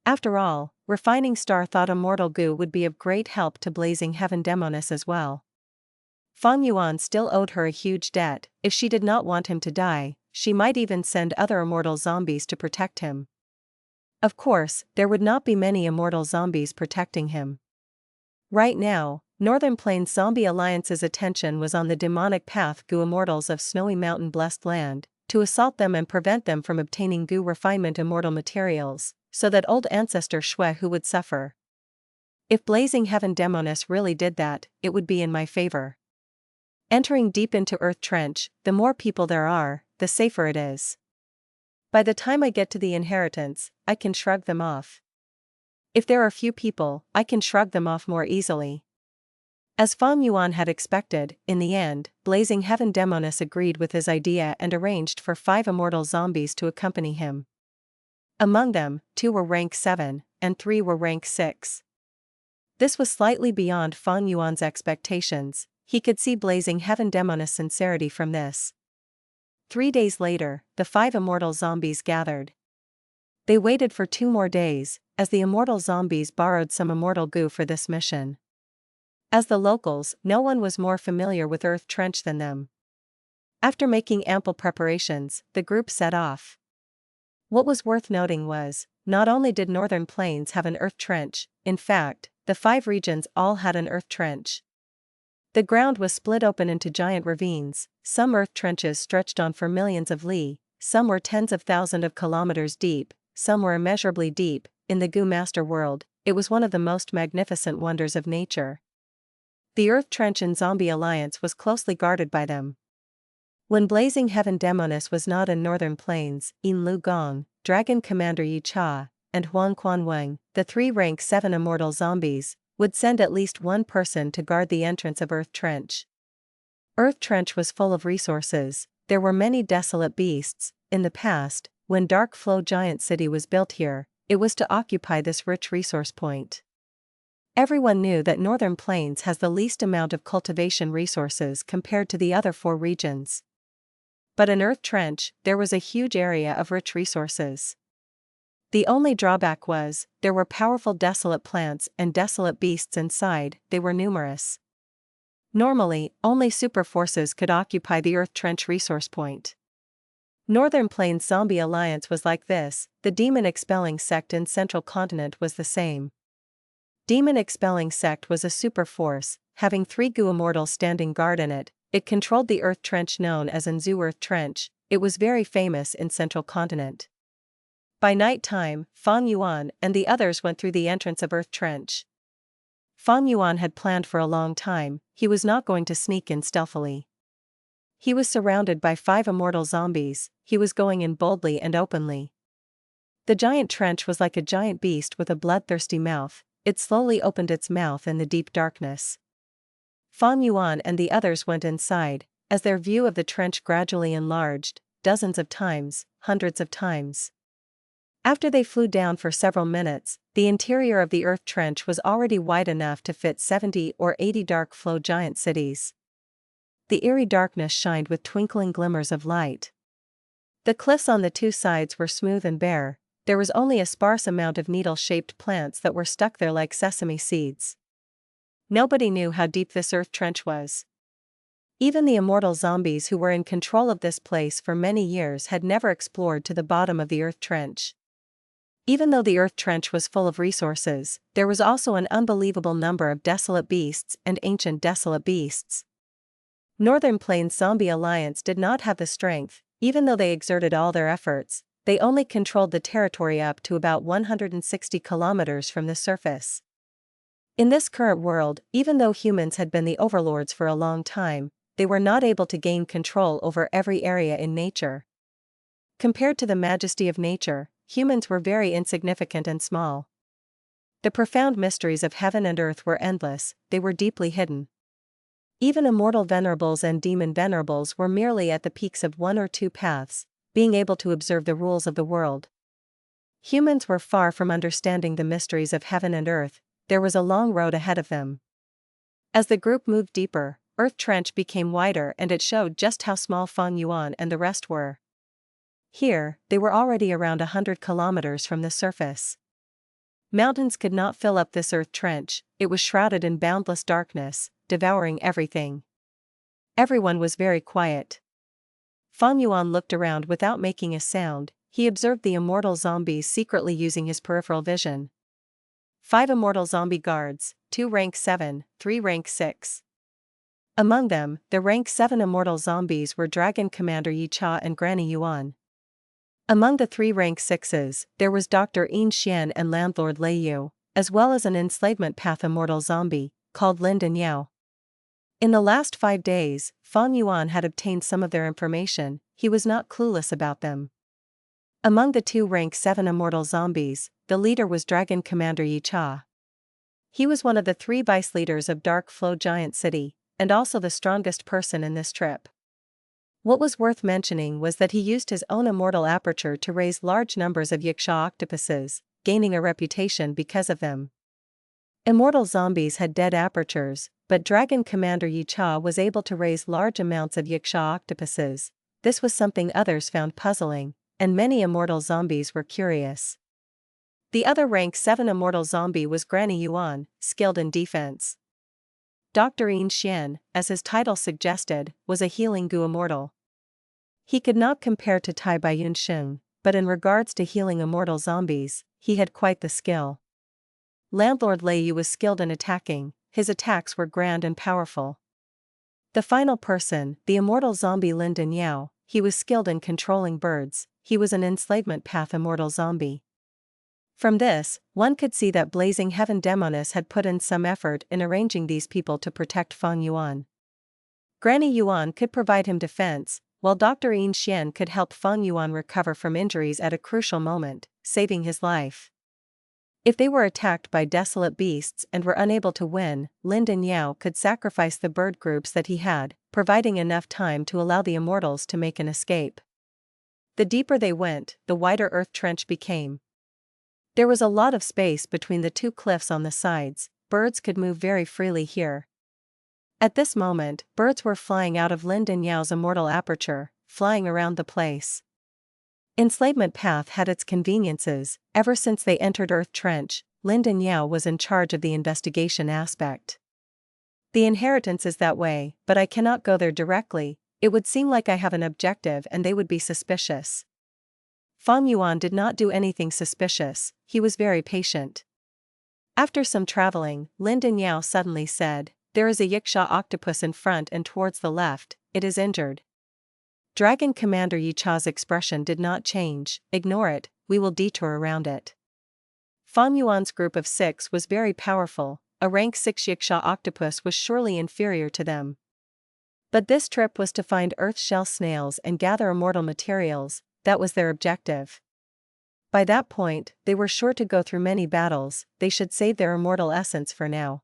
Speaker 1: After all, refining Star Thought Immortal Goo would be of great help to Blazing Heaven Demoness as well. Fang Yuan still owed her a huge debt. If she did not want him to die, she might even send other immortal zombies to protect him. Of course, there would not be many immortal zombies protecting him. Right now, Northern Plains Zombie Alliance's attention was on the demonic path goo immortals of Snowy Mountain Blessed Land, to assault them and prevent them from obtaining goo refinement immortal materials, so that old Ancestor Shui Hu would suffer. If Blazing Heaven Demoness really did that, it would be in my favor. Entering deep into Earth Trench, the more people there are, the safer it is. By the time I get to the inheritance, I can shrug them off. If there are few people, I can shrug them off more easily. As Fang Yuan had expected, in the end, Blazing Heaven Demoness agreed with his idea and arranged for 5 immortal zombies to accompany him. Among them, 2 were rank 7, and 3 were rank 6. This was slightly beyond Fang Yuan's expectations. He could see Blazing Heaven Demoness' sincerity from this. 3 days later, the 5 immortal zombies gathered. They waited for 2 more days, as the immortal zombies borrowed some immortal goo for this mission. As the locals, no one was more familiar with Earth Trench than them. After making ample preparations, the group set off. What was worth noting was, not only did Northern Plains have an Earth Trench, in fact, the 5 regions all had an Earth Trench. The ground was split open into giant ravines, some earth trenches stretched on for millions of li, some were tens of thousands of kilometers deep, some were immeasurably deep. In the Goo Master world, it was one of the most magnificent wonders of nature. The Earth Trench in Zombie Alliance was closely guarded by them. When Blazing Heaven Demoness was not in Northern Plains, In Lu Gong, Dragon Commander Yi Cha, and Huang Quan Weng, the 3 rank 7 immortal zombies, would send at least 1 person to guard the entrance of Earth Trench. Earth Trench was full of resources. There were many desolate beasts. In the past, when Dark Flow Giant City was built here, it was to occupy this rich resource point. Everyone knew that Northern Plains has the least amount of cultivation resources compared to the other 4 regions. But in Earth Trench, there was a huge area of rich resources. The only drawback was, there were powerful desolate plants and desolate beasts inside. They were numerous. Normally, only super forces could occupy the Earth Trench resource point. Northern Plains Zombie Alliance was like this, the demon-expelling sect in Central Continent was the same. Demon-expelling sect was a super force, having 3 Gu Immortals standing guard in it. It controlled the Earth Trench known as Anzu Earth Trench. It was very famous in Central Continent. By night time, Fang Yuan and the others went through the entrance of Earth Trench. Fang Yuan had planned for a long time, he was not going to sneak in stealthily. He was surrounded by 5 immortal zombies, he was going in boldly and openly. The giant trench was like a giant beast with a bloodthirsty mouth, it slowly opened its mouth in the deep darkness. Fang Yuan and the others went inside, as their view of the trench gradually enlarged, dozens of times, hundreds of times. After they flew down for several minutes, the interior of the Earth Trench was already wide enough to fit 70 or 80 dark flow giant cities. The eerie darkness shined with twinkling glimmers of light. The cliffs on the 2 sides were smooth and bare, there was only a sparse amount of needle-shaped plants that were stuck there like sesame seeds. Nobody knew how deep this Earth Trench was. Even the immortal zombies who were in control of this place for many years had never explored to the bottom of the Earth Trench. Even though the Earth Trench was full of resources, there was also an unbelievable number of desolate beasts and ancient desolate beasts. Northern Plains Zombie Alliance did not have the strength, even though they exerted all their efforts, they only controlled the territory up to about 160 kilometers from the surface. In this current world, even though humans had been the overlords for a long time, they were not able to gain control over every area in nature. Compared to the majesty of nature, humans were very insignificant and small. The profound mysteries of heaven and earth were endless, they were deeply hidden. Even immortal venerables and demon venerables were merely at the peaks of 1 or 2 paths, being able to observe the rules of the world. Humans were far from understanding the mysteries of heaven and earth, there was a long road ahead of them. As the group moved deeper, Earth Trench became wider and it showed just how small Fang Yuan and the rest were. Here, they were already around 100 kilometers from the surface. Mountains could not fill up this Earth Trench, it was shrouded in boundless darkness, devouring everything. Everyone was very quiet. Fang Yuan looked around without making a sound, he observed the immortal zombies secretly using his peripheral vision. 5 immortal zombie guards, 2 rank 7, 3 rank 6. Among them, the rank 7 immortal zombies were Dragon Commander Yaksha and Granny Yuan. Among the 3 rank 6s, there was Dr. Yin Xian and Landlord Lei Yu, as well as an enslavement path immortal zombie, called Linden Yao. In the last 5 days, Fang Yuan had obtained some of their information, he was not clueless about them. Among the 2 rank 7 immortal zombies, the leader was Dragon Commander Yaksha. He was one of the 3 vice leaders of Dark Flow Giant City, and also the strongest person in this trip. What was worth mentioning was that he used his own immortal aperture to raise large numbers of Yaksha octopuses, gaining a reputation because of them. Immortal zombies had dead apertures, but Dragon Commander Yaksha was able to raise large amounts of Yaksha octopuses. This was something others found puzzling, and many immortal zombies were curious. The other rank 7 immortal zombie was Granny Yuan, skilled in defense. Dr. Yin Xian, as his title suggested, was a healing Gu immortal. He could not compare to Tai Bai Yun Sheng, but in regards to healing immortal zombies, he had quite the skill. Landlord Lei Yu was skilled in attacking, his attacks were grand and powerful. The final person, the immortal zombie Linden Yao, he was skilled in controlling birds, he was an enslavement path immortal zombie. From this, one could see that Blazing Heaven Demoness had put in some effort in arranging these people to protect Fang Yuan. Granny Yuan could provide him defense, while Dr. Yin Xian could help Fang Yuan recover from injuries at a crucial moment, saving his life. If they were attacked by desolate beasts and were unable to win, Linden Yao could sacrifice the bird groups that he had, providing enough time to allow the immortals to make an escape. The deeper they went, the wider Earth Trench became. There was a lot of space between the 2 cliffs on the sides, birds could move very freely here. At this moment, birds were flying out of Linden Yao's immortal aperture, flying around the place. Enslavement Path had its conveniences, ever since they entered Earth Trench, Linden Yao was in charge of the investigation aspect. The inheritance is that way, but I cannot go there directly. It would seem like I have an objective and they would be suspicious. Fang Yuan did not do anything suspicious, he was very patient. After some traveling, Lin Yao suddenly said, "There is a Yaksha octopus in front and towards the left, it is injured." Dragon Commander Yicha's expression did not change. "Ignore it, we will detour around it." Fang Yuan's group of 6 was very powerful, a rank 6 Yaksha octopus was surely inferior to them. But this trip was to find earth shell snails and gather immortal materials, that was their objective. By that point, they were sure to go through many battles, they should save their immortal essence for now.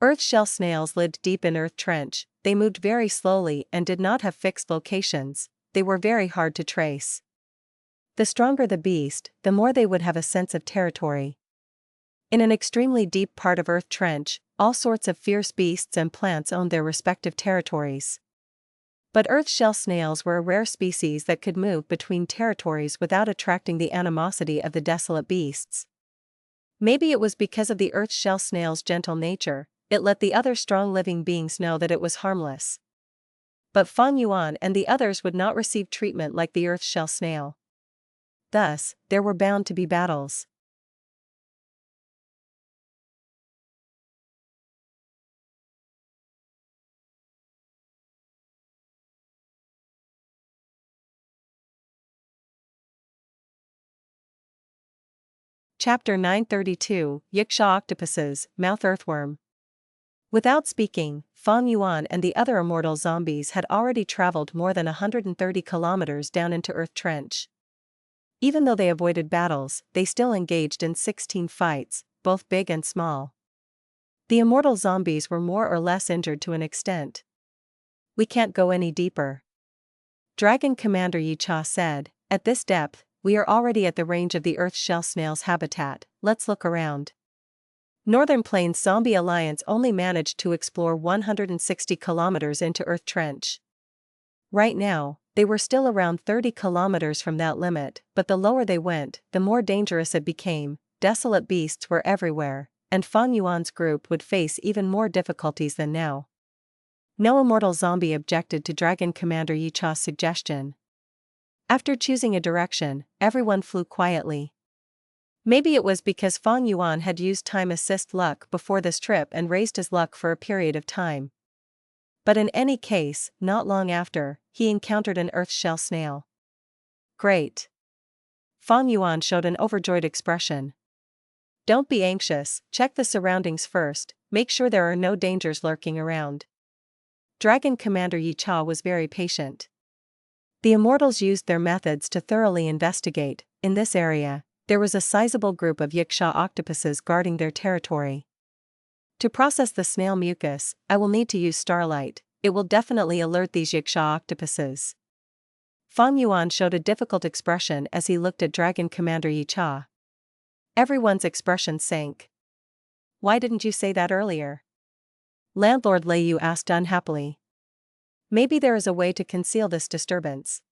Speaker 1: Earth shell snails lived deep in Earth Trench, they moved very slowly and did not have fixed locations, they were very hard to trace. The stronger the beast, the more they would have a sense of territory. In an extremely deep part of Earth Trench, all sorts of fierce beasts and plants owned their respective territories. But earth shell snails were a rare species that could move between territories without attracting the animosity of the desolate beasts. Maybe it was because of the earth shell snail's gentle nature, it let the other strong living beings know that it was harmless. But Fang Yuan and the others would not receive treatment like the earth shell snail. Thus, there were bound to be battles. Chapter 932, Yaksha Octopuses, Mouth Earthworm. Without speaking, Fang Yuan and the other immortal zombies had already traveled more than 130 kilometers down into Earth Trench. Even though they avoided battles, they still engaged in 16 fights, both big and small. The immortal zombies were more or less injured to an extent. "We can't go any deeper," Dragon Commander Yicha said. "At this depth, we are already at the range of the earth shell snail's habitat, let's look around." Northern Plains Zombie Alliance only managed to explore 160 kilometers into Earth Trench. Right now, they were still around 30 kilometers from that limit, but the lower they went, the more dangerous it became. Desolate beasts were everywhere, and Fang Yuan's group would face even more difficulties than now. No immortal zombie objected to Dragon Commander Yicha's suggestion. After choosing a direction, everyone flew quietly. Maybe it was because Fang Yuan had used time assist luck before this trip and raised his luck for a period of time. But in any case, not long after, he encountered an earth shell snail. "Great." Fang Yuan showed an overjoyed expression. "Don't be anxious, check the surroundings first, make sure there are no dangers lurking around." Dragon Commander Yicha was very patient. The immortals used their methods to thoroughly investigate. In this area, there was a sizable group of Yaksha octopuses guarding their territory. To process the snail mucus, I will need to use starlight, it will definitely alert these Yaksha octopuses. Fang Yuan showed a difficult expression as he looked at Dragon Commander Yicha. Everyone's expression sank. "Why didn't you say that earlier?" Landlord Lei Yu asked unhappily. "Maybe there is a way to conceal this disturbance,"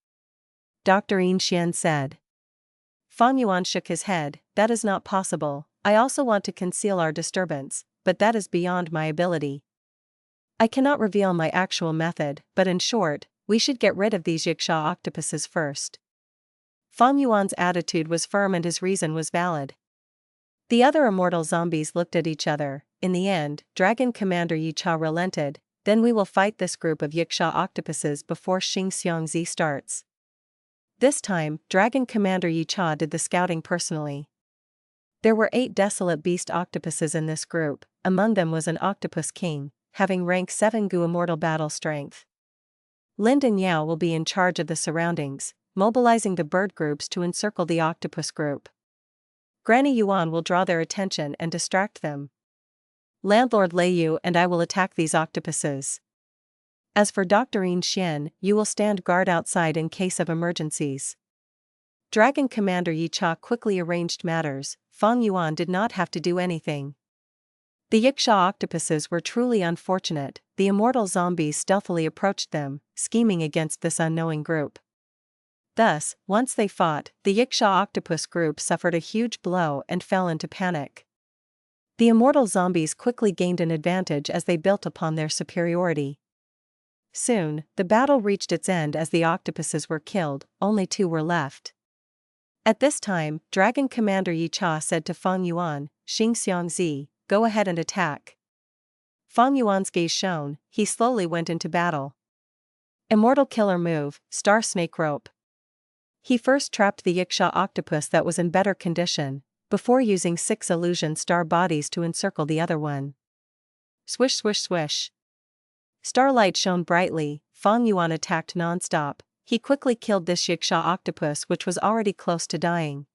Speaker 1: Dr. Yin Xian said. Fang Yuan shook his head. "That is not possible, I also want to conceal our disturbance, but that is beyond my ability. I cannot reveal my actual method, but in short, we should get rid of these Yaksha octopuses first." Fang Yuan's attitude was firm and his reason was valid. The other immortal zombies looked at each other. In the end, Dragon Commander Yicha relented. "Then we will fight this group of Yaksha octopuses before Xing Xiangzi starts." This time, Dragon Commander Yicha did the scouting personally. There were 8 desolate beast octopuses in this group, among them was an octopus king, having rank 7 Gu immortal battle strength. Lin Yao will be in charge of the surroundings, mobilizing the bird groups to encircle the octopus group. Granny Yuan will draw their attention and distract them. Landlord Lei Yu and I will attack these octopuses. As for Dr. Yin Xian, you will stand guard outside in case of emergencies. Dragon Commander Yicha quickly arranged matters. Fang Yuan did not have to do anything. The Yaksha octopuses were truly unfortunate. The immortal zombies stealthily approached them, scheming against this unknowing group. Thus, once they fought, the Yaksha octopus group suffered a huge blow and fell into panic. The immortal zombies quickly gained an advantage as they built upon their superiority. Soon, the battle reached its end as the octopuses were killed, only 2 were left. At this time, Dragon Commander Yaksha said to Fang Yuan, "Xing Xiang Zi, go ahead and attack." Fang Yuan's gaze shone, he slowly went into battle. Immortal killer move, Star Snake Rope. He first trapped the Yaksha octopus that was in better condition, before using 6 illusion star bodies to encircle the other one. Swish swish swish. Starlight shone brightly, Fang Yuan attacked non-stop. He quickly killed this Yaksha octopus which was already close to dying.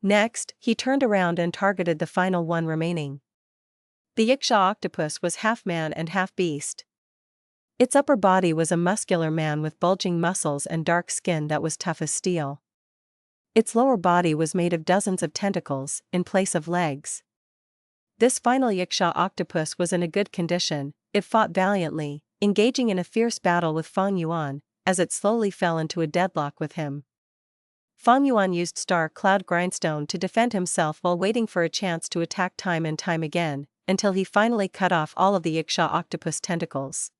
Speaker 1: Next, he turned around and targeted the final one remaining. The Yaksha octopus was half man and half beast. Its upper body was a muscular man with bulging muscles and dark skin that was tough as steel. Its lower body was made of dozens of tentacles, in place of legs. This final Yaksha octopus was in a good condition. It fought valiantly, engaging in a fierce battle with Fang Yuan, as it slowly fell into a deadlock with him. Fang Yuan used Star Cloud Grindstone to defend himself while waiting for a chance to attack time and time again, until he finally cut off all of the Yaksha octopus tentacles.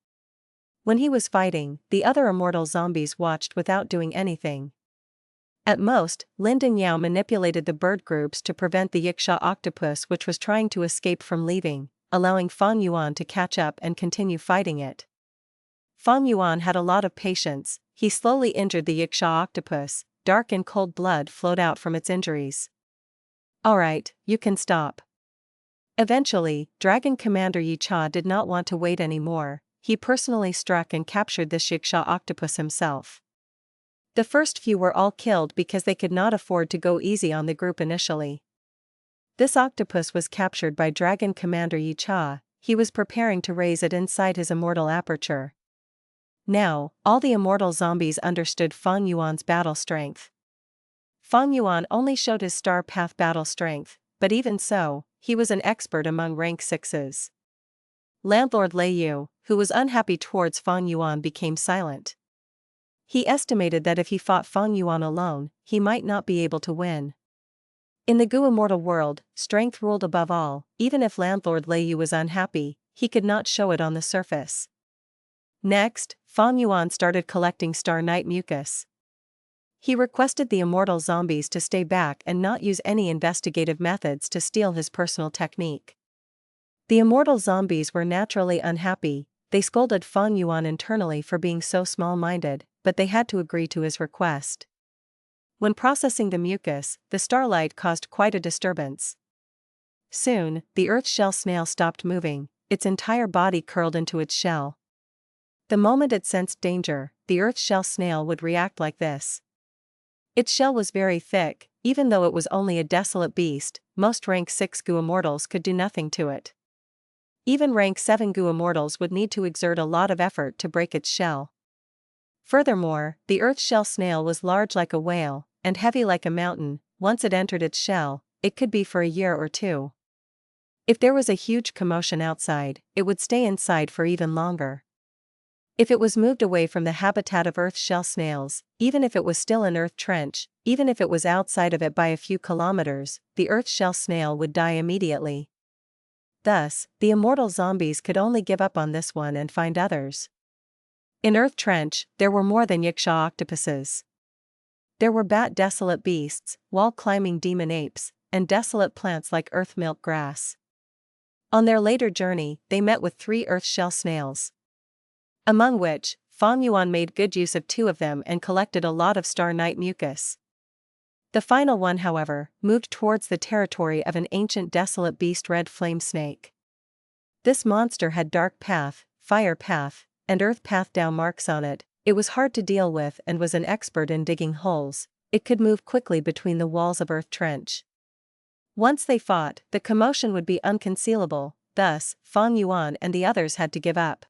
Speaker 1: When he was fighting, the other immortal zombies watched without doing anything. At most, Lin and Yao manipulated the bird groups to prevent the Yaksha octopus which was trying to escape from leaving, allowing Fang Yuan to catch up and continue fighting it. Fang Yuan had a lot of patience. He slowly injured the Yaksha octopus. Dark and cold blood flowed out from its injuries. "Alright, you can stop." Eventually, Dragon Commander Yaksha did not want to wait anymore. He personally struck and captured this Yaksha octopus himself. The first few were all killed because they could not afford to go easy on the group initially. This octopus was captured by Dragon Commander Yaksha. He was preparing to raise it inside his immortal aperture. Now, all the immortal zombies understood Fang Yuan's battle strength. Fang Yuan only showed his star path battle strength, but even so, he was an expert among rank 6s. Landlord Lei Yu, who was unhappy towards Fang Yuan, became silent. He estimated that if he fought Fang Yuan alone, he might not be able to win. In the Gu immortal world, strength ruled above all. Even if Landlord Lei Yu was unhappy, he could not show it on the surface. Next, Fang Yuan started collecting Star Night mucus. He requested the immortal zombies to stay back and not use any investigative methods to steal his personal technique. The immortal zombies were naturally unhappy. They scolded Fang Yuan internally for being so small-minded, but they had to agree to his request. When processing the mucus, the starlight caused quite a disturbance. Soon, the earth shell snail stopped moving, its entire body curled into its shell. The moment it sensed danger, the earth shell snail would react like this. Its shell was very thick. Even though it was only a desolate beast, most rank 6 Gu immortals could do nothing to it. Even rank 7 Gu immortals would need to exert a lot of effort to break its shell. Furthermore, the earth shell snail was large like a whale, and heavy like a mountain. Once it entered its shell, it could be for a year or 2. If there was a huge commotion outside, it would stay inside for even longer. If it was moved away from the habitat of earth shell snails, even if it was still an earth trench, even if it was outside of it by a few kilometers, the earth shell snail would die immediately. Thus, the immortal zombies could only give up on this one and find others. In Earth Trench, there were more than Yaksha octopuses. There were desolate beasts, wall-climbing demon apes, and desolate plants like earth milk grass. On their later journey, they met with 3 earth shell snails. Among which, Fang Yuan made good use of 2 of them and collected a lot of Star Night mucus. The final one, however, moved towards the territory of an ancient desolate beast red flame snake. This monster had dark path, fire path, and earth path down marks on it. It was hard to deal with and was an expert in digging holes. It could move quickly between the walls of Earth Trench. Once they fought, the commotion would be unconcealable. Thus, Fang Yuan and the others had to give up.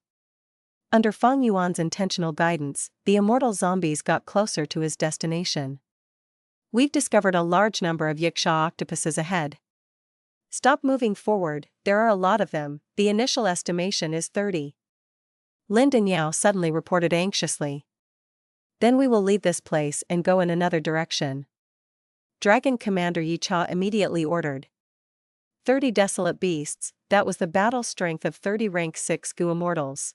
Speaker 1: Under Fang Yuan's intentional guidance, the immortal zombies got closer to his destination. We've discovered a large number of Yaksha octopuses ahead. Stop moving forward, there are a lot of them. The initial estimation is 30. Lin and Yao suddenly reported anxiously. Then we will leave this place and go in another direction. Dragon Commander Yaksha immediately ordered. 30 desolate beasts, that was the battle strength of 30 rank 6 Gu Immortals.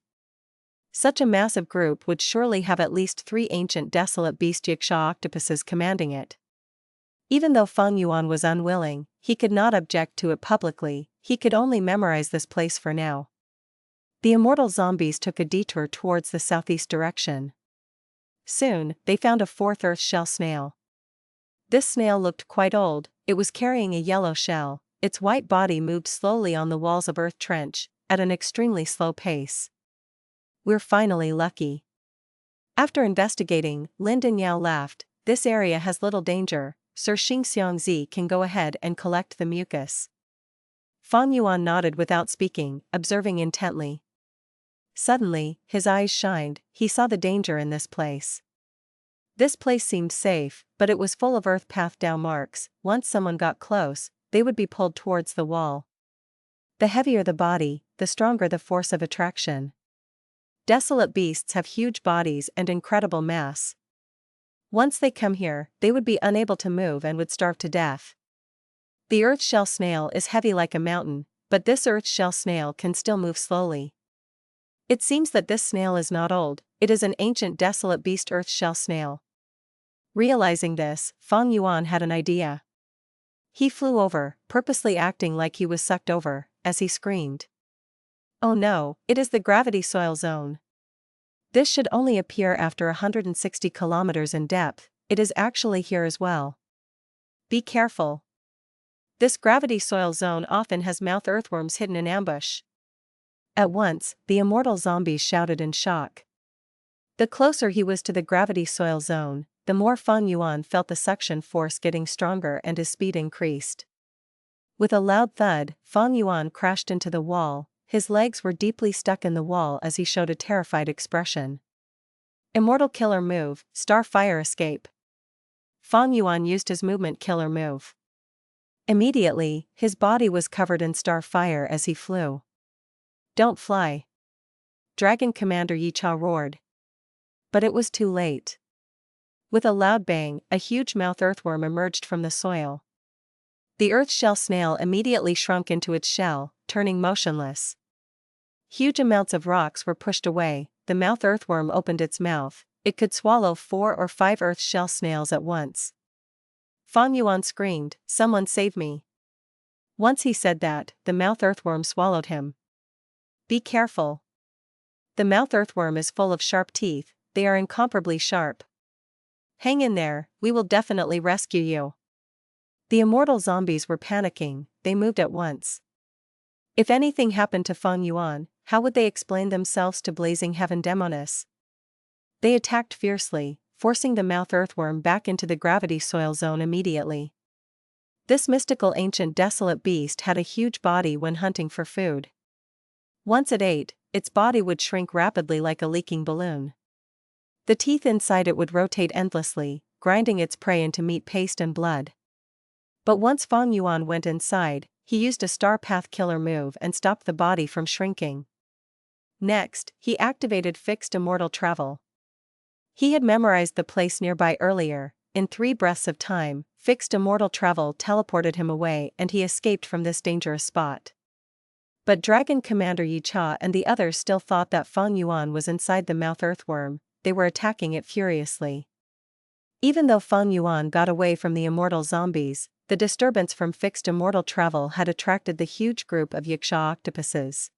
Speaker 1: Such a massive group would surely have at least 3 ancient desolate beast Yaksha octopuses commanding it. Even though Fang Yuan was unwilling, he could not object to it publicly, he could only memorize this place for now. The immortal zombies took a detour towards the southeast direction. Soon, they found a 4th earth shell snail. This snail looked quite old, it was carrying a yellow shell, its white body moved slowly on the walls of Earth Trench, at an extremely slow pace. We're finally lucky. After investigating, Lin and Yao laughed, this area has little danger, Sir Xingxiangzi can go ahead and collect the mucus. Fang Yuan nodded without speaking, observing intently. Suddenly, his eyes shined, he saw the danger in this place. This place seemed safe, but it was full of earth path down marks, once someone got close, they would be pulled towards the wall. The heavier the body, the stronger the force of attraction. Desolate beasts have huge bodies and incredible mass. Once they come here, they would be unable to move and would starve to death. The earth shell snail is heavy like a mountain, but this earth shell snail can still move slowly. It seems that this snail is not old, it is an ancient desolate beast earth shell snail. Realizing this, Fang Yuan had an idea. He flew over, purposely acting like he was sucked over, as he screamed. Oh no, it is the gravity soil zone. This should only appear after 160 kilometers in depth, it is actually here as well. Be careful. This gravity soil zone often has mouth earthworms hidden in ambush. At once, the immortal zombies shouted in shock. The closer he was to the gravity soil zone, the more Fang Yuan felt the suction force getting stronger and his speed increased. With a loud thud, Fang Yuan crashed into the wall, his legs were deeply stuck in the wall as he showed a terrified expression. Immortal killer move, Starfire escape. Fang Yuan used his movement killer move. Immediately, his body was covered in Starfire as he flew. Don't fly. Dragon Commander Yicha roared. But it was too late. With a loud bang, a huge mouth earthworm emerged from the soil. The earth shell snail immediately shrunk into its shell, turning motionless. Huge amounts of rocks were pushed away, the mouth earthworm opened its mouth, it could swallow 4 or 5 earth shell snails at once. Fang Yuan screamed, "Someone save me." Once he said that, the mouth earthworm swallowed him. Be careful. The mouth earthworm is full of sharp teeth, they are incomparably sharp. Hang in there, we will definitely rescue you. The immortal zombies were panicking, they moved at once. If anything happened to Fang Yuan, how would they explain themselves to Blazing Heaven Demoness? They attacked fiercely, forcing the mouth earthworm back into the gravity soil zone immediately. This mystical ancient desolate beast had a huge body when hunting for food. Once it ate, its body would shrink rapidly like a leaking balloon. The teeth inside it would rotate endlessly, grinding its prey into meat paste and blood. But once Fang Yuan went inside, he used a star path killer move and stopped the body from shrinking. Next, he activated fixed immortal travel. He had memorized the place nearby earlier, in 3 breaths of time, fixed immortal travel teleported him away and he escaped from this dangerous spot. But Dragon Commander Yicha and the others still thought that Fang Yuan was inside the mouth earthworm, they were attacking it furiously. Even though Fang Yuan got away from the immortal zombies, the disturbance from fixed immortal travel had attracted the huge group of Yaksha octopuses.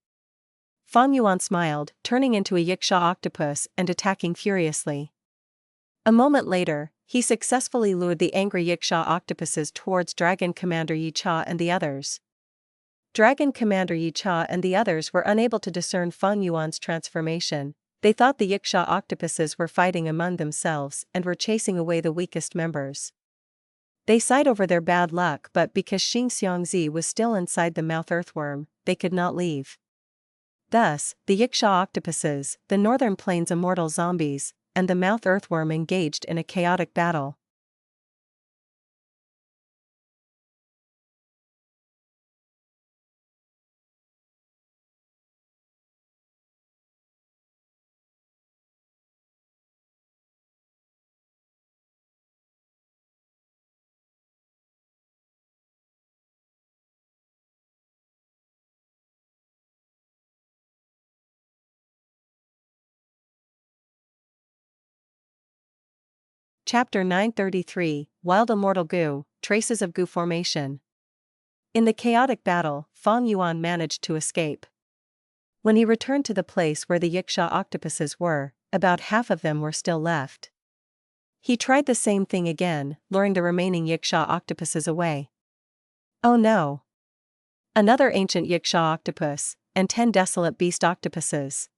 Speaker 1: Fang Yuan smiled, turning into a Yaksha octopus and attacking furiously. A moment later, he successfully lured the angry Yaksha octopuses towards Dragon Commander Yicha and the others. Dragon Commander Yicha and the others were unable to discern Fang Yuan's transformation. They thought the Yaksha octopuses were fighting among themselves and were chasing away the weakest members. They sighed over their bad luck, but because Xingxiangzi was still inside the mouth earthworm, they could not leave. Thus, the Yaksha octopuses, the Northern Plains immortal zombies, and the mouth earthworm engaged in a chaotic battle. Chapter 933, Wild Immortal Goo, Traces of Goo Formation. In the chaotic battle, Fang Yuan managed to escape. When he returned to the place where the Yaksha octopuses were, about half of them were still left. He tried the same thing again, luring the remaining Yaksha octopuses away. Oh no! Another ancient Yaksha octopus, and 10 desolate beast octopuses.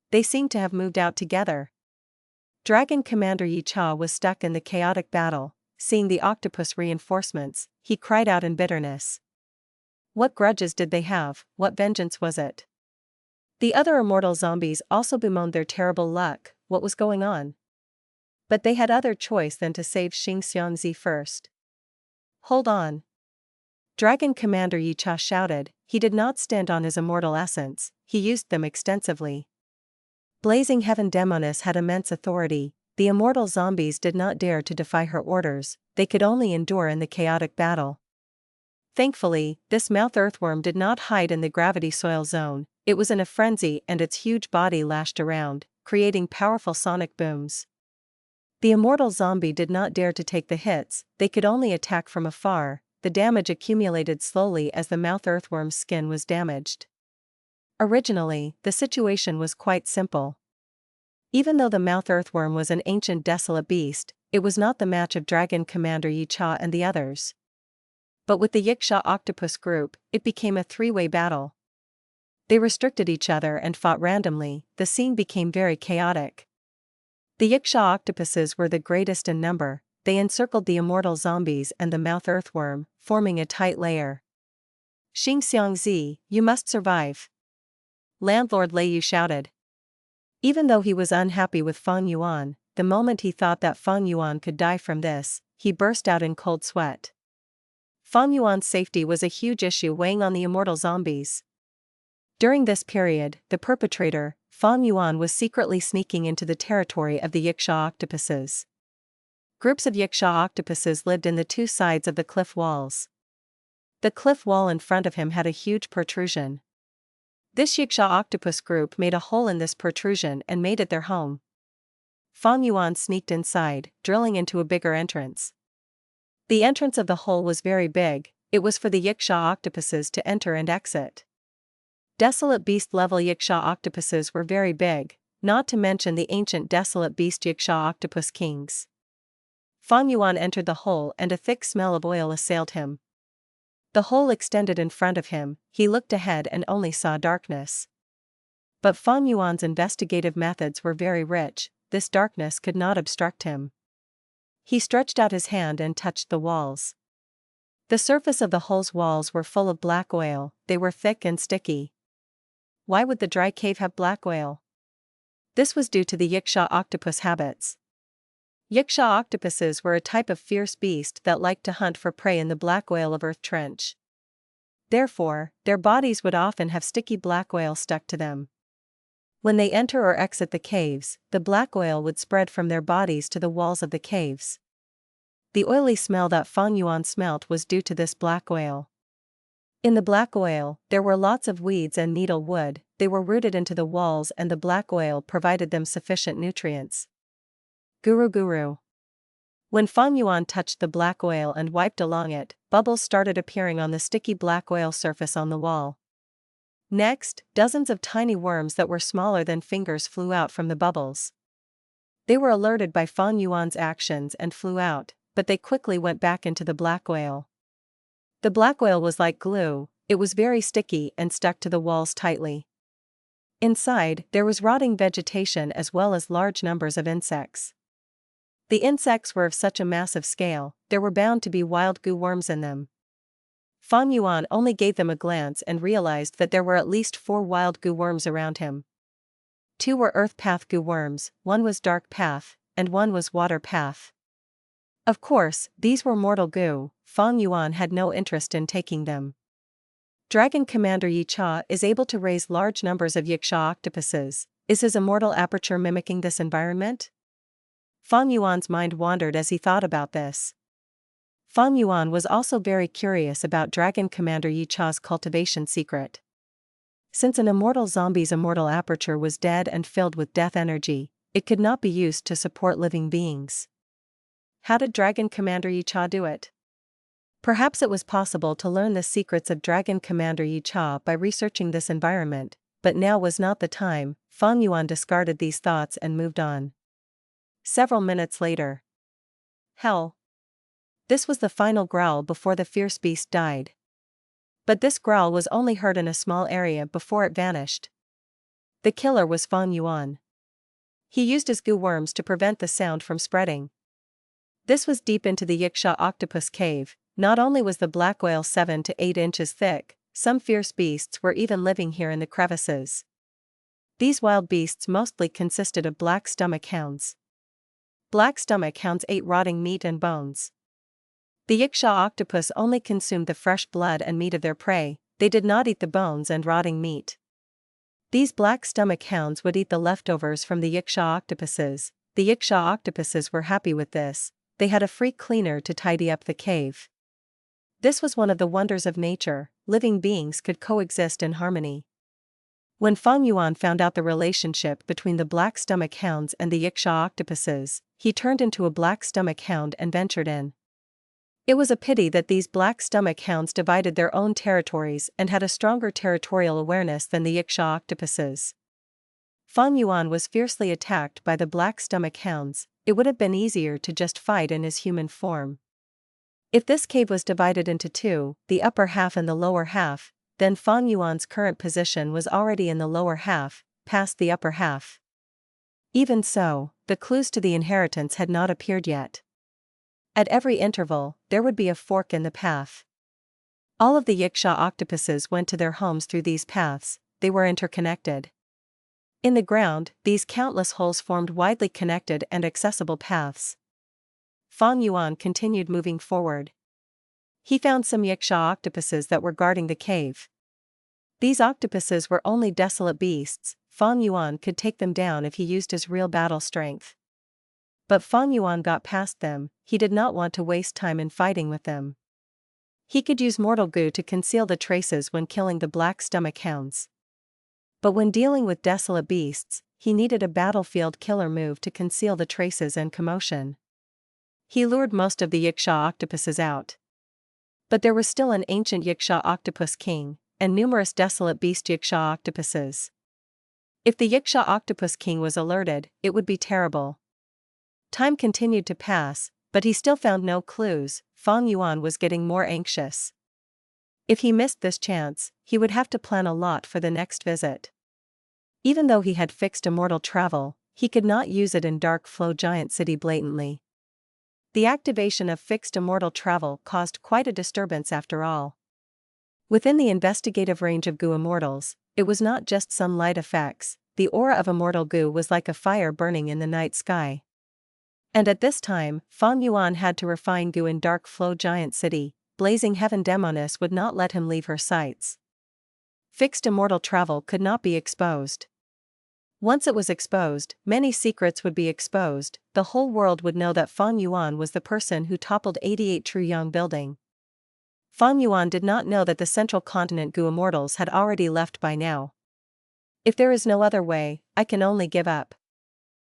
Speaker 1: They seemed to have moved out together. Dragon Commander Yaksha was stuck in the chaotic battle. Seeing the octopus reinforcements, he cried out in bitterness. What grudges did they have? What vengeance was it? The other immortal zombies also bemoaned their terrible luck. What was going on? But they had other choice than to save Xing Xiangzi first. Hold on! Dragon Commander Yaksha shouted. He did not stand on his immortal essence, he used them extensively. Blazing Heaven Demoness had immense authority. The immortal zombies did not dare to defy her orders, they could only endure in the chaotic battle. Thankfully, this mouth earthworm did not hide in the gravity soil zone, it was in a frenzy and its huge body lashed around, creating powerful sonic booms. The immortal zombie did not dare to take the hits, they could only attack from afar. The damage accumulated slowly as the mouth earthworm's skin was damaged. Originally, the situation was quite simple. Even though the mouth earthworm was an ancient desolate beast, it was not the match of Dragon Commander Yaksha and the others. But with the Yaksha octopus group, it became a three-way battle. They restricted each other and fought randomly, the scene became very chaotic. The Yaksha octopuses were the greatest in number, they encircled the immortal zombies and the mouth earthworm, forming a tight layer. Xing Xiangzi, you must survive! Landlord Lei Yu shouted. Even though he was unhappy with Fang Yuan, the moment he thought that Fang Yuan could die from this, he burst out in cold sweat. Fang Yuan's safety was a huge issue weighing on the immortal zombies. During this period, the perpetrator, Fang Yuan, was secretly sneaking into the territory of the Yaksha octopuses. Groups of Yaksha octopuses lived in the two sides of the cliff walls. The cliff wall in front of him had a huge protrusion. This Yaksha octopus group made a hole in this protrusion and made it their home. Fang Yuan sneaked inside, drilling into a bigger entrance. The entrance of the hole was very big, it was for the Yaksha octopuses to enter and exit. Desolate beast-level Yaksha octopuses were very big, not to mention the ancient desolate beast Yaksha octopus kings. Fang Yuan entered the hole and a thick smell of oil assailed him. The hole extended in front of him, he looked ahead and only saw darkness. But Fang Yuan's investigative methods were very rich, this darkness could not obstruct him. He stretched out his hand and touched the walls. The surface of the hole's walls were full of black oil, they were thick and sticky. Why would the dry cave have black oil? This was due to the Yaksha octopus habits. Yaksha octopuses were a type of fierce beast that liked to hunt for prey in the black oil of Earth Trench. Therefore, their bodies would often have sticky black oil stuck to them. When they enter or exit the caves, the black oil would spread from their bodies to the walls of the caves. The oily smell that Fang Yuan smelt was due to this black oil. In the black oil, there were lots of weeds and needle wood, they were rooted into the walls and the black oil provided them sufficient nutrients. Guru. When Fang Yuan touched the black oil and wiped along it, bubbles started appearing on the sticky black oil surface on the wall. Next, dozens of tiny worms that were smaller than fingers flew out from the bubbles. They were alerted by Fang Yuan's actions and flew out, but they quickly went back into the black oil. The black oil was like glue, it was very sticky and stuck to the walls tightly. Inside, there was rotting vegetation as well as large numbers of insects. The insects were of such a massive scale, there were bound to be wild goo worms in them. Fang Yuan only gave them a glance and realized that there were at least 4 wild goo worms around him. 2 were earth path goo worms, 1 was dark path, and 1 was water path. Of course, these were mortal goo, Fang Yuan had no interest in taking them. Dragon Commander Yaksha is able to raise large numbers of Yaksha octopuses, is his immortal aperture mimicking this environment? Fang Yuan's mind wandered as he thought about this. Fang Yuan was also very curious about Dragon Commander Yaksha's cultivation secret. Since an immortal zombie's immortal aperture was dead and filled with death energy, it could not be used to support living beings. How did Dragon Commander Yaksha do it? Perhaps it was possible to learn the secrets of Dragon Commander Yaksha by researching this environment, but now was not the time. Fang Yuan discarded these thoughts and moved on. Several minutes later. Hell. This was the final growl before the fierce beast died. But this growl was only heard in a small area before it vanished. The killer was Fang Yuan. He used his goo worms to prevent the sound from spreading. This was deep into the Yaksha octopus cave. Not only was the black oil 7 to 8 inches thick, some fierce beasts were even living here in the crevices. These wild beasts mostly consisted of black stomach hounds. Black stomach hounds ate rotting meat and bones. The Yaksha octopus only consumed the fresh blood and meat of their prey, they did not eat the bones and rotting meat. These black stomach hounds would eat the leftovers from the Yaksha octopuses. The Yaksha octopuses were happy with this, they had a free cleaner to tidy up the cave. This was one of the wonders of nature, living beings could coexist in harmony. When Fang Yuan found out the relationship between the black stomach hounds and the Yaksha octopuses, he turned into a black stomach hound and ventured in. It was a pity that these black stomach hounds divided their own territories and had a stronger territorial awareness than the Yaksha octopuses. Fang Yuan was fiercely attacked by the black stomach hounds. It would have been easier to just fight in his human form. If this cave was divided into two, the upper half and the lower half, then Fang Yuan's current position was already in the lower half, past the upper half. Even so, the clues to the inheritance had not appeared yet. At every interval, there would be a fork in the path. All of the Yaksha octopuses went to their homes through these paths, they were interconnected. In the ground, these countless holes formed widely connected and accessible paths. Fang Yuan continued moving forward. He found some Yaksha octopuses that were guarding the cave. These octopuses were only desolate beasts. Fang Yuan could take them down if he used his real battle strength. But Fang Yuan got past them, he did not want to waste time in fighting with them. He could use mortal goo to conceal the traces when killing the black stomach hounds. But when dealing with desolate beasts, he needed a battlefield killer move to conceal the traces and commotion. He lured most of the Yaksha octopuses out. But there was still an ancient Yaksha octopus king, and numerous desolate beast Yaksha octopuses. If the Yaksha octopus king was alerted, it would be terrible. Time continued to pass, but he still found no clues. Fang Yuan was getting more anxious. If he missed this chance, he would have to plan a lot for the next visit. Even though he had fixed immortal travel, he could not use it in Dark Flow Giant City blatantly. The activation of fixed immortal travel caused quite a disturbance after all. Within the investigative range of goo immortals, it was not just some light effects, the aura of immortal goo was like a fire burning in the night sky. And at this time, Fang Yuan had to refine goo in Dark Flow Giant City. Blazing Heaven Demoness would not let him leave her sights. Fixed immortal travel could not be exposed. Once it was exposed, many secrets would be exposed, the whole world would know that Fang Yuan was the person who toppled 88 Truyang building. Fang Yuan did not know that the central continent goo immortals had already left by now. If there is no other way, I can only give up.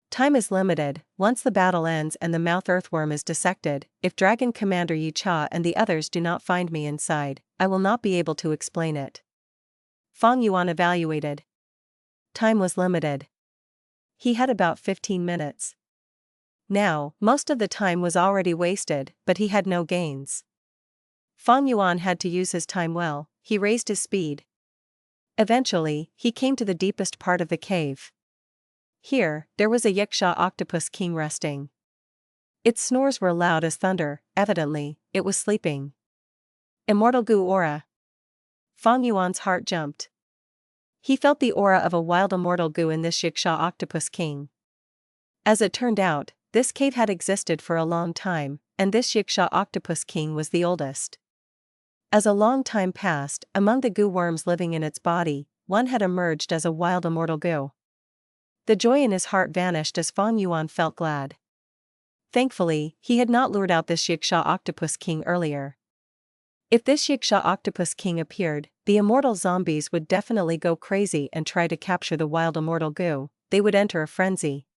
Speaker 1: Time is limited. Once the battle ends and the mouth earthworm is dissected, if Dragon Commander Yaksha and the others do not find me inside, I will not be able to explain it. Fang Yuan evaluated. Time was limited. He had about 15 minutes. Now, most of the time was already wasted, but he had no gains. Fang Yuan had to use his time well. He raised his speed. Eventually, he came to the deepest part of the cave. Here, there was a Yaksha octopus king resting. Its snores were loud as thunder, evidently, it was sleeping. Immortal goo aura. Fang Yuan's heart jumped. He felt the aura of a wild immortal goo in this Yaksha octopus king. As it turned out, this cave had existed for a long time, and this Yaksha octopus king was the oldest. As a long time passed, among the goo worms living in its body, one had emerged as a wild immortal goo. The joy in his heart vanished as Fang Yuan felt glad. Thankfully, he had not lured out this Yaksha octopus king earlier. If this Yaksha octopus king appeared, the immortal zombies would definitely go crazy and try to capture the wild immortal goo, they would enter a frenzy.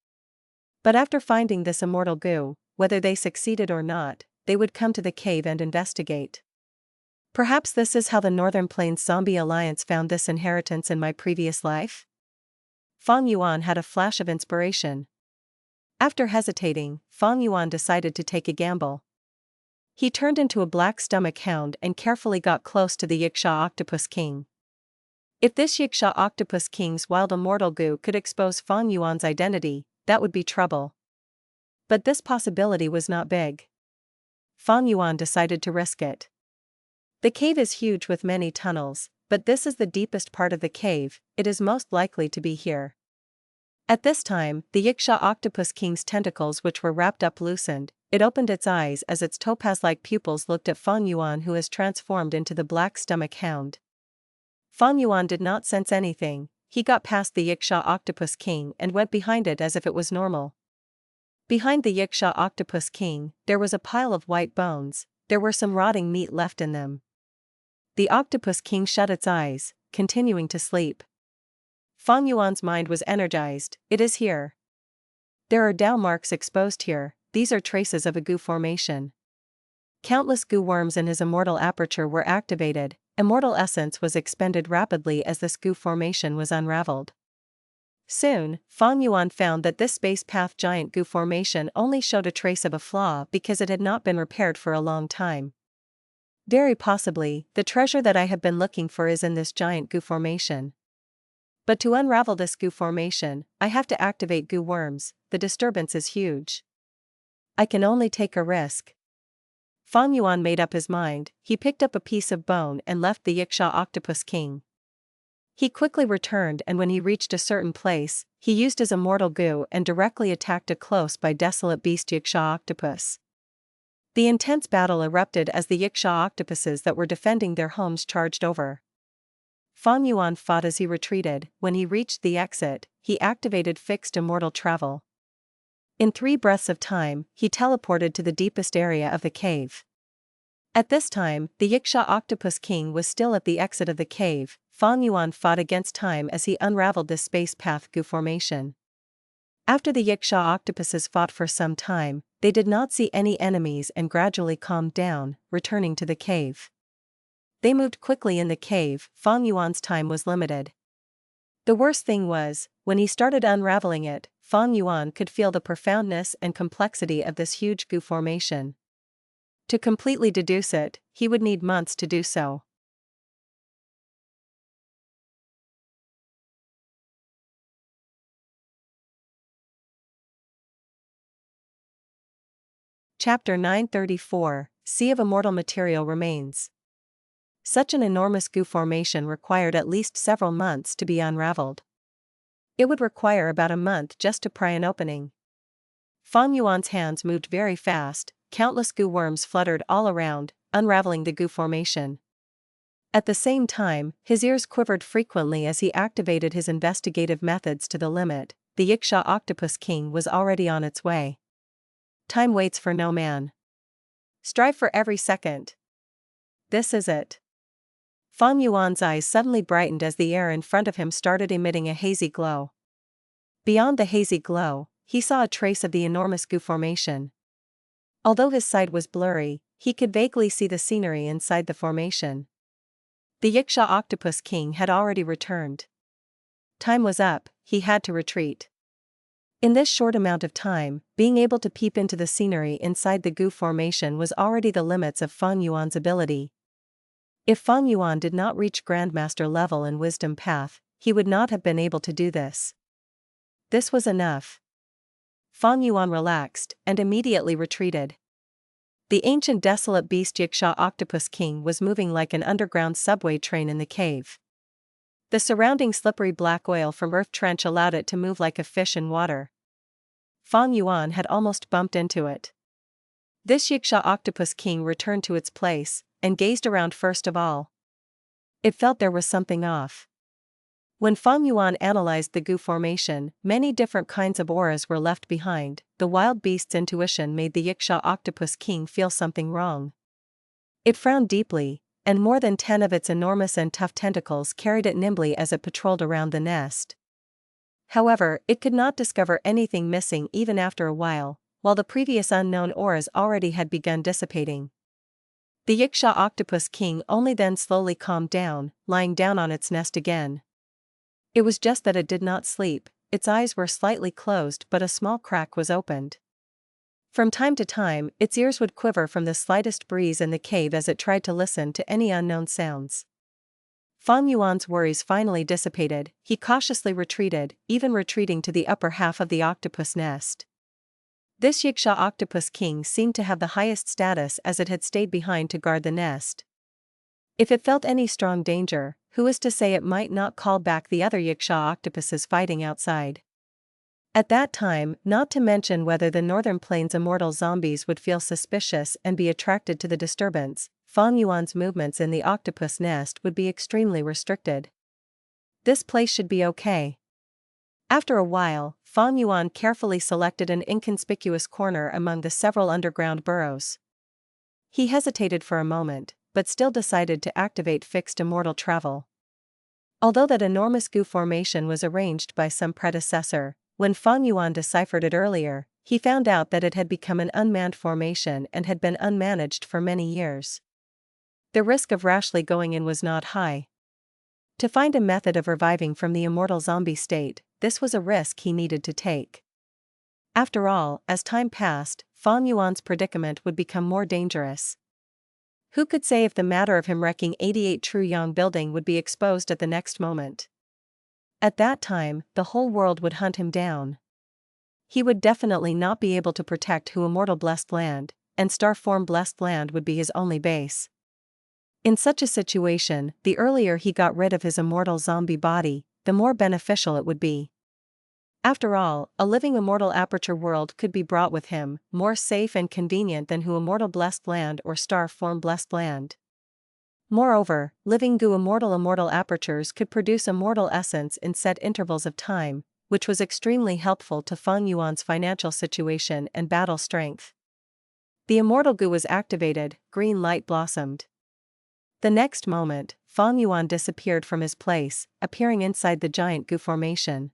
Speaker 1: But after finding this immortal goo, whether they succeeded or not, they would come to the cave and investigate. Perhaps this is how the Northern Plains Zombie Alliance found this inheritance in my previous life? Fang Yuan had a flash of inspiration. After hesitating, Fang Yuan decided to take a gamble. He turned into a black stomach hound and carefully got close to the Yaksha Octopus King. If this Yaksha Octopus King's wild immortal goo could expose Fang Yuan's identity, that would be trouble. But this possibility was not big. Fang Yuan decided to risk it. The cave is huge with many tunnels, but this is the deepest part of the cave, it is most likely to be here. At this time, the Yaksha Octopus King's tentacles which were wrapped up loosened, it opened its eyes as its topaz-like pupils looked at Fang Yuan, who has transformed into the black stomach hound. Fang Yuan did not sense anything, he got past the Yaksha Octopus King and went behind it as if it was normal. Behind the Yaksha Octopus King, there was a pile of white bones, there were some rotting meat left in them. The Octopus King shut its eyes, continuing to sleep. Fang Yuan's mind was energized, it is here. There are Dao marks exposed here, these are traces of a goo formation. Countless goo worms in his immortal aperture were activated, immortal essence was expended rapidly as this goo formation was unraveled. Soon, Fang Yuan found that this space path giant goo formation only showed a trace of a flaw because it had not been repaired for a long time. Very possibly, the treasure that I have been looking for is in this giant goo formation. But to unravel this goo formation, I have to activate goo worms, the disturbance is huge. I can only take a risk. Fang Yuan made up his mind, he picked up a piece of bone and left the Yaksha Octopus King. He quickly returned, and when he reached a certain place, he used his immortal goo and directly attacked a close by desolate beast Yaksha Octopus. The intense battle erupted as the Yaksha Octopuses that were defending their homes charged over. Fang Yuan fought as he retreated, when he reached the exit, he activated fixed immortal travel. In 3 breaths of time, he teleported to the deepest area of the cave. At this time, the Yaksha Octopus King was still at the exit of the cave. Fang Yuan fought against time as he unraveled this space path goo formation. After the Yaksha Octopuses fought for some time, they did not see any enemies and gradually calmed down, returning to the cave. They moved quickly in the cave, Fang Yuan's time was limited. The worst thing was, when he started unraveling it, Fang Yuan could feel the profoundness and complexity of this huge goo formation. To completely deduce it, he would need months to do so. Chapter 934, Sea of Immortal Material Remains. Such an enormous goo formation required at least several months to be unraveled. It would require about a month just to pry an opening. Fang Yuan's hands moved very fast, countless goo worms fluttered all around, unraveling the goo formation. At the same time, his ears quivered frequently as he activated his investigative methods to the limit. The Yaksha Octopus King was already on its way. Time waits for no man. Strive for every second. This is it. Fang Yuan's eyes suddenly brightened as the air in front of him started emitting a hazy glow. Beyond the hazy glow, he saw a trace of the enormous goo formation. Although his sight was blurry, he could vaguely see the scenery inside the formation. The Yaksha Octopus King had already returned. Time was up, he had to retreat. In this short amount of time, being able to peep into the scenery inside the goo formation was already the limits of Fang Yuan's ability. If Fang Yuan did not reach Grandmaster level in Wisdom Path, he would not have been able to do this. This was enough. Fang Yuan relaxed, and immediately retreated. The ancient desolate beast Yaksha Octopus King was moving like an underground subway train in the cave. The surrounding slippery black oil from Earth Trench allowed it to move like a fish in water. Fang Yuan had almost bumped into it. This Yaksha Octopus King returned to its place, and gazed around first of all. It felt there was something off. When Fang Yuan analyzed the goo formation, many different kinds of auras were left behind. The wild beast's intuition made the Yaksha Octopus King feel something wrong. It frowned deeply, and more than 10 of its enormous and tough tentacles carried it nimbly as it patrolled around the nest. However, it could not discover anything missing even after a while, while the previous unknown auras already had begun dissipating. The Yaksha Octopus King only then slowly calmed down, lying down on its nest again. It was just that it did not sleep, its eyes were slightly closed but a small crack was opened. From time to time, its ears would quiver from the slightest breeze in the cave as it tried to listen to any unknown sounds. Fang Yuan's worries finally dissipated, he cautiously retreated, even retreating to the upper half of the octopus nest. This Yaksha Octopus King seemed to have the highest status as it had stayed behind to guard the nest. If it felt any strong danger, who is to say it might not call back the other Yaksha octopuses fighting outside? At that time, not to mention whether the Northern Plains immortal zombies would feel suspicious and be attracted to the disturbance, Fang Yuan's movements in the octopus nest would be extremely restricted. This place should be okay. After a while, Fang Yuan carefully selected an inconspicuous corner among the several underground burrows. He hesitated for a moment, but still decided to activate fixed immortal travel. Although that enormous goo formation was arranged by some predecessor, when Fang Yuan deciphered it earlier, he found out that it had become an unmanned formation and had been unmanaged for many years. The risk of rashly going in was not high. To find a method of reviving from the immortal zombie state, this was a risk he needed to take. After all, as time passed, Fang Yuan's predicament would become more dangerous. Who could say if the matter of him wrecking 88 True Yang building would be exposed at the next moment? At that time, the whole world would hunt him down. He would definitely not be able to protect Hu Immortal Blessed Land, and Star Form Blessed Land would be his only base. In such a situation, the earlier he got rid of his immortal zombie body, the more beneficial it would be. After all, a living immortal Aperture world could be brought with him, more safe and convenient than Hu Immortal Blessed Land or Star Form Blessed Land. Moreover, living goo immortal apertures could produce immortal essence in set intervals of time, which was extremely helpful to Fang Yuan's financial situation and battle strength. The immortal goo was activated, green light blossomed. The next moment, Fang Yuan disappeared from his place, appearing inside the giant goo formation.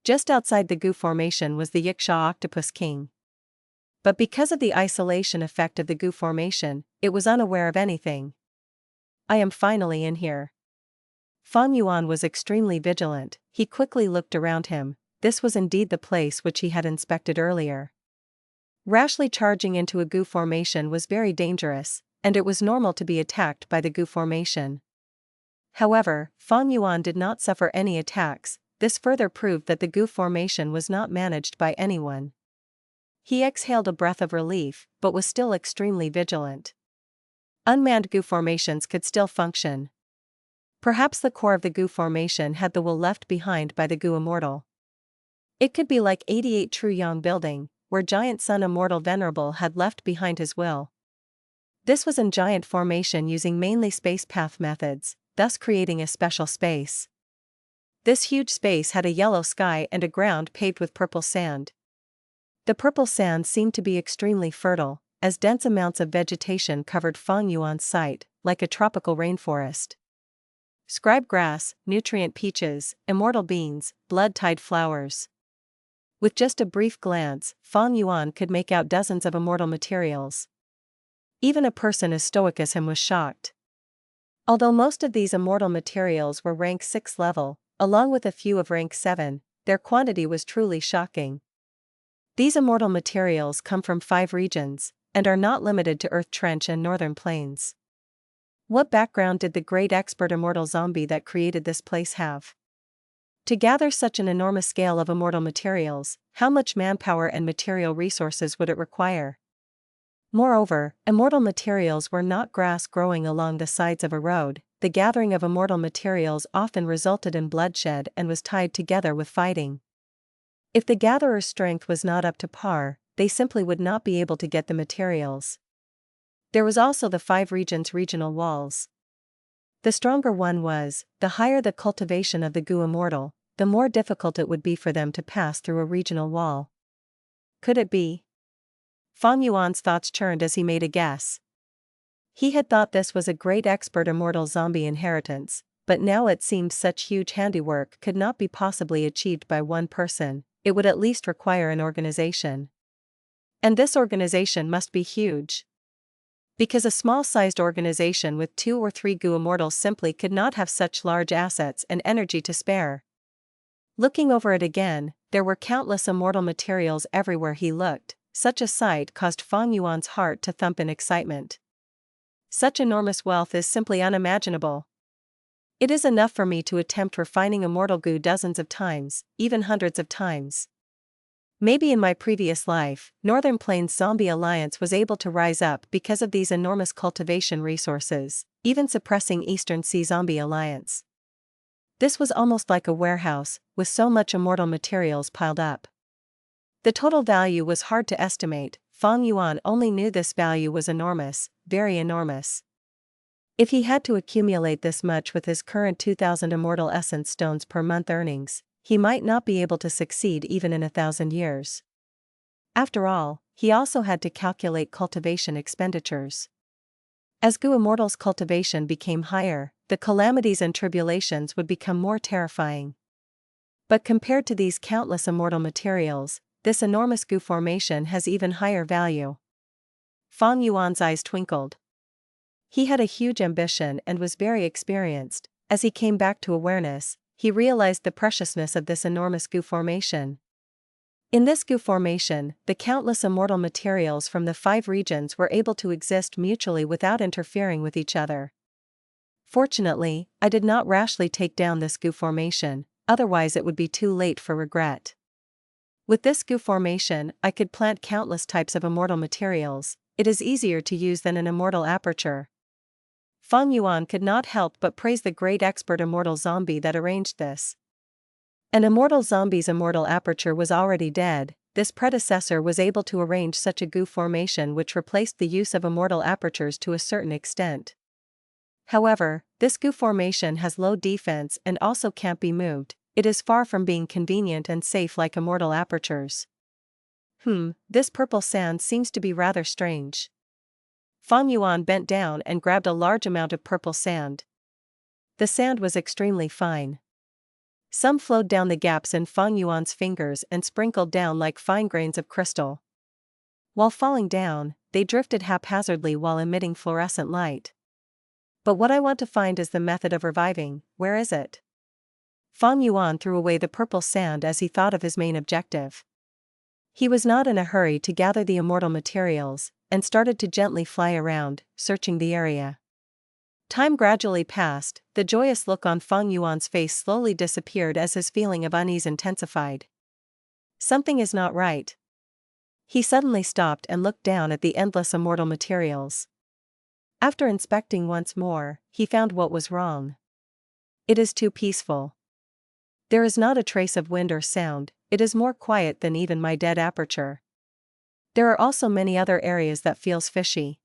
Speaker 1: Just outside the goo formation was the Yaksha Octopus King. But because of the isolation effect of the goo formation, it was unaware of anything. I am finally in here. Fang Yuan was extremely vigilant, he quickly looked around him, this was indeed the place which he had inspected earlier. Rashly charging into a goo formation was very dangerous, and it was normal to be attacked by the goo formation. However, Fang Yuan did not suffer any attacks, this further proved that the goo formation was not managed by anyone. He exhaled a breath of relief, but was still extremely vigilant. Unmanned goo formations could still function. Perhaps the core of the goo formation had the will left behind by the goo immortal. It could be like 88 True Yang building, where giant sun immortal Venerable had left behind his will. This was in giant formation using mainly space path methods, thus creating a special space. This huge space had a yellow sky and a ground paved with purple sand. The purple sand seemed to be extremely fertile, as dense amounts of vegetation covered Fang Yuan's site, like a tropical rainforest. Scribe grass, nutrient peaches, immortal beans, blood-tide flowers. With just a brief glance, Fang Yuan could make out dozens of immortal materials. Even a person as stoic as him was shocked. Although most of these immortal materials were rank 6 level, along with a few of rank 7, their quantity was truly shocking. These immortal materials come from 5 regions, and are not limited to Earth Trench and Northern Plains. What background did the great expert immortal zombie that created this place have? To gather such an enormous scale of immortal materials, how much manpower and material resources would it require? Moreover, immortal materials were not grass growing along the sides of a road, the gathering of immortal materials often resulted in bloodshed and was tied together with fighting. If the gatherer's strength was not up to par, they simply would not be able to get the materials. There was also the 5 regions' regional walls. The stronger one was, the higher the cultivation of the goo immortal, the more difficult it would be for them to pass through a regional wall. Could it be? Fang Yuan's thoughts churned as he made a guess. He had thought this was a great expert immortal zombie inheritance, but now it seemed such huge handiwork could not be possibly achieved by one person, it would at least require an organization. And this organization must be huge. Because a small-sized organization with 2 or 3 goo immortals simply could not have such large assets and energy to spare. Looking over it again, there were countless immortal materials everywhere he looked. Such a sight caused Fang Yuan's heart to thump in excitement. Such enormous wealth is simply unimaginable. It is enough for me to attempt refining immortal goo dozens of times, even hundreds of times. Maybe in my previous life, Northern Plains Zombie Alliance was able to rise up because of these enormous cultivation resources, even suppressing Eastern Sea Zombie Alliance. This was almost like a warehouse, with so much immortal materials piled up. The total value was hard to estimate. Fang Yuan only knew this value was enormous, very enormous. If he had to accumulate this much with his current 2,000 immortal essence stones per month earnings, he might not be able to succeed even in 1,000 years. After all, he also had to calculate cultivation expenditures. As Goo Immortal's cultivation became higher, the calamities and tribulations would become more terrifying. But compared to these countless immortal materials, this enormous Goo formation has even higher value. Fang Yuan's eyes twinkled. He had a huge ambition and was very experienced. As he came back to awareness, he realized the preciousness of this enormous Goo formation. In this Goo formation, the countless immortal materials from the 5 regions were able to exist mutually without interfering with each other. Fortunately, I did not rashly take down this Goo formation, otherwise it would be too late for regret. With this Goo formation, I could plant countless types of immortal materials. It is easier to use than an immortal aperture. Fang Yuan could not help but praise the great expert immortal zombie that arranged this. An immortal zombie's immortal aperture was already dead. This predecessor was able to arrange such a Goo formation which replaced the use of immortal apertures to a certain extent. However, this Goo formation has low defense and also can't be moved. It is far from being convenient and safe like immortal apertures. This purple sand seems to be rather strange. Fang Yuan bent down and grabbed a large amount of purple sand. The sand was extremely fine. Some flowed down the gaps in Fang Yuan's fingers and sprinkled down like fine grains of crystal. While falling down, they drifted haphazardly while emitting fluorescent light. But what I want to find is the method of reviving. Where is it? Fang Yuan threw away the purple sand as he thought of his main objective. He was not in a hurry to gather the immortal materials, and started to gently fly around, searching the area. Time gradually passed. The joyous look on Fang Yuan's face slowly disappeared as his feeling of unease intensified. Something is not right. He suddenly stopped and looked down at the endless immortal materials. After inspecting once more, he found what was wrong. It is too peaceful. There is not a trace of wind or sound. It is more quiet than even my dead aperture. There are also many other areas that feels fishy.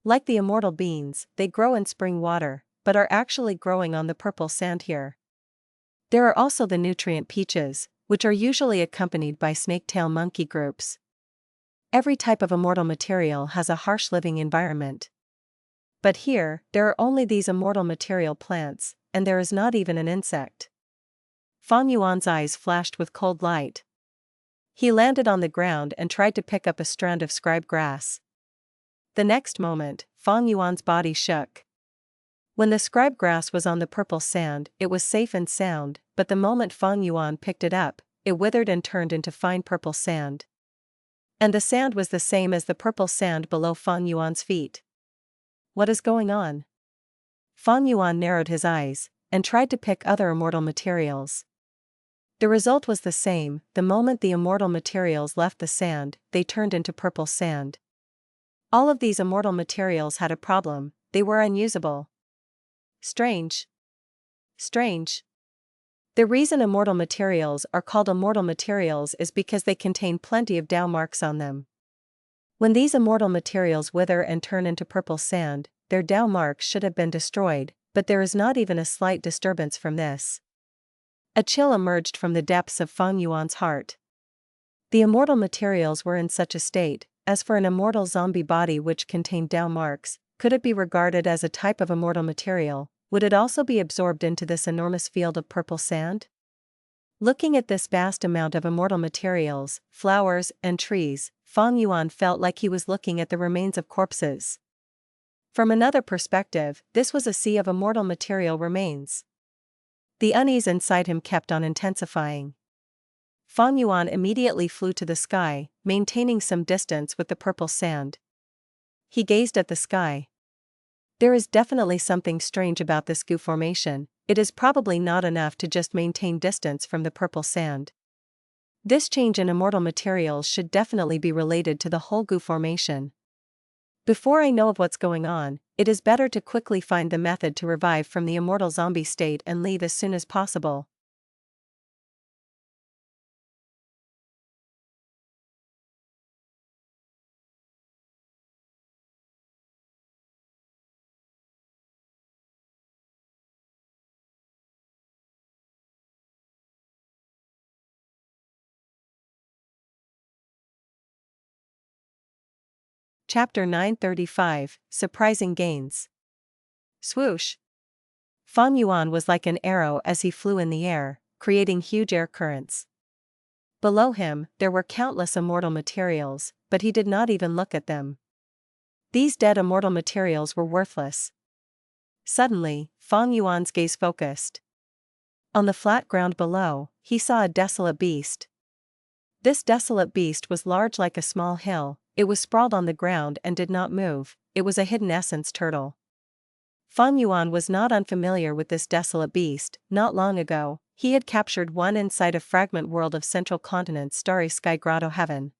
Speaker 1: Like the immortal beans, they grow in spring water, but are actually growing on the purple sand here. There are also the nutrient peaches, which are usually accompanied by snake-tail monkey groups. Every type of immortal material has a harsh living environment. But here, there are only these immortal material plants, and there is not even an insect. Fang Yuan's eyes flashed with cold light. He landed on the ground and tried to pick up a strand of scribe grass. The next moment, Fang Yuan's body shook. When the scribe grass was on the purple sand, it was safe and sound, but the moment Fang Yuan picked it up, it withered and turned into fine purple sand. And the sand was the same as the purple sand below Fang Yuan's feet. What is going on? Fang Yuan narrowed his eyes, and tried to pick other immortal materials. The result was the same. The moment the immortal materials left the sand, they turned into purple sand. All of these immortal materials had a problem. They were unusable. Strange. Strange. The reason immortal materials are called immortal materials is because they contain plenty of Dao marks on them. When these immortal materials wither and turn into purple sand, their Dao marks should have been destroyed, but there is not even a slight disturbance from this. A chill emerged from the depths of Fang Yuan's heart. The immortal materials were in such a state. As for an immortal zombie body which contained Dao marks, could it be regarded as a type of immortal material? Would it also be absorbed into this enormous field of purple sand? Looking at this vast amount of immortal materials, flowers, and trees, Fang Yuan felt like he was looking at the remains of corpses. From another perspective, this was a sea of immortal material remains. The unease inside him kept on intensifying. Fang Yuan immediately flew to the sky, maintaining some distance with the purple sand. He gazed at the sky. There is definitely something strange about this goo formation. It is probably not enough to just maintain distance from the purple sand. This change in immortal materials should definitely be related to the whole goo formation. Before I know of what's going on, it is better to quickly find the method to revive from the immortal zombie state and leave as soon as possible. Chapter 935, Surprising Gains. Swoosh! Fang Yuan was like an arrow as he flew in the air, creating huge air currents. Below him, there were countless immortal materials, but he did not even look at them. These dead immortal materials were worthless. Suddenly, Fang Yuan's gaze focused. On the flat ground below, he saw a desolate beast. This desolate beast was large like a small hill. It was sprawled on the ground and did not move. It was a hidden essence turtle. Fang Yuan was not unfamiliar with this desolate beast. Not long ago, he had captured one inside a fragment world of Central Continent's starry sky grotto heaven.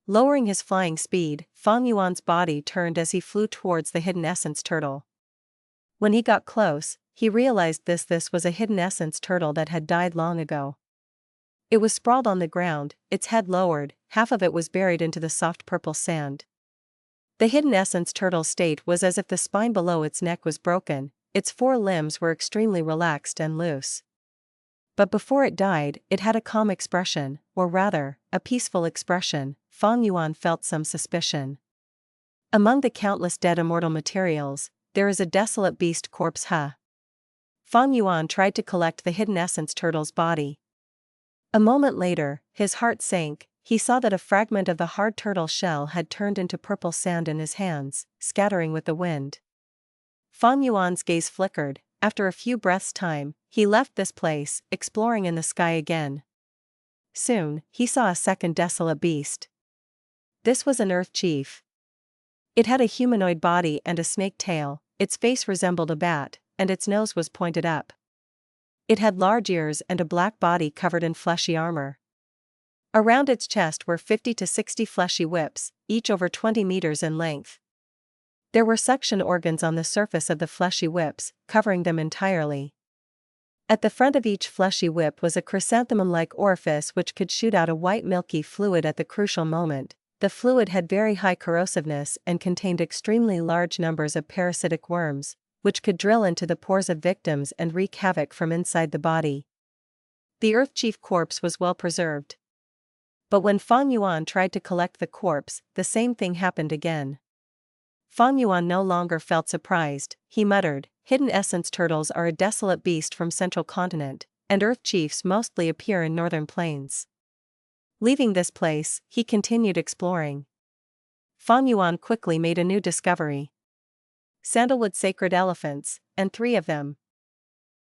Speaker 1: Lowering his flying speed, Fang Yuan's body turned as he flew towards the hidden essence turtle. When he got close, he realized this was a hidden essence turtle that had died long ago. It was sprawled on the ground, its head lowered, half of it was buried into the soft purple sand. The hidden essence turtle's state was as if the spine below its neck was broken, its four limbs were extremely relaxed and loose. But before it died, it had a calm expression, or rather, a peaceful expression. Fang Yuan felt some suspicion. Among the countless dead immortal materials, there is a desolate beast corpse. Fang Yuan tried to collect the hidden essence turtle's body. A moment later, his heart sank. He saw that a fragment of the hard turtle shell had turned into purple sand in his hands, scattering with the wind. Fang Yuan's gaze flickered. After a few breaths' time, he left this place, exploring in the sky again. Soon, he saw a second desolate beast. This was an earth chief. It had a humanoid body and a snake tail, its face resembled a bat, and its nose was pointed up. It had large ears and a black body covered in fleshy armor. Around its chest were 50 to 60 fleshy whips, each over 20 meters in length. There were suction organs on the surface of the fleshy whips, covering them entirely. At the front of each fleshy whip was a chrysanthemum-like orifice which could shoot out a white milky fluid at the crucial moment. The fluid had very high corrosiveness and contained extremely large numbers of parasitic worms, which could drill into the pores of victims and wreak havoc from inside the body. The Earth Chief corpse was well preserved. But when Fang Yuan tried to collect the corpse, the same thing happened again. Fang Yuan no longer felt surprised. He muttered, "Hidden essence turtles are a desolate beast from Central Continent, and Earth Chiefs mostly appear in northern plains." Leaving this place, he continued exploring. Fang Yuan quickly made a new discovery. Sandalwood sacred elephants, and 3 of them.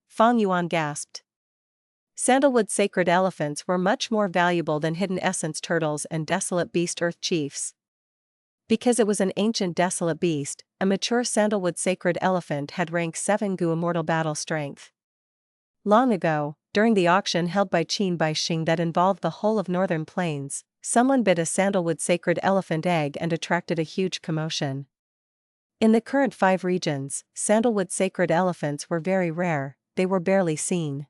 Speaker 1: Fang Yuan gasped. Sandalwood sacred elephants were much more valuable than hidden essence turtles and desolate beast earth chiefs. Because it was an ancient desolate beast, a mature sandalwood sacred elephant had rank 7 Gu immortal battle strength. Long ago, during the auction held by Qin by Xing that involved the whole of northern plains, someone bit a sandalwood sacred elephant egg and attracted a huge commotion. In the current 5 regions, sandalwood sacred elephants were very rare, they were barely seen.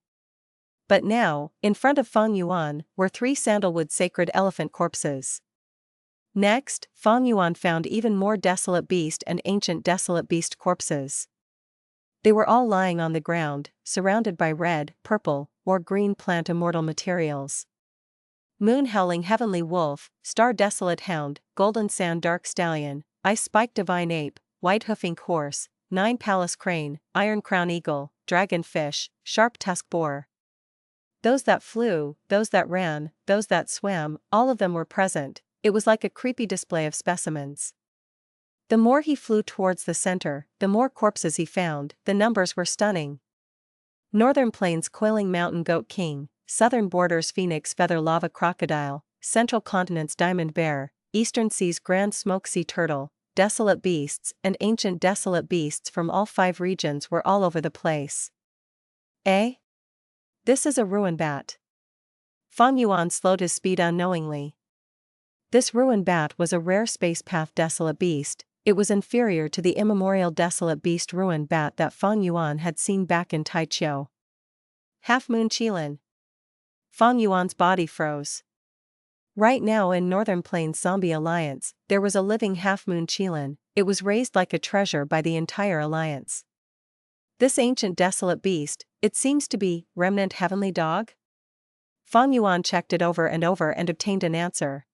Speaker 1: But now, in front of Fang Yuan, were 3 sandalwood sacred elephant corpses. Next, Fang Yuan found even more desolate beast and ancient desolate beast corpses. They were all lying on the ground, surrounded by red, purple, or green plant immortal materials. Moon howling heavenly wolf, star desolate hound, golden sand dark stallion, ice spike divine ape, white hoofing horse, 9 palace crane, iron crown eagle, dragonfish, sharp tusk boar. Those that flew, those that ran, those that swam, all of them were present. it was like a creepy display of specimens. The more he flew towards the center, the more corpses he found. The numbers were stunning. Northern Plains Coiling Mountain Goat King, Southern Borders Phoenix Feather Lava Crocodile, Central Continent's Diamond Bear, Eastern Sea's Grand Smoke Sea Turtle, Desolate Beasts and Ancient Desolate Beasts from all 5 regions were all over the place. Eh? This is a ruin bat. Fang Yuan slowed his speed unknowingly. This ruin bat was a rare space path desolate beast. It was inferior to the immemorial desolate beast ruin bat that Fang Yuan had seen back in Taichou. Half Moon Qilin. Fang Yuan's body froze. Right now in Northern Plains Zombie Alliance, there was a living Half Moon Qilin. It was raised like a treasure by the entire alliance. This ancient desolate beast, it seems to be, remnant heavenly dog? Fang Yuan checked it over and obtained an answer.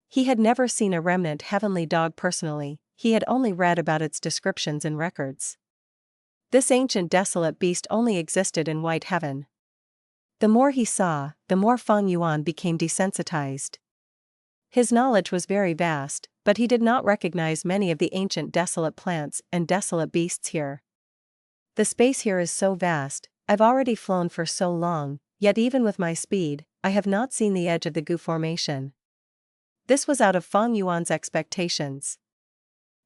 Speaker 1: He had never seen a remnant heavenly dog personally, he had only read about its descriptions in records. This ancient desolate beast only existed in White Heaven. The more he saw, the more Fang Yuan became desensitized. His knowledge was very vast, but he did not recognize many of the ancient desolate plants and desolate beasts here. The space here is so vast, I've already flown for so long, yet even with my speed, I have not seen the edge of the Gu formation. This was out of Fang Yuan's expectations.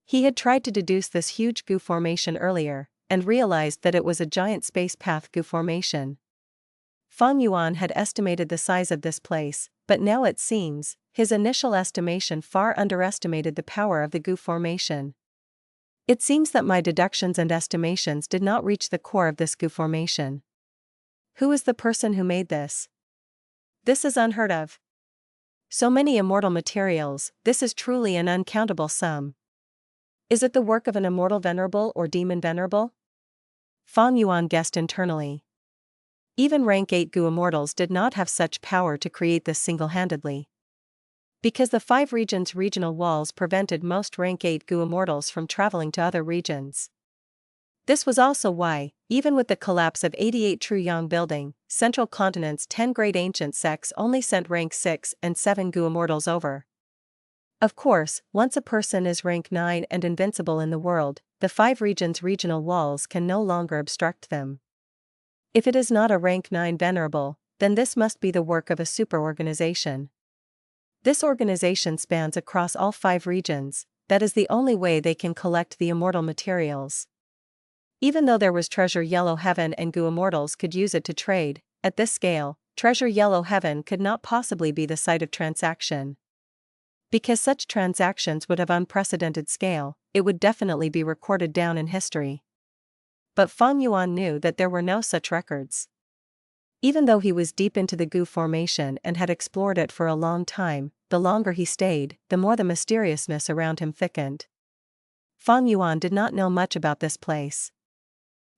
Speaker 1: He had tried to deduce this huge Gu formation earlier, and realized that it was a giant space path Gu formation. Fang Yuan had estimated the size of this place, but now it seems, his initial estimation far underestimated the power of the Gu formation. It seems that my deductions and estimations did not reach the core of this Gu formation. Who is the person who made this? This is unheard of. So many immortal materials, this is truly an uncountable sum. Is it the work of an immortal Venerable or demon Venerable? Fang Yuan guessed internally. Even rank 8 Gu immortals did not have such power to create this single-handedly. Because the 5 regions' regional walls prevented most rank 8 Gu immortals from traveling to other regions. This was also why, even with the collapse of 88 True Yang Building, Central Continent's 10 great ancient sects only sent rank 6 and 7 Gu immortals over. Of course, once a person is rank 9 and invincible in the world, the 5 regions' regional walls can no longer obstruct them. If it is not a rank 9 Venerable, then this must be the work of a super-organization. This organization spans across all 5 regions, that is the only way they can collect the immortal materials. Even though there was Treasure Yellow Heaven and Gu immortals could use it to trade, at this scale, Treasure Yellow Heaven could not possibly be the site of transaction. Because such transactions would have unprecedented scale, it would definitely be recorded down in history. But Fang Yuan knew that there were no such records. Even though he was deep into the Gu formation and had explored it for a long time, the longer he stayed, the more the mysteriousness around him thickened. Fang Yuan did not know much about this place.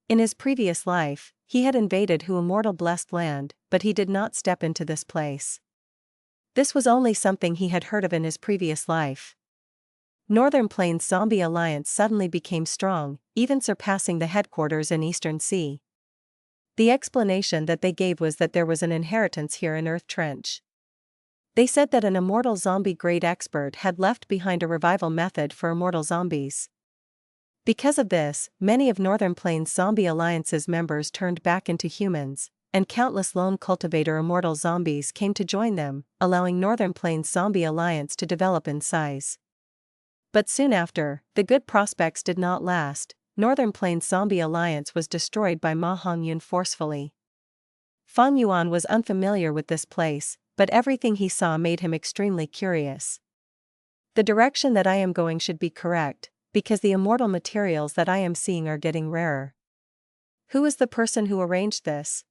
Speaker 1: In his previous life, he had invaded Hu Immortal Blessed Land, but he did not step into this place. This was only something he had heard of in his previous life. Northern Plains Zombie Alliance suddenly became strong, even surpassing the headquarters in Eastern Sea. The explanation that they gave was that there was an inheritance here in Earth Trench. They said that an immortal zombie great expert had left behind a revival method for immortal zombies. Because of this, many of Northern Plains Zombie Alliance's members turned back into humans, and countless lone cultivator immortal zombies came to join them, allowing Northern Plains Zombie Alliance to develop in size. But soon after, the good prospects did not last. Northern Plains Zombie Alliance was destroyed by Ma Hongyun forcefully. Fang Yuan was unfamiliar with this place, but everything he saw made him extremely curious. The direction that I am going should be correct, because the immortal materials that I am seeing are getting rarer. Who is the person who arranged this?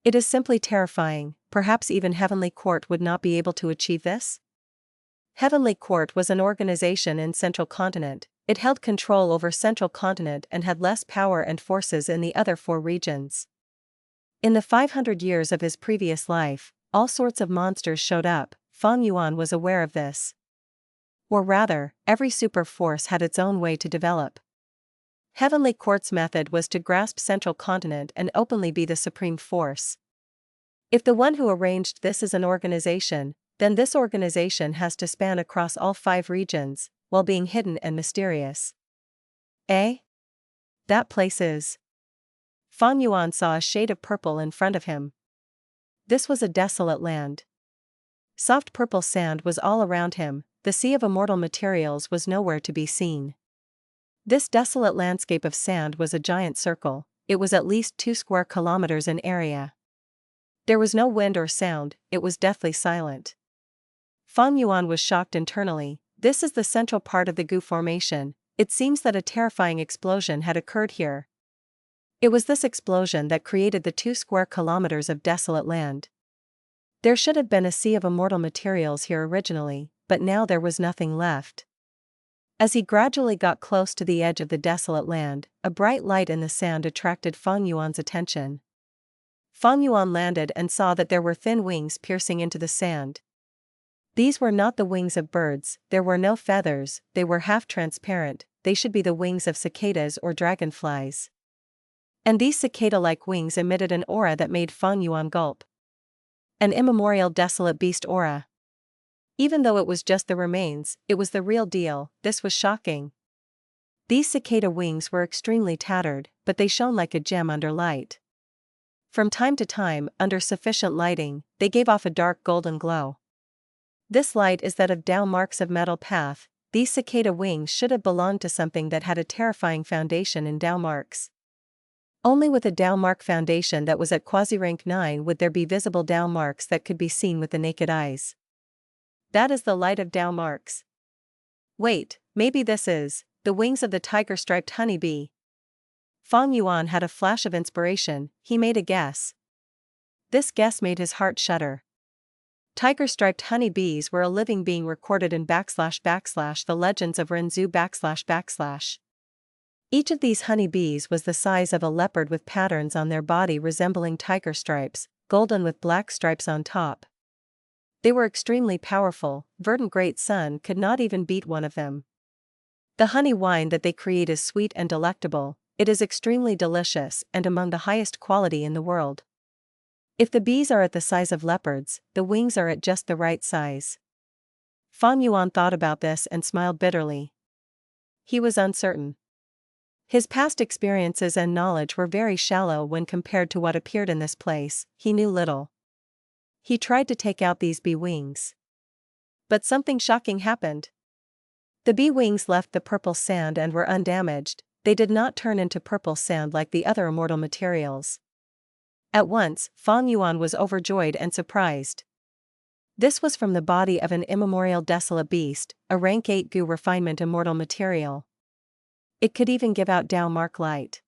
Speaker 1: It is simply terrifying. Perhaps even Heavenly Court would not be able to achieve this? Heavenly Court was an organization in Central Continent. It held control over Central Continent and had less power and forces in the other 4 regions. In the 500 years of his previous life, all sorts of monsters showed up. Fang Yuan was aware of this. Or rather, every super force had its own way to develop. Heavenly Court's method was to grasp Central Continent and openly be the supreme force. If the one who arranged this is an organization, then this organization has to span across all 5 regions, while being hidden and mysterious. Eh? That place is. Fang Yuan saw a shade of purple in front of him. This was a desolate land. Soft purple sand was all around him, the sea of immortal materials was nowhere to be seen. This desolate landscape of sand was a giant circle, it was at least 2 square kilometers in area. There was no wind or sound, it was deathly silent. Fang Yuan was shocked internally. This is the central part of the Gu formation. It seems that a terrifying explosion had occurred here. It was this explosion that created the 2 square kilometers of desolate land. There should have been a sea of immortal materials here originally, but now there was nothing left. As he gradually got close to the edge of the desolate land, a bright light in the sand attracted Fang Yuan's attention. Fang Yuan landed and saw that there were thin wings piercing into the sand. These were not the wings of birds, there were no feathers, they were half-transparent, they should be the wings of cicadas or dragonflies. And these cicada-like wings emitted an aura that made Fang Yuan gulp. An immemorial desolate beast aura. Even though it was just the remains, it was the real deal. This was shocking. These cicada wings were extremely tattered, but they shone like a gem under light. From time to time, under sufficient lighting, they gave off a dark golden glow. This light is that of Dao marks of metal path. These cicada wings should have belonged to something that had a terrifying foundation in Dao marks. Only with a Dao mark foundation that was at quasi-rank 9 would there be visible Dao marks that could be seen with the naked eyes. That is the light of Dao marks. Wait, maybe this is the wings of the tiger-striped honeybee. Fang Yuan had a flash of inspiration, he made a guess. This guess made his heart shudder. Tiger-striped honeybees were a living being recorded in / the legends of Renzu /. Each of these honeybees was the size of a leopard with patterns on their body resembling tiger stripes, golden with black stripes on top. They were extremely powerful, Verdant Great Sun could not even beat one of them. The honey wine that they create is sweet and delectable, it is extremely delicious and among the highest quality in the world. If the bees are at the size of leopards, the wings are at just the right size. Fang Yuan thought about this and smiled bitterly. He was uncertain. His past experiences and knowledge were very shallow when compared to what appeared in this place, he knew little. He tried to take out these bee wings. But something shocking happened. The bee wings left the purple sand and were undamaged, they did not turn into purple sand like the other immortal materials. At once, Fang Yuan was overjoyed and surprised. This was from the body of an immemorial desolate beast, a rank 8 Gu refinement immortal material. It could even give out Dao mark light.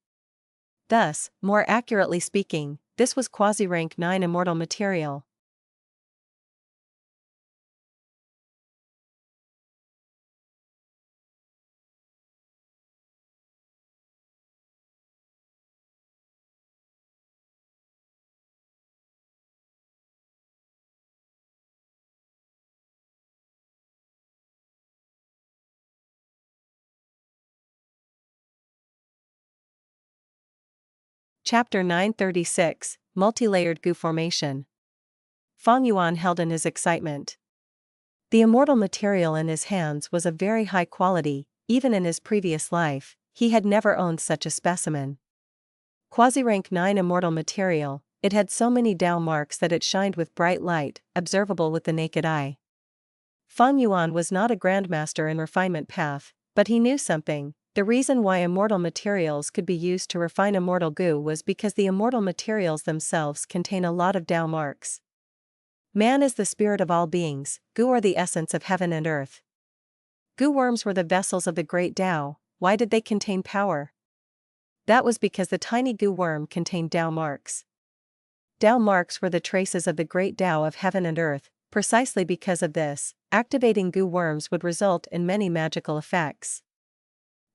Speaker 1: Thus, more accurately speaking, this was quasi-rank 9 immortal material. Chapter 936, Multi-Layered Gu Formation. Fang Yuan held in his excitement. The immortal material in his hands was of very high quality, even in his previous life, he had never owned such a specimen. Quasi-rank 9 immortal material, it had so many Dao marks that it shined with bright light, observable with the naked eye. Fang Yuan was not a Grandmaster in refinement path, but he knew something. The reason why immortal materials could be used to refine immortal Gu was because the immortal materials themselves contain a lot of Dao marks. Man is the spirit of all beings, Gu are the essence of heaven and earth. Gu worms were the vessels of the great Dao. Why did they contain power? That was because the tiny Gu worm contained Dao marks. Dao marks were the traces of the great Dao of heaven and earth. Precisely because of this, activating Gu worms would result in many magical effects.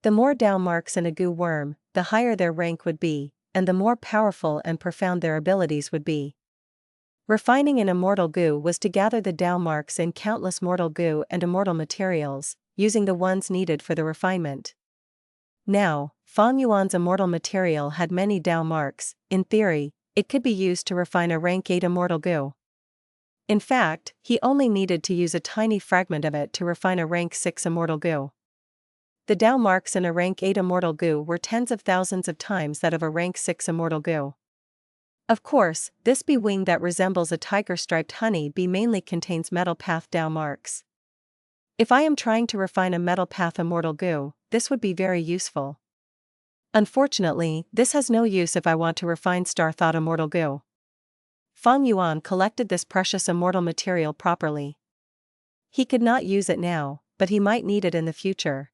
Speaker 1: The more Dao marks in a Gu worm, the higher their rank would be, and the more powerful and profound their abilities would be. Refining an immortal Gu was to gather the Dao marks in countless mortal Gu and immortal materials, using the ones needed for the refinement. Now, Fang Yuan's immortal material had many Dao marks. In theory, it could be used to refine a rank 8 immortal Gu. In fact, he only needed to use a tiny fragment of it to refine a rank 6 immortal goo. The Dao marks in a rank 8 immortal goo were tens of thousands of times that of a rank 6 immortal goo. Of course, this bee wing that resembles a tiger-striped honey bee mainly contains metal path Dao marks. If I am trying to refine a metal path immortal goo, this would be very useful. Unfortunately, this has no use if I want to refine star thought immortal goo. Fang Yuan collected this precious immortal material properly. He could not use it now, but he might need it in the future.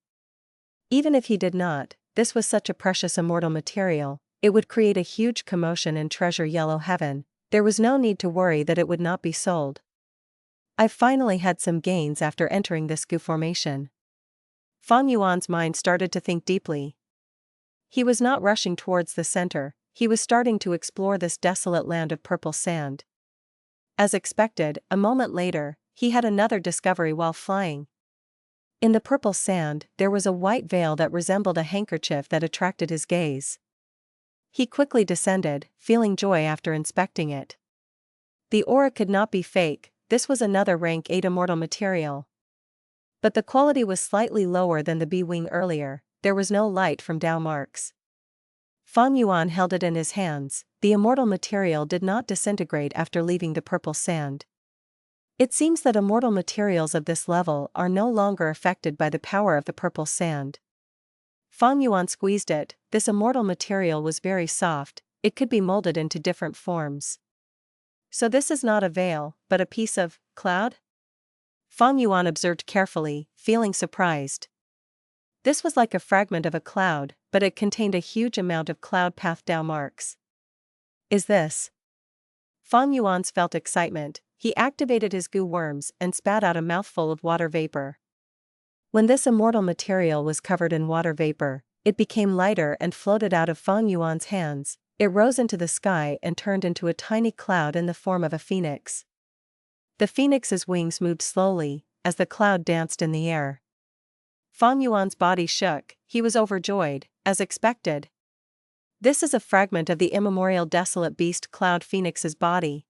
Speaker 1: Even if he did not, this was such a precious immortal material, it would create a huge commotion in Treasure Yellow Heaven. There was no need to worry that it would not be sold. I've finally had some gains after entering this goo formation. Fang Yuan's mind started to think deeply. He was not rushing towards the center, he was starting to explore this desolate land of purple sand. As expected, a moment later, he had another discovery while flying. In the purple sand, there was a white veil that resembled a handkerchief that attracted his gaze. He quickly descended, feeling joy after inspecting it. The aura could not be fake, this was another rank 8 immortal material. But the quality was slightly lower than the bee wing earlier, there was no light from Dao marks. Fang Yuan held it in his hands, the immortal material did not disintegrate after leaving the purple sand. It seems that immortal materials of this level are no longer affected by the power of the purple sand. Fang Yuan squeezed it, this immortal material was very soft, it could be molded into different forms. So this is not a veil, but a piece of cloud? Fang Yuan observed carefully, feeling surprised. This was like a fragment of a cloud, but it contained a huge amount of cloud path Dao marks. Is this? Fang Yuan felt excitement, he activated his goo worms and spat out a mouthful of water vapor. When this immortal material was covered in water vapor, it became lighter and floated out of Fang Yuan's hands, it rose into the sky and turned into a tiny cloud in the form of a phoenix. The phoenix's wings moved slowly, as the cloud danced in the air. Fang Yuan's body shook, he was overjoyed, as expected. This is a fragment of the immemorial desolate beast cloud phoenix's body.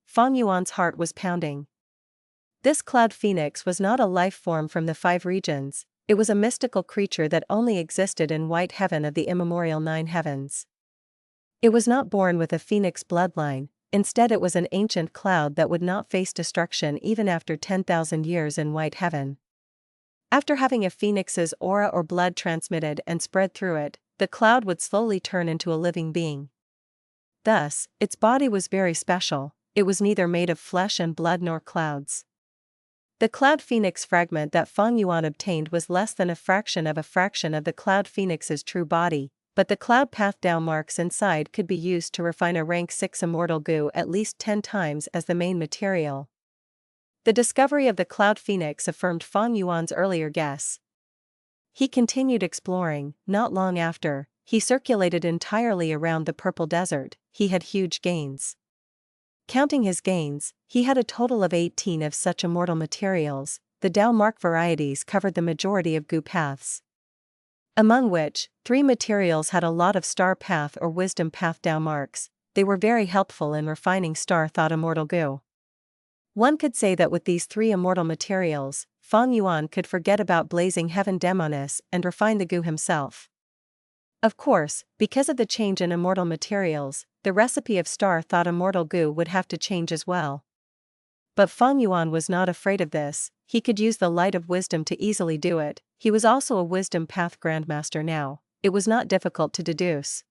Speaker 1: Fang Yuan's heart was pounding. This cloud phoenix was not a life form from the 5 regions, it was a mystical creature that only existed in White Heaven of the immemorial 9 heavens. It was not born with a phoenix bloodline, instead it was an ancient cloud that would not face destruction even after 10,000 years in White Heaven. After having a phoenix's aura or blood transmitted and spread through it, the cloud would slowly turn into a living being. Thus, its body was very special, it was neither made of flesh and blood nor clouds. The cloud phoenix fragment that Fang Yuan obtained was less than a fraction of the cloud phoenix's true body, but the cloud path Dao marks inside could be used to refine a rank 6 immortal goo at least 10 times as the main material. The discovery of the cloud phoenix affirmed Fang Yuan's earlier guess. He continued exploring, not long after, he circulated entirely around the purple desert, he had huge gains. Counting his gains, he had a total of 18 of such immortal materials, the Dao mark varieties covered the majority of goo paths. Among which, 3 materials had a lot of star path or wisdom path Dao marks, they were very helpful in refining star thought immortal goo. One could say that with these 3 immortal materials, Fang Yuan could forget about blazing heaven Demoness and refine the goo himself. Of course, because of the change in immortal materials, the recipe of star thought immortal goo would have to change as well. But Fang Yuan was not afraid of this, he could use the light of wisdom to easily do it, he was also a wisdom path Grandmaster now, it was not difficult to deduce.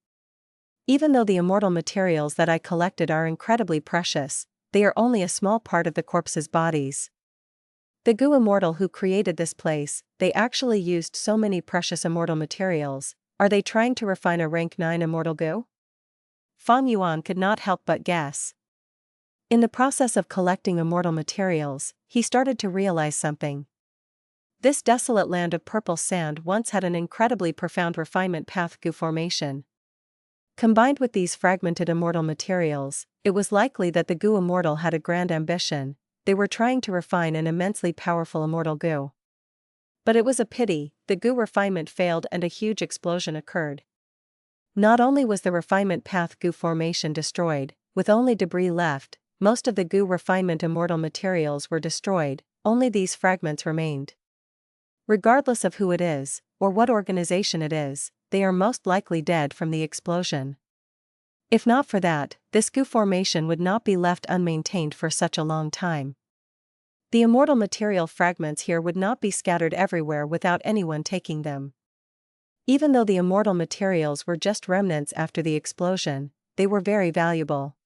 Speaker 1: Even though the immortal materials that I collected are incredibly precious, they are only a small part of the corpses' bodies. The goo immortal who created this place, they actually used so many precious immortal materials, are they trying to refine a rank 9 immortal goo? Fang Yuan could not help but guess. In the process of collecting immortal materials, he started to realize something. This desolate land of purple sand once had an incredibly profound refinement path goo formation. Combined with these fragmented immortal materials, it was likely that the goo immortal had a grand ambition, they were trying to refine an immensely powerful immortal goo. But it was a pity, the goo refinement failed and a huge explosion occurred. Not only was the refinement path goo formation destroyed, with only debris left, most of the goo refinement immortal materials were destroyed, only these fragments remained. Regardless of who it is, or what organization it is, they are most likely dead from the explosion. If not for that, this goo formation would not be left unmaintained for such a long time. The immortal material fragments here would not be scattered everywhere without anyone taking them. Even though the immortal materials were just remnants after the explosion, they were very valuable.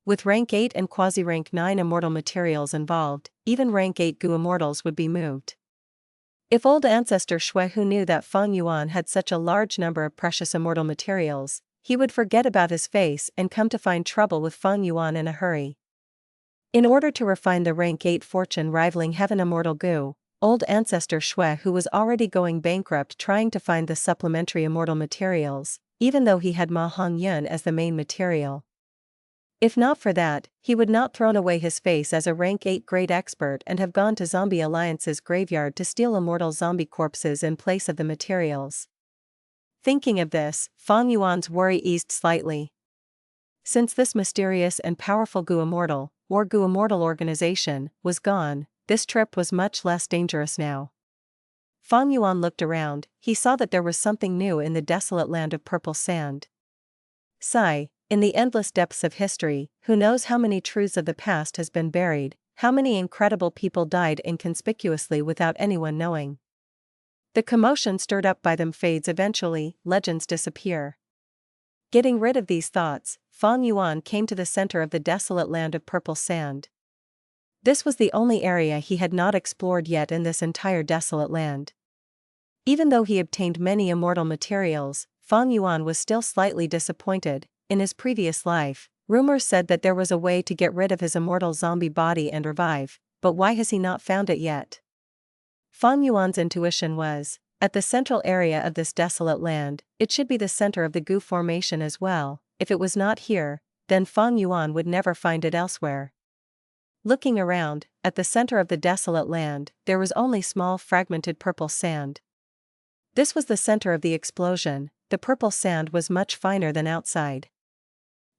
Speaker 1: With rank 8 and quasi-rank 9 immortal materials involved, even rank 8 goo immortals would be moved. If old Ancestor Shui who knew that Fang Yuan had such a large number of precious immortal materials, he would forget about his face and come to find trouble with Fang Yuan in a hurry. In order to refine the rank 8 fortune rivaling heaven immortal goo, old Ancestor Shui who was already going bankrupt trying to find the supplementary immortal materials, even though he had Ma Hong Yun as the main material. If not for that, he would not thrown away his face as a rank 8 great expert and have gone to Zombie Alliance's graveyard to steal immortal zombie corpses in place of the materials. Thinking of this, Fang Yuan's worry eased slightly. Since this mysterious and powerful goo immortal, or goo immortal organization, was gone, this trip was much less dangerous now. Fang Yuan looked around, he saw that there was something new in the desolate land of purple sand. Sigh. In the endless depths of history, who knows how many truths of the past has been buried, how many incredible people died inconspicuously without anyone knowing. The commotion stirred up by them fades eventually, legends disappear. Getting rid of these thoughts, Fang Yuan came to the center of the desolate land of purple sand. This was the only area he had not explored yet in this entire desolate land. Even though he obtained many immortal materials, Fang Yuan was still slightly disappointed. In his previous life, rumors said that there was a way to get rid of his immortal zombie body and revive, but why has he not found it yet? Fang Yuan's intuition was, at the central area of this desolate land, it should be the center of the goo formation as well. If it was not here, then Fang Yuan would never find it elsewhere. Looking around, at the center of the desolate land, there was only small fragmented purple sand. This was the center of the explosion. The purple sand was much finer than outside.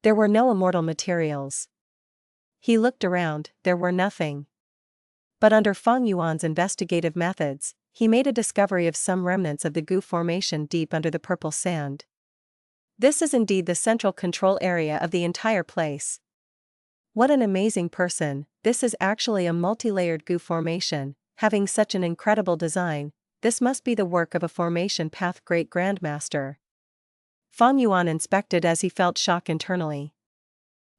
Speaker 1: There were no immortal materials. He looked around, there were nothing. But under Fang Yuan's investigative methods, he made a discovery of some remnants of the goo formation deep under the purple sand. This is indeed the central control area of the entire place. What an amazing person, this is actually a multi-layered goo formation, having such an incredible design. This must be the work of a formation path great Grandmaster. Fang Yuan inspected as he felt shock internally.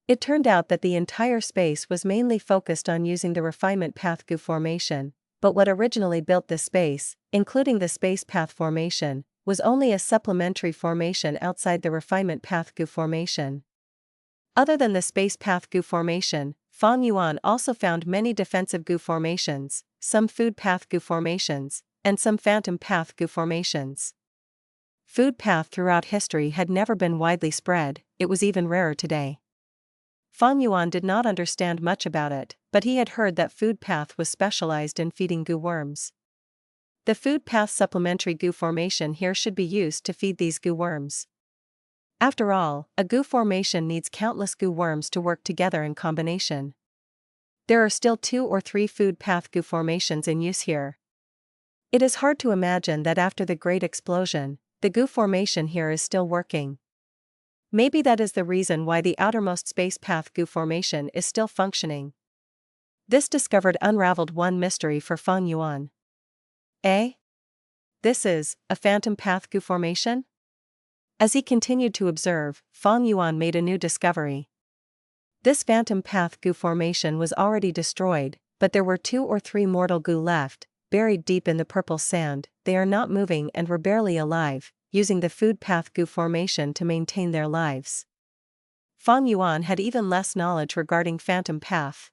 Speaker 1: It turned out that the entire space was mainly focused on using the refinement path goo formation, but what originally built this space, including the space path formation, was only a supplementary formation outside the refinement path goo formation. Other than the space path goo formation, Fang Yuan also found many defensive goo formations, some food path goo formations, and some phantom path goo formations. Food path throughout history had never been widely spread, it was even rarer today. Fang Yuan did not understand much about it, but he had heard that food path was specialized in feeding goo worms. The food path supplementary goo formation here should be used to feed these goo worms. After all, a goo formation needs countless goo worms to work together in combination. There are still 2 or 3 food path goo formations in use here. It is hard to imagine that after the Great Explosion, the goo formation here is still working. Maybe that is the reason why the outermost space path goo formation is still functioning. This discovered unraveled one mystery for Fang Yuan. This is a phantom path goo formation? As he continued to observe, Fang Yuan made a new discovery. This phantom path goo formation was already destroyed, but there were 2 or 3 mortal goo left, buried deep in the purple sand. They are not moving and were barely alive, using the food path goo formation to maintain their lives. Fang Yuan had even less knowledge regarding phantom path.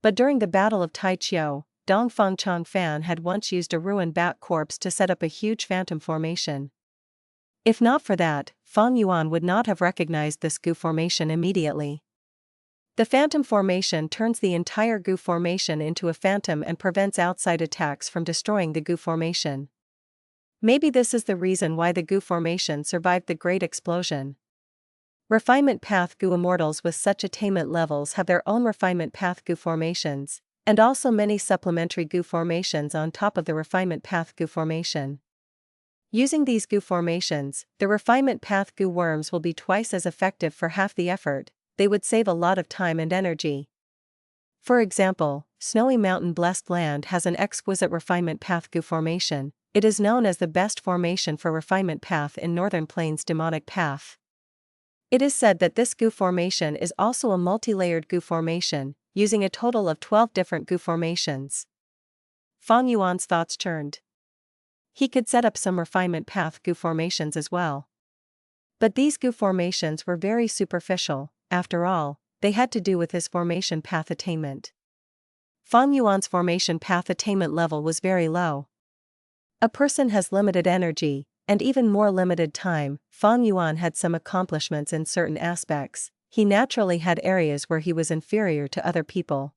Speaker 1: But during the Battle of Taichio, Dongfang Changfan had once used a ruined bat corpse to set up a huge phantom formation. If not for that, Fang Yuan would not have recognized this goo formation immediately. The phantom formation turns the entire goo formation into a phantom and prevents outside attacks from destroying the goo formation. Maybe this is the reason why the goo formation survived the Great Explosion. Refinement Path Goo Immortals with such attainment levels have their own Refinement Path Goo formations, and also many supplementary goo formations on top of the Refinement Path Goo formation. Using these goo formations, the Refinement Path Goo worms will be twice as effective for half the effort. They would save a lot of time and energy. For example, Snowy Mountain Blessed Land has an exquisite Refinement Path Goo formation. It is known as the best formation for Refinement Path in Northern Plains Demonic Path. It is said that this goo formation is also a multi-layered goo formation, using a total of 12 different goo formations. Fang Yuan's thoughts turned. He could set up some Refinement Path goo formations as well. But these goo formations were very superficial. After all, they had to do with his formation path attainment. Fang Yuan's formation path attainment level was very low. A person has limited energy, and even more limited time. Fang Yuan had some accomplishments in certain aspects. He naturally had areas where he was inferior to other people.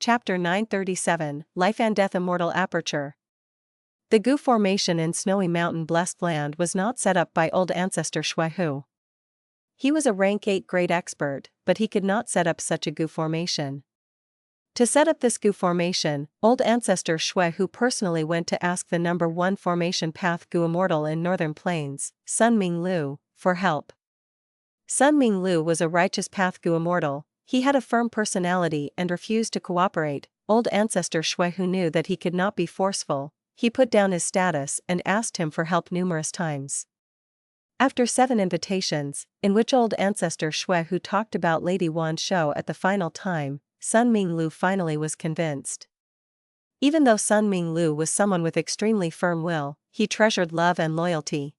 Speaker 1: Chapter 937, Life and Death Immortal Aperture. The goo formation in Snowy Mountain Blessed Land was not set up by old Ancestor Shuaihu. He was a rank 8 grade expert, but he could not set up such a goo formation. To set up this goo formation, old Ancestor Shuaihu personally went to ask the number 1 formation path goo immortal in Northern Plains, Sun Ming Lu, for help. Sun Ming Lu was a righteous path goo immortal. He had a firm personality and refused to cooperate. Old Ancestor Shuaihu knew that he could not be forceful. He put down his status and asked him for help numerous times. After 7 invitations, in which old Ancestor Shuaihu talked about Lady Wan's show at the final time, Sun Ming Lu finally was convinced. Even though Sun Ming Lu was someone with extremely firm will, he treasured love and loyalty.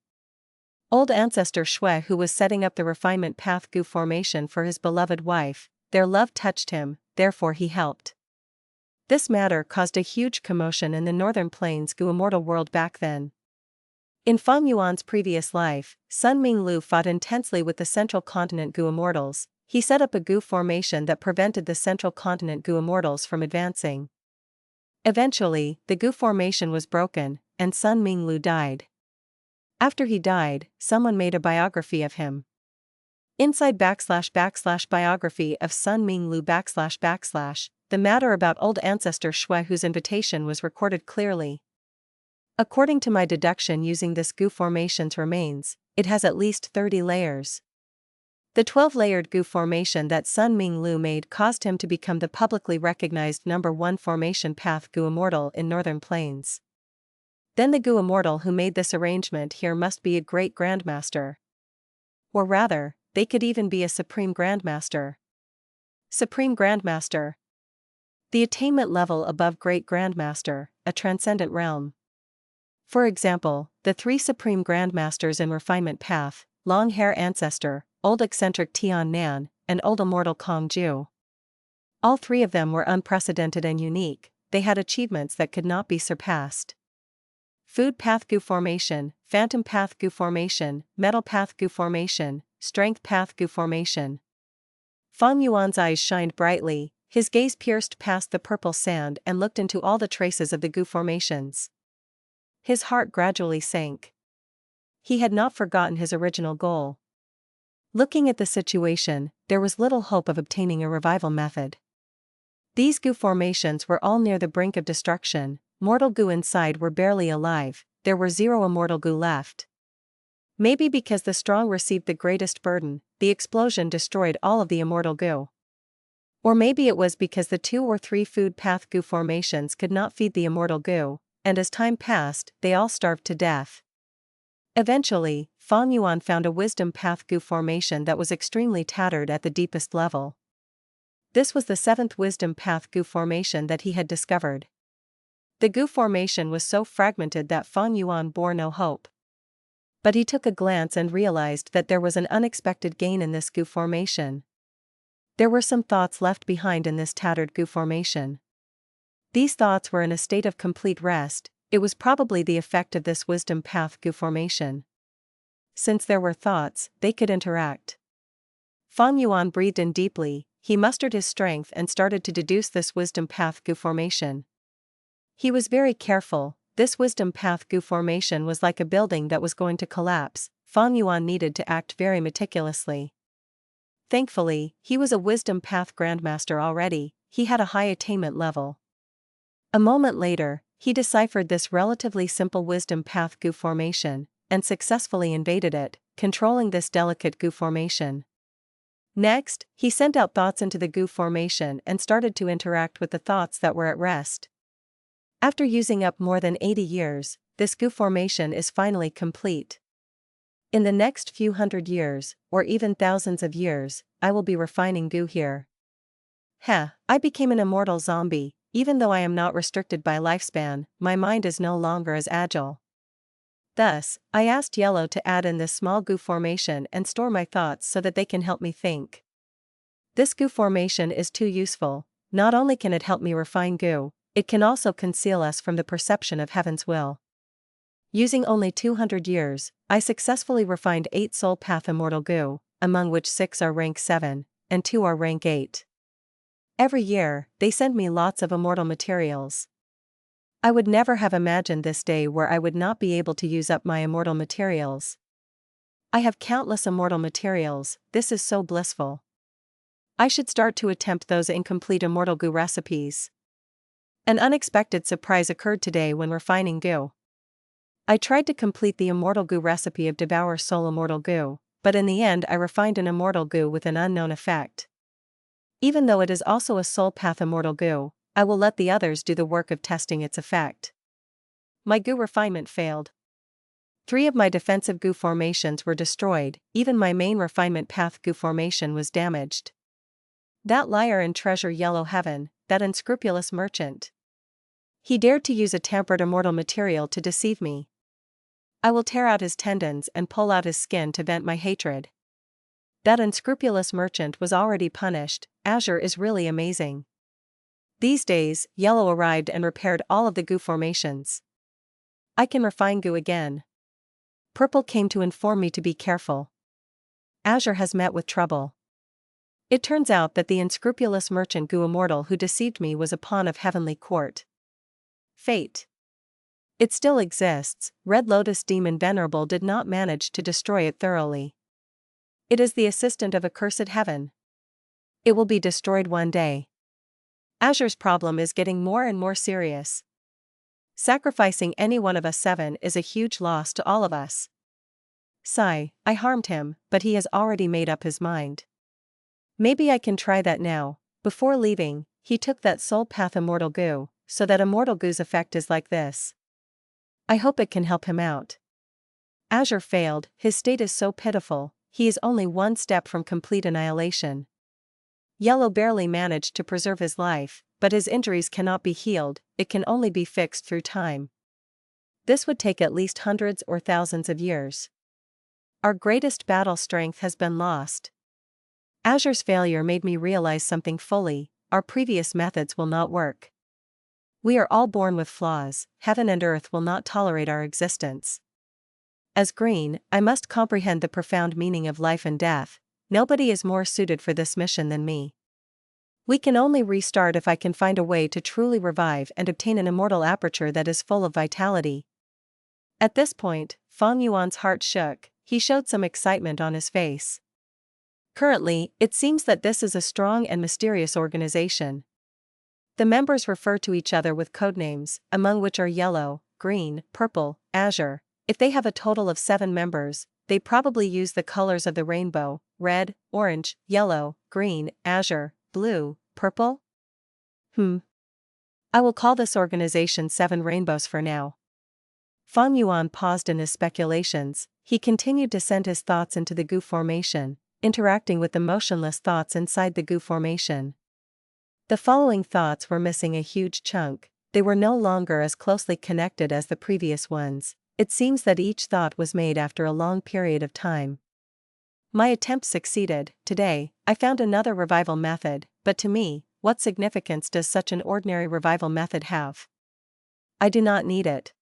Speaker 1: Old Ancestor Shuaihu was setting up the Refinement Path goo formation for his beloved wife. Their love touched him, therefore he helped. This matter caused a huge commotion in the Northern Plains goo immortal world back then. In Fang Yuan's previous life, Sun Ming Lu fought intensely with the Central Continent goo immortals. He set up a goo formation that prevented the Central Continent goo immortals from advancing. Eventually, the goo formation was broken, and Sun Ming Lu died. After he died, someone made a biography of him. Inside / biography of Sun Ming Lu / the matter about old Ancestor Shuaihu's invitation was recorded clearly. According to my deduction using this goo formation's remains, it has at least 30 layers. The 12-layered goo formation that Sun Ming Lu made caused him to become the publicly recognized number 1 formation path goo immortal in Northern Plains. Then the goo immortal who made this arrangement here must be a great Grandmaster. Or rather, they could even be a Supreme Grandmaster. Supreme Grandmaster. The attainment level above Great Grandmaster, a transcendent realm. For example, the 3 Supreme Grandmasters in Refinement Path, Long Hair Ancestor, Old Eccentric Tian Nan, and Old Immortal Kong Ju. All 3 of them were unprecedented and unique. They had achievements that could not be surpassed. Food Path goo formation, Phantom Path goo formation, Metal Path goo formation, Strength Path goo formation. Fang Yuan's eyes shined brightly. His gaze pierced past the purple sand and looked into all the traces of the goo formations. His heart gradually sank. He had not forgotten his original goal. Looking at the situation, there was little hope of obtaining a revival method. These goo formations were all near the brink of destruction. Mortal goo inside were barely alive. There were 0 immortal goo left. Maybe because the strong received the greatest burden, the explosion destroyed all of the immortal goo. Or maybe it was because the 2 or 3 food path goo formations could not feed the immortal goo, and as time passed, they all starved to death. Eventually, Fang Yuan found a wisdom path goo formation that was extremely tattered at the deepest level. This was the 7th wisdom path goo formation that he had discovered. The goo formation was so fragmented that Fang Yuan bore no hope. But he took a glance and realized that there was an unexpected gain in this goo formation. There were some thoughts left behind in this tattered goo formation. These thoughts were in a state of complete rest. It was probably the effect of this wisdom path goo formation. Since there were thoughts, they could interact. Fang Yuan breathed in deeply, he mustered his strength and started to deduce this wisdom path goo formation. He was very careful, this wisdom path goo formation was like a building that was going to collapse. Fang Yuan needed to act very meticulously. Thankfully, he was a wisdom path grandmaster already, he had a high attainment level. A moment later, he deciphered this relatively simple wisdom path goo formation, and successfully invaded it, controlling this delicate goo formation. Next, he sent out thoughts into the goo formation and started to interact with the thoughts that were at rest. After using up more than 80 years, this goo formation is finally complete. In the next few hundred years, or even thousands of years, I will be refining goo here. I became an immortal zombie, even though I am not restricted by lifespan, my mind is no longer as agile. Thus, I asked Yellow to add in this small goo formation and store my thoughts so that they can help me think. This goo formation is too useful, not only can it help me refine goo, it can also conceal us from the perception of heaven's will. Using only 200 years, I successfully refined 8 soul path immortal goo, among which 6 are rank 7, and 2 are rank 8. Every year, they send me lots of immortal materials. I would never have imagined this day where I would not be able to use up my immortal materials. I have countless immortal materials, this is so blissful. I should start to attempt those incomplete immortal goo recipes. An unexpected surprise occurred today when refining goo. I tried to complete the immortal goo recipe of Devour Soul Immortal Goo, but in the end I refined an immortal goo with an unknown effect. Even though it is also a soul path immortal goo, I will let the others do the work of testing its effect. My goo refinement failed. 3 of my defensive goo formations were destroyed, even my main refinement path goo formation was damaged. That liar in Treasure Yellow Heaven, that unscrupulous merchant. He dared to use a tampered immortal material to deceive me. I will tear out his tendons and pull out his skin to vent my hatred. That unscrupulous merchant was already punished, Azure is really amazing. These days, Yellow arrived and repaired all of the goo formations. I can refine goo again. Purple came to inform me to be careful. Azure has met with trouble. It turns out that the unscrupulous merchant goo immortal who deceived me was a pawn of Heavenly Court. Fate. It still exists, Red Lotus Demon Venerable did not manage to destroy it thoroughly. It is the assistant of accursed heaven. It will be destroyed one day. Azure's problem is getting more and more serious. Sacrificing any one of us 7 is a huge loss to all of us. Sigh, I harmed him, but he has already made up his mind. Maybe I can try that now. Before leaving, he took that soul path immortal goo, so that immortal goo's effect is like this. I hope it can help him out. Azure failed, his state is so pitiful, he is only one step from complete annihilation. Yellow barely managed to preserve his life, but his injuries cannot be healed, it can only be fixed through time. This would take at least hundreds or thousands of years. Our greatest battle strength has been lost. Azure's failure made me realize something fully, our previous methods will not work. We are all born with flaws, heaven and earth will not tolerate our existence. As green, I must comprehend the profound meaning of life and death, nobody is more suited for this mission than me. We can only restart if I can find a way to truly revive and obtain an immortal aperture that is full of vitality. At this point, Fang Yuan's heart shook, he showed some excitement on his face. Currently, it seems that this is a strong and mysterious organization. The members refer to each other with codenames, among which are yellow, green, purple, azure. If they have a total of 7 members, they probably use the colors of the rainbow: red, orange, yellow, green, azure, blue, purple? I will call this organization 7 Rainbows for now. Fang Yuan paused in his speculations, he continued to send his thoughts into the goo formation, interacting with the motionless thoughts inside the goo formation. The following thoughts were missing a huge chunk, they were no longer as closely connected as the previous ones. It seems that each thought was made after a long period of time. My attempt succeeded. Today, I found another revival method, but to me, what significance does such an ordinary revival method have? I do not need it.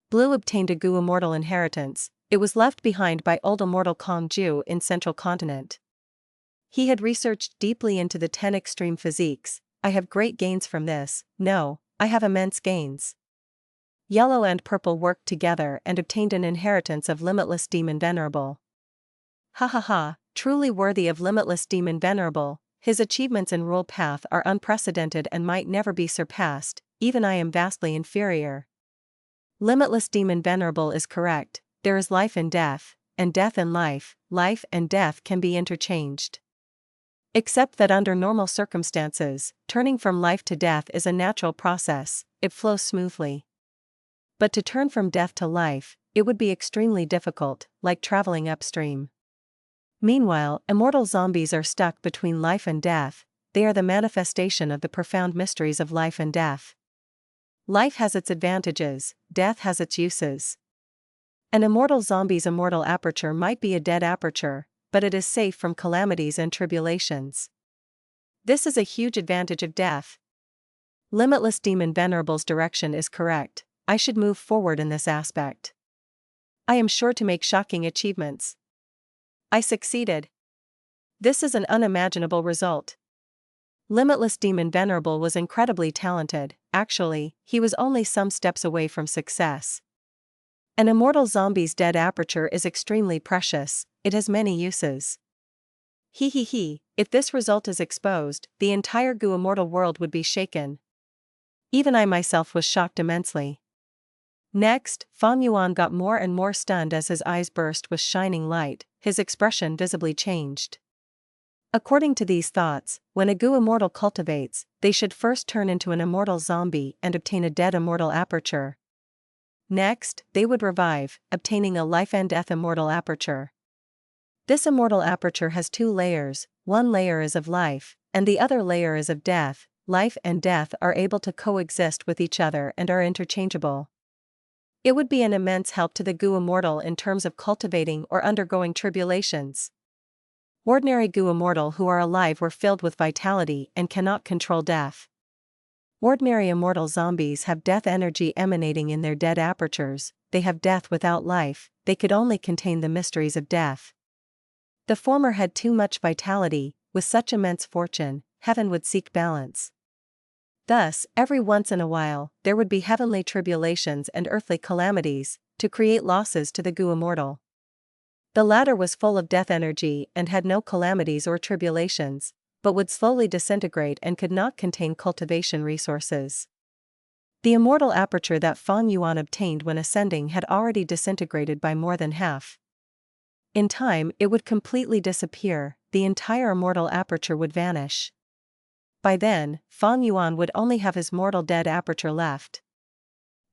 Speaker 1: Blue obtained a goo immortal inheritance, it was left behind by old immortal Kong Ju in Central Continent. He had researched deeply into the 10 extreme physiques. I have great gains from this. No, I have immense gains. Yellow and purple worked together and obtained an inheritance of limitless demon Venerable. Ha ha ha, truly worthy of limitless demon Venerable, his achievements in rule path are unprecedented and might never be surpassed, even I am vastly inferior. Limitless demon Venerable is correct, there is life and death and life and death can be interchanged. Except that under normal circumstances, turning from life to death is a natural process, it flows smoothly. But to turn from death to life, it would be extremely difficult, like traveling upstream. Meanwhile, immortal zombies are stuck between life and death, they are the manifestation of the profound mysteries of life and death. Life has its advantages, death has its uses. An immortal zombie's immortal aperture might be a dead aperture, but it is safe from calamities and tribulations. This is a huge advantage of death. Limitless demon Venerable's direction is correct, I should move forward in this aspect. I am sure to make shocking achievements. I succeeded. This is an unimaginable result. Limitless demon Venerable was incredibly talented, actually, he was only some steps away from success. An immortal zombie's dead aperture is extremely precious, it has many uses. If this result is exposed, the entire Gu immortal world would be shaken. Even I myself was shocked immensely. Next, Fang Yuan got more and more stunned as his eyes burst with shining light, his expression visibly changed. According to these thoughts, when a Gu immortal cultivates, they should first turn into an immortal zombie and obtain a dead immortal aperture. Next, they would revive, obtaining a life and death immortal aperture. This immortal aperture has 2 layers, one layer is of life, and the other layer is of death. Life and death are able to coexist with each other and are interchangeable. It would be an immense help to the Gu immortal in terms of cultivating or undergoing tribulations. Ordinary Gu immortal who are alive were filled with vitality and cannot control death. Ordinary immortal zombies have death energy emanating in their dead apertures, they have death without life, they could only contain the mysteries of death. The former had too much vitality, with such immense fortune, heaven would seek balance. Thus, every once in a while, there would be heavenly tribulations and earthly calamities, to create losses to the Gu immortal. The latter was full of death energy and had no calamities or tribulations, but would slowly disintegrate and could not contain cultivation resources. The immortal aperture that Fang Yuan obtained when ascending had already disintegrated by more than half. In time, it would completely disappear, the entire immortal aperture would vanish. By then, Fang Yuan would only have his mortal dead aperture left.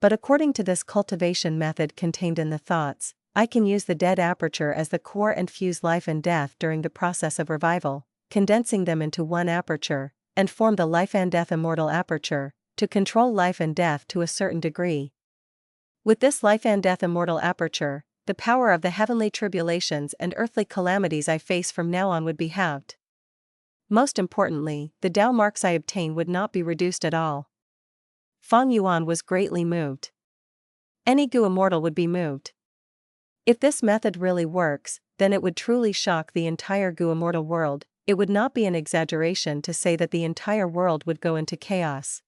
Speaker 1: But according to this cultivation method contained in the thoughts, I can use the dead aperture as the core and fuse life and death during the process of revival, condensing them into one aperture, and form the life and death immortal aperture, to control life and death to a certain degree. With this life and death immortal aperture, the power of the heavenly tribulations and earthly calamities I face from now on would be halved. Most importantly, the Tao marks I obtain would not be reduced at all. Fang Yuan was greatly moved. Any Gu immortal would be moved. If this method really works, then it would truly shock the entire Gu immortal world. It would not be an exaggeration to say that the entire world would go into chaos.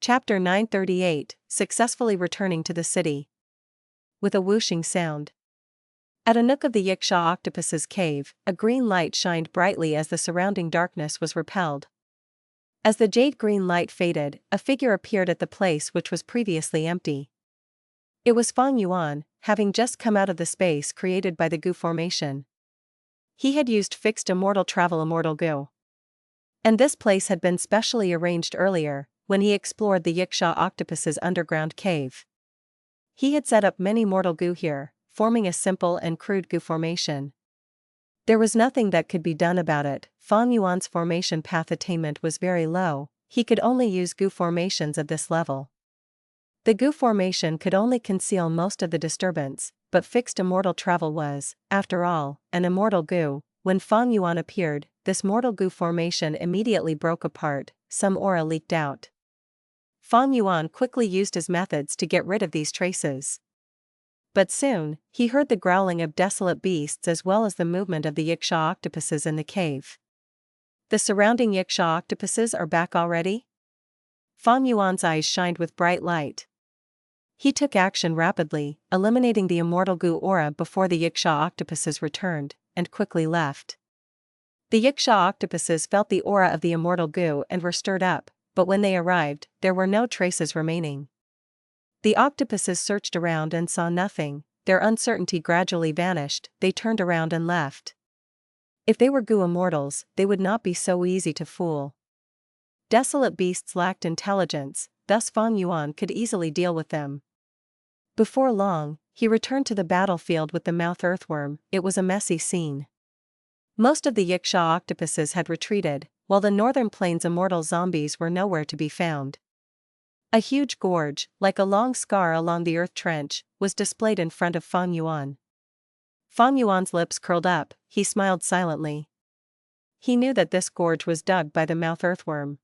Speaker 1: Chapter 938, Successfully Returning to the City. With a whooshing sound. At a nook of the Yaksha Octopus's cave, a green light shined brightly as the surrounding darkness was repelled. As the jade-green light faded, a figure appeared at the place which was previously empty. It was Fang Yuan, having just come out of the space created by the Gu formation. He had used fixed immortal travel immortal Gu. And this place had been specially arranged earlier, when he explored the Yaksha Octopus's underground cave. He had set up many mortal Gu here, forming a simple and crude Gu formation. There was nothing that could be done about it. Fang Yuan's formation path attainment was very low, he could only use goo formations of this level. The goo formation could only conceal most of the disturbance, but fixed immortal travel was, after all, an immortal goo. When Fang Yuan appeared, this mortal goo formation immediately broke apart, some aura leaked out. Fang Yuan quickly used his methods to get rid of these traces. But soon, he heard the growling of desolate beasts as well as the movement of the Yaksha octopuses in the cave. The surrounding Yaksha octopuses are back already? Fang Yuan's eyes shined with bright light. He took action rapidly, eliminating the immortal goo aura before the Yaksha octopuses returned, and quickly left. The Yaksha octopuses felt the aura of the immortal goo and were stirred up, but when they arrived, there were no traces remaining. The octopuses searched around and saw nothing, their uncertainty gradually vanished, they turned around and left. If they were goo immortals, they would not be so easy to fool. Desolate beasts lacked intelligence, thus Fang Yuan could easily deal with them. Before long, he returned to the battlefield with the mouth earthworm. It was a messy scene. Most of the Yaksha octopuses had retreated, while the Northern Plains immortal zombies were nowhere to be found. A huge gorge, like a long scar along the earth trench, was displayed in front of Fang Yuan. Fang Yuan's lips curled up, he smiled silently. He knew that this gorge was dug by the mouth earthworm.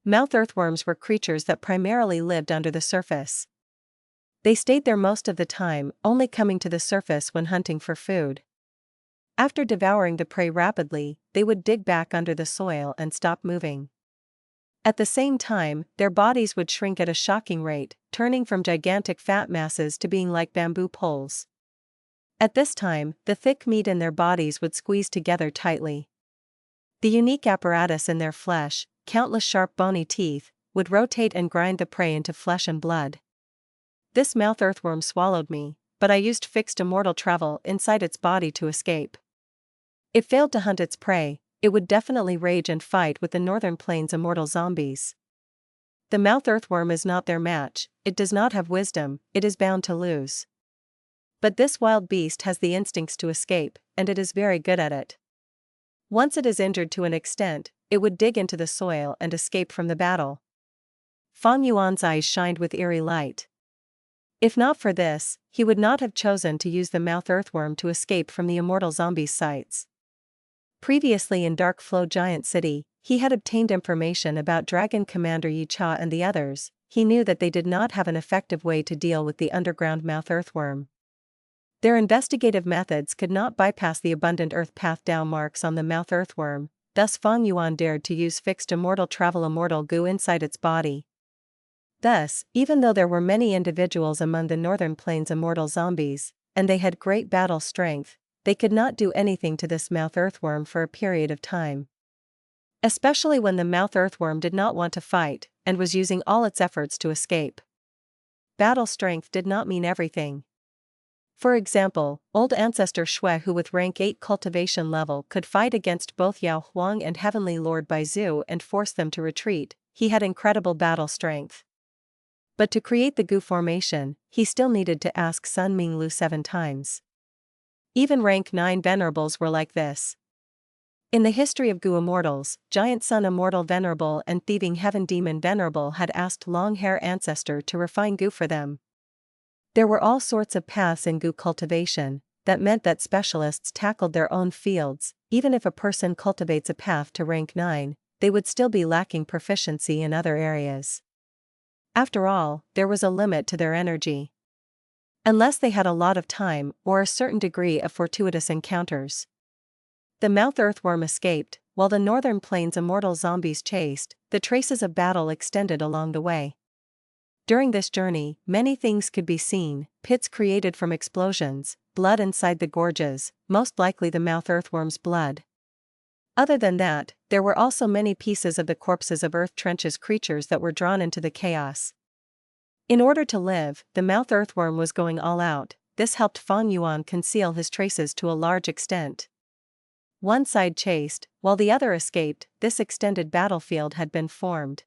Speaker 1: Mouth earthworms were creatures that primarily lived under the surface. They stayed there most of the time, only coming to the surface when hunting for food. After devouring the prey rapidly, they would dig back under the soil and stop moving. At the same time, their bodies would shrink at a shocking rate, turning from gigantic fat masses to being like bamboo poles. At this time, the thick meat in their bodies would squeeze together tightly. The unique apparatus in their flesh, countless sharp bony teeth, would rotate and grind the prey into flesh and blood. This mouth earthworm swallowed me, but I used fixed immortal travel inside its body to escape. It failed to hunt its prey, it would definitely rage and fight with the Northern Plains immortal zombies. The mouth earthworm is not their match, it does not have wisdom, it is bound to lose. But this wild beast has the instincts to escape, and it is very good at it. Once it is injured to an extent, it would dig into the soil and escape from the battle. Fang Yuan's eyes shined with eerie light. If not for this, he would not have chosen to use the mouth earthworm to escape from the immortal zombies' sights. Previously in Dark Flow Giant City, he had obtained information about Dragon Commander Yaksha and the others. He knew that they did not have an effective way to deal with the underground mouth earthworm. Their investigative methods could not bypass the abundant earth path down marks on the mouth earthworm, thus Fang Yuan dared to use fixed immortal travel immortal goo inside its body. Thus, even though there were many individuals among the Northern Plains immortal zombies, and they had great battle strength, they could not do anything to this mouth earthworm for a period of time. Especially when the mouth earthworm did not want to fight, and was using all its efforts to escape. Battle strength did not mean everything. For example, old Ancestor Shui, who with rank 8 cultivation level could fight against both Yao Huang and Heavenly Lord Baizu and force them to retreat, he had incredible battle strength. But to create the goo formation, he still needed to ask Sun Minglu 7 times. Even rank 9 venerables were like this. In the history of goo immortals, Giant Sun Immortal Venerable and Thieving Heaven Demon Venerable had asked Long Hair Ancestor to refine goo for them. There were all sorts of paths in goo cultivation, that meant that specialists tackled their own fields. Even if a person cultivates a path to rank 9, they would still be lacking proficiency in other areas. After all, there was a limit to their energy. Unless they had a lot of time or a certain degree of fortuitous encounters. The mouth earthworm escaped, while the Northern Plains immortal zombies chased. The traces of battle extended along the way. During this journey, many things could be seen: pits created from explosions, blood inside the gorges, most likely the mouth earthworm's blood. Other than that, there were also many pieces of the corpses of earth trenches creatures that were drawn into the chaos. In order to live, the mouth earthworm was going all out. This helped Fang Yuan conceal his traces to a large extent. One side chased, while the other escaped. This extended battlefield had been formed.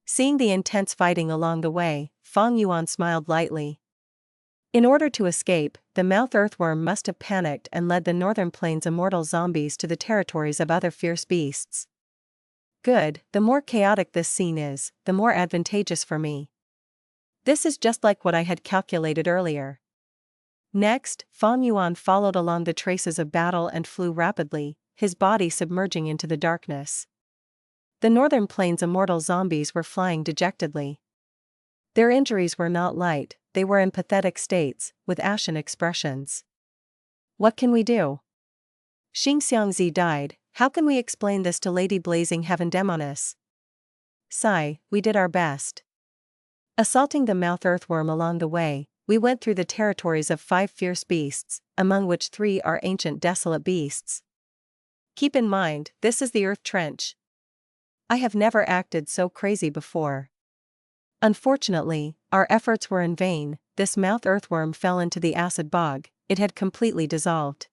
Speaker 1: Seeing the intense fighting along the way, Fang Yuan smiled lightly. In order to escape, the mouth earthworm must have panicked and led the Northern Plains immortal zombies to the territories of other fierce beasts. Good, the more chaotic this scene is, the more advantageous for me. This is just like what I had calculated earlier. Next, Fang Yuan followed along the traces of battle and flew rapidly, his body submerging into the darkness. The Northern Plains immortal zombies were flying dejectedly. Their injuries were not light, they were in pathetic states, with ashen expressions. What can we do? Xingxiangzi died, how can we explain this to Lady Blazing Heaven Demoness? Sigh, we did our best. Assaulting the mouth earthworm along the way, we went through the territories of 5 fierce beasts, among which 3 are ancient desolate beasts. Keep in mind, this is the Earth Trench. I have never acted so crazy before. Unfortunately, our efforts were in vain. This mouth earthworm fell into the acid bog, it had completely dissolved.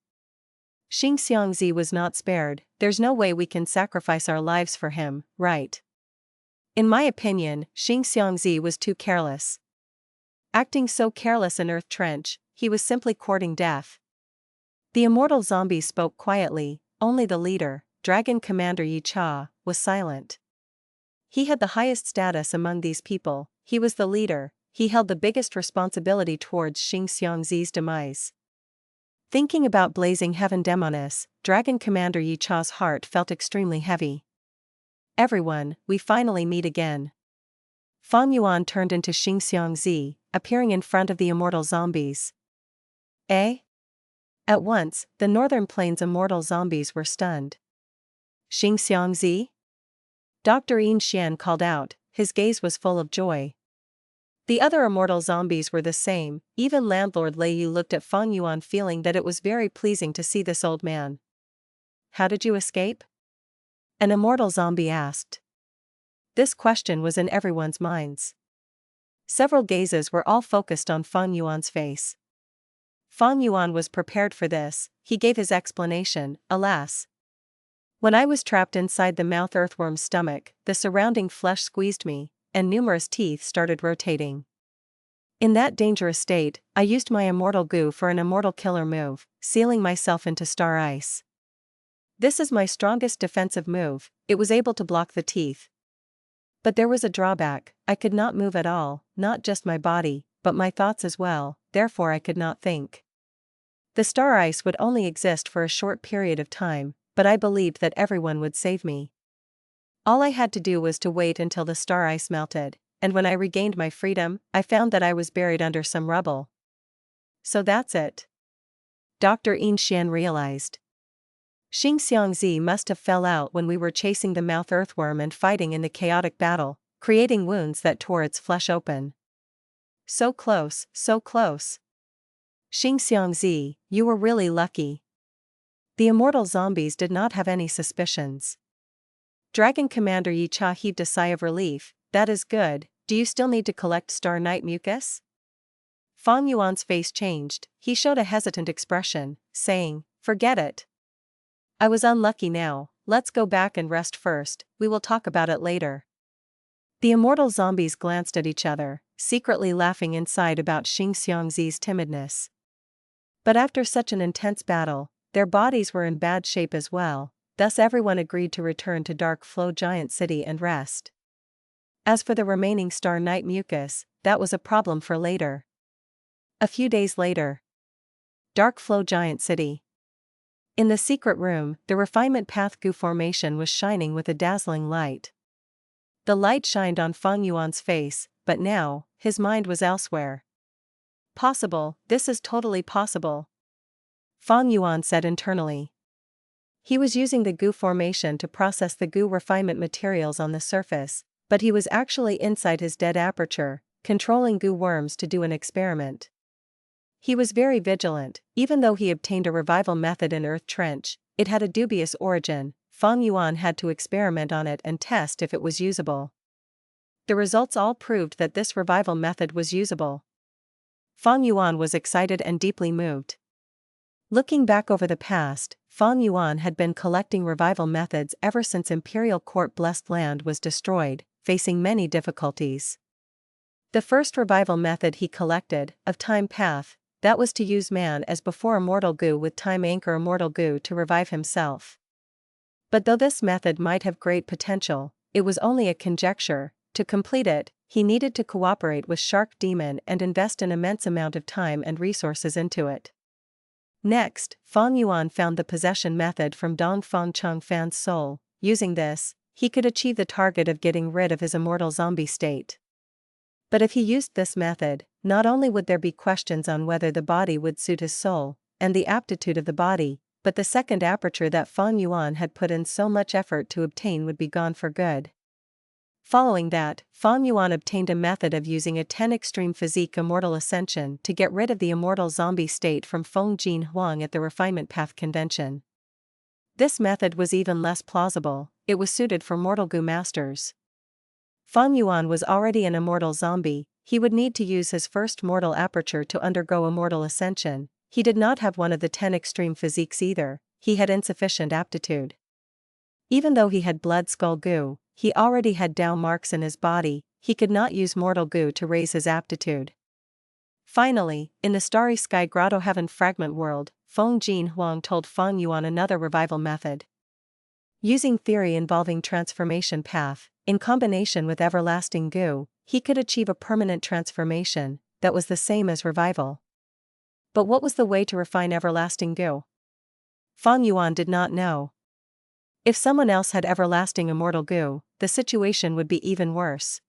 Speaker 1: Xingxiangzi was not spared, there's no way we can sacrifice our lives for him, right? In my opinion, Xingxiangzi was too careless. Acting so careless in Earth Trench, he was simply courting death. The immortal zombies spoke quietly, only the leader, Dragon Commander Yaksha, was silent. He had the highest status among these people, he was the leader, he held the biggest responsibility towards Xingxiangzi's demise. Thinking about Blazing Heaven Demoness, Dragon Commander Yaksha's heart felt extremely heavy. Everyone, we finally meet again. Fang Yuan turned into Xingxiangzi, appearing in front of the immortal zombies. Eh? At once, the Northern Plains immortal zombies were stunned. Xingxiangzi? Dr. Yin Xian called out, his gaze was full of joy. The other immortal zombies were the same, even Landlord Lei Yu looked at Fang Yuan feeling that it was very pleasing to see this old man. How did you escape? An immortal zombie asked. This question was in everyone's minds. Several gazes were all focused on Fang Yuan's face. Fang Yuan was prepared for this, he gave his explanation, alas. When I was trapped inside the mouth earthworm's stomach, the surrounding flesh squeezed me, and numerous teeth started rotating. In that dangerous state, I used my immortal goo for an immortal killer move, sealing myself into star ice. This is my strongest defensive move, it was able to block the teeth. But there was a drawback, I could not move at all, not just my body, but my thoughts as well, therefore I could not think. The star ice would only exist for a short period of time, but I believed that everyone would save me. All I had to do was to wait until the star ice melted, and when I regained my freedom, I found that I was buried under some rubble. So that's it. Dr. Yin Xian realized. Xingxiangzi must have fell out when we were chasing the mouth earthworm and fighting in the chaotic battle, creating wounds that tore its flesh open. So close, so close. Xingxiangzi, you were really lucky. The immortal zombies did not have any suspicions. Dragon Commander Yaksha heaved a sigh of relief, that is good, do you still need to collect Star Knight mucus? Fang Yuan's face changed, he showed a hesitant expression, saying, forget it. I was unlucky now, let's go back and rest first, we will talk about it later. The immortal zombies glanced at each other, secretly laughing inside about Xingxiangzi's timidness. But after such an intense battle, their bodies were in bad shape as well, thus everyone agreed to return to Dark Flow Giant City and rest. As for the remaining Star Knight mucus, that was a problem for later. A few days later. Dark Flow Giant City. In the secret room, the refinement path goo formation was shining with a dazzling light. The light shined on Fang Yuan's face, but now, his mind was elsewhere. Possible, this is totally possible. Fang Yuan said internally. He was using the goo formation to process the goo refinement materials on the surface, but he was actually inside his dead aperture, controlling goo worms to do an experiment. He was very vigilant, even though he obtained a revival method in Earth Trench, it had a dubious origin, Fang Yuan had to experiment on it and test if it was usable. The results all proved that this revival method was usable. Fang Yuan was excited and deeply moved. Looking back over the past, Fang Yuan had been collecting revival methods ever since Imperial Court Blessed Land was destroyed, facing many difficulties. The first revival method he collected, of time path, that was to use man as before immortal goo with time anchor immortal goo to revive himself. But though this method might have great potential, it was only a conjecture. To complete it, he needed to cooperate with Shark Demon and invest an immense amount of time and resources into it. Next, Fang Yuan found the possession method from Dong Fang Cheng Fan's soul. Using this, he could achieve the target of getting rid of his immortal zombie state. But if he used this method, not only would there be questions on whether the body would suit his soul, and the aptitude of the body, but the second aperture that Fang Yuan had put in so much effort to obtain would be gone for good. Following that, Fang Yuan obtained a method of using a 10 extreme physique immortal ascension to get rid of the immortal zombie state from Feng Jin Huang at the Refinement Path Convention. This method was even less plausible, it was suited for mortal goo masters. Fang Yuan was already an immortal zombie, he would need to use his first mortal aperture to undergo immortal ascension. He did not have one of the 10 extreme physiques either, he had insufficient aptitude. Even though he had blood skull goo, he already had Dao marks in his body, he could not use mortal goo to raise his aptitude. Finally, in the Starry Sky Grotto Heaven Fragment World, Feng Jin Huang told Fang Yuan another revival method. Using theory involving transformation path, in combination with everlasting goo, he could achieve a permanent transformation that was the same as revival. But what was the way to refine everlasting goo? Fang Yuan did not know. If someone else had everlasting immortal goo, the situation would be even worse.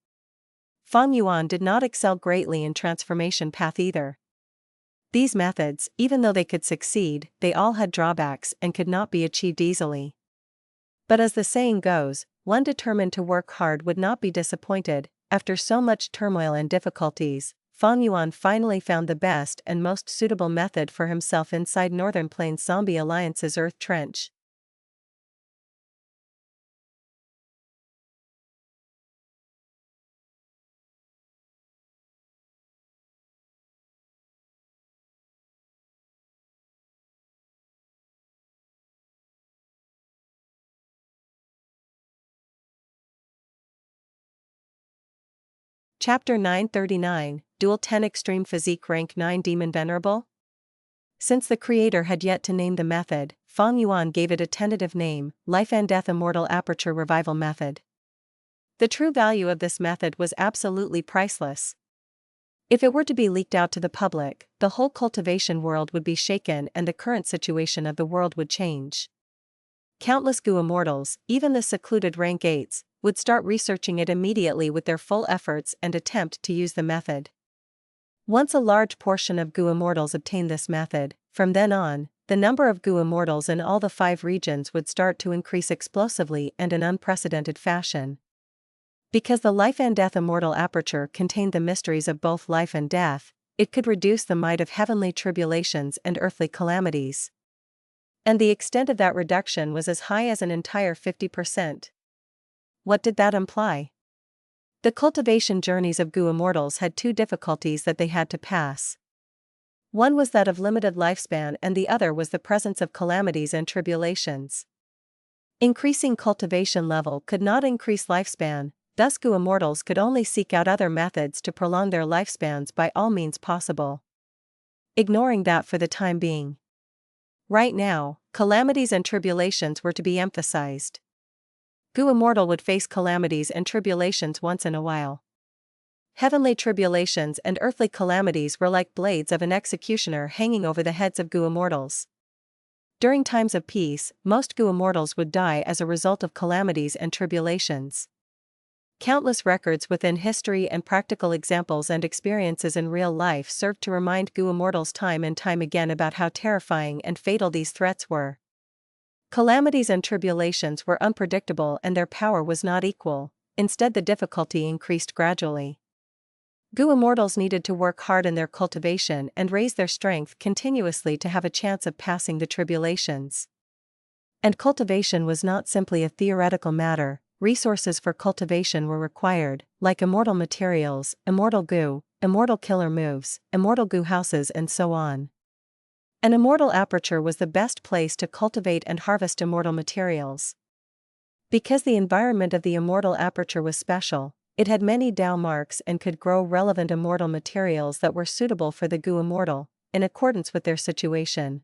Speaker 1: Fang Yuan did not excel greatly in transformation path either. These methods, even though they could succeed, they all had drawbacks and could not be achieved easily. But as the saying goes, one determined to work hard would not be disappointed. After so much turmoil and difficulties, Fang Yuan finally found the best and most suitable method for himself inside Northern Plains Zombie Alliance's Earth Trench. Chapter 939, Dual 10 Extreme Physique Rank 9 Demon Venerable? Since the creator had yet to name the method, Fang Yuan gave it a tentative name, Life and Death Immortal Aperture Revival Method. The true value of this method was absolutely priceless. If it were to be leaked out to the public, the whole cultivation world would be shaken and the current situation of the world would change. Countless goo immortals, even the secluded rank 8s, would start researching it immediately with their full efforts and attempt to use the method. Once a large portion of goo immortals obtained this method, from then on, the number of goo immortals in all the 5 regions would start to increase explosively and in unprecedented fashion. Because the Life and Death Immortal Aperture contained the mysteries of both life and death, it could reduce the might of heavenly tribulations and earthly calamities. And the extent of that reduction was as high as an entire 50%. What did that imply? The cultivation journeys of goo immortals had 2 difficulties that they had to pass. One was that of limited lifespan and the other was the presence of calamities and tribulations. Increasing cultivation level could not increase lifespan, thus goo immortals could only seek out other methods to prolong their lifespans by all means possible. Ignoring that for the time being. Right now, calamities and tribulations were to be emphasized. Goo immortal would face calamities and tribulations once in a while. Heavenly tribulations and earthly calamities were like blades of an executioner hanging over the heads of goo immortals. During times of peace, most goo immortals would die as a result of calamities and tribulations. Countless records within history and practical examples and experiences in real life served to remind goo immortals time and time again about how terrifying and fatal these threats were. Calamities and tribulations were unpredictable and their power was not equal, instead the difficulty increased gradually. Goo immortals needed to work hard in their cultivation and raise their strength continuously to have a chance of passing the tribulations. And cultivation was not simply a theoretical matter, resources for cultivation were required, like immortal materials, immortal goo, immortal killer moves, immortal goo houses and so on. An immortal aperture was the best place to cultivate and harvest immortal materials. Because the environment of the immortal aperture was special, It had many Dao marks and could grow relevant immortal materials that were suitable for the Gu Immortal, in accordance with their situation.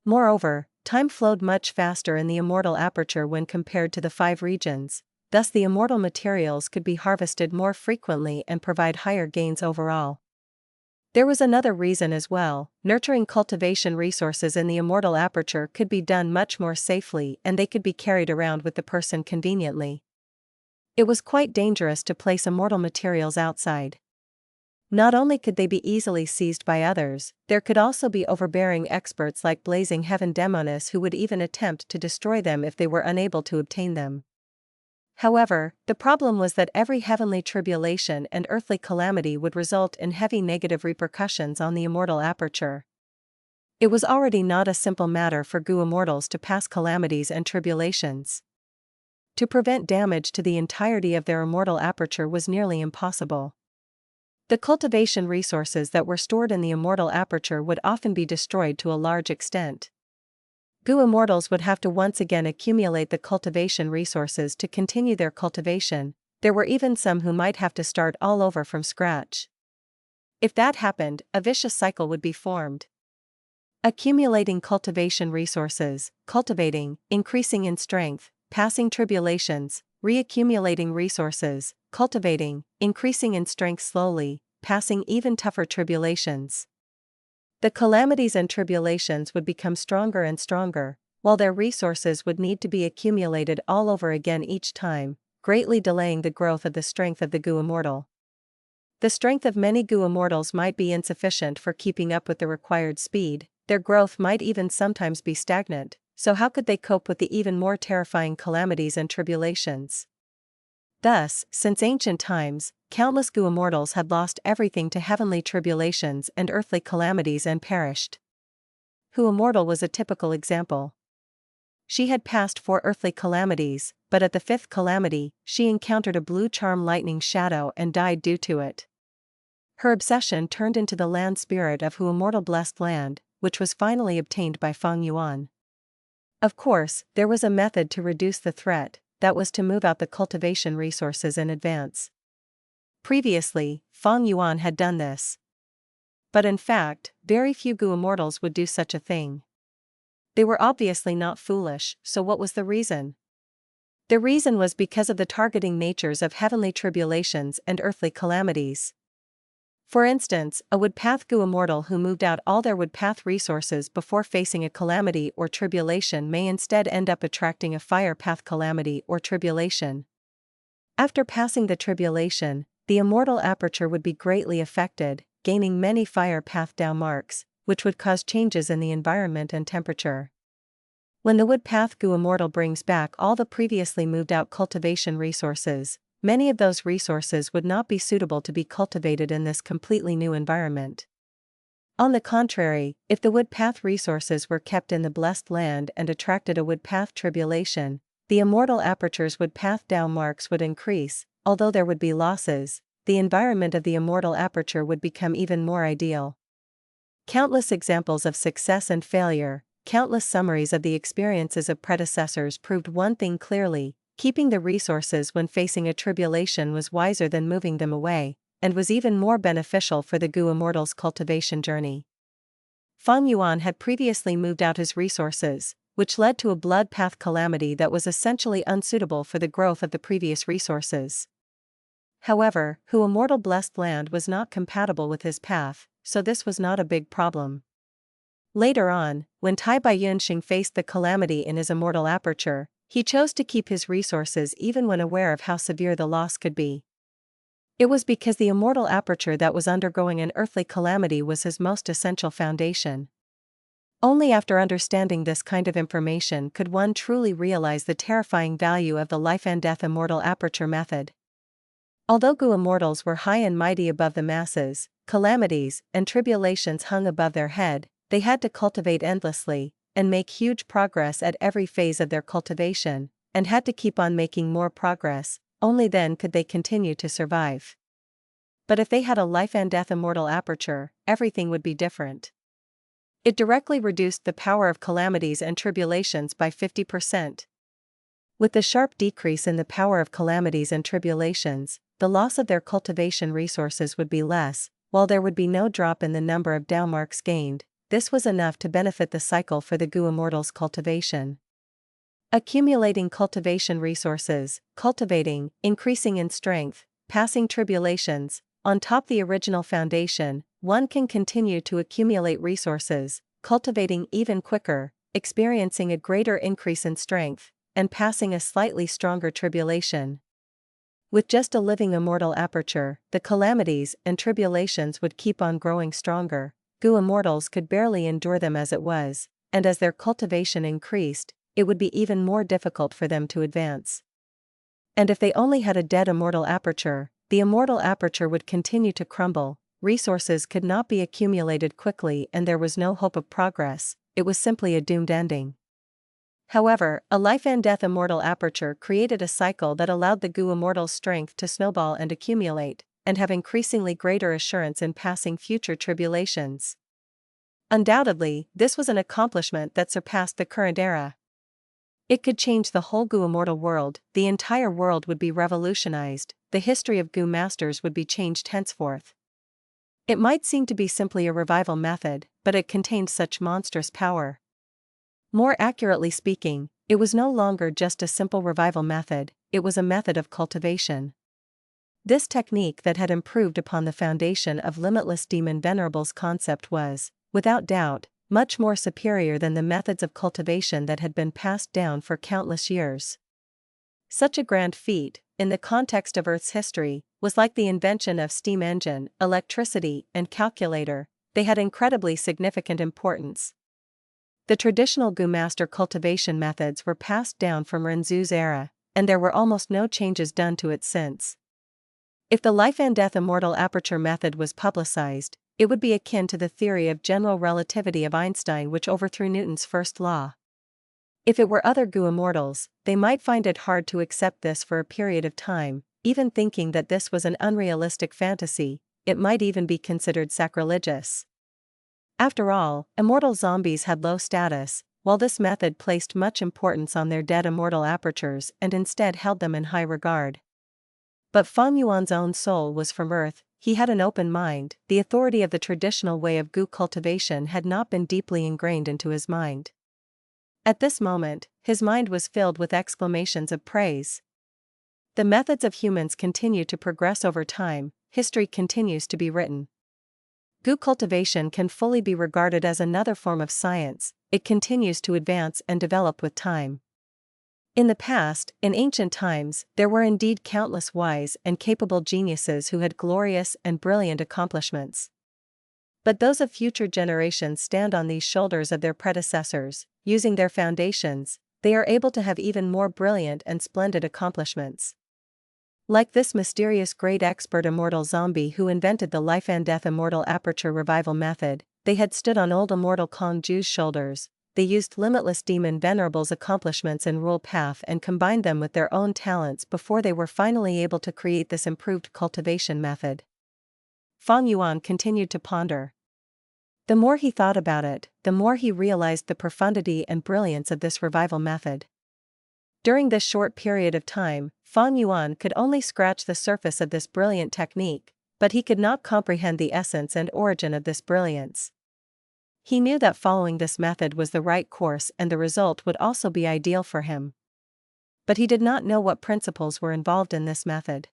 Speaker 1: Moreover, time flowed much faster in the Immortal Aperture when compared to the 5 regions, thus the immortal materials could be harvested more frequently and provide higher gains overall. There was another reason as well: nurturing cultivation resources in the Immortal Aperture could be done much more safely and they could be carried around with the person conveniently. It was quite dangerous to place immortal materials outside. Not only could they be easily seized by others, there could also be overbearing experts like Blazing Heaven Demoness who would even attempt to destroy them if they were unable to obtain them. However, the problem was that every heavenly tribulation and earthly calamity would result in heavy negative repercussions on the Immortal Aperture. It was already not a simple matter for Gu Immortals to pass calamities and tribulations. To prevent damage to the entirety of their Immortal Aperture was nearly impossible. The cultivation resources that were stored in the Immortal Aperture would often be destroyed to a large extent. Gu Immortals would have to once again accumulate the cultivation resources to continue their cultivation. There were even some who might have to start all over from scratch. If that happened, a vicious cycle would be formed. Accumulating cultivation resources, cultivating, increasing in strength, passing tribulations, reaccumulating resources, cultivating, increasing in strength slowly, passing even tougher tribulations. The calamities and tribulations would become stronger and stronger, while their resources would need to be accumulated all over again each time, greatly delaying the growth of the strength of the Gu Immortal. The strength of many Gu Immortals might be insufficient for keeping up with the required speed, their growth might even sometimes be stagnant, so how could they cope with the even more terrifying calamities and tribulations? Thus, since ancient times, countless Gu Immortals had lost everything to heavenly tribulations and earthly calamities and perished. Hu Immortal was a typical example. She had passed 4 earthly calamities, but at the 5th calamity, she encountered a blue charm lightning shadow and died due to it. Her obsession turned into the land spirit of Hu Immortal Blessed Land, which was finally obtained by Fang Yuan. Of course, there was a method to reduce the threat, that was to move out the cultivation resources in advance. Previously, Fang Yuan had done this. But in fact, very few Gu Immortals would do such a thing. They were obviously not foolish, so what was the reason? The reason was because of the targeting natures of heavenly tribulations and earthly calamities. For instance, a woodpath Gu Immortal who moved out all their woodpath resources before facing a calamity or tribulation may instead end up attracting a fire path calamity or tribulation. After passing the tribulation, the Immortal Aperture would be greatly affected, gaining many fire path Dao marks, which would cause changes in the environment and temperature. When the woodpath Gu Immortal brings back all the previously moved out cultivation resources, many of those resources would not be suitable to be cultivated in this completely new environment. On the contrary, if the woodpath resources were kept in the blessed land and attracted a woodpath tribulation, the Immortal Aperture's woodpath Dao marks would increase. Although there would be losses, the environment of the Immortal Aperture would become even more ideal. Countless examples of success and failure, countless summaries of the experiences of predecessors proved one thing clearly: keeping the resources when facing a tribulation was wiser than moving them away, and was even more beneficial for the Gu Immortal's cultivation journey. Fang Yuan had previously moved out his resources, which led to a blood path calamity that was essentially unsuitable for the growth of the previous resources. However, Hu Immortal Blessed Land was not compatible with his path, so this was not a big problem. Later on, when Tai Baiyunxing faced the calamity in his Immortal Aperture, he chose to keep his resources even when aware of how severe the loss could be. It was because the Immortal Aperture that was undergoing an earthly calamity was his most essential foundation. Only after understanding this kind of information could one truly realize the terrifying value of the life and death Immortal Aperture method. Although Gu Immortals were high and mighty above the masses, calamities and tribulations hung above their head. They had to cultivate endlessly, and make huge progress at every phase of their cultivation, and had to keep on making more progress. Only then could they continue to survive. But if they had a life and death Immortal Aperture, everything would be different. It directly reduced the power of calamities and tribulations by 50%. With the sharp decrease in the power of calamities and tribulations, the loss of their cultivation resources would be less, while there would be no drop in the number of Dao marks gained. This was enough to benefit the cycle for the Gu Immortals' cultivation. Accumulating cultivation resources, cultivating, increasing in strength, passing tribulations. On top the original foundation, one can continue to accumulate resources, cultivating even quicker, experiencing a greater increase in strength, and passing a slightly stronger tribulation. With just a living immortal aperture, the calamities and tribulations would keep on growing stronger. Gu Immortals could barely endure them as it was, and as their cultivation increased, it would be even more difficult for them to advance. And if they only had a dead immortal aperture, the immortal aperture would continue to crumble, resources could not be accumulated quickly and there was no hope of progress, it was simply a doomed ending. However, a life and death immortal aperture created a cycle that allowed the Gu Immortals' strength to snowball and accumulate, and have increasingly greater assurance in passing future tribulations. Undoubtedly, this was an accomplishment that surpassed the current era. It could change the whole Gu Immortal world, the entire world would be revolutionized, the history of Gu Masters would be changed henceforth. It might seem to be simply a revival method, but it contained such monstrous power. More accurately speaking, it was no longer just a simple revival method, it was a method of cultivation. This technique that had improved upon the foundation of limitless demon Venerable's concept was, without doubt, much more superior than the methods of cultivation that had been passed down for countless years. Such a grand feat, in the context of Earth's history, was like the invention of steam engine, electricity, and calculator. They had incredibly significant importance. The traditional Gu Master cultivation methods were passed down from Renzu's era, and there were almost no changes done to it since. If the life and death immortal aperture method was publicized, it would be akin to the theory of general relativity of Einstein which overthrew Newton's first law. If it were other Gu Immortals, they might find it hard to accept this for a period of time, even thinking that this was an unrealistic fantasy, it might even be considered sacrilegious. After all, immortal zombies had low status, while this method placed much importance on their dead immortal apertures and instead held them in high regard. But Fang Yuan's own soul was from Earth, he had an open mind, the authority of the traditional way of Gu cultivation had not been deeply ingrained into his mind. At this moment, his mind was filled with exclamations of praise. The methods of humans continue to progress over time, history continues to be written. Gu cultivation can fully be regarded as another form of science, it continues to advance and develop with time. In the past, in ancient times, there were indeed countless wise and capable geniuses who had glorious and brilliant accomplishments. But those of future generations stand on these shoulders of their predecessors, using their foundations, they are able to have even more brilliant and splendid accomplishments. Like this mysterious great expert immortal zombie who invented the life and death immortal aperture revival method, they had stood on old immortal Kong Ju's shoulders, they used limitless demon Venerable's accomplishments in rule path and combined them with their own talents before they were finally able to create this improved cultivation method. Fang Yuan continued to ponder. The more he thought about it, the more he realized the profundity and brilliance of this revival method. During this short period of time, Fang Yuan could only scratch the surface of this brilliant technique, but he could not comprehend the essence and origin of this brilliance. He knew that following this method was the right course and the result would also be ideal for him. But he did not know what principles were involved in this method.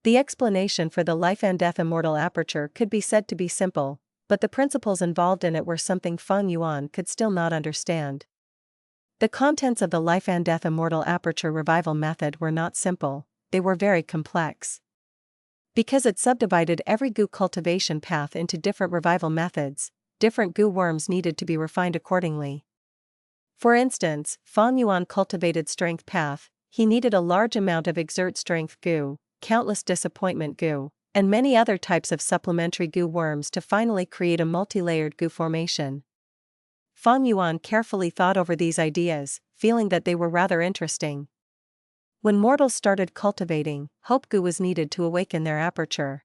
Speaker 1: The explanation for the life and death immortal aperture could be said to be simple, but the principles involved in it were something Fang Yuan could still not understand. The contents of the life and death immortal aperture revival method were not simple, they were very complex. Because it subdivided every Gu cultivation path into different revival methods, different Gu worms needed to be refined accordingly. For instance, Fang Yuan cultivated strength path, he needed a large amount of exert strength Gu, countless disappointment Gu, and many other types of supplementary Gu worms to finally create a multi-layered Gu formation. Fang Yuan carefully thought over these ideas, feeling that they were rather interesting. When mortals started cultivating, hope Gu was needed to awaken their aperture.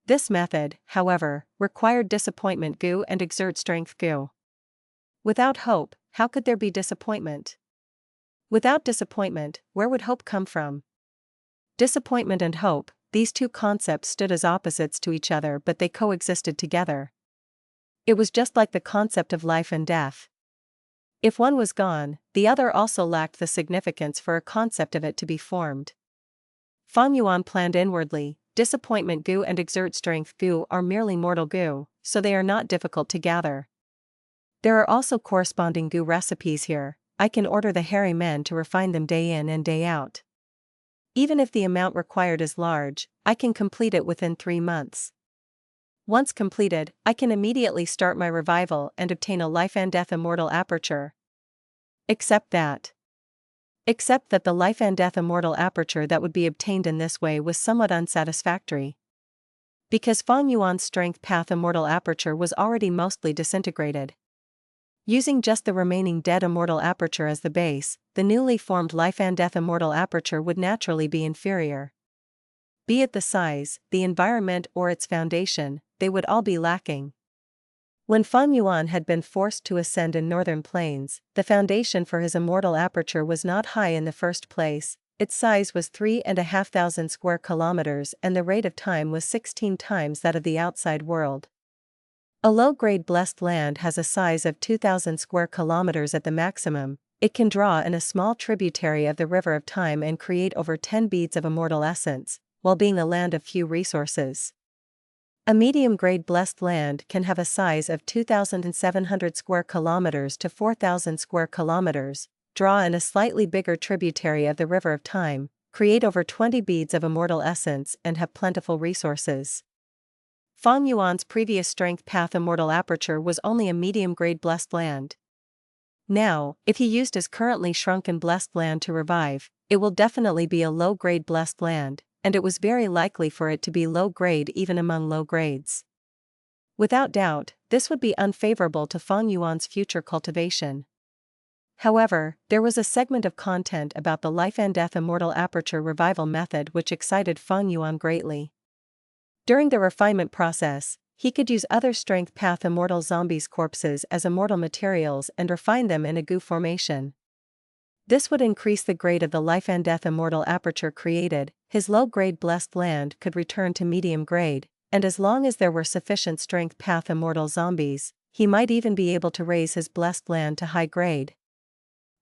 Speaker 1: This method, however, required disappointment Gu and exert strength Gu. Without hope, how could there be disappointment? Without disappointment, where would hope come from? Disappointment and hope, these two concepts stood as opposites to each other, but they coexisted together. It was just like the concept of life and death. If one was gone, the other also lacked the significance for a concept of it to be formed. Fang Yuan planned inwardly, disappointment goo and exert strength goo are merely mortal goo, so they are not difficult to gather. There are also corresponding goo recipes here. I can order the hairy men to refine them day in and day out. Even if the amount required is large, I can complete it within 3 months. Once completed, I can immediately start my revival and obtain a life and death immortal aperture. Except that the life and death immortal aperture that would be obtained in this way was somewhat unsatisfactory. Because Fang Yuan's strength path immortal aperture was already mostly disintegrated. Using just the remaining dead immortal aperture as the base, the newly formed life and death immortal aperture would naturally be inferior. Be it the size, the environment or its foundation, they would all be lacking. When Fang Yuan had been forced to ascend in northern plains, the foundation for his immortal aperture was not high in the first place. Its size was 3,500 square kilometers and the rate of time was 16 times that of the outside world. A low-grade blessed land has a size of 2,000 square kilometers at the maximum. It can draw in a small tributary of the river of time and create over 10 beads of immortal essence, while being a land of few resources. A medium-grade blessed land can have a size of 2,700 square kilometers to 4,000 square kilometers, draw in a slightly bigger tributary of the river of time, create over 20 beads of immortal essence and have plentiful resources. Fang Yuan's previous strength path immortal aperture was only a medium-grade blessed land. Now, if he used his currently shrunken blessed land to revive, it will definitely be a low-grade blessed land, and it was very likely for it to be low-grade even among low grades. Without doubt, this would be unfavorable to Fang Yuan's future cultivation. However, there was a segment of content about the life and death immortal aperture revival method which excited Fang Yuan greatly. During the refinement process, he could use other strength path immortal zombies' corpses as immortal materials and refine them in a goo formation. This would increase the grade of the life and death immortal aperture created. His low-grade blessed land could return to medium grade, and as long as there were sufficient strength path immortal zombies, he might even be able to raise his blessed land to high grade.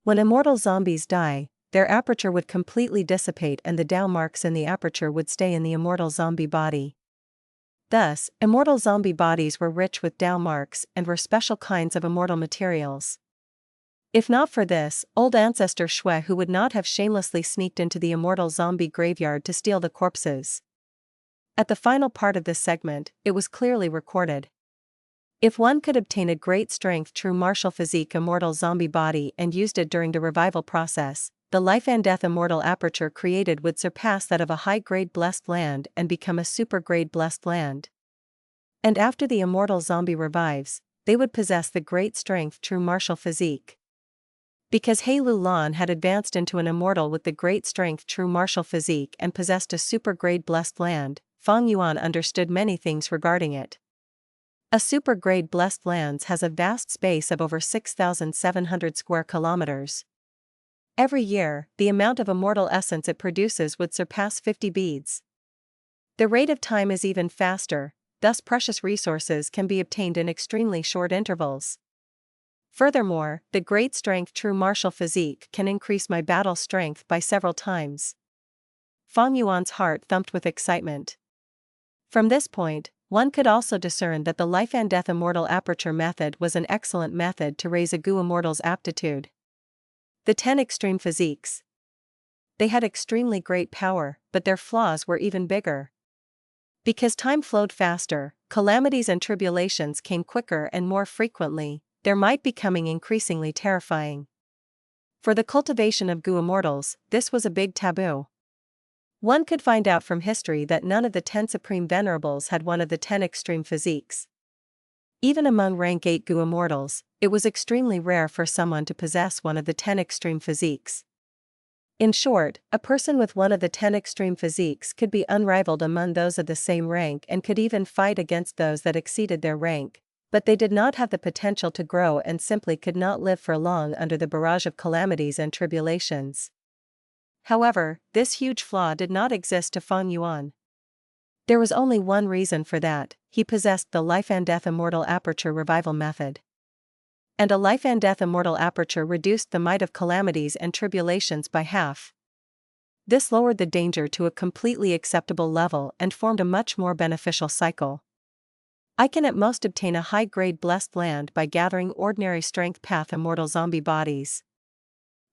Speaker 1: When immortal zombies die, their aperture would completely dissipate and the Dao marks in the aperture would stay in the immortal zombie body. Thus, immortal zombie bodies were rich with Dao marks and were special kinds of immortal materials. If not for this, old Ancestor Shui who would not have shamelessly sneaked into the immortal zombie graveyard to steal the corpses. At the final part of this segment, it was clearly recorded. If one could obtain a great strength true martial physique immortal zombie body and used it during the revival process, the life and death immortal aperture created would surpass that of a high-grade blessed land and become a super-grade blessed land. And after the immortal zombie revives, they would possess the great strength true martial physique. Because He Lu Lan had advanced into an immortal with the great strength true martial physique and possessed a super-grade blessed land, Fang Yuan understood many things regarding it. A super-grade blessed lands has a vast space of over 6,700 square kilometers. Every year, the amount of immortal essence it produces would surpass 50 beads. The rate of time is even faster, thus precious resources can be obtained in extremely short intervals. Furthermore, the great strength true martial physique can increase my battle strength by several times. Fang Yuan's heart thumped with excitement. From this point, one could also discern that the life and death immortal aperture method was an excellent method to raise a goo immortal's aptitude. The 10 extreme physiques. They had extremely great power, but their flaws were even bigger. Because time flowed faster, calamities and tribulations came quicker and more frequently, their might becoming increasingly terrifying. For the cultivation of goo immortals, this was a big taboo. One could find out from history that none of the 10 supreme venerables had one of the 10 extreme physiques. Even among rank 8 goo immortals, it was extremely rare for someone to possess one of the 10 extreme physiques. In short, a person with one of the 10 extreme physiques could be unrivaled among those of the same rank and could even fight against those that exceeded their rank, But they did not have the potential to grow and simply could not live for long under the barrage of calamities and tribulations. However, this huge flaw did not exist to Fang Yuan. There was only one reason for that: he possessed the life and death immortal aperture revival method. And a life and death immortal aperture reduced the might of calamities and tribulations by half. This lowered the danger to a completely acceptable level and formed a much more beneficial cycle. I can at most obtain a high-grade blessed land by gathering ordinary strength path immortal zombie bodies.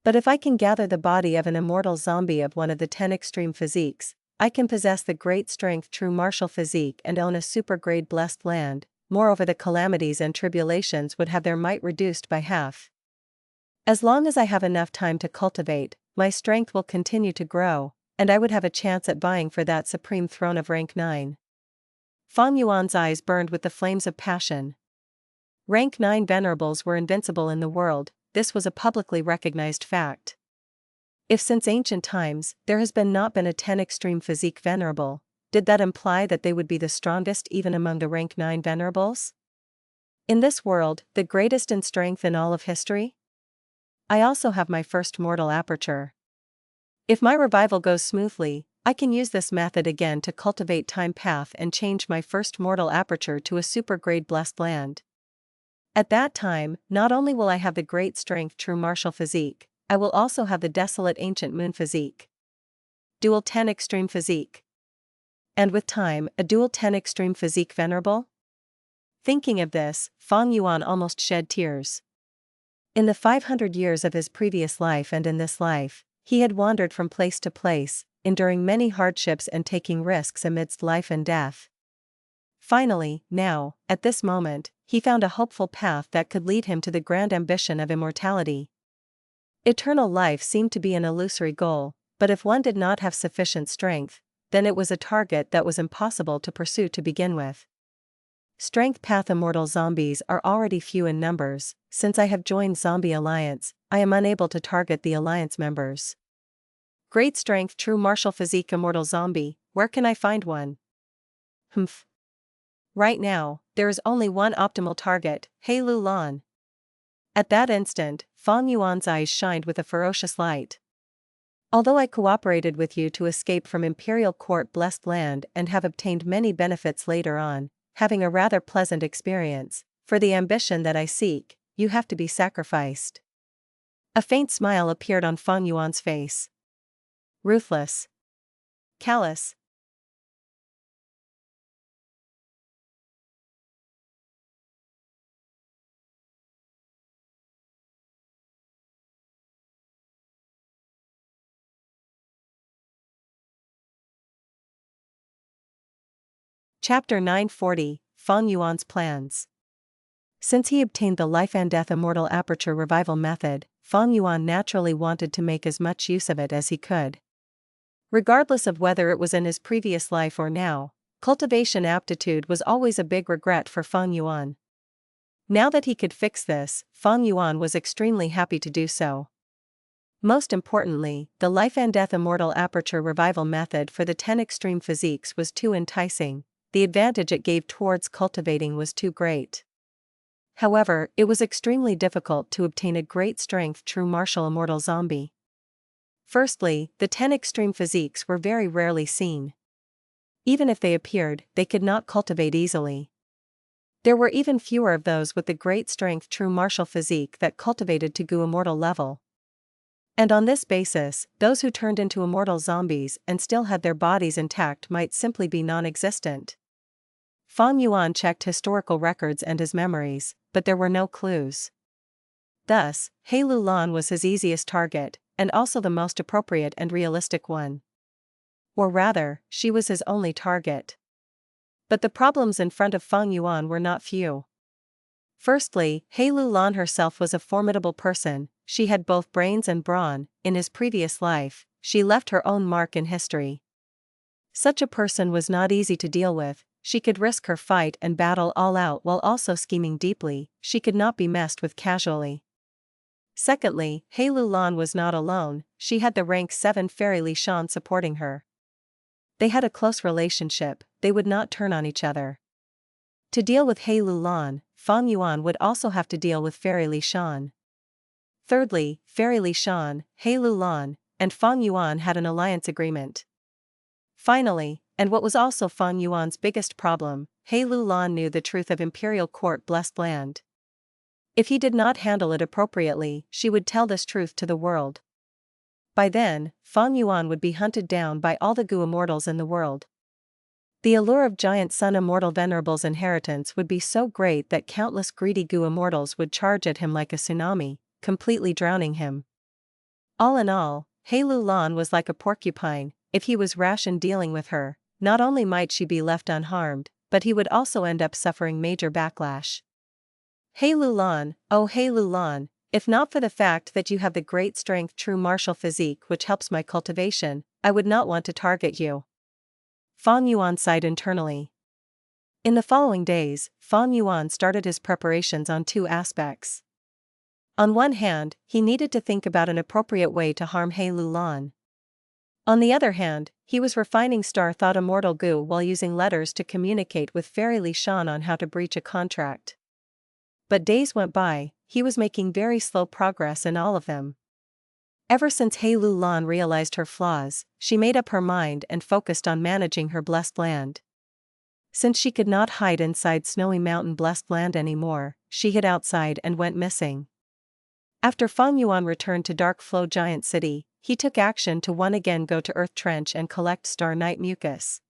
Speaker 1: But if I can gather the body of an immortal zombie of one of the 10 extreme physiques, I can possess the great strength true martial physique and own a super-grade blessed land. Moreover, the calamities and tribulations would have their might reduced by half. As long as I have enough time to cultivate, my strength will continue to grow, and I would have a chance at vying for that supreme throne of rank 9. Fang Yuan's eyes burned with the flames of passion. Rank 9 venerables were invincible in the world. This was a publicly recognized fact. If since ancient times there has not been a 10 extreme physique venerable, did that imply that they would be the strongest even among the rank 9 venerables? In this world, the greatest in strength in all of history? I also have my first mortal aperture. If my revival goes smoothly, I can use this method again to cultivate time path and change my first mortal aperture to a super-grade blessed land. At that time, not only will I have the great strength true martial physique, I will also have the desolate ancient moon physique. Dual 10 extreme physique. And with time, a dual 10 extreme physique venerable? Thinking of this, Fang Yuan almost shed tears. In the 500 years of his previous life and in this life, he had wandered from place to place, enduring many hardships and taking risks amidst life and death. Finally, now, at this moment, he found a hopeful path that could lead him to the grand ambition of immortality. Eternal life seemed to be an illusory goal, but if one did not have sufficient strength, then it was a target that was impossible to pursue to begin with. Strength path immortal zombies are already few in numbers. Since I have joined Zombie Alliance, I am unable to target the Alliance members. Great strength true martial physique immortal zombie, where can I find one? Humph. Right now, there is only one optimal target, He Lu Lan. At that instant, Fang Yuan's eyes shined with a ferocious light. Although I cooperated with you to escape from Imperial Court blessed land and have obtained many benefits later on, having a rather pleasant experience, for the ambition that I seek, you have to be sacrificed. A faint smile appeared on Fang Yuan's face. Ruthless. Callous. Chapter 940, Fang Yuan's plans. Since he obtained the life and death immortal aperture revival method, Fang Yuan naturally wanted to make as much use of it as he could. Regardless of whether it was in his previous life or now, cultivation aptitude was always a big regret for Fang Yuan. Now that he could fix this, Fang Yuan was extremely happy to do so. Most importantly, the life and death immortal aperture revival method for the 10 extreme physiques was too enticing. The advantage it gave towards cultivating was too great. However, it was extremely difficult to obtain a great strength true martial immortal zombie. Firstly, the 10 extreme physiques were very rarely seen. Even if they appeared, they could not cultivate easily. There were even fewer of those with the great strength true martial physique that cultivated to Gu immortal level. And on this basis, those who turned into immortal zombies and still had their bodies intact might simply be non-existent. Fang Yuan checked historical records and his memories, but there were no clues. Thus, He Lu Lan was his easiest target, and also the most appropriate and realistic one. Or rather, she was his only target. But the problems in front of Fang Yuan were not few. Firstly, He Lu Lan herself was a formidable person. She had both brains and brawn. In his previous life, she left her own mark in history. Such a person was not easy to deal with. She could risk her fight and battle all out while also scheming deeply. She could not be messed with casually. Secondly, He Lu Lan was not alone. She had the rank 7 Fairy Li Shan supporting her. They had a close relationship. They would not turn on each other. To deal with He Lulan, Fang Yuan would also have to deal with Fairy Li Shan. Thirdly, Fairy Li Shan, He Lulan, and Fang Yuan had an alliance agreement. Finally, and what was also Fang Yuan's biggest problem, He Lulan knew the truth of Imperial Court Blessed Land. If he did not handle it appropriately, she would tell this truth to the world. By then, Fang Yuan would be hunted down by all the Gu Immortals in the world. The allure of giant Sun Immortal Venerable's inheritance would be so great that countless greedy Gu Immortals would charge at him like a tsunami, completely drowning him. All in all, He Lulan was like a porcupine. If he was rash in dealing with her, not only might she be left unharmed, but he would also end up suffering major backlash. He Lulan, oh He Lulan, if not for the fact that you have the great strength true martial physique which helps my cultivation, I would not want to target you. Fang Yuan sighed internally. In the following days, Fang Yuan started his preparations on two aspects. On one hand, he needed to think about an appropriate way to harm He Lulan. On the other hand, he was refining Star Thought Immortal Gu while using letters to communicate with Fairy Li Shan on how to breach a contract. But days went by, he was making very slow progress in all of them. Ever since He Lulan realized her flaws, she made up her mind and focused on managing her blessed land. Since she could not hide inside Snowy Mountain Blessed Land anymore, she hid outside and went missing. After Fang Yuan returned to Dark Flow Giant City, he took action to once again go to Earth Trench and collect Star Night Mucus.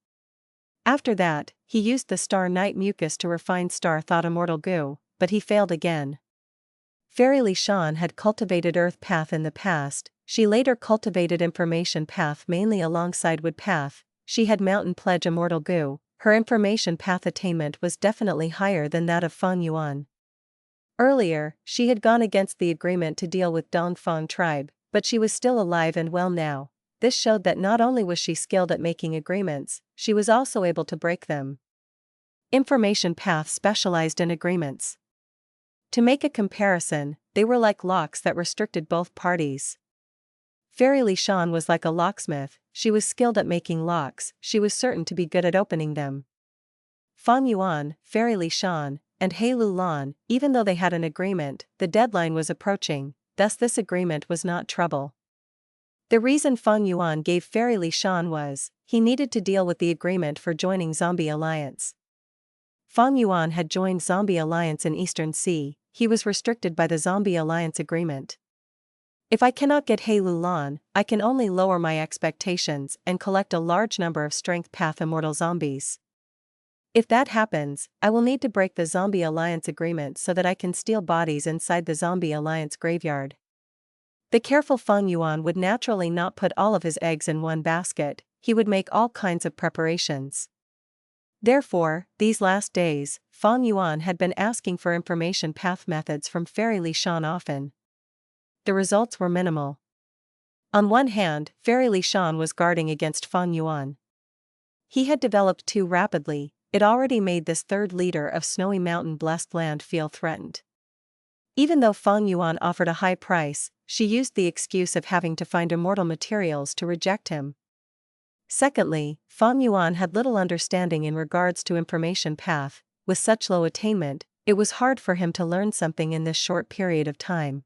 Speaker 1: After that, he used the Star Night Mucus to refine Star Thought Immortal Gu, but he failed again. Fairy Li Shan had cultivated Earth Path in the past, she later cultivated Information Path mainly alongside Wood Path, she had Mountain Pledge Immortal Gu, her Information Path attainment was definitely higher than that of Fang Yuan. Earlier, she had gone against the agreement to deal with Dongfang tribe, but she was still alive and well now. This showed that not only was she skilled at making agreements, she was also able to break them. Information Path specialized in agreements. To make a comparison, they were like locks that restricted both parties. Fairy Li Shan was like a locksmith, she was skilled at making locks, she was certain to be good at opening them. Fang Yuan, Fairy Li Shan, and He Lulan, even though they had an agreement, the deadline was approaching, thus this agreement was not trouble. The reason Fang Yuan gave Fairy Li Shan was, he needed to deal with the agreement for joining Zombie Alliance. Fang Yuan had joined Zombie Alliance in Eastern Sea, he was restricted by the Zombie Alliance agreement. If I cannot get He Lulan, I can only lower my expectations and collect a large number of Strength Path Immortal Zombies. If that happens, I will need to break the Zombie Alliance agreement so that I can steal bodies inside the Zombie Alliance graveyard. The careful Fang Yuan would naturally not put all of his eggs in one basket, he would make all kinds of preparations. Therefore, these last days, Fang Yuan had been asking for information path methods from Fairy Li Shan often. The results were minimal. On one hand, Fairy Li Shan was guarding against Fang Yuan. He had developed too rapidly, it already made this third leader of Snowy Mountain Blessed Land feel threatened. Even though Fang Yuan offered a high price, she used the excuse of having to find immortal materials to reject him. Secondly, Fang Yuan had little understanding in regards to information path, with such low attainment, it was hard for him to learn something in this short period of time.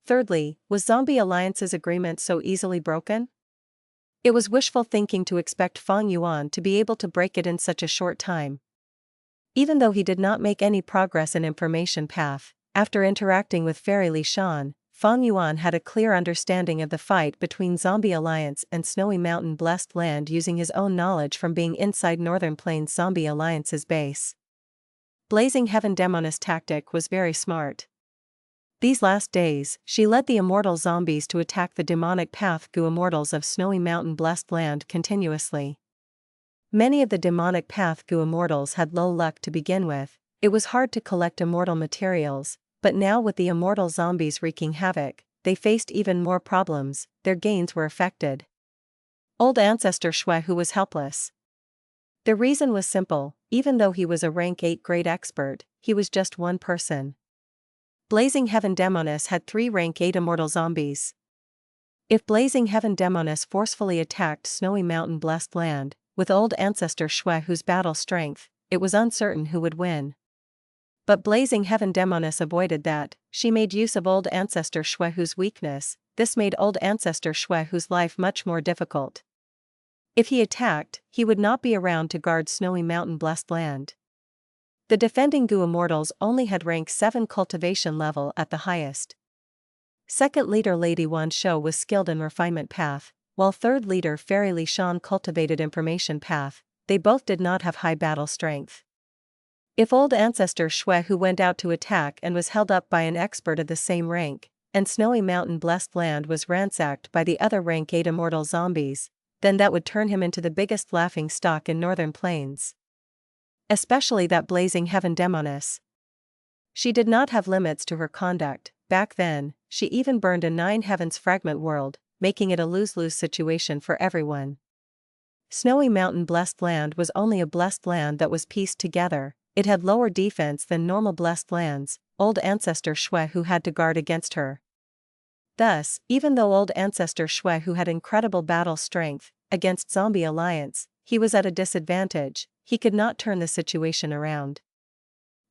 Speaker 1: Thirdly, was Zombie Alliance's agreement so easily broken? It was wishful thinking to expect Fang Yuan to be able to break it in such a short time. Even though he did not make any progress in information path, after interacting with Fairy Li Shan, Fang Yuan had a clear understanding of the fight between Zombie Alliance and Snowy Mountain Blessed Land using his own knowledge from being inside Northern Plains Zombie Alliance's base. Blazing Heaven Demoness tactic was very smart. These last days, she led the immortal zombies to attack the demonic path Gu Immortals of Snowy Mountain Blessed Land continuously. Many of the demonic path Gu Immortals had low luck to begin with, it was hard to collect immortal materials, but now with the immortal zombies wreaking havoc, they faced even more problems, their gains were affected. Old Ancestor Shui who was helpless. The reason was simple, even though he was a rank 8 grade expert, he was just one person. Blazing Heaven Demoness had 3 rank 8 immortal zombies. If Blazing Heaven Demoness forcefully attacked Snowy Mountain Blessed Land, with Old Ancestor Shui whose battle strength, it was uncertain who would win. But Blazing Heaven Demoness avoided that. She made use of old Ancestor Shuehu's weakness. This made old Ancestor Shuehu's life much more difficult. If he attacked, he would not be around to guard Snowy Mountain Blessed Land. The defending Gu Immortals only had rank 7 cultivation level at the highest. Second leader Lady Wan Shou was skilled in Refinement Path, while third leader Fairy Li Shan cultivated Information Path. They both did not have high battle strength. If old Ancestor Shuehu went out to attack and was held up by an expert of the same rank, and Snowy Mountain Blessed Land was ransacked by the other rank 8 immortal zombies, then that would turn him into the biggest laughing stock in Northern Plains. Especially that Blazing Heaven Demoness. She did not have limits to her conduct. Back then, she even burned a 9 Heavens fragment world, making it a lose-lose situation for everyone. Snowy Mountain Blessed Land was only a blessed land that was pieced together. It had lower defense than normal blessed lands. Old Ancestor Shuehu had to guard against her. Thus, even though old Ancestor Shuehu had incredible battle strength against Zombie Alliance, he was at a disadvantage. He could not turn the situation around.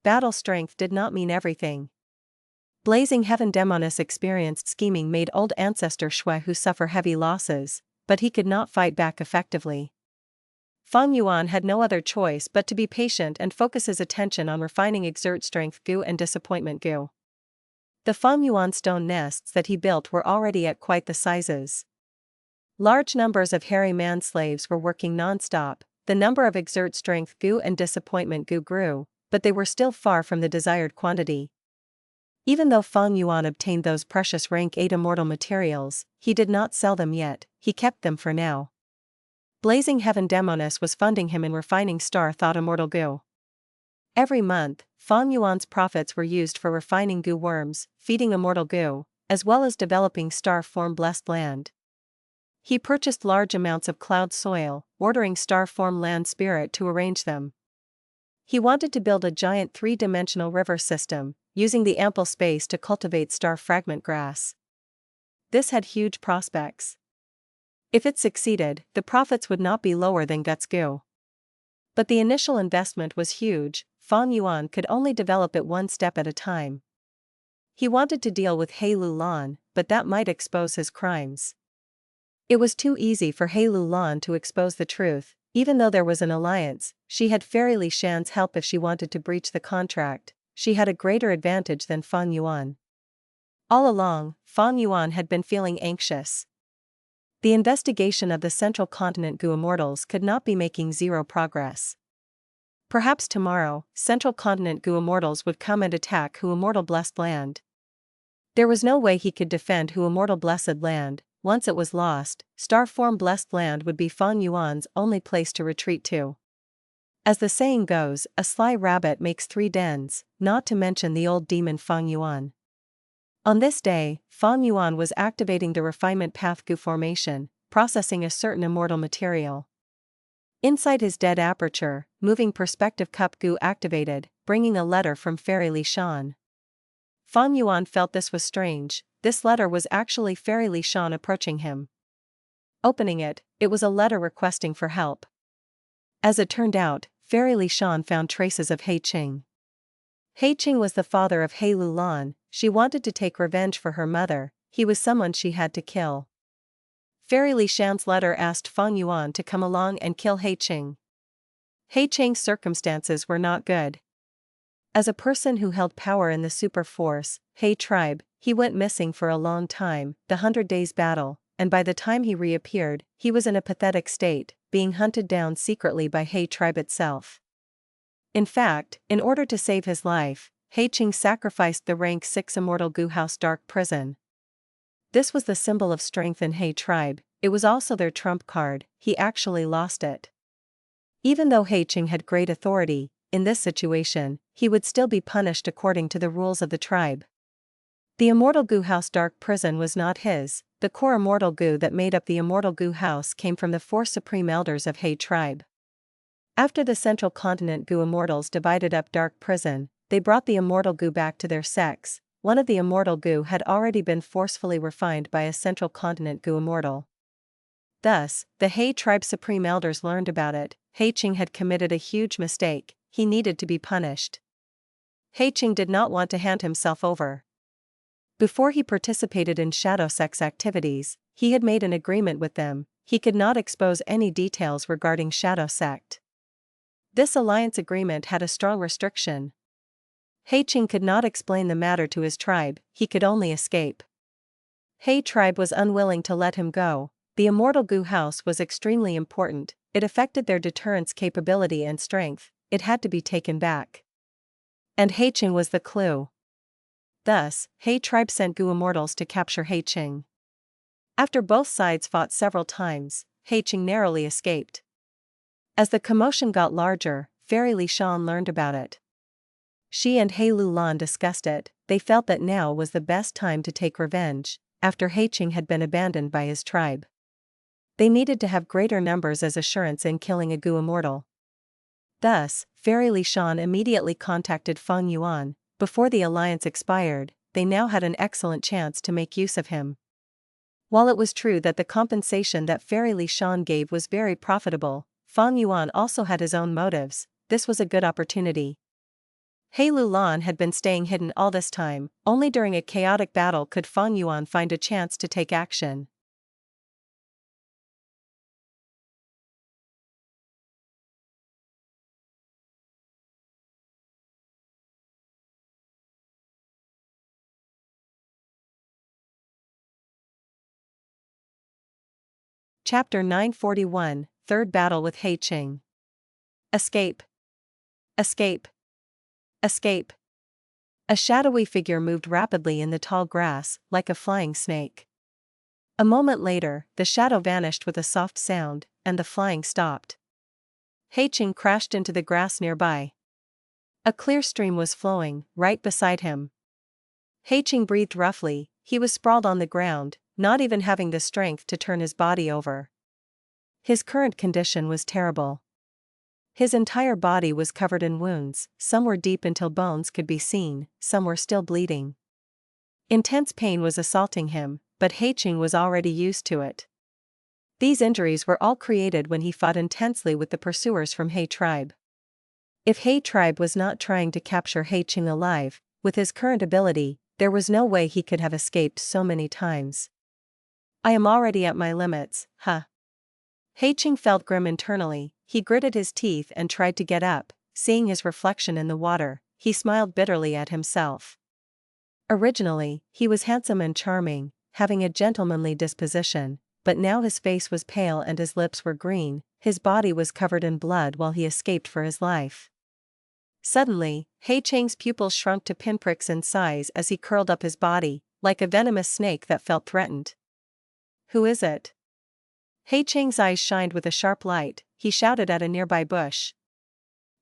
Speaker 1: Battle strength did not mean everything. Blazing Heaven Demoness experienced scheming made old Ancestor Shuehu suffer heavy losses, but he could not fight back effectively. Fang Yuan had no other choice but to be patient and focus his attention on refining Exert Strength Gu and Disappointment Gu. The Fang Yuan stone nests that he built were already at quite the sizes. Large numbers of hairy man-slaves were working non-stop. The number of Exert Strength Gu and Disappointment Gu grew, but they were still far from the desired quantity. Even though Fang Yuan obtained those precious rank 8 immortal materials, he did not sell them yet. He kept them for now. Blazing Heaven Demoness was funding him in refining Star Thought Immortal Gu. Every month, Fang Yuan's profits were used for refining Gu worms, feeding Immortal Gu, as well as developing Star Form Blessed Land. He purchased large amounts of cloud soil, ordering Star Form Land Spirit to arrange them. He wanted to build a giant 3-dimensional river system, using the ample space to cultivate Star Fragment Grass. This had huge prospects. If it succeeded, the profits would not be lower than Guts Gu. But the initial investment was huge. Fang Yuan could only develop it one step at a time. He wanted to deal with He Lu Lan, but that might expose his crimes. It was too easy for He Lu Lan to expose the truth. Even though there was an alliance, she had Fairy Li Shan's help if she wanted to breach the contract. She had a greater advantage than Fang Yuan. All along, Fang Yuan had been feeling anxious. The investigation of the Central Continent Gu Immortals could not be making zero progress. Perhaps tomorrow, Central Continent Gu Immortals would come and attack Hu Immortal Blessed Land. There was no way he could defend Hu Immortal Blessed Land. Once it was lost, Starform Blessed Land would be Fang Yuan's only place to retreat to. As the saying goes, a sly rabbit makes 3 dens, not to mention the old demon Fang Yuan. On this day, Fang Yuan was activating the Refinement Path Gu formation, processing a certain immortal material. Inside his dead Aperture, Moving Perspective Cup Gu activated, bringing a letter from Fairy Li Shan. Fang Yuan felt this was strange. This letter was actually Fairy Li Shan approaching him. Opening it, it was a letter requesting for help. As it turned out, Fairy Li Shan found traces of He Cheng. He Cheng was the father of He Lu Lan. She wanted to take revenge for her mother. He was someone she had to kill. Fairy Li Shan's letter asked Fang Yuan to come along and kill He Cheng. He Cheng's circumstances were not good. As a person who held power in the Super Force, He tribe, he went missing for a long time, the 100 Days battle, and by the time he reappeared, he was in a pathetic state, being hunted down secretly by He tribe itself. In fact, in order to save his life, He Cheng sacrificed the rank 6 Immortal Gu House Dark Prison. This was the symbol of strength in He tribe. It was also their trump card. He actually lost it. Even though He Cheng had great authority, in this situation, he would still be punished according to the rules of the tribe. The Immortal Gu House Dark Prison was not his. The core Immortal Gu that made up the Immortal Gu House came from the 4 supreme elders of He tribe. After the Central Continent Gu Immortals divided up Dark Prison, they brought the Immortal Gu back to their sex. One of the Immortal Gu had already been forcefully refined by a Central Continent Gu Immortal. Thus, the He tribe supreme elders learned about it. He Cheng had committed a huge mistake. he needed to be punished. Cheng did not want to hand himself over. Before he participated in shadow sex activities, he had made an agreement with them: he could not expose any details regarding shadow sect. This alliance agreement had a strong restriction. Cheng could not explain the matter to his tribe, he could only escape. Tribe was unwilling to let him go. The immortal goo house was extremely important, it affected their deterrence capability and strength, it had to be taken back. And Cheng was the clue. Thus, tribe sent goo immortals to capture Cheng. After both sides fought several times, Cheng narrowly escaped. As the commotion got larger, Fairy Li Shan learned about it. She and Lu Lan discussed it. They felt that now was the best time to take revenge, after Cheng had been abandoned by his tribe. They needed to have greater numbers as assurance in killing a goo immortal. Thus, Fairy Li Shan immediately contacted Fang Yuan. Before the alliance expired, they now had an excellent chance to make use of him. While it was true that the compensation that Fairy Li Shan gave was very profitable, Fang Yuan also had his own motives. This was a good opportunity. Lu Lan had been staying hidden all this time, only during a chaotic battle could Fang Yuan find a chance to take action. Chapter 941, Third Battle with Cheng. Escape. Escape. Escape. A shadowy figure moved rapidly in the tall grass, like a flying snake. A moment later, the shadow vanished with a soft sound, and the flying stopped. Cheng crashed into the grass nearby. A clear stream was flowing, right beside him. Cheng breathed roughly, he was sprawled on the ground, not even having the strength to turn his body over. His current condition was terrible. His entire body was covered in wounds, some were deep until bones could be seen, some were still bleeding. Intense pain was assaulting him, but Cheng was already used to it. These injuries were all created when he fought intensely with the pursuers from tribe. If tribe was not trying to capture Cheng alive, with his current ability, there was no way he could have escaped so many times. I am already at my limits, huh? Cheng felt grim internally. He gritted his teeth and tried to get up. Seeing his reflection in the water, he smiled bitterly at himself. Originally, he was handsome and charming, having a gentlemanly disposition, but now his face was pale and his lips were green, his body was covered in blood while he escaped for his life. Suddenly, Cheng's pupils shrunk to pinpricks in size as he curled up his body, like a venomous snake that felt threatened. Who is it? Cheng's eyes shined with a sharp light, he shouted at a nearby bush.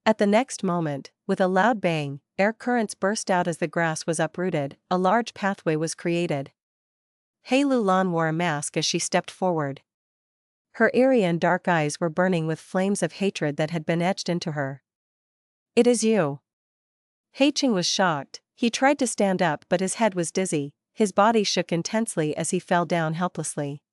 Speaker 1: At the next moment, with a loud bang, air currents burst out as the grass was uprooted, a large pathway was created. Lu Lan wore a mask as she stepped forward. Her eerie and dark eyes were burning with flames of hatred that had been etched into her. It is you. Cheng was shocked, he tried to stand up but his head was dizzy, his body shook intensely as he fell down helplessly.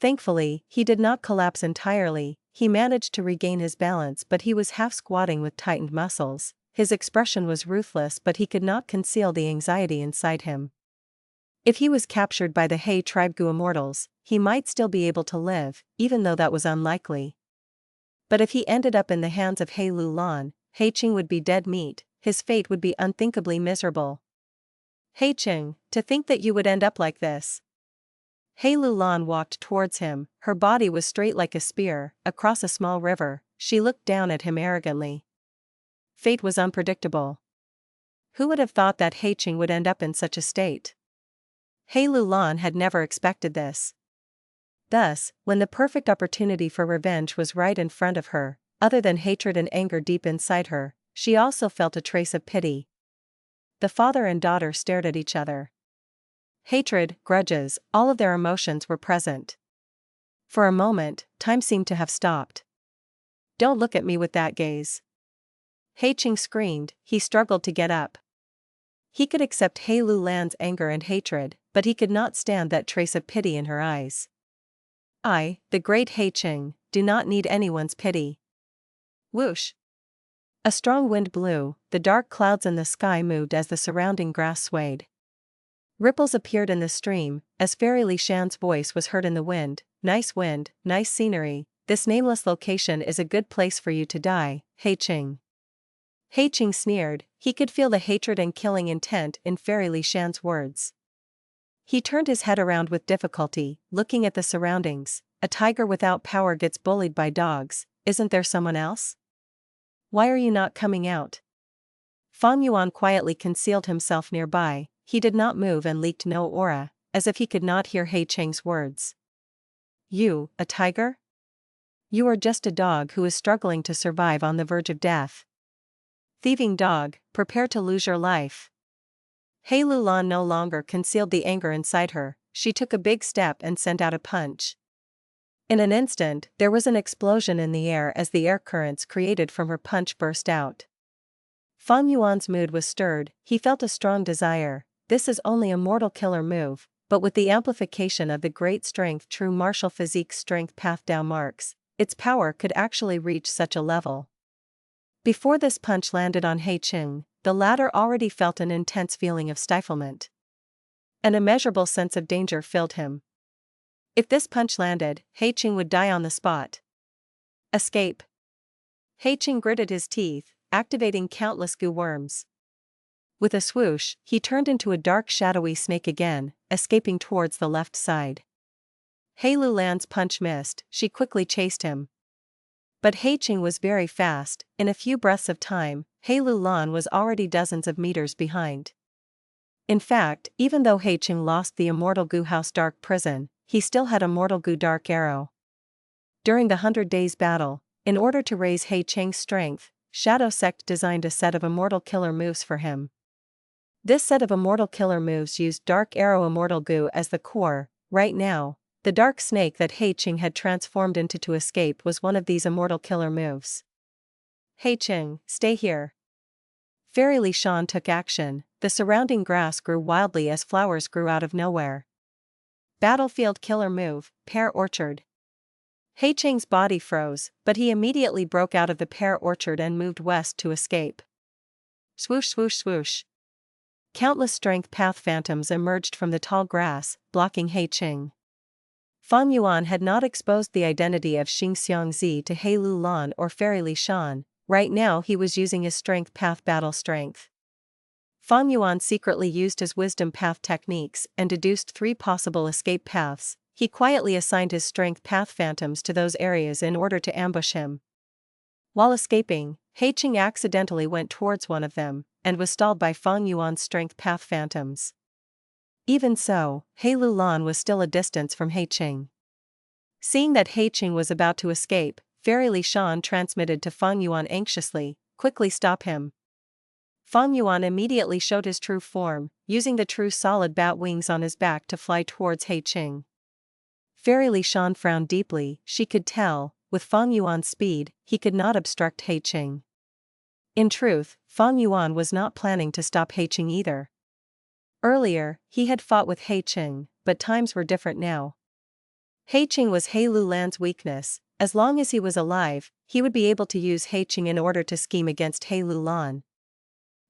Speaker 1: Thankfully, he did not collapse entirely, he managed to regain his balance but he was half squatting with tightened muscles, his expression was ruthless but he could not conceal the anxiety inside him. If he was captured by the tribe goo immortals, he might still be able to live, even though that was unlikely. But if he ended up in the hands of Lu Lan, Cheng would be dead meat, his fate would be unthinkably miserable. Cheng, to think that you would end up like this. Lu Lan walked towards him, her body was straight like a spear, across a small river, she looked down at him arrogantly. Fate was unpredictable. Who would have thought that Cheng would end up in such a state? Lu Lan had never expected this. Thus, when the perfect opportunity for revenge was right in front of her, other than hatred and anger deep inside her, she also felt a trace of pity. The father and daughter stared at each other. Hatred, grudges, all of their emotions were present. For a moment, time seemed to have stopped. Don't look at me with that gaze. Cheng screamed, he struggled to get up. He could accept Lu Lan's anger and hatred, but he could not stand that trace of pity in her eyes. I, the great Cheng, do not need anyone's pity. Whoosh! A strong wind blew, the dark clouds in the sky moved as the surrounding grass swayed. Ripples appeared in the stream, as Fairy Li Shan's voice was heard in the wind. Wind, nice scenery, this nameless location is a good place for you to die, He Cheng. He Cheng sneered, he could feel the hatred and killing intent in Fairy Li Shan's words. He turned his head around with difficulty, looking at the surroundings. A tiger without power gets bullied by dogs, isn't there someone else? Why are you not coming out? Fang Yuan quietly concealed himself nearby, he did not move and leaked no aura, as if he could not hear He Cheng's words. You, a tiger? You are just a dog who is struggling to survive on the verge of death. Thieving dog, prepare to lose your life. He Lulan no longer concealed the anger inside her, she took a big step and sent out a punch. In an instant, there was an explosion in the air as the air currents created from her punch burst out. Fang Yuan's mood was stirred, he felt a strong desire. This is only a mortal killer move, but with the amplification of the great strength true martial physique strength path down marks, its power could actually reach such a level. Before this punch landed on He Cheng, the latter already felt an intense feeling of stiflement. An immeasurable sense of danger filled him. If this punch landed, He Cheng would die on the spot. Escape. He Cheng gritted his teeth, activating countless goo worms. With a swoosh, he turned into a dark shadowy snake again, escaping towards the left side. He Lulan's punch missed, she quickly chased him. But He Cheng was very fast, in a few breaths of time, He Lulan was already dozens of meters behind. In fact, even though He Cheng lost the Immortal Goo House Dark Prison, he still had a Mortal Goo Dark Arrow. During the 100 Days battle, in order to raise He Cheng's strength, Shadow Sect designed a set of Immortal Killer moves for him. This set of Immortal Killer moves used Dark Arrow Immortal Goo as the core. Right now, the dark snake that He Cheng had transformed into to escape was one of these Immortal Killer moves. He Cheng, stay here. Fairy Li Shan took action, the surrounding grass grew wildly as flowers grew out of nowhere. Battlefield Killer move, Pear Orchard. He Cheng's body froze, but he immediately broke out of the pear orchard and moved west to escape. Swoosh swoosh swoosh. Countless strength path phantoms emerged from the tall grass, blocking He Cheng. Fang Yuan had not exposed the identity of Xing Xiangzi to He Lulan or Fairy Li Shan, right now he was using his strength path battle strength. Fang Yuan secretly used his wisdom path techniques and deduced 3 possible escape paths. He quietly assigned his strength path phantoms to those areas in order to ambush him. While escaping, He Cheng accidentally went towards one of them, and was stalled by Fang Yuan's strength path phantoms. Even so, He Lulan was still a distance from He Cheng. Seeing that He Cheng was about to escape, Fairy Li Shan transmitted to Fang Yuan anxiously, quickly stop him. Fang Yuan immediately showed his true form, using the true solid bat wings on his back to fly towards He Cheng. Fairy Li Shan frowned deeply, she could tell, with Fang Yuan's speed, he could not obstruct He Cheng. In truth, Fang Yuan was not planning to stop He Cheng either. Earlier, he had fought with He Cheng, but times were different now. He Cheng was He Lulan's weakness, as long as he was alive, he would be able to use He Cheng in order to scheme against He Lulan.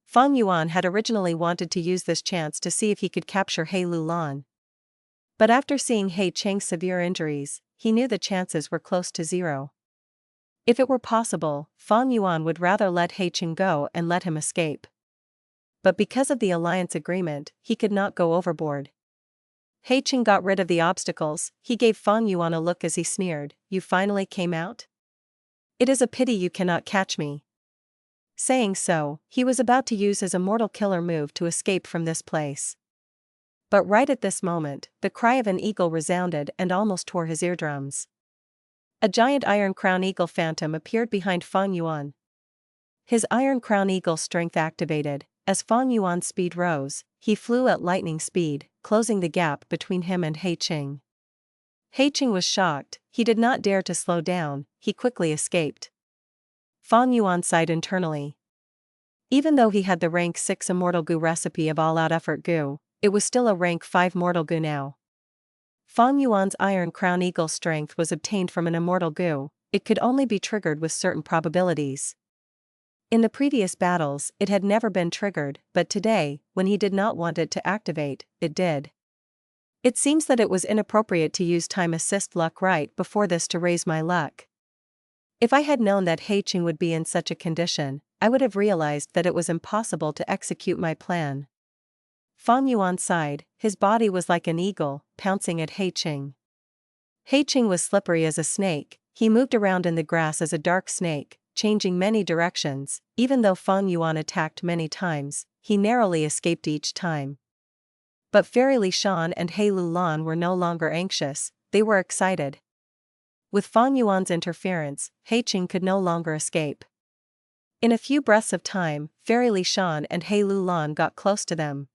Speaker 1: Fang Yuan had originally wanted to use this chance to see if he could capture He Lulan. But after seeing He Cheng's severe injuries, he knew the chances were close to 0. If it were possible, Fang Yuan would rather let He Cheng go and let him escape. But because of the alliance agreement, he could not go overboard. He Cheng got rid of the obstacles, he gave Fang Yuan a look as he sneered, "You finally came out? It is a pity you cannot catch me." Saying so, he was about to use his Immortal Killer move to escape from this place. But right at this moment, the cry of an eagle resounded and almost tore his eardrums. A giant Iron Crown Eagle phantom appeared behind Fang Yuan. His Iron Crown Eagle strength activated. As Fang Yuan's speed rose, he flew at lightning speed, closing the gap between him and He Cheng. He Cheng was shocked, he did not dare to slow down, he quickly escaped. Fang Yuan sighed internally. Even though he had the rank 6 Immortal Goo recipe of all-out effort goo, it was still a rank 5 Mortal Goo now. Fang Yuan's Iron Crown Eagle strength was obtained from an Immortal Goo, it could only be triggered with certain probabilities. In the previous battles, it had never been triggered, but today, when he did not want it to activate, it did. It seems that it was inappropriate to use time assist luck right before this to raise my luck. If I had known that Cheng would be in such a condition, I would have realized that it was impossible to execute my plan. Fang Yuan sighed, his body was like an eagle, pouncing at Cheng. Cheng was slippery as a snake, he moved around in the grass as a dark snake, changing many directions. Even though Fang Yuan attacked many times, he narrowly escaped each time. But Fairy Lishan and He Lulan were no longer anxious, they were excited. With Fang Yuan's interference, Cheng could no longer escape. In a few breaths of time, Fairy Lishan and He Lulan got close to them.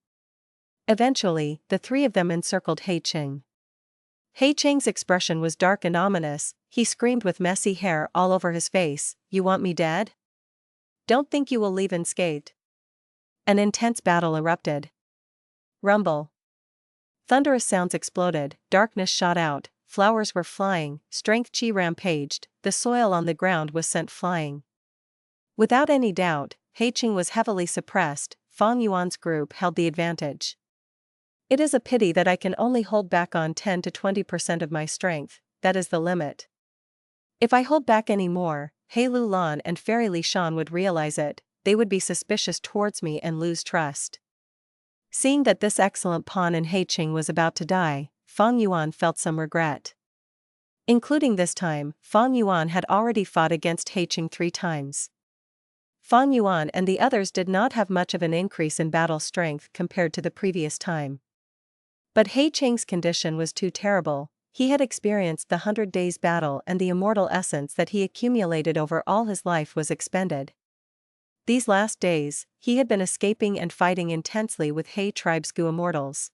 Speaker 1: Eventually, the three of them encircled Cheng. Cheng's expression was dark and ominous, he screamed with messy hair all over his face, "You want me dead? Don't think you will leave unscathed." An intense battle erupted. Rumble. Thunderous sounds exploded, darkness shot out, flowers were flying, strength chi rampaged, the soil on the ground was sent flying. Without any doubt, Cheng was heavily suppressed, Fang Yuan's group held the advantage. It is a pity that I can only hold back on 10 to 20% of my strength, that is the limit. If I hold back any more, He Lulan and Fairy Lishan would realize it, they would be suspicious towards me and lose trust. Seeing that this excellent pawn in Cheng was about to die, Fang Yuan felt some regret. Including this time, Fang Yuan had already fought against Cheng 3 times. Fang Yuan and the others did not have much of an increase in battle strength compared to the previous time. But Cheng's condition was too terrible, he had experienced the 100 Days battle and the immortal essence that he accumulated over all his life was expended. These last days, he had been escaping and fighting intensely with He tribe's Immortals.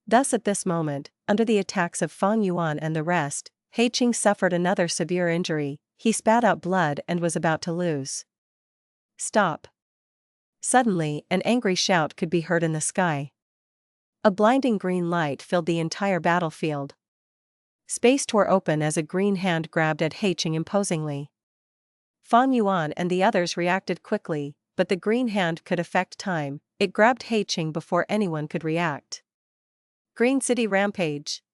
Speaker 1: Thus at this moment, under the attacks of Fang Yuan and the rest, Cheng suffered another severe injury, he spat out blood and was about to lose. Stop. Suddenly, an angry shout could be heard in the sky. A blinding green light filled the entire battlefield. Space tore open as a green hand grabbed at Cheng imposingly. Fang Yuan and the others reacted quickly, but the green hand could affect time, it grabbed Cheng before anyone could react. Green City Rampage.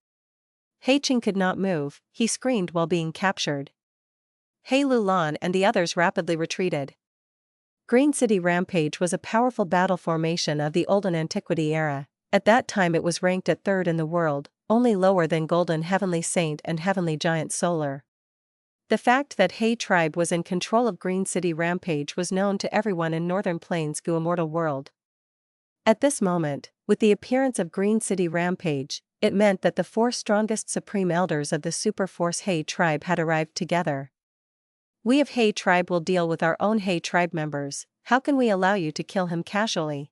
Speaker 1: Cheng could not move, he screamed while being captured. He Lulan and the others rapidly retreated. Green City Rampage was a powerful battle formation of the Olden Antiquity era, at that time it was ranked at 3rd in the world, only lower than Golden Heavenly Saint and Heavenly Giant Solar. The fact that He tribe was in control of Green City Rampage was known to everyone in Northern Plains' Immortal world. At this moment, with the appearance of Green City Rampage, it meant that the 4 strongest Supreme Elders of the Superforce He tribe had arrived together. We of He tribe will deal with our own He tribe members, how can we allow you to kill him casually?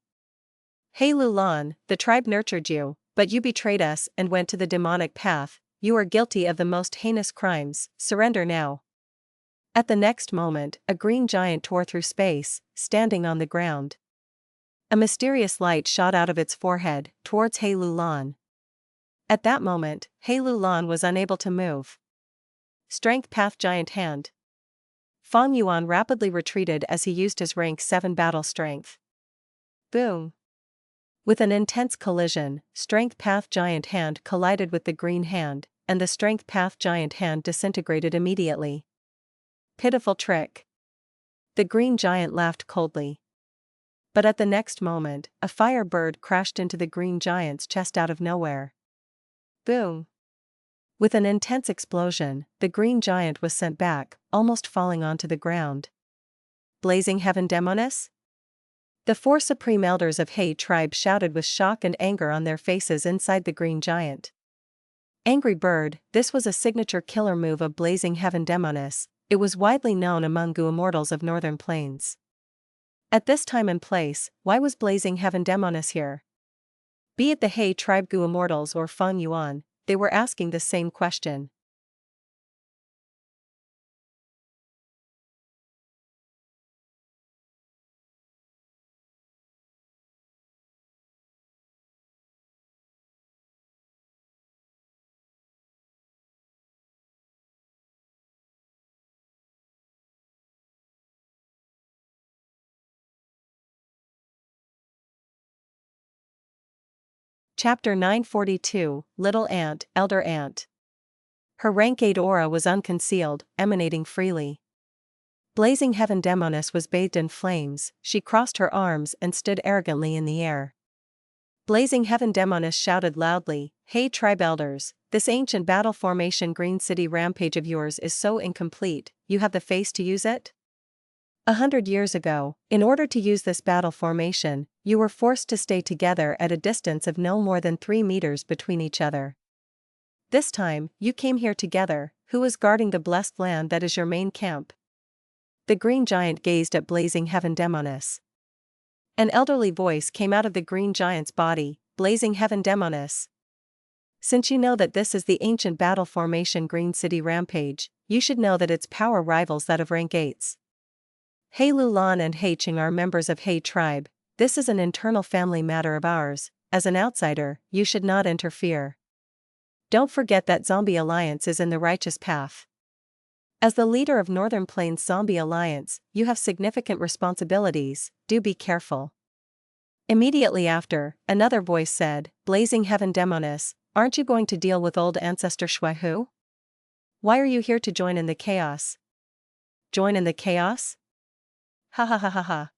Speaker 1: He Lulan, the tribe nurtured you, but you betrayed us and went to the demonic path, you are guilty of the most heinous crimes, surrender now. At the next moment, a green giant tore through space, standing on the ground. A mysterious light shot out of its forehead, towards He Lulan. At that moment, He Lulan was unable to move. Strength Path Giant Hand. Fang Yuan rapidly retreated as he used his rank 7 battle strength. Boom! With an intense collision, Strength Path Giant Hand collided with the green hand, and the Strength Path Giant Hand disintegrated immediately. Pitiful trick. The green giant laughed coldly. But at the next moment, a fire bird crashed into the green giant's chest out of nowhere. Boom! With an intense explosion, the green giant was sent back, almost falling onto the ground. Blazing Heaven Demoness? The 4 Supreme Elders of He tribe shouted with shock and anger on their faces inside the green giant. Angry Bird, this was a signature killer move of Blazing Heaven Demoness, it was widely known among Immortals of Northern Plains. At this time and place, why was Blazing Heaven Demoness here? Be it the He tribe Immortals or Fang Yuan, they were asking the same question. Chapter 942, Little Ant, Elder Ant. Her rank 8 aura was unconcealed, emanating freely. Blazing Heaven Demoness was bathed in flames, she crossed her arms and stood arrogantly in the air. Blazing Heaven Demoness shouted loudly, "Hey tribe elders, this ancient battle formation Green City rampage of yours is so incomplete, you have the face to use it? 100 years ago, in order to use this battle formation, you were forced to stay together at a distance of no more than 3 meters between each other. This time, you came here together, who is guarding the blessed land that is your main camp?" The green giant gazed at Blazing Heaven Demoness. An elderly voice came out of the green giant's body, "Blazing Heaven Demoness. Since you know that this is the ancient battle formation Green City rampage, you should know that its power rivals that of rank 8s. Hey Lulan and Hey Cheng are members of Hey Tribe, this is an internal family matter of ours, as an outsider, you should not interfere. Don't forget that Zombie Alliance is in the righteous path. As the leader of Northern Plains Zombie Alliance, you have significant responsibilities, do be careful." Immediately after, another voice said, "Blazing Heaven Demoness, aren't you going to deal with old Ancestor Shuaihu? Why are you here to join in the chaos?" "Join in the chaos? Ha ha ha ha ha."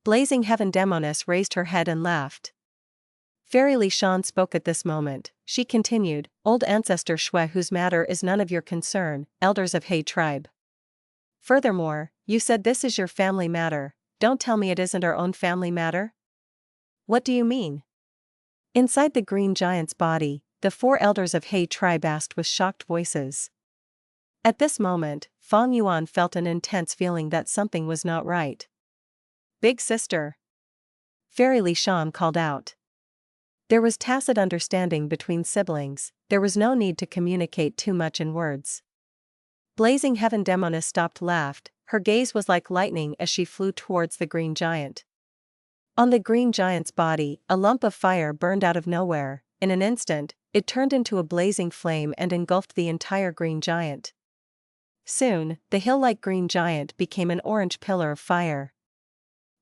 Speaker 1: Blazing Heaven Demoness raised her head and laughed. Fairy Li Shan spoke at this moment. She continued, "Old Ancestor Shui whose matter is none of your concern, elders of Hey Tribe. Furthermore, you said this is your family matter, don't tell me it isn't our own family matter?" "What do you mean?" Inside the green giant's body, the 4 elders of Hey Tribe asked with shocked voices. At this moment, Fang Yuan felt an intense feeling that something was not right. "Big sister!" Fairy Li Shan called out. There was tacit understanding between siblings, there was no need to communicate too much in words. Blazing Heaven Demoness stopped laughed, her gaze was like lightning as she flew towards the green giant. On the green giant's body, a lump of fire burned out of nowhere. In an instant, it turned into a blazing flame and engulfed the entire green giant. Soon, the hill-like green giant became an orange pillar of fire.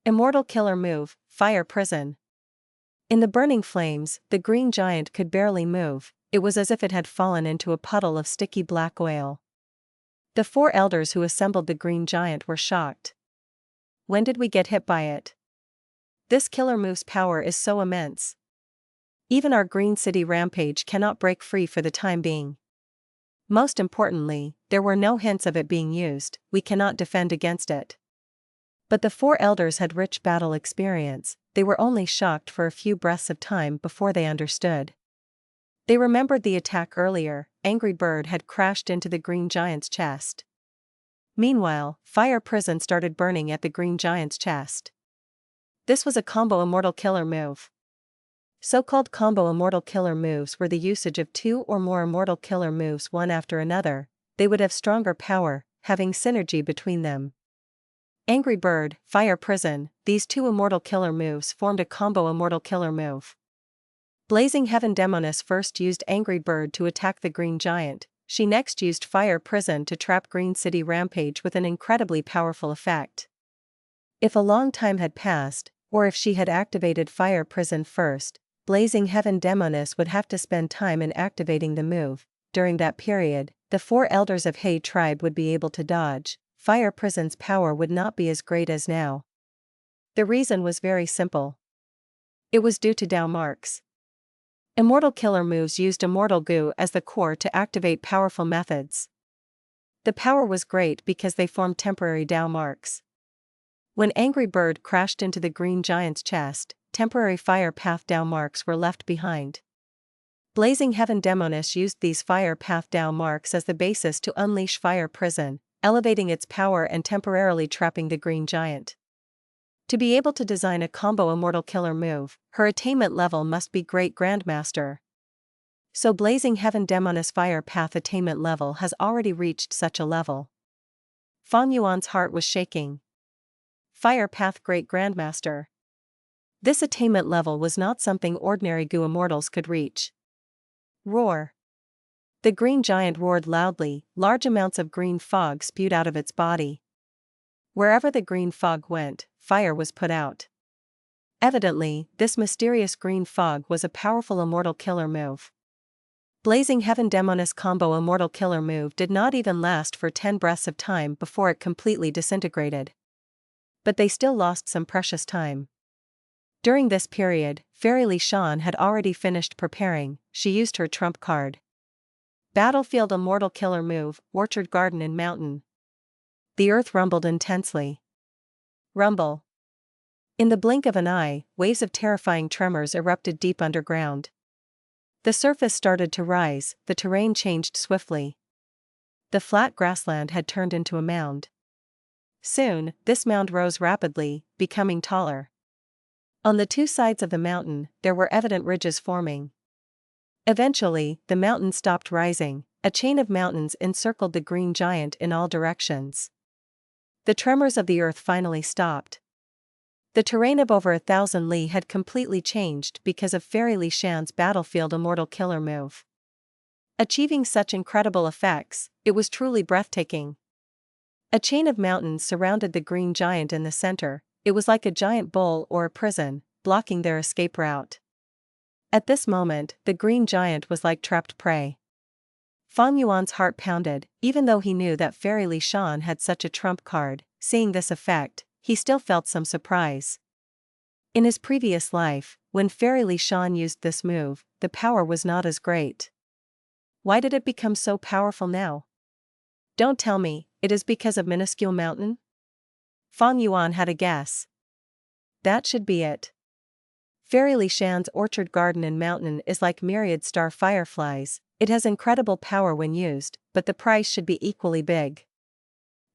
Speaker 1: Immortal killer move, Fire Prison. In the burning flames, the green giant could barely move, it was as if it had fallen into a puddle of sticky black oil. The 4 elders who assembled the green giant were shocked. "When did we get hit by it? This killer move's power is so immense. Even our Green City rampage cannot break free for the time being. Most importantly, there were no hints of it being used, we cannot defend against it." But the 4 elders had rich battle experience, they were only shocked for a few breaths of time before they understood. They remembered the attack earlier, Angry Bird had crashed into the green giant's chest. Meanwhile, Fire Prison started burning at the green giant's chest. This was a combo Immortal killer move. So-called combo Immortal killer moves were the usage of 2 or more Immortal killer moves one after another, they would have stronger power, having synergy between them. Angry Bird, Fire Prison, these 2 Immortal killer moves formed a combo Immortal killer move. Blazing Heaven Demoness first used Angry Bird to attack the green giant, she next used Fire Prison to trap Green City Rampage with an incredibly powerful effect. If a long time had passed, or if she had activated Fire Prison first, Blazing Heaven Demoness would have to spend time in activating the move. During that period, the 4 elders of Hey Tribe would be able to dodge. Fire Prison's power would not be as great as now. The reason was very simple. It was due to Dao marks. Immortal killer moves used Immortal Goo as the core to activate powerful methods. The power was great because they formed temporary Dao marks. When Angry Bird crashed into the green giant's chest, temporary Fire Path Dao marks were left behind. Blazing Heaven Demoness used these Fire Path Dao marks as the basis to unleash Fire Prison, elevating its power and temporarily trapping the green giant. To be able to design a combo Immortal killer move, her attainment level must be Great Grandmaster. So Blazing Heaven Demoness Fire Path attainment level has already reached such a level. Fang Yuan's heart was shaking. Fire Path Great Grandmaster. This attainment level was not something ordinary Goo Immortals could reach. Roar. The green giant roared loudly, large amounts of green fog spewed out of its body. Wherever the green fog went, fire was put out. Evidently, this mysterious green fog was a powerful Immortal killer move. Blazing Heaven Demoness combo Immortal killer move did not even last for 10 breaths of time before it completely disintegrated. But they still lost some precious time. During this period, Fairy Li Shan had already finished preparing. She used her trump card. Battlefield Immortal killer move, Orchard Garden and Mountain. The earth rumbled intensely. Rumble. In the blink of an eye, waves of terrifying tremors erupted deep underground. The surface started to rise, the terrain changed swiftly. The flat grassland had turned into a mound. Soon, this mound rose rapidly, becoming taller. On the two sides of the mountain, there were evident ridges forming. Eventually, the mountain stopped rising. A chain of mountains encircled the green giant in all directions. The tremors of the earth finally stopped. The terrain of over 1,000 li had completely changed because of Fairy Li Shan's battlefield Immortal killer move. Achieving such incredible effects, it was truly breathtaking. A chain of mountains surrounded the green giant in the center. It was like a giant bowl or a prison, blocking their escape route. At this moment, the green giant was like trapped prey. Fang Yuan's heart pounded, even though he knew that Fairy Li Shan had such a trump card. Seeing this effect, he still felt some surprise. In his previous life, when Fairy Li Shan used this move, the power was not as great. Why did it become so powerful now? Don't tell me, it is because of Minuscule Mountain? Fang Yuan had a guess. That should be it. Fairy Li Shan's Orchard Garden and Mountain is like myriad star fireflies. It has incredible power when used, but the price should be equally big.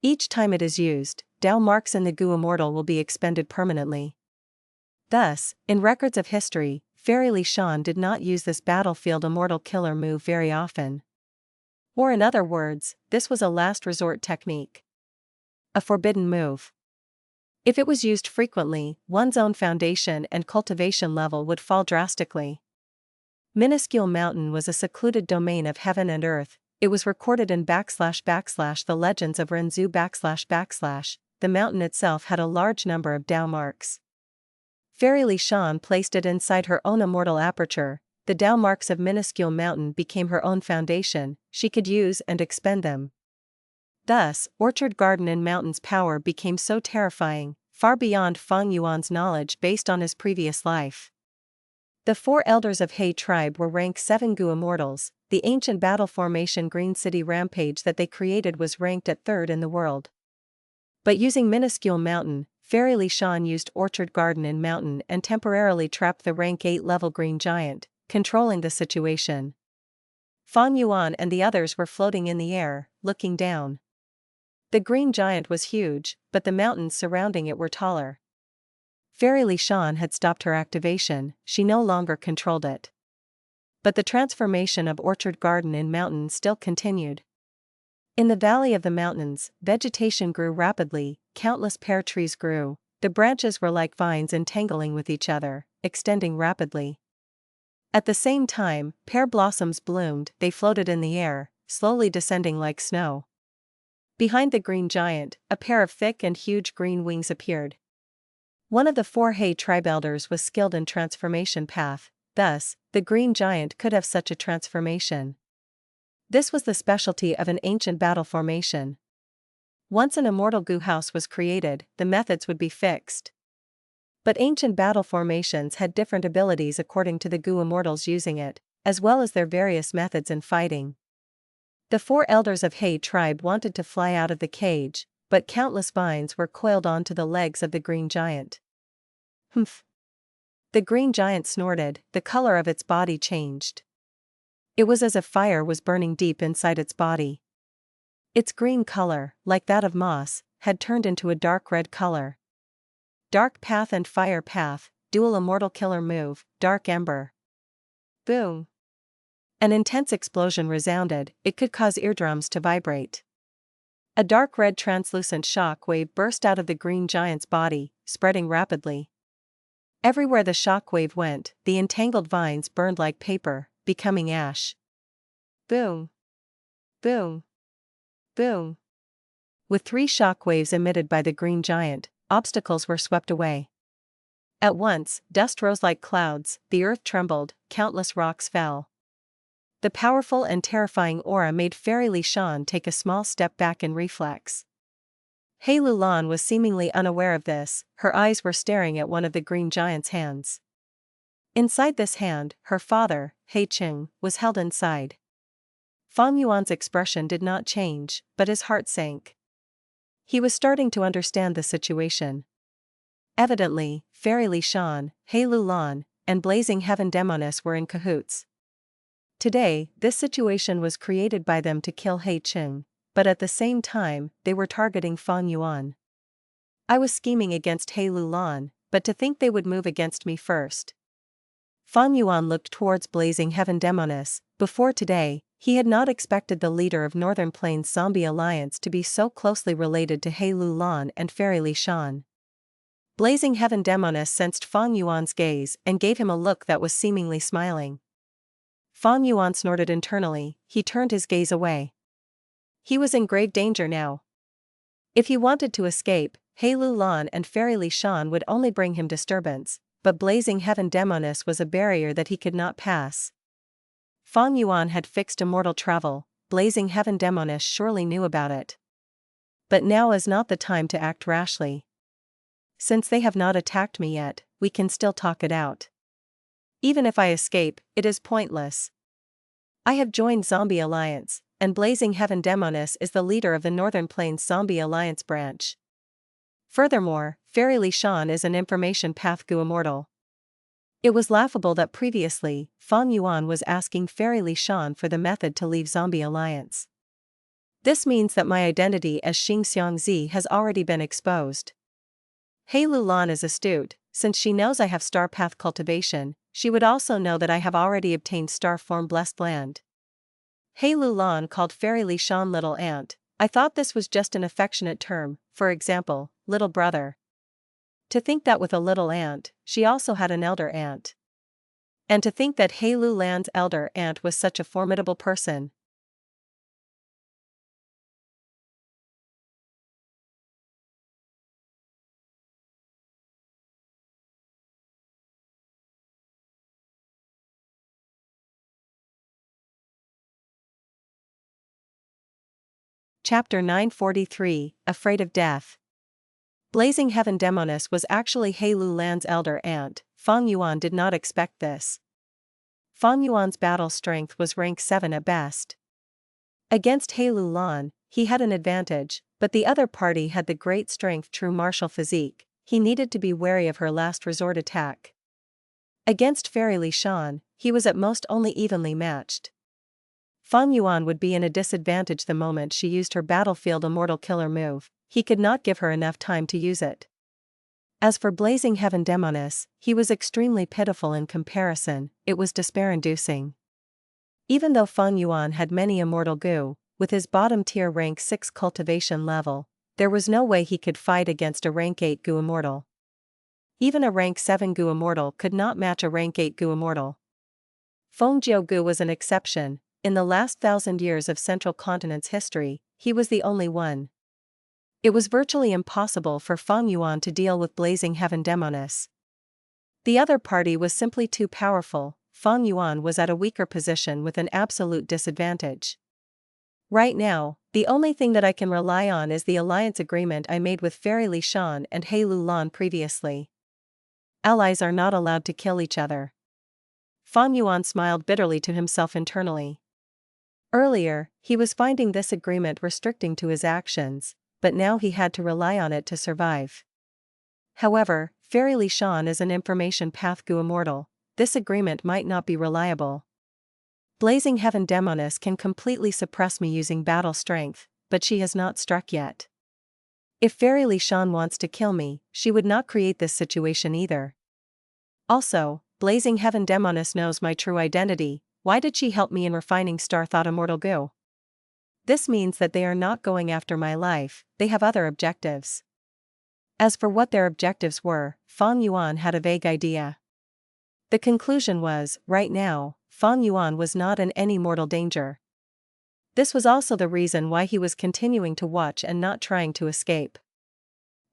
Speaker 1: Each time it is used, Dao marks in the Gu Immortal will be expended permanently. Thus, in records of history, Fairy Li Shan did not use this battlefield Immortal killer move very often. Or in other words, this was a last resort technique. A forbidden move. If it was used frequently, one's own foundation and cultivation level would fall drastically. Minuscule Mountain was a secluded domain of heaven and earth. It was recorded in / the legends of Renzu / the mountain itself had a large number of Dao marks. Fairy Li Shan placed it inside her own immortal aperture. The Dao marks of Minuscule Mountain became her own foundation. She could use and expend them. Thus, Orchard Garden and Mountain's power became so terrifying, far beyond Fang Yuan's knowledge based on his previous life. The 4 elders of He tribe were rank 7 Gu Immortals. The ancient battle formation Green City Rampage that they created was ranked at 3rd in the world. But using Minuscule Mountain, Fairy Li Shan used Orchard Garden and Mountain and temporarily trapped the rank 8 level green giant, controlling the situation. Fang Yuan and the others were floating in the air, looking down. The green giant was huge, but the mountains surrounding it were taller. Fairy Li Shan had stopped her activation, she no longer controlled it. But the transformation of Orchard Garden and Mountain still continued. In the valley of the mountains, vegetation grew rapidly, countless pear trees grew. The branches were like vines entangling with each other, extending rapidly. At the same time, pear blossoms bloomed, they floated in the air, slowly descending like snow. Behind the green giant, a pair of thick and huge green wings appeared. One of the 4 He tribe elders was skilled in transformation path, thus, the green giant could have such a transformation. This was the specialty of an ancient battle formation. Once an immortal Gu house was created, the methods would be fixed. But ancient battle formations had different abilities according to the Gu Immortals using it, as well as their various methods in fighting. The 4 elders of He tribe wanted to fly out of the cage, but countless vines were coiled onto the legs of the green giant. Humph! The green giant snorted, the color of its body changed. It was as if fire was burning deep inside its body. Its green color, like that of moss, had turned into a dark red color. Dark Path and Fire Path, dual immortal killer move, Dark Ember. Boom! An intense explosion resounded, it could cause eardrums to vibrate. A dark red translucent shock wave burst out of the green giant's body, spreading rapidly. Everywhere the shock wave went, the entangled vines burned like paper, becoming ash. Boom! Boom! Boom! With 3 shock waves emitted by the green giant, obstacles were swept away. At once, dust rose like clouds, the earth trembled, countless rocks fell. The powerful and terrifying aura made Fairy Li Shan take a small step back in reflex. He Lulan was seemingly unaware of this, her eyes were staring at one of the green giant's hands. Inside this hand, her father, He Cheng, was held inside. Fang Yuan's expression did not change, but his heart sank. He was starting to understand the situation. Evidently, Fairy Li Shan, He Lulan, and Blazing Heaven Demoness were in cahoots. Today, this situation was created by them to kill He Cheng, but at the same time, they were targeting Fang Yuan. I was scheming against He Lulan, but to think they would move against me first. Fang Yuan looked towards Blazing Heaven Demoness. Before today, he had not expected the leader of Northern Plains Zombie Alliance to be so closely related to He Lulan and Fairy Li Shan. Blazing Heaven Demoness sensed Fang Yuan's gaze and gave him a look that was seemingly smiling. Fang Yuan snorted internally, he turned his gaze away. He was in grave danger now. If he wanted to escape, He Lulan and Fairy Li Shan would only bring him disturbance, but Blazing Heaven Demoness was a barrier that he could not pass. Fang Yuan had fixed immortal travel, Blazing Heaven Demoness surely knew about it. But now is not the time to act rashly. Since they have not attacked me yet, we can still talk it out. Even if I escape, it is pointless. I have joined Zombie Alliance, and Blazing Heaven Demoness is the leader of the Northern Plains Zombie Alliance branch. Furthermore, Fairy Li Shan is an information path Gu Immortal. It was laughable that previously, Fang Yuan was asking Fairy Li Shan for the method to leave Zombie Alliance. This means that my identity as Xing Xiangzi has already been exposed. He Lulan is astute, since she knows I have star path cultivation, she would also know that I have already obtained star form blessed land. He Lulan called Fairy Li Shan little aunt. I thought this was just an affectionate term, for example, little brother. To think that with a little aunt, she also had an elder aunt. And to think that He Lulan's elder aunt was such a formidable person. Chapter 943, Afraid of Death. Blazing Heaven Demoness was actually He Lulan's elder aunt. Fang Yuan did not expect this. Fang Yuan's battle strength was rank 7 at best. Against He Lulan, he had an advantage, but the other party had the great strength true martial physique, he needed to be wary of her last resort attack. Against Fairy Li Shan, he was at most only evenly matched. Fang Yuan would be in a disadvantage the moment she used her battlefield immortal killer move, he could not give her enough time to use it. As for Blazing Heaven Demoness, he was extremely pitiful in comparison, it was despair-inducing. Even though Fang Yuan had many immortal goo, with his bottom-tier rank 6 cultivation level, there was no way he could fight against a rank 8 goo immortal. Even a rank 7 goo immortal could not match a rank 8 goo immortal. Feng Jiu Gu was an exception. In the last 1,000 years of Central Continent's history, he was the only one. It was virtually impossible for Fang Yuan to deal with Blazing Heaven Demoness. The other party was simply too powerful, Fang Yuan was at a weaker position with an absolute disadvantage. Right now, the only thing that I can rely on is the alliance agreement I made with Fairy Li Shan and He Lulan previously. Allies are not allowed to kill each other. Fang Yuan smiled bitterly to himself internally. Earlier, he was finding this agreement restricting to his actions, but now he had to rely on it to survive. However, Fairy Li Shan is an information path Gu Immortal, this agreement might not be reliable. Blazing Heaven Demoness can completely suppress me using battle strength, but she has not struck yet. If Fairy Li Shan wants to kill me, she would not create this situation either. Also, Blazing Heaven Demoness knows my true identity. Why did she help me in refining Star Thought Immortal Goo? This means that they are not going after my life, they have other objectives. As for what their objectives were, Fang Yuan had a vague idea. The conclusion was, right now, Fang Yuan was not in any mortal danger. This was also the reason why he was continuing to watch and not trying to escape.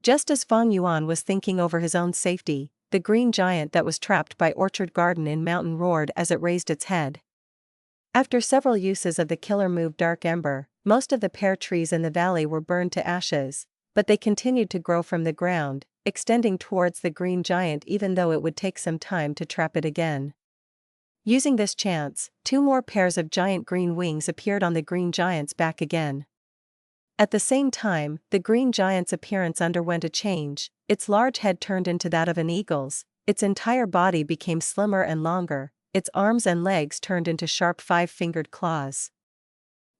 Speaker 1: Just as Fang Yuan was thinking over his own safety, the green giant that was trapped by Orchard Garden in Mountain roared as it raised its head. After several uses of the killer move Dark Ember, most of the pear trees in the valley were burned to ashes, but they continued to grow from the ground, extending towards the green giant even though it would take some time to trap it again. Using this chance, 2 more pairs of giant green wings appeared on the green giant's back again. At the same time, the green giant's appearance underwent a change. Its large head turned into that of an eagle's, its entire body became slimmer and longer, its arms and legs turned into sharp 5-fingered claws.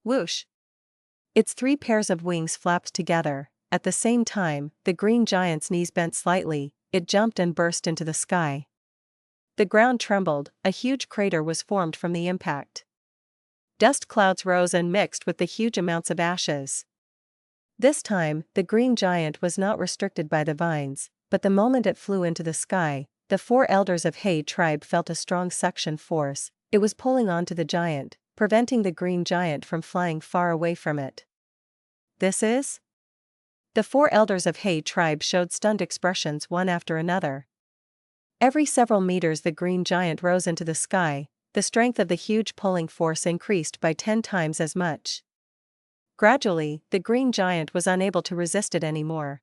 Speaker 1: Whoosh! Its 3 pairs of wings flapped together. At the same time, the green giant's knees bent slightly, it jumped and burst into the sky. The ground trembled, a huge crater was formed from the impact. Dust clouds rose and mixed with the huge amounts of ashes. This time, the green giant was not restricted by the vines, but the moment it flew into the sky, the 4 elders of Hay tribe felt a strong suction force. It was pulling onto the giant, preventing the green giant from flying far away from it. This is? The 4 elders of Hay tribe showed stunned expressions one after another. Every several meters the green giant rose into the sky, the strength of the huge pulling force increased by 10 times as much. Gradually, the green giant was unable to resist it anymore.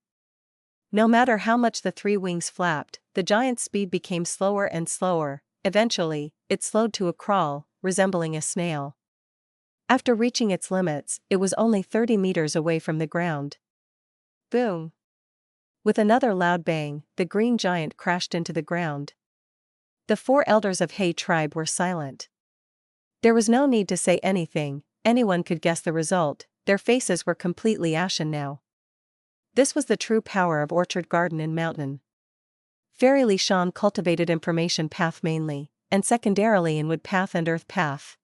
Speaker 1: No matter how much the 3 wings flapped, the giant's speed became slower and slower. Eventually, it slowed to a crawl, resembling a snail. After reaching its limits, it was only 30 meters away from the ground. Boom! With another loud bang, the green giant crashed into the ground. The 4 elders of Hay tribe were silent. There was no need to say anything, anyone could guess the result. Their faces were completely ashen now. This was the true power of Orchard Garden in Mountain. Fairy Lishan cultivated Information Path mainly, and secondarily in Wood Path and Earth Path.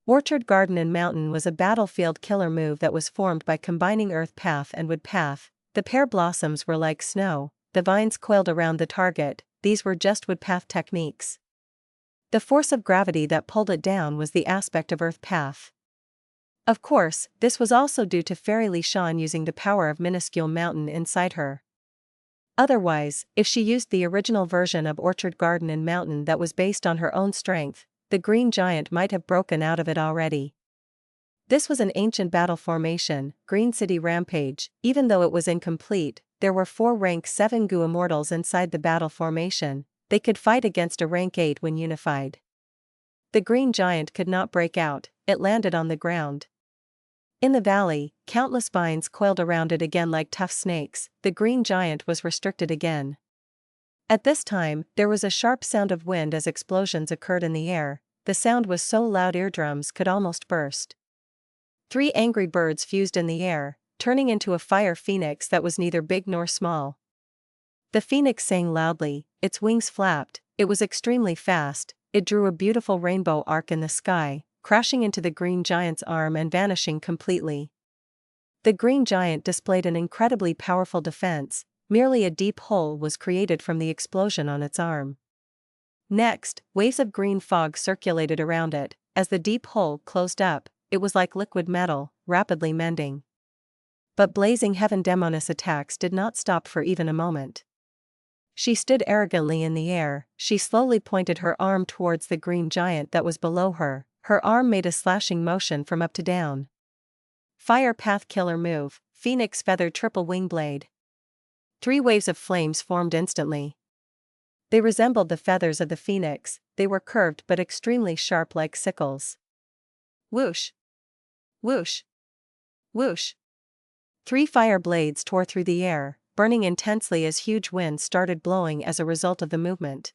Speaker 1: Orchard Garden in Mountain was a battlefield killer move that was formed by combining Earth Path and Wood Path. The pear blossoms were like snow, the vines coiled around the target, these were just Wood Path techniques. The force of gravity that pulled it down was the aspect of Earth Path. Of course, this was also due to Fairy Lishan using the power of minuscule mountain inside her. Otherwise, if she used the original version of Orchard Garden in Mountain that was based on her own strength, the green giant might have broken out of it already. This was an ancient battle formation, Green City Rampage. Even though it was incomplete, there were 4 rank 7 Gu Immortals inside the battle formation. They could fight against a rank 8 when unified. The green giant could not break out, it landed on the ground. In the valley, countless vines coiled around it again like tough snakes. The green giant was restricted again. At this time, there was a sharp sound of wind as explosions occurred in the air. The sound was so loud eardrums could almost burst. 3 angry birds fused in the air, turning into a fire phoenix that was neither big nor small. The phoenix sang loudly, its wings flapped, it was extremely fast, it drew a beautiful rainbow arc in the sky, crashing into the green giant's arm and vanishing completely. The green giant displayed an incredibly powerful defense, merely a deep hole was created from the explosion on its arm. Next, waves of green fog circulated around it. As the deep hole closed up, it was like liquid metal, rapidly mending. But blazing heaven Demoness attacks did not stop for even a moment. She stood arrogantly in the air, she slowly pointed her arm towards the green giant that was below her, her arm made a slashing motion from up to down. Fire Path Killer Move, Phoenix Feathered Triple Wing Blade. 3 waves of flames formed instantly. They resembled the feathers of the phoenix, they were curved but extremely sharp like sickles. Whoosh! Whoosh! Whoosh! 3 fire blades tore through the air, burning intensely as huge winds started blowing as a result of the movement.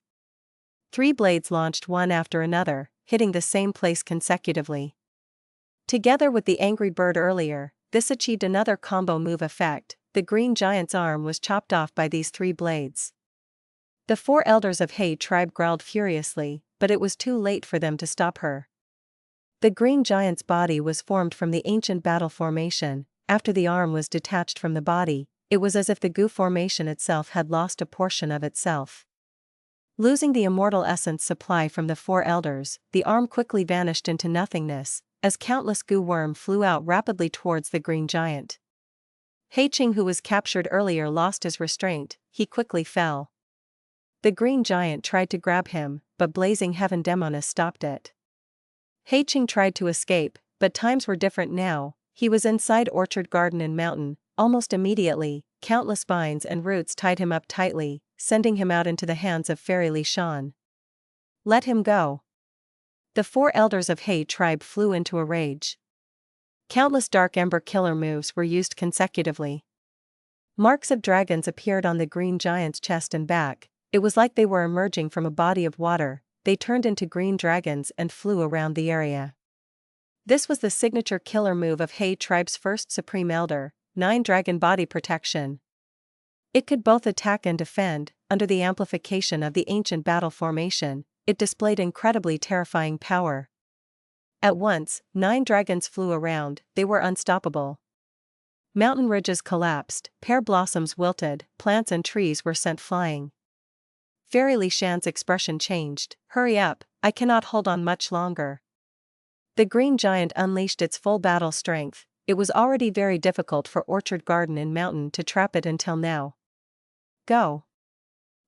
Speaker 1: 3 blades launched one after another, hitting the same place consecutively. Together with the angry bird earlier, this achieved another combo move effect. The green giant's arm was chopped off by these 3 blades. The 4 elders of Hay tribe growled furiously, but it was too late for them to stop her. The green giant's body was formed from the ancient battle formation. After the arm was detached from the body, it was as if the Gu formation itself had lost a portion of itself. Losing the immortal essence supply from the 4 elders, the arm quickly vanished into nothingness, as countless Gu worm flew out rapidly towards the green giant. Cheng, who was captured earlier, lost his restraint, he quickly fell. The green giant tried to grab him, but Blazing Heaven Demoness stopped it. Cheng tried to escape, but times were different now. He was inside Orchard Garden and Mountain. Almost immediately, countless vines and roots tied him up tightly, sending him out into the hands of Fairy Li Shan. Let him go. The 4 elders of He tribe flew into a rage. Countless Dark Ember killer moves were used consecutively. Marks of dragons appeared on the green giant's chest and back. It was like they were emerging from a body of water. They turned into green dragons and flew around the area. This was the signature killer move of He tribe's first Supreme Elder, 9 Dragon Body Protection. It could both attack and defend. Under the amplification of the ancient battle formation, it displayed incredibly terrifying power. At once, 9 dragons flew around. They were unstoppable. Mountain ridges collapsed, pear blossoms wilted, plants and trees were sent flying. Fairy Li Shan's expression changed. Hurry up, I cannot hold on much longer. The green giant unleashed its full battle strength. It was already very difficult for Orchard Garden and Mountain to trap it until now. Go.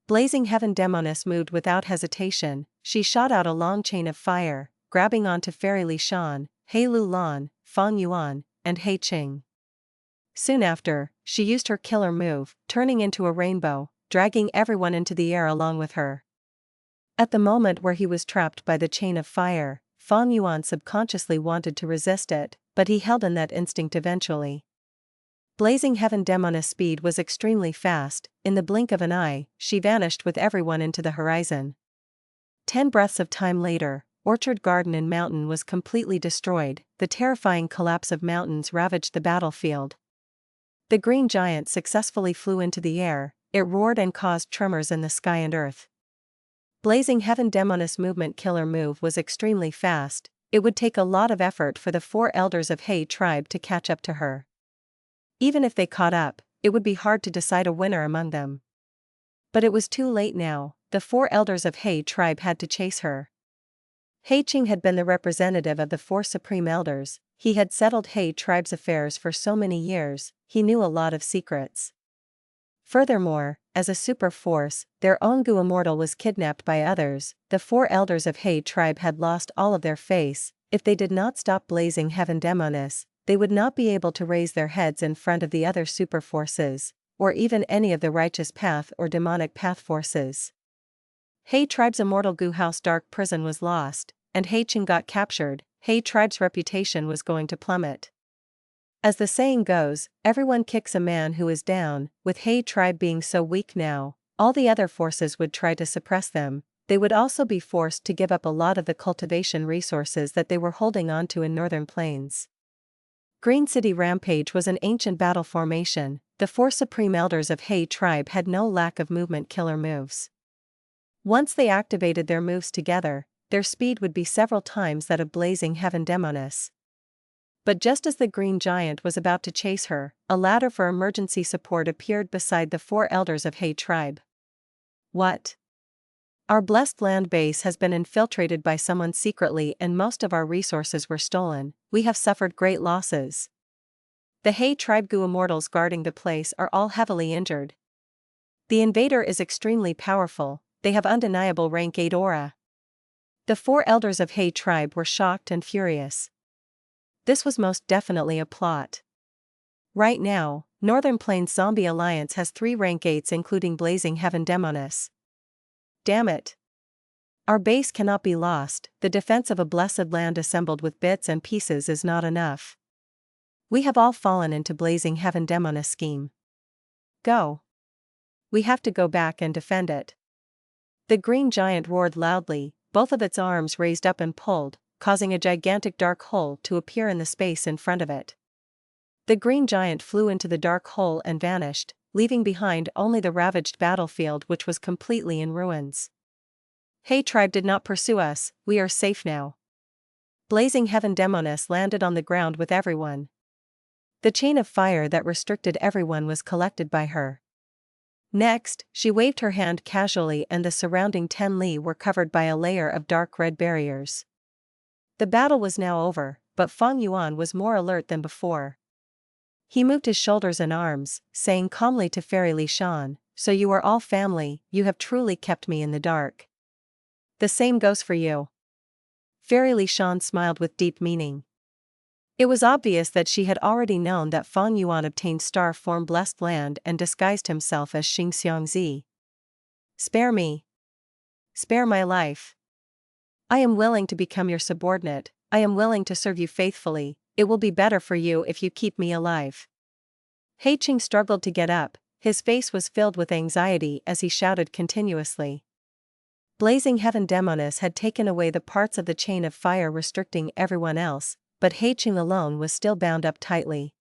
Speaker 1: Blazing Heaven Demoness moved without hesitation. She shot out a long chain of fire, grabbing onto Fairy Li Shan, He Lu Lan, Fang Yuan, and He Cheng. Soon after, she used her killer move, turning into a rainbow, dragging everyone into the air along with her. At the moment where he was trapped by the chain of fire, Fang Yuan subconsciously wanted to resist it, but he held in that instinct eventually. Blazing Heaven Demoness' speed was extremely fast. In the blink of an eye, she vanished with everyone into the horizon. 10 breaths of time later, Orchard Garden and Mountain was completely destroyed. The terrifying collapse of mountains ravaged the battlefield. The green giant successfully flew into the air. It roared and caused tremors in the sky and earth. Blazing Heaven Demoness' movement killer move was extremely fast. It would take a lot of effort for the 4 elders of He tribe to catch up to her. Even if they caught up, it would be hard to decide a winner among them. But it was too late now. The 4 elders of He tribe had to chase her. He Cheng had been the representative of the 4 supreme elders. He had settled He tribe's affairs for so many years. He knew a lot of secrets. Furthermore, as a super force, their own Immortal was kidnapped by others. The 4 elders of He tribe had lost all of their face. If they did not stop Blazing Heaven Demoness, they would not be able to raise their heads in front of the other super forces, or even any of the Righteous Path or Demonic Path forces. He tribe's Immortal Goo House Dark Prison was lost, and He Cheng got captured. He tribe's reputation was going to plummet. As the saying goes, everyone kicks a man who is down. With He tribe being so weak now, all the other forces would try to suppress them. They would also be forced to give up a lot of the cultivation resources that they were holding onto in Northern Plains. Green City Rampage was an ancient battle formation. The 4 supreme elders of He tribe had no lack of movement killer moves. Once they activated their moves together, their speed would be several times that of Blazing Heaven Demoness. But just as the green giant was about to chase her, a ladder for emergency support appeared beside the 4 elders of He tribe. What? Our blessed land base has been infiltrated by someone secretly and most of our resources were stolen. We have suffered great losses. The He tribe Immortals guarding the place are all heavily injured. The invader is extremely powerful. They have undeniable rank 8 aura. The 4 elders of He tribe were shocked and furious. This was most definitely a plot. Right now, Northern Plains Zombie Alliance has 3 rank 8s including Blazing Heaven Demoness. Damn it. Our base cannot be lost. The defense of a blessed land assembled with bits and pieces is not enough. We have all fallen into Blazing Heaven Demoness scheme. Go. We have to go back and defend it. The green giant roared loudly, both of its arms raised up and pulled, causing a gigantic dark hole to appear in the space in front of it. The green giant flew into the dark hole and vanished, leaving behind only the ravaged battlefield which was completely in ruins. He tribe did not pursue us, we are safe now. Blazing Heaven Demoness landed on the ground with everyone. The chain of fire that restricted everyone was collected by her. Next, she waved her hand casually and the surrounding 10 li were covered by a layer of dark red barriers. The battle was now over, but Fang Yuan was more alert than before. He moved his shoulders and arms, saying calmly to Fairy Li Shan, so you are all family, you have truly kept me in the dark. The same goes for you. Fairy Shan smiled with deep meaning. It was obvious that she had already known that Fang Yuan obtained star form blessed land and disguised himself as Xing Xiangzi. Spare me. Spare my life. I am willing to become your subordinate, I am willing to serve you faithfully, it will be better for you if you keep me alive. Cheng struggled to get up, his face was filled with anxiety as he shouted continuously. Blazing Heaven Demoness had taken away the parts of the chain of fire restricting everyone else, but Cheng alone was still bound up tightly.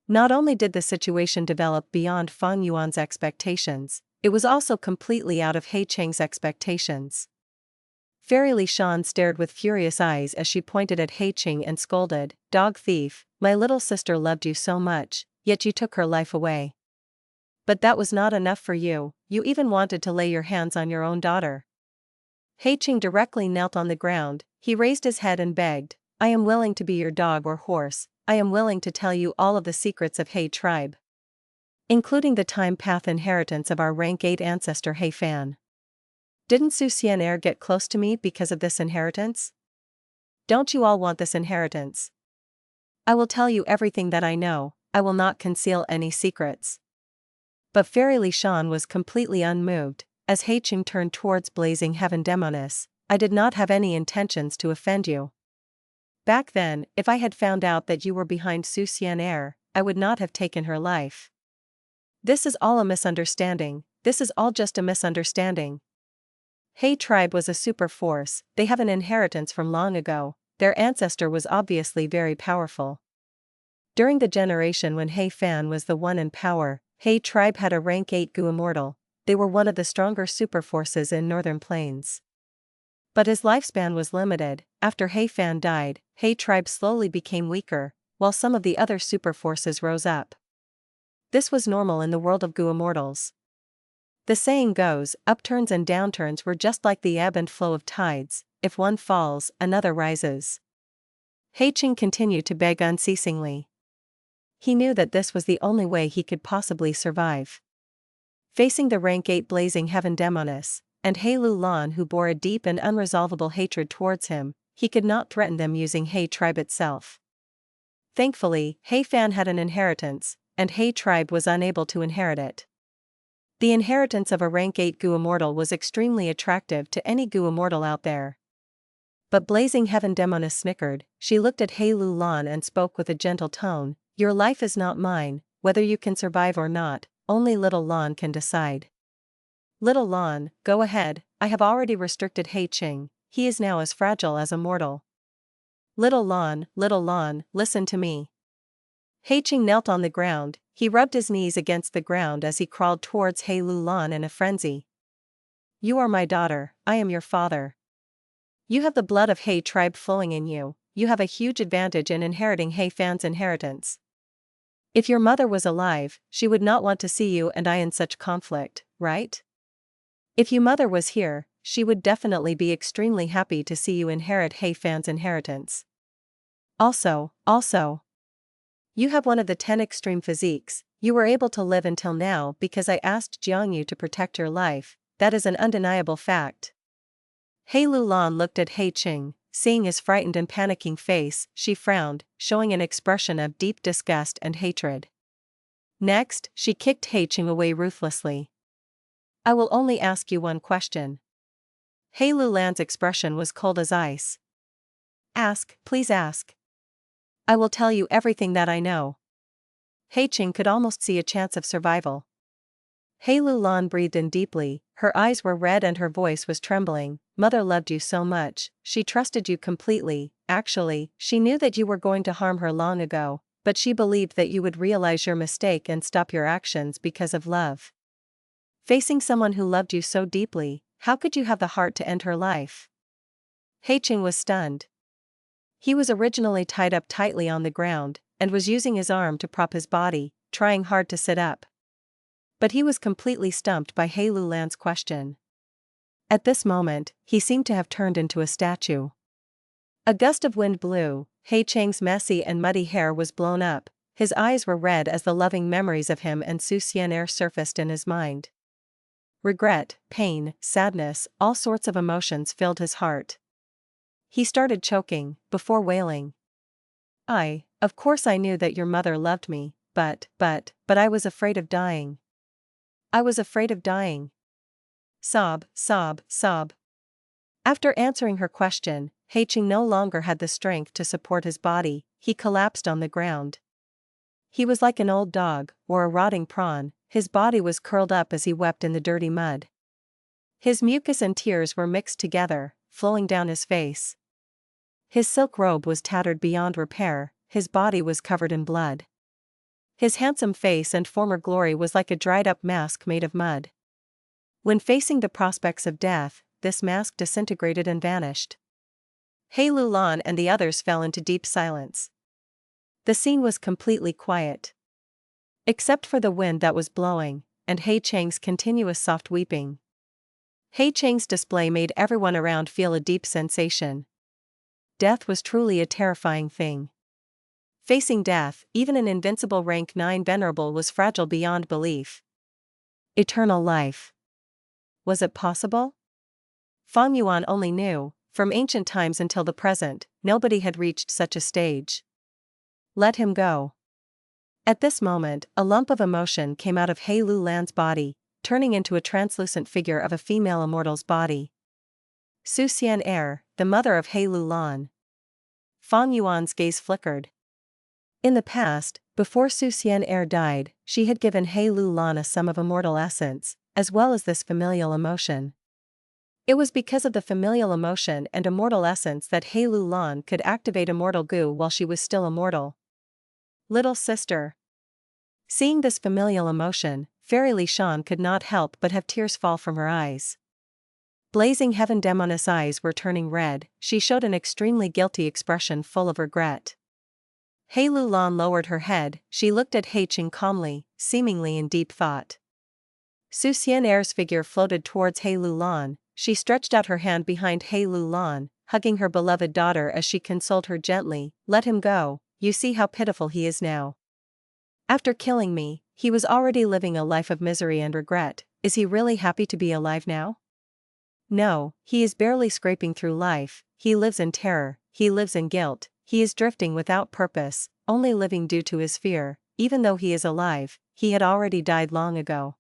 Speaker 1: Not only did the situation develop beyond Fang Yuan's expectations, it was also completely out of Cheng's expectations. Fairy Shan stared with furious eyes as she pointed at Cheng and scolded, "Dog thief, my little sister loved you so much, yet you took her life away. But that was not enough for you, you even wanted to lay your hands on your own daughter." Cheng directly knelt on the ground, he raised his head and begged, "I am willing to be your dog or horse, I am willing to tell you all of the secrets of He tribe. Including the time path inheritance of our rank 8 ancestor He Fan. Didn't Su Xian'er get close to me because of this inheritance? Don't you all want this inheritance? I will tell you everything that I know, I will not conceal any secrets." But Fairy Shan was completely unmoved, as Cheng turned towards Blazing Heaven Demoness. "I did not have any intentions to offend you. Back then, if I had found out that you were behind Su Xian'er, I would not have taken her life. This is all a misunderstanding, this is all just a misunderstanding. He tribe was a super force, they have an inheritance from long ago, their ancestor was obviously very powerful. During the generation when He Fan was the one in power, He tribe had a rank 8 Gu Immortal, they were one of the stronger super forces in Northern Plains. But his lifespan was limited, after He Fan died, He tribe slowly became weaker, while some of the other super forces rose up. This was normal in the world of Gu Immortals. The saying goes, upturns and downturns were just like the ebb and flow of tides, if one falls, another rises. Cheng continued to beg unceasingly. He knew that this was the only way he could possibly survive. Facing the rank 8 Blazing Heaven Demoness, and He Lan who bore a deep and unresolvable hatred towards him, he could not threaten them using He tribe itself. Thankfully, He Fan had an inheritance, and He tribe was unable to inherit it. The inheritance of a rank 8 Gu Immortal was extremely attractive to any Gu Immortal out there. But Blazing Heaven Demoness snickered, she looked at He Lan and spoke with a gentle tone, "Your life is not mine, whether you can survive or not, only Little Lan can decide." "Little Lan, go ahead, I have already restricted Cheng, he is now as fragile as a mortal. Little Lan, listen to me." Cheng knelt on the ground, he rubbed his knees against the ground as he crawled towards He Lan in a frenzy. "You are my daughter, I am your father. You have the blood of He tribe flowing in you, you have a huge advantage in inheriting He Fan's inheritance. If your mother was alive, she would not want to see you and I in such conflict, right? If your mother was here, she would definitely be extremely happy to see you inherit He Fan's inheritance. Also, you have one of the 10 extreme physiques, you were able to live until now because I asked Jiangyu to protect your life, that is an undeniable fact." He Lan looked at Cheng, seeing his frightened and panicking face, she frowned, showing an expression of deep disgust and hatred. Next, she kicked Cheng away ruthlessly. "I will only ask you one question." He Lan's expression was cold as ice. "Ask, please ask. I will tell you everything that I know." Cheng could almost see a chance of survival. He Lan breathed in deeply, her eyes were red and her voice was trembling. "Mother loved you so much, she trusted you completely, actually, she knew that you were going to harm her long ago, but she believed that you would realize your mistake and stop your actions because of love. Facing someone who loved you so deeply, how could you have the heart to end her life?" Cheng was stunned. He was originally tied up tightly on the ground, and was using his arm to prop his body, trying hard to sit up. But he was completely stumped by He Lan's question. At this moment, he seemed to have turned into a statue. A gust of wind blew, Cheng's messy and muddy hair was blown up, His eyes were red as the loving memories of him and Su Xian'er surfaced in his mind. Regret, pain, sadness, all sorts of emotions filled his heart. He started choking, before wailing. Of course I knew that your mother loved me, but I was afraid of dying. I was afraid of dying. Sob, sob, sob. After answering her question, Cheng no longer had the strength to support his body, he collapsed on the ground. He was like an old dog, or a rotting prawn, his body was curled up as he wept in the dirty mud. His mucus and tears were mixed together, flowing down his face. His silk robe was tattered beyond repair, his body was covered in blood. His handsome face and former glory was like a dried-up mask made of mud. When facing the prospects of death, this mask disintegrated and vanished. He Lulan and the others fell into deep silence. The scene was completely quiet. Except for the wind that was blowing, and He Cheng's continuous soft weeping. He Cheng's display made everyone around feel a deep sensation. Death was truly a terrifying thing. Facing death, even an invincible rank 9 Venerable was fragile beyond belief. Eternal life. Was it possible? Fang Yuan only knew, from ancient times until the present, nobody had reached such a stage. Let him go. At this moment, a lump of emotion came out of He Lulan's body, turning into a translucent figure of a female immortal's body. Su Xian'er, the mother of He Lulan. Fang Yuan's gaze flickered. In the past, before Su Xian'er died, she had given He Lulan a sum of immortal essence, as well as this familial emotion. It was because of the familial emotion and immortal essence that He Lulan could activate immortal goo while she was still immortal. Little sister. Seeing this familial emotion, Fairy Li Shan could not help but have tears fall from her eyes. Blazing Heaven Demoness' eyes were turning red, she showed an extremely guilty expression full of regret. He Lulan lowered her head, she looked at He Cheng calmly, seemingly in deep thought. Su Xian'er's figure floated towards He Lulan, she stretched out her hand behind He Lulan, hugging her beloved daughter as she consoled her gently. Let him go, you see how pitiful he is now. After killing me, he was already living a life of misery and regret. Is he really happy to be alive now? No, he is barely scraping through life, he lives in terror, he lives in guilt, he is drifting without purpose, only living due to his fear. Even though he is alive, he had already died long ago.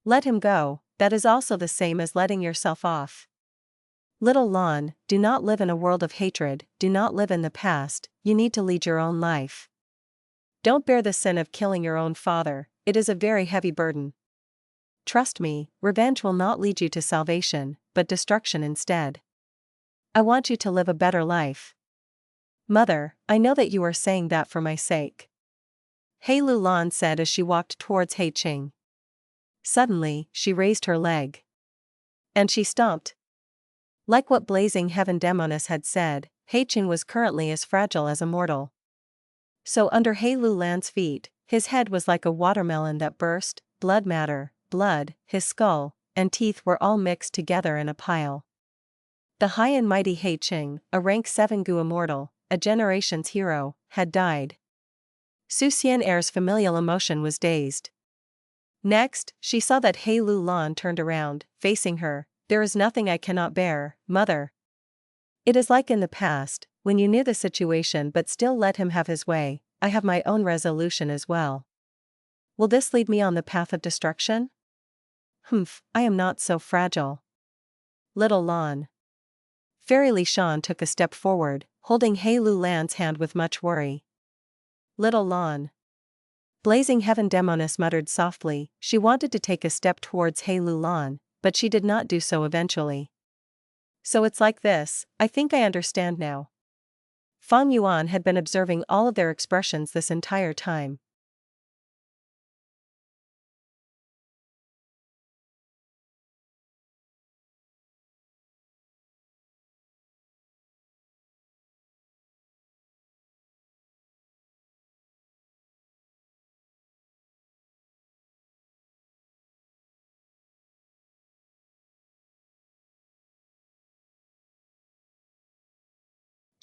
Speaker 1: Let him go, that is also the same as letting yourself off. Little Lan, do not live in a world of hatred, do not live in the past, you need to lead your own life. Don't bear the sin of killing your own father, it is a very heavy burden. Trust me, revenge will not lead you to salvation, but destruction instead. I want you to live a better life. Mother, I know that you are saying that for my sake. He Lulan said as she walked towards He Cheng. Suddenly, she raised her leg. And she stomped. Like what Blazing Heaven Demoness had said, He Cheng was currently as fragile as a mortal. So under He Lulan's feet, his head was like a watermelon that burst, blood matter, blood, his skull, and teeth were all mixed together in a pile. The high and mighty He Cheng, a rank 7 Gu immortal, a generation's hero, had died. Su Xian'er's familial emotion was dazed. Next, she saw that He Lulan turned around, facing her. There is nothing I cannot bear, mother. It is like in the past, when you knew the situation but still let him have his way. I have my own resolution as well. Will this lead me on the path of destruction? I am not so fragile. Little Lan. Fairy Li Shan took a step forward, holding He Lulan's hand with much worry. Little Lan. Blazing Heaven Demoness muttered softly, she wanted to take a step towards He Lulan, but she did not do so eventually. So it's like this, I think I understand now. Fang Yuan had been observing all of their expressions this entire time.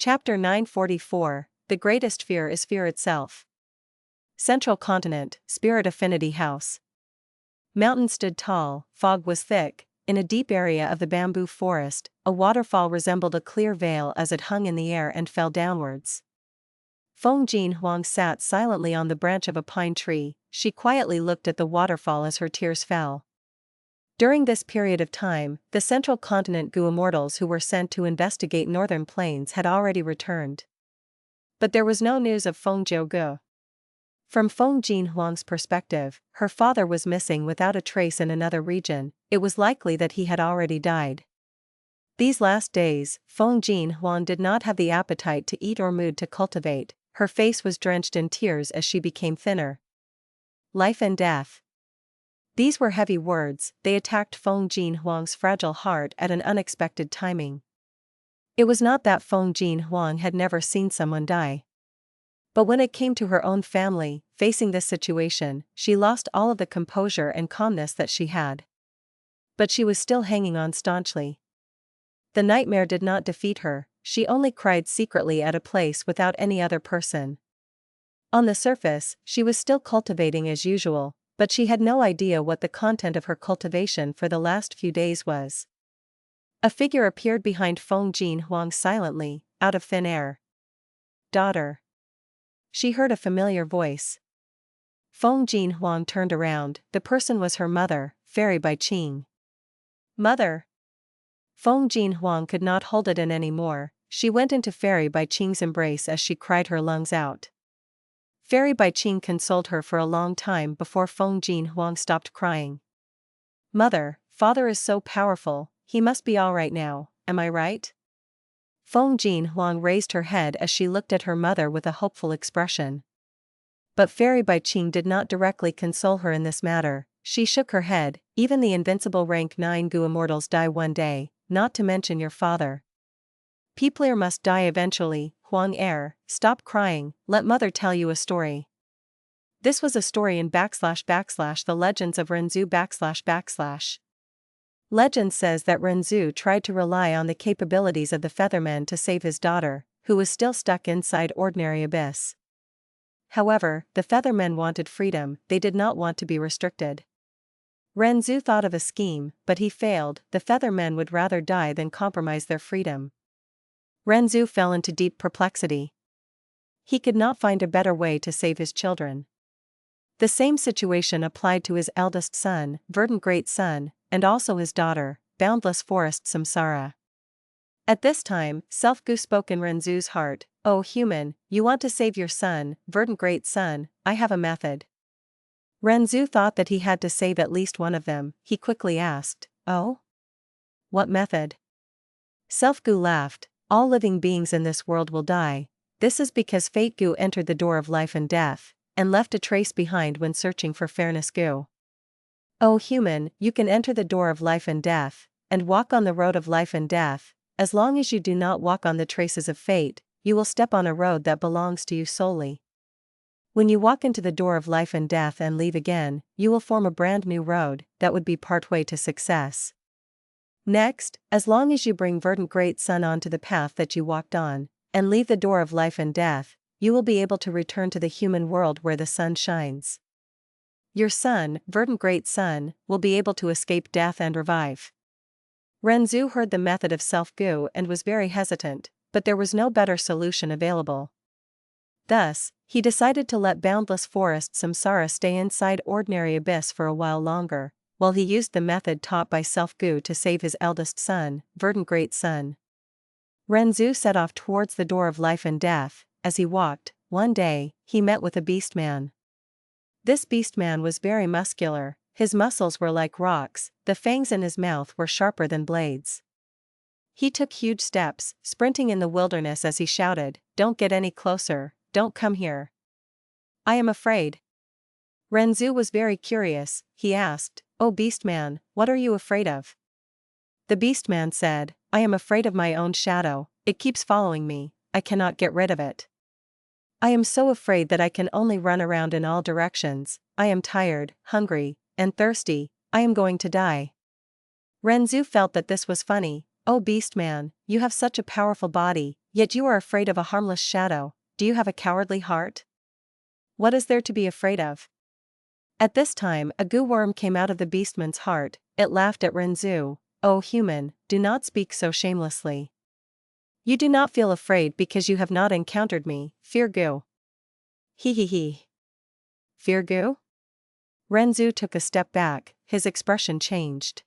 Speaker 1: Chapter 944, The Greatest Fear is Fear Itself. Central Continent, Spirit Affinity House. Mountains stood tall, fog was thick. In a deep area of the bamboo forest, a waterfall resembled a clear veil as it hung in the air and fell downwards. Feng Jin Huang sat silently on the branch of a pine tree. She quietly looked at the waterfall as her tears fell. During this period of time, the Central Continent Gu Immortals who were sent to investigate northern plains had already returned. But there was no news of Feng Jiugu. From Feng Jin Huang's perspective, her father was missing without a trace in another region. It was likely that he had already died. These last days, Feng Jin Huang did not have the appetite to eat or mood to cultivate. Her face was drenched in tears as she became thinner. Life and death. These were heavy words. They attacked Feng Jin Huang's fragile heart at an unexpected timing. It was not that Feng Jin Huang had never seen someone die. But when it came to her own family, facing this situation, she lost all of the composure and calmness that she had. But she was still hanging on staunchly. The nightmare did not defeat her, she only cried secretly at a place without any other person. On the surface, she was still cultivating as usual, but she had no idea what the content of her cultivation for the last few days was. A figure appeared behind Feng Jin Huang silently, out of thin air. "Daughter." She heard a familiar voice. Feng Jin Huang turned around. The person was her mother, Fairy by Cheng. "Mother." Feng Jin Huang could not hold it in anymore. She went into Fairy by Cheng's embrace as she cried her lungs out. Fairy by Cheng consoled her for a long time before Feng Jin Huang stopped crying. "Mother, father is so powerful, he must be all right now, am I right?" Feng Jin Huang raised her head as she looked at her mother with a hopeful expression. But Fairy by Cheng did not directly console her in this matter. She shook her head. "Even the invincible rank 9 Gu Immortals die one day, not to mention your father. People must die eventually." "Huang stop crying, let mother tell you a story." This was a story in / The Legends of Renzu / Legend says that Renzu tried to rely on the capabilities of the Feathermen to save his daughter, who was still stuck inside Ordinary Abyss. However, the Feathermen wanted freedom, they did not want to be restricted. Renzu thought of a scheme, but he failed. The Feathermen would rather die than compromise their freedom. Renzu fell into deep perplexity. He could not find a better way to save his children. The same situation applied to his eldest son, Verdant Great Son, and also his daughter, Boundless Forest Samsara. At this time, Self-Gu spoke in Renzu's heart. "Oh human, you want to save your son, Verdant Great Son, I have a method." Renzu thought that he had to save at least one of them. He quickly asked, "Oh? What method?" Self-Gu laughed. "All living beings in this world will die. This is because Fate Gu entered the door of life and death, and left a trace behind when searching for Fairness Gu. Oh human, you can enter the door of life and death, and walk on the road of life and death. As long as you do not walk on the traces of fate, you will step on a road that belongs to you solely. When you walk into the door of life and death and leave again, you will form a brand new road that would be partway to success. Next, as long as you bring Verdant Great Son onto the path that you walked on, and leave the door of life and death, you will be able to return to the human world where the sun shines. Your son, Verdant Great Son, will be able to escape death and revive." Renzu heard the method of Self-Gu and was very hesitant, but there was no better solution available. Thus, he decided to let Boundless Forest Samsara stay inside Ordinary Abyss for a while longer, while he used the method taught by Self-Gu to save his eldest son, Verdant Great Son. Renzu set off towards the door of life and death. As he walked, one day, he met with a Beastman. This Beastman was very muscular, his muscles were like rocks, the fangs in his mouth were sharper than blades. He took huge steps, sprinting in the wilderness as he shouted, "Don't get any closer, don't come here. I am afraid." Renzu was very curious. He asked, "Oh Beastman, what are you afraid of?" The Beastman said, "I am afraid of my own shadow, it keeps following me, I cannot get rid of it. I am so afraid that I can only run around in all directions, I am tired, hungry, and thirsty, I am going to die." Renzu felt that this was funny. "Oh Beastman, you have such a powerful body, yet you are afraid of a harmless shadow, do you have a cowardly heart?" What is there to be afraid of? At this time a goo worm came out of the beastman's heart. It laughed at Renzu. "Oh human, do not speak so shamelessly. You do not feel afraid because you have not encountered me, fear goo." He he he. Fear goo? Renzu took a step back, his expression changed.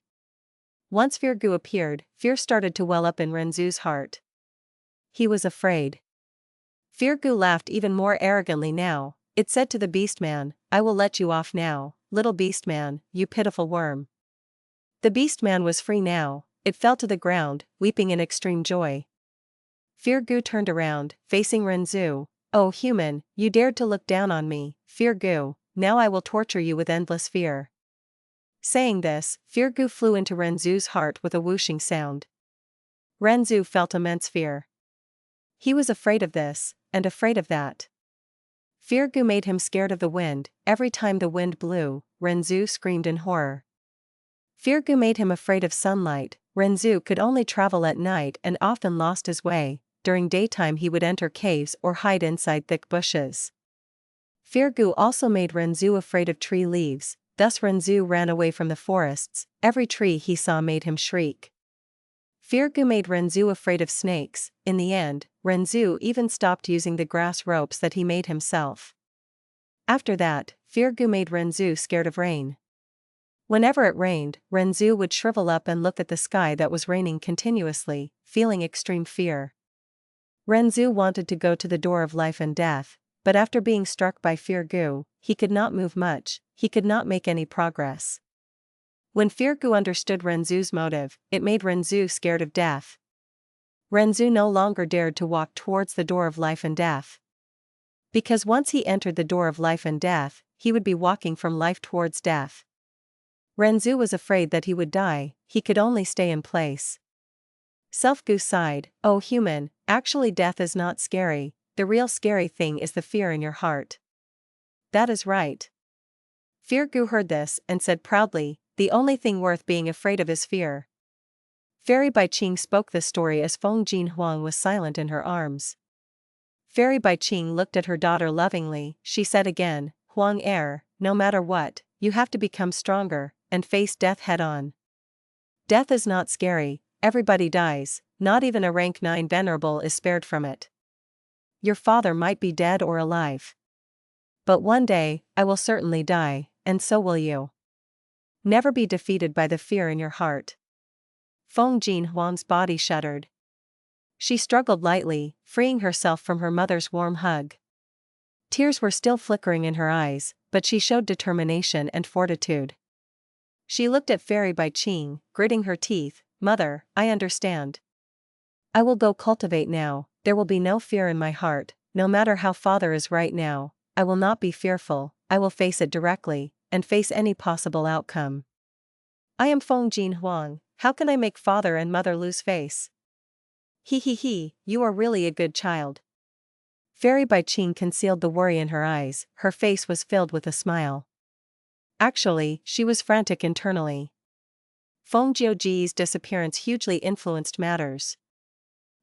Speaker 1: Once fear goo appeared, fear started to well up in Renzu's heart. He was afraid. Fear goo laughed even more arrogantly now. It said to the beastman, "I will let you off now, little beastman, you pitiful worm." The beastman was free now. It fell to the ground, weeping in extreme joy. Fear goo turned around, facing Renzu. "Oh human, you dared to look down on me, fear goo, now I will torture you with endless fear." Saying this, fear goo flew into Renzu's heart with a whooshing sound. Renzu felt immense fear. He was afraid of this, and afraid of that. Fear goo made him scared of the wind. Every time the wind blew, Renzu screamed in horror. Fear goo made him afraid of sunlight. Renzu could only travel at night and often lost his way. During daytime he would enter caves or hide inside thick bushes. Fear goo also made Renzu afraid of tree leaves, thus Renzu ran away from the forests. Every tree he saw made him shriek. Fear goo made Renzu afraid of snakes. In the end, Renzu even stopped using the grass ropes that he made himself. After that, fear goo made Renzu scared of rain. Whenever it rained, Renzu would shrivel up and look at the sky that was raining continuously, feeling extreme fear. Renzu wanted to go to the door of life and death, but after being struck by fear goo, he could not move much, he could not make any progress. When fear goo understood Renzu's motive, it made Renzu scared of death. Renzu no longer dared to walk towards the door of life and death. Because once he entered the door of life and death, he would be walking from life towards death. Renzu was afraid that he would die, he could only stay in place. Self-goo sighed, "Oh human, actually death is not scary, the real scary thing is the fear in your heart." That is right. Fear goo heard this and said proudly, "The only thing worth being afraid of is fear." Fairy Bai Ching spoke this story as Feng Jin Huang was silent in her arms. Fairy Bai Ching looked at her daughter lovingly. She said again, "Huang no matter what, you have to become stronger, and face death head-on. Death is not scary, everybody dies, not even a rank 9 Venerable is spared from it. Your father might be dead or alive. But one day, I will certainly die, and so will you. Never be defeated by the fear in your heart." Feng Jin Huang's body shuddered. She struggled lightly, freeing herself from her mother's warm hug. Tears were still flickering in her eyes, but she showed determination and fortitude. She looked at Fairy Bai Ching, gritting her teeth. "Mother, I understand. I will go cultivate now, there will be no fear in my heart, no matter how father is right now, I will not be fearful, I will face it directly, and face any possible outcome. I am Feng Jin Huang, how can I make father and mother lose face?" He, you are really a good child. Fairy Bai Ching concealed the worry in her eyes, her face was filled with a smile. Actually, she was frantic internally. Feng Jiuji's disappearance hugely influenced matters.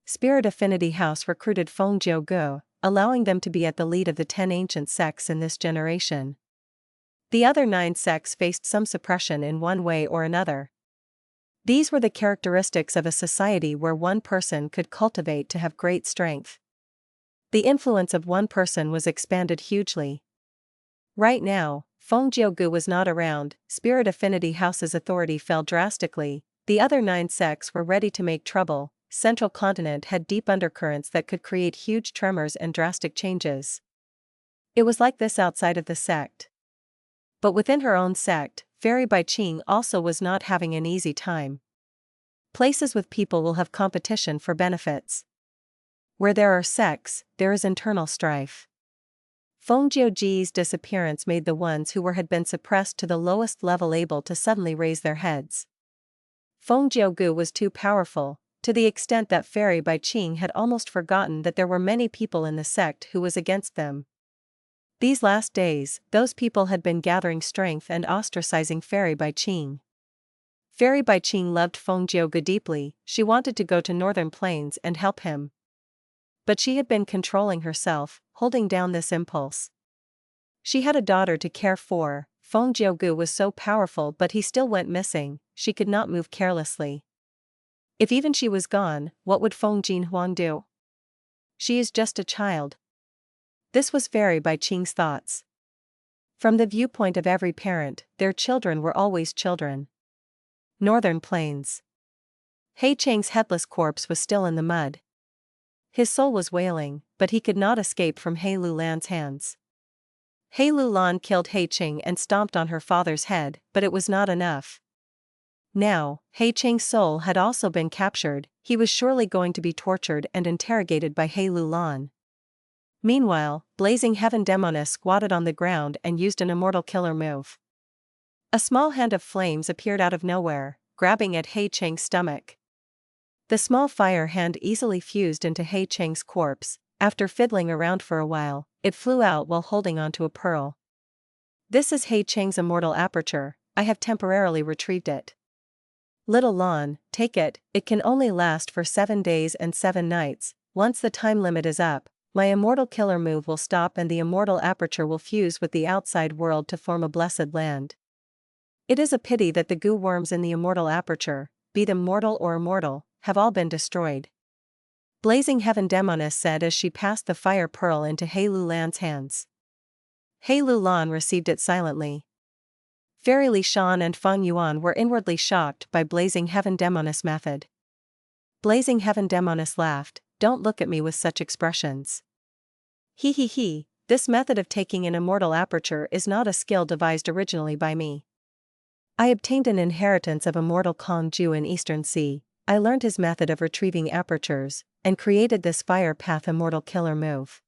Speaker 1: Spirit Affinity House recruited Feng Jiugu, allowing them to be at the lead of the 10 ancient sects in this generation. The other 9 sects faced some suppression in one way or another. These were the characteristics of a society where one person could cultivate to have great strength. The influence of one person was expanded hugely. Right now, Feng Jiugu was not around, Spirit Affinity House's authority fell drastically, the other 9 sects were ready to make trouble. Central Continent had deep undercurrents that could create huge tremors and drastic changes. It was like this outside of the sect. But within her own sect, Fairy Bai Ching also was not having an easy time. Places with people will have competition for benefits. Where there are sects, there is internal strife. Feng Jiuji's disappearance made the ones who had been suppressed to the lowest level able to suddenly raise their heads. Feng Jiugu was too powerful, to the extent that Fairy Bai Ching had almost forgotten that there were many people in the sect who was against them. These last days, those people had been gathering strength and ostracizing Fairy Bai Ching. Fairy Bai Ching loved Feng Jiugu deeply, she wanted to go to Northern Plains and help him. But she had been controlling herself, holding down this impulse. She had a daughter to care for. Feng Jiugu was so powerful, but he still went missing. She could not move carelessly. If even she was gone, what would Feng Jinhuang do? She is just a child. This was very by Qing's thoughts. From the viewpoint of every parent, their children were always children. Northern Plains. He Cheng's headless corpse was still in the mud. His soul was wailing, but he could not escape from He Lulan's hands. He Lulan killed He Cheng and stomped on her father's head, but it was not enough. Now, He Cheng's soul had also been captured. He was surely going to be tortured and interrogated by He Lulan. Meanwhile, Blazing Heaven Demoness squatted on the ground and used an immortal killer move. A small hand of flames appeared out of nowhere, grabbing at He Cheng's stomach. The small fire hand easily fused into He Cheng's corpse. After fiddling around for a while, it flew out while holding onto a pearl. This is He Cheng's immortal aperture. I have temporarily retrieved it. Little Lan, take it. It can only last for 7 days and 7 nights. Once the time limit is up, my immortal killer move will stop and the immortal aperture will fuse with the outside world to form a blessed land. It is a pity that the goo worms in the immortal aperture, be them mortal or immortal, have all been destroyed. Blazing Heaven Demoness said as she passed the fire pearl into He Lulan's hands. He Lulan received it silently. Fairy Li Shan and Fang Yuan were inwardly shocked by Blazing Heaven Demoness' method. Blazing Heaven Demoness laughed, "Don't look at me with such expressions. He, this method of taking an immortal aperture is not a skill devised originally by me. I obtained an inheritance of immortal Kong Ju in Eastern Sea. I learned his method of retrieving apertures, and created this fire path immortal killer move."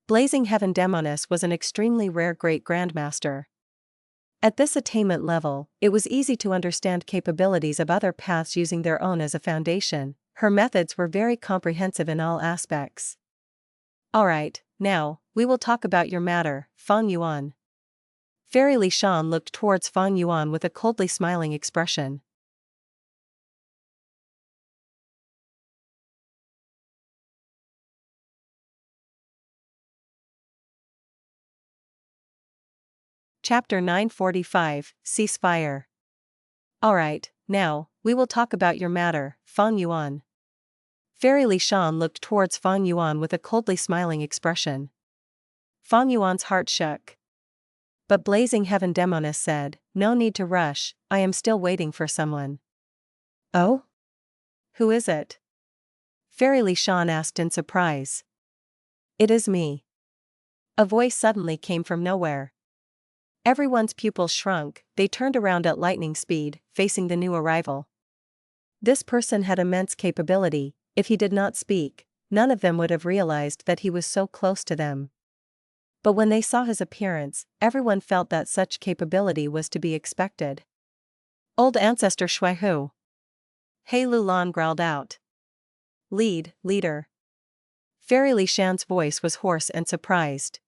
Speaker 1: Blazing Heaven Demoness was an extremely rare great Grandmaster. At this attainment level, it was easy to understand capabilities of other paths using their own as a foundation. Her methods were very comprehensive in all aspects. Alright, now, we will talk about your matter, Fang Yuan. Fairy Li Shan looked towards Fang Yuan with a coldly smiling expression. Chapter 945, Ceasefire. Alright, now, we will talk about your matter, Fang Yuan. Fairy Li Shan looked towards Fang Yuan with a coldly smiling expression. Fang Yuan's heart shook. But Blazing Heaven Demoness said, "No need to rush, I am still waiting for someone." "Oh? Who is it?" Fairy Li Shan asked in surprise. "It is me." A voice suddenly came from nowhere. Everyone's pupils shrunk, they turned around at lightning speed, facing the new arrival. This person had immense capability. If he did not speak, none of them would have realized that he was so close to them. But when they saw his appearance, everyone felt that such capability was to be expected. "Old Ancestor Shuihu." He Lulan growled out. Leader." Fairy Li Shan's voice was hoarse and surprised.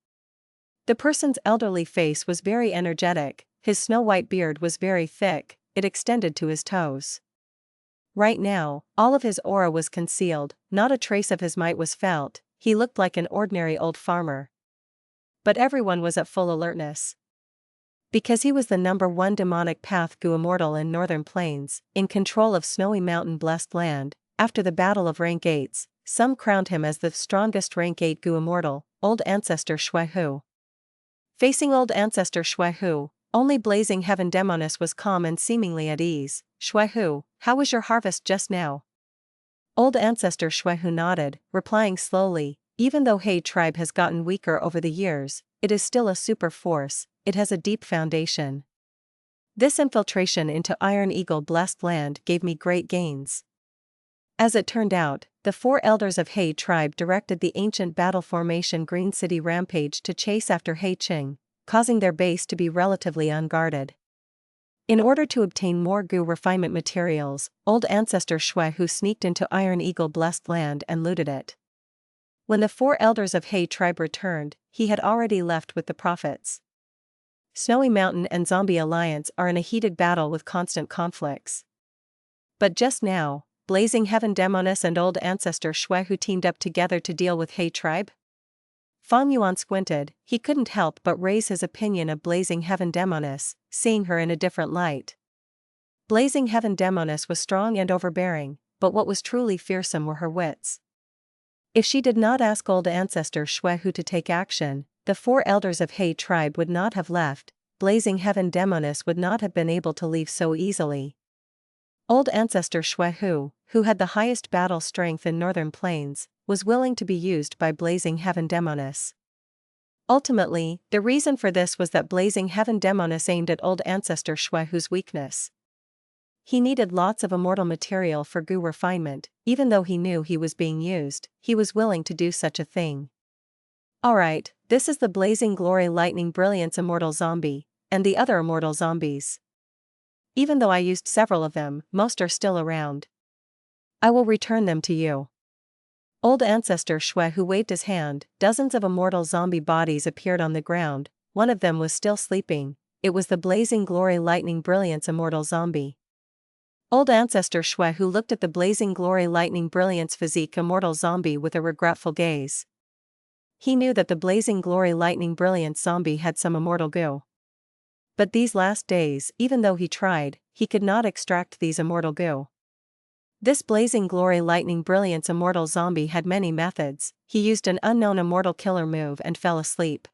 Speaker 1: The person's elderly face was very energetic, his snow-white beard was very thick, it extended to his toes. Right now, all of his aura was concealed, not a trace of his might was felt, he looked like an ordinary old farmer. But everyone was at full alertness. Because he was the #1 demonic path goo immortal in Northern Plains, in control of Snowy Mountain Blessed Land, after the Battle of Rank 8s, some crowned him as the strongest Rank 8 goo immortal, Old Ancestor Shuihu. Facing Old Ancestor Shuihu, only Blazing Heaven Demoness was calm and seemingly at ease. "Shuihu, how was your harvest just now?" Old Ancestor Shuihu nodded, replying slowly, "Even though He tribe has gotten weaker over the years, it is still a super force, it has a deep foundation. This infiltration into Iron Eagle Blessed Land gave me great gains." As it turned out, the 4 elders of He tribe directed the ancient battle formation Green City Rampage to chase after He Cheng, causing their base to be relatively unguarded. In order to obtain more goo refinement materials, Old Ancestor Shuihu sneaked into Iron Eagle Blessed Land and looted it. When the 4 elders of He tribe returned, he had already left with the profits. Snowy Mountain and Zombie Alliance are in a heated battle with constant conflicts. But just now, Blazing Heaven Demoness and Old Ancestor Shuihu teamed up together to deal with He tribe? Fang Yuan squinted. He couldn't help but raise his opinion of Blazing Heaven Demoness, seeing her in a different light. Blazing Heaven Demoness was strong and overbearing, but what was truly fearsome were her wits. If she did not ask old Ancestor Shuehu to take action, the 4 elders of He tribe would not have left. Blazing Heaven Demoness would not have been able to leave so easily. Old Ancestor Shuehu, who had the highest battle strength in Northern Plains, was willing to be used by Blazing Heaven Demoness. Ultimately, the reason for this was that Blazing Heaven Demoness aimed at old Ancestor Shuehu's weakness. He needed lots of immortal material for goo refinement. Even though he knew he was being used, he was willing to do such a thing. Alright, this is the Blazing Glory Lightning Brilliance Immortal Zombie, and the other immortal zombies. Even though I used several of them, most are still around. I will return them to you. Old Ancestor Shuehu waved his hand. Dozens of immortal zombie bodies appeared on the ground. One of them was still sleeping. It was the Blazing Glory Lightning Brilliance Immortal Zombie. Old Ancestor Shuehu looked at the Blazing Glory Lightning Brilliance Physique Immortal Zombie with a regretful gaze. He knew that the Blazing Glory Lightning Brilliance Zombie had some immortal goo. But these last days, even though he tried, he could not extract these immortal goo. This Blazing Glory Lightning Brilliance Immortal Zombie had many methods. He used an unknown immortal killer move and fell asleep.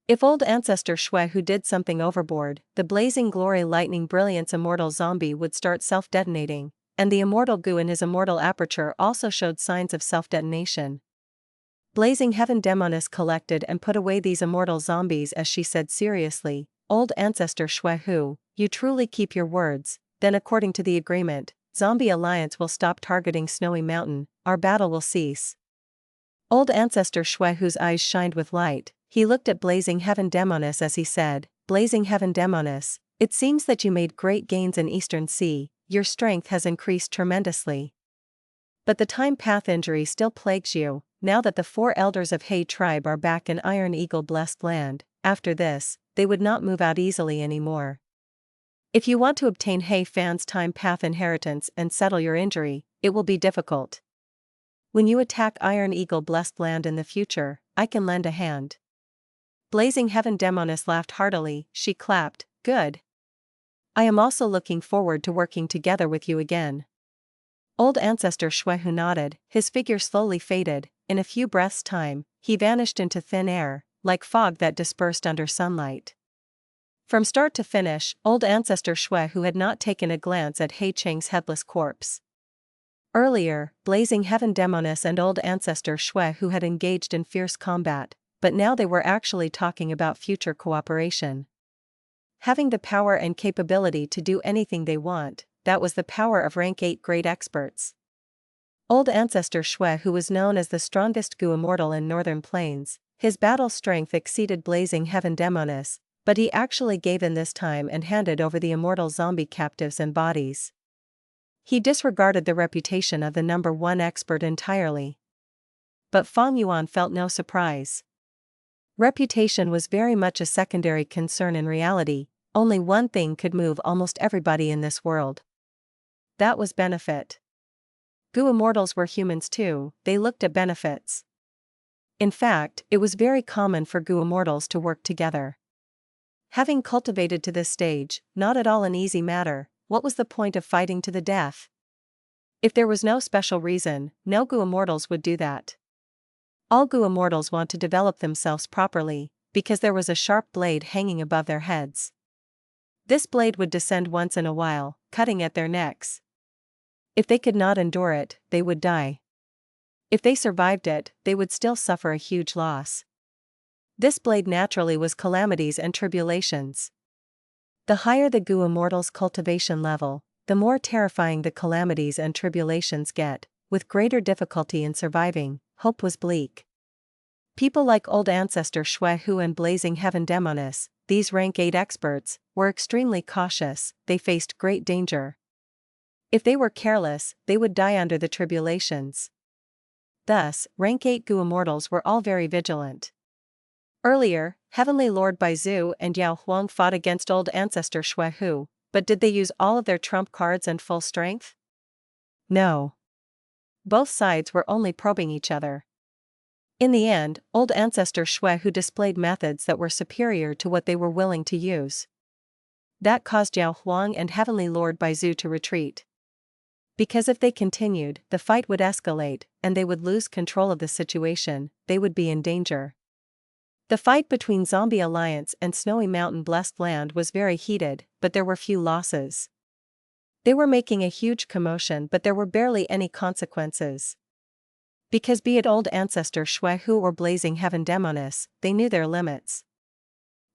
Speaker 1: If old Ancestor Shuehu did something overboard, the Blazing Glory Lightning Brilliance Immortal Zombie would start self-detonating, and the immortal goo in his immortal aperture also showed signs of self-detonation. Blazing Heaven Demoness collected and put away these immortal zombies as she said seriously, "Old Ancestor Shuehu, you truly keep your words. Then according to the agreement, Zombie Alliance will stop targeting Snowy Mountain, our battle will cease." Old Ancestor Shuehu's eyes shined with light. He looked at Blazing Heaven Demoness as he said, "Blazing Heaven Demoness, it seems that you made great gains in Eastern Sea, your strength has increased tremendously. But the time path injury still plagues you, now that the 4 elders of He tribe are back in Iron Eagle blessed land. After this, they would not move out easily anymore. If you want to obtain He Fan's time path inheritance and settle your injury, it will be difficult. When you attack Iron Eagle blessed land in the future, I can lend a hand." Blazing Heaven Demoness laughed heartily. She clapped, "Good. I am also looking forward to working together with you again." Old Ancestor Shuehu nodded. His figure slowly faded. In a few breaths' time, he vanished into thin air, like fog that dispersed under sunlight. From start to finish, old Ancestor Shuehu had not taken a glance at He Cheng's headless corpse. Earlier, Blazing Heaven Demoness and old Ancestor Shuehu had engaged in fierce combat, but now they were actually talking about future cooperation. Having the power and capability to do anything they want, that was the power of rank 8 great experts. Old Ancestor Shuehu was known as the strongest goo immortal in Northern Plains. His battle strength exceeded Blazing Heaven Demoness, but he actually gave in this time and handed over the immortal zombie captives and bodies. He disregarded the reputation of the #1 expert entirely. But Fang Yuan felt no surprise. Reputation was very much a secondary concern in reality. Only one thing could move almost everybody in this world. That was benefit. Goo immortals were humans too, they looked at benefits. In fact, it was very common for goo immortals to work together. Having cultivated to this stage, not at all an easy matter, what was the point of fighting to the death? If there was no special reason, no goo immortals would do that. All goo immortals want to develop themselves properly, because there was a sharp blade hanging above their heads. This blade would descend once in a while, cutting at their necks. If they could not endure it, they would die. If they survived it, they would still suffer a huge loss. This blade naturally was calamities and tribulations. The higher the goo immortal's cultivation level, the more terrifying the calamities and tribulations get. With greater difficulty in surviving, hope was bleak. People like old Ancestor Shuehu and Blazing Heaven Demoness, these rank 8 experts, were extremely cautious. They faced great danger. If they were careless, they would die under the tribulations. Thus, rank 8 goo immortals were all very vigilant. Earlier, Heavenly Lord Baizu and Yao Huang fought against old Ancestor Shuehu, but did they use all of their trump cards and full strength? No. Both sides were only probing each other. In the end, old Ancestor Shui who displayed methods that were superior to what they were willing to use. That caused Yao Huang and Heavenly Lord Baizu to retreat. Because if they continued, the fight would escalate, and they would lose control of the situation, they would be in danger. The fight between Zombie Alliance and Snowy Mountain Blessed Land was very heated, but there were few losses. They were making a huge commotion, but there were barely any consequences. Because be it old Ancestor Shui Hu or Blazing Heaven Demoness, they knew their limits.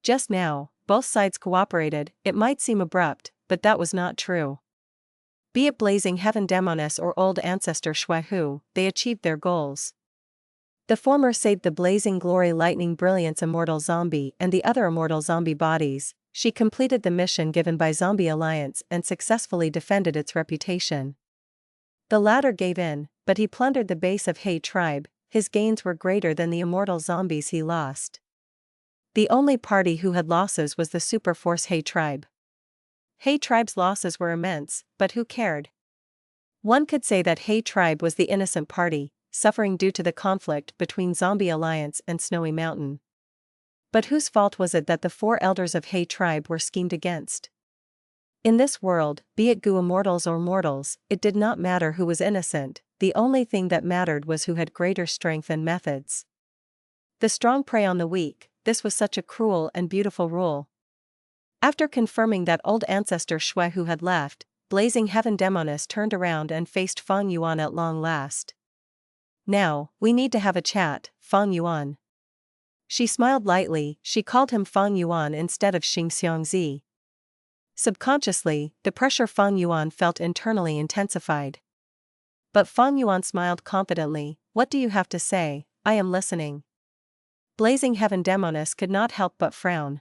Speaker 1: Just now, both sides cooperated. It might seem abrupt, but that was not true. Be it Blazing Heaven Demoness or old Ancestor Shui Hu, they achieved their goals. The former saved the Blazing Glory Lightning Brilliance Immortal Zombie and the other Immortal Zombie bodies. She completed the mission given by Zombie Alliance and successfully defended its reputation. The latter gave in, but he plundered the base of He tribe. His gains were greater than the immortal zombies he lost. The only party who had losses was the Superforce He tribe. He tribe's losses were immense, but who cared? One could say that He tribe was the innocent party, suffering due to the conflict between Zombie Alliance and Snowy Mountain. But whose fault was it that the 4 elders of He tribe were schemed against? In this world, be it Gu immortals or mortals, it did not matter who was innocent. The only thing that mattered was who had greater strength and methods. The strong prey on the weak. This was such a cruel and beautiful rule. After confirming that old Ancestor Shui Hu had left, Blazing Heaven Demoness turned around and faced Fang Yuan at long last. Now, we need to have a chat, Fang Yuan. She smiled lightly. She called him Fang Yuan instead of Xing Xiangzi. Subconsciously, the pressure Fang Yuan felt internally intensified. But Fang Yuan smiled confidently. What do you have to say? I am listening. Blazing Heaven Demoness could not help but frown.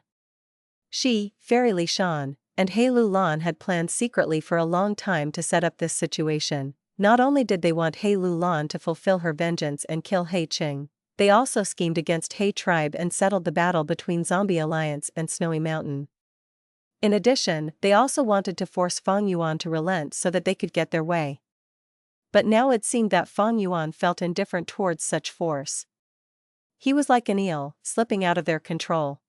Speaker 1: She, Fairy Li Shan, and He Lu Lan had planned secretly for a long time to set up this situation. Not only did they want He Lu Lan to fulfill her vengeance and kill He Cheng, they also schemed against He tribe and settled the battle between Zombie Alliance and Snowy Mountain. In addition, they also wanted to force Fang Yuan to relent so that they could get their way. But now it seemed that Fang Yuan felt indifferent towards such force. He was like an eel, slipping out of their control.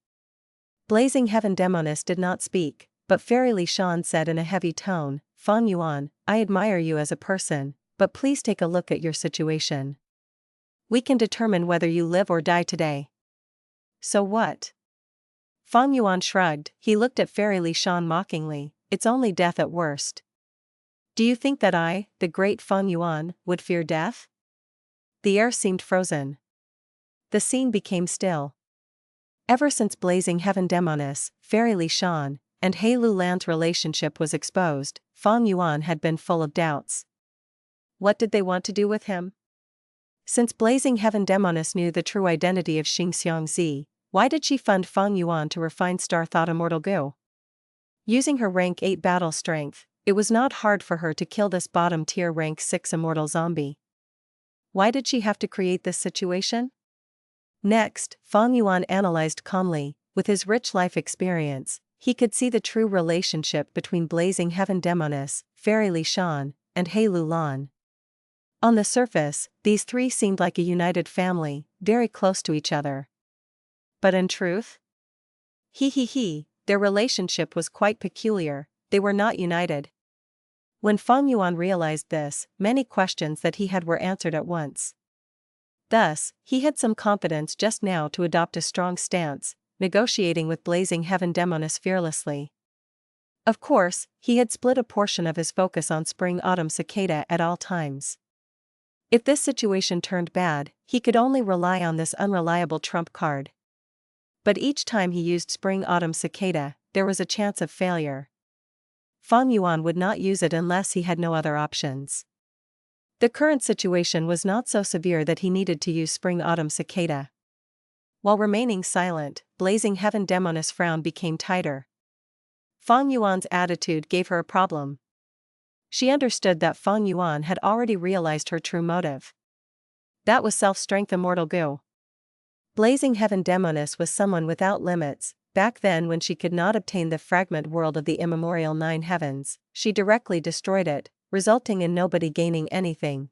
Speaker 1: Blazing Heaven Demoness did not speak, but Fairy Li Shan said in a heavy tone, Fang Yuan, I admire you as a person, but please take a look at your situation. We can determine whether you live or die today. So what? Fang Yuan shrugged. He looked at Fairy Li Shan mockingly. It's only death at worst. Do you think that I, the great Fang Yuan, would fear death? The air seemed frozen. The scene became still. Ever since Blazing Heaven Demoness, Fairy Li Shan, and He Lu Lan's relationship was exposed, Fang Yuan had been full of doubts. What did they want to do with him? Since Blazing Heaven Demoness knew the true identity of Xing Xiangzi, why did she fund Fang Yuan to refine Star Thought Immortal Gu? Using her rank 8 battle strength, it was not hard for her to kill this bottom-tier rank 6 immortal zombie. Why did she have to create this situation? Next, Fang Yuan analyzed calmly. With his rich life experience, he could see the true relationship between Blazing Heaven Demoness, Fairy Li Shan, and He Lu Lan. On the surface, these 3 seemed like a united family, very close to each other. But in truth? Their relationship was quite peculiar. They were not united. When Fang Yuan realized this, many questions that he had were answered at once. Thus, he had some confidence just now to adopt a strong stance, negotiating with Blazing Heaven Demoness fearlessly. Of course, he had split a portion of his focus on Spring-Autumn Cicada at all times. If this situation turned bad, he could only rely on this unreliable trump card. But each time he used Spring-Autumn Cicada, there was a chance of failure. Fang Yuan would not use it unless he had no other options. The current situation was not so severe that he needed to use Spring-Autumn Cicada. While remaining silent, Blazing Heaven Demoness' frown became tighter. Fang Yuan's attitude gave her a problem. She understood that Fang Yuan had already realized her true motive. That was self-strength Immortal Gu. Blazing Heaven Demoness was someone without limits. Back then when she could not obtain the fragment world of the immemorial 9 heavens, she directly destroyed it, resulting in nobody gaining anything.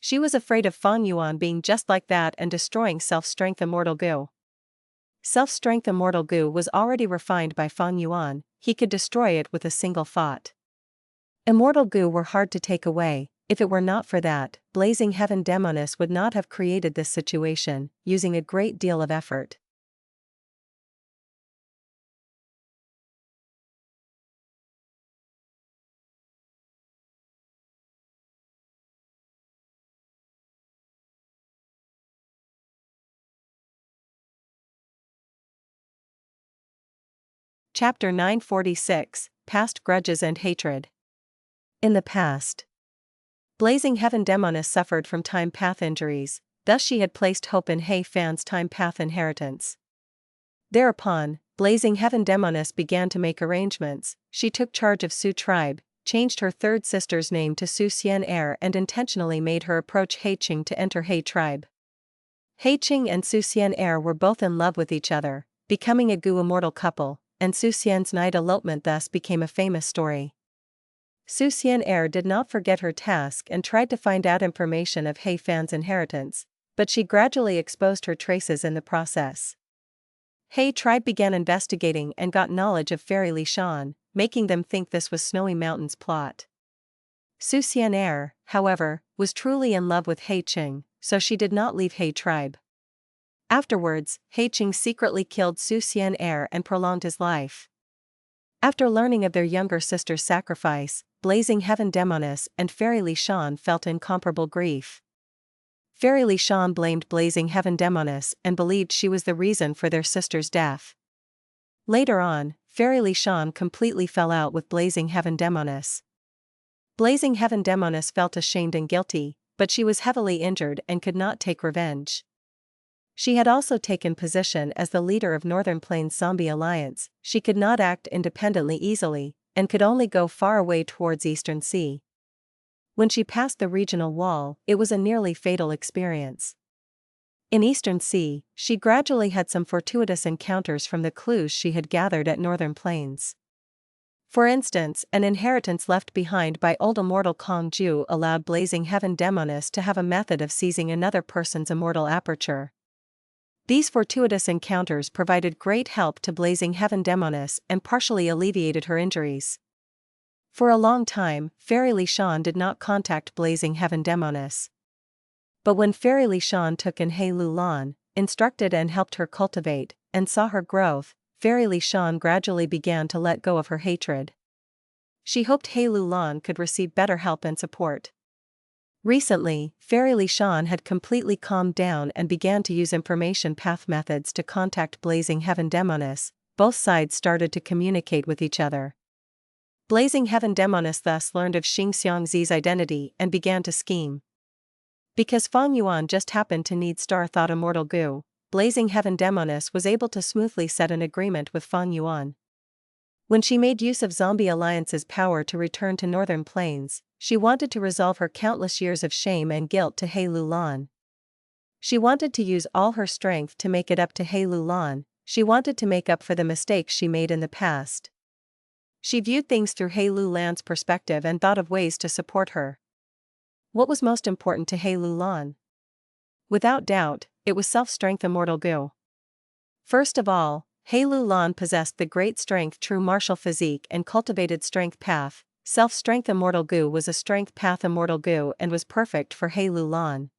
Speaker 1: She was afraid of Fang Yuan being just like that and destroying self-strength immortal goo. Self-strength immortal goo was already refined by Fang Yuan, he could destroy it with a single thought. Immortal goo were hard to take away. If it were not for that, Blazing Heaven Demoness would not have created this situation, using a great deal of effort. Chapter 946, Past Grudges and Hatred. In the past, Blazing Heaven Demoness suffered from time path injuries, thus she had placed hope in He Fan's time path inheritance. Thereupon, Blazing Heaven Demoness began to make arrangements. She took charge of Su tribe, changed her third sister's name to Su Xian Heir and intentionally made her approach He Cheng to enter He tribe. He Cheng and Su Xian Heir were both in love with each other, becoming a goo immortal couple, and Su Xian's night elopement thus became a famous story. Su Xian Heir did not forget her task and tried to find out information of He Fan's inheritance, but she gradually exposed her traces in the process. He tribe began investigating and got knowledge of Fairy Li Shan, making them think this was Snowy Mountain's plot. Su Xian Heir, however, was truly in love with He Cheng, so she did not leave He tribe. Afterwards, He Cheng secretly killed Su Xian Heir and prolonged his life. After learning of their younger sister's sacrifice, Blazing Heaven Demoness and Fairy Li Shan felt incomparable grief. Fairy Li Shan blamed Blazing Heaven Demoness and believed she was the reason for their sister's death. Later on, Fairy Li Shan completely fell out with Blazing Heaven Demoness. Blazing Heaven Demoness felt ashamed and guilty, but she was heavily injured and could not take revenge. She had also taken position as the leader of Northern Plains Zombie Alliance. She could not act independently easily, and could only go far away towards Eastern Sea. When she passed the regional wall, it was a nearly fatal experience. In Eastern Sea, she gradually had some fortuitous encounters from the clues she had gathered at Northern Plains. For instance, an inheritance left behind by old immortal Kong Ju allowed Blazing Heaven Demoness to have a method of seizing another person's immortal aperture. These fortuitous encounters provided great help to Blazing Heaven Demoness and partially alleviated her injuries. For a long time, Fairy Li Shan did not contact Blazing Heaven Demoness. But when Fairy Li Shan took in He Lu Lan, instructed and helped her cultivate, and saw her growth, Fairy Li Shan gradually began to let go of her hatred. She hoped He Lu Lan could receive better help and support. Recently, Fairy Li Shan had completely calmed down and began to use information path methods to contact Blazing Heaven Demoness. Both sides started to communicate with each other. Blazing Heaven Demoness thus learned of Xing Xiangzi's identity and began to scheme. Because Fang Yuan just happened to need Star Thought Immortal Goo, Blazing Heaven Demoness was able to smoothly set an agreement with Fang Yuan. When she made use of Zombie Alliance's power to return to Northern Plains, she wanted to resolve her countless years of shame and guilt to He Lu Lan. She wanted to use all her strength to make it up to He Lu Lan. She wanted to make up for the mistakes she made in the past. She viewed things through He Lu Lan's perspective and thought of ways to support her. What was most important to He Lu Lan? Without doubt, it was self-strength immortal goo. First of all, He Lu Lan possessed the great strength true martial physique and cultivated strength path. Self-strength immortal goo was a strength path immortal goo and was perfect for He Lu Lan.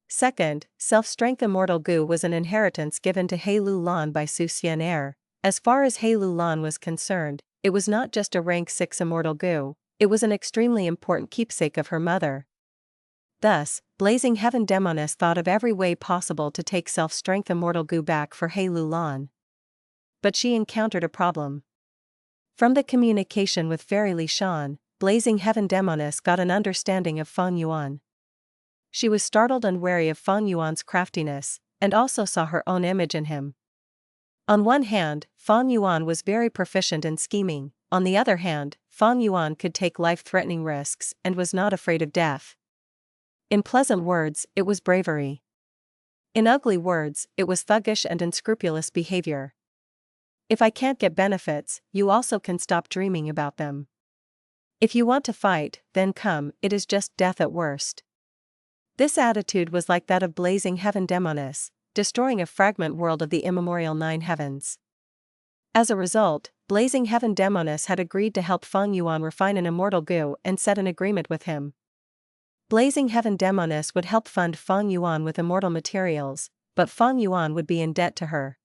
Speaker 1: Second, self-strength immortal goo was an inheritance given to He Lu Lan by Su Xian Heir. As far as He Lu Lan was concerned, it was not just a rank 6 immortal goo, it was an extremely important keepsake of her mother. Thus, Blazing Heaven Demoness thought of every way possible to take self-strength immortal goo back for He Lu Lan. But she encountered a problem. From the communication with Fairy Li Shan, Blazing Heaven Demoness got an understanding of Fang Yuan. She was startled and wary of Fang Yuan's craftiness, and also saw her own image in him. On one hand, Fang Yuan was very proficient in scheming, on the other hand, Fang Yuan could take life-threatening risks and was not afraid of death. In pleasant words, it was bravery. In ugly words, it was thuggish and unscrupulous behavior. If I can't get benefits, you also can stop dreaming about them. If you want to fight, then come, it is just death at worst. This attitude was like that of blazing heaven Demoness, destroying a fragment world of the immemorial 9 heavens. As a result, blazing heaven Demoness had agreed to help Fang Yuan refine an immortal goo and set an agreement with him. Blazing heaven Demoness would help fund Fang Yuan with immortal materials, but Fang Yuan would be in debt to her.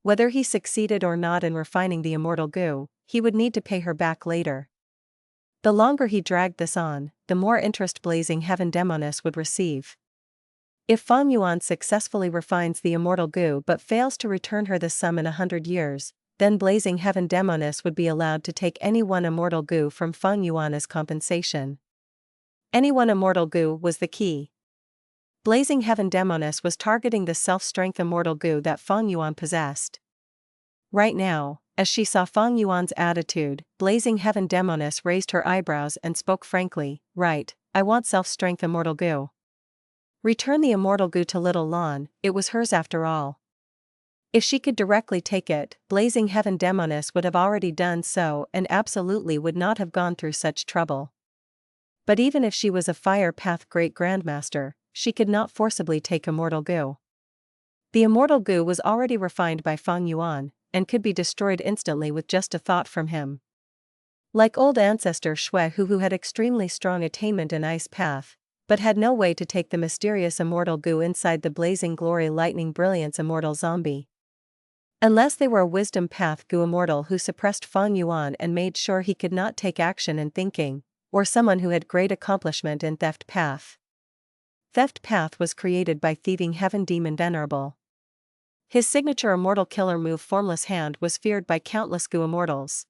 Speaker 1: Whether he succeeded or not in refining the immortal goo, he would need to pay her back later. The longer he dragged this on, the more interest blazing heaven Demoness would receive. If Fang Yuan successfully refines the immortal goo but fails to return her the sum in 100 years, then blazing heaven Demoness would be allowed to take any one immortal goo from Fang Yuan as compensation. Any one immortal goo was the key. Blazing heaven Demoness was targeting the self-strength immortal goo that Fang Yuan possessed. Right now, as she saw Fang Yuan's attitude, blazing heaven Demoness raised her eyebrows and spoke frankly, "Right, I want self-strength immortal goo. Return the immortal goo to Little Lan, it was hers after all." If she could directly take it, blazing heaven Demoness would have already done so and absolutely would not have gone through such trouble. But even if she was a Fire Path Great Grandmaster, she could not forcibly take immortal goo. The immortal goo was already refined by Fang Yuan, and could be destroyed instantly with just a thought from him. Like old Ancestor Shui who had extremely strong attainment in Ice Path, but had no way to take the mysterious immortal goo inside the Blazing Glory Lightning Brilliance immortal zombie. Unless they were a Wisdom Path goo immortal who suppressed Fang Yuan and made sure he could not take action in thinking, or someone who had great accomplishment in Theft Path. Theft Path was created by Thieving Heaven Demon Venerable. His signature immortal killer move Formless Hand was feared by countless goo immortals.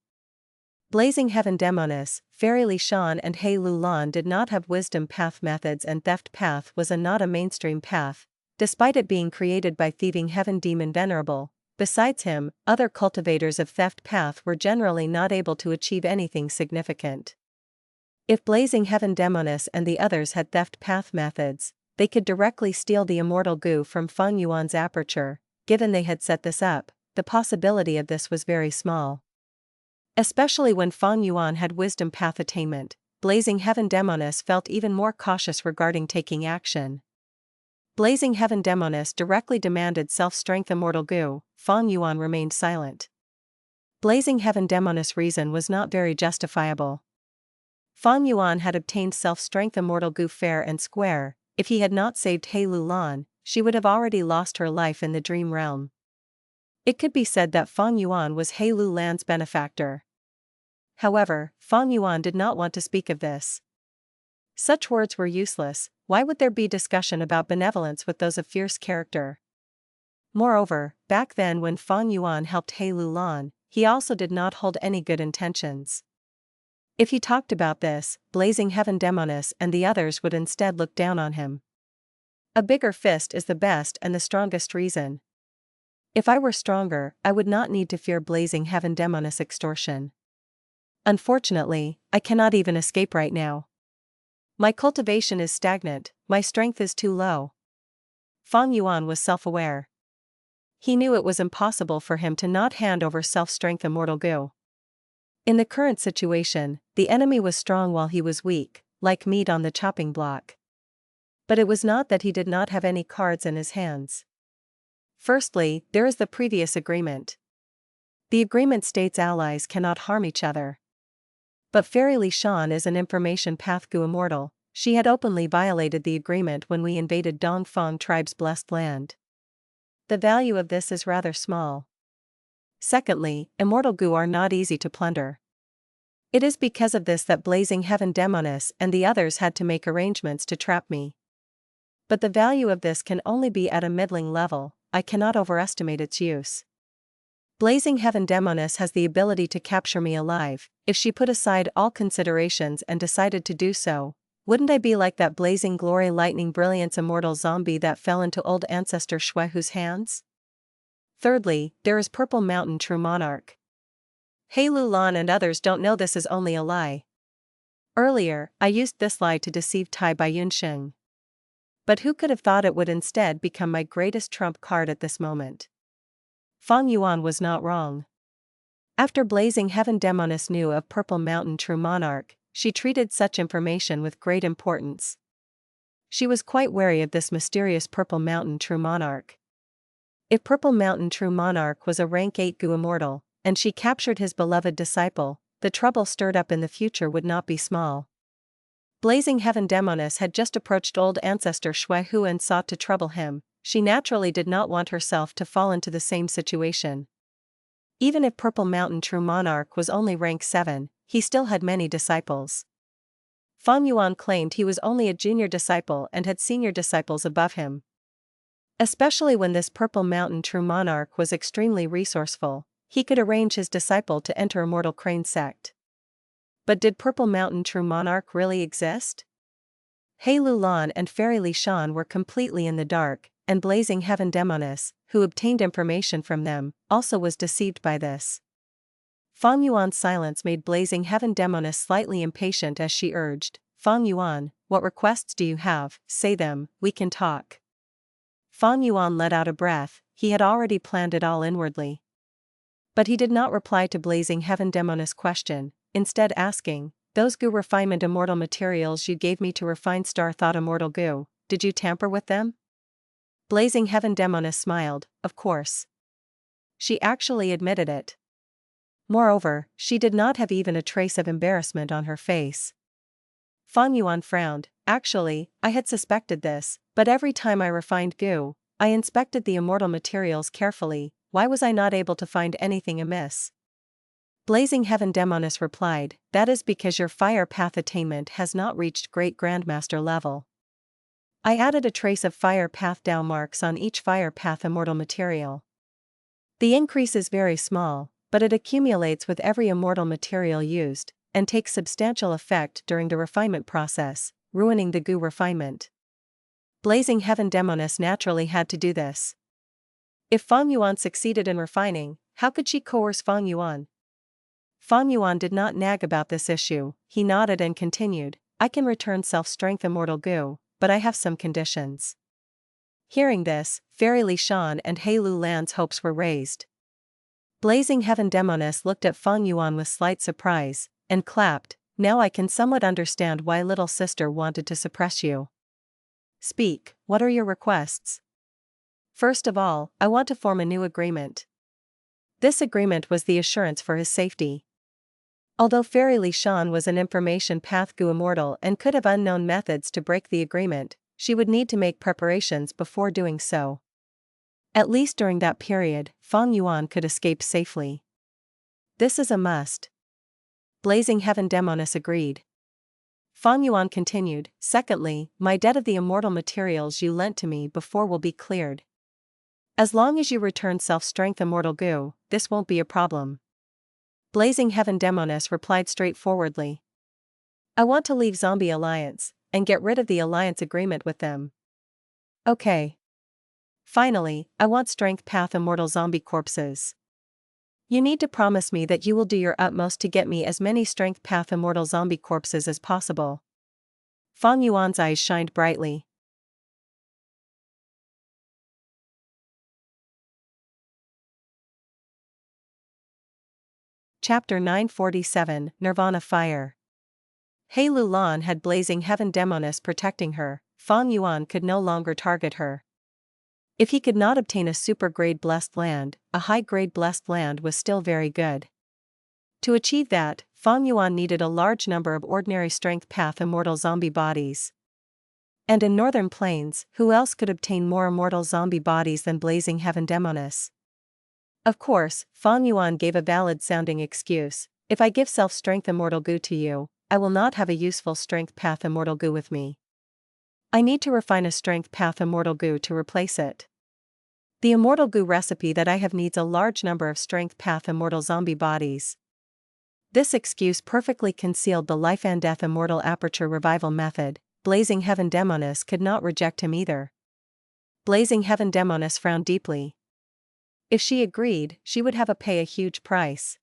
Speaker 1: Blazing Heaven Demoness, Fairy Li Shan and Hei Lu Lan did not have Wisdom Path methods and Theft Path was not a mainstream path, despite it being created by Thieving Heaven Demon Venerable. Besides him, other cultivators of Theft Path were generally not able to achieve anything significant. If Blazing Heaven Demoness and the others had Theft Path methods, they could directly steal the immortal goo from Fang Yuan's Aperture. Given they had set this up, the possibility of this was very small. Especially when Fang Yuan had Wisdom Path attainment, Blazing Heaven Demoness felt even more cautious regarding taking action. Blazing Heaven Demoness directly demanded self-strength immortal goo. Fang Yuan remained silent. Blazing Heaven Demoness' reason was not very justifiable. Fang Yuan had obtained self-strength immortal goo fair and square. If he had not saved Hei Lu Lan, she would have already lost her life in the dream realm. It could be said that Fang Yuan was Hei Lu Lan's benefactor. However, Fang Yuan did not want to speak of this. Such words were useless. Why would there be discussion about benevolence with those of fierce character? Moreover, back then when Fang Yuan helped Hei Lu Lan, he also did not hold any good intentions. If he talked about this, Blazing Heaven Demoness and the others would instead look down on him. A bigger fist is the best and the strongest reason. If I were stronger, I would not need to fear Blazing Heaven Demoness extortion. Unfortunately, I cannot even escape right now. My cultivation is stagnant, my strength is too low. Fang Yuan was self-aware. He knew it was impossible for him to not hand over self-strength immortal goo. In the current situation, the enemy was strong while he was weak, like meat on the chopping block. But it was not that he did not have any cards in his hands. Firstly, there is the previous agreement. The agreement states allies cannot harm each other. But Fairy Li Shan is an information path goo immortal. She had openly violated the agreement when we invaded Dongfang tribe's blessed land. The value of this is rather small. Secondly, immortal goo are not easy to plunder. It is because of this that Blazing Heaven Demoness and the others had to make arrangements to trap me. But the value of this can only be at a middling level. I cannot overestimate its use. Blazing Heaven Demoness has the ability to capture me alive. If she put aside all considerations and decided to do so, wouldn't I be like that Blazing Glory Lightning Brilliance immortal zombie that fell into old Ancestor Shuehu's hands? Thirdly, there is Purple Mountain True Monarch. Hei Lu Lan and others don't know this is only a lie. Earlier, I used this lie to deceive Tai Bai Yunsheng. But who could have thought it would instead become my greatest trump card at this moment? Fang Yuan was not wrong. After Blazing Heaven Demoness knew of Purple Mountain True Monarch, she treated such information with great importance. she was quite wary of this mysterious Purple Mountain True Monarch. If Purple Mountain True Monarch was a rank 8 Gu Immortal, and she captured his beloved disciple, the trouble stirred up in the future would not be small. Blazing Heaven Demoness had just approached old Ancestor Shui Hu and sought to trouble him. She naturally did not want herself to fall into the same situation. Even if Purple Mountain True Monarch was only rank 7, he still had many disciples. Fang Yuan claimed he was only a junior disciple and had senior disciples above him. Especially when this Purple Mountain True Monarch was extremely resourceful, he could arrange his disciple to enter Immortal Crane sect. But did Purple Mountain True Monarch really exist? He Lu Lan and Fairy Li Shan were completely in the dark, and Blazing Heaven Demoness, who obtained information from them, also was deceived by this. Fang Yuan's silence made Blazing Heaven Demoness slightly impatient as she urged, "Fang Yuan, what requests do you have? Say them, we can talk." Fang Yuan let out a breath. He had already planned it all inwardly. But he did not reply to Blazing Heaven Demoness' question, instead asking, "Those Gu refinement immortal materials you gave me to refine Star Thought Immortal Gu, did you tamper with them?" Blazing Heaven Demoness smiled, of course. She actually admitted it. Moreover, she did not have even a trace of embarrassment on her face. Fang Yuan frowned. "Actually, I had suspected this, but every time I refined Gu, I inspected the immortal materials carefully. Why was I not able to find anything amiss?" Blazing Heaven Demoness replied, "That is because your fire path attainment has not reached Great Grandmaster level. I added a trace of fire path Dao marks on each fire path immortal material. The increase is very small, but it accumulates with every immortal material used, and takes substantial effect during the refinement process, ruining the Gu refinement." Blazing Heaven Demoness naturally had to do this. If Fang Yuan succeeded in refining, how could she coerce Fang Yuan? Fang Yuan did not nag about this issue. He nodded and continued, "I can return self-strength immortal Gu, but I have some conditions." Hearing this, Fairy Li Shan and He Lu Lan's hopes were raised. Blazing Heaven Demoness looked at Fang Yuan with slight surprise, and clapped, "Now I can somewhat understand why little sister wanted to suppress you. Speak, what are your requests?" "First of all, I want to form a new agreement." This agreement was the assurance for his safety. Although Fairy Li Shan was an information path Gu Immortal and could have unknown methods to break the agreement, she would need to make preparations before doing so. At least during that period, Fang Yuan could escape safely. "This is a must." Blazing Heaven Demoness agreed. Fang Yuan continued, "Secondly, my debt of the immortal materials you lent to me before will be cleared. As long as you return self-strength immortal Gu, this won't be a problem." Blazing Heaven Demoness replied straightforwardly, "I want to leave Zombie Alliance, and get rid of the alliance agreement with them." "Okay. Finally, I want strength path immortal zombie corpses. You need to promise me that you will do your utmost to get me as many strength path immortal zombie corpses as possible." Fang Yuan's eyes shined brightly. Chapter 947, Nirvana Fire. He Lu Lan had Blazing Heaven Demoness protecting her. Fang Yuan could no longer target her. If he could not obtain a super-grade blessed land, a high-grade blessed land was still very good. To achieve that, Fang Yuan needed a large number of ordinary strength path immortal zombie bodies. And in Northern Plains, who else could obtain more immortal zombie bodies than Blazing Heaven Demoness? Of course, Fang Yuan gave a valid-sounding excuse. "If I give self-strength immortal Gu to you, I will not have a useful strength path immortal Gu with me. I need to refine a strength path immortal Gu to replace it. The immortal Gu recipe that I have needs a large number of strength path immortal zombie bodies." This excuse perfectly concealed the life and death immortal aperture revival method. Blazing Heaven Demoness could not reject him either. Blazing Heaven Demoness frowned deeply. If she agreed, she would have to pay a huge price.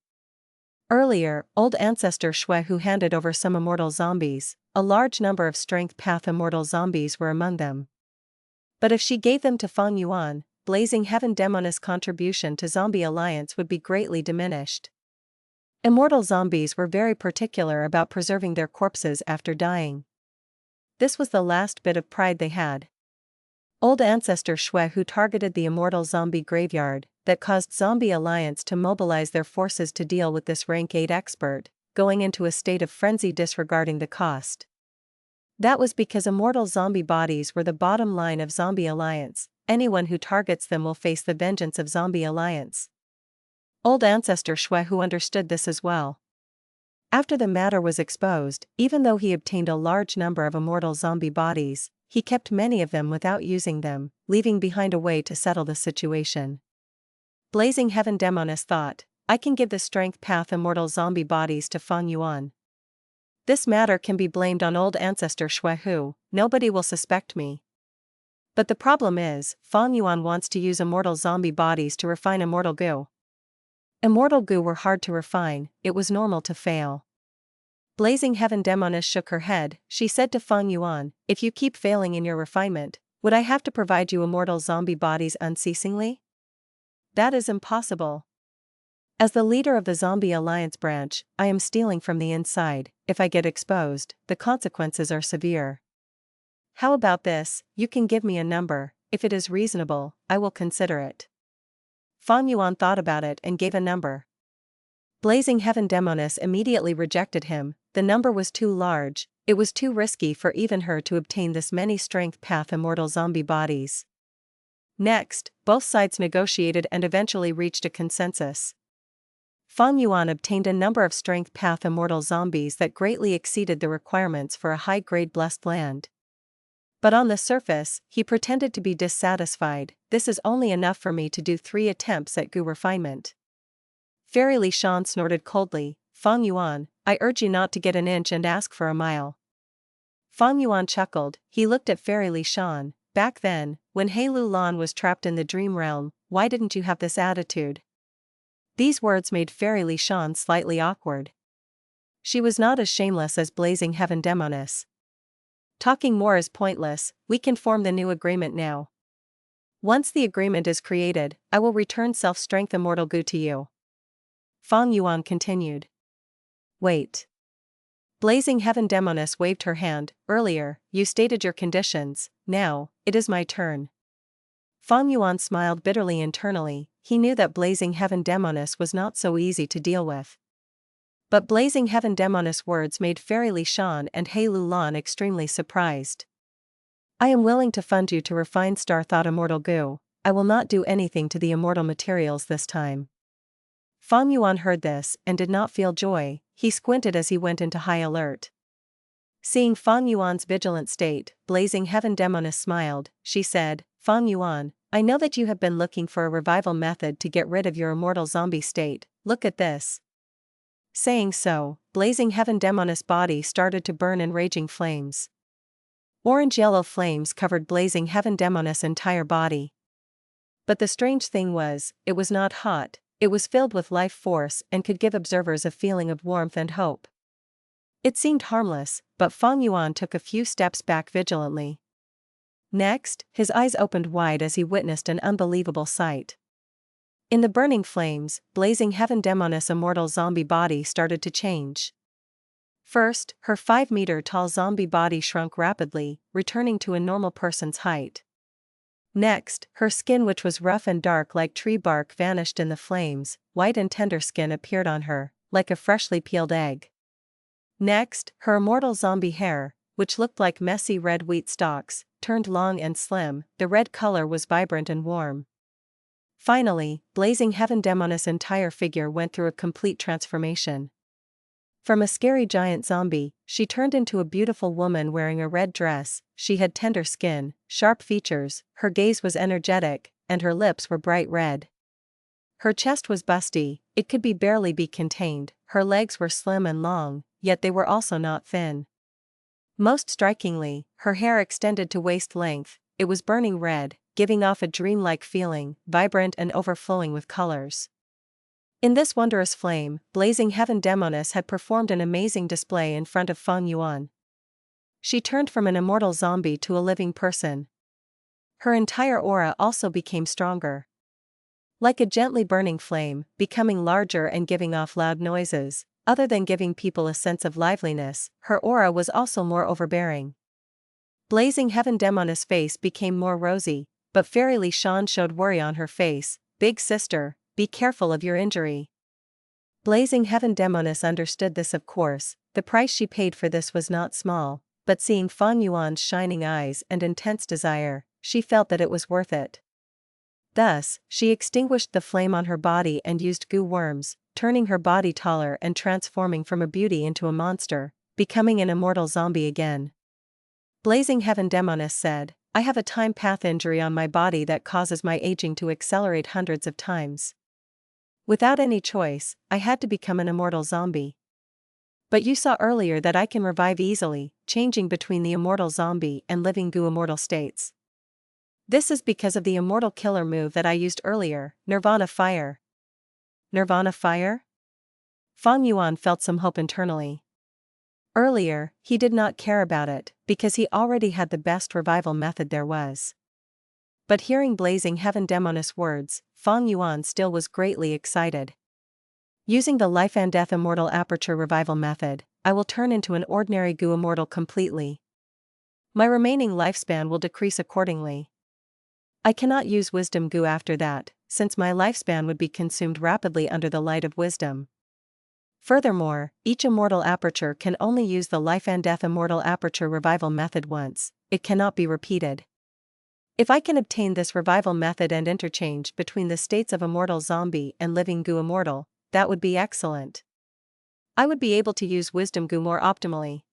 Speaker 1: Earlier, old Ancestor Shui Hu handed over some immortal zombies. A large number of strength path immortal zombies were among them. But if she gave them to Fang Yuan, Blazing Heaven Demoness' contribution to Zombie Alliance would be greatly diminished. Immortal zombies were very particular about preserving their corpses after dying. This was the last bit of pride they had. Old Ancestor Shui, who targeted the Immortal zombie graveyard, that caused Zombie Alliance to mobilize their forces to deal with this rank 8 expert, going into a state of frenzy disregarding the cost. That was because Immortal zombie bodies were the bottom line of Zombie Alliance. Anyone who targets them will face the vengeance of Zombie Alliance. Old Ancestor Shui, who understood this as well. After the matter was exposed, even though he obtained a large number of Immortal zombie bodies, he kept many of them without using them, leaving behind a way to settle the situation. Blazing Heaven Demoness thought, I can give the Strength Path Immortal zombie bodies to Fang Yuan. This matter can be blamed on old Ancestor Shui, who, nobody will suspect me. But the problem is, Fang Yuan wants to use Immortal zombie bodies to refine Immortal goo. Immortal goo were hard to refine, it was normal to fail. Blazing Heaven Demoness shook her head. She said to Fang Yuan, if you keep failing in your refinement, would I have to provide you Immortal zombie bodies unceasingly? That is impossible. As the leader of the Zombie Alliance branch, I am stealing from the inside. If I get exposed, the consequences are severe. How about this? You can give me a number. If it is reasonable, I will consider it. Fang Yuan thought about it and gave a number. Blazing Heaven Demoness immediately rejected him. The number was too large, it was too risky for even her to obtain this many Strength Path Immortal zombie bodies. Next, both sides negotiated and eventually reached a consensus. Fang Yuan obtained a number of Strength Path Immortal zombies that greatly exceeded the requirements for a high-grade blessed land. But on the surface, he pretended to be dissatisfied. This is only enough for me to do 3 attempts at goo refinement. Fairy Li Shan snorted coldly, Fang Yuan, I urge you not to get an inch and ask for a mile. Fang Yuan chuckled. He looked at Fairy Li Shan. Back then, when He Lu Lan was trapped in the dream realm, why didn't you have this attitude? These words made Fairy Li Shan slightly awkward. She was not as shameless as Blazing Heaven Demoness. Talking more is pointless, we can form the new agreement now. Once the agreement is created, I will return self-strength Immortal goo to you. Fang Yuan continued. Wait. Blazing Heaven Demoness waved her hand. Earlier, you stated your conditions, now, it is my turn. Fang Yuan smiled bitterly internally. He knew that Blazing Heaven Demoness was not so easy to deal with. But Blazing Heaven Demoness' words made Fairy Li Shan and He Lu Lan extremely surprised. I am willing to fund you to refine Star Thought Immortal goo. I will not do anything to the immortal materials this time. Fang Yuan heard this and did not feel joy. He squinted as he went into high alert. Seeing Fang Yuan's vigilant state, Blazing Heaven Demoness smiled. She said, Fang Yuan, I know that you have been looking for a revival method to get rid of your immortal zombie state. Look at this. Saying so, Blazing Heaven Demoness' body started to burn in raging flames. Orange-yellow flames covered Blazing Heaven Demoness' entire body. But the strange thing was, it was not hot, it was filled with life force and could give observers a feeling of warmth and hope. It seemed harmless, but Fang Yuan took a few steps back vigilantly. Next, his eyes opened wide as he witnessed an unbelievable sight. In the burning flames, Blazing Heaven Demoness' immortal zombie body started to change. First, her 5-meter-tall zombie body shrunk rapidly, returning to a normal person's height. Next, her skin, which was rough and dark like tree bark, vanished in the flames. White and tender skin appeared on her, like a freshly peeled egg. Next, her immortal zombie hair, which looked like messy red wheat stalks, turned long and slim. The red color was vibrant and warm. Finally, Blazing Heaven Demoness' entire figure went through a complete transformation. From a scary giant zombie, she turned into a beautiful woman wearing a red dress. She had tender skin, sharp features, her gaze was energetic, and her lips were bright red. Her chest was busty, it could barely be contained. Her legs were slim and long, yet they were also not thin. Most strikingly, her hair extended to waist length. It was burning red, giving off a dreamlike feeling, vibrant and overflowing with colors. In this wondrous flame, Blazing Heaven Demoness had performed an amazing display in front of Fang Yuan. She turned from an immortal zombie to a living person. Her entire aura also became stronger. Like a gently burning flame, becoming larger and giving off loud noises, other than giving people a sense of liveliness, her aura was also more overbearing. Blazing Heaven Demoness' face became more rosy, but Fairy Shan showed worry on her face. Big sister, be careful of your injury. Blazing Heaven Demoness understood this, of course. The price she paid for this was not small, but seeing Fang Yuan's shining eyes and intense desire, she felt that it was worth it. Thus, she extinguished the flame on her body and used goo worms, turning her body taller and transforming from a beauty into a monster, becoming an immortal zombie again. Blazing Heaven Demoness said, I have a time path injury on my body that causes my aging to accelerate hundreds of times. Without any choice, I had to become an immortal zombie. But you saw earlier that I can revive easily, changing between the immortal zombie and living goo immortal states. This is because of the immortal killer move that I used earlier, Nirvana Fire. Nirvana Fire? Fang Yuan felt some hope internally. Earlier, he did not care about it, because he already had the best revival method there was. But hearing Blazing Heaven Demoness' words, Fang Yuan still was greatly excited. Using the Life and Death Immortal Aperture revival method, I will turn into an ordinary goo immortal completely. My remaining lifespan will decrease accordingly. I cannot use wisdom goo after that, since my lifespan would be consumed rapidly under the light of wisdom. Furthermore, each immortal aperture can only use the Life and Death Immortal Aperture revival method once, it cannot be repeated. If I can obtain this revival method and interchange between the states of immortal zombie and living goo immortal, that would be excellent. I would be able to use wisdom goo more optimally.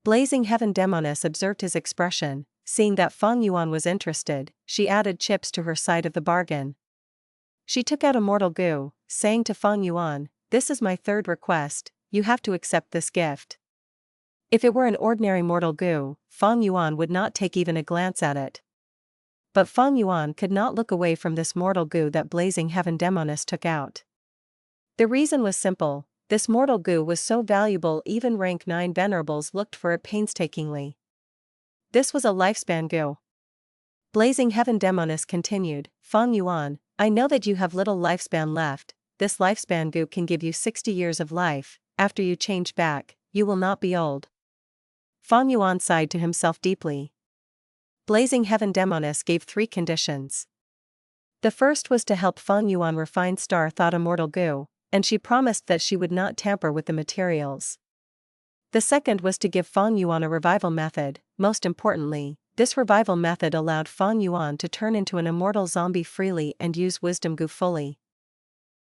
Speaker 1: Blazing Heaven Demoness observed his expression. Seeing that Fang Yuan was interested, she added chips to her side of the bargain. She took out immortal goo, saying to Fang Yuan, this is my third request, you have to accept this gift. If it were an ordinary mortal goo, Fang Yuan would not take even a glance at it. But Fang Yuan could not look away from this mortal goo that Blazing Heaven Demoness took out. The reason was simple, this mortal goo was so valuable even rank 9 venerables looked for it painstakingly. This was a lifespan goo. Blazing Heaven Demoness continued, Fang Yuan, I know that you have little lifespan left, this lifespan goo can give you 60 years of life, after you change back, you will not be old. Fang Yuan sighed to himself deeply. Blazing Heaven Demoness gave 3 conditions. The first was to help Fang Yuan refine Star Thought Immortal goo, and she promised that she would not tamper with the materials. The second was to give Fang Yuan a revival method. Most importantly, this revival method allowed Fang Yuan to turn into an immortal zombie freely and use wisdom goo fully.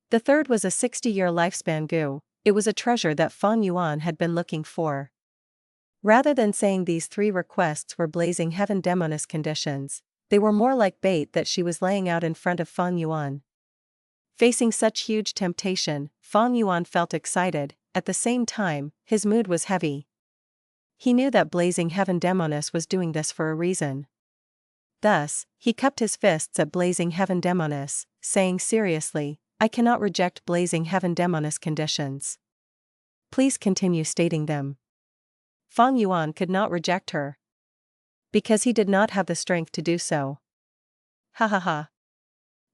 Speaker 1: The third was a 60-year lifespan goo. It was a treasure that Fang Yuan had been looking for. Rather than saying these 3 requests were Blazing Heaven Demoness conditions, they were more like bait that she was laying out in front of Fang Yuan. Facing such huge temptation, Fang Yuan felt excited. At the same time, his mood was heavy. He knew that Blazing Heaven Demoness was doing this for a reason. Thus, he cupped his fists at Blazing Heaven Demoness, saying seriously, I cannot reject Blazing Heaven Demoness conditions. Please continue stating them. Fang Yuan could not reject her. Because he did not have the strength to do so. Ha ha ha.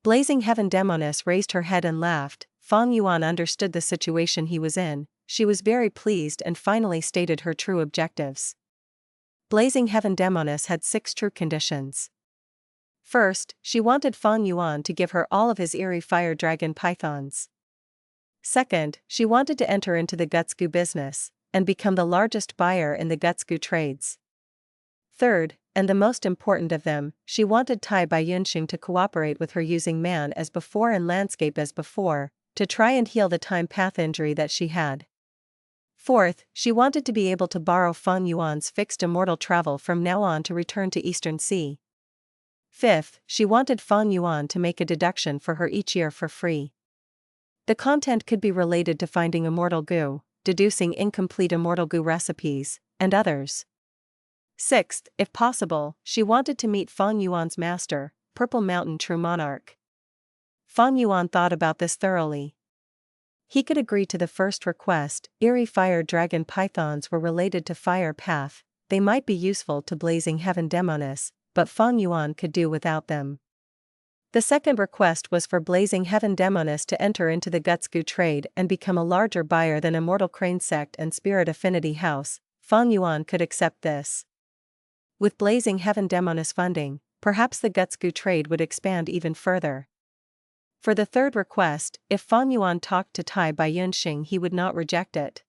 Speaker 1: Blazing Heaven Demoness raised her head and laughed. Fang Yuan understood the situation he was in. She was very pleased and finally stated her true objectives. Blazing Heaven Demoness had 6 true conditions. First, she wanted Fang Yuan to give her all of his eerie fire dragon pythons. Second, she wanted to enter into the guts goo business, and become the largest buyer in the guts goo trades. Third, and the most important of them, she wanted Tai Bai Yunxing to cooperate with her using man as before and landscape as before, to try and heal the time path injury that she had. Fourth, she wanted to be able to borrow Fang Yuan's fixed immortal travel from now on to return to Eastern Sea. Fifth, she wanted Fang Yuan to make a deduction for her each year for free. The content could be related to finding immortal goo, deducing incomplete immortal goo recipes, and others. Sixth, if possible, she wanted to meet Fang Yuan's master, Purple Mountain True Monarch. Fang Yuan thought about this thoroughly. He could agree to the first request. Eerie fire dragon pythons were related to fire path, they might be useful to Blazing Heaven Demoness, but Fang Yuan could do without them. The second request was for Blazing Heaven Demoness to enter into the guts goo trade and become a larger buyer than Immortal Crane Sect and Spirit Affinity House. Fang Yuan could accept this. With Blazing Heaven Demoness funding, perhaps the Guts Goo trade would expand even further. For the third request, if Fang Yuan talked to Tai by Yunxing, he would not reject it.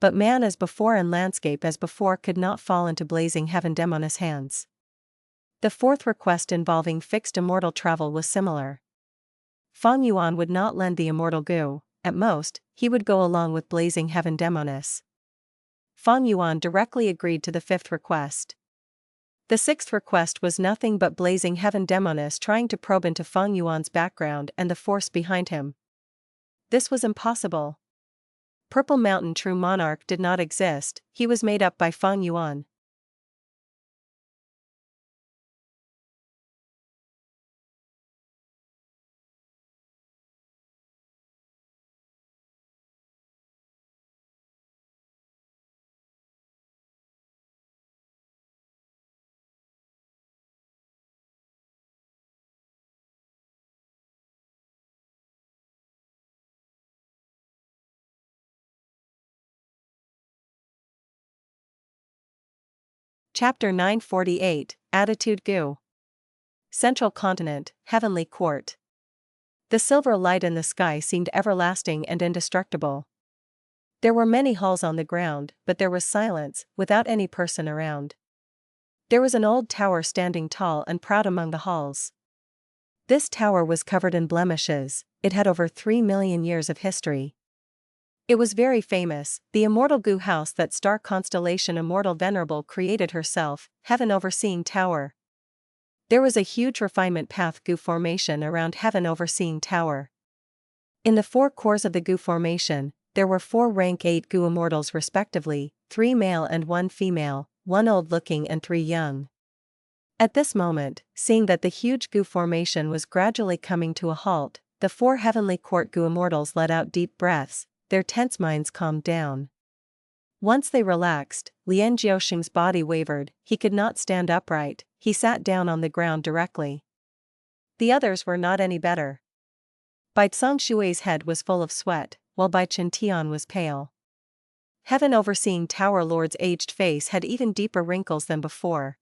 Speaker 1: But man as before and landscape as before could not fall into Blazing Heaven Demoness hands. The fourth request involving fixed immortal travel was similar. Fang Yuan would not lend the immortal goo, at most, he would go along with Blazing Heaven Demoness. Fang Yuan directly agreed to the fifth request. The sixth request was nothing but Blazing Heaven Demoness trying to probe into Fang Yuan's background and the force behind him. This was impossible. Purple Mountain True Monarch did not exist, he was made up by Fang Yuan. Chapter 948, Attitude Goo. Central Continent, Heavenly Court. The silver light in the sky seemed everlasting and indestructible. There were many halls on the ground, but there was silence, without any person around. There was an old tower standing tall and proud among the halls. This tower was covered in blemishes, it had over 3 million years of history. It was very famous, the immortal goo house that star constellation Immortal Venerable created herself, Heaven Overseeing Tower. There was a huge refinement path goo formation around Heaven Overseeing Tower. In the four cores of the goo formation, there were 4 rank 8 goo immortals respectively, 3 male and 1 female, 1 old-looking and 3 young. At this moment, seeing that the huge goo formation was gradually coming to a halt, the 4 Heavenly Court goo immortals let out deep breaths, their tense minds calmed down. Once they relaxed, Lian Jiuxing's body wavered, he could not stand upright, he sat down on the ground directly. The others were not any better. Bai Tsang Shui's head was full of sweat, while Bai Chen Tian was pale. Heaven Overseeing Tower Lord's aged face had even deeper wrinkles than before.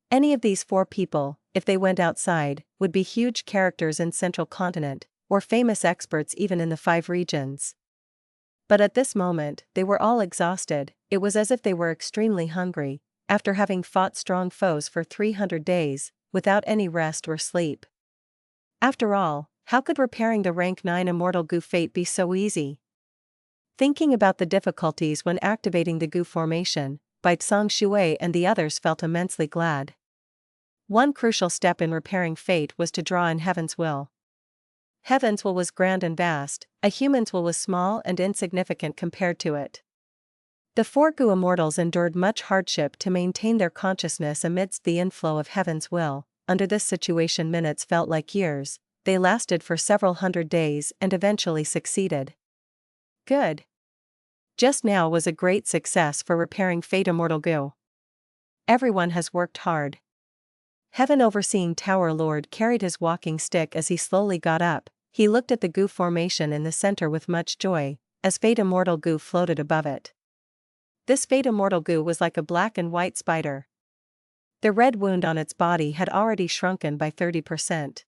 Speaker 1: Any of these 4 people, if they went outside, would be huge characters in Central Continent, or famous experts even in the 5 regions. But at this moment, they were all exhausted, it was as if they were extremely hungry, after having fought strong foes for 300 days, without any rest or sleep. After all, how could repairing the rank 9 immortal goo fate be so easy? Thinking about the difficulties when activating the goo formation, Bai Tsang Shui and the others felt immensely glad. One crucial step in repairing fate was to draw in Heaven's will. Heaven's will was grand and vast, a human's will was small and insignificant compared to it. The 4 goo immortals endured much hardship to maintain their consciousness amidst the inflow of Heaven's will. Under this situation minutes felt like years, they lasted for several hundred days and eventually succeeded. Good. Just now was a great success for repairing Fate Immortal Goo. Everyone has worked hard. Heaven Overseeing Tower Lord carried his walking stick as he slowly got up, he looked at the goo formation in the center with much joy, as Fate Immortal Goo floated above it. This Fate Immortal Goo was like a black and white spider. The red wound on its body had already shrunken by 30%.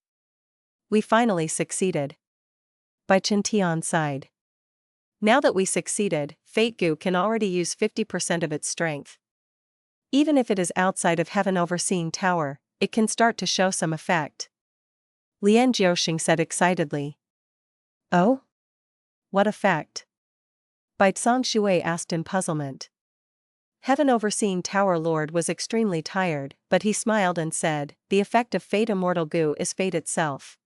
Speaker 1: We finally succeeded. Bai Chen Tian sighed. Now that we succeeded, Fate Goo can already use 50% of its strength. Even if it is outside of Heaven Overseeing Tower, it can start to show some effect. Lian Jiuxing said excitedly. Oh? What effect? Bai Tsang Shui asked in puzzlement. Heaven Overseeing Tower Lord was extremely tired, but he smiled and said, the effect of Fate Immortal Goo is fate itself.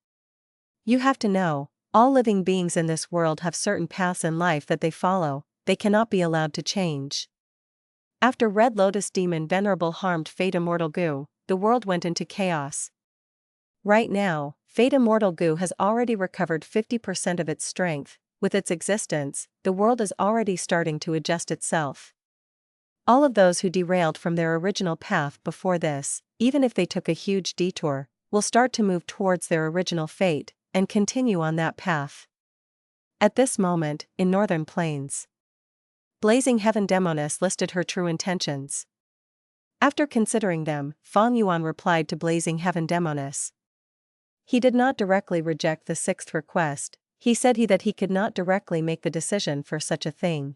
Speaker 1: You have to know, all living beings in this world have certain paths in life that they follow, they cannot be allowed to change. After Red Lotus Demon Venerable harmed Fate Immortal Goo, the world went into chaos. Right now, Fate Immortal Goo has already recovered 50% of its strength, with its existence, the world is already starting to adjust itself. All of those who derailed from their original path before this, even if they took a huge detour, will start to move towards their original fate, and continue on that path. At this moment, in Northern Plains, Blazing Heaven Demoness listed her true intentions. After considering them, Fang Yuan replied to Blazing Heaven Demoness. He did not directly reject the sixth request. He said that he could not directly make the decision for such a thing.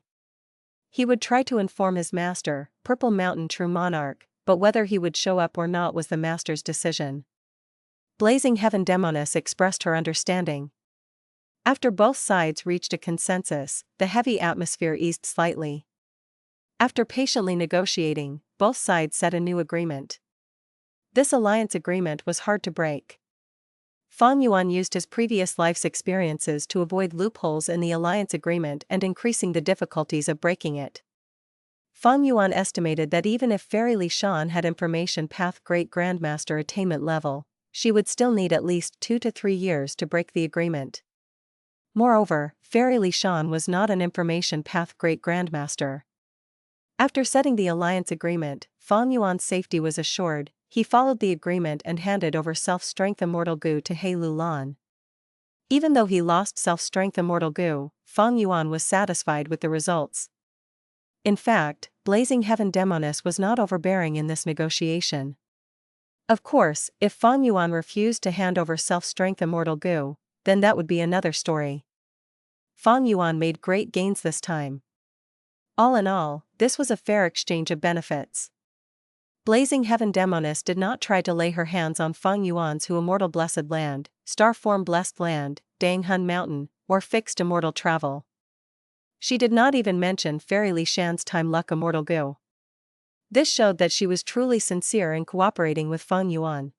Speaker 1: He would try to inform his master, Purple Mountain True Monarch, but whether he would show up or not was the master's decision. Blazing Heaven Demoness expressed her understanding. After both sides reached a consensus, the heavy atmosphere eased slightly. After patiently negotiating, both sides set a new agreement. This alliance agreement was hard to break. Fang Yuan used his previous life's experiences to avoid loopholes in the alliance agreement and increasing the difficulties of breaking it. Fang Yuan estimated that even if Fairy Li Shan had information path Great Grandmaster attainment level, she would still need at least 2 to 3 years to break the agreement. Moreover, Fairy Li Shan was not an information path Great Grandmaster. After setting the alliance agreement, Fang Yuan's safety was assured. He followed the agreement and handed over self-strength Immortal Gu to He Lu Lan. Even though he lost self-strength Immortal Gu, Fang Yuan was satisfied with the results. In fact, Blazing Heaven Demoness was not overbearing in this negotiation. Of course, if Fang Yuan refused to hand over self-strength Immortal Gu, then that would be another story. Fang Yuan made great gains this time. All in all, this was a fair exchange of benefits. Blazing Heaven Demoness did not try to lay her hands on Fang Yuan's Immortal Blessed Land, Starform Blessed Land, Dang Hun Mountain, or Fixed Immortal Travel. She did not even mention Fairy Li Shan's Time Luck Immortal Gu. This showed that she was truly sincere in cooperating with Fang Yuan.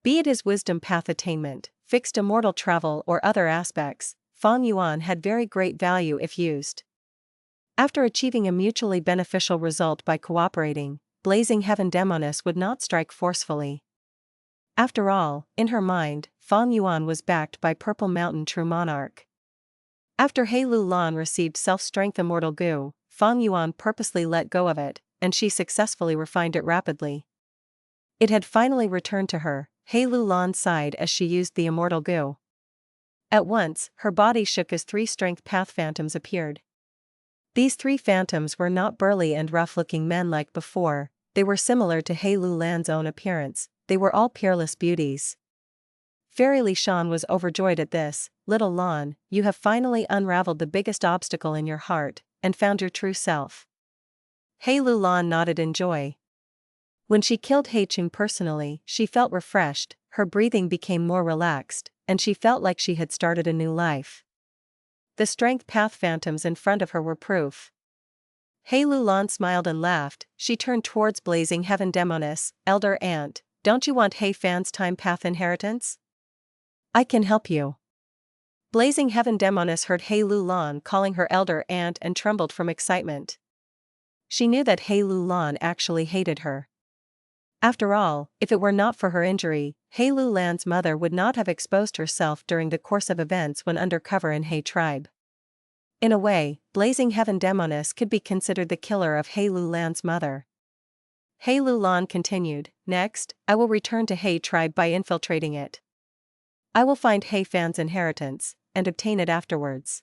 Speaker 1: Be it his wisdom path attainment, fixed immortal travel or other aspects, Fang Yuan had very great value if used. After achieving a mutually beneficial result by cooperating, Blazing Heaven Demoness would not strike forcefully. After all, in her mind, Fang Yuan was backed by Purple Mountain True Monarch. After He Lu Lan received self-strength Immortal Gu, Fang Yuan purposely let go of it, and she successfully refined it rapidly. It had finally returned to her. He Lu Lan sighed as she used the Immortal Gu. At once, her body shook as 3 strength path phantoms appeared. These 3 phantoms were not burly and rough-looking men like before. They were similar to He Lu Lan's own appearance. They were all peerless beauties. Fairy Li Shan was overjoyed at this. Little Lan, you have finally unraveled the biggest obstacle in your heart, and found your true self. He Lu Lan nodded in joy. When she killed He Cheng personally, she felt refreshed, her breathing became more relaxed, and she felt like she had started a new life. The strength path phantoms in front of her were proof. He Lu Lan smiled and laughed. She turned towards Blazing Heaven Demoness. Elder Aunt, don't you want He Fan's time path inheritance? I can help you. Blazing Heaven Demoness heard He Lu Lan calling her Elder Aunt and trembled from excitement. She knew that He Lu Lan actually hated her. After all, if it were not for her injury, He Lu Lan's mother would not have exposed herself during the course of events when undercover in He tribe. In a way, Blazing Heaven Demoness could be considered the killer of He Lu Lan's mother. He Lu Lan continued, next, I will return to He tribe by infiltrating it. I will find He Fan's inheritance, and obtain it afterwards.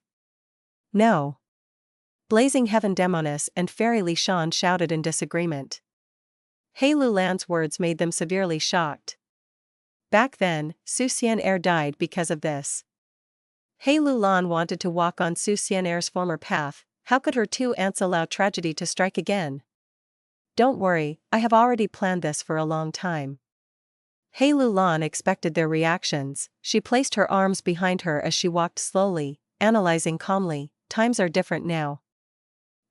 Speaker 1: No. Blazing Heaven Demoness and Fairy Li Shan shouted in disagreement. He Lu Lan's words made them severely shocked. Back then, Su Xian died because of this. He Lu Lan wanted to walk on Su Xian's former path. How could her 2 aunts allow tragedy to strike again? Don't worry, I have already planned this for a long time. He Lu Lan expected their reactions. She placed her arms behind her as she walked slowly, analyzing calmly. Times are different now.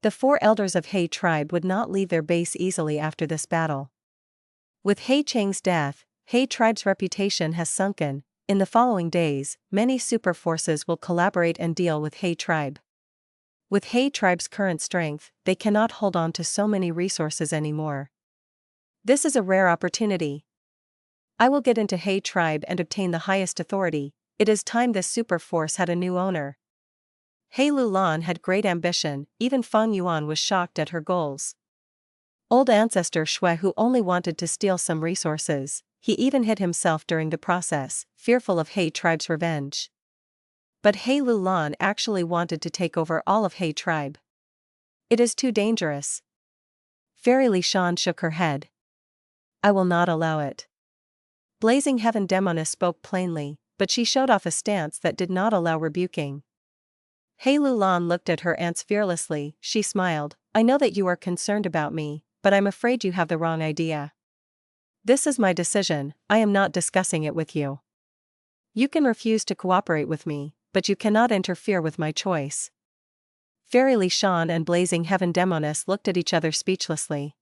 Speaker 1: The 4 elders of He tribe would not leave their base easily after this battle. With He Cheng's death, He tribe's reputation has sunken. In the following days, many super forces will collaborate and deal with He tribe. With He tribe's current strength, they cannot hold on to so many resources anymore. This is a rare opportunity. I will get into He tribe and obtain the highest authority. It is time this super force had a new owner. He Lu Lan had great ambition. Even Fang Yuan was shocked at her goals. Old Ancestor Shui, who only wanted to steal some resources, he even hid himself during the process, fearful of He tribe's revenge. But He Lu Lan actually wanted to take over all of He tribe. It is too dangerous. Fairy Li Shan shook her head. I will not allow it. Blazing Heaven Demoness spoke plainly, but she showed off a stance that did not allow rebuking. Hei Lu Lan looked at her aunts fearlessly. She smiled. I know that you are concerned about me, but I'm afraid you have the wrong idea. This is my decision, I am not discussing it with you. You can refuse to cooperate with me, but you cannot interfere with my choice. Fairy Li Shan and Blazing Heaven Demoness looked at each other speechlessly.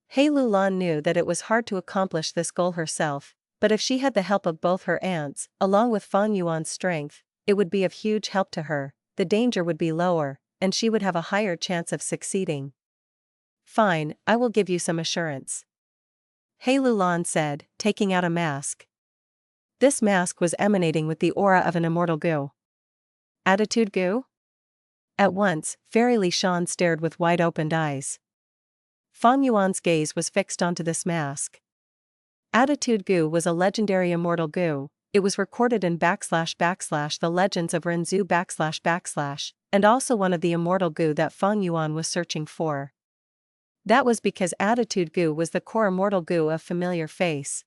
Speaker 1: Hei Lu Lan knew that it was hard to accomplish this goal herself, but if she had the help of both her aunts, along with Fang Yuan's strength, it would be of huge help to her, the danger would be lower, and she would have a higher chance of succeeding. Fine, I will give you some assurance. Hei Lu Lan said, taking out a mask. This mask was emanating with the aura of an immortal goo. Attitude goo? At once, Fairy Li Shan stared with wide-opened eyes. Fang Yuan's gaze was fixed onto this mask. Attitude goo was a legendary immortal goo. It was recorded in / the legends of Renzu / and also one of the immortal goo that Fang Yuan was searching for. That was because Attitude goo was the core immortal goo of Familiar Face.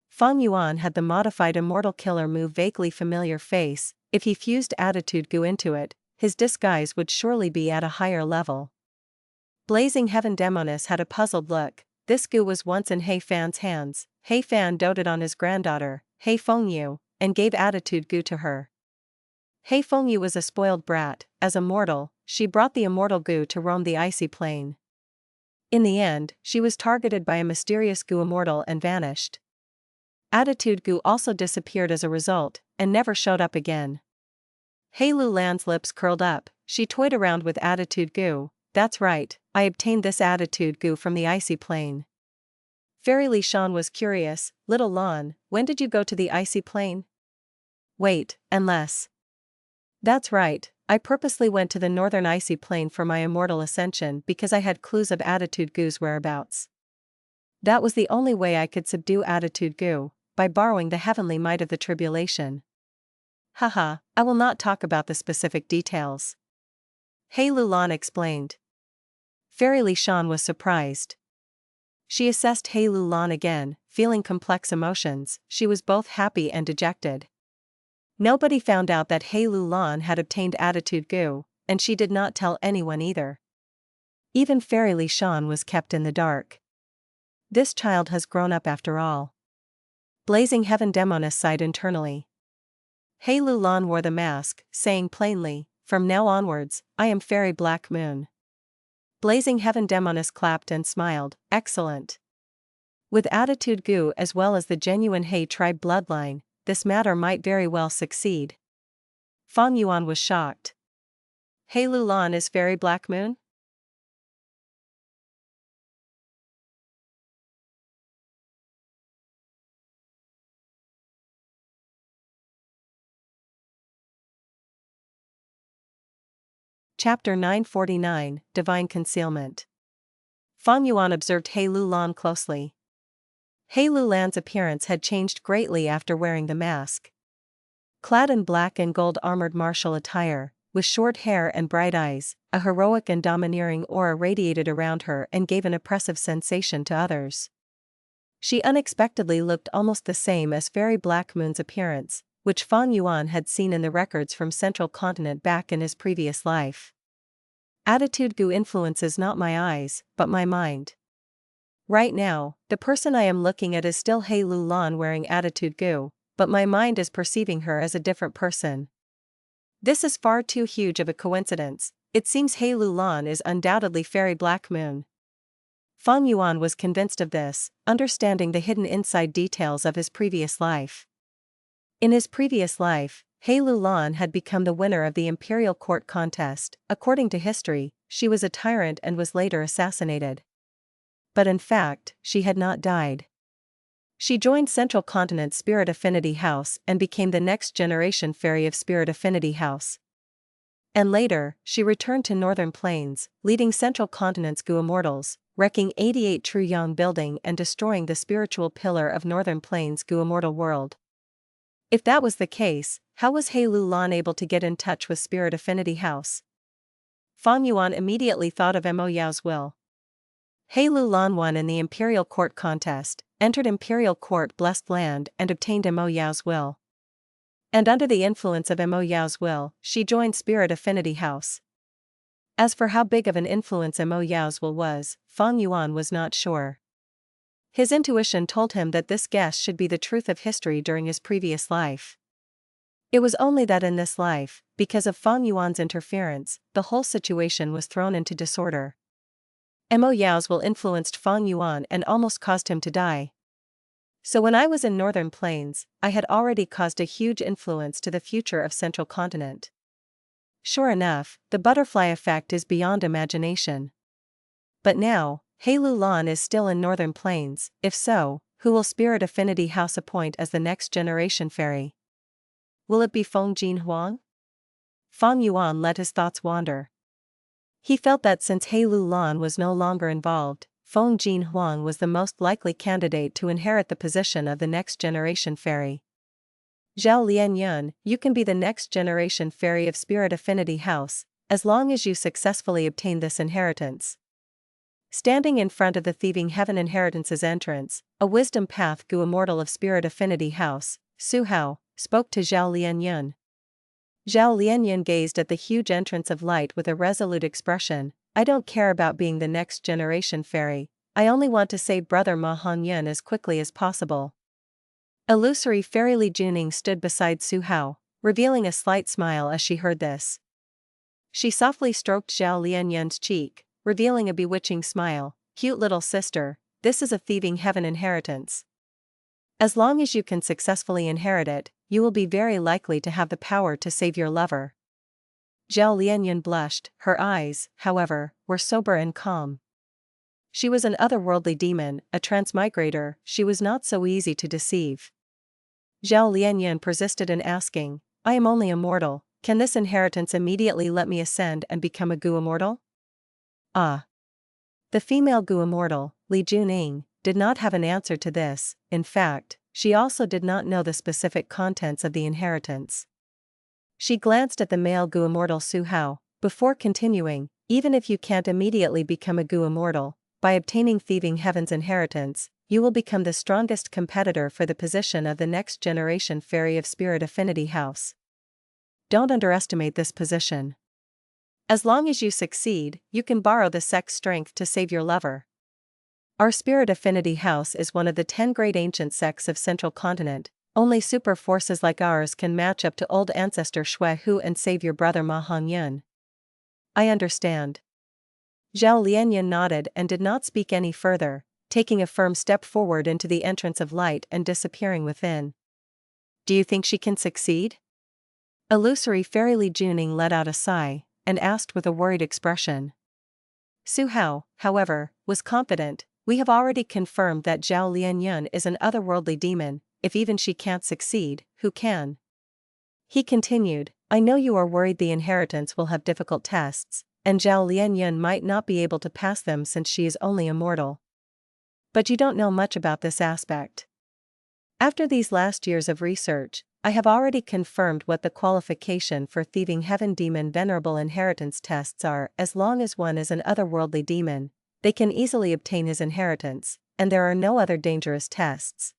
Speaker 1: Fang Yuan had the modified Immortal Killer move Vaguely Familiar Face. If he fused Attitude goo into it, his disguise would surely be at a higher level. Blazing Heaven Demoness had a puzzled look. This goo was once in Hei Fan's hands. Hei Fan doted on his granddaughter, Hei Fengyu, and gave Attitude goo to her. Hei Fengyu was a spoiled brat. As a mortal, she brought the immortal goo to roam the icy plane. In the end, she was targeted by a mysterious goo immortal and vanished. Attitude goo also disappeared as a result, and never showed up again. Hei Lu Lan's lips curled up. She toyed around with Attitude goo. That's right, I obtained this Attitude goo from the icy plane. Fairy Li Shan was curious. Little Lan, when did you go to the icy plane? Wait, unless. That's right, I purposely went to the northern icy plane for my immortal ascension because I had clues of Attitude goo's whereabouts. That was the only way I could subdue Attitude goo, by borrowing the heavenly might of the tribulation. Haha, I will not talk about the specific details. Hei Lu Lan explained. Fairy Li Shan was surprised. She assessed Hei Lu Lan again, feeling complex emotions. She was both happy and dejected. Nobody found out that Hei Lu Lan had obtained Attitude goo, and she did not tell anyone either. Even Fairy Li Shan was kept in the dark. This child has grown up after all. Blazing Heaven Demoness sighed internally. Hei Lu Lan wore the mask, saying plainly, from now onwards, I am Fairy Black Moon. Blazing Heaven Demoness clapped and smiled. Excellent. With Attitude goo as well as the genuine Hei tribe bloodline, this matter might very well succeed. Fang Yuan was shocked. Hei Lu Lan is Fairy Black Moon? Chapter 949, Divine Concealment. Fang Yuan observed Hei Lu Lan closely. Hei Lu Lan's appearance had changed greatly after wearing the mask. Clad in black and gold armored martial attire, with short hair and bright eyes, a heroic and domineering aura radiated around her and gave an oppressive sensation to others. She unexpectedly looked almost the same as Fairy Black Moon's appearance, which Fang Yuan had seen in the records from Central Continent back in his previous life. Attitude goo influences not my eyes, but my mind. Right now, the person I am looking at is still Hei Lu Lan wearing Attitude goo, but my mind is perceiving her as a different person. This is far too huge of a coincidence. It seems Hei Lu Lan is undoubtedly Fairy Black Moon. Fang Yuan was convinced of this, understanding the hidden inside details of his previous life. In his previous life, Hei Lu Lan had become the winner of the Imperial Court contest. According to history, she was a tyrant and was later assassinated. But in fact, she had not died. She joined Central Continent's Spirit Affinity House and became the next generation fairy of Spirit Affinity House. And later, she returned to Northern Plains, leading Central Continent's Goo Immortals, wrecking 88 True Yang building and destroying the spiritual pillar of Northern Plains' Goo Immortal world. If that was the case, how was Hei Lu Lan able to get in touch with Spirit Affinity House? Fang Yuan immediately thought of Mo Yao's will. He Lulan won in the Imperial Court contest, entered Imperial Court Blessed Land and obtained Mo Yao's will. And under the influence of Mo Yao's will, she joined Spirit Affinity House. As for how big of an influence Mo Yao's will was, Fang Yuan was not sure. His intuition told him that this guess should be the truth of history during his previous life. It was only that in this life, because of Fang Yuan's interference, the whole situation was thrown into disorder. Mo Yao's will influenced Fang Yuan and almost caused him to die. So when I was in Northern Plains, I had already caused a huge influence to the future of Central Continent. Sure enough, the butterfly effect is beyond imagination. But now, He Lulan is still in Northern Plains. If so, who will Spirit Affinity House appoint as the next generation fairy? Will it be Feng Jin Huang? Fang Yuan let his thoughts wander. He felt that since He Lulan was no longer involved, Feng Jin Huang was the most likely candidate to inherit the position of the next generation fairy. Zhao Lianyun, you can be the next generation fairy of Spirit Affinity House, as long as you successfully obtain this inheritance. Standing in front of the Thieving Heaven Inheritance's entrance, a wisdom path gu Immortal of Spirit Affinity House, Su Hao, spoke to Zhao Lianyun. Zhao Lianyun gazed at the huge entrance of light with a resolute expression. I don't care about being the next generation fairy, I only want to save Brother Ma Hongyan as quickly as possible. Illusory Fairy Li Juning stood beside Su Hao, revealing a slight smile as she heard this. She softly stroked Zhao Lianyun's cheek, revealing a bewitching smile. Cute little sister, this is a Thieving Heaven inheritance. As long as you can successfully inherit it, you will be very likely to have the power to save your lover. Zhao Lianyun blushed, her eyes, however, were sober and calm. She was an otherworldly demon, a transmigrator, she was not so easy to deceive. Zhao Lianyun persisted in asking, I am only immortal, can this inheritance immediately let me ascend and become a gu immortal? Ah. The female gu immortal, Li Juning, did not have an answer to this. In fact, she also did not know the specific contents of the inheritance. She glanced at the male gu immortal Su Hao, before continuing, even if you can't immediately become a gu immortal, by obtaining Thieving Heaven's inheritance, you will become the strongest competitor for the position of the next generation fairy of Spirit Affinity House. Don't underestimate this position. As long as you succeed, you can borrow the sex strength to save your lover. Our Spirit Affinity House is one of the 10 great ancient sects of Central Continent. Only super forces like ours can match up to old Ancestor Shui Hu and save your brother Ma Hongyan. I understand. Zhao Lianyun nodded and did not speak any further, taking a firm step forward into the entrance of light and disappearing within. Do you think she can succeed? Illusory Fairy Li Juning let out a sigh, and asked with a worried expression. Su Hao, however, was confident. We have already confirmed that Zhao Lianyun is an otherworldly demon. If even she can't succeed, who can? He continued, I know you are worried the inheritance will have difficult tests, and Zhao Lianyun might not be able to pass them since she is only immortal. But you don't know much about this aspect. After these last years of research, I have already confirmed what the qualification for Thieving Heaven Demon Venerable inheritance tests are. As long as one is an otherworldly demon, they can easily obtain his inheritance, and there are no other dangerous tests.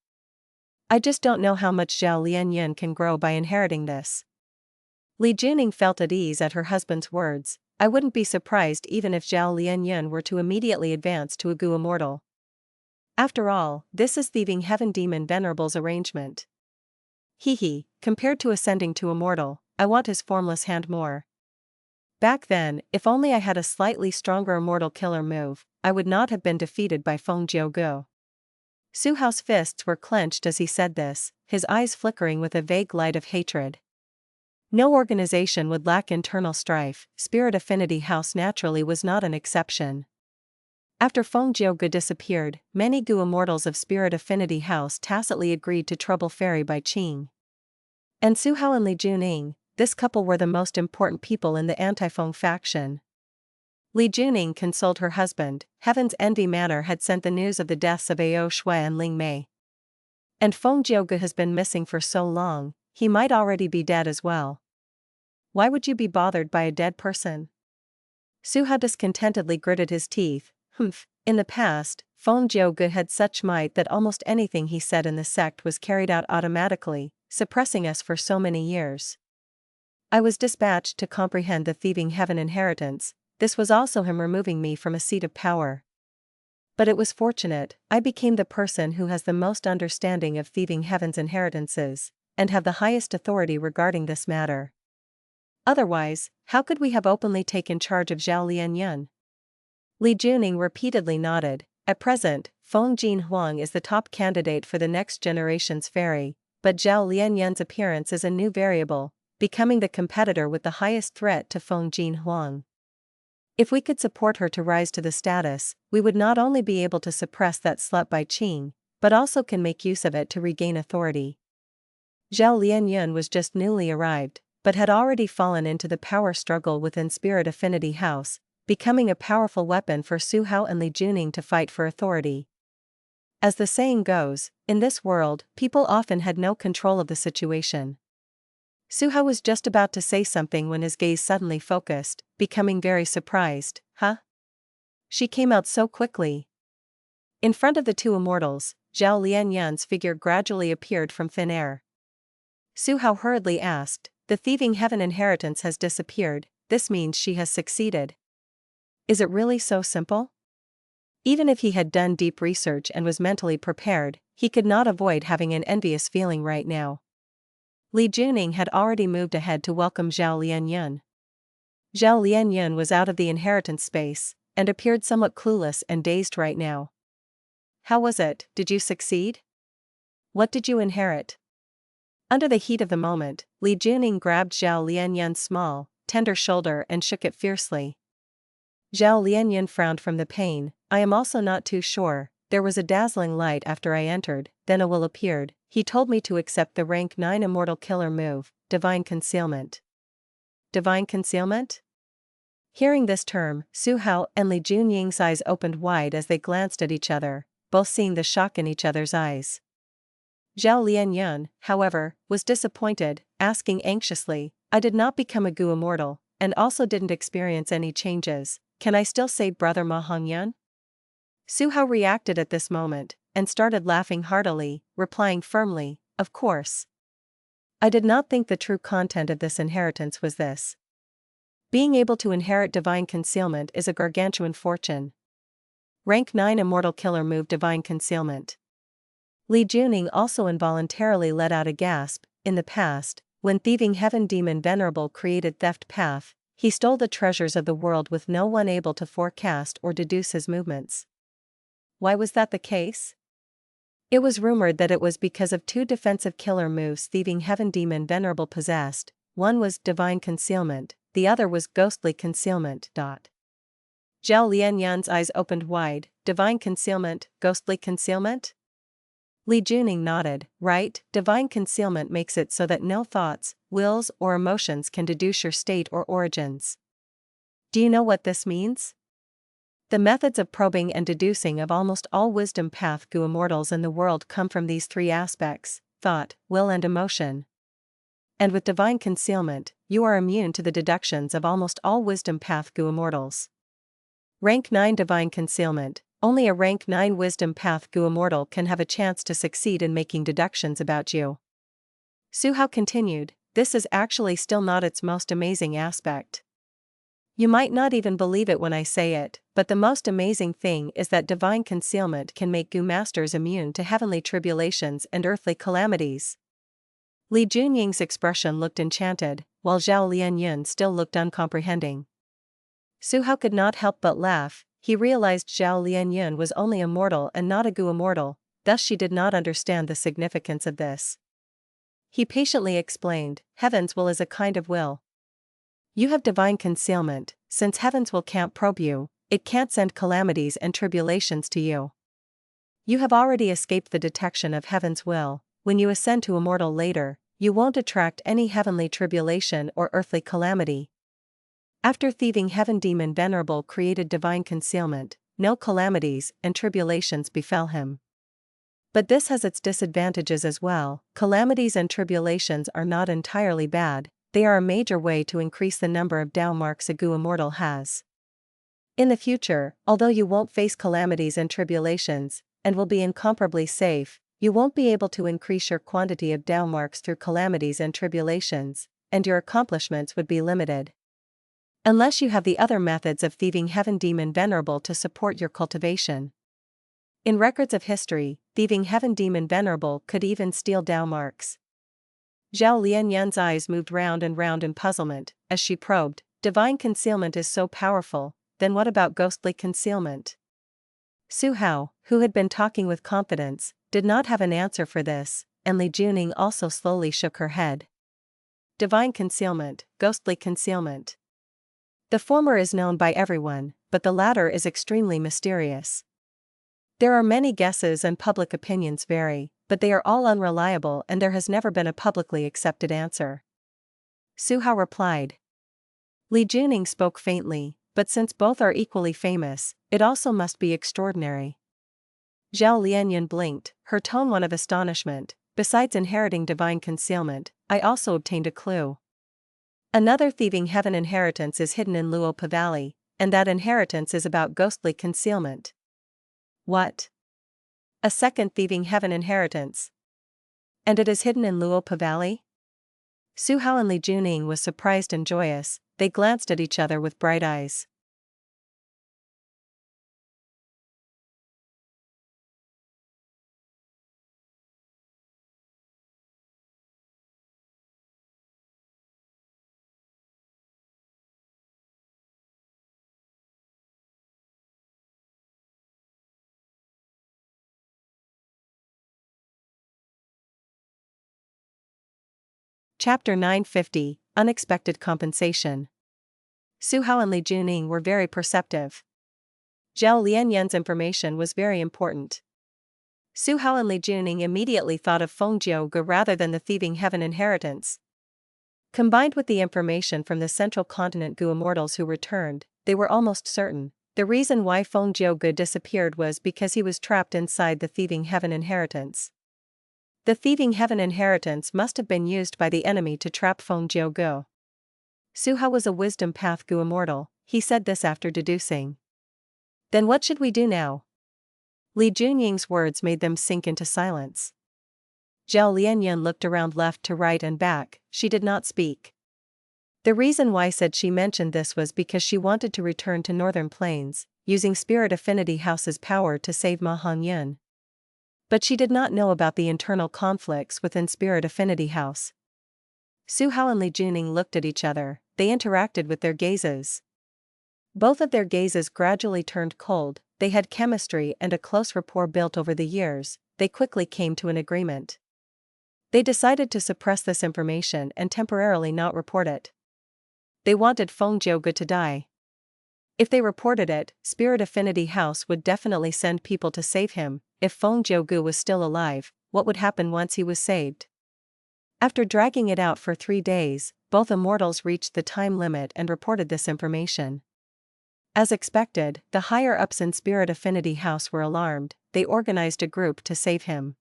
Speaker 1: I just don't know how much Zhao Lianyun can grow by inheriting this. Li Juning felt at ease at her husband's words. I wouldn't be surprised even if Zhao Lianyun were to immediately advance to a gu immortal. After all, this is Thieving Heaven Demon Venerable's arrangement. Hee, compared to ascending to immortal, I want his formless hand more. Back then, if only I had a slightly stronger immortal killer move, I would not have been defeated by Feng Jiugu. Su Hao's fists were clenched as he said this, his eyes flickering with a vague light of hatred. No organization would lack internal strife. Spirit Affinity House naturally was not an exception. After Feng Jiugu disappeared, many gu immortals of Spirit Affinity House tacitly agreed to trouble Fairy by Cheng. And Su Hao and Li Juning, this couple were the most important people in the anti-Feng faction. Li Juning consoled her husband. Heaven's Envy Manor had sent the news of the deaths of Ao Shui and Ling Mei. And Feng Jiugu has been missing for so long, he might already be dead as well. Why would you be bothered by a dead person? Su Hao discontentedly gritted his teeth. In the past, Feng Jiuge had such might that almost anything he said in the sect was carried out automatically, suppressing us for so many years. I was dispatched to comprehend the thieving heaven inheritance. This was also him removing me from a seat of power. But it was fortunate, I became the person who has the most understanding of thieving heaven's inheritances, and have the highest authority regarding this matter. Otherwise, how could we have openly taken charge of Zhao Lianyun? Li Juning repeatedly nodded. At present, Feng Jinhuang is the top candidate for the next generation's fairy, but Zhao Lianyun's appearance is a new variable, becoming the competitor with the highest threat to Feng Jinhuang. If we could support her to rise to the status, we would not only be able to suppress that slut by Cheng, but also can make use of it to regain authority. Zhao Lianyun was just newly arrived, but had already fallen into the power struggle within Spirit Affinity House, becoming a powerful weapon for Su Hao and Li Juning to fight for authority. As the saying goes, in this world, people often had no control of the situation. Su Hao was just about to say something when his gaze suddenly focused, becoming very surprised. Huh? She came out so quickly. In front of the two immortals, Zhao Lianyun's figure gradually appeared from thin air. Su Hao hurriedly asked, "The thieving heaven inheritance has disappeared, this means she has succeeded. Is it really so simple?" Even if he had done deep research and was mentally prepared, he could not avoid having an envious feeling right now. Li Juning had already moved ahead to welcome Zhao Lianyun. Zhao Lianyun was out of the inheritance space, and appeared somewhat clueless and dazed right now. "How was it? Did you succeed? What did you inherit?" Under the heat of the moment, Li Juning grabbed Zhao Lianyun's small, tender shoulder and shook it fiercely. Zhao Lianyun frowned from the pain. "I am also not too sure. There was a dazzling light after I entered, then a will appeared. He told me to accept the rank 9 immortal killer move, Divine Concealment." Divine Concealment? Hearing this term, Su Hao and Li Junying's eyes opened wide as they glanced at each other, both seeing the shock in each other's eyes. Zhao Lianyun, however, was disappointed, asking anxiously, "I did not become a Gu immortal, and also didn't experience any changes. Can I still say Brother Ma Hongyun?" Su Hao reacted at this moment, and started laughing heartily, replying firmly, "Of course. I did not think the true content of this inheritance was this. Being able to inherit divine concealment is a gargantuan fortune. Rank 9 immortal killer move Divine Concealment." Li Juning also involuntarily let out a gasp. In the past, when thieving heaven demon Venerable created Theft Path, he stole the treasures of the world with no one able to forecast or deduce his movements. Why was that the case? It was rumored that it was because of two defensive killer moves thieving heaven demon Venerable possessed. One was Divine Concealment, the other was Ghostly Concealment. Zhao Lianyun's eyes opened wide. Divine Concealment, Ghostly Concealment? Li Juning nodded. Right, Divine Concealment makes it so that no thoughts, wills or emotions can deduce your state or origins. Do you know what this means? The methods of probing and deducing of almost all wisdom path Gu immortals in the world come from these three aspects: thought, will and emotion. And with Divine Concealment, you are immune to the deductions of almost all wisdom path Gu immortals. Rank 9 Divine Concealment. Only a rank 9 wisdom path Gu immortal can have a chance to succeed in making deductions about you. Su Hao continued, "This is actually still not its most amazing aspect. You might not even believe it when I say it, but the most amazing thing is that Divine Concealment can make Gu masters immune to heavenly tribulations and earthly calamities." Li Junying's expression looked enchanted, while Zhao Lianyun still looked uncomprehending. Su Hao could not help but laugh. He realized Zhao Lianyun was only a mortal and not a Gu immortal, thus she did not understand the significance of this. He patiently explained, "Heaven's will is a kind of will. You have Divine Concealment. Since heaven's will can't probe you, it can't send calamities and tribulations to you. You have already escaped the detection of heaven's will. When you ascend to immortal later, you won't attract any heavenly tribulation or earthly calamity." After thieving heaven demon Venerable created Divine Concealment, no calamities and tribulations befell him. But this has its disadvantages as well. Calamities and tribulations are not entirely bad, they are a major way to increase the number of Dao marks a Gu immortal has. In the future, although you won't face calamities and tribulations, and will be incomparably safe, you won't be able to increase your quantity of Dao marks through calamities and tribulations, and your accomplishments would be limited. Unless you have the other methods of thieving heaven demon Venerable to support your cultivation. In records of history, thieving heaven demon Venerable could even steal Dao marks. Zhao Lianyun's eyes moved round and round in puzzlement, as she probed. Divine concealment is so powerful, then what about ghostly concealment? Su Hao, who had been talking with confidence, did not have an answer for this, and Li Juning also slowly shook her head. Divine concealment, ghostly concealment. The former is known by everyone, but the latter is extremely mysterious. There are many guesses and public opinions vary, but they are all unreliable and there has never been a publicly accepted answer. Su Hao replied. Li Juning spoke faintly, but since both are equally famous, it also must be extraordinary. Zhao Lianyun blinked, her tone one of astonishment. Besides inheriting divine concealment, I also obtained a clue. Another thieving heaven inheritance is hidden in Luopa Valley, and that inheritance is about ghostly concealment. What? A second thieving heaven inheritance. And it is hidden in Luopa Valley? Su Hao and Li Juning was surprised and joyous. They glanced at each other with bright eyes. Chapter 950, Unexpected Compensation. Su Hao and Li Juning were very perceptive. Zhao Lianyun's information was very important. Su Hao and Li Juning immediately thought of Fengjiu Gu rather than the thieving heaven inheritance. Combined with the information from the central continent Gu immortals who returned, they were almost certain. The reason why Fengjiu Gu disappeared was because he was trapped inside the thieving heaven inheritance. The thieving heaven inheritance must have been used by the enemy to trap Fengjiu Gu. Su Hao was a wisdom path Gu immortal, he said this after deducing. Then what should we do now? Li Junying's words made them sink into silence. Zhao Lianyun looked around left to right and back, she did not speak. The reason why said she mentioned this was because she wanted to return to Northern Plains, using Spirit Affinity House's power to save Ma Hongyun. But she did not know about the internal conflicts within Spirit Affinity House. Su Hao and Li Juning looked at each other, they interacted with their gazes. Both of their gazes gradually turned cold, they had chemistry and a close rapport built over the years, they quickly came to an agreement. They decided to suppress this information and temporarily not report it. They wanted Fengjiu Gu to die. If they reported it, Spirit Affinity House would definitely send people to save him. If Fengjiu Gu was still alive, what would happen once he was saved? After dragging it out for 3 days, both immortals reached the time limit and reported this information. As expected, the higher-ups in Spirit Affinity House were alarmed, they organized a group to save him.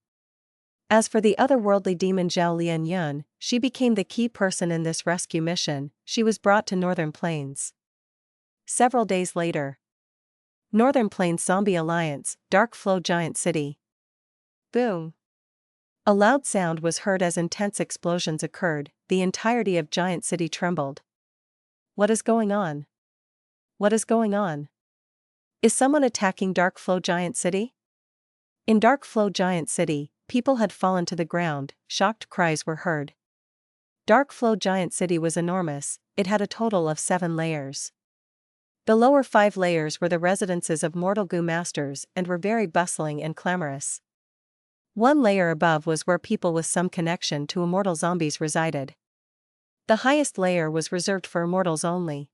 Speaker 1: As for the otherworldly demon Zhao Lianyun, she became the key person in this rescue mission, she was brought to Northern Plains. Several days later. Northern Plains Zombie Alliance, Dark Flow Giant City. Boom. A loud sound was heard as intense explosions occurred, the entirety of Giant City trembled. What is going on? What is going on? Is someone attacking Dark Flow Giant City? In Dark Flow Giant City, people had fallen to the ground, shocked cries were heard. Dark Flow Giant City was enormous, it had a total of 7 layers. The lower 5 layers were the residences of mortal Gu masters and were very bustling and clamorous. 1 layer above was where people with some connection to immortal zombies resided. The highest layer was reserved for immortals only.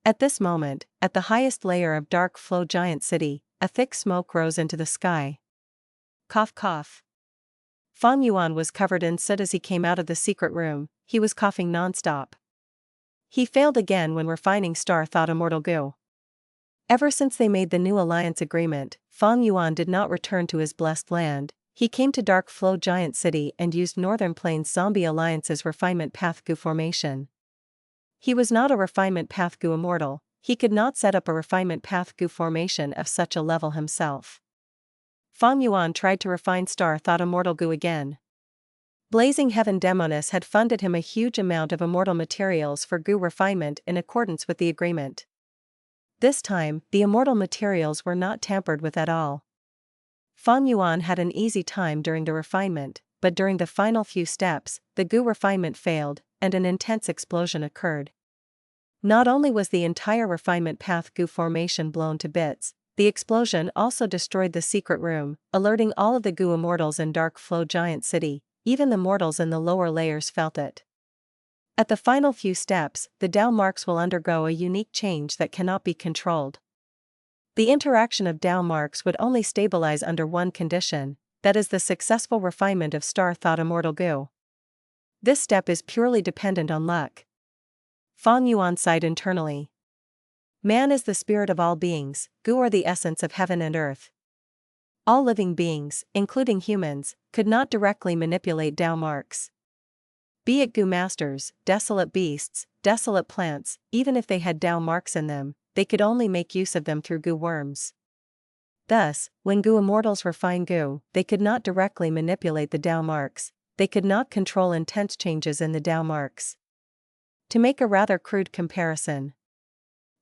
Speaker 1: At this moment, at the highest layer of Dark Flow Giant City, a thick smoke rose into the sky. Cough cough. Fang Yuan was covered in soot as he came out of the secret room, he was coughing non-stop. He failed again when Refining Star thought Immortal Gu. Ever since they made the new alliance agreement, Fang Yuan did not return to his blessed land, he came to Dark Flow Giant City and used Northern Plains Zombie Alliance's Refinement Path Gu formation. He was not a Refinement Path Gu immortal, he could not set up a refinement path goo formation of such a level himself. Fang Yuan tried to refine Star Thought Immortal goo again. Blazing Heaven Demoness had funded him a huge amount of immortal materials for goo refinement in accordance with the agreement. This time, the immortal materials were not tampered with at all. Fang Yuan had an easy time during the refinement, but during the final few steps, the goo refinement failed, and an intense explosion occurred. Not only was the entire refinement path goo formation blown to bits, the explosion also destroyed the secret room, alerting all of the goo immortals in Dark Flow Giant City. Even the mortals in the lower layers felt it. At the final few steps, the Dao marks will undergo a unique change that cannot be controlled. The interaction of Dao marks would only stabilize under one condition, that is the successful refinement of Star Thought Immortal goo. This step is purely dependent on luck. Fang Yuan sighed internally. Man is the spirit of all beings, goo are the essence of heaven and earth. All living beings, including humans, could not directly manipulate Dao marks. Be it goo masters, desolate beasts, desolate plants, even if they had Dao marks in them, they could only make use of them through goo worms. Thus, when goo immortals refine goo, they could not directly manipulate the Dao marks, they could not control intense changes in the Dao marks. To make a rather crude comparison,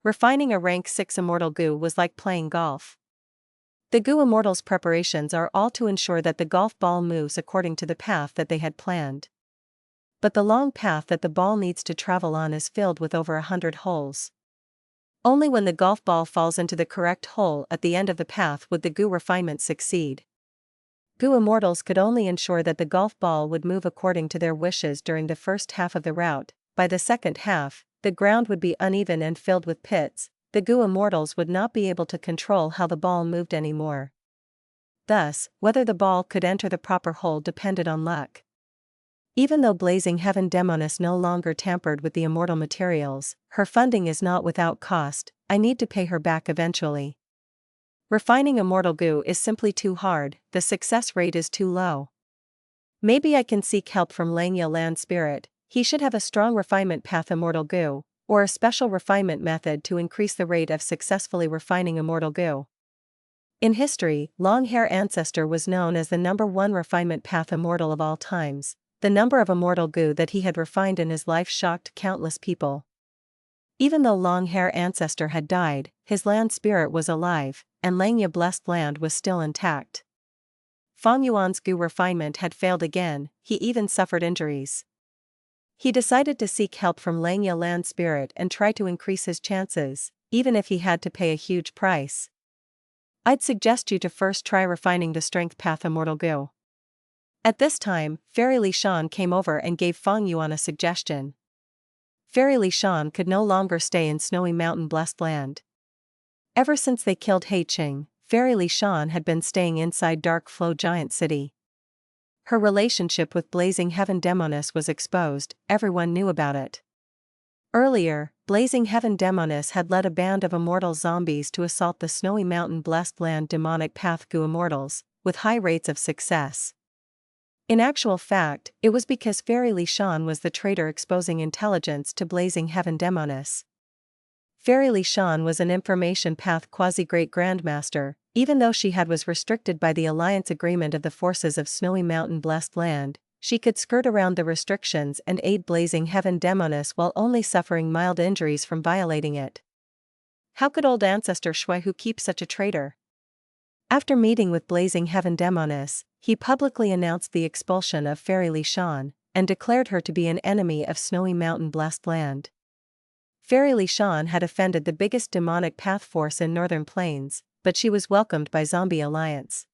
Speaker 1: refining a rank 6 immortal goo was like playing golf. The goo immortals' preparations are all to ensure that the golf ball moves according to the path that they had planned. But the long path that the ball needs to travel on is filled with over 100 holes. Only when the golf ball falls into the correct hole at the end of the path would the goo refinement succeed. Goo immortals could only ensure that the golf ball would move according to their wishes during the first half of the route. By the second half, the ground would be uneven and filled with pits. The goo immortals would not be able to control how the ball moved anymore. Thus, whether the ball could enter the proper hole depended on luck. Even though Blazing Heaven Demoness no longer tampered with the immortal materials, her funding is not without cost. I need to pay her back eventually. Refining immortal goo is simply too hard, the success rate is too low. Maybe I can seek help from Langya Land Spirit, he should have a strong refinement path immortal goo, or a special refinement method to increase the rate of successfully refining immortal goo. In history, Longhair Ancestor was known as the #1 refinement path immortal of all times. The number of immortal goo that he had refined in his life shocked countless people. Even though Longhair Ancestor had died, his land spirit was alive, and Langya Blessed Land was still intact. Fang Yuan's goo refinement had failed again, he even suffered injuries. He decided to seek help from Langya Land Spirit and try to increase his chances, even if he had to pay a huge price. I'd suggest you to first try refining the Strength Path Immortal goo. At this time, Fairy Li Shan came over and gave Fang Yuan a suggestion. Fairy Li Shan could no longer stay in Snowy Mountain Blessed Land. Ever since they killed Cheng, Fairy Li Shan had been staying inside Dark Flow Giant City. Her relationship with Blazing Heaven Demoness was exposed, everyone knew about it. Earlier, Blazing Heaven Demoness had led a band of immortal zombies to assault the Snowy Mountain Blessed Land demonic path goo immortals, with high rates of success. In actual fact, it was because Fairy Li Shan was the traitor exposing intelligence to Blazing Heaven Demoness. Fairy Li Shan was an information path quasi-great Grandmaster, even though she was restricted by the alliance agreement of the forces of Snowy Mountain Blessed Land, she could skirt around the restrictions and aid Blazing Heaven Demoness while only suffering mild injuries from violating it. How could old Ancestor Shuehu keep such a traitor? After meeting with Blazing Heaven Demoness, he publicly announced the expulsion of Fairy Li Shan, and declared her to be an enemy of Snowy Mountain Blessed Land. Fairy Li Shan had offended the biggest demonic path force in Northern Plains, but she was welcomed by Zombie Alliance.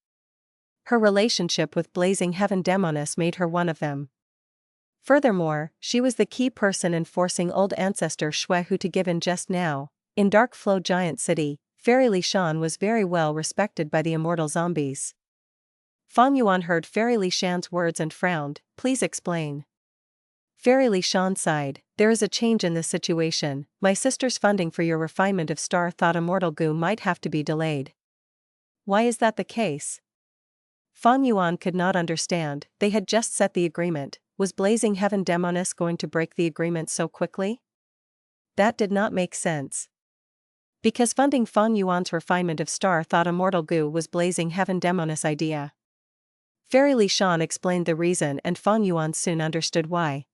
Speaker 1: Her relationship with Blazing Heaven Demoness made her one of them. Furthermore, she was the key person in forcing old Ancestor Shuehu to give in just now. In Dark Flow Giant City, Fairy Li Shan was very well respected by the immortal zombies. Fang Yuan heard Fairy Li Shan's words and frowned. Please explain. Fairy Li Shan sighed. There is a change in this situation. My sister's funding for your refinement of Star Thought Immortal goo might have to be delayed. Why is that the case? Fang Yuan could not understand. They had just set the agreement. Was Blazing Heaven Demoness going to break the agreement so quickly? That did not make sense. Because funding Fang Yuan's refinement of star-thought immortal goo was Blazing Heaven Demoness' idea. Fairy Li Shan explained the reason and Fang Yuan soon understood why.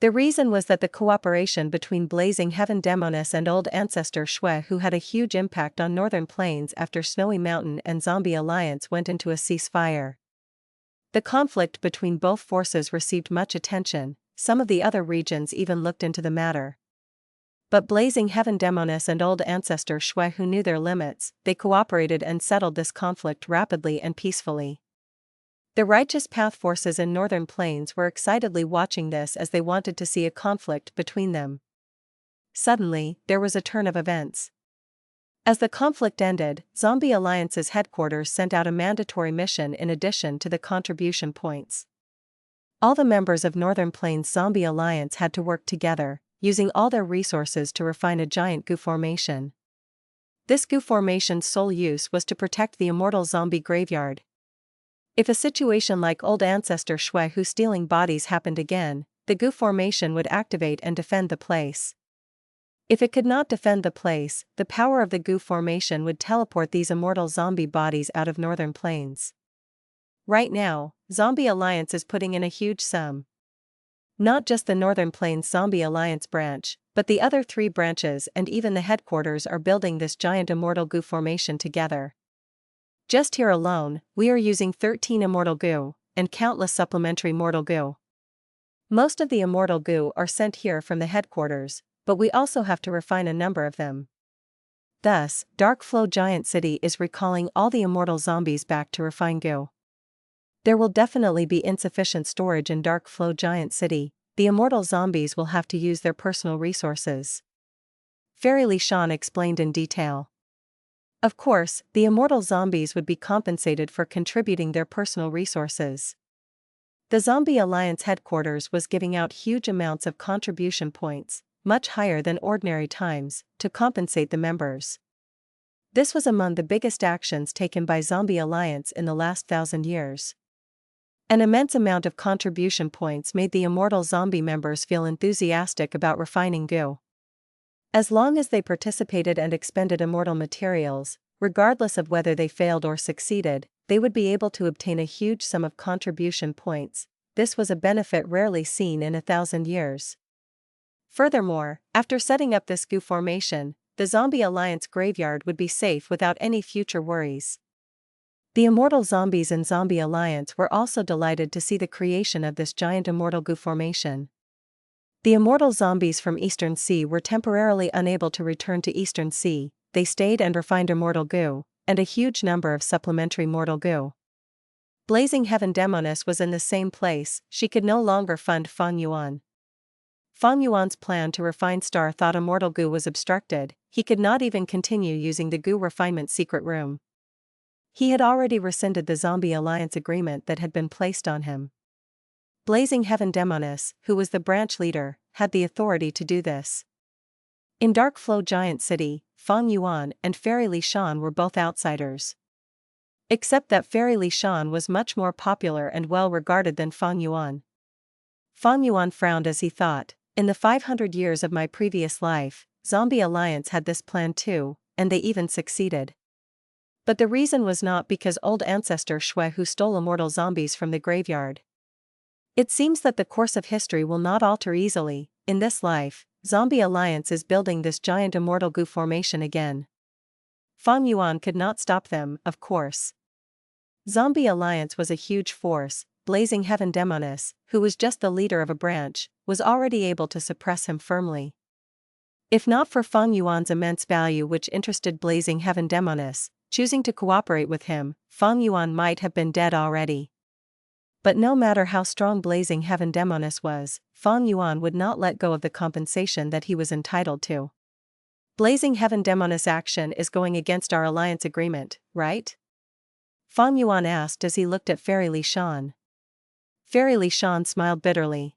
Speaker 1: The reason was that the cooperation between Blazing Heaven Demoness and old Ancestor Shui, who had a huge impact on northern plains after Snowy Mountain and Zombie Alliance went into a ceasefire. The conflict between both forces received much attention, some of the other regions even looked into the matter. But Blazing Heaven Demoness and old Ancestor Shui, who knew their limits, they cooperated and settled this conflict rapidly and peacefully. The Righteous Path forces in northern plains were excitedly watching this as they wanted to see a conflict between them. Suddenly, there was a turn of events. As the conflict ended, Zombie Alliance's headquarters sent out a mandatory mission in addition to the contribution points. All the members of Northern Plains Zombie Alliance had to work together, using all their resources to refine a giant goo formation. This goo formation's sole use was to protect the immortal zombie graveyard. If a situation like old Ancestor Shui who's stealing bodies happened again, the goo formation would activate and defend the place. If it could not defend the place, the power of the goo formation would teleport these immortal zombie bodies out of northern plains. Right now, Zombie Alliance is putting in a huge sum. Not just the Northern Plains Zombie Alliance branch, but the other 3 branches and even the headquarters are building this giant immortal goo formation together. Just here alone, we are using 13 immortal goo, and countless supplementary mortal goo. Most of the immortal goo are sent here from the headquarters, but we also have to refine a number of them. Thus, Darkflow Giant City is recalling all the immortal zombies back to refine goo. There will definitely be insufficient storage in Darkflow Giant City. The immortal zombies will have to use their personal resources. Fairy Li Shan explained in detail. Of course, the immortal zombies would be compensated for contributing their personal resources. The Zombie Alliance headquarters was giving out huge amounts of contribution points, much higher than ordinary times, to compensate the members. This was among the biggest actions taken by Zombie Alliance in the last 1,000 years. An immense amount of contribution points made the immortal zombie members feel enthusiastic about refining goo. As long as they participated and expended immortal materials, regardless of whether they failed or succeeded, they would be able to obtain a huge sum of contribution points. This was a benefit rarely seen in 1,000 years. Furthermore, after setting up this goo formation, the Zombie Alliance graveyard would be safe without any future worries. The immortal zombies in Zombie Alliance were also delighted to see the creation of this giant immortal goo formation. The immortal zombies from Eastern Sea were temporarily unable to return to Eastern Sea. They stayed and refined immortal goo, and a huge number of supplementary mortal goo. Blazing Heaven Demoness was in the same place. She could no longer fund Fang Yuan. Fang Yuan's plan to refine star-thought immortal goo was obstructed. He could not even continue using the goo refinement secret room. He had already rescinded the Zombie Alliance agreement that had been placed on him. Blazing Heaven Demoness, who was the branch leader, had the authority to do this. In Darkflow Giant City, Fang Yuan and Fairy Li Shan were both outsiders. Except that Fairy Li Shan was much more popular and well regarded than Fang Yuan. Fang Yuan frowned as he thought, in the 500 years of my previous life, Zombie Alliance had this plan too, and they even succeeded. But the reason was not because old Ancestor Shui who stole immortal zombies from the graveyard. It seems that the course of history will not alter easily. In this life, Zombie Alliance is building this giant immortal goo formation again. Fang Yuan could not stop them, of course. Zombie Alliance was a huge force. Blazing Heaven Demoness, who was just the leader of a branch, was already able to suppress him firmly. If not for Fang Yuan's immense value which interested Blazing Heaven Demoness, choosing to cooperate with him, Fang Yuan might have been dead already. But no matter how strong Blazing Heaven Demoness was, Fang Yuan would not let go of the compensation that he was entitled to. Blazing Heaven Demoness action is going against our alliance agreement, right? Fang Yuan asked as he looked at Fairy Li Shan. Fairy Li Shan smiled bitterly.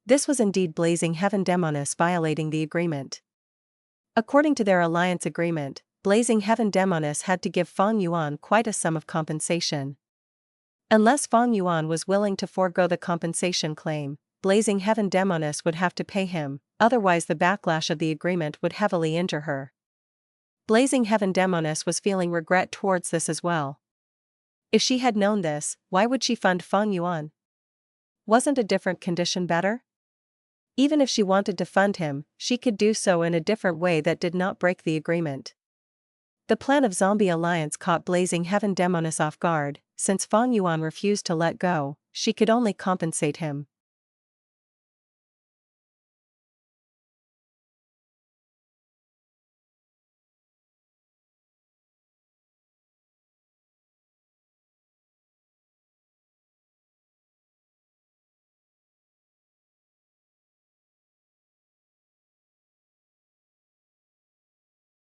Speaker 1: This was indeed Blazing Heaven Demoness violating the agreement. According to their alliance agreement, Blazing Heaven Demoness had to give Fang Yuan quite a sum of compensation. Unless Fang Yuan was willing to forego the compensation claim, Blazing Heaven Demoness would have to pay him, otherwise the backlash of the agreement would heavily injure her. Blazing Heaven Demoness was feeling regret towards this as well. If she had known this, why would she fund Fang Yuan? Wasn't a different condition better? Even if she wanted to fund him, she could do so in a different way that did not break the agreement. The plan of Zombie Alliance caught Blazing Heaven Demoness off guard. Since Fang Yuan refused to let go, she could only compensate him.